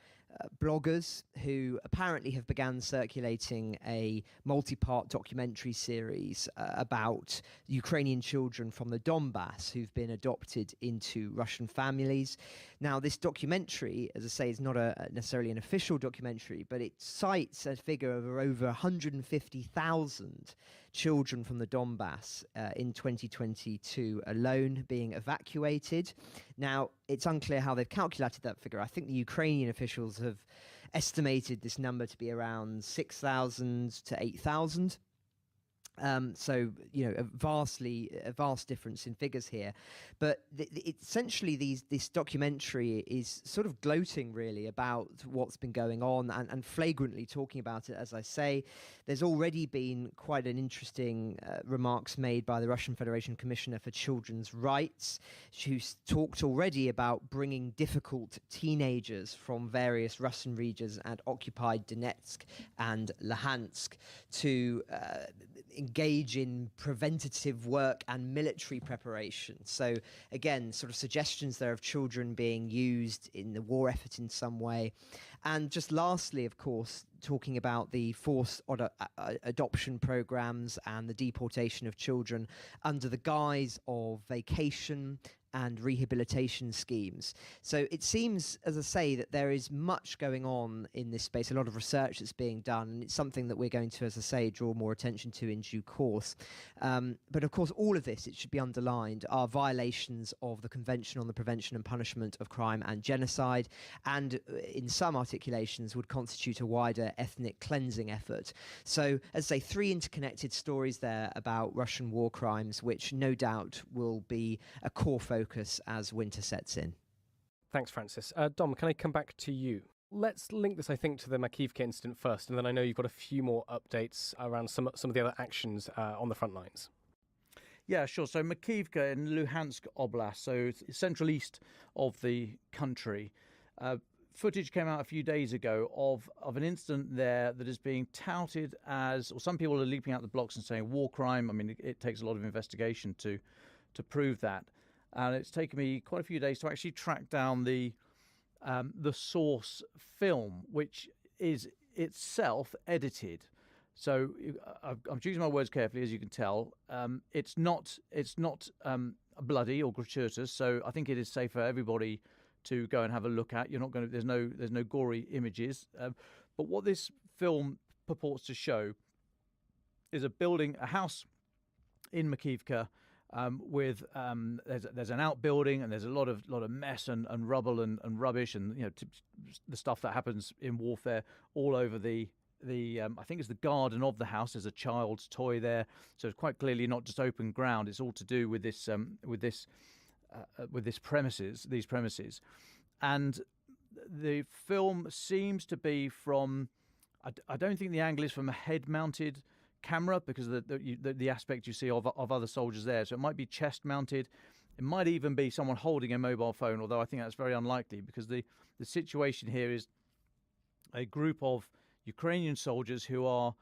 bloggers who apparently have begun circulating a multi-part documentary series about Ukrainian children from the Donbass who've been adopted into Russian families. Now, this documentary, as I say, is not necessarily an official documentary, but it cites a figure of over 150,000 children from the Donbass in 2022 alone being evacuated. Now, it's unclear how they've calculated that figure. I think the Ukrainian officials have estimated this number to be around 6,000 to 8,000. So, you know, a vast difference in figures here. But essentially, this documentary is sort of gloating, really, about what's been going on and flagrantly talking about it, as I say. There's already been quite an interesting remarks made by the Russian Federation Commissioner for Children's Rights, who's talked already about bringing difficult teenagers from various Russian regions and occupied Donetsk and Luhansk to engage in preventative work and military preparation. So again, sort of suggestions there of children being used in the war effort in some way. And just lastly, of course, talking about the forced adoption programs and the deportation of children under the guise of vacation and rehabilitation schemes. So it seems, as I say, that there is much going on in this space, a lot of research that's being done, and it's something that we're going to, as I say, draw more attention to in due course. But of course, all of this, it should be underlined, are violations of the Convention on the Prevention and Punishment of Crime and Genocide, and in some articulations would constitute a wider ethnic cleansing effort. So, as I say, three interconnected stories there about Russian war crimes, which no doubt will be a core focus as winter sets in. Thanks, Francis. Dom, can I come back to you? Let's link this, I think, to the Makiivka incident first, and then I know you've got a few more updates around some of the other actions on the front lines. Yeah, sure. So Makiivka in Luhansk Oblast, so central east of the country. Footage came out a few days ago of an incident there that is being touted as, or some people are leaping out the blocks and saying war crime. I mean, it takes a lot of investigation to prove that. And it's taken me quite a few days to actually track down the source film, which is itself edited. So I'm choosing my words carefully, as you can tell. It's not bloody or gratuitous, so I think it is safe for everybody to go and have a look at. You're not going to. There's no gory images. But what this film purports to show is a house in Makiivka. With there's an outbuilding and there's a lot of mess and rubble and rubbish and the stuff that happens in warfare all over the I think it's the garden of the house. There's a child's toy there, so it's quite clearly not just open ground. It's all to do with these premises, and the film seems to be from. I don't think the angle is from a head-mounted camera because of the aspect you see of other soldiers there. So it might be chest mounted. It might even be someone holding a mobile phone, although I think that's very unlikely because the situation here is a group of Ukrainian soldiers who are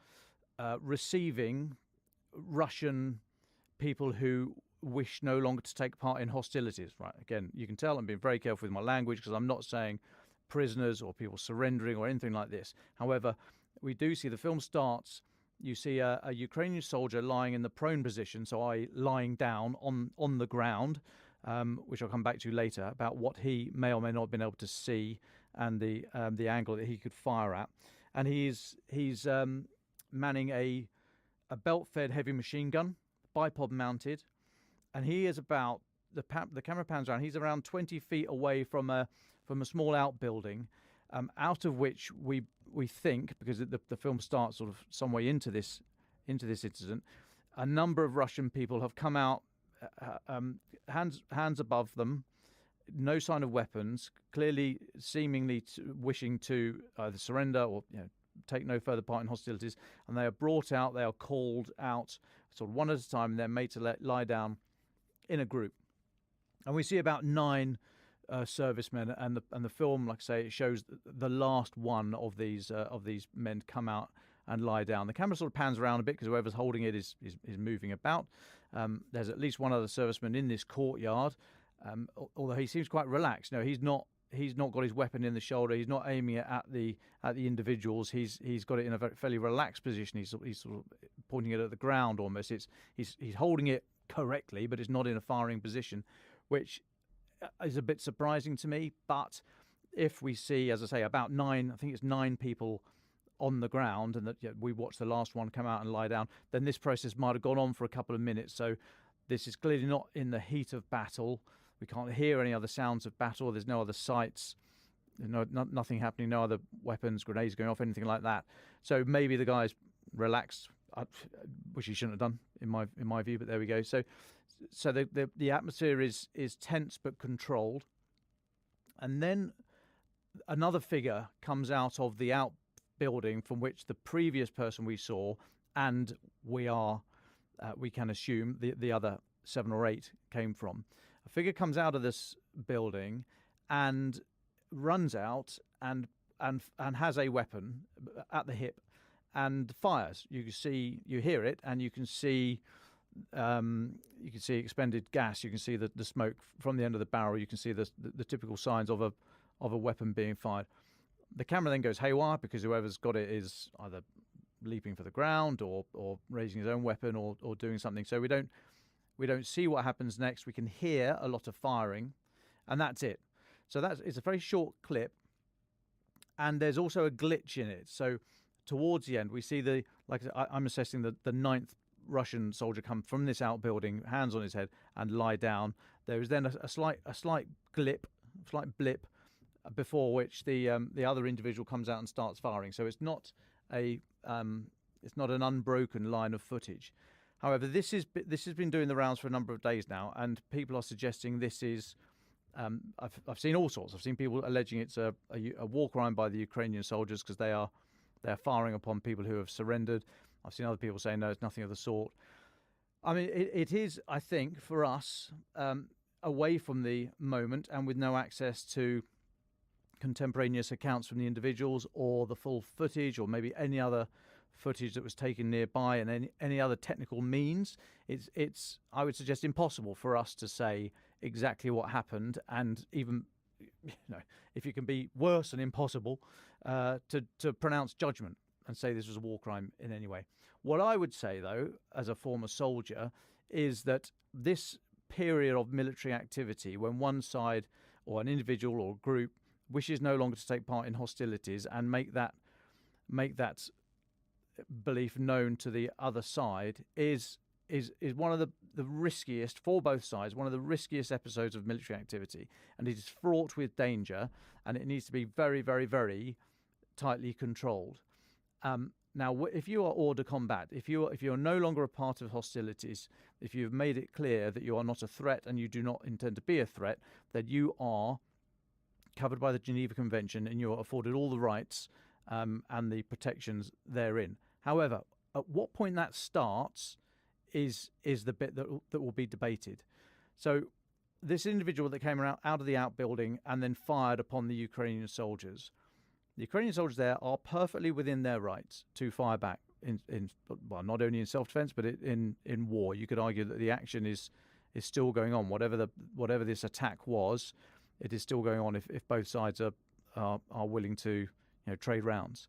receiving Russian people who wish no longer to take part in hostilities. Right, again, you can tell I'm being very careful with my language because I'm not saying prisoners or people surrendering or anything like this. However, we do see the film starts. You see a Ukrainian soldier lying in the prone position, so lying down on the ground, which I'll come back to later, about what he may or may not have been able to see and the angle that he could fire at. And he's manning a belt-fed heavy machine gun, bipod mounted, and he is about the camera pans around. He's around 20 feet away from a small outbuilding, out of which we think, because the film starts sort of some way into this incident, a number of Russian people have come out, hands above them, no sign of weapons, clearly seemingly wishing to either surrender or take no further part in hostilities, and they are brought out, they are called out sort of one at a time, and they're made to lie down in a group. And we see about 9 servicemen, and the film, like I say, it shows the last one of these men come out and lie down. The camera sort of pans around a bit because whoever's holding it is moving about. There's at least one other serviceman in this courtyard, although he seems quite relaxed. He's not got his weapon in the shoulder. He's not aiming it at the individuals. He's got it in a fairly relaxed position. He's sort of pointing it at the ground almost. He's holding it correctly, but it's not in a firing position, which is a bit surprising to me. But if we see, as I say, about 9 people on the ground, and that we watch the last one come out and lie down, then this process might have gone on for a couple of minutes. So this is clearly not in the heat of battle. We can't hear any other sounds of battle. There's no other sights. Nothing happening. No other weapons, grenades going off, anything like that. So maybe the guy's relaxed, which he shouldn't have done, in my view. But there we go. So the atmosphere is tense but controlled. And then another figure comes out of the outbuilding from which the previous person we saw, and we can assume the other 7 or 8 came from. A figure comes out of this building and runs out and has a weapon at the hip and fires. You hear it, and you can see expended gas. You can see the smoke from the end of the barrel. You can see the typical signs of a weapon being fired. The camera then goes haywire because whoever's got it is either leaping for the ground or raising his own weapon or doing something. So we don't see what happens next. We can hear a lot of firing, and that's it. So it's a very short clip, and there's also a glitch in it. So towards the end, we see I'm assessing the 9th Russian soldier come from this outbuilding, hands on his head, and lie down. There is then a slight blip before which the other individual comes out and starts firing. So it's not an unbroken line of footage. However, this has been doing the rounds for a number of days now, and people are suggesting this is. I've seen all sorts. I've seen people alleging it's a war crime by the Ukrainian soldiers because they're firing upon people who have surrendered. I've seen other people saying no, it's nothing of the sort. I mean, it is, I think, for us, away from the moment and with no access to contemporaneous accounts from the individuals or the full footage or maybe any other footage that was taken nearby and any other technical means, it's I would suggest impossible for us to say exactly what happened, and even if it can be worse than impossible to pronounce judgment and say this was a war crime in any way. What I would say, though, as a former soldier, is that this period of military activity, when one side or an individual or group wishes no longer to take part in hostilities and make that belief known to the other side, is one of the riskiest, for both sides, one of the riskiest episodes of military activity, and it is fraught with danger, and it needs to be very, very, very tightly controlled. Now, if you are hors de combat, if you're no longer a part of hostilities, if you've made it clear that you are not a threat and you do not intend to be a threat, then you are covered by the Geneva Convention and you are afforded all the rights and the protections therein. However, at what point that starts is the bit that will be debated. So this individual that came out of the outbuilding and then fired upon the Ukrainian soldiers, the Ukrainian soldiers there are perfectly within their rights to fire back well, not only in self-defense but in war. You could argue that the action is still going on. Whatever this attack was, it is still going on if both sides are willing to trade rounds.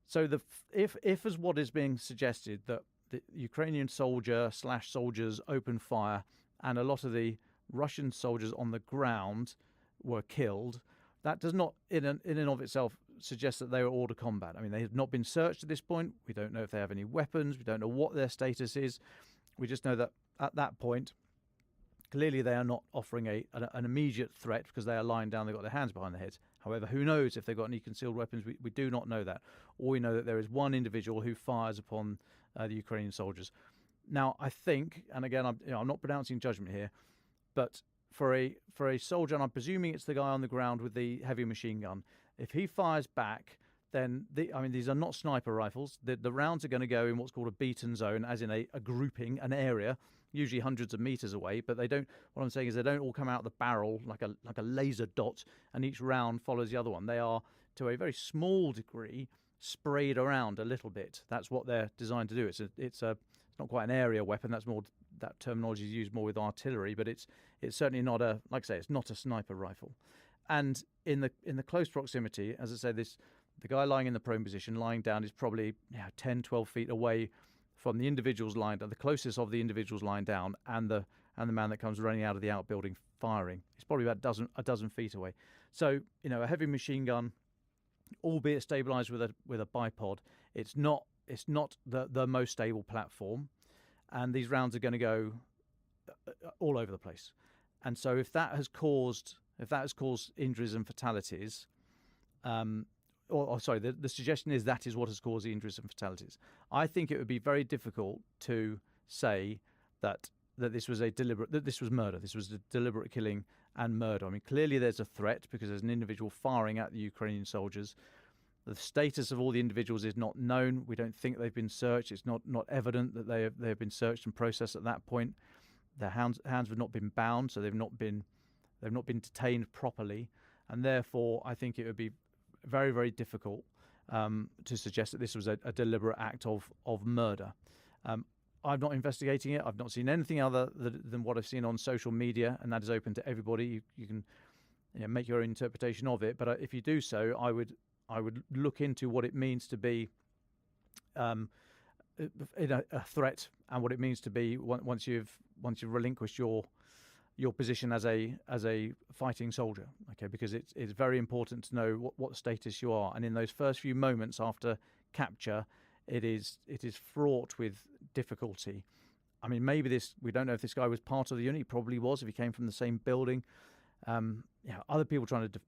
So if as what is being suggested, that the Ukrainian soldiers opened fire and a lot of the Russian soldiers on the ground were killed, that does not in and of itself suggest that they were hors de combat. I mean, they have not been searched at this point. We don't know if they have any weapons. We don't know what their status is. We just know that at that point, Clearly, they are not offering an immediate threat because they are lying down, they've got their hands behind their heads. However, who knows if they've got any concealed weapons? We do not know that. All we know that there is one individual who fires upon the Ukrainian soldiers. Now, I think, and again, I'm not pronouncing judgment here, but for a soldier, and I'm presuming it's the guy on the ground with the heavy machine gun, if he fires back, then these are not sniper rifles. The rounds are going to go in what's called a beaten zone, as in a grouping, an area, usually hundreds of meters away. But they don't. What I'm saying is they don't all come out of the barrel like a laser dot, and each round follows the other one. They are, to a very small degree, sprayed around a little bit. That's what they're designed to do. It's not quite an area weapon. That's more, that terminology is used more with artillery, but it's certainly not like I say, it's not a sniper rifle. And in the close proximity, as I say, the guy lying in the prone position, lying down, is probably 10, 12 feet away from the individuals lying down, the closest of the individuals lying down, and the man that comes running out of the outbuilding firing. It's probably about a dozen feet away. So, a heavy machine gun, albeit stabilized with a bipod, it's not the most stable platform, and these rounds are going to go all over the place. And so if that has caused injuries and fatalities, the suggestion is that is what has caused the injuries and fatalities. I think it would be very difficult to say that this was murder. This was a deliberate killing and murder. I mean, clearly there's a threat because there's an individual firing at the Ukrainian soldiers. The status of all the individuals is not known. We don't think they've been searched. It's not evident that they have been searched and processed at that point. Their hands have not been bound, so they've not been detained properly, and therefore I think it would be very, very difficult to suggest that this was a deliberate act of murder. I'm not investigating it. I've not seen anything other than what I've seen on social media, and that is open to everybody. You can make your own interpretation of it. But if you do so, I would look into what it means to be a threat, and what it means to be once you've relinquished your position as a fighting soldier. Okay, because it's very important to know what status you are, and in those first few moments after capture, it is fraught with difficulty. I mean, maybe we don't know if this guy was part of the unit. He probably was if he came from the same building. Other people trying to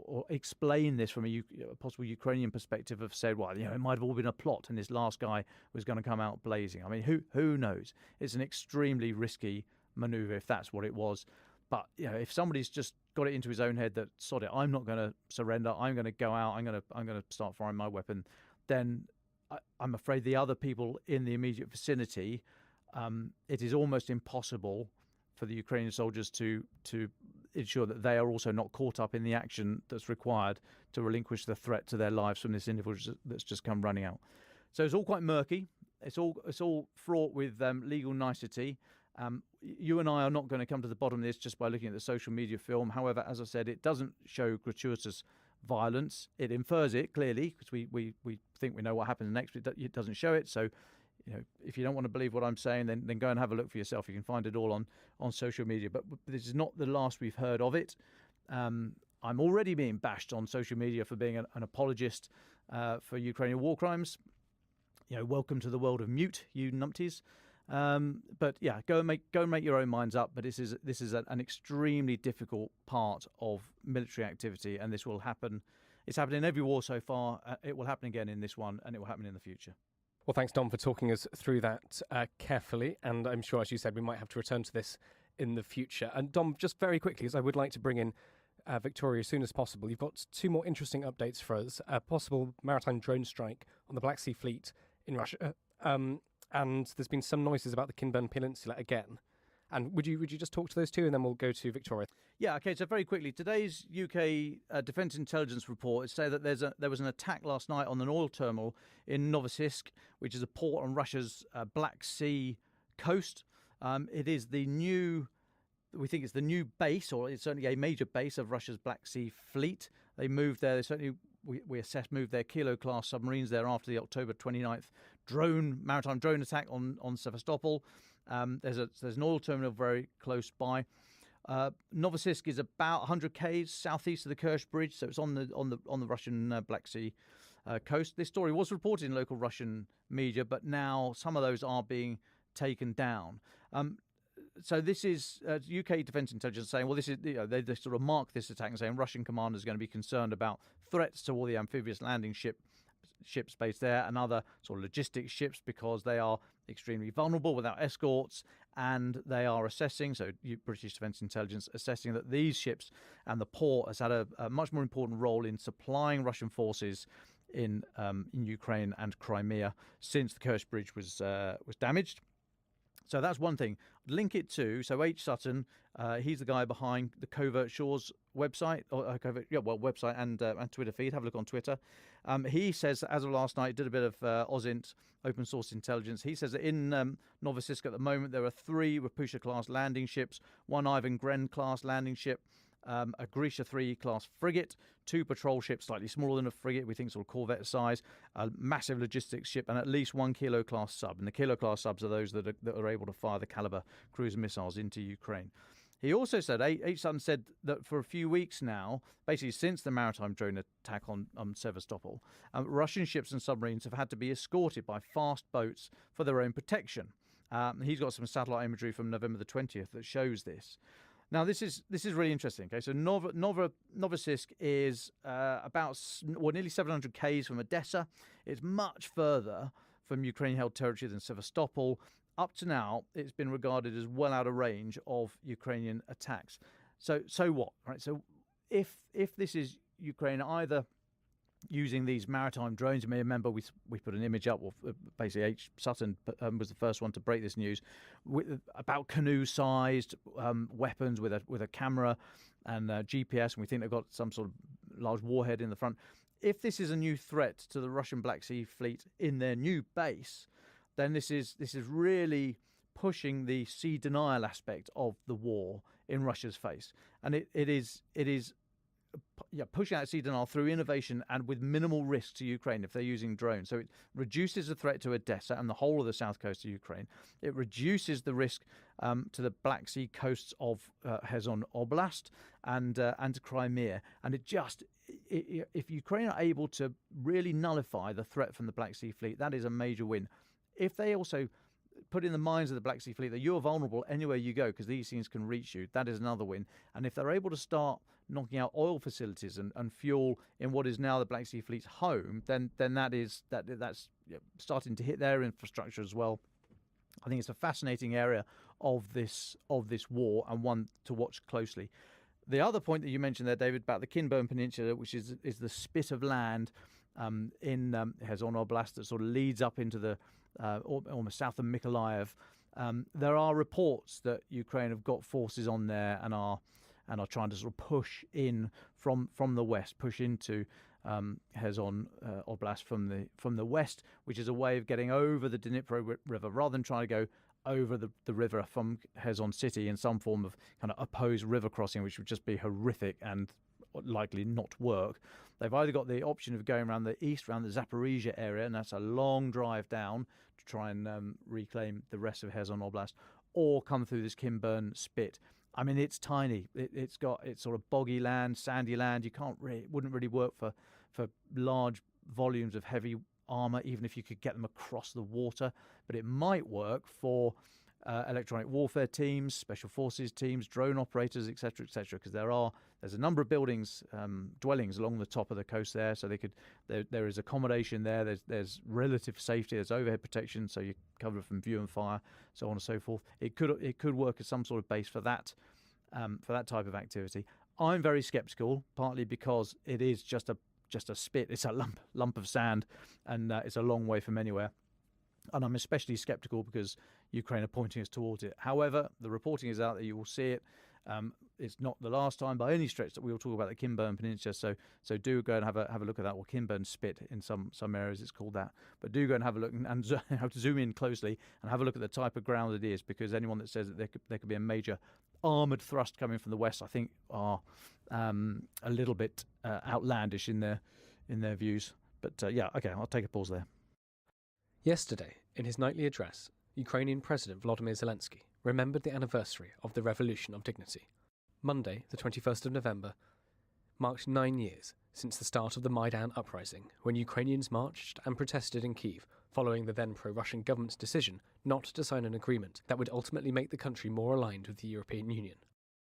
or explain this from a possible Ukrainian perspective have said, well, it might have all been a plot and this last guy was going to come out blazing. I mean, who knows? It's an extremely risky maneuver if that's what it was. But if somebody's just got it into his own head that, sod it, I'm not going to surrender, I'm going to go out, I'm going to start firing my weapon, then I'm afraid the other people in the immediate vicinity, it is almost impossible for the Ukrainian soldiers to ensure that they are also not caught up in the action that's required to relinquish the threat to their lives from this individual that's just come running out. So it's all quite murky. It's all fraught with legal nicety. You and I are not going to come to the bottom of this just by looking at the social media film. However, as I said, it doesn't show gratuitous violence. It infers it clearly because we think we know what happens next, but it doesn't show it. So, if you don't want to believe what I'm saying, then go and have a look for yourself. You can find it all on social media. But this is not the last we've heard of it. I'm already being bashed on social media for being an apologist for Ukrainian war crimes. Welcome to the world of mute, you numpties. But yeah, go and make your own minds up. But this is an extremely difficult part of military activity, and this will happen. It's happened in every war so far. It will happen again in this one, and it will happen in the future. Well, thanks, Dom, for talking us through that carefully. And I'm sure, as you said, we might have to return to this in the future. And Dom, just very quickly, as I would like to bring in Victoria as soon as possible, you've got two more interesting updates for us. A possible maritime drone strike on the Black Sea Fleet in Russia. And there's been some noises about the Kyiv Peninsula again. And would you just talk to those two, and then we'll go to Victoria? Yeah, okay. So very quickly, today's UK Defence Intelligence report is saying that there was an attack last night on an oil terminal in Novosibirsk, which is a port on Russia's Black Sea coast. It is we think it's the new base, or it's certainly a major base of Russia's Black Sea Fleet. They moved there. They certainly, we assess, moved their Kilo-class submarines there after the October 29th maritime drone attack on Sevastopol. There's an oil terminal very close by. Novosibirsk is about 100 k's southeast of the Kerch Bridge, so it's on the Russian Black Sea coast. This story was reported in local Russian media, but now some of those are being taken down. so this is UK Defence Intelligence saying, well, this is they sort of mark this attack and saying Russian commanders are going to be concerned about threats to all the amphibious landing ships based there and other sort of logistics ships because they are extremely vulnerable without escorts, and they are assessing, so British Defence Intelligence assessing that these ships and the port has had a much more important role in supplying Russian forces in Ukraine and Crimea since the Kerch Bridge was damaged. So that's one thing. Link it to, so H. Sutton, he's the guy behind the Covert Shores website, website and Twitter feed. Have a look on Twitter. He says, as of last night, did a bit of OSINT, open source intelligence. He says that in Novosibirsk at the moment, there are 3 Rapusha-class landing ships, 1 Ivan Gren-class landing ship, a Grisha 3 class frigate, 2 patrol ships slightly smaller than a frigate, we think sort of corvette size, a massive logistics ship, and at least 1 Kilo class sub. And the Kilo class subs are those that are able to fire the caliber cruise missiles into Ukraine. He also said, H. Sutton said that for a few weeks now, basically since the maritime drone attack on Sevastopol, Russian ships and submarines have had to be escorted by fast boats for their own protection. He's got some satellite imagery from November the 20th that shows this. Now, this is really interesting. Okay, so Novosibirsk is nearly 700 k's from Odessa. It's much further from Ukraine-held territory than Sevastopol. Up to now, it's been regarded as well out of range of Ukrainian attacks. So what? Right. So if this is Ukraine either using these maritime drones, you may remember we put an image up of basically H. Sutton was the first one to break this news about canoe-sized weapons with a camera and GPS, and we think they've got some sort of large warhead in the front. If this is a new threat to the Russian Black Sea Fleet in their new base, then this is really pushing the sea denial aspect of the war in Russia's face, and it is pushing out sea denial through innovation and with minimal risk to Ukraine if they're using drones. So it reduces the threat to Odessa and the whole of the south coast of Ukraine. It reduces the risk to the Black Sea coasts of Kherson Oblast and Crimea. And if Ukraine are able to really nullify the threat from the Black Sea Fleet, that is a major win. If they also put in the minds of the Black Sea Fleet that you're vulnerable anywhere you go because these things can reach you, that is another win. And if they're able to start knocking out oil facilities and fuel in what is now the Black Sea Fleet's home, then that's starting to hit their infrastructure as well. I think it's a fascinating area of this war and one to watch closely. The other point that you mentioned there, David, about the Kinburn Peninsula, which is the spit of land in Kherson Oblast that sort of leads up into the almost south of Mykolaiv. There are reports that Ukraine have got forces on there and are trying to sort of push in from the west, push into Kherson Oblast from the west, which is a way of getting over the Dnipro River rather than trying to go over the river from Kherson city in some form of kind of opposed river crossing, which would just be horrific and likely not work. They've either got the option of going around the east, around the Zaporizhia area, and that's a long drive down to try and reclaim the rest of Kherson Oblast, or come through this Kinburn spit. I mean, it's tiny. It's sort of boggy land, sandy land. It wouldn't really work for large volumes of heavy armor, even if you could get them across the water. But it might work for electronic warfare teams, special forces teams, drone operators, etc., because there's a number of buildings, dwellings along the top of the coast there, so there is accommodation there. There's relative safety. There's overhead protection, so you're covered from view and fire, so on and so forth. It could work as some sort of base for that type of activity. I'm very skeptical, partly because it is just a spit. It's a lump of sand, and it's a long way from anywhere. And I'm especially skeptical because Ukraine are pointing us towards it. However, the reporting is out that you will see it. It's not the last time by any stretch that we will talk about the Kinburn Peninsula. So do go and have a look at that, or Kinburn Spit in some areas it's called that. But do go and have a look and have to zoom in closely and have a look at the type of ground it is, because anyone that says that there could be a major armoured thrust coming from the west, I think are a little bit outlandish in their views. But okay, I'll take a pause there. Yesterday, in his nightly address, Ukrainian President Volodymyr Zelensky remembered the anniversary of the Revolution of Dignity. Monday, the 21st of November, marked 9 years since the start of the Maidan uprising, when Ukrainians marched and protested in Kyiv following the then pro-Russian government's decision not to sign an agreement that would ultimately make the country more aligned with the European Union.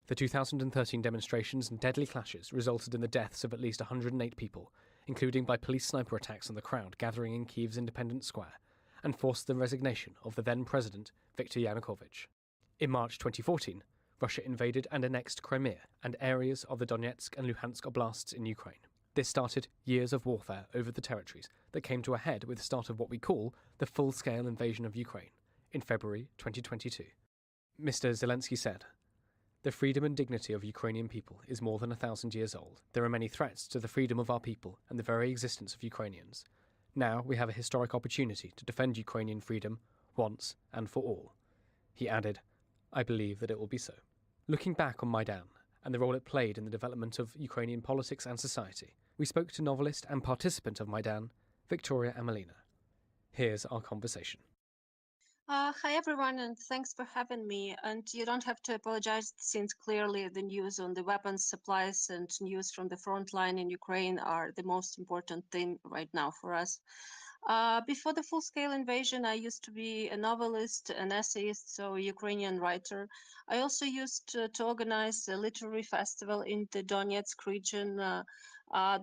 The 2013 demonstrations and deadly clashes resulted in the deaths of at least 108 people, including by police sniper attacks on the crowd gathering in Kyiv's Independence Square, and forced the resignation of the then president, Viktor Yanukovych. In March 2014, Russia invaded and annexed Crimea and areas of the Donetsk and Luhansk oblasts in Ukraine. This started years of warfare over the territories that came to a head with the start of what we call the full-scale invasion of Ukraine in February 2022. Mr. Zelensky said, "The freedom and dignity of Ukrainian people is more than 1,000 years old. There are many threats to the freedom of our people and the very existence of Ukrainians. Now we have a historic opportunity to defend Ukrainian freedom once and for all." He added, "I believe that it will be so." Looking back on Maidan and the role it played in the development of Ukrainian politics and society, we spoke to novelist and participant of Maidan, Victoria Amelina. Here's our conversation. Hi everyone, and thanks for having me. And you don't have to apologize, since clearly the news on the weapons supplies and news from the front line in Ukraine are the most important thing right now for us. Before the full-scale invasion, I used to be a novelist, an essayist, so a Ukrainian writer. I also used to organize a literary festival in the Donetsk region.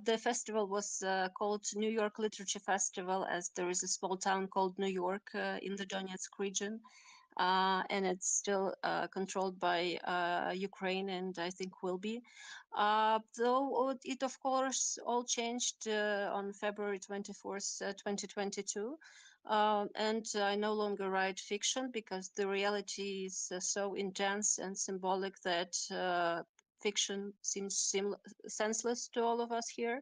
The festival was called New York Literature Festival, as there is a small town called New York in the Donetsk region. And it's still controlled by Ukraine, and I think will be. Though it, of course, all changed on February 24th, 2022. And I no longer write fiction because the reality is so intense and symbolic that fiction seems senseless to all of us here.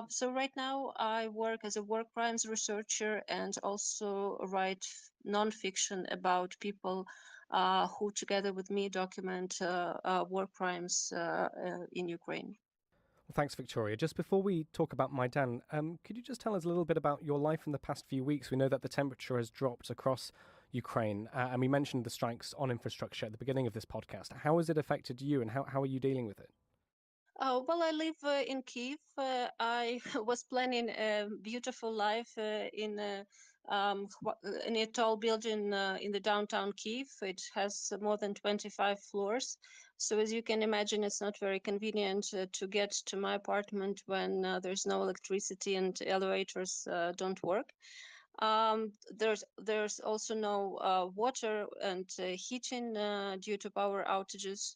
So right now I work as a war crimes researcher and also write nonfiction about people who together with me document war crimes in Ukraine. Well, thanks, Victoria. Just before we talk about Maidan, could you just tell us a little bit about your life in the past few weeks? We know that the temperature has dropped across Ukraine, and we mentioned the strikes on infrastructure at the beginning of this podcast. How has it affected you, and how are you dealing with it? Well, I live in Kyiv. I was planning a beautiful life in a tall building in the downtown Kyiv. It has more than 25 floors. So as you can imagine, it's not very convenient to get to my apartment when there's no electricity and elevators don't work. There's also no water and heating due to power outages.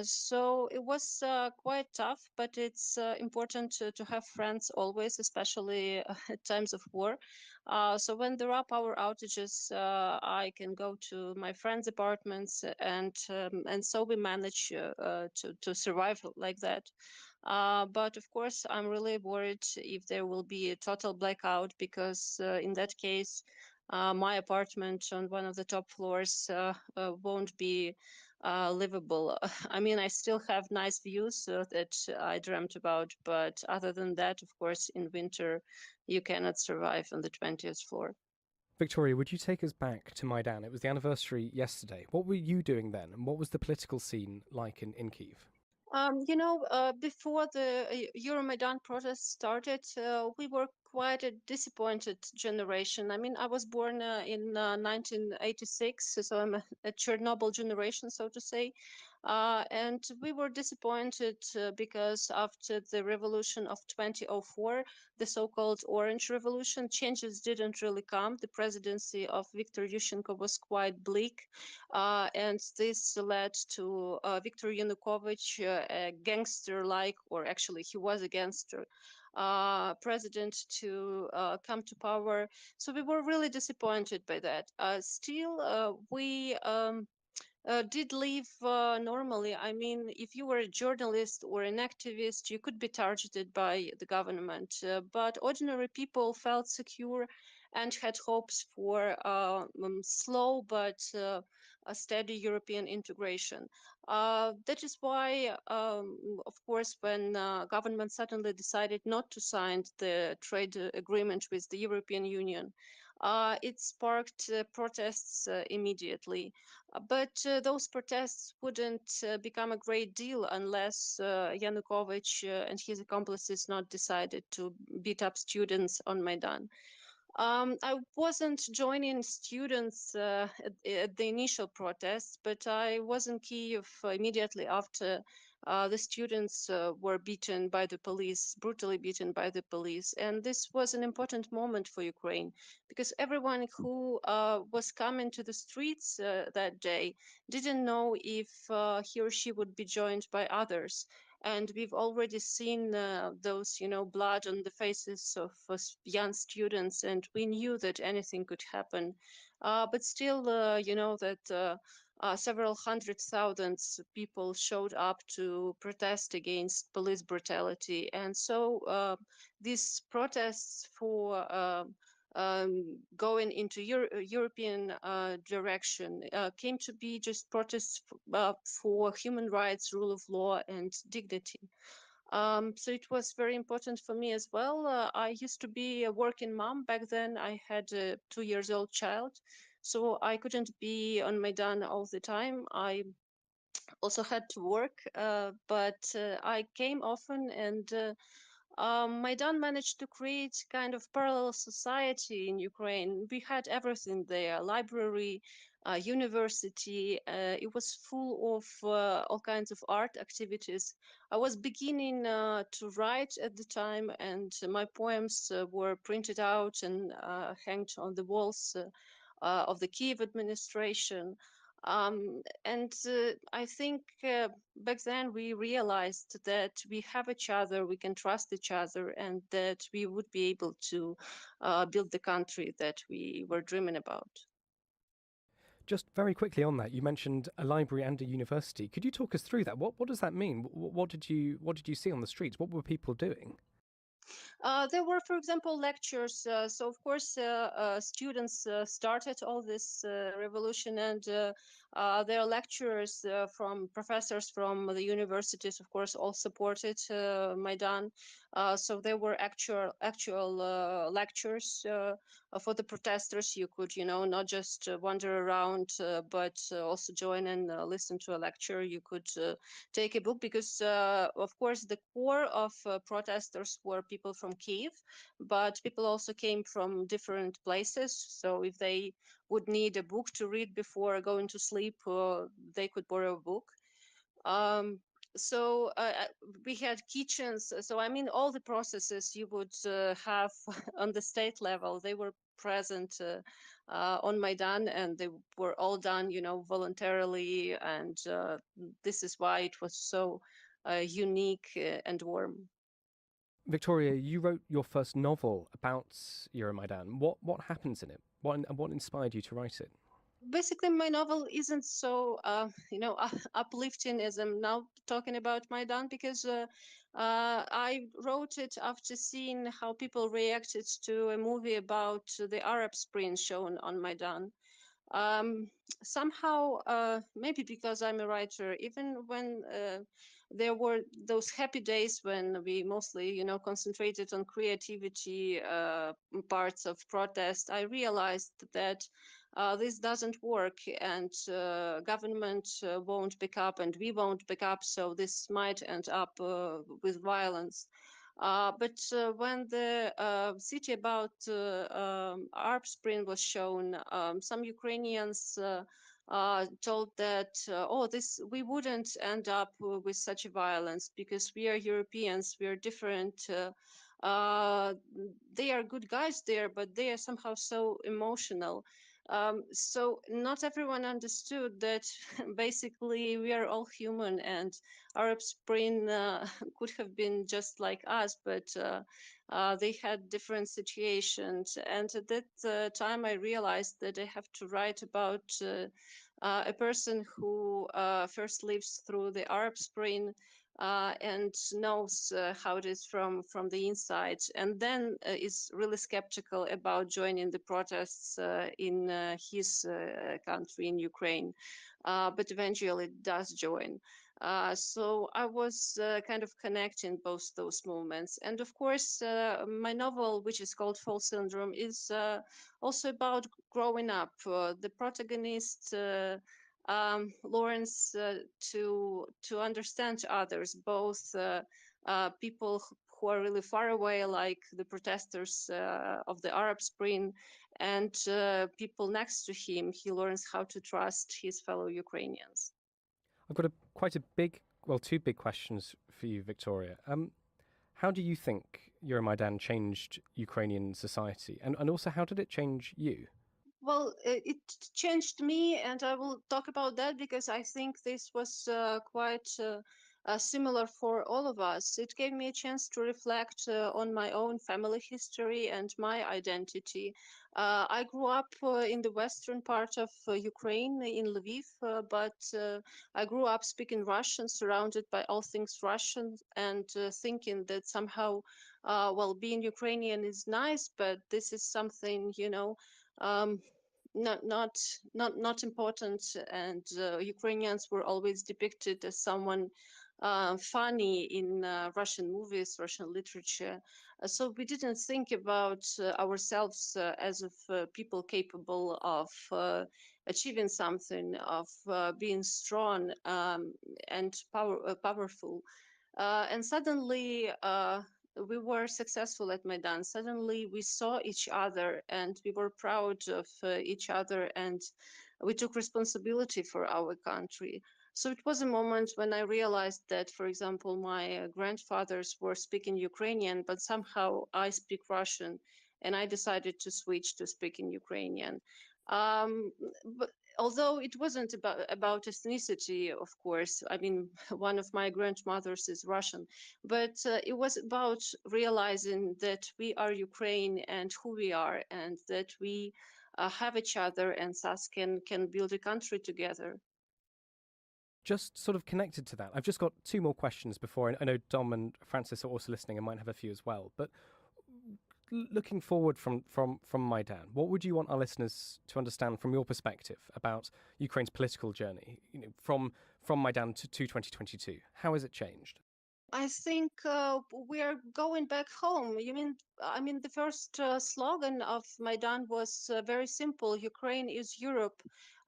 So it was quite tough, but it's important to have friends always, especially at times of war. So when there are power outages, I can go to my friends' apartments, and so we manage to survive like that. But of course, I'm really worried if there will be a total blackout, because in that case, my apartment on one of the top floors won't be livable. I mean, I still have nice views that I dreamt about, but other than that, of course, in winter, you cannot survive on the 20th floor. Victoria, would you take us back to Maidan? It was the anniversary yesterday. What were you doing then, and what was the political scene like in Kyiv? Before the Euromaidan protests started, we were quite a disappointed generation. I mean, I was born in 1986, so I'm a Chernobyl generation, so to say. And we were disappointed because after the revolution of 2004, the so-called Orange Revolution, changes didn't really come. The presidency of Viktor Yushchenko was quite bleak, and this led to Viktor Yanukovych, a gangster-like, or actually he was a gangster, president, to come to power. So we were really disappointed by that. Still, we did live normally. I mean, if you were a journalist or an activist, you could be targeted by the government. But ordinary people felt secure and had hopes for slow but a steady European integration. That is why, of course, when government suddenly decided not to sign the trade agreement with the European Union, it sparked protests immediately. But those protests wouldn't become a great deal unless Yanukovych and his accomplices not decided to beat up students on Maidan. I wasn't joining students at the initial protests, but I was in Kyiv immediately after the students were beaten by the police, brutally beaten by the police. And this was an important moment for Ukraine because everyone who was coming to the streets that day didn't know if he or she would be joined by others. And we've already seen those, blood on the faces of young students, and we knew that anything could happen. But still, that several hundred thousands people showed up to protest against police brutality. And so these protests for going into European direction came to be just protests for human rights, rule of law, and dignity. So it was very important for me as well. I used to be a working mom back then. I had a 2-year-old child, so I couldn't be on Maidan all the time. I also had to work, but I came often, and Maidan managed to create kind of parallel society in Ukraine. We had everything there, library, university. It was full of all kinds of art activities. I was beginning to write at the time, and my poems were printed out and hanged on the walls of the Kyiv administration. And I think back then we realized that we have each other, we can trust each other, and that we would be able to build the country that we were dreaming about. Just very quickly on that, you mentioned a library and a university. Could you talk us through that? What does that mean? What did you see on the streets? What were people doing? There were, for example, lectures. So, of course, students started all this revolution, and their lecturers from professors from the universities, of course, all supported Maidan. So there were actual lectures for the protesters. You could, not just wander around, but also join and listen to a lecture. You could take a book because, of course, the core of protesters were people from Kyiv, but people also came from different places. So if they would need a book to read before going to sleep, they could borrow a book. So we had kitchens. So I mean, all the processes you would have on the state level, they were present on Maidan, and they were all done, voluntarily. And this is why it was so unique and warm. Victoria, you wrote your first novel about Euromaidan. What happens in it? What inspired you to write it? Basically, my novel isn't so uplifting as I'm now talking about Maidan, because I wrote it after seeing how people reacted to a movie about the Arab Spring shown on Maidan. Somehow, maybe because I'm a writer, even when there were those happy days when we mostly, concentrated on creativity parts of protest, I realized that this doesn't work, and government won't pick up, and we won't pick up, so this might end up with violence. But when the city about Arab Spring was shown, some Ukrainians told that, we wouldn't end up with such violence because we are Europeans, we are different. They are good guys there, but they are somehow so emotional. So not everyone understood that basically we are all human, and Arab Spring could have been just like us, but they had different situations. And at that time, I realized that I have to write about a person who first lives through the Arab Spring and knows how it is from the inside, and then is really skeptical about joining the protests in his country, in Ukraine, but eventually does join. So I was kind of connecting both those moments. And of course, my novel, which is called Fall Syndrome, is also about growing up. The protagonist learns to understand others, both people who are really far away, like the protesters of the Arab Spring, and people next to him. He learns how to trust his fellow Ukrainians. I've got two big questions for you, Victoria. How do you think Euromaidan changed Ukrainian society? And also, how did it change you? Well, it changed me, and I will talk about that because I think this was quite similar for all of us. It gave me a chance to reflect on my own family history and my identity. I grew up in the western part of Ukraine, in Lviv, but I grew up speaking Russian, surrounded by all things Russian, and thinking that somehow, well, being Ukrainian is nice, but this is something, not important, and Ukrainians were always depicted as someone funny in Russian movies, Russian literature. So we didn't think about ourselves as of people capable of achieving something, of being strong and powerful. And suddenly we were successful at Maidan. Suddenly we saw each other and we were proud of each other, and we took responsibility for our country. So it was a moment when I realized that, for example, my grandfathers were speaking Ukrainian, but somehow I speak Russian, and I decided to switch to speaking Ukrainian. But although it wasn't about ethnicity, of course, I mean, one of my grandmothers is Russian, but it was about realizing that we are Ukraine and who we are, and that we have each other, and thus can build a country together. Just sort of connected to that, I've just got two more questions before. I know Dom and Francis are also listening and might have a few as well. But looking forward from Maidan, what would you want our listeners to understand from your perspective about Ukraine's political journey, from Maidan to 2022? How has it changed? I think we are going back home. I mean, the first slogan of Maidan was very simple: Ukraine is Europe,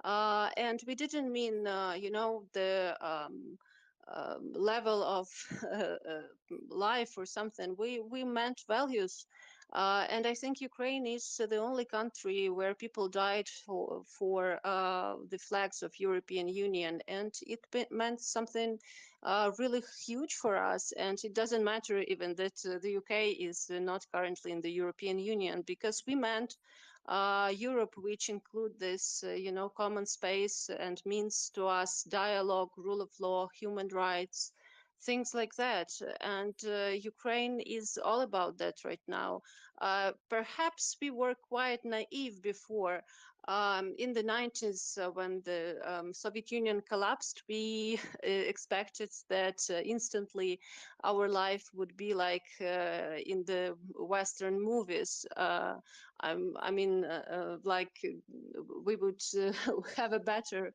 and we didn't mean, the level of life or something. We meant values. And I think Ukraine is the only country where people died for the flags of European Union, and it meant something really huge for us. And it doesn't matter even that the UK is not currently in the European Union, because we meant Europe, which include this, common space and means to us dialogue, rule of law, human rights, things like that. And Ukraine is all about that right now. Perhaps we were quite naive before. In the 90s, when the Soviet Union collapsed, we expected that instantly our life would be like in the Western movies. Like we would have a better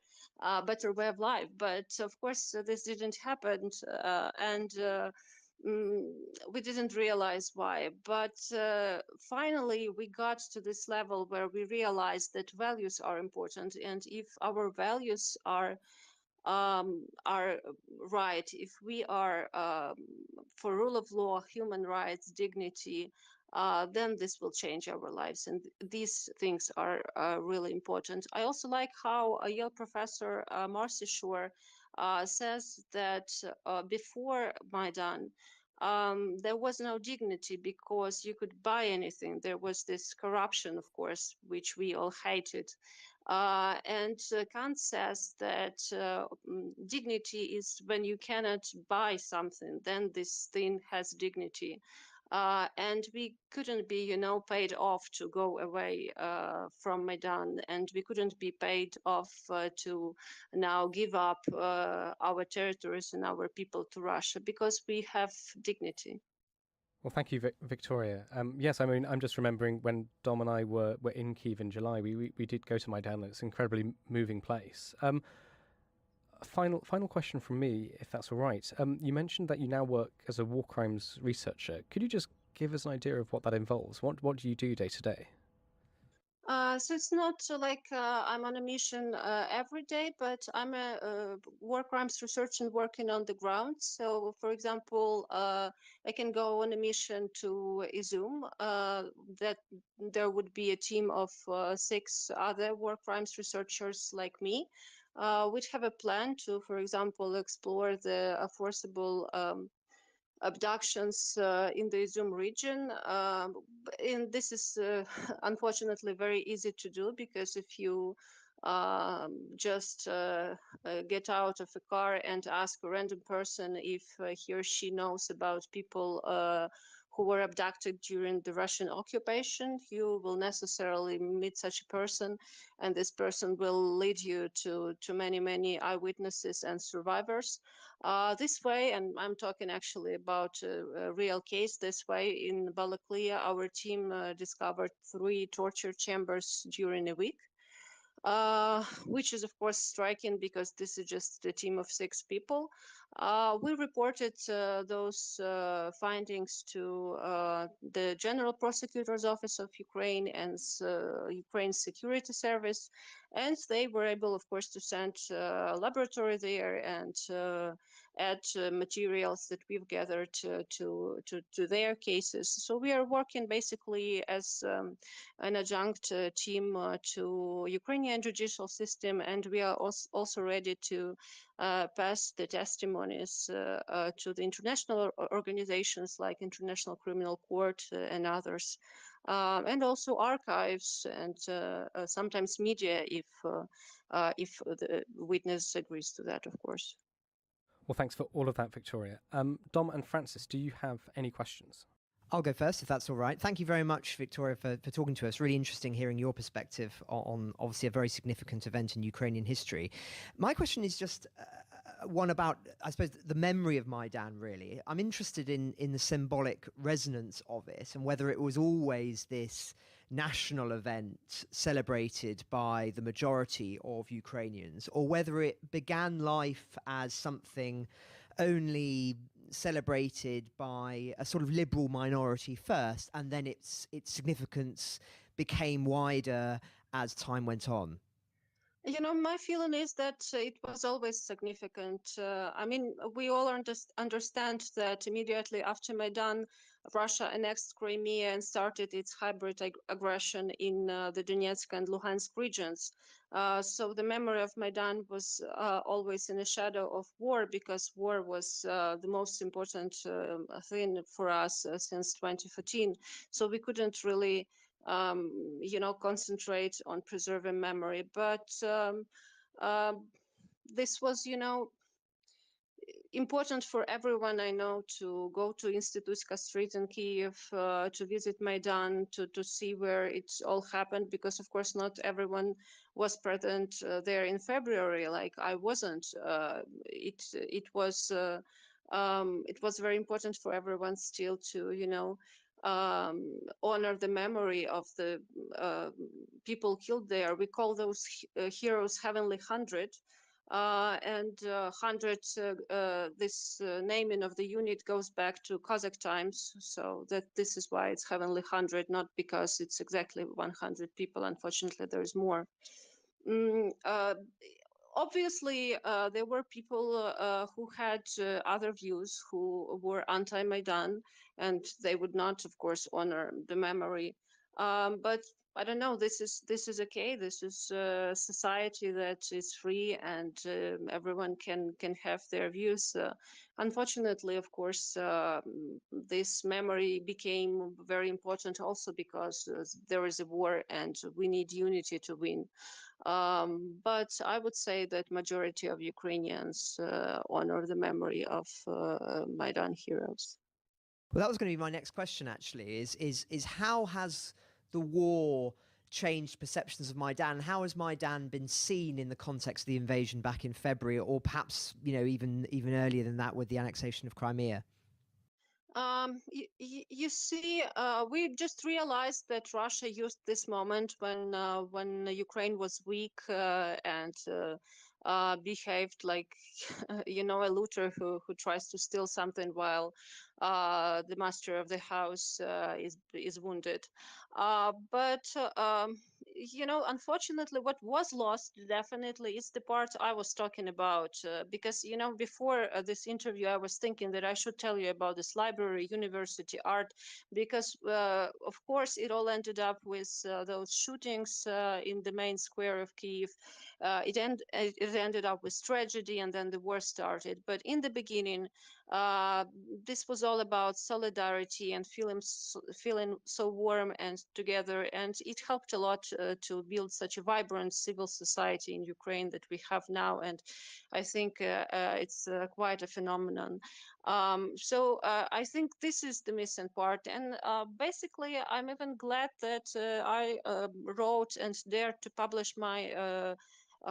way of life. But of course, this didn't happen, and we didn't realize why. But finally, we got to this level where we realized that values are important, and if our values are right, if we are for rule of law, human rights, dignity, then this will change our lives. And these things are really important. I also like how a Yale professor, Marcy Shore, says that before Maidan, there was no dignity because you could buy anything. There was this corruption, of course, which we all hated. And Kant says that dignity is when you cannot buy something, then this thing has dignity. And we couldn't be, paid off to go away from Maidan, and we couldn't be paid off to now give up our territories and our people to Russia, because we have dignity. Well, thank you, Victoria. Yes, I mean, I'm just remembering when Dom and I were in Kyiv in July, we did go to Maidan. It's an incredibly moving place. Final question from me, if that's all right. You mentioned that you now work as a war crimes researcher. Could you just give us an idea of what that involves? What do you do day to day? So it's not like I'm on a mission every day, but I'm a war crimes researcher and working on the ground. So, for example, I can go on a mission to Izum. That there would be a team of 6 other war crimes researchers like me, which have a plan to, for example, explore the forcible abductions in the Izum region. And this is unfortunately very easy to do, because if you just get out of a car and ask a random person if he or she knows about people who were abducted during the Russian occupation, you will necessarily meet such a person, and this person will lead you to many eyewitnesses and survivors. This way, and I'm talking actually about a real case, this way in Balaklia, our team discovered 3 torture chambers during a week, which is of course striking because this is just a team of 6 people. We reported those findings to the General Prosecutor's Office of Ukraine and Ukraine's Security Service, and they were able, of course, to send a laboratory there and add materials that we've gathered to their cases. So we are working basically as an adjunct team to Ukrainian judicial system, and we are also ready to pass the testimonies to the international organizations like International Criminal Court and others, and also archives and sometimes media if the witness agrees to that, of course. Well, thanks for all of that, Victoria. Dom and Francis, do you have any questions? I'll go first, if that's all right. Thank you very much, Victoria, for talking to us. Really interesting hearing your perspective on obviously a very significant event in Ukrainian history. My question is just one about, I suppose, the memory of Maidan, really. I'm interested in the symbolic resonance of it and whether it was always this national event celebrated by the majority of Ukrainians, or whether it began life as something only celebrated by a sort of liberal minority first, and then its significance became wider as time went on. You know, my feeling is that it was always significant. I mean, we all understand that immediately after Maidan, Russia annexed Crimea and started its hybrid aggression in the Donetsk and Luhansk regions. So the memory of Maidan was always in the shadow of war, because war was the most important thing for us since 2014. So we couldn't really concentrate on preserving memory. But this was, important for everyone I know to go to Institutska Street in Kyiv, to visit Maidan, to see where it all happened, because of course not everyone was present there in February, like I wasn't. It was very important for everyone still to, honor the memory of the people killed there. We call those heroes Heavenly 100. And 100, this naming of the unit goes back to Cossack times, so that this is why it's Heavenly 100, not because it's exactly 100 people. Unfortunately, there's more. Obviously, there were people who had other views, who were anti-Maidan, and they would not, of course, honor the memory. But I don't know. This is okay. This is a society that is free, and everyone can have their views. Unfortunately, of course, this memory became very important also because there is a war, and we need unity to win. But I would say that majority of Ukrainians honor the memory of Maidan heroes. Well, that was going to be my next question, actually, is how has the war changed perceptions of Maidan? How has Maidan been seen in the context of the invasion back in February, or perhaps, even earlier than that with the annexation of Crimea? You see, we just realized that Russia used this moment when Ukraine was weak and behaved like, a looter who tries to steal something while the master of the house is wounded. But unfortunately, what was lost definitely is the part I was talking about. Because before this interview, I was thinking that I should tell you about this library, university, art, because of course it all ended up with those shootings in the main square of Kyiv. It ended up with tragedy, and then the war started. But in the beginning, this was all about solidarity and feeling so warm and together, and it helped a lot to build such a vibrant civil society in Ukraine that we have now, and I think it's quite a phenomenon. So I think this is the missing part, and basically I'm even glad that I wrote and dared to publish my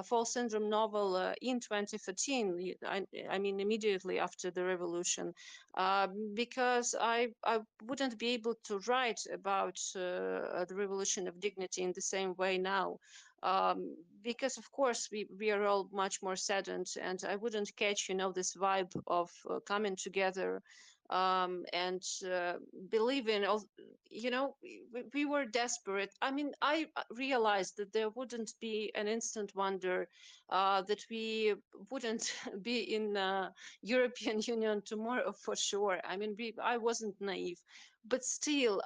fall syndrome novel in 2013. I mean, immediately after the revolution, because I wouldn't be able to write about the revolution of dignity in the same way now. Because of course we are all much more saddened, and I wouldn't catch this vibe of coming together and believing. We were desperate. I mean, I realized that there wouldn't be an instant wonder that we wouldn't be in European Union tomorrow for sure. I mean, I wasn't naive, but still,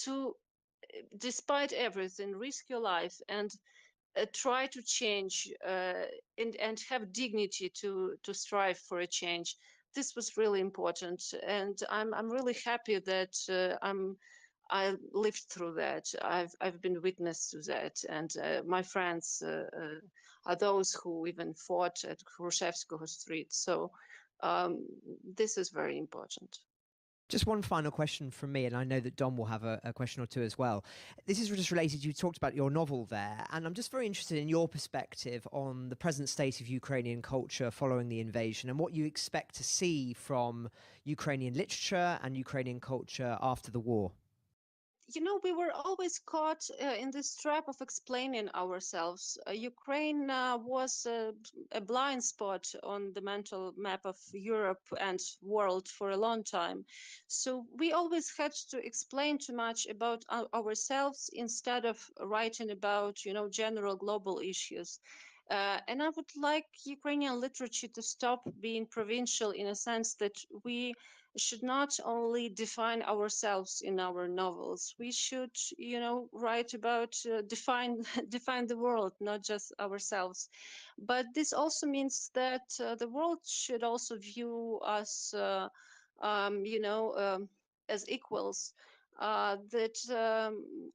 to despite everything, risk your life and try to change and have dignity to strive for a change. This was really important, and I'm really happy that I lived through that. I've been witness to that, and my friends are those who even fought at Khrushchevskoho Street. So this is very important. Just one final question from me, and I know that Dom will have a question or two as well. This is just related, you talked about your novel there, and I'm just very interested in your perspective on the present state of Ukrainian culture following the invasion and what you expect to see from Ukrainian literature and Ukrainian culture after the war. We were always caught in this trap of explaining ourselves. Ukraine was a blind spot on the mental map of Europe and world for a long time. So we always had to explain too much about ourselves instead of writing about, general global issues. And I would like Ukrainian literature to stop being provincial in a sense that we should not only define ourselves in our novels. We should, write about define the world, not just ourselves. But this also means that the world should also view us, as equals. That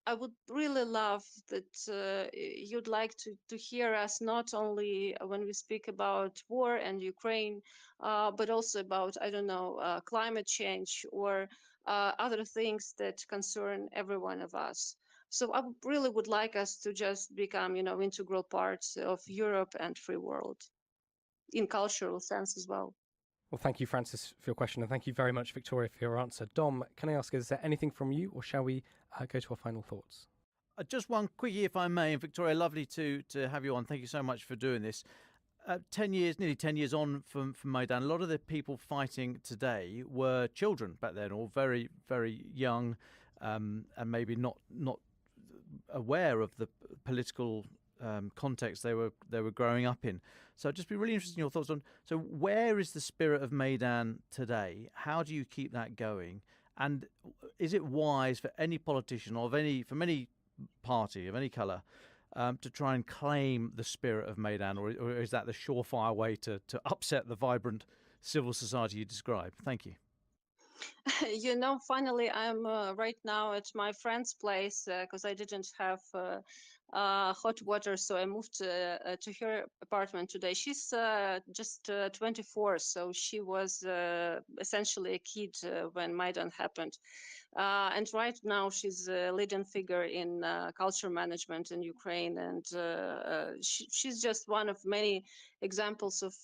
I would really love that you'd like to hear us not only when we speak about war and Ukraine, but also about, I don't know, climate change or other things that concern every one of us. So I really would like us to just become, integral parts of Europe and free world in cultural sense as well. Well, thank you, Francis, for your question, and thank you very much, Victoria, for your answer. Dom, can I ask, is there anything from you, or shall we go to our final thoughts? Just one quickie, if I may. And Victoria, lovely to have you on. Thank you so much for doing this. 10 years, nearly 10 years on from Maidan, a lot of the people fighting today were children back then, or very, very young, and maybe not aware of the political context they were growing up in. So I'd just be really interested in your thoughts on, so where is the spirit of Maidan today? How do you keep that going? And is it wise for any politician from any party of any colour to try and claim the spirit of Maidan, or is that the surefire way to upset the vibrant civil society you described? Thank you. Finally, I'm right now at my friend's place because I didn't have hot water, so I moved to her apartment today. She's just 24, so she was essentially a kid when Maidan happened. And right now she's a leading figure in culture management in Ukraine, and she's just one of many examples of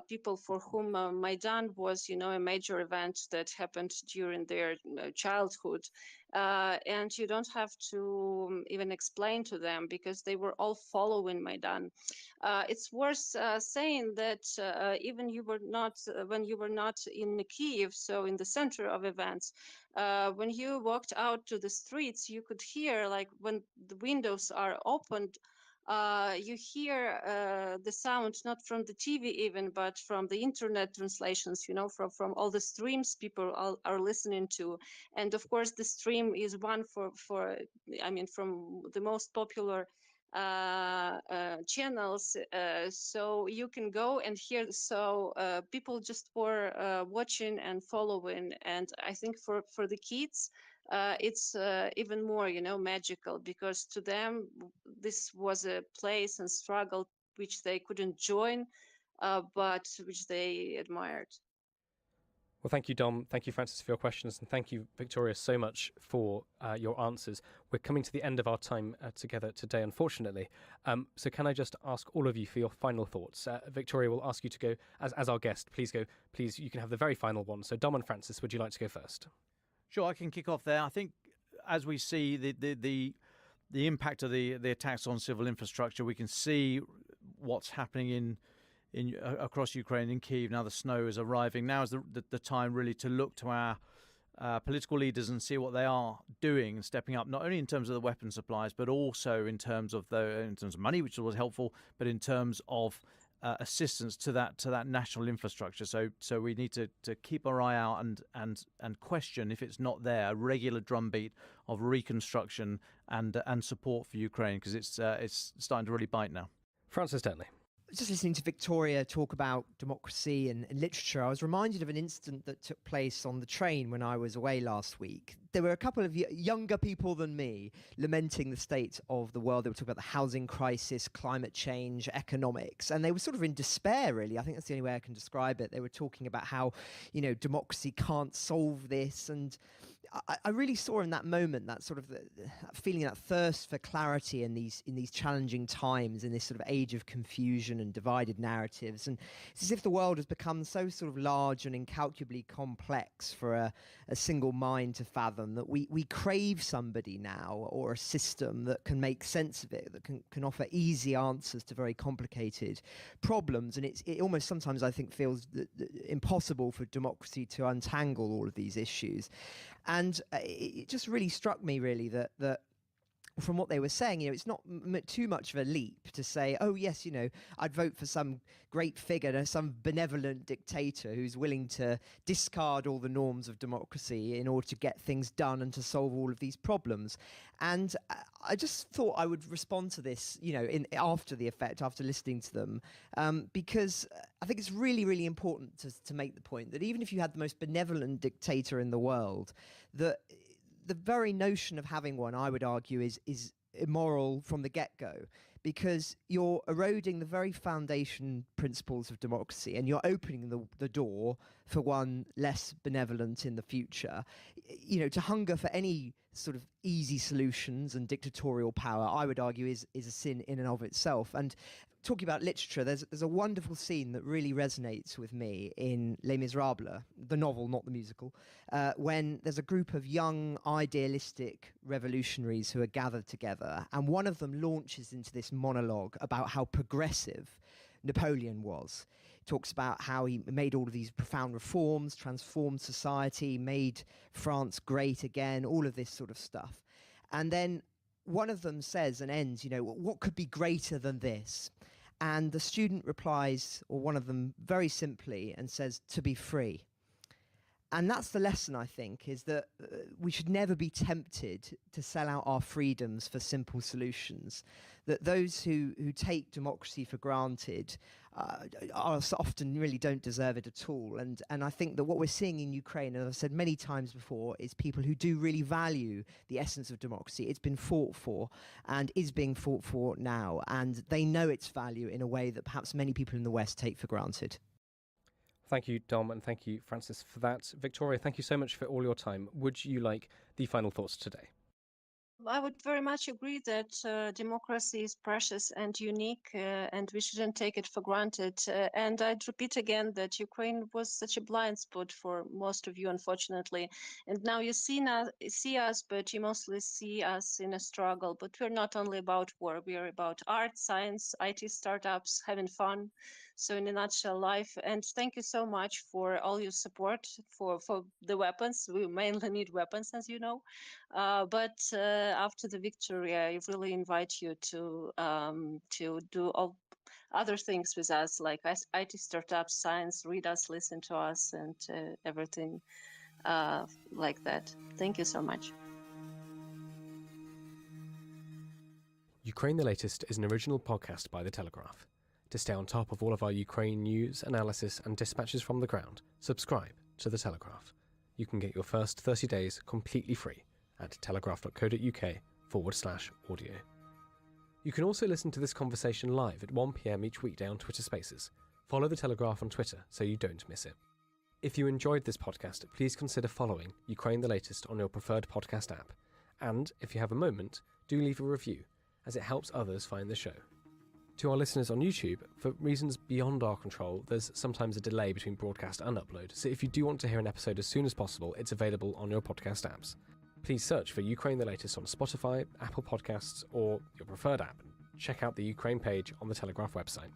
people for whom Maidan was, a major event that happened during their childhood. And you don't have to even explain to them because they were all following Maidan. It's worth saying that even you were not when you were not in Kyiv, so in the center of events, when you walked out to the streets, you could hear, like, when the windows are opened, you hear the sound not from the TV even, but from the internet translations, from all the streams people are listening to. And of course, the stream is one from the most popular channels, so you can go and hear. So people just were watching and following, and I think for the kids, it's even more, magical, because to them this was a place and struggle which they couldn't join, but which they admired. Well, thank you, Dom. Thank you, Francis, for your questions. And thank you, Victoria, so much for your answers. We're coming to the end of our time together today, unfortunately. So can I just ask all of you for your final thoughts? Victoria will ask you to go, as our guest, please go. Please, you can have the very final one. So Dom and Francis, would you like to go first? Sure, I can kick off there. I think as we see the impact of the attacks on civil infrastructure, we can see what's happening in across Ukraine, in Kyiv. Now the snow is arriving. Now is the time really to look to our political leaders and see what they are doing and stepping up, not only in terms of the weapon supplies, but also in terms of money, which was helpful, but in terms of assistance to that national infrastructure. So we need to keep our eye out and question if it's not there, a regular drumbeat of reconstruction and support for Ukraine, because it's starting to really bite now. Francis Denley. Just listening to Victoria talk about democracy and literature, I was reminded of an incident that took place on the train when I was away last week. There were a couple of younger people than me lamenting the state of the world. They were talking about the housing crisis, climate change, economics, and they were sort of in despair, really. I think that's the only way I can describe it. They were talking about how, democracy can't solve this, and I really saw in that moment that sort of that feeling, that thirst for clarity in these challenging times, in this sort of age of confusion and divided narratives. And it's as if the world has become so sort of large and incalculably complex for a single mind to fathom, that we crave somebody now, or a system that can make sense of it, that can offer easy answers to very complicated problems. And it almost sometimes, I think, feels impossible for democracy to untangle all of these issues. And it just really struck me, really, that from what they were saying, it's not too much of a leap to say, oh, yes, I'd vote for some great figure, some benevolent dictator who's willing to discard all the norms of democracy in order to get things done and to solve all of these problems. And I just thought I would respond to this, after listening to them, because I think it's really, really important to make the point that even if you had the most benevolent dictator in the world, that the very notion of having one, I would argue, is immoral from the get-go, because you're eroding the very foundation principles of democracy, and you're opening the door for one less benevolent in the future. To hunger for any sort of easy solutions and dictatorial power, I would argue, is a sin in and of itself. And talking about literature, there's a wonderful scene that really resonates with me in Les Miserables, the novel, not the musical, when there's a group of young, idealistic revolutionaries who are gathered together, and one of them launches into this monologue about how progressive Napoleon was. He talks about how he made all of these profound reforms, transformed society, made France great again, all of this sort of stuff. And then one of them says and ends, what could be greater than this? And the student replies, or one of them, very simply, and says, to be free. And that's the lesson, I think, is that we should never be tempted to sell out our freedoms for simple solutions. That those who take democracy for granted often really don't deserve it at all. And I think that what we're seeing in Ukraine, as I've said many times before, is people who do really value the essence of democracy. It's been fought for and is being fought for now. And they know its value in a way that perhaps many people in the West take for granted. Thank you, Dom, and thank you, Francis, for that. Victoria, thank you so much for all your time. Would you like the final thoughts today? I would very much agree that democracy is precious and unique, and we shouldn't take it for granted. And I'd repeat again that Ukraine was such a blind spot for most of you, unfortunately. And now you see us, but you mostly see us in a struggle. But we're not only about war, we are about art, science, IT startups, having fun. So in a nutshell, life. And thank you so much for all your support for the weapons. We mainly need weapons, as you know. But after the victory, I really invite you to do all other things with us, like IT startups, science, read us, listen to us, and everything like that. Thank you so much. Ukraine the Latest is an original podcast by The Telegraph. To stay on top of all of our Ukraine news, analysis and dispatches from the ground, subscribe to The Telegraph. You can get your first 30 days completely free at telegraph.co.uk/audio. You can also listen to this conversation live at 1 p.m. each weekday on Twitter Spaces. Follow The Telegraph on Twitter so you don't miss it. If you enjoyed this podcast, please consider following Ukraine the Latest on your preferred podcast app. And if you have a moment, do leave a review, as it helps others find the show. To our listeners on YouTube, for reasons beyond our control, there's sometimes a delay between broadcast and upload, so if you do want to hear an episode as soon as possible, it's available on your podcast apps. Please search for Ukraine the Latest on Spotify, Apple Podcasts, or your preferred app. Check out the Ukraine page on the Telegraph website.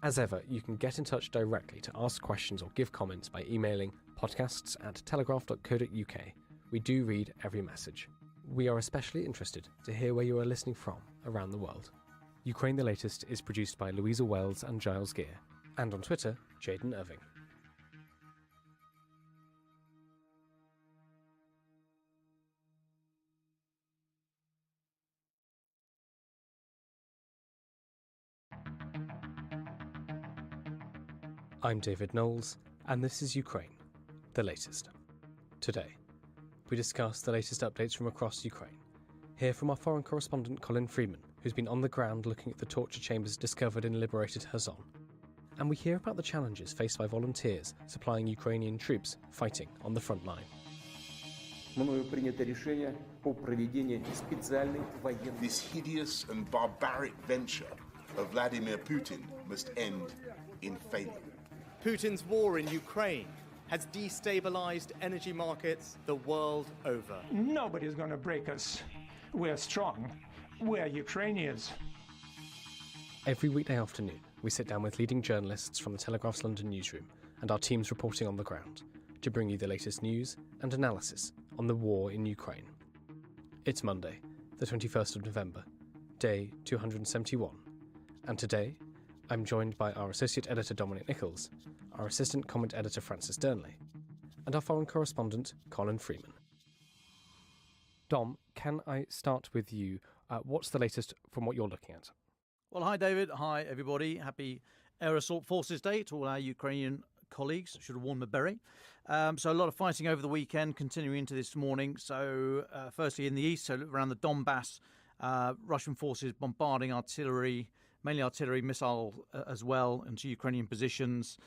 As ever, you can get in touch directly to ask questions or give comments by emailing podcasts@telegraph.co.uk. We do read every message. We are especially interested to hear where you are listening from around the world. Ukraine the Latest is produced by Louisa Wells and Giles Gear, and on Twitter, Jaden Irving. I'm David Knowles, and this is Ukraine, the latest. Today, we discuss the latest updates from across Ukraine. Hear from our foreign correspondent Colin Freeman, who's been on the ground looking at the torture chambers discovered in liberated Kherson. And we hear about the challenges faced by volunteers supplying Ukrainian troops fighting on the front line. This hideous and barbaric venture of Vladimir Putin must end in failure. Putin's war in Ukraine has destabilized energy markets the world over. Nobody's going to break us. We're strong. We're Ukrainians. Every weekday afternoon, we sit down with leading journalists from the Telegraph's London newsroom and our teams reporting on the ground to bring you the latest news and analysis on the war in Ukraine. It's Monday, the 21st of November, day 271, and today I'm joined by our Associate Editor Dominic Nichols, our Assistant Comment Editor Francis Durnley, and our foreign correspondent Colin Freeman. Dom, can I start with you? What's the latest from what you're looking at? Well, hi, David. Hi, everybody. Happy Air Assault Forces Day to all our Ukrainian colleagues. Should have worn the beret. So a lot of fighting over the weekend, continuing into this morning. So firstly, in the east, so around the Donbass, Russian forces bombarding artillery, mainly artillery, missile as well, into Ukrainian positions.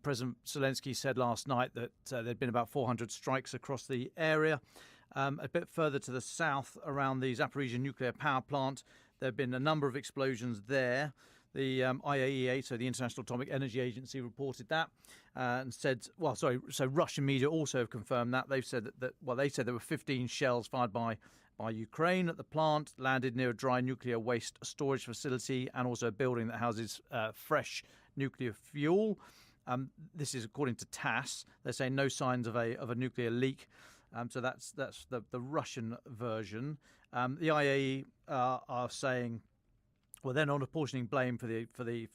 President Zelensky said last night that there'd been about 400 strikes across the area. A bit further to the south, around the Zaporizhzhia nuclear power plant, there have been a number of explosions there. The IAEA, so the International Atomic Energy Agency, reported that and said, so Russian media also have confirmed that. They've said they said there were 15 shells fired by Ukraine at the plant, landed near a dry nuclear waste storage facility and also a building that houses fresh nuclear fuel. This is according to TASS. They're saying no signs of a nuclear leak. So that's the Russian version. The IAEA are saying, well, they're not apportioning blame for the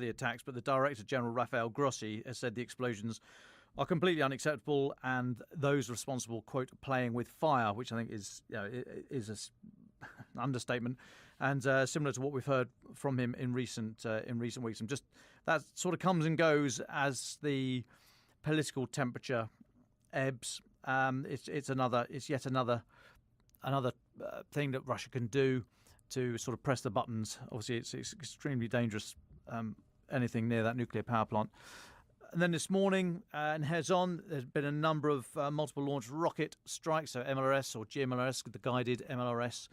attacks, but the Director General Rafael Grossi has said the explosions are completely unacceptable, and those responsible, quote, playing with fire, which I think is an understatement, and similar to what we've heard from him in recent weeks. And just that sort of comes and goes as the political temperature ebbs. It's yet another thing that Russia can do to sort of press the buttons. Obviously, it's extremely dangerous. Anything near that nuclear power plant. And then this morning in Kherson, there's been a number of multiple launch rocket strikes, so MLRS or GMLRS, the guided MLRS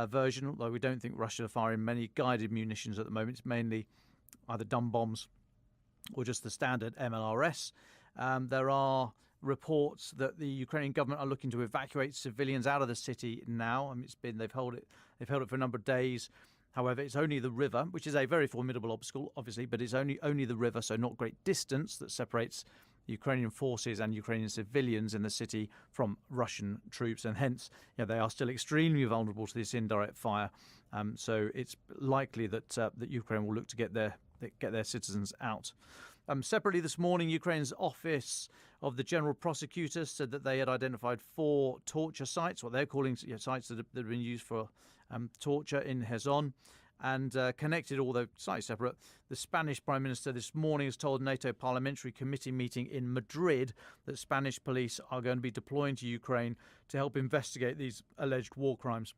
version, although we don't think Russia are firing many guided munitions at the moment. It's mainly either dumb bombs or just the standard MLRS. There are reports that the Ukrainian government are looking to evacuate civilians out of the city now. I mean, they've held it for a number of days. However, it's only the river, which is a very formidable obstacle, obviously, but it's only the river, so not great distance, that separates Ukrainian forces and Ukrainian civilians in the city from Russian troops, and hence they are still extremely vulnerable to this indirect fire. So it's likely that Ukraine will look to get their citizens out. Separately this morning, Ukraine's Office of the General Prosecutor said that they had identified 4 torture sites, what they're calling sites that have been used for torture in Kherson, and connected, although slightly separate. The Spanish Prime Minister this morning has told NATO Parliamentary Committee meeting in Madrid that Spanish police are going to be deploying to Ukraine to help investigate these alleged war crimes.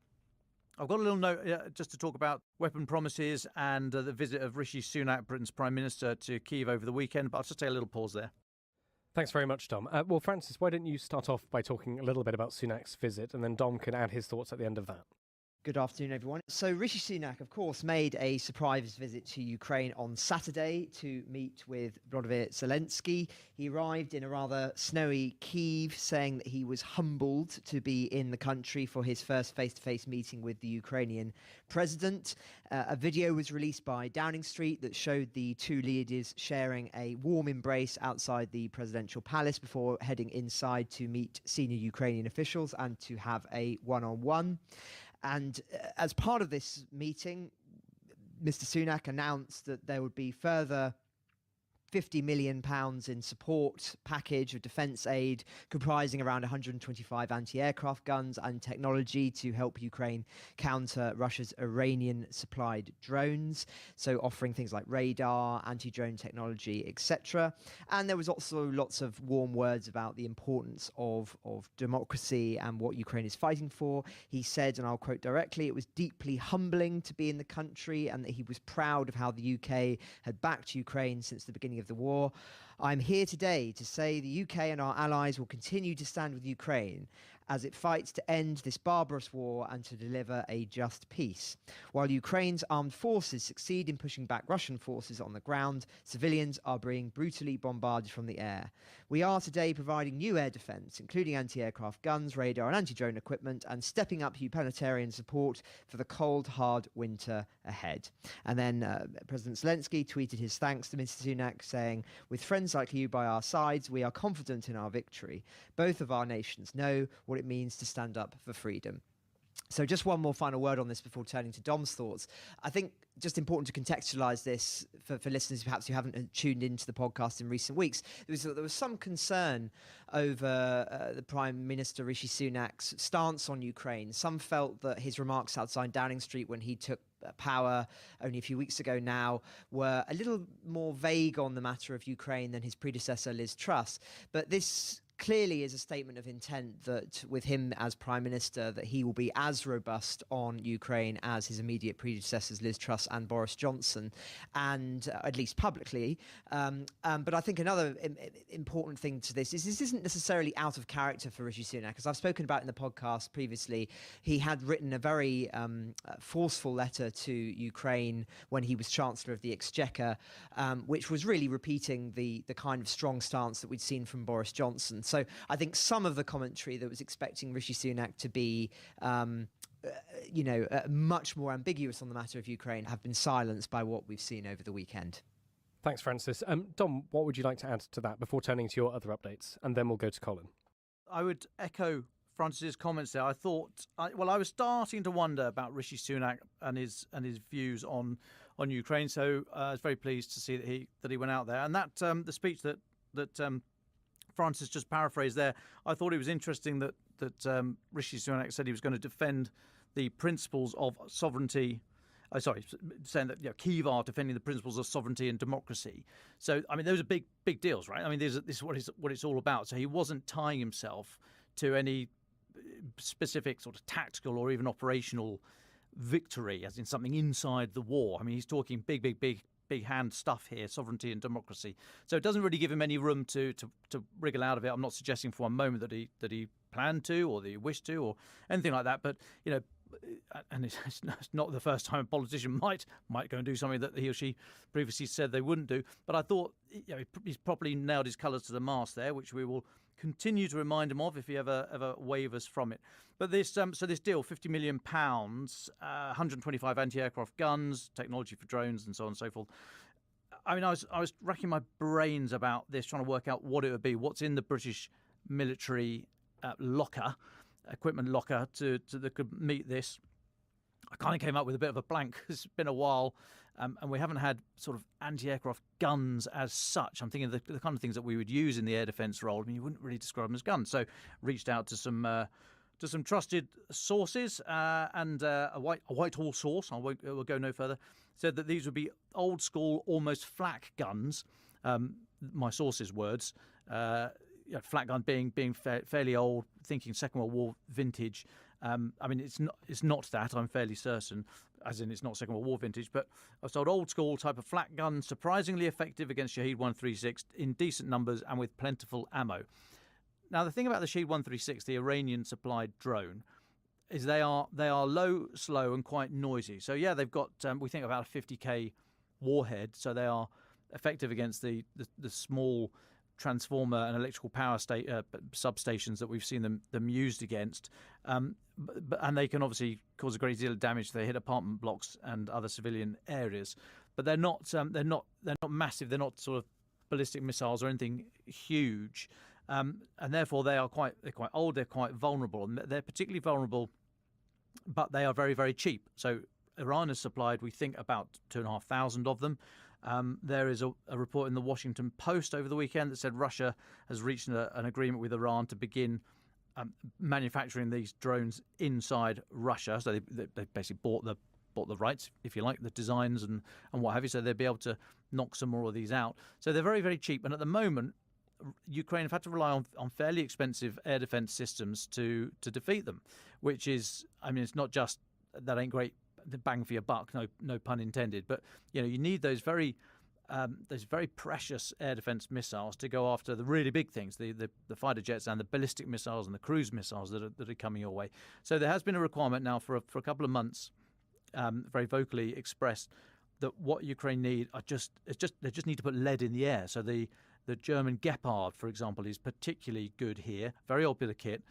I've got a little note just to talk about weapon promises and the visit of Rishi Sunak, Britain's Prime Minister, to Kyiv over the weekend, but I'll just take a little pause there. Thanks very much, Dom. Well, Francis, why don't you start off by talking a little bit about Sunak's visit, and then Dom can add his thoughts at the end of that. Good afternoon, everyone. So Rishi Sunak, of course, made a surprise visit to Ukraine on Saturday to meet with Volodymyr Zelensky. He arrived in a rather snowy Kyiv, saying that he was humbled to be in the country for his first face-to-face meeting with the Ukrainian president. A video was released by Downing Street that showed the two leaders sharing a warm embrace outside the presidential palace before heading inside to meet senior Ukrainian officials and to have a one-on-one. And as part of this meeting, Mr. Sunak announced that there would be further £50 million in support package of defence aid, comprising around 125 anti-aircraft guns and technology to help Ukraine counter Russia's Iranian-supplied drones, so offering things like radar, anti-drone technology, etc. And there was also lots of warm words about the importance of democracy and what Ukraine is fighting for. He said, and I'll quote directly, it was deeply humbling to be in the country and that he was proud of how the UK had backed Ukraine since the beginning of the war. I'm here today to say the UK and our allies will continue to stand with Ukraine as it fights to end this barbarous war and to deliver a just peace. While Ukraine's armed forces succeed in pushing back Russian forces on the ground, civilians are being brutally bombarded from the air. We are today providing new air defence, including anti-aircraft guns, radar and anti-drone equipment, and stepping up humanitarian support for the cold, hard winter ahead. And then President Zelensky tweeted his thanks to Mr. Sunak, saying, with friends like you by our sides, we are confident in our victory. Both of our nations know what it means to stand up for freedom. So just one more final word on this before turning to Dom's thoughts. I think just important to contextualise this for listeners perhaps who haven't tuned into the podcast in recent weeks. There was some concern over the Prime Minister Rishi Sunak's stance on Ukraine. Some felt that his remarks outside Downing Street when he took power only a few weeks ago now were a little more vague on the matter of Ukraine than his predecessor Liz Truss. But this clearly is a statement of intent that with him as Prime Minister that he will be as robust on Ukraine as his immediate predecessors Liz Truss and Boris Johnson, and at least publicly. But I think another important thing to this is this isn't necessarily out of character for Rishi Sunak. As I've spoken about in the podcast previously, he had written a very forceful letter to Ukraine when he was Chancellor of the Exchequer, which was really repeating the kind of strong stance that we'd seen from Boris Johnson. So I think some of the commentary that was expecting Rishi Sunak to be, much more ambiguous on the matter of Ukraine have been silenced by what we've seen over the weekend. Thanks, Francis. Dom, what would you like to add to that before turning to your other updates? And then we'll go to Colin. I would echo Francis's comments there. I was starting to wonder about Rishi Sunak and his views on Ukraine. So I was very pleased to see that he went out there. And that the speech that Francis just paraphrased there, I thought it was interesting that Rishi Sunak said he was going to defend the principles of sovereignty. Saying that Kyiv are defending the principles of sovereignty and democracy. So, I mean, those are big deals, right? I mean, this is what it's all about. So he wasn't tying himself to any specific sort of tactical or even operational victory, as in something inside the war. I mean, he's talking big big hand stuff here, sovereignty and democracy. So it doesn't really give him any room to wriggle out of it. I'm not suggesting for one moment that he planned to or that he wished to or anything like that. But and it's not the first time a politician might go and do something that he or she previously said they wouldn't do. But I thought he's properly nailed his colours to the mast there, which we will continue to remind him of if he ever wavers from it. But this this deal, £50 million, 125 anti-aircraft guns, technology for drones, and so on and so forth. I mean, I was racking my brains about this, trying to work out what it would be, what's in the British military equipment locker that could meet this. I kind of came up with a bit of a blank. It's been a while, and we haven't had sort of anti-aircraft guns as such. I'm thinking the kind of things that we would use in the air defence role. I mean, you wouldn't really describe them as guns. So reached out to some trusted sources, and a Whitehall source, we'll go no further, said that these would be old school, almost flak guns. My source's words. Flak gun being fairly old, thinking Second World War vintage. I mean, it's not that, I'm fairly certain, as in it's not Second World War vintage, but I was told old school type of flak gun, surprisingly effective against Shahed 136 in decent numbers and with plentiful ammo. Now, the thing about the Shahed 136, the Iranian-supplied drone, is they are low, slow, and quite noisy. So yeah, they've got we think about a 50k warhead, so they are effective against the small transformer and electrical power substations that we've seen them used against, and they can obviously cause a great deal of damage if they hit apartment blocks and other civilian areas. But they're not massive. They're not sort of ballistic missiles or anything huge, and therefore they're quite old. They're quite vulnerable, and they're particularly vulnerable. But they are very, very cheap. So Iran has supplied, we think, about 2,500 of them. There is a report in the Washington Post over the weekend that said Russia has reached an agreement with Iran to begin manufacturing these drones inside Russia. So they basically bought the rights, if you like, the designs and what have you. So they'll be able to knock some more of these out. So they're very, very cheap. And at the moment, Ukraine have had to rely on fairly expensive air defense systems to defeat them, which is, I mean, it's not just that ain't great. The bang for your buck, no pun intended. But you need those very precious air defense missiles to go after the really big things, the fighter jets and the ballistic missiles and the cruise missiles that are coming your way. So there has been a requirement now for a couple of months, very vocally expressed, that what Ukraine need they just need to put lead in the air. So the German Gepard, for example, is particularly good here. Very old bit of kit.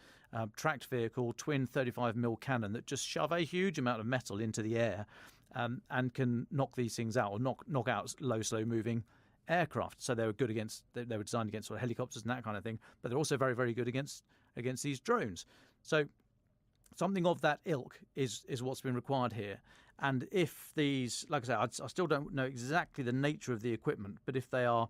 Tracked vehicle, twin 35mm cannon that just shove a huge amount of metal into the air and can knock these things out, or knock out low, slow-moving aircraft. So they were good against. They were designed against sort of helicopters and that kind of thing. But they're also very, very good against these drones. So something of that ilk is what's been required here. And if these, like I say, I still don't know exactly the nature of the equipment, but if they are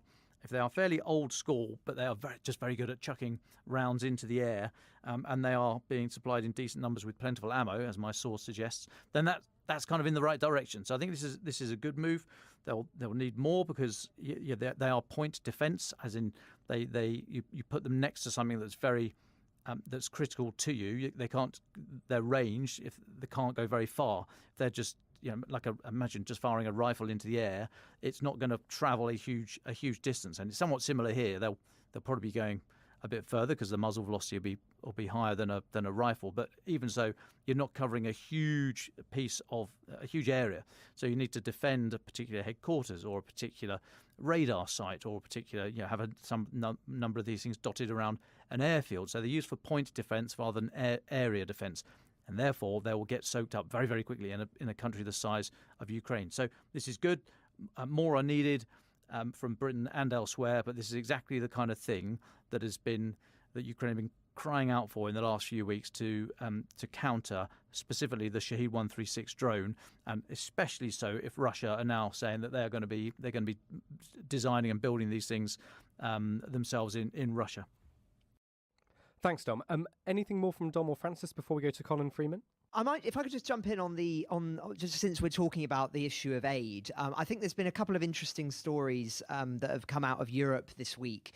fairly old school, but they are just very good at chucking rounds into the air, and they are being supplied in decent numbers with plentiful ammo, as my source suggests, then that's kind of in the right direction. So I think this is a good move. They'll need more because they are point defence, as in you put them next to something that's very that's critical to you. Their range, if they can't go very far, they're just imagine just firing a rifle into the air. It's not going to travel a huge distance, and it's somewhat similar here. They'll probably be going a bit further because the muzzle velocity will be higher than a rifle. But even so, you're not covering a huge area. So you need to defend a particular headquarters or a particular radar site or a particular have some number of these things dotted around an airfield. So they're used for point defence rather than area defence. And therefore, they will get soaked up very, very quickly in a country the size of Ukraine. So this is good. More are needed from Britain and elsewhere, but this is exactly the kind of thing that Ukraine have been crying out for in the last few weeks to counter specifically the Shahed 136 drone, and especially so if Russia are now saying that they're going to be designing and building these things themselves in Russia. Thanks, Dom. Anything more from Dom or Francis before we go to Colin Freeman? If I could just jump in on just since we're talking about the issue of aid, I think there's been a couple of interesting stories that have come out of Europe this week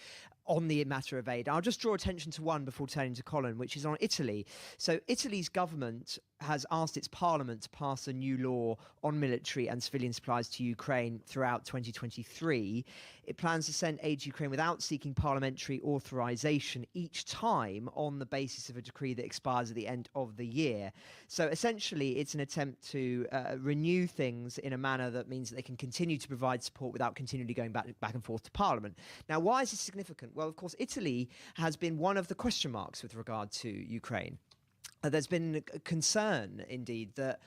on the matter of aid. I'll just draw attention to one before turning to Colin, which is on Italy. So Italy's government has asked its parliament to pass a new law on military and civilian supplies to Ukraine throughout 2023. It plans to send aid to Ukraine without seeking parliamentary authorization each time on the basis of a decree that expires at the end of the year. So essentially, it's an attempt to renew things in a manner that means that they can continue to provide support without continually going back and forth to Parliament. Now, why is this significant? Well, of course, Italy has been one of the question marks with regard to Ukraine. There's been concern, indeed, that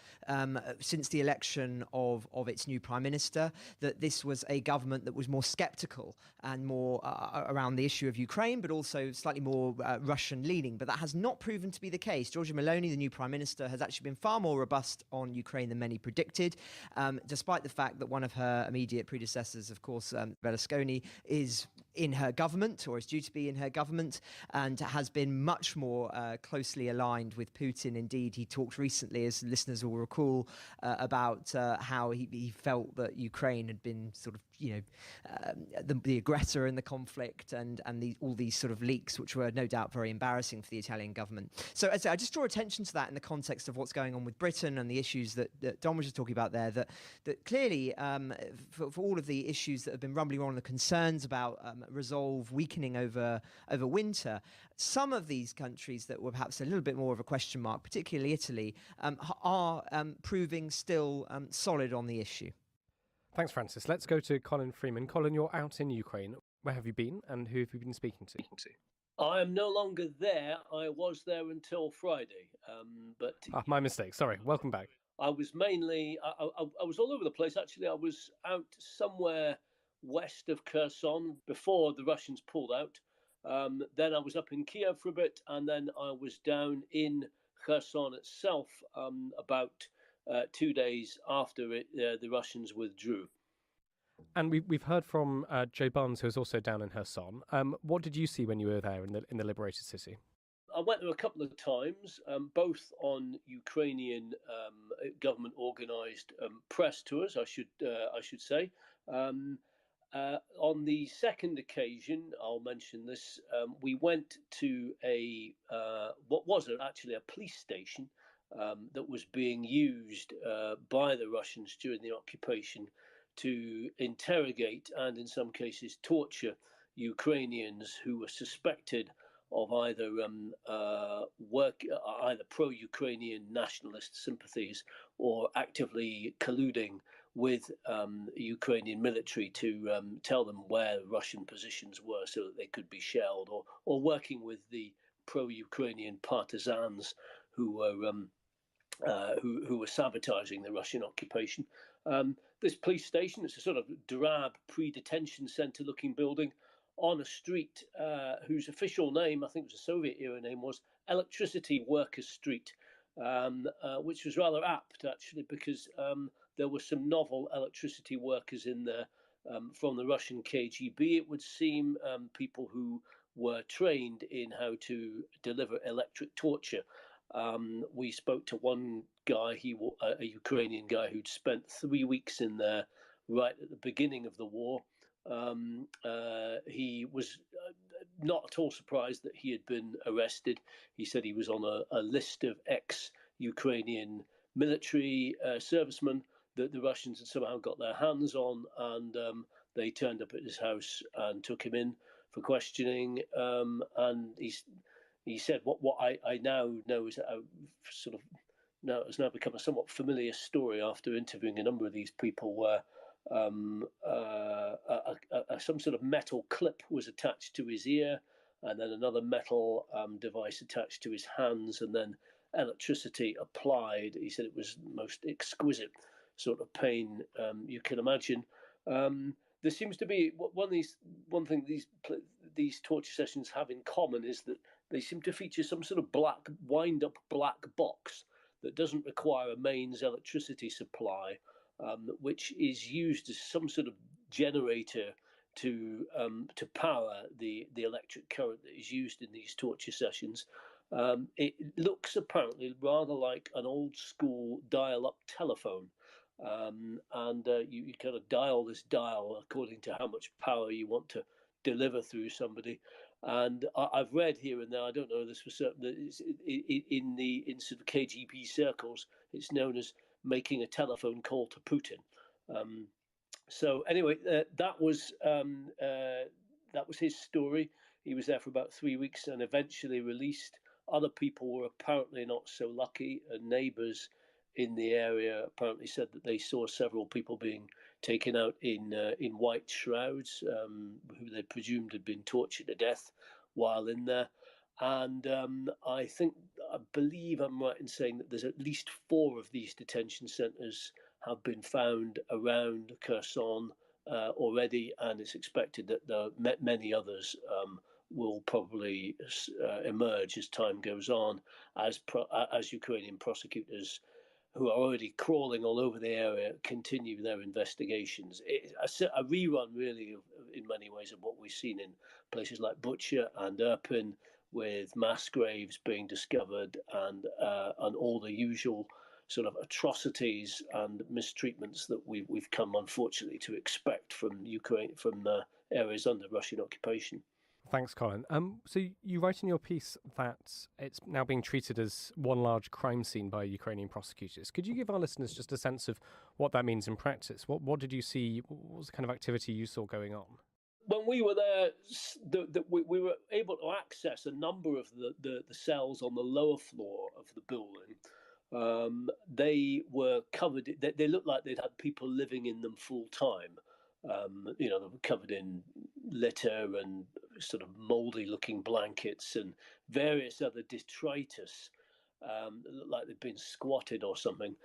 since the election of its new prime minister, that this was a government that was more sceptical and more around the issue of Ukraine, but also slightly more Russian-leaning. But that has not proven to be the case. Giorgia Meloni, the new prime minister, has actually been far more robust on Ukraine than many predicted, despite the fact that one of her immediate predecessors, of course, Berlusconi, is in her government, or is due to be in her government, and has been much more closely aligned with Putin. Indeed, he talked recently, as listeners will recall, about how he felt that Ukraine had been sort of, the aggressor in the conflict, and all these sort of leaks, which were no doubt very embarrassing for the Italian government. So as I say, I just draw attention to that in the context of what's going on with Britain and the issues that Don was just talking about there, that clearly for all of the issues that have been rumbling on, the concerns about resolve weakening over winter, some of these countries that were perhaps a little bit more of a question mark, particularly Italy, are proving still solid on the issue. Thanks, Francis. Let's go to Colin Freeman. Colin, you're out in Ukraine. Where have you been, and who have you been speaking to? I am no longer there. I was there until Friday, but my mistake. Sorry. Welcome back. I was mainly I was all over the place. Actually, I was out somewhere west of Kherson before the Russians pulled out. Then I was up in Kyiv for a bit, and then I was down in Kherson itself about 2 days after the Russians withdrew. And we've heard from Joe Barnes, who was also down in Kherson. What did you see when you were there in the liberated city? I went there a couple of times, both on Ukrainian government-organised press tours, I should say. On the second occasion, I'll mention this. We went to what was actually a police station that was being used by the Russians during the occupation to interrogate and, in some cases, torture Ukrainians who were suspected of either pro-Ukrainian nationalist sympathies or actively colluding with the Ukrainian military to tell them where Russian positions were so that they could be shelled, or working with the pro-Ukrainian partisans who were sabotaging the Russian occupation. This police station, it's a sort of drab pre-detention centre-looking building on a street whose official name, I think it was a Soviet-era name, was Electricity Workers Street, which was rather apt, actually, because there were some novel electricity workers in there from the Russian KGB, it would seem, people who were trained in how to deliver electric torture. We spoke to one guy, a Ukrainian guy who'd spent 3 weeks in there right at the beginning of the war. He was not at all surprised that he had been arrested. He said he was on a list of ex-Ukrainian military servicemen that the Russians had somehow got their hands on, and they turned up at his house and took him in for questioning. And he said what I now know is a sort of has now become a somewhat familiar story after interviewing a number of these people, where some sort of metal clip was attached to his ear, and then another metal device attached to his hands, and then electricity applied. He said it was the most exquisite sort of pain you can imagine. There seems to be one thing these torture sessions have in common is that they seem to feature some sort of wind-up black box that doesn't require a mains electricity supply, which is used as some sort of generator to power the electric current that is used in these torture sessions. It looks apparently rather like an old school dial-up telephone, and you kind of dial this dial according to how much power you want to deliver through somebody. And I've read here and there, I don't know this for certain, that it's in sort of KGB circles, it's known as making a telephone call to Putin. So anyway, that was his story. He was there for about 3 weeks and eventually released. Other people were apparently not so lucky. Neighbours in the area apparently said that they saw several people being taken out in white shrouds, who they presumed had been tortured to death while in there. And I believe I'm right in saying that there's at least 4 of these detention centres have been found around Kherson already, and it's expected that there are many others will probably emerge as time goes on, as Ukrainian prosecutors, who are already crawling all over the area, continue their investigations. It's a rerun, really, in many ways, of what we've seen in places like Bucha and Irpin, with mass graves being discovered and all the usual sort of atrocities and mistreatments that we've come, unfortunately, to expect from Ukraine, from areas under Russian occupation. Thanks, Colin. So you write in your piece that it's now being treated as one large crime scene by Ukrainian prosecutors. Could you give our listeners just a sense of what that means in practice? What did you see? What was the kind of activity you saw going on? When we were there, we were able to access a number of the cells on the lower floor of the building. They were covered. They looked like they'd had people living in them full time. They were covered in litter and sort of mouldy-looking blankets and various other detritus. Looked like they'd been squatted or something.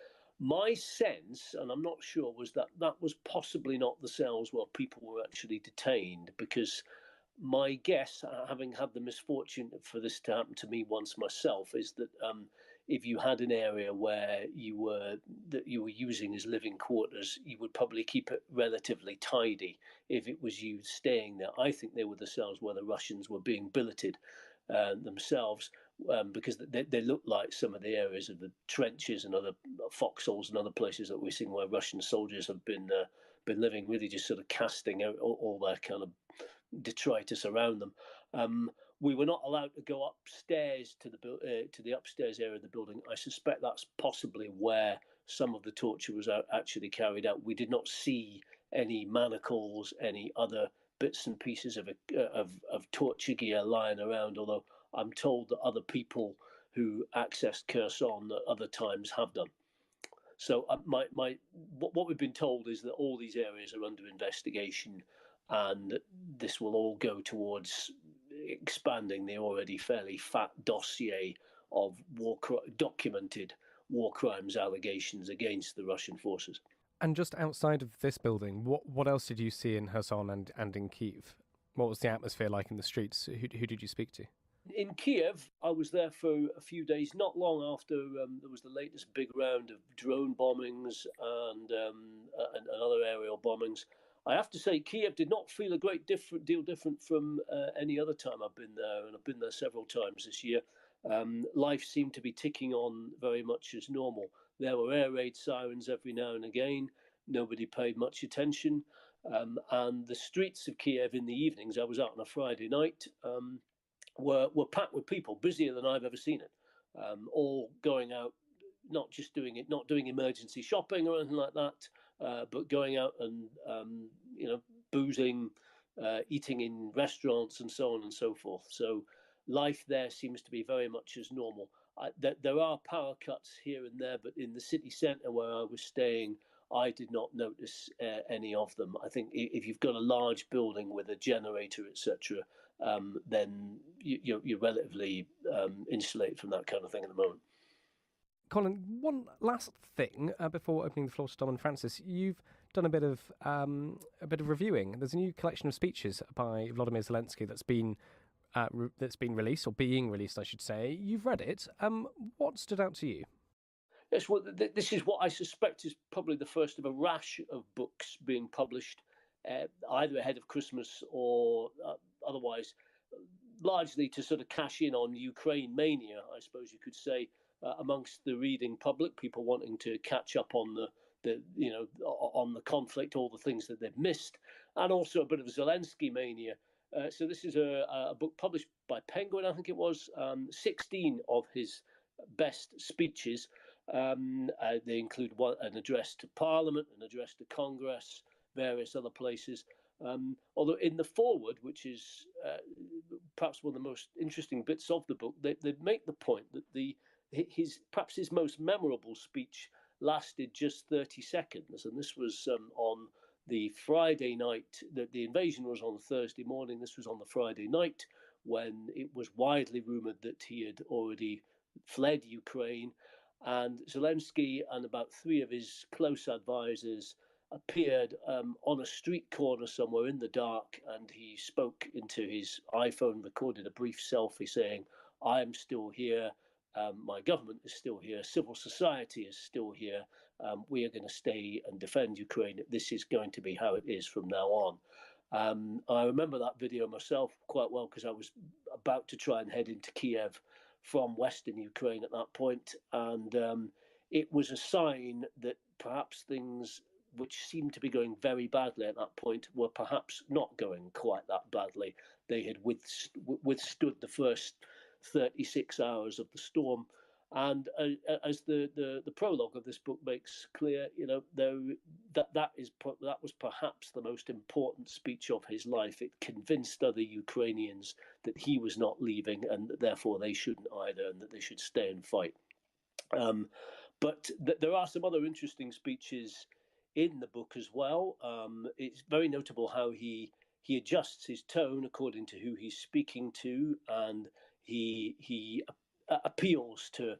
My sense, and I'm not sure, was that was possibly not the cells where people were actually detained, because my guess, having had the misfortune for this to happen to me once myself, is that if you had an area where you were using as living quarters, you would probably keep it relatively tidy if it was you staying there. I think they were the cells where the Russians were being billeted themselves, because they look like some of the areas of the trenches and other foxholes and other places that we've seen where Russian soldiers have been living, really just sort of casting out all their kind of detritus around them. We were not allowed to go upstairs to the upstairs area of the building. I suspect that's possibly where some of the torture was actually carried out. We did not see any manacles, any other bits and pieces of torture gear lying around, although I'm told that other people who accessed Kherson at other times have done. So what we've been told is that all these areas are under investigation, and this will all go towards expanding the already fairly fat dossier of documented war crimes allegations against the Russian forces. And just outside of this building, what else did you see in Kherson and in Kyiv? What was the atmosphere like in the streets? Who did you speak to? In Kyiv, I was there for a few days, not long after there was the latest big round of drone bombings and other aerial bombings. I have to say, Kyiv did not feel a great deal different from any other time I've been there, and I've been there several times this year. Life seemed to be ticking on very much as normal. There were air raid sirens every now and again. Nobody paid much attention. And the streets of Kyiv in the evenings, I was out on a Friday night, were packed with people, busier than I've ever seen it. All going out, not doing emergency shopping or anything like that, but going out and boozing, eating in restaurants and so on and so forth. So life there seems to be very much as normal. There are power cuts here and there, but in the city centre where I was staying, I did not notice any of them. I think if you've got a large building with a generator, etc., then you're relatively insulated from that kind of thing at the moment. Colin, one last thing before opening the floor to Dom and Francis. You've done a bit of reviewing. There's a new collection of speeches by Volodymyr Zelensky that's been released, or being released, I should say. You've read it. What stood out to you? Yes, well, this is what I suspect is probably the first of a rash of books being published, either ahead of Christmas or otherwise, largely to sort of cash in on Ukraine mania, I suppose you could say, amongst the reading public, people wanting to catch up on on the conflict, all the things that they've missed, and also a bit of Zelensky mania. So this is a book published by Penguin, I think it was, 16 of his best speeches. They include an address to Parliament, an address to Congress, various other places. Although in the foreword, which is perhaps one of the most interesting bits of the book, they make the point that perhaps his most memorable speech lasted just 30 seconds, and this was on the Friday night. The invasion was on Thursday morning. This was on the Friday night when it was widely rumoured that he had already fled Ukraine, and Zelensky and about 3 of his close advisors appeared on a street corner somewhere in the dark, and he spoke into his iPhone, recorded a brief selfie saying, "I am still here. My government is still here. Civil society is still here. We are going to stay and defend Ukraine. This is going to be how it is from now on." I remember that video myself quite well because I was about to try and head into Kyiv from Western Ukraine at that point. And it was a sign that perhaps things which seemed to be going very badly at that point were perhaps not going quite that badly. They had withstood the first 36 hours of the storm. And as the prologue of this book makes clear, that was perhaps the most important speech of his life. It convinced other Ukrainians that he was not leaving, and that therefore they shouldn't either, and that they should stay and fight. But there are some other interesting speeches in the book as well. It's very notable how he adjusts his tone according to who he's speaking to, and he appeals to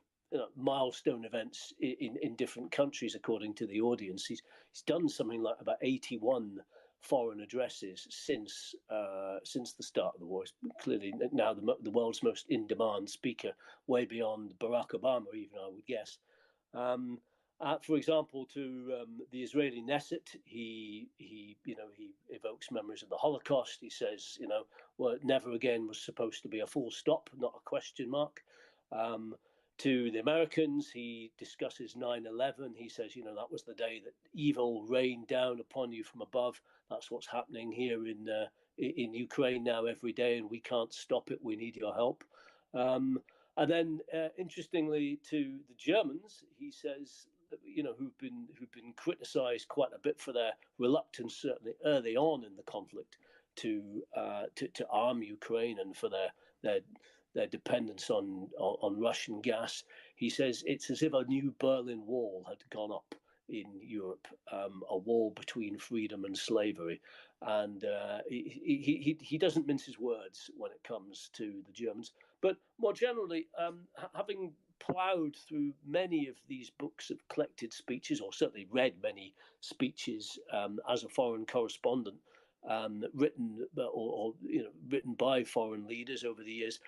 milestone events in different countries according to the audience. He's done something like about 81 foreign addresses since the start of the war. He's clearly now the world's most in-demand speaker, way beyond Barack Obama, even, I would guess. For example, to the Israeli Knesset, he evokes memories of the Holocaust. He says, well, never again was supposed to be a full stop, not a question mark. To the Americans, he discusses 9/11. He says, that was the day that evil rained down upon you from above. That's what's happening here in Ukraine now every day, and we can't stop it. We need your help. And then, interestingly, to the Germans, he says, who've been criticised quite a bit for their reluctance, certainly early on in the conflict, to arm Ukraine and for their dependence on Russian gas. He says it's as if a new Berlin Wall had gone up in Europe, a wall between freedom and slavery. And he doesn't mince his words when it comes to the Germans. But more generally, having ploughed through many of these books of collected speeches, or certainly read many speeches as a foreign correspondent, written by foreign leaders over the years,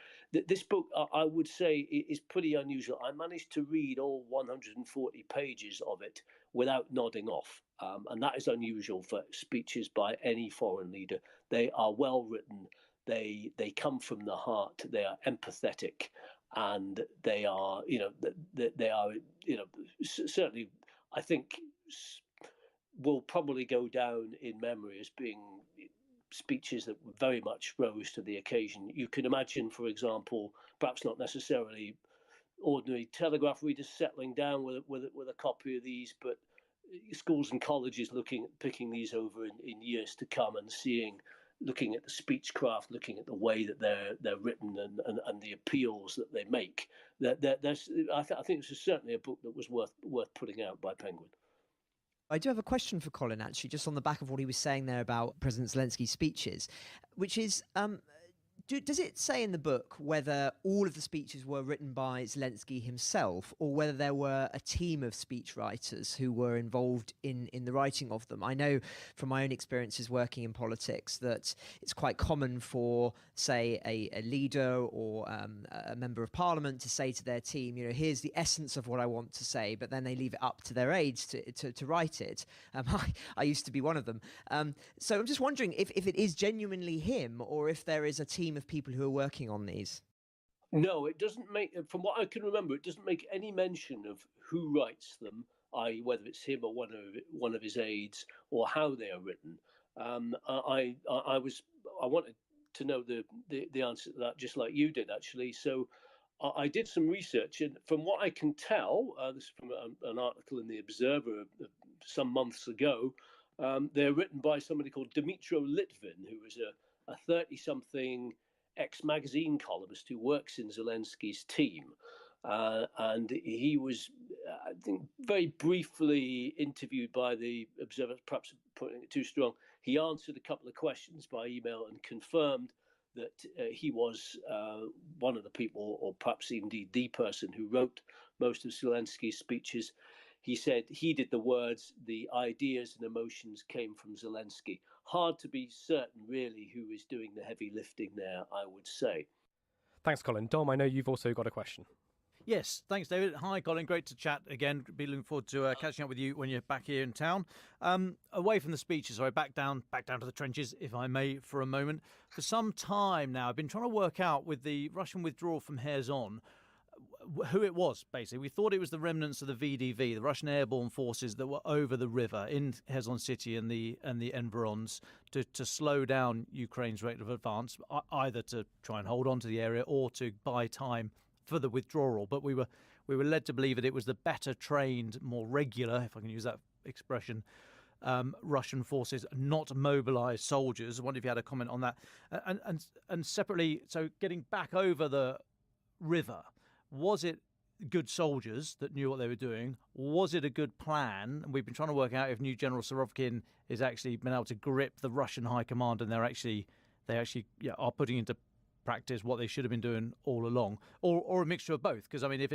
this book, I would say, is pretty unusual. I managed to read all 140 pages of it without nodding off, and that is unusual for speeches by any foreign leader. They are well written. They come from the heart. They are empathetic, and they are, certainly, I think, will probably go down in memory as being speeches that very much rose to the occasion. You can imagine, for example, perhaps not necessarily ordinary Telegraph readers settling down with a copy of these, but schools and colleges picking these over in years to come and looking at the speechcraft, looking at the way that they're written and the appeals that they make. I think this is certainly a book that was worth putting out by Penguin. I do have a question for Colin, actually, just on the back of what he was saying there about President Zelensky's speeches, which is, does it say in the book whether all of the speeches were written by Zelensky himself, or whether there were a team of speechwriters who were involved in the writing of them? I know from my own experiences working in politics that it's quite common for, say, a leader or a member of parliament to say to their team, here's the essence of what I want to say, but then they leave it up to their aides to write it. I used to be one of them. So I'm just wondering if it is genuinely him, or if there is a team of people who are working on these. No, it doesn't make, from what I can remember, it doesn't make any mention of who writes them, i.e. whether it's him or one of his aides, or how they are written. I wanted to know the answer to that, just like you did, actually. So I did some research, and from what I can tell, this is from an article in the Observer some months ago. They're written by somebody called Dmytro Litvin, who was a 30-something ex-magazine columnist who works in Zelensky's team. And he was, I think, very briefly interviewed by the Observer, perhaps putting it too strong. He answered a couple of questions by email and confirmed that he was one of the people, or perhaps indeed the person, who wrote most of Zelensky's speeches. He said he did the words, the ideas and emotions came from Zelensky. Hard to be certain, really, who is doing the heavy lifting there, I would say. Thanks, Colin. Dom, I know you've also got a question. Yes, thanks, David. Hi, Colin. Great to chat again. Be looking forward to catching up with you when you're back here in town. Away from the speeches, sorry, back down to the trenches, if I may, for a moment. For some time now, I've been trying to work out with the Russian withdrawal from Kherson who it was. Basically, we thought it was the remnants of the VDV, the Russian airborne forces that were over the river in Kherson city and the environs to slow down Ukraine's rate of advance, either to try and hold on to the area or to buy time for the withdrawal. But we were led to believe that it was the better trained, more regular, if I can use that expression, Russian forces, not mobilised soldiers. I wonder if you had a comment on that. And separately, so getting back over the river, was it good soldiers that knew what they were doing? Was it a good plan? And we've been trying to work out if new General Surovikin is actually been able to grip the Russian high command, and they actually are putting into practice what they should have been doing all along, or a mixture of both. Because I mean, if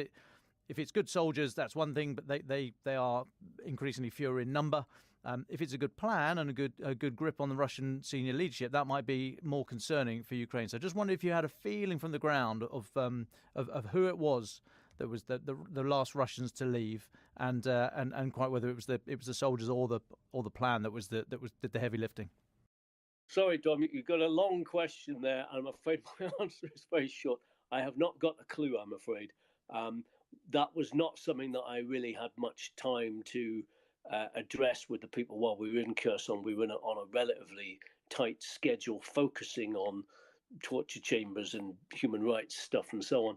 it's good soldiers, that's one thing, but they are increasingly fewer in number. If it's a good plan and a good grip on the Russian senior leadership, that might be more concerning for Ukraine. So I just wondered if you had a feeling from the ground of who it was that was the last Russians to leave, and quite whether it was the soldiers or the plan that did the heavy lifting. Sorry, Dom, you've got a long question there. I'm afraid my answer is very short. I have not got a clue, I'm afraid. That was not something that I really had much time to address with the people while we were in Kherson. We were on a relatively tight schedule, focusing on torture chambers and human rights stuff and so on.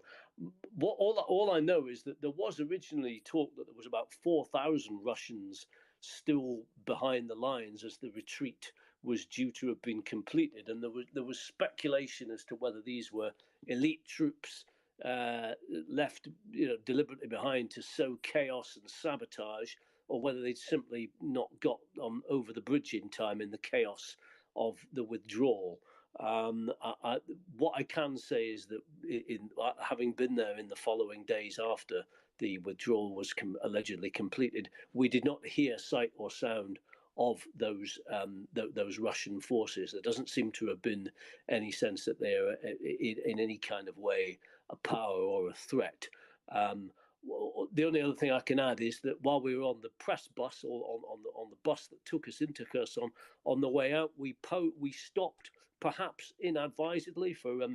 All I know is that there was originally talk that there was about 4,000 Russians still behind the lines as the retreat was due to have been completed, and there was speculation as to whether these were elite troops left deliberately behind to sow chaos and sabotage, or whether they'd simply not got over the bridge in time in the chaos of the withdrawal. What I can say is that having been there in the following days after the withdrawal was allegedly completed, we did not hear sight or sound of those Russian forces. There doesn't seem to have been any sense that they are in any kind of way a power or a threat. The only other thing I can add is that while we were on the press bus, or on the bus that took us into Kherson, on the way out we stopped, perhaps inadvisedly, for a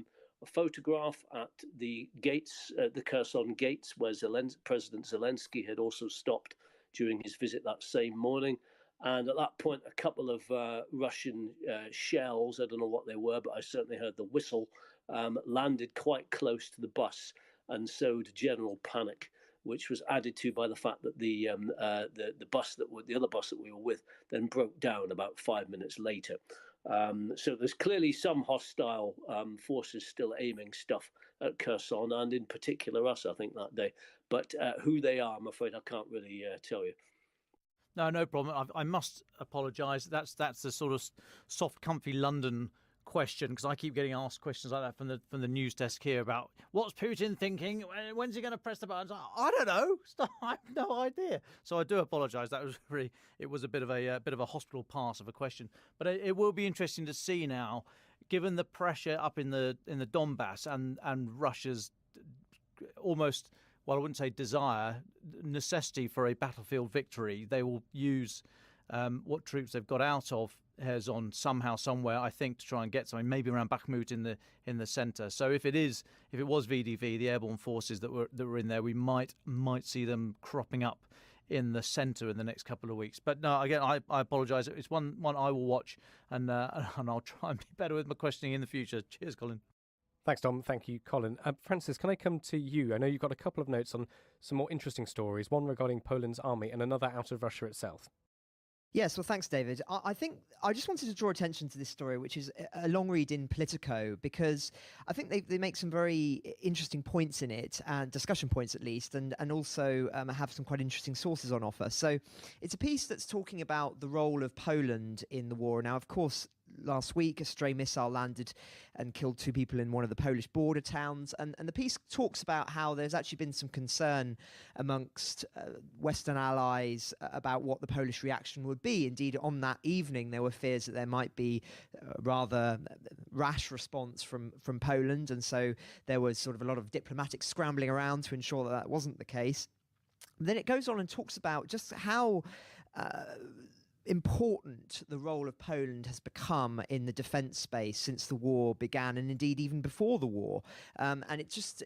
photograph at the gates, the Kherson gates, where President Zelensky had also stopped during his visit that same morning. And at that point, a couple of Russian shells, I don't know what they were, but I certainly heard the whistle, landed quite close to the bus and sowed general panic, which was added to by the fact that the other bus that we were with then broke down about 5 minutes later. So there's clearly some hostile forces still aiming stuff at Kherson, and in particular us, I think, that day. But who they are, I'm afraid I can't really tell you. No problem. I must apologise. That's the sort of soft, comfy London question, because I keep getting asked questions like that from the news desk here about what's Putin thinking, when's he going to press the buttons. I don't know. I have no idea. So I do apologise. That was it was a bit of a hospital pass of a question, but it will be interesting to see now, given the pressure up in the Donbass and Russia's almost, well, I wouldn't say desire, necessity for a battlefield victory. They will use what troops they've got out of Kherson somehow, somewhere, I think, to try and get something, maybe around Bakhmut in the centre. So if it was VDV, the airborne forces that were in there, we might see them cropping up in the centre in the next couple of weeks. But no, again, I apologise. It's one I will watch, and I'll try and be better with my questioning in the future. Cheers, Colin. Thanks, Dom. Thank you, Colin. Francis, can I come to you? I know you've got a couple of notes on some more interesting stories, one regarding Poland's army and another out of Russia itself. Yes, well, thanks, David. I think I just wanted to draw attention to this story, which is a long read in Politico, because I think they make some very interesting points in it, and discussion points at least, and also have some quite interesting sources on offer. So it's a piece that's talking about the role of Poland in the war. Now, of course, last week, a stray missile landed and killed 2 people in one of the Polish border towns. And the piece talks about how there's actually been some concern amongst Western allies about what the Polish reaction would be. Indeed, on that evening, there were fears that there might be a rather rash response from Poland. And so there was sort of a lot of diplomatic scrambling around to ensure that that wasn't the case. Then it goes on and talks about just how important the role of Poland has become in the defence space since the war began, and indeed even before the war. And it just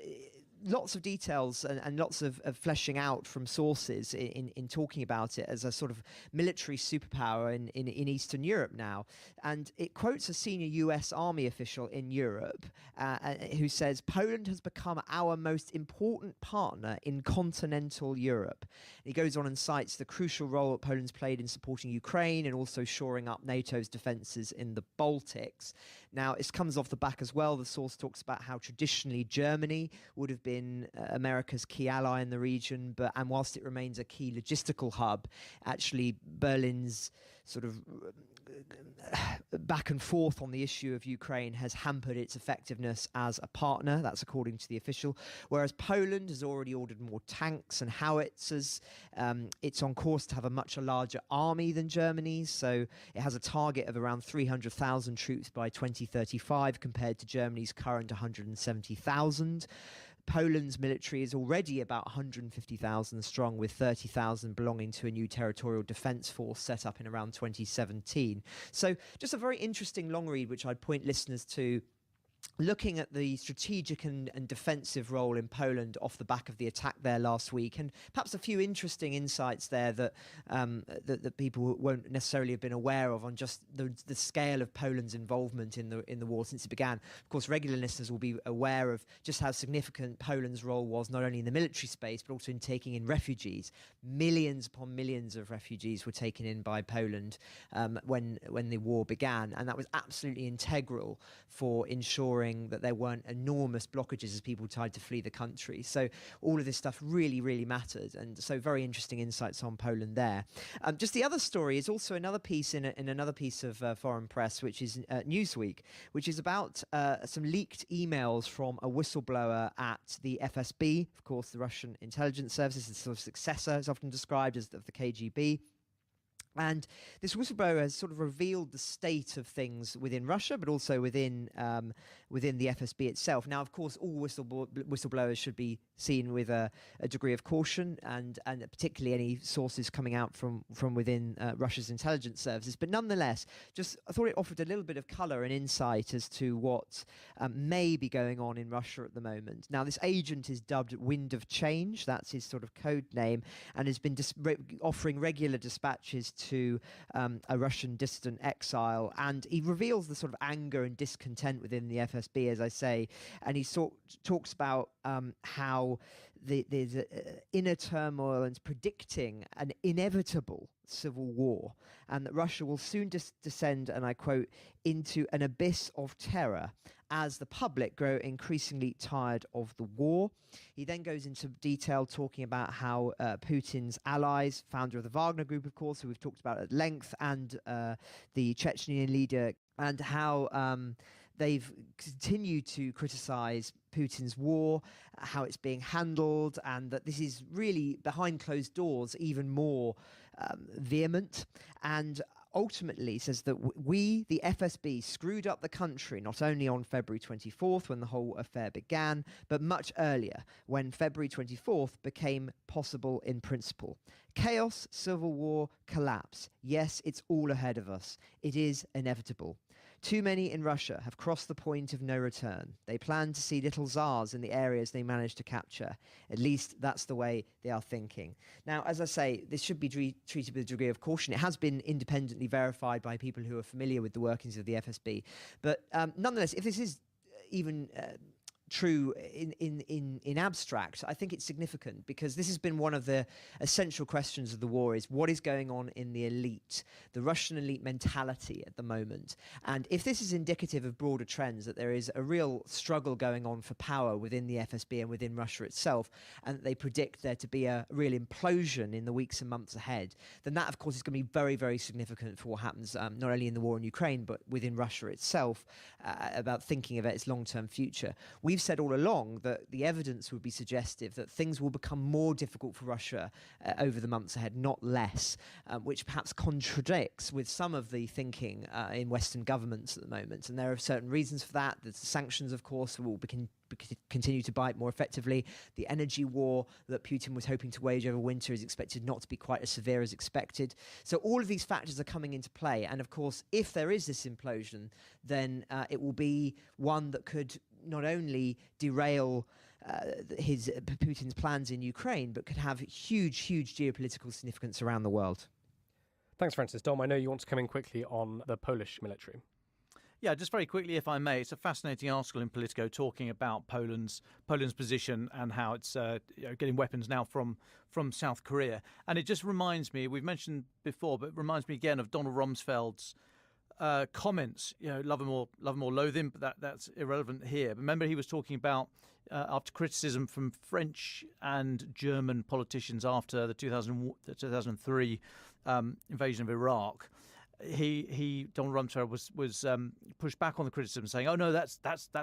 lots of details and lots of fleshing out from sources in talking about it as a sort of military superpower in Eastern Europe now. And it quotes a senior US Army official in Europe who says, "Poland has become our most important partner in continental Europe." And he goes on and cites the crucial role that Poland's played in supporting Ukraine and also shoring up NATO's defences in the Baltics. Now, it comes off the back as well. The source talks about how traditionally Germany would have been America's key ally in the region, and whilst it remains a key logistical hub, actually Berlin's sort of back and forth on the issue of Ukraine has hampered its effectiveness as a partner. That's according to the official. Whereas Poland has already ordered more tanks and howitzers. It's on course to have a much larger army than Germany's. So it has a target of around 300,000 troops by 2035 compared to Germany's current 170,000. Poland's military is already about 150,000 strong, with 30,000 belonging to a new territorial defence force set up in around 2017. So just a very interesting long read, which I'd point listeners to, looking at the strategic and defensive role in Poland off the back of the attack there last week, and perhaps a few interesting insights there that that people won't necessarily have been aware of on just the scale of Poland's involvement in the war since it began. Of course, regular listeners will be aware of just how significant Poland's role was, not only in the military space but also in taking in refugees. Millions upon millions of refugees were taken in by Poland when the war began, and that was absolutely integral for ensuring that there weren't enormous blockages as people tried to flee the country. So all of this stuff really, really mattered. And so very interesting insights on Poland there. Just the other story is also another piece in another piece of foreign press, which is Newsweek, which is about some leaked emails from a whistleblower at the FSB, of course, the Russian intelligence services, the sort of successor is often described as of the KGB. And this whistleblower has sort of revealed the state of things within Russia, but also within the FSB itself. Now, of course, all whistleblowers should be seen with a degree of caution, and particularly any sources coming out from within Russia's intelligence services. But nonetheless, I thought it offered a little bit of colour and insight as to what may be going on in Russia at the moment. Now, this agent is dubbed Wind of Change. That's his sort of code name, and has been offering regular dispatches to a Russian dissident exile, and he reveals the sort of anger and discontent within the FSB, as I say, and he talks about how there's inner turmoil and predicting an inevitable civil war, and that Russia will soon descend, and I quote, into an abyss of terror as the public grow increasingly tired of the war. He then goes into detail talking about how Putin's allies, founder of the Wagner Group, of course, who we've talked about at length, and the Chechnyan leader, and how they've continued to criticize Putin's war, how it's being handled, and that this is really behind closed doors even more vehement. And ultimately says that we, the FSB, screwed up the country not only on February 24th when the whole affair began, but much earlier when February 24th became possible in principle. Chaos, civil war, collapse. Yes, it's all ahead of us. It is inevitable. Too many in Russia have crossed the point of no return. They plan to see little czars in the areas they managed to capture. At least that's the way they are thinking. Now, as I say, this should be treated with a degree of caution. It has been independently verified by people who are familiar with the workings of the FSB. But nonetheless, if this is even true in abstract, I think it's significant, because this has been one of the essential questions of the war, is what is going on in the elite, the Russian elite mentality at the moment. And if this is indicative of broader trends, that there is a real struggle going on for power within the FSB and within Russia itself, and that they predict there to be a real implosion in the weeks and months ahead, then that, of course, is going to be very, very significant for what happens not only in the war in Ukraine, but within Russia itself, about thinking about its long-term future. We've said all along that the evidence would be suggestive that things will become more difficult for Russia over the months ahead, not less, which perhaps contradicts with some of the thinking in Western governments at the moment. And there are certain reasons for that. The sanctions, of course, will continue to bite more effectively. The energy war that Putin was hoping to wage over winter is expected not to be quite as severe as expected. So all of these factors are coming into play. And of course, if there is this implosion, then it will be one that could not only derail Putin's plans in Ukraine, but could have huge geopolitical significance around the world. Thanks, Francis. Dom, I know you want to come in quickly on the Polish military. Yeah, just very quickly, if I may, it's a fascinating article in Politico talking about Poland's position and how it's getting weapons now from South Korea. And it just reminds me, we've mentioned before, but it reminds me again of Donald Rumsfeld's comments, love him or loathe him, but that's irrelevant here. But remember, he was talking about after criticism from French and German politicians after the 2003 invasion of Iraq. Donald Rumsfeld was pushed back on the criticism, saying, "Oh no, that's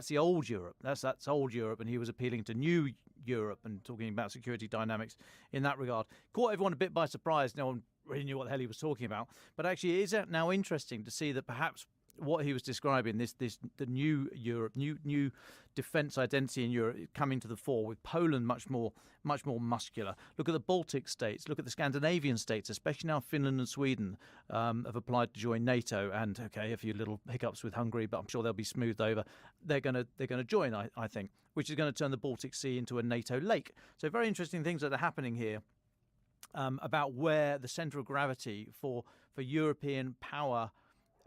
the old Europe. That's old Europe," and he was appealing to new Europe and talking about security dynamics in that regard. Caught everyone a bit by surprise. No one really knew what the hell he was talking about. But actually, it is now interesting to see that perhaps what he was describing, the new Europe, new defence identity in Europe, coming to the fore, with Poland much more muscular. Look at the Baltic states. Look at the Scandinavian states, especially now Finland and Sweden have applied to join NATO. And okay, a few little hiccups with Hungary, but I'm sure they'll be smoothed over. They're going to join, I think, which is going to turn the Baltic Sea into a NATO lake. So very interesting things that are happening here. About where the centre of gravity for European power,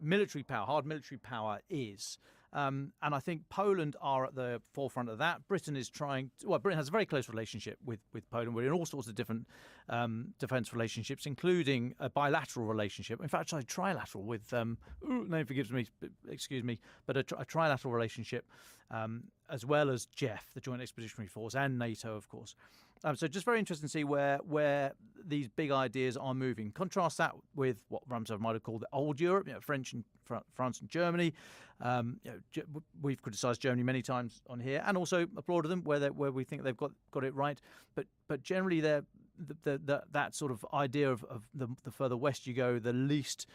military power, hard military power is. And I think Poland are at the forefront of that. Britain has a very close relationship with Poland. We're in all sorts of different defence relationships, including a bilateral relationship. In fact, a trilateral with, name forgives me, excuse me, but a trilateral relationship, as well as JEF, the Joint Expeditionary Force, and NATO, of course. So just very interesting to see where these big ideas are moving. Contrast that with what Rumsfeld might have called the old Europe, France and Germany. We've criticised Germany many times on here, and also applauded them where we think they've got it right. But generally, that sort of idea of the further west you go, the least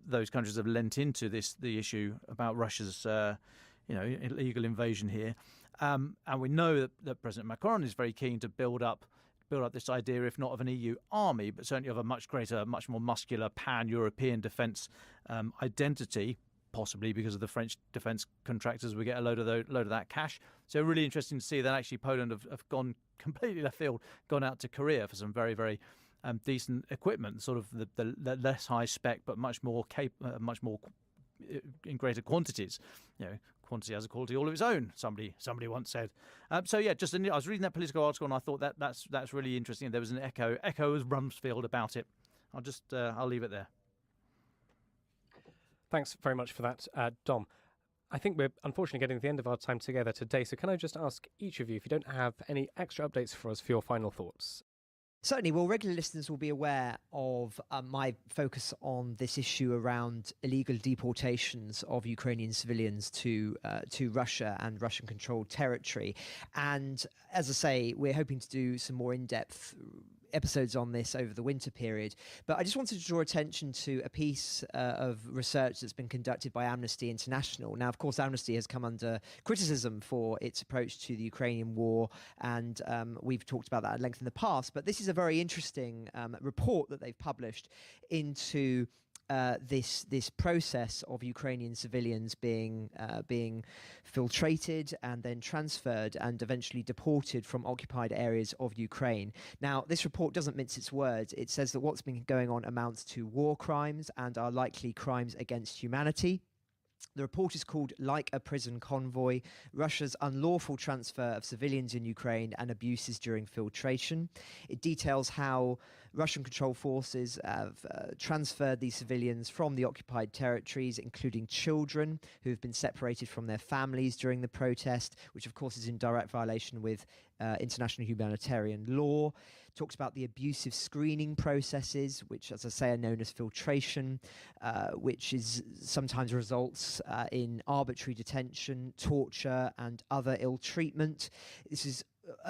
those countries have lent into the issue about Russia's illegal invasion here. And we know that President Macron is very keen to build up this idea, if not of an EU army, but certainly of a much more muscular pan-European defence identity, possibly because of the French defence contractors. We get a load of that cash. So really interesting to see that actually Poland have gone completely left field, gone out to Korea for some very, very decent equipment, sort of the less high spec, but much more in greater quantities. Quantity has a quality all of its own, somebody once said. So yeah, I was reading that Politico article and I thought that's really interesting. There was an echo of Rumsfeld about it. I'll leave it there. Thanks very much for that, Dom. I think we're unfortunately getting to the end of our time together today. So can I just ask each of you, if you don't have any extra updates for us, for your final thoughts? Certainly. Well, regular listeners will be aware of my focus on this issue around illegal deportations of Ukrainian civilians to Russia and Russian-controlled territory. And as I say, we're hoping to do some more in-depth episodes on this over the winter period. But I just wanted to draw attention to a piece of research that's been conducted by Amnesty International. Now, of course, Amnesty has come under criticism for its approach to the Ukrainian war, and we've talked about that at length in the past. But this is a very interesting report that they've published into this process of Ukrainian civilians being filtrated and then transferred and eventually deported from occupied areas of Ukraine. Now, this report doesn't mince its words. It says that what's been going on amounts to war crimes and are likely crimes against humanity. The report is called Like a Prison Convoy, Russia's Unlawful Transfer of Civilians in Ukraine and Abuses During Filtration. It details how Russian-controlled forces have transferred these civilians from the occupied territories, including children who have been separated from their families during the protest, which of course is in direct violation with international humanitarian law. Talks about the abusive screening processes, which, as I say, are known as filtration, which is sometimes results in arbitrary detention, torture, and other ill treatment. This is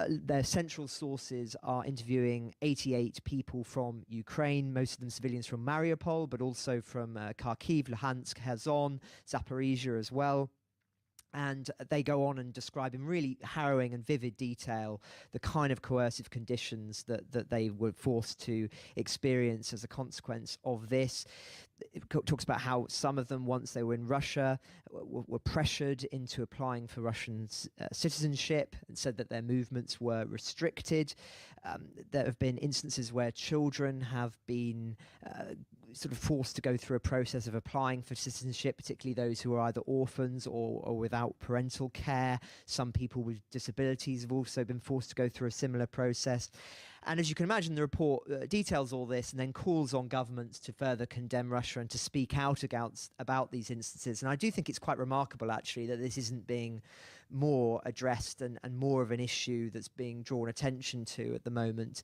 their central sources are interviewing 88 people from Ukraine, most of them civilians from Mariupol, but also from Kyiv, Luhansk, Kherson, Zaporizhia as well. And they go on and describe in really harrowing and vivid detail the kind of coercive conditions that they were forced to experience as a consequence of this. It talks about how some of them, once they were in Russia, were pressured into applying for Russian citizenship and said that their movements were restricted. There have been instances where children have been sort of forced to go through a process of applying for citizenship, particularly those who are either orphans or without parental care. Some people with disabilities have also been forced to go through a similar process. And as you can imagine, the report details all this and then calls on governments to further condemn Russia and to speak out about these instances. And I do think it's quite remarkable, actually, that this isn't being more addressed and more of an issue that's being drawn attention to at the moment.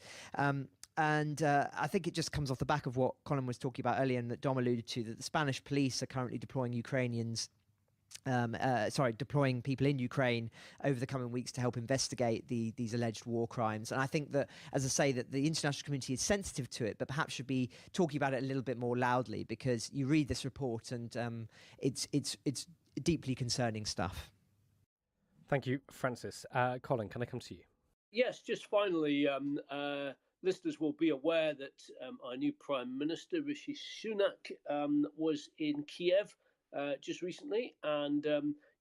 And I think it just comes off the back of what Colin was talking about earlier and that Dom alluded to, that the Spanish police are currently deploying deploying people in Ukraine over the coming weeks to help investigate these alleged war crimes. And I think that, as I say, that the international community is sensitive to it, but perhaps should be talking about it a little bit more loudly, because you read this report and it's deeply concerning stuff. Thank you, Francis. Colin, can I come to you? Yes, just finally, listeners will be aware that our new Prime Minister, Rishi Sunak, was in Kyiv just recently, and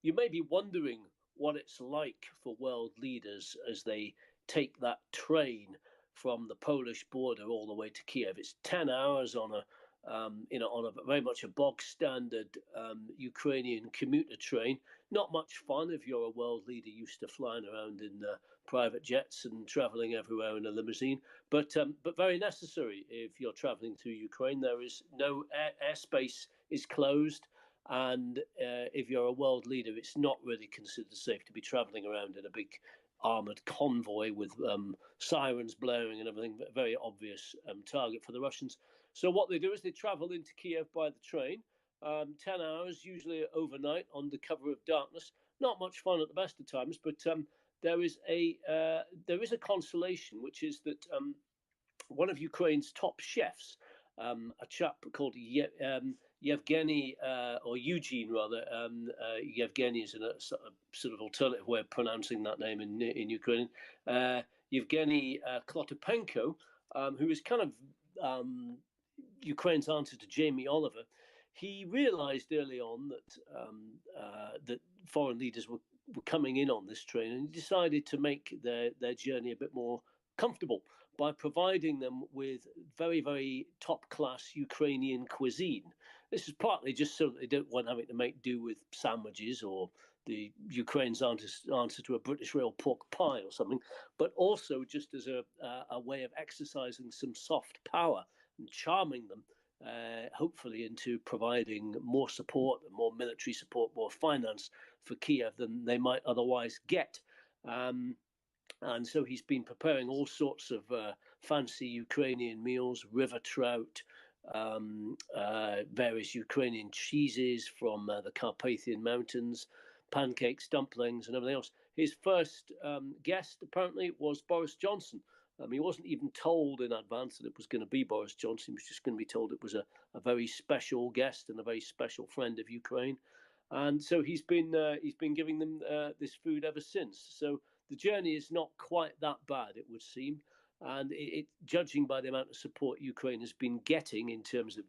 you may be wondering what it's like for world leaders as they take that train from the Polish border all the way to Kyiv. It's 10 hours on a very much a bog standard Ukrainian commuter train. Not much fun if you're a world leader used to flying around in private jets and traveling everywhere in a limousine, but very necessary if you're traveling through Ukraine. There is no airspace is closed. And if you're a world leader, it's not really considered safe to be traveling around in a big armored convoy with sirens blaring and everything. A very obvious target for the Russians. So what they do is they travel into Kyiv by the train, 10 hours, usually overnight on the cover of darkness. Not much fun at the best of times, but there is a consolation, which is that one of Ukraine's top chefs, a chap called Yevgeny, or Eugene rather, Yevgeny is a sort of alternative way of pronouncing that name in Ukrainian, Yevgeny Klotopenko, who is kind of Ukraine's answer to Jamie Oliver. He realized early on that foreign leaders were coming in on this train, and he decided to make their journey a bit more comfortable by providing them with very, very top-class Ukrainian cuisine. This is partly just so that they don't want having to make do with sandwiches or the Ukraine's answer to a British rail pork pie or something, but also just as a way of exercising some soft power and charming them, hopefully into providing more support, more military support, more finance for Kyiv than they might otherwise get. And so he's been preparing all sorts of fancy Ukrainian meals, river trout, various Ukrainian cheeses from the Carpathian Mountains, pancakes, dumplings, and everything else. His first guest, apparently, was Boris Johnson. He wasn't even told in advance that it was going to be Boris Johnson. He was just going to be told it was a very special guest and a very special friend of Ukraine. And so he's been giving them this food ever since. So the journey is not quite that bad, it would seem. And judging by the amount of support Ukraine has been getting in terms of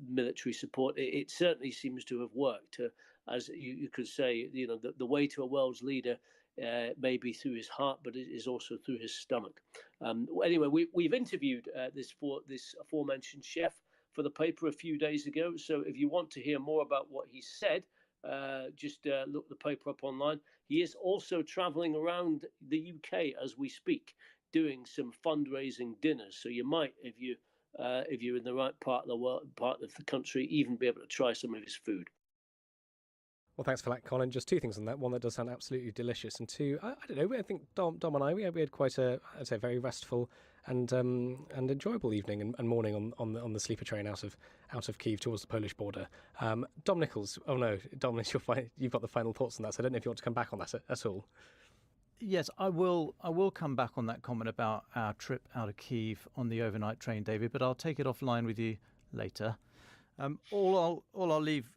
military support. It certainly seems to have worked. As you could say, the way to a world's leader may be through his heart, but it is also through his stomach. Anyway, we've interviewed this aforementioned chef for the paper a few days ago. So if you want to hear more about what he said, just look the paper up online. He is also traveling around the UK as we speak, doing some fundraising dinners. So you might, if you're in the right part of the world, part of the country, even be able to try some of his food. Well, thanks for that, Colin. Just two things on that. One, that does sound absolutely delicious, and two, I don't know. I think Dom and I we had quite a, I'd say, very restful and enjoyable evening and morning on the sleeper train out of Kyiv towards the Polish border. Dom Nichols. Oh no, Dom, you've got the final thoughts on that. So I don't know if you want to come back on that at all. Yes, I will come back on that comment about our trip out of Kyiv on the overnight train, David. But I'll take it offline with you later. All I'll leave.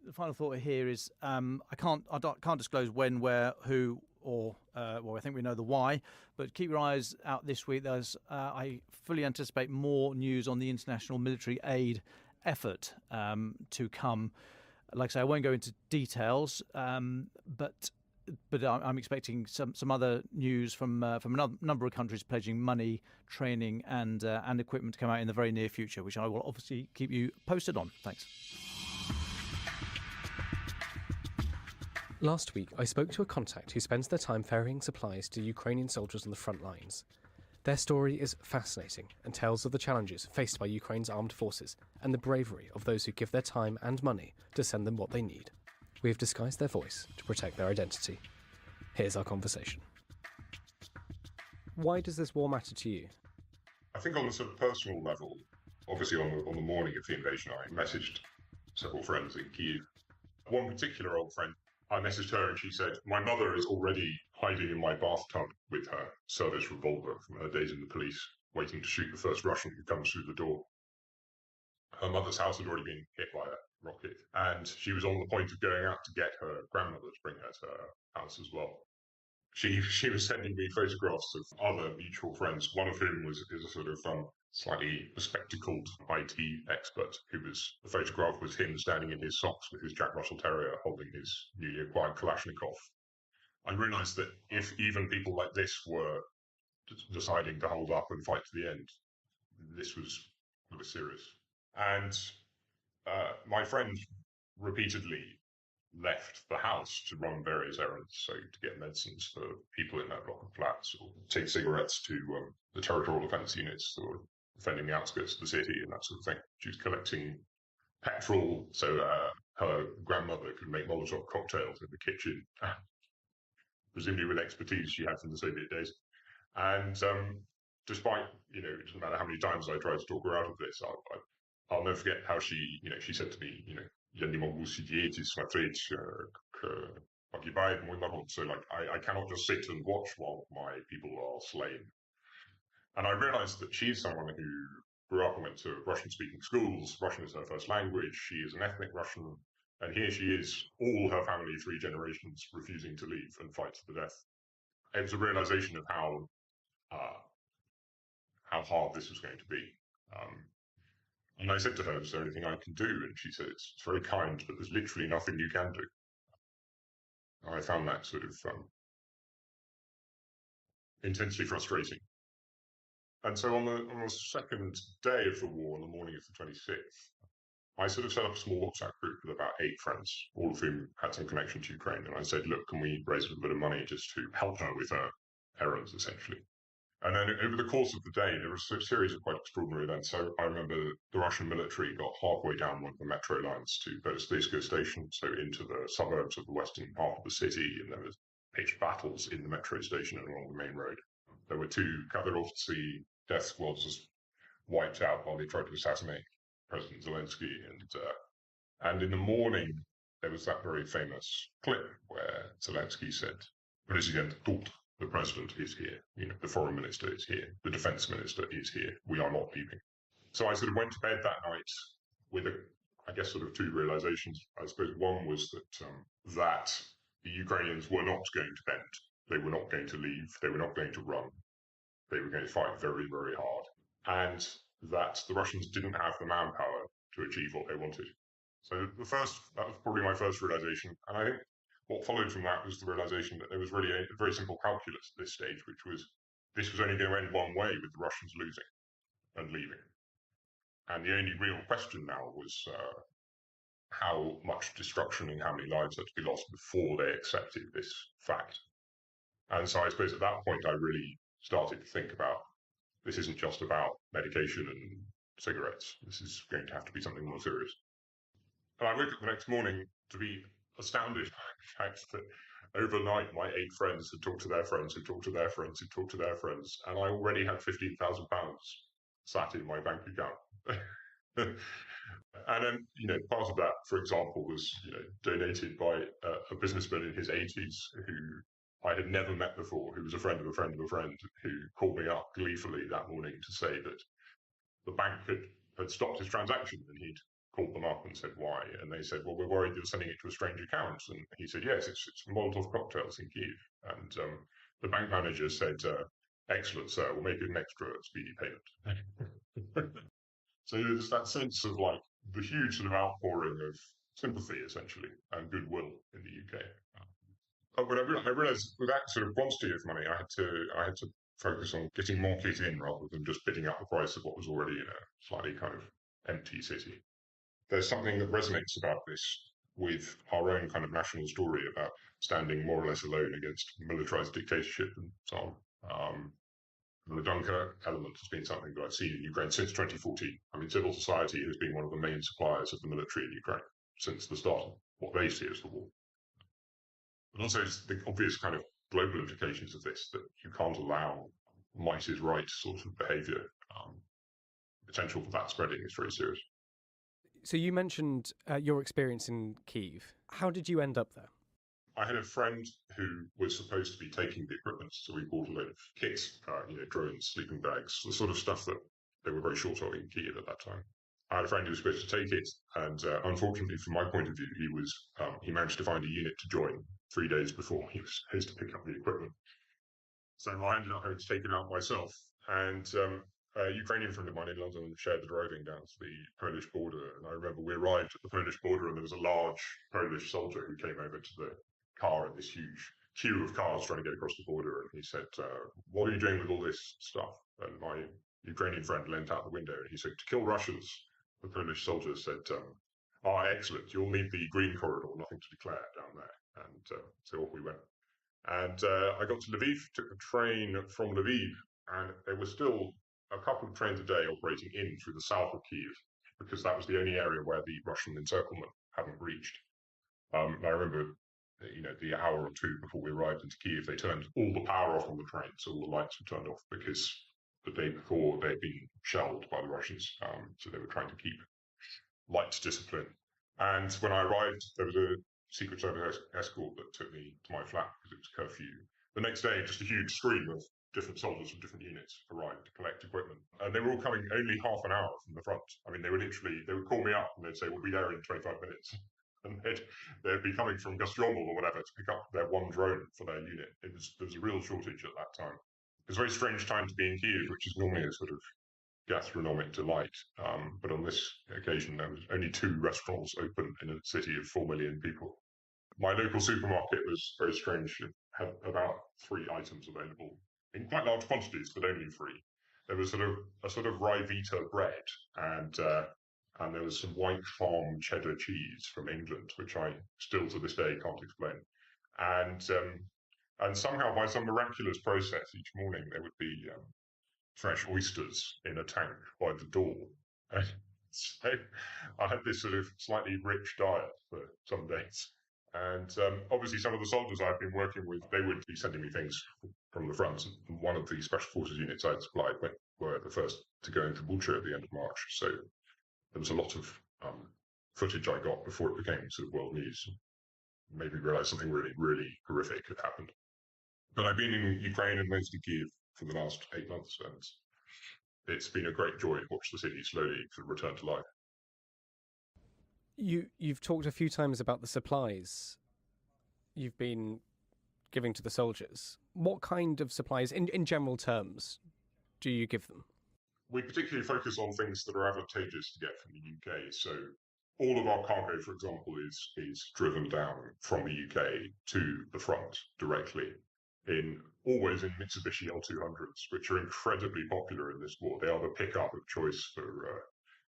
The final thought here is I can't disclose when, where, who, or I think we know the why. But keep your eyes out this week. I fully anticipate more news on the international military aid effort to come. Like I say, I won't go into details, but I'm expecting some other news from a number of countries pledging money, training, and equipment to come out in the very near future, which I will obviously keep you posted on. Thanks. Last week, I spoke to a contact who spends their time ferrying supplies to Ukrainian soldiers on the front lines. Their story is fascinating and tells of the challenges faced by Ukraine's armed forces and the bravery of those who give their time and money to send them what they need. We have disguised their voice to protect their identity. Here's our conversation. Why does this war matter to you? I think on a sort of personal level, obviously on the morning of the invasion, I messaged several friends in Kyiv. One particular old friend, I messaged her and she said, "My mother is already hiding in my bathtub with her service revolver from her days in the police, waiting to shoot the first Russian who comes through the door." Her mother's house had already been hit by a rocket, and she was on the point of going out to get her grandmother to bring her to her house as well. She was sending me photographs of other mutual friends, one of whom is a sort of slightly bespectacled IT expert, the photograph was him standing in his socks with his Jack Russell Terrier holding his newly acquired Kalashnikov. I realised that if even people like this were deciding to hold up and fight to the end, this was serious. And my friend repeatedly left the house to run various errands, so to get medicines for people in that block of flats, or take cigarettes to the territorial defence units or defending the outskirts of the city and that sort of thing. She was collecting petrol so her grandmother could make Molotov cocktails in the kitchen, presumably with expertise she had from the Soviet days. And despite, it doesn't matter how many times I tried to talk her out of this, I'll never forget how she said to me, "Я не могу сидеть и смотреть, как погибает мой народ." So, I cannot just sit and watch while my people are slain. And I realized that she's someone who grew up and went to Russian-speaking schools. Russian is her first language. She is an ethnic Russian. And here she is, all her family, 3 generations, refusing to leave and fight to the death. It was a realization of how hard this was going to be. And I said to her, "Is there anything I can do?" And she said, "It's very kind, but there's literally nothing you can do." I found that sort of intensely frustrating. And so on the second day of the war, on the morning of the 26th, I sort of set up a small WhatsApp group with about 8 friends, all of whom had some connection to Ukraine. And I said, "Look, can we raise a little bit of money just to help her with her errands, essentially?" And then over the course of the day, there was a series of quite extraordinary events. So I remember the Russian military got halfway down one of the metro lines to Beresteysko station, so into the suburbs of the western part of the city, and there was pitched battles in the metro station and along the main road. There were 2 Kadyrovtsi death squads just wiped out while they tried to assassinate President Zelensky. And in the morning, there was that very famous clip where Zelensky said, "President тут." The president is here, the foreign minister is here, the defense minister is here, we are not leaving. So I sort of went to bed that night with, sort of 2 realizations. I suppose one was that the Ukrainians were not going to bend. They were not going to leave. They were not going to run. They were going to fight very, very hard. And that the Russians didn't have the manpower to achieve what they wanted. So that was probably my first realization. And I think what followed from that was the realization that there was really a very simple calculus at this stage, which was this was only going to end one way, with the Russians losing and leaving. And the only real question now was how much destruction and how many lives had to be lost before they accepted this fact. And so I suppose at that point, I really started to think about, this isn't just about medication and cigarettes. This is going to have to be something more serious. And I woke up the next morning to be astounded by the fact that overnight my 8 friends had talked to their friends, who talked to their friends, who talked to their friends, and I already had £15,000 sat in my bank account. And then, part of that, for example, was donated by a businessman in his 80s who I had never met before, who was a friend of a friend of a friend, who called me up gleefully that morning to say that the bank had stopped his transaction, and he'd called them up and said why, and they said, well, we're worried you're sending it to a strange account, and he said, yes, it's Molotov cocktails in Kyiv, and the bank manager said, excellent, sir, we'll make it an extra speedy payment. So there's that sense of like the huge sort of outpouring of sympathy, essentially, and goodwill in the UK. But I realised with that sort of quantity of money, I had to focus on getting more kit in rather than just bidding up the price of what was already in a slightly kind of empty city. There's something that resonates about this with our own kind of national story about standing more or less alone against militarised dictatorship and so on. The Dunkirk element has been something that I've seen in Ukraine since 2014. I mean, civil society has been one of the main suppliers of the military in Ukraine since the start of what they see as the war. But also the obvious kind of global implications of this, that you can't allow might is right sort of behaviour. Potential for that spreading is very serious. So you mentioned your experience in Kyiv. How did you end up there? I had a friend who was supposed to be taking the equipment, so we bought a load of kits, drones, sleeping bags, the sort of stuff that they were very short of in Kyiv at that time. I had a friend who was supposed to take it, and unfortunately, from my point of view, he managed to find a unit to join 3 days before he was supposed to pick up the equipment. So I ended up having to take it out myself, and a Ukrainian friend of mine in London shared the driving down to the Polish border, and I remember we arrived at the Polish border, and there was a large Polish soldier who came over to the car in this huge queue of cars trying to get across the border, and he said, what are you doing with all this stuff? And my Ukrainian friend leant out the window and he said, to kill Russians. The Polish soldier said, excellent, you'll need the green corridor, nothing to declare down there. And so off we went. And I got to Lviv, took the train from Lviv, and there were still a couple of trains a day operating in through the south of Kyiv, because that was the only area where the Russian encirclement hadn't reached. I remember, the hour or two before we arrived into Kyiv, they turned all the power off on the train, so all the lights were turned off, because the day before they'd been shelled by the Russians, so they were trying to keep light discipline. And when I arrived, there was a Secret Service escort that took me to my flat because it was curfew. The next day, just a huge stream of different soldiers from different units arrived to collect equipment. And they were all coming only half an hour from the front. I mean, they would call me up and they'd say, we'll be there in 25 minutes. And they'd be coming from Gostomel or whatever to pick up their one drone for their unit. There was a real shortage at that time. It was a very strange time to be in Kyiv, which is normally a sort of gastronomic delight. But on this occasion, there was only 2 restaurants open in a city of 4 million people. My local supermarket was very strange. It had about 3 items available in quite large quantities, but only 3. There was a sort of Ryvita bread, and there was some White Farm cheddar cheese from England, which I still to this day can't explain. And somehow, by some miraculous process, each morning there would be fresh oysters in a tank by the door. And so I had this sort of slightly rich diet for some days. And obviously some of the soldiers I've been working with, they would be sending me things from the front. And one of the Special Forces units I'd supplied were the first to go into Bucha at the end of March. So there was a lot of footage I got before it became sort of world news. Made me realise something really, really horrific had happened. But I've been in Ukraine and mostly Kyiv for the last 8 months, and it's been a great joy to watch the city slowly sort of return to life. You've talked a few times about the supplies you've been giving to the soldiers. What kind of supplies, in general terms, do you give them? we particularly focus on things that are advantageous to get from the UK. So all of our cargo, for example, is driven down from the UK to the front directly, always in Mitsubishi L200s, which are incredibly popular in this war. They are the pickup of choice for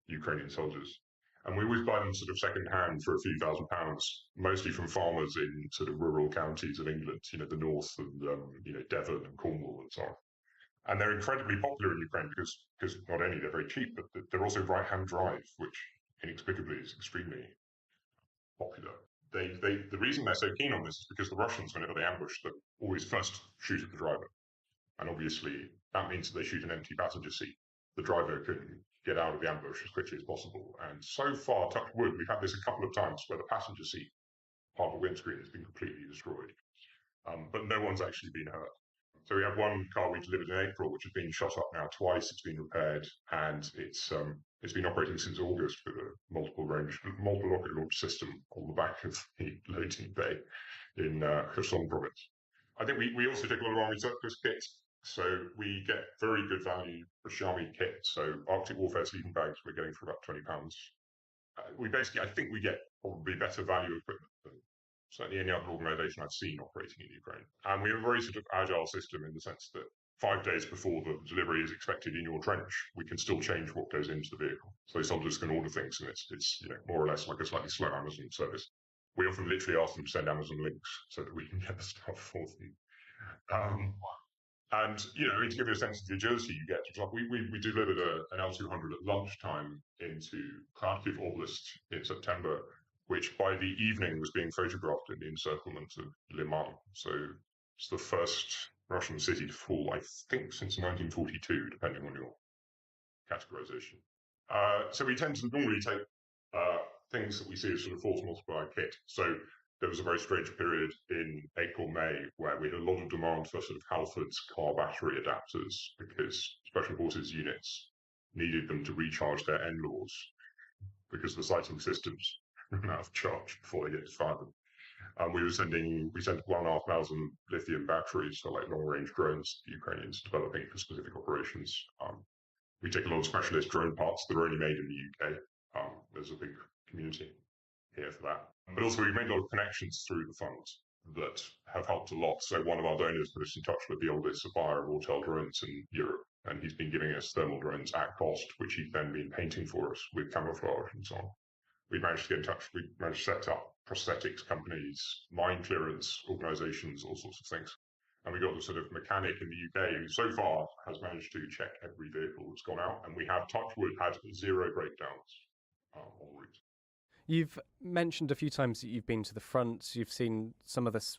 Ukrainian soldiers. And we always buy them sort of second-hand for a few £1,000s, mostly from farmers in sort of rural counties of England, the north and, Devon and Cornwall and so on. And they're incredibly popular in Ukraine because not only they're very cheap, but they're also right-hand drive, which inexplicably is extremely popular. The reason they're so keen on this is because the Russians, whenever they ambush them, always first shoot at the driver. And obviously, that means that they shoot an empty passenger seat. The driver can get out of the ambush as quickly as possible. And so far, touch wood, we've had this a couple of times where the passenger seat, part of the windscreen, has been completely destroyed. But no one's actually been hurt. So we have one car we delivered in April, which has been shot up now twice. It's been repaired, and it's been operating since August with a multiple rocket launch system on the back of the loading bay in Kherson province. I think we also take a lot of army surplus kit. So we get very good value for Xiaomi kit. So Arctic Warfare sleeping bags we're getting for about £20. I think we get probably better value equipment than certainly any other organisation I've seen operating in Ukraine. And we have a very sort of agile system in the sense that 5 days before the delivery is expected in your trench, we can still change what goes into the vehicle. So soldiers can order things, and it's more or less like a slightly slow Amazon service. We often literally ask them to send Amazon links so that we can get the stuff for them. And, to give you a sense of the agility you get, we delivered an L200 at lunchtime into Kyiv Oblast in September, which by the evening was being photographed in the encirclement of Liman. So it's the first Russian city to fall, I think, since 1942, depending on your categorization. So we tend to normally take things that we see as sort of force multiplier kit. So there was a very strange period in April, May, where we had a lot of demand for sort of Halford's car battery adapters because Special Forces units needed them to recharge their NLAWs because the sighting systems run out of charge before they get to fire them. We sent 1,500 lithium batteries for like long-range drones the Ukrainians developing for specific operations. We take a lot of specialist drone parts that are only made in the UK. There's a big community here for that. But also we've made a lot of connections through the fund that have helped a lot. So one of our donors put us in touch with the oldest supplier of Autel drones in Europe, and he's been giving us thermal drones at cost, which he's then been painting for us with camouflage and so on. We managed to get in touch, we managed to set up prosthetics companies, mine clearance organisations, all sorts of things. And we got the sort of mechanic in the UK who so far has managed to check every vehicle that's gone out, and we have, touch wood, had 0 breakdowns en route. You've mentioned a few times that you've been to the front, you've seen some of this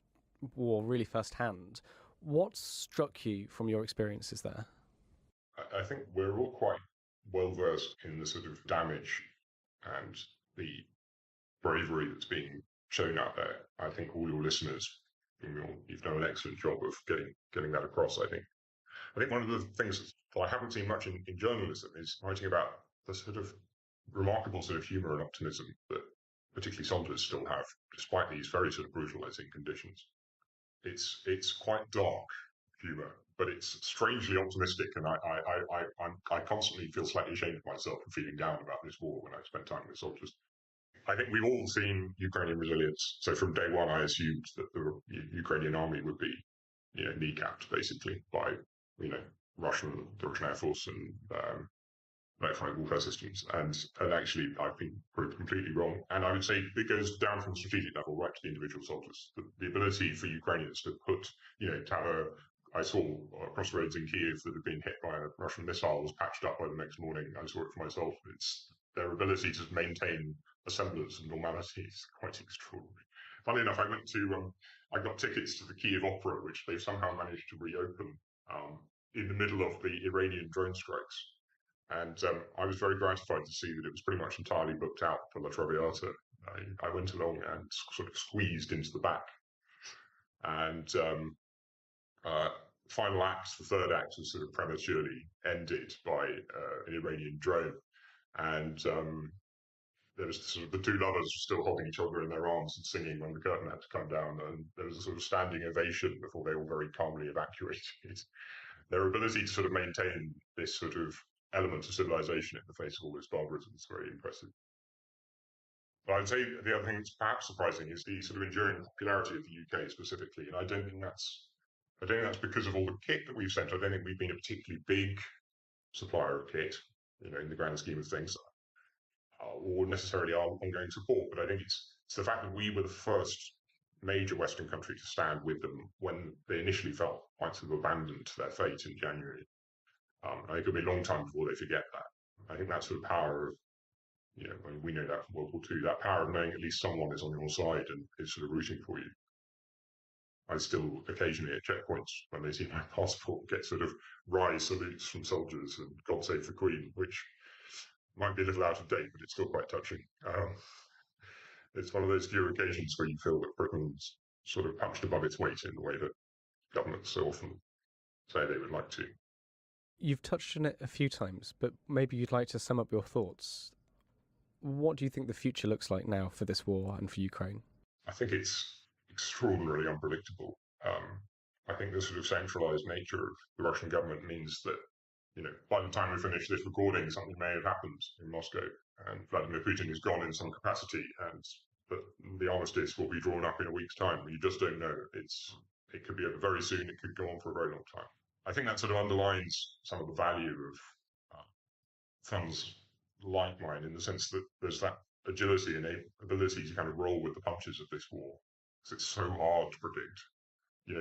war really firsthand. What struck you from your experiences there? I think we're all quite well versed in the sort of damage and the bravery that's being shown out there. I think all your listeners, you've done an excellent job of getting that across, I think. I think one of the things that I haven't seen much in journalism is writing about the sort of remarkable sort of humour and optimism that particularly soldiers still have, despite these very sort of brutalising conditions. It's quite dark humour, but it's strangely optimistic, and I constantly feel slightly ashamed of myself for feeling down about this war when I spend time with soldiers. I think we've all seen Ukrainian resilience. So from day one, I assumed that the Ukrainian army would be, kneecapped basically by, the Russian Air Force and electronic warfare systems. And actually, I've been proved completely wrong. And I would say it goes down from the strategic level right to the individual soldiers. The ability for Ukrainians to put, I saw crossroads in Kyiv that had been hit by a Russian missile was patched up by the next morning. I saw it for myself. It's their ability to maintain a semblance of normality is quite extraordinary. Funny enough, I got tickets to the Kyiv Opera, which they've somehow managed to reopen in the middle of the Iranian drone strikes. And I was very gratified to see that it was pretty much entirely booked out for La Traviata. I went along and sort of squeezed into the back. And final act, the third act, was sort of prematurely ended by an Iranian drone. And there was sort of the two lovers still holding each other in their arms and singing when the curtain had to come down. And there was a sort of standing ovation before they all very calmly evacuated. Their ability to sort of maintain this sort of element of civilization in the face of all this barbarism is very impressive. But I'd say the other thing that's perhaps surprising is the sort of enduring popularity of the UK specifically, and I don't think that's because of all the kit that we've sent. I don't think we've been a particularly big supplier of kit, in the grand scheme of things, or necessarily our ongoing support. But I think it's the fact that we were the first major Western country to stand with them when they initially felt quite sort of abandoned to their fate in January. I think it'll be a long time before they forget that. I think that sort of power of, we know that from World War II, that power of knowing at least someone is on your side and is sort of rooting for you. I still occasionally at checkpoints, when they see my passport, get sort of wry salutes from soldiers and God Save the Queen, which might be a little out of date, but it's still quite touching. It's one of those few occasions where you feel that Britain's sort of punched above its weight in the way that governments so often say they would like to. You've touched on it a few times, but maybe you'd like to sum up your thoughts. What do you think the future looks like now for this war and for Ukraine? I think it's extraordinarily unpredictable. I think the sort of centralized nature of the Russian government means that, by the time we finish this recording, something may have happened in Moscow, and Vladimir Putin is gone in some capacity, and the armistice will be drawn up in a week's time. You just don't know. It could be over very soon. It could go on for a very long time. I think that sort of underlines some of the value of funds like mine, in the sense that there's that agility and ability to kind of roll with the punches of this war, because it's so hard to predict.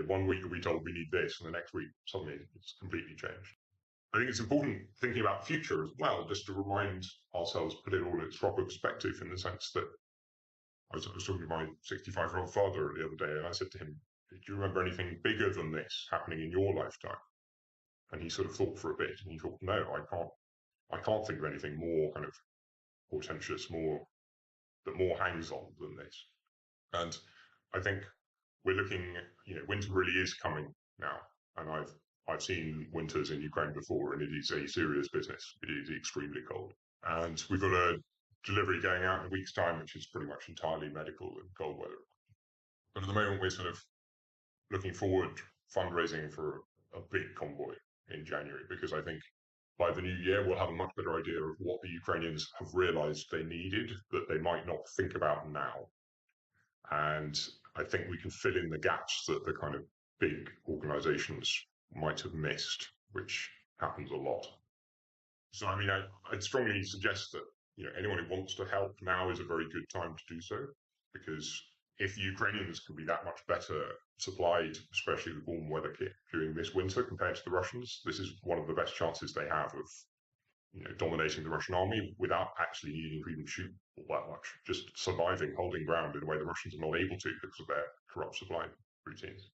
1 week we told we need this, and the next week suddenly it's completely changed. I think it's important thinking about the future as well, just to remind ourselves, put it all in its proper perspective, in the sense that I was talking to my 65-year-old father the other day, and I said to him, "Do you remember anything bigger than this happening in your lifetime?" And he sort of thought for a bit, and he thought, "No, I can't think of anything more kind of portentous, that more hangs on than this." And I think we're looking, winter really is coming now, and I've seen winters in Ukraine before, and it is a serious business. It is extremely cold, and we've got a delivery going out in a week's time, which is pretty much entirely medical and cold weather. But at the moment, we're sort of looking forward, fundraising for a big convoy in January, because I think by the new year, we'll have a much better idea of what the Ukrainians have realized they needed that they might not think about now. And I think we can fill in the gaps that the kind of big organizations might have missed, which happens a lot. So, I mean, I'd strongly suggest that, anyone who wants to help, now is a very good time to do so, because if the Ukrainians can be that much better supplied, especially with warm weather kit during this winter compared to the Russians, this is one of the best chances they have of, dominating the Russian army without actually needing to even shoot all that much, just surviving, holding ground in a way the Russians are not able to because of their corrupt supply routines.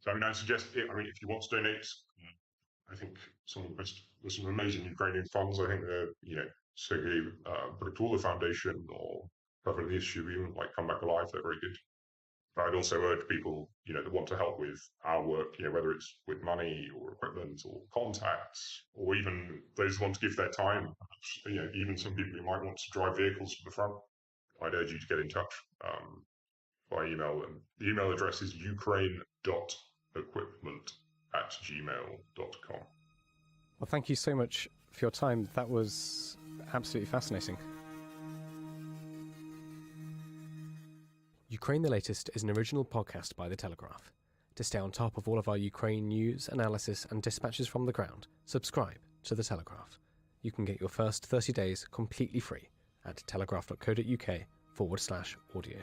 So, I mean, I'd suggest, if you want to donate, I think there's some amazing Ukrainian funds. I think they're, Sergei Bratula Foundation or Cover the Issue, even like Come Back Alive, they're very good. But I'd also urge people, that want to help with our work, whether it's with money or equipment or contacts, or even those who want to give their time, even some people who might want to drive vehicles to the front, I'd urge you to get in touch by email. And the email address is ukraine.equipment@gmail.com. Well, thank you so much for your time. That was absolutely fascinating. Ukraine the Latest is an original podcast by The Telegraph. To stay on top of all of our Ukraine news, analysis and dispatches from the ground, subscribe to The Telegraph. You can get your first 30 days completely free at telegraph.co.uk/audio.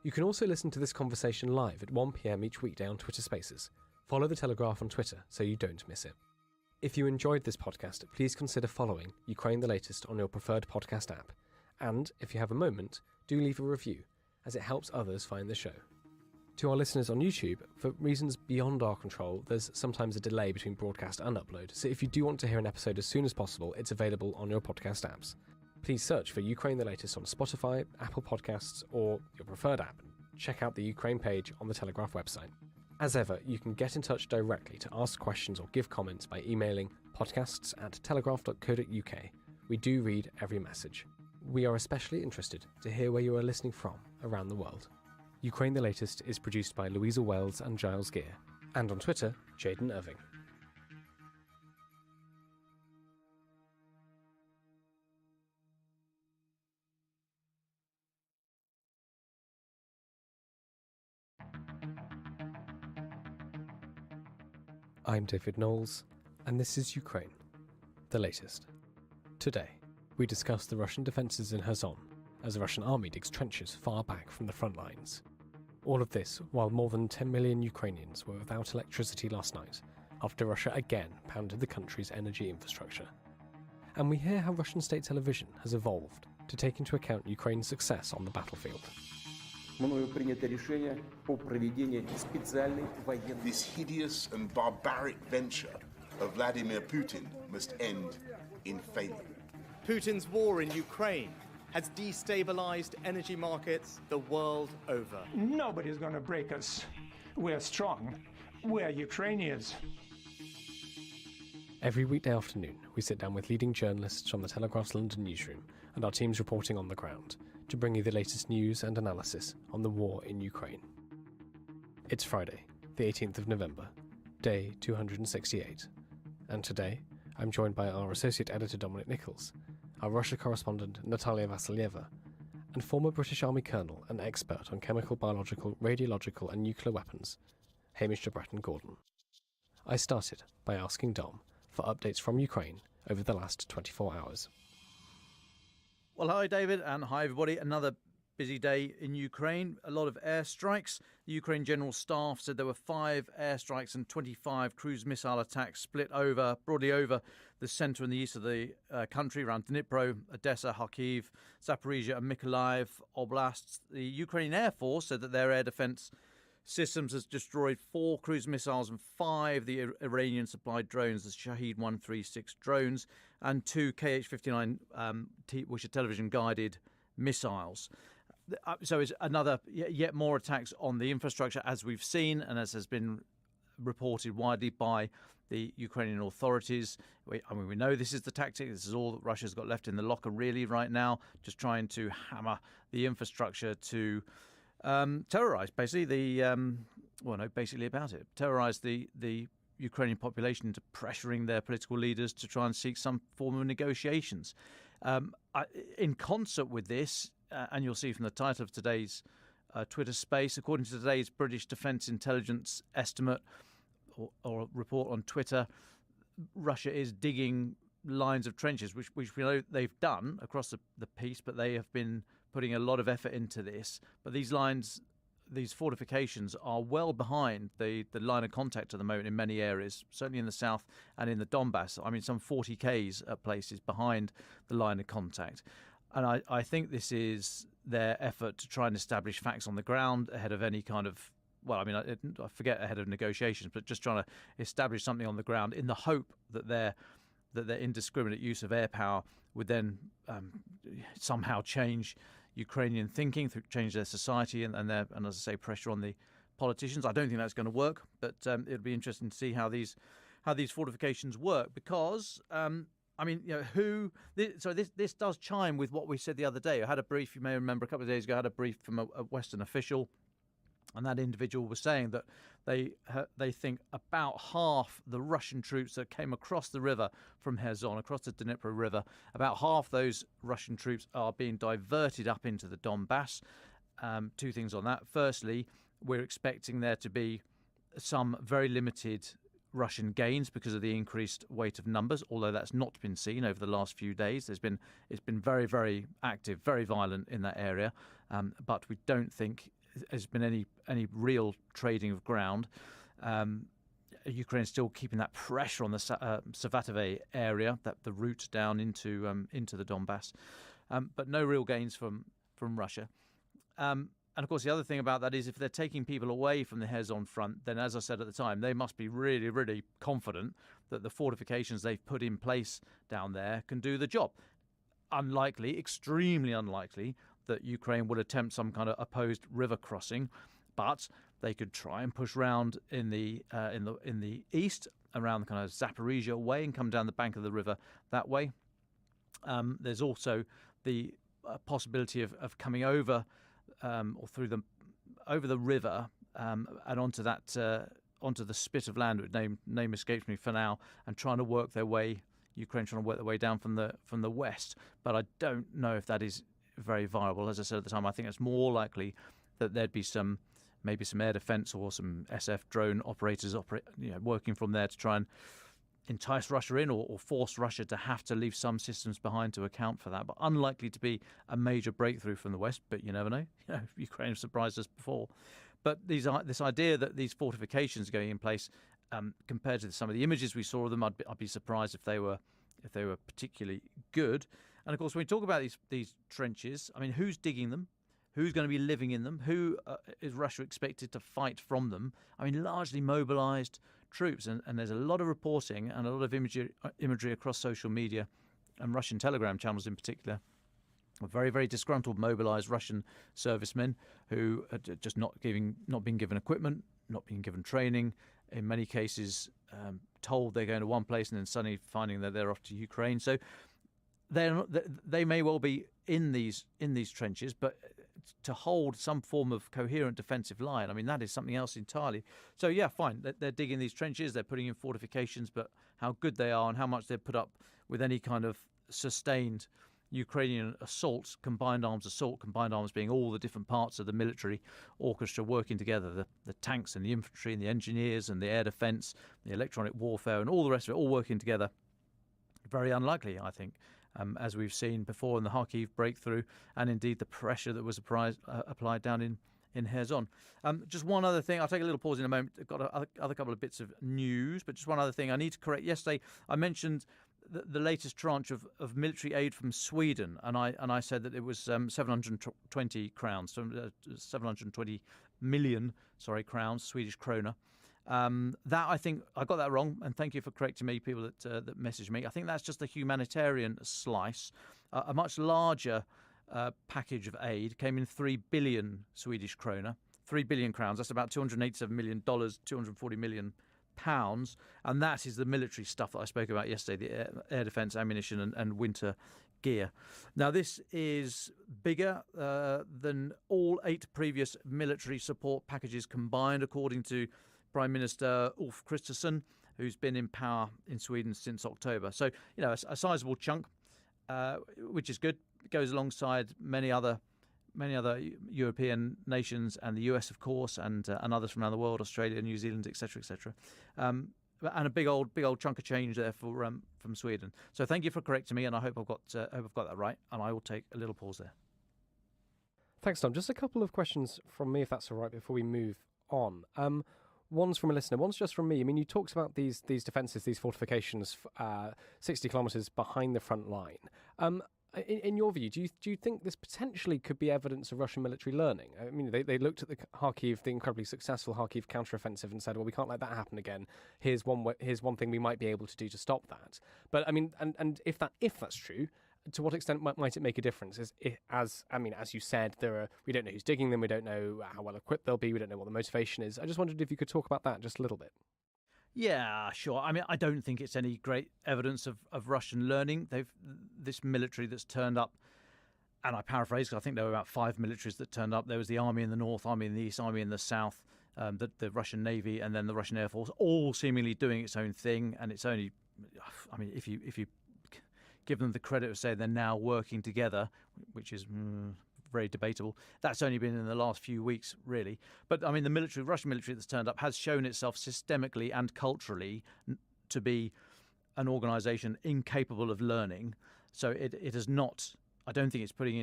You can also listen to this conversation live at 1 p.m. each weekday on Twitter Spaces. Follow The Telegraph on Twitter so you don't miss it. If you enjoyed this podcast, please consider following Ukraine the Latest on your preferred podcast app. And if you have a moment, do leave a review, as it helps others find the show. To our listeners on YouTube, for reasons beyond our control, there's sometimes a delay between broadcast and upload, so if you do want to hear an episode as soon as possible, it's available on your podcast apps. Please search for Ukraine the Latest on Spotify, Apple Podcasts, or your preferred app. Check out the Ukraine page on the Telegraph website. As ever, you can get in touch directly to ask questions or give comments by emailing podcasts@telegraph.co.uk. We do read every message. We are especially interested to hear where you are listening from around the world. Ukraine the Latest is produced by Louisa Wells and Giles Gear, and on Twitter, Jaden Irving. I'm David Knowles, and this is Ukraine, the latest. Today, we discuss the Russian defences in Kherson as the Russian army digs trenches far back from the front lines. All of this while more than 10 million Ukrainians were without electricity last night after Russia again pounded the country's energy infrastructure. And we hear how Russian state television has evolved to take into account Ukraine's success on the battlefield. This hideous and barbaric venture of Vladimir Putin must end in failure. Putin's war in Ukraine has destabilized energy markets the world over. Nobody's going to break us. We're strong. We're Ukrainians. Every weekday afternoon, we sit down with leading journalists from the Telegraph's London newsroom and our teams reporting on the ground to bring you the latest news and analysis on the war in Ukraine. It's Friday, the 18th of November, day 268. And today, I'm joined by our Associate Editor Dominic Nichols, our Russia correspondent Natalia Vasilyeva, and former British Army Colonel and expert on chemical, biological, radiological and nuclear weapons, Hamish de Bretton-Gordon. I started by asking Dom for updates from Ukraine over the last 24 hours. Well, hi, David, and hi, everybody. Another busy day in Ukraine. A lot of airstrikes. The Ukraine General Staff said there were 5 airstrikes and 25 cruise missile attacks split broadly over the centre and the east of the country, around Dnipro, Odessa, Kyiv, Zaporizhia and Mykolaiv oblasts. The Ukrainian Air Force said that their air defence systems has destroyed 4 cruise missiles and 5 the Iranian-supplied drones, the Shahed 136 drones, and 2 Kh-59, which are television-guided missiles. So it's another, yet more attacks on the infrastructure, as we've seen, and as has been reported widely by the Ukrainian authorities. We know this is the tactic. This is all that Russia's got left in the locker, really, right now, just trying to hammer the infrastructure to terrorize, basically, terrorize the Ukrainian population into pressuring their political leaders to try and seek some form of negotiations. In concert with this, and you'll see from the title of today's Twitter space, according to today's British Defence Intelligence estimate or report on Twitter, Russia is digging lines of trenches, which we know they've done across the piece, but they have been putting a lot of effort into this. But these lines, these fortifications are well behind the line of contact at the moment in many areas, certainly in the south and in the Donbass. I mean, some 40 Ks at places behind the line of contact. And I think this is their effort to try and establish facts on the ground ahead of any kind of, I forget ahead of negotiations, but just trying to establish something on the ground in the hope that their indiscriminate use of air power would then somehow change Ukrainian thinking, change their society, and as I say, pressure on the politicians. I don't think that's going to work, but it'll be interesting to see how these fortifications work, because this does chime with what we said the other day. I had a brief, you may remember, a couple of days ago, I had a brief from a Western official, and that individual was saying that they think about half the Russian troops that came across the river from Kherson, across the Dnipro River, about half those Russian troops are being diverted up into the Donbass. 2 things on that. Firstly, we're expecting there to be some very limited Russian gains because of the increased weight of numbers, although that's not been seen over the last few days. It's been very, very active, very violent in that area, but we don't think there's been any real trading of ground. Ukraine is still keeping that pressure on the Savatove area, the route down into the Donbass, but no real gains from Russia. And of course, the other thing about that is if they're taking people away from the Kherson front, then, as I said at the time, they must be really, really confident that the fortifications they've put in place down there can do the job. Unlikely, extremely unlikely, that Ukraine would attempt some kind of opposed river crossing, but they could try and push round in the east, around the kind of Zaporizhia way, and come down the bank of the river that way. There's also the possibility of coming over or through over the river and onto the spit of land, which name escapes me for now, and trying to work their way. Ukraine trying to work their way down from the west, but I don't know if that is very viable. As I said at the time, I think it's more likely that there'd be some maybe some air defence or some SF drone operators working from there to try and entice Russia in or force Russia to have to leave some systems behind to account for that. But unlikely to be a major breakthrough from the West, but you never know. Ukraine have surprised us before. But this idea that these fortifications are going in place, compared to some of the images we saw of them, I'd be surprised if they were particularly good. And of course, when we talk about these trenches, I mean, who's digging them? Who's going to be living in them? Who is Russia expected to fight from them? I mean, largely mobilised troops, and there's a lot of reporting and a lot of imagery across social media and Russian Telegram channels in particular. Very, very disgruntled, mobilised Russian servicemen who are just not being given equipment, not being given training. In many cases, told they're going to one place and then suddenly finding that they're off to Ukraine. So they may well be in these trenches, but to hold some form of coherent defensive line, I mean, that is something else entirely. So yeah, fine, they're digging these trenches, they're putting in fortifications, but how good they are and how much they put up with any kind of sustained Ukrainian assault, combined arms being all the different parts of the military orchestra working together, the tanks and the infantry and the engineers and the air defence, the electronic warfare and all the rest of it all working together. Very unlikely, I think, as we've seen before in the Kyiv breakthrough, and indeed the pressure that was applied down in Kherson. Just one other thing, I'll take a little pause in a moment. I've got other couple of bits of news, but just one other thing I need to correct. Yesterday I mentioned the latest tranche of military aid from Sweden, and I said that it was 720 crowns, 720 million, crowns, Swedish krona. That, I think I got that wrong, and thank you for correcting me, people that messaged me. I think that's just the humanitarian slice. A much larger package of aid came in 3 billion Swedish krona, 3 billion crowns. That's about $287 million, 240 million pounds, and that is the military stuff that I spoke about yesterday, the air defence ammunition and winter gear. Now, this is bigger than all 8 previous military support packages combined, according to Prime Minister Ulf Kristersson, who's been in power in Sweden since October. So, a sizable chunk, which is good. It goes alongside many other European nations and the US, of course, and others from around the world, Australia, New Zealand, etc., etc. And a big old chunk of change there from Sweden. So thank you for correcting me, and I hope I've got that right. And I will take a little pause there. Thanks, Tom. Just a couple of questions from me, if that's all right, before we move on. One's from a listener, one's just from me. I mean, you talked about these defences, these fortifications, 60 kilometres behind the front line. In your view, do you think this potentially could be evidence of Russian military learning? I mean, they looked at the incredibly successful Kharkiv counteroffensive, and said, well, we can't let that happen again. Here's one thing we might be able to do to stop that. But I mean, and if that's true, to what extent might it make a difference? As you said, we don't know who's digging them, we don't know how well equipped they'll be, we don't know what the motivation is. I just wondered if you could talk about that just a little bit. Yeah, sure. I mean, I don't think it's any great evidence of Russian learning. This military that's turned up, and I paraphrase because I think there were about 5 militaries that turned up. There was the army in the north, army in the east, army in the south, the Russian Navy, and then the Russian Air Force, all seemingly doing its own thing. And it's only, I mean, if you give them the credit of saying they're now working together, which is very debatable. That's only been in the last few weeks, really. But I mean, the Russian military that's turned up has shown itself systemically and culturally to be an organisation incapable of learning. So it has not. I don't think it's putting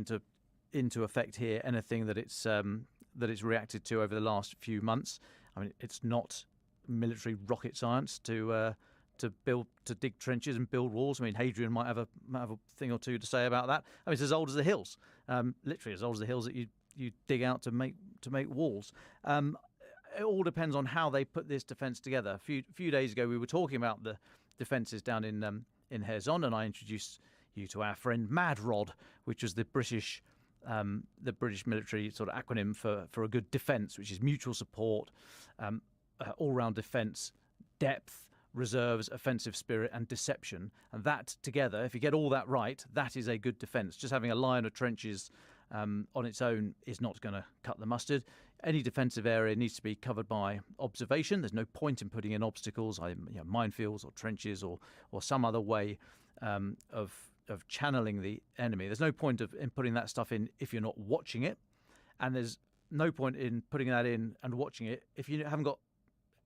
into effect here anything that it's reacted to over the last few months. I mean, it's not military rocket science to dig trenches and build walls. I mean, Hadrian might have a thing or two to say about that. I mean, it's as old as the hills, literally as old as the hills that you dig out to make walls. It all depends on how they put this defence together. A few days ago, we were talking about the defences down in Kherson, and I introduced you to our friend MADROD, which was the British military sort of acronym for a good defence, which is mutual support, all-round defence, depth, reserves, offensive spirit and deception. And that together, if you get all that right, that is a good defence. Just having a line of trenches on its own is not going to cut the mustard. Any defensive area needs to be covered by observation. There's no point in putting in obstacles, minefields or trenches or some other way of channeling the enemy. There's no point in putting that stuff in if you're not watching it. And there's no point in putting that in and watching it if you haven't got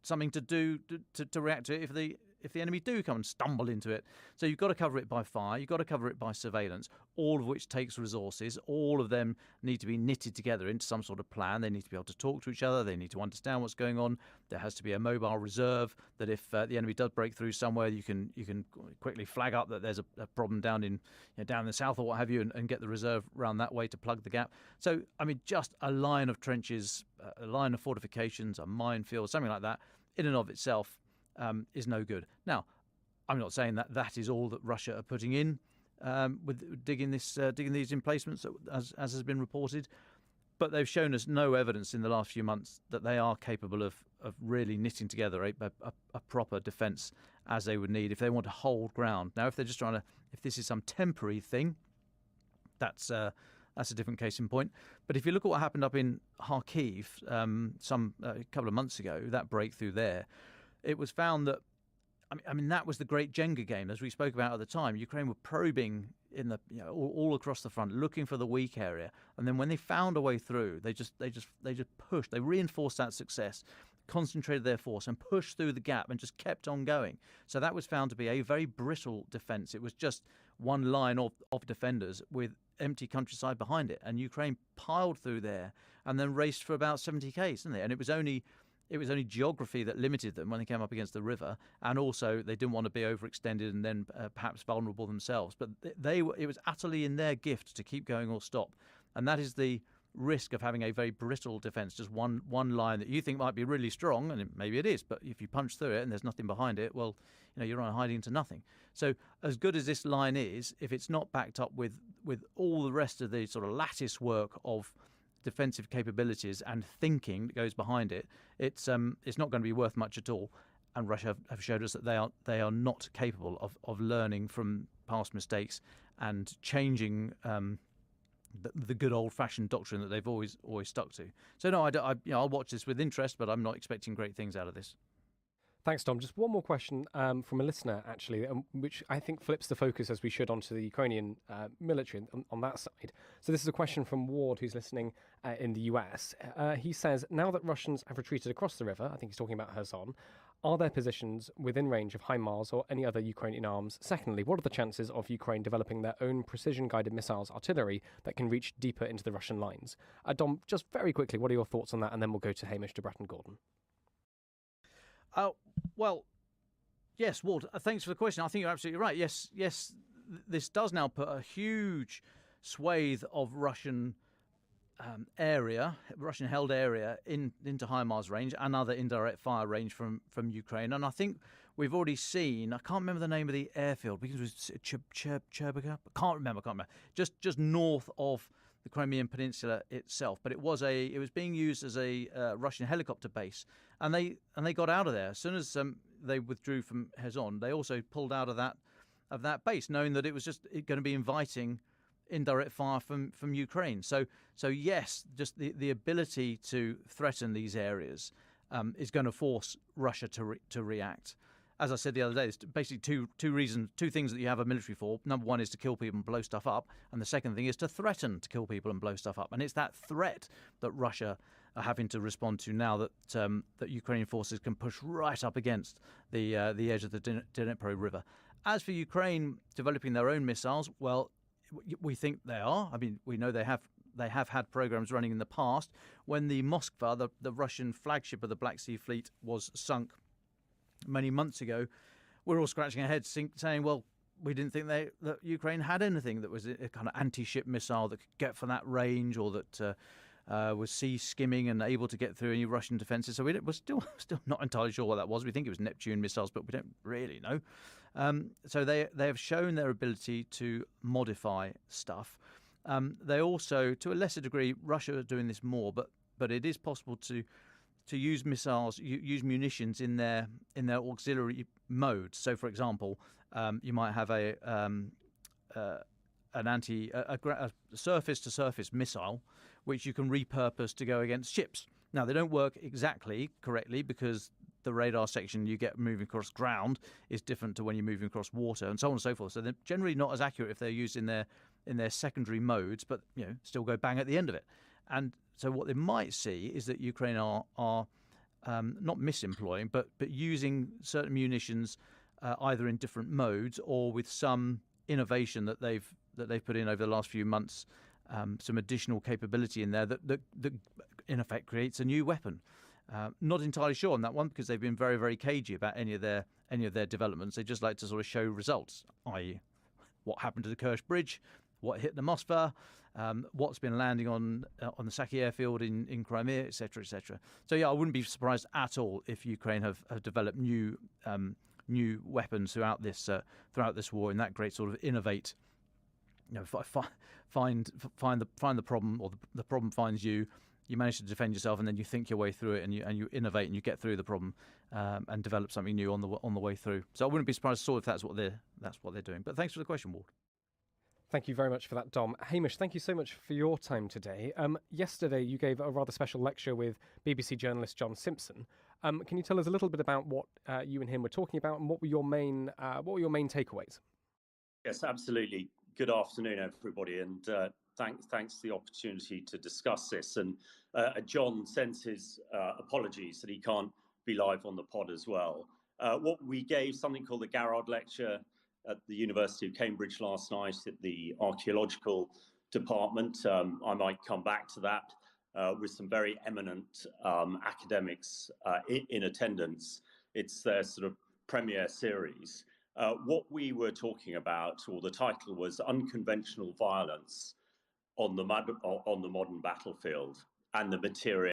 something to do to react to it if the enemy do come and stumble into it. So you've got to cover it by fire, you've got to cover it by surveillance, all of which takes resources. All of them need to be knitted together into some sort of plan. They need to be able to talk to each other. They need to understand what's going on. There has to be a mobile reserve that if the enemy does break through somewhere, you can quickly flag up that there's a problem down in the south or what have you, and get the reserve around that way to plug the gap. So, I mean, just a line of trenches, a line of fortifications, a minefield, something like that, in and of itself is no good. Now, I'm not saying that is all that Russia are putting in with digging these emplacements, as has been reported, but they've shown us no evidence in the last few months that they are capable of really knitting together a proper defence as they would need if they want to hold ground. Now, if they're just if this is some temporary thing, that's a different case in point. But if you look at what happened up in Kyiv a couple of months ago, that breakthrough there, it was found that, I mean, that was the great Jenga game, as we spoke about at the time. Ukraine were probing in all across the front, looking for the weak area, and then when they found a way through, they just pushed. They reinforced that success, concentrated their force, and pushed through the gap, and just kept on going. So that was found to be a very brittle defence. It was just one line of defenders with empty countryside behind it, and Ukraine piled through there and then raced for about 70 k's, didn't they? And it was only geography that limited them when they came up against the river, and also they didn't want to be overextended and then perhaps vulnerable themselves. But it was utterly in their gift to keep going or stop, and that is the risk of having a very brittle defence, just one line that you think might be really strong, and maybe it is, but if you punch through it and there's nothing behind it, well, you're on hiding to nothing. So as good as this line is, if it's not backed up with all the rest of the sort of lattice work of defensive capabilities and thinking that goes behind it, it's not going to be worth much at all. And Russia have showed us that they are not capable of learning from past mistakes and changing the good old-fashioned doctrine that they've always stuck to. So no, I'll watch this with interest, but I'm not expecting great things out of this. Thanks, Tom. Just one more question from a listener, actually, which I think flips the focus, as we should, onto the Ukrainian military on that side. So this is a question from Ward, who's listening in the US. He says, now that Russians have retreated across the river, I think he's talking about Kherson, are there positions within range of HIMARS or any other Ukrainian arms? Secondly, what are the chances of Ukraine developing their own precision-guided missiles artillery that can reach deeper into the Russian lines? Dom, just very quickly, what are your thoughts on that? And then we'll go to Hamish, DeBratt and Gordon. Well, yes, Ward, thanks for the question. I think you're absolutely right. Yes, this does now put a huge swathe of Russian Russian-held area into HIMARS range and other indirect fire range from Ukraine. And I think we've already seen, I can't remember the name of the airfield, because it was Cherbuka. I can't remember. Just north of the Crimean Peninsula itself, but it was being used as a Russian helicopter base, and they got out of there as soon as they withdrew from Kherson. They also pulled out of that base, knowing that it was just going to be inviting indirect fire from Ukraine. So yes, just the ability to threaten these areas is going to force Russia to react. As I said the other day, there's basically two things that you have a military for. Number one is to kill people and blow stuff up, and the second thing is to threaten to kill people and blow stuff up. And it's that threat that Russia are having to respond to now that Ukrainian forces can push right up against the edge of the Dnipro River. As for Ukraine developing their own missiles, well, we think they are. I mean, we know they have had programs running in the past. When the Moskva, the Russian flagship of the Black Sea Fleet, was sunk many months ago, we're all scratching our heads saying, well, we didn't think that Ukraine had anything that was a kind of anti-ship missile that could get from that range, or that was sea skimming and able to get through any Russian defences. So we're still not entirely sure what that was. We think it was Neptune missiles, but we don't really know. So they have shown their ability to modify stuff. They also, to a lesser degree, Russia are doing this more, but it is possible to use missiles, use munitions in their auxiliary modes. So, for example, you might have a surface-to-surface missile, which you can repurpose to go against ships. Now, they don't work exactly correctly because the radar section you get moving across ground is different to when you're moving across water, and so on and so forth. So they're generally not as accurate if they're used in their secondary modes, but still go bang at the end of it. And so what they might see is that Ukraine are not misemploying, but using certain munitions either in different modes or with some innovation that they've put in over the last few months, some additional capability in there that in effect creates a new weapon. Not entirely sure on that one because they've been very, very cagey about any of their developments. They just like to sort of show results, i.e., what happened to the Kerch Bridge, what hit the Moskva, what's been landing on the Saki airfield in Crimea, etc., etc. So yeah, I wouldn't be surprised at all if Ukraine have developed new weapons throughout this war. In that great sort of innovate, find the problem, or the problem finds you. You manage to defend yourself, and then you think your way through it, and you innovate, and you get through the problem, and develop something new on the way through. So I wouldn't be surprised at all if that's what they're doing. But thanks for the question, Ward. Thank you very much for that, Dom. Hamish, thank you so much for your time today. Yesterday, you gave a rather special lecture with BBC journalist John Simpson. Can you tell us a little bit about what you and him were talking about, and what were your main takeaways? Yes, absolutely. Good afternoon, everybody, and thanks for the opportunity to discuss this. And John sends his apologies that he can't be live on the pod as well. What we gave something called the Garrod Lecture at the University of Cambridge last night at the Archaeological Department. I might come back to that with some very eminent academics in attendance. It's their sort of premiere series. What we were talking about, or the title was Unconventional Violence on the Modern Battlefield and the Material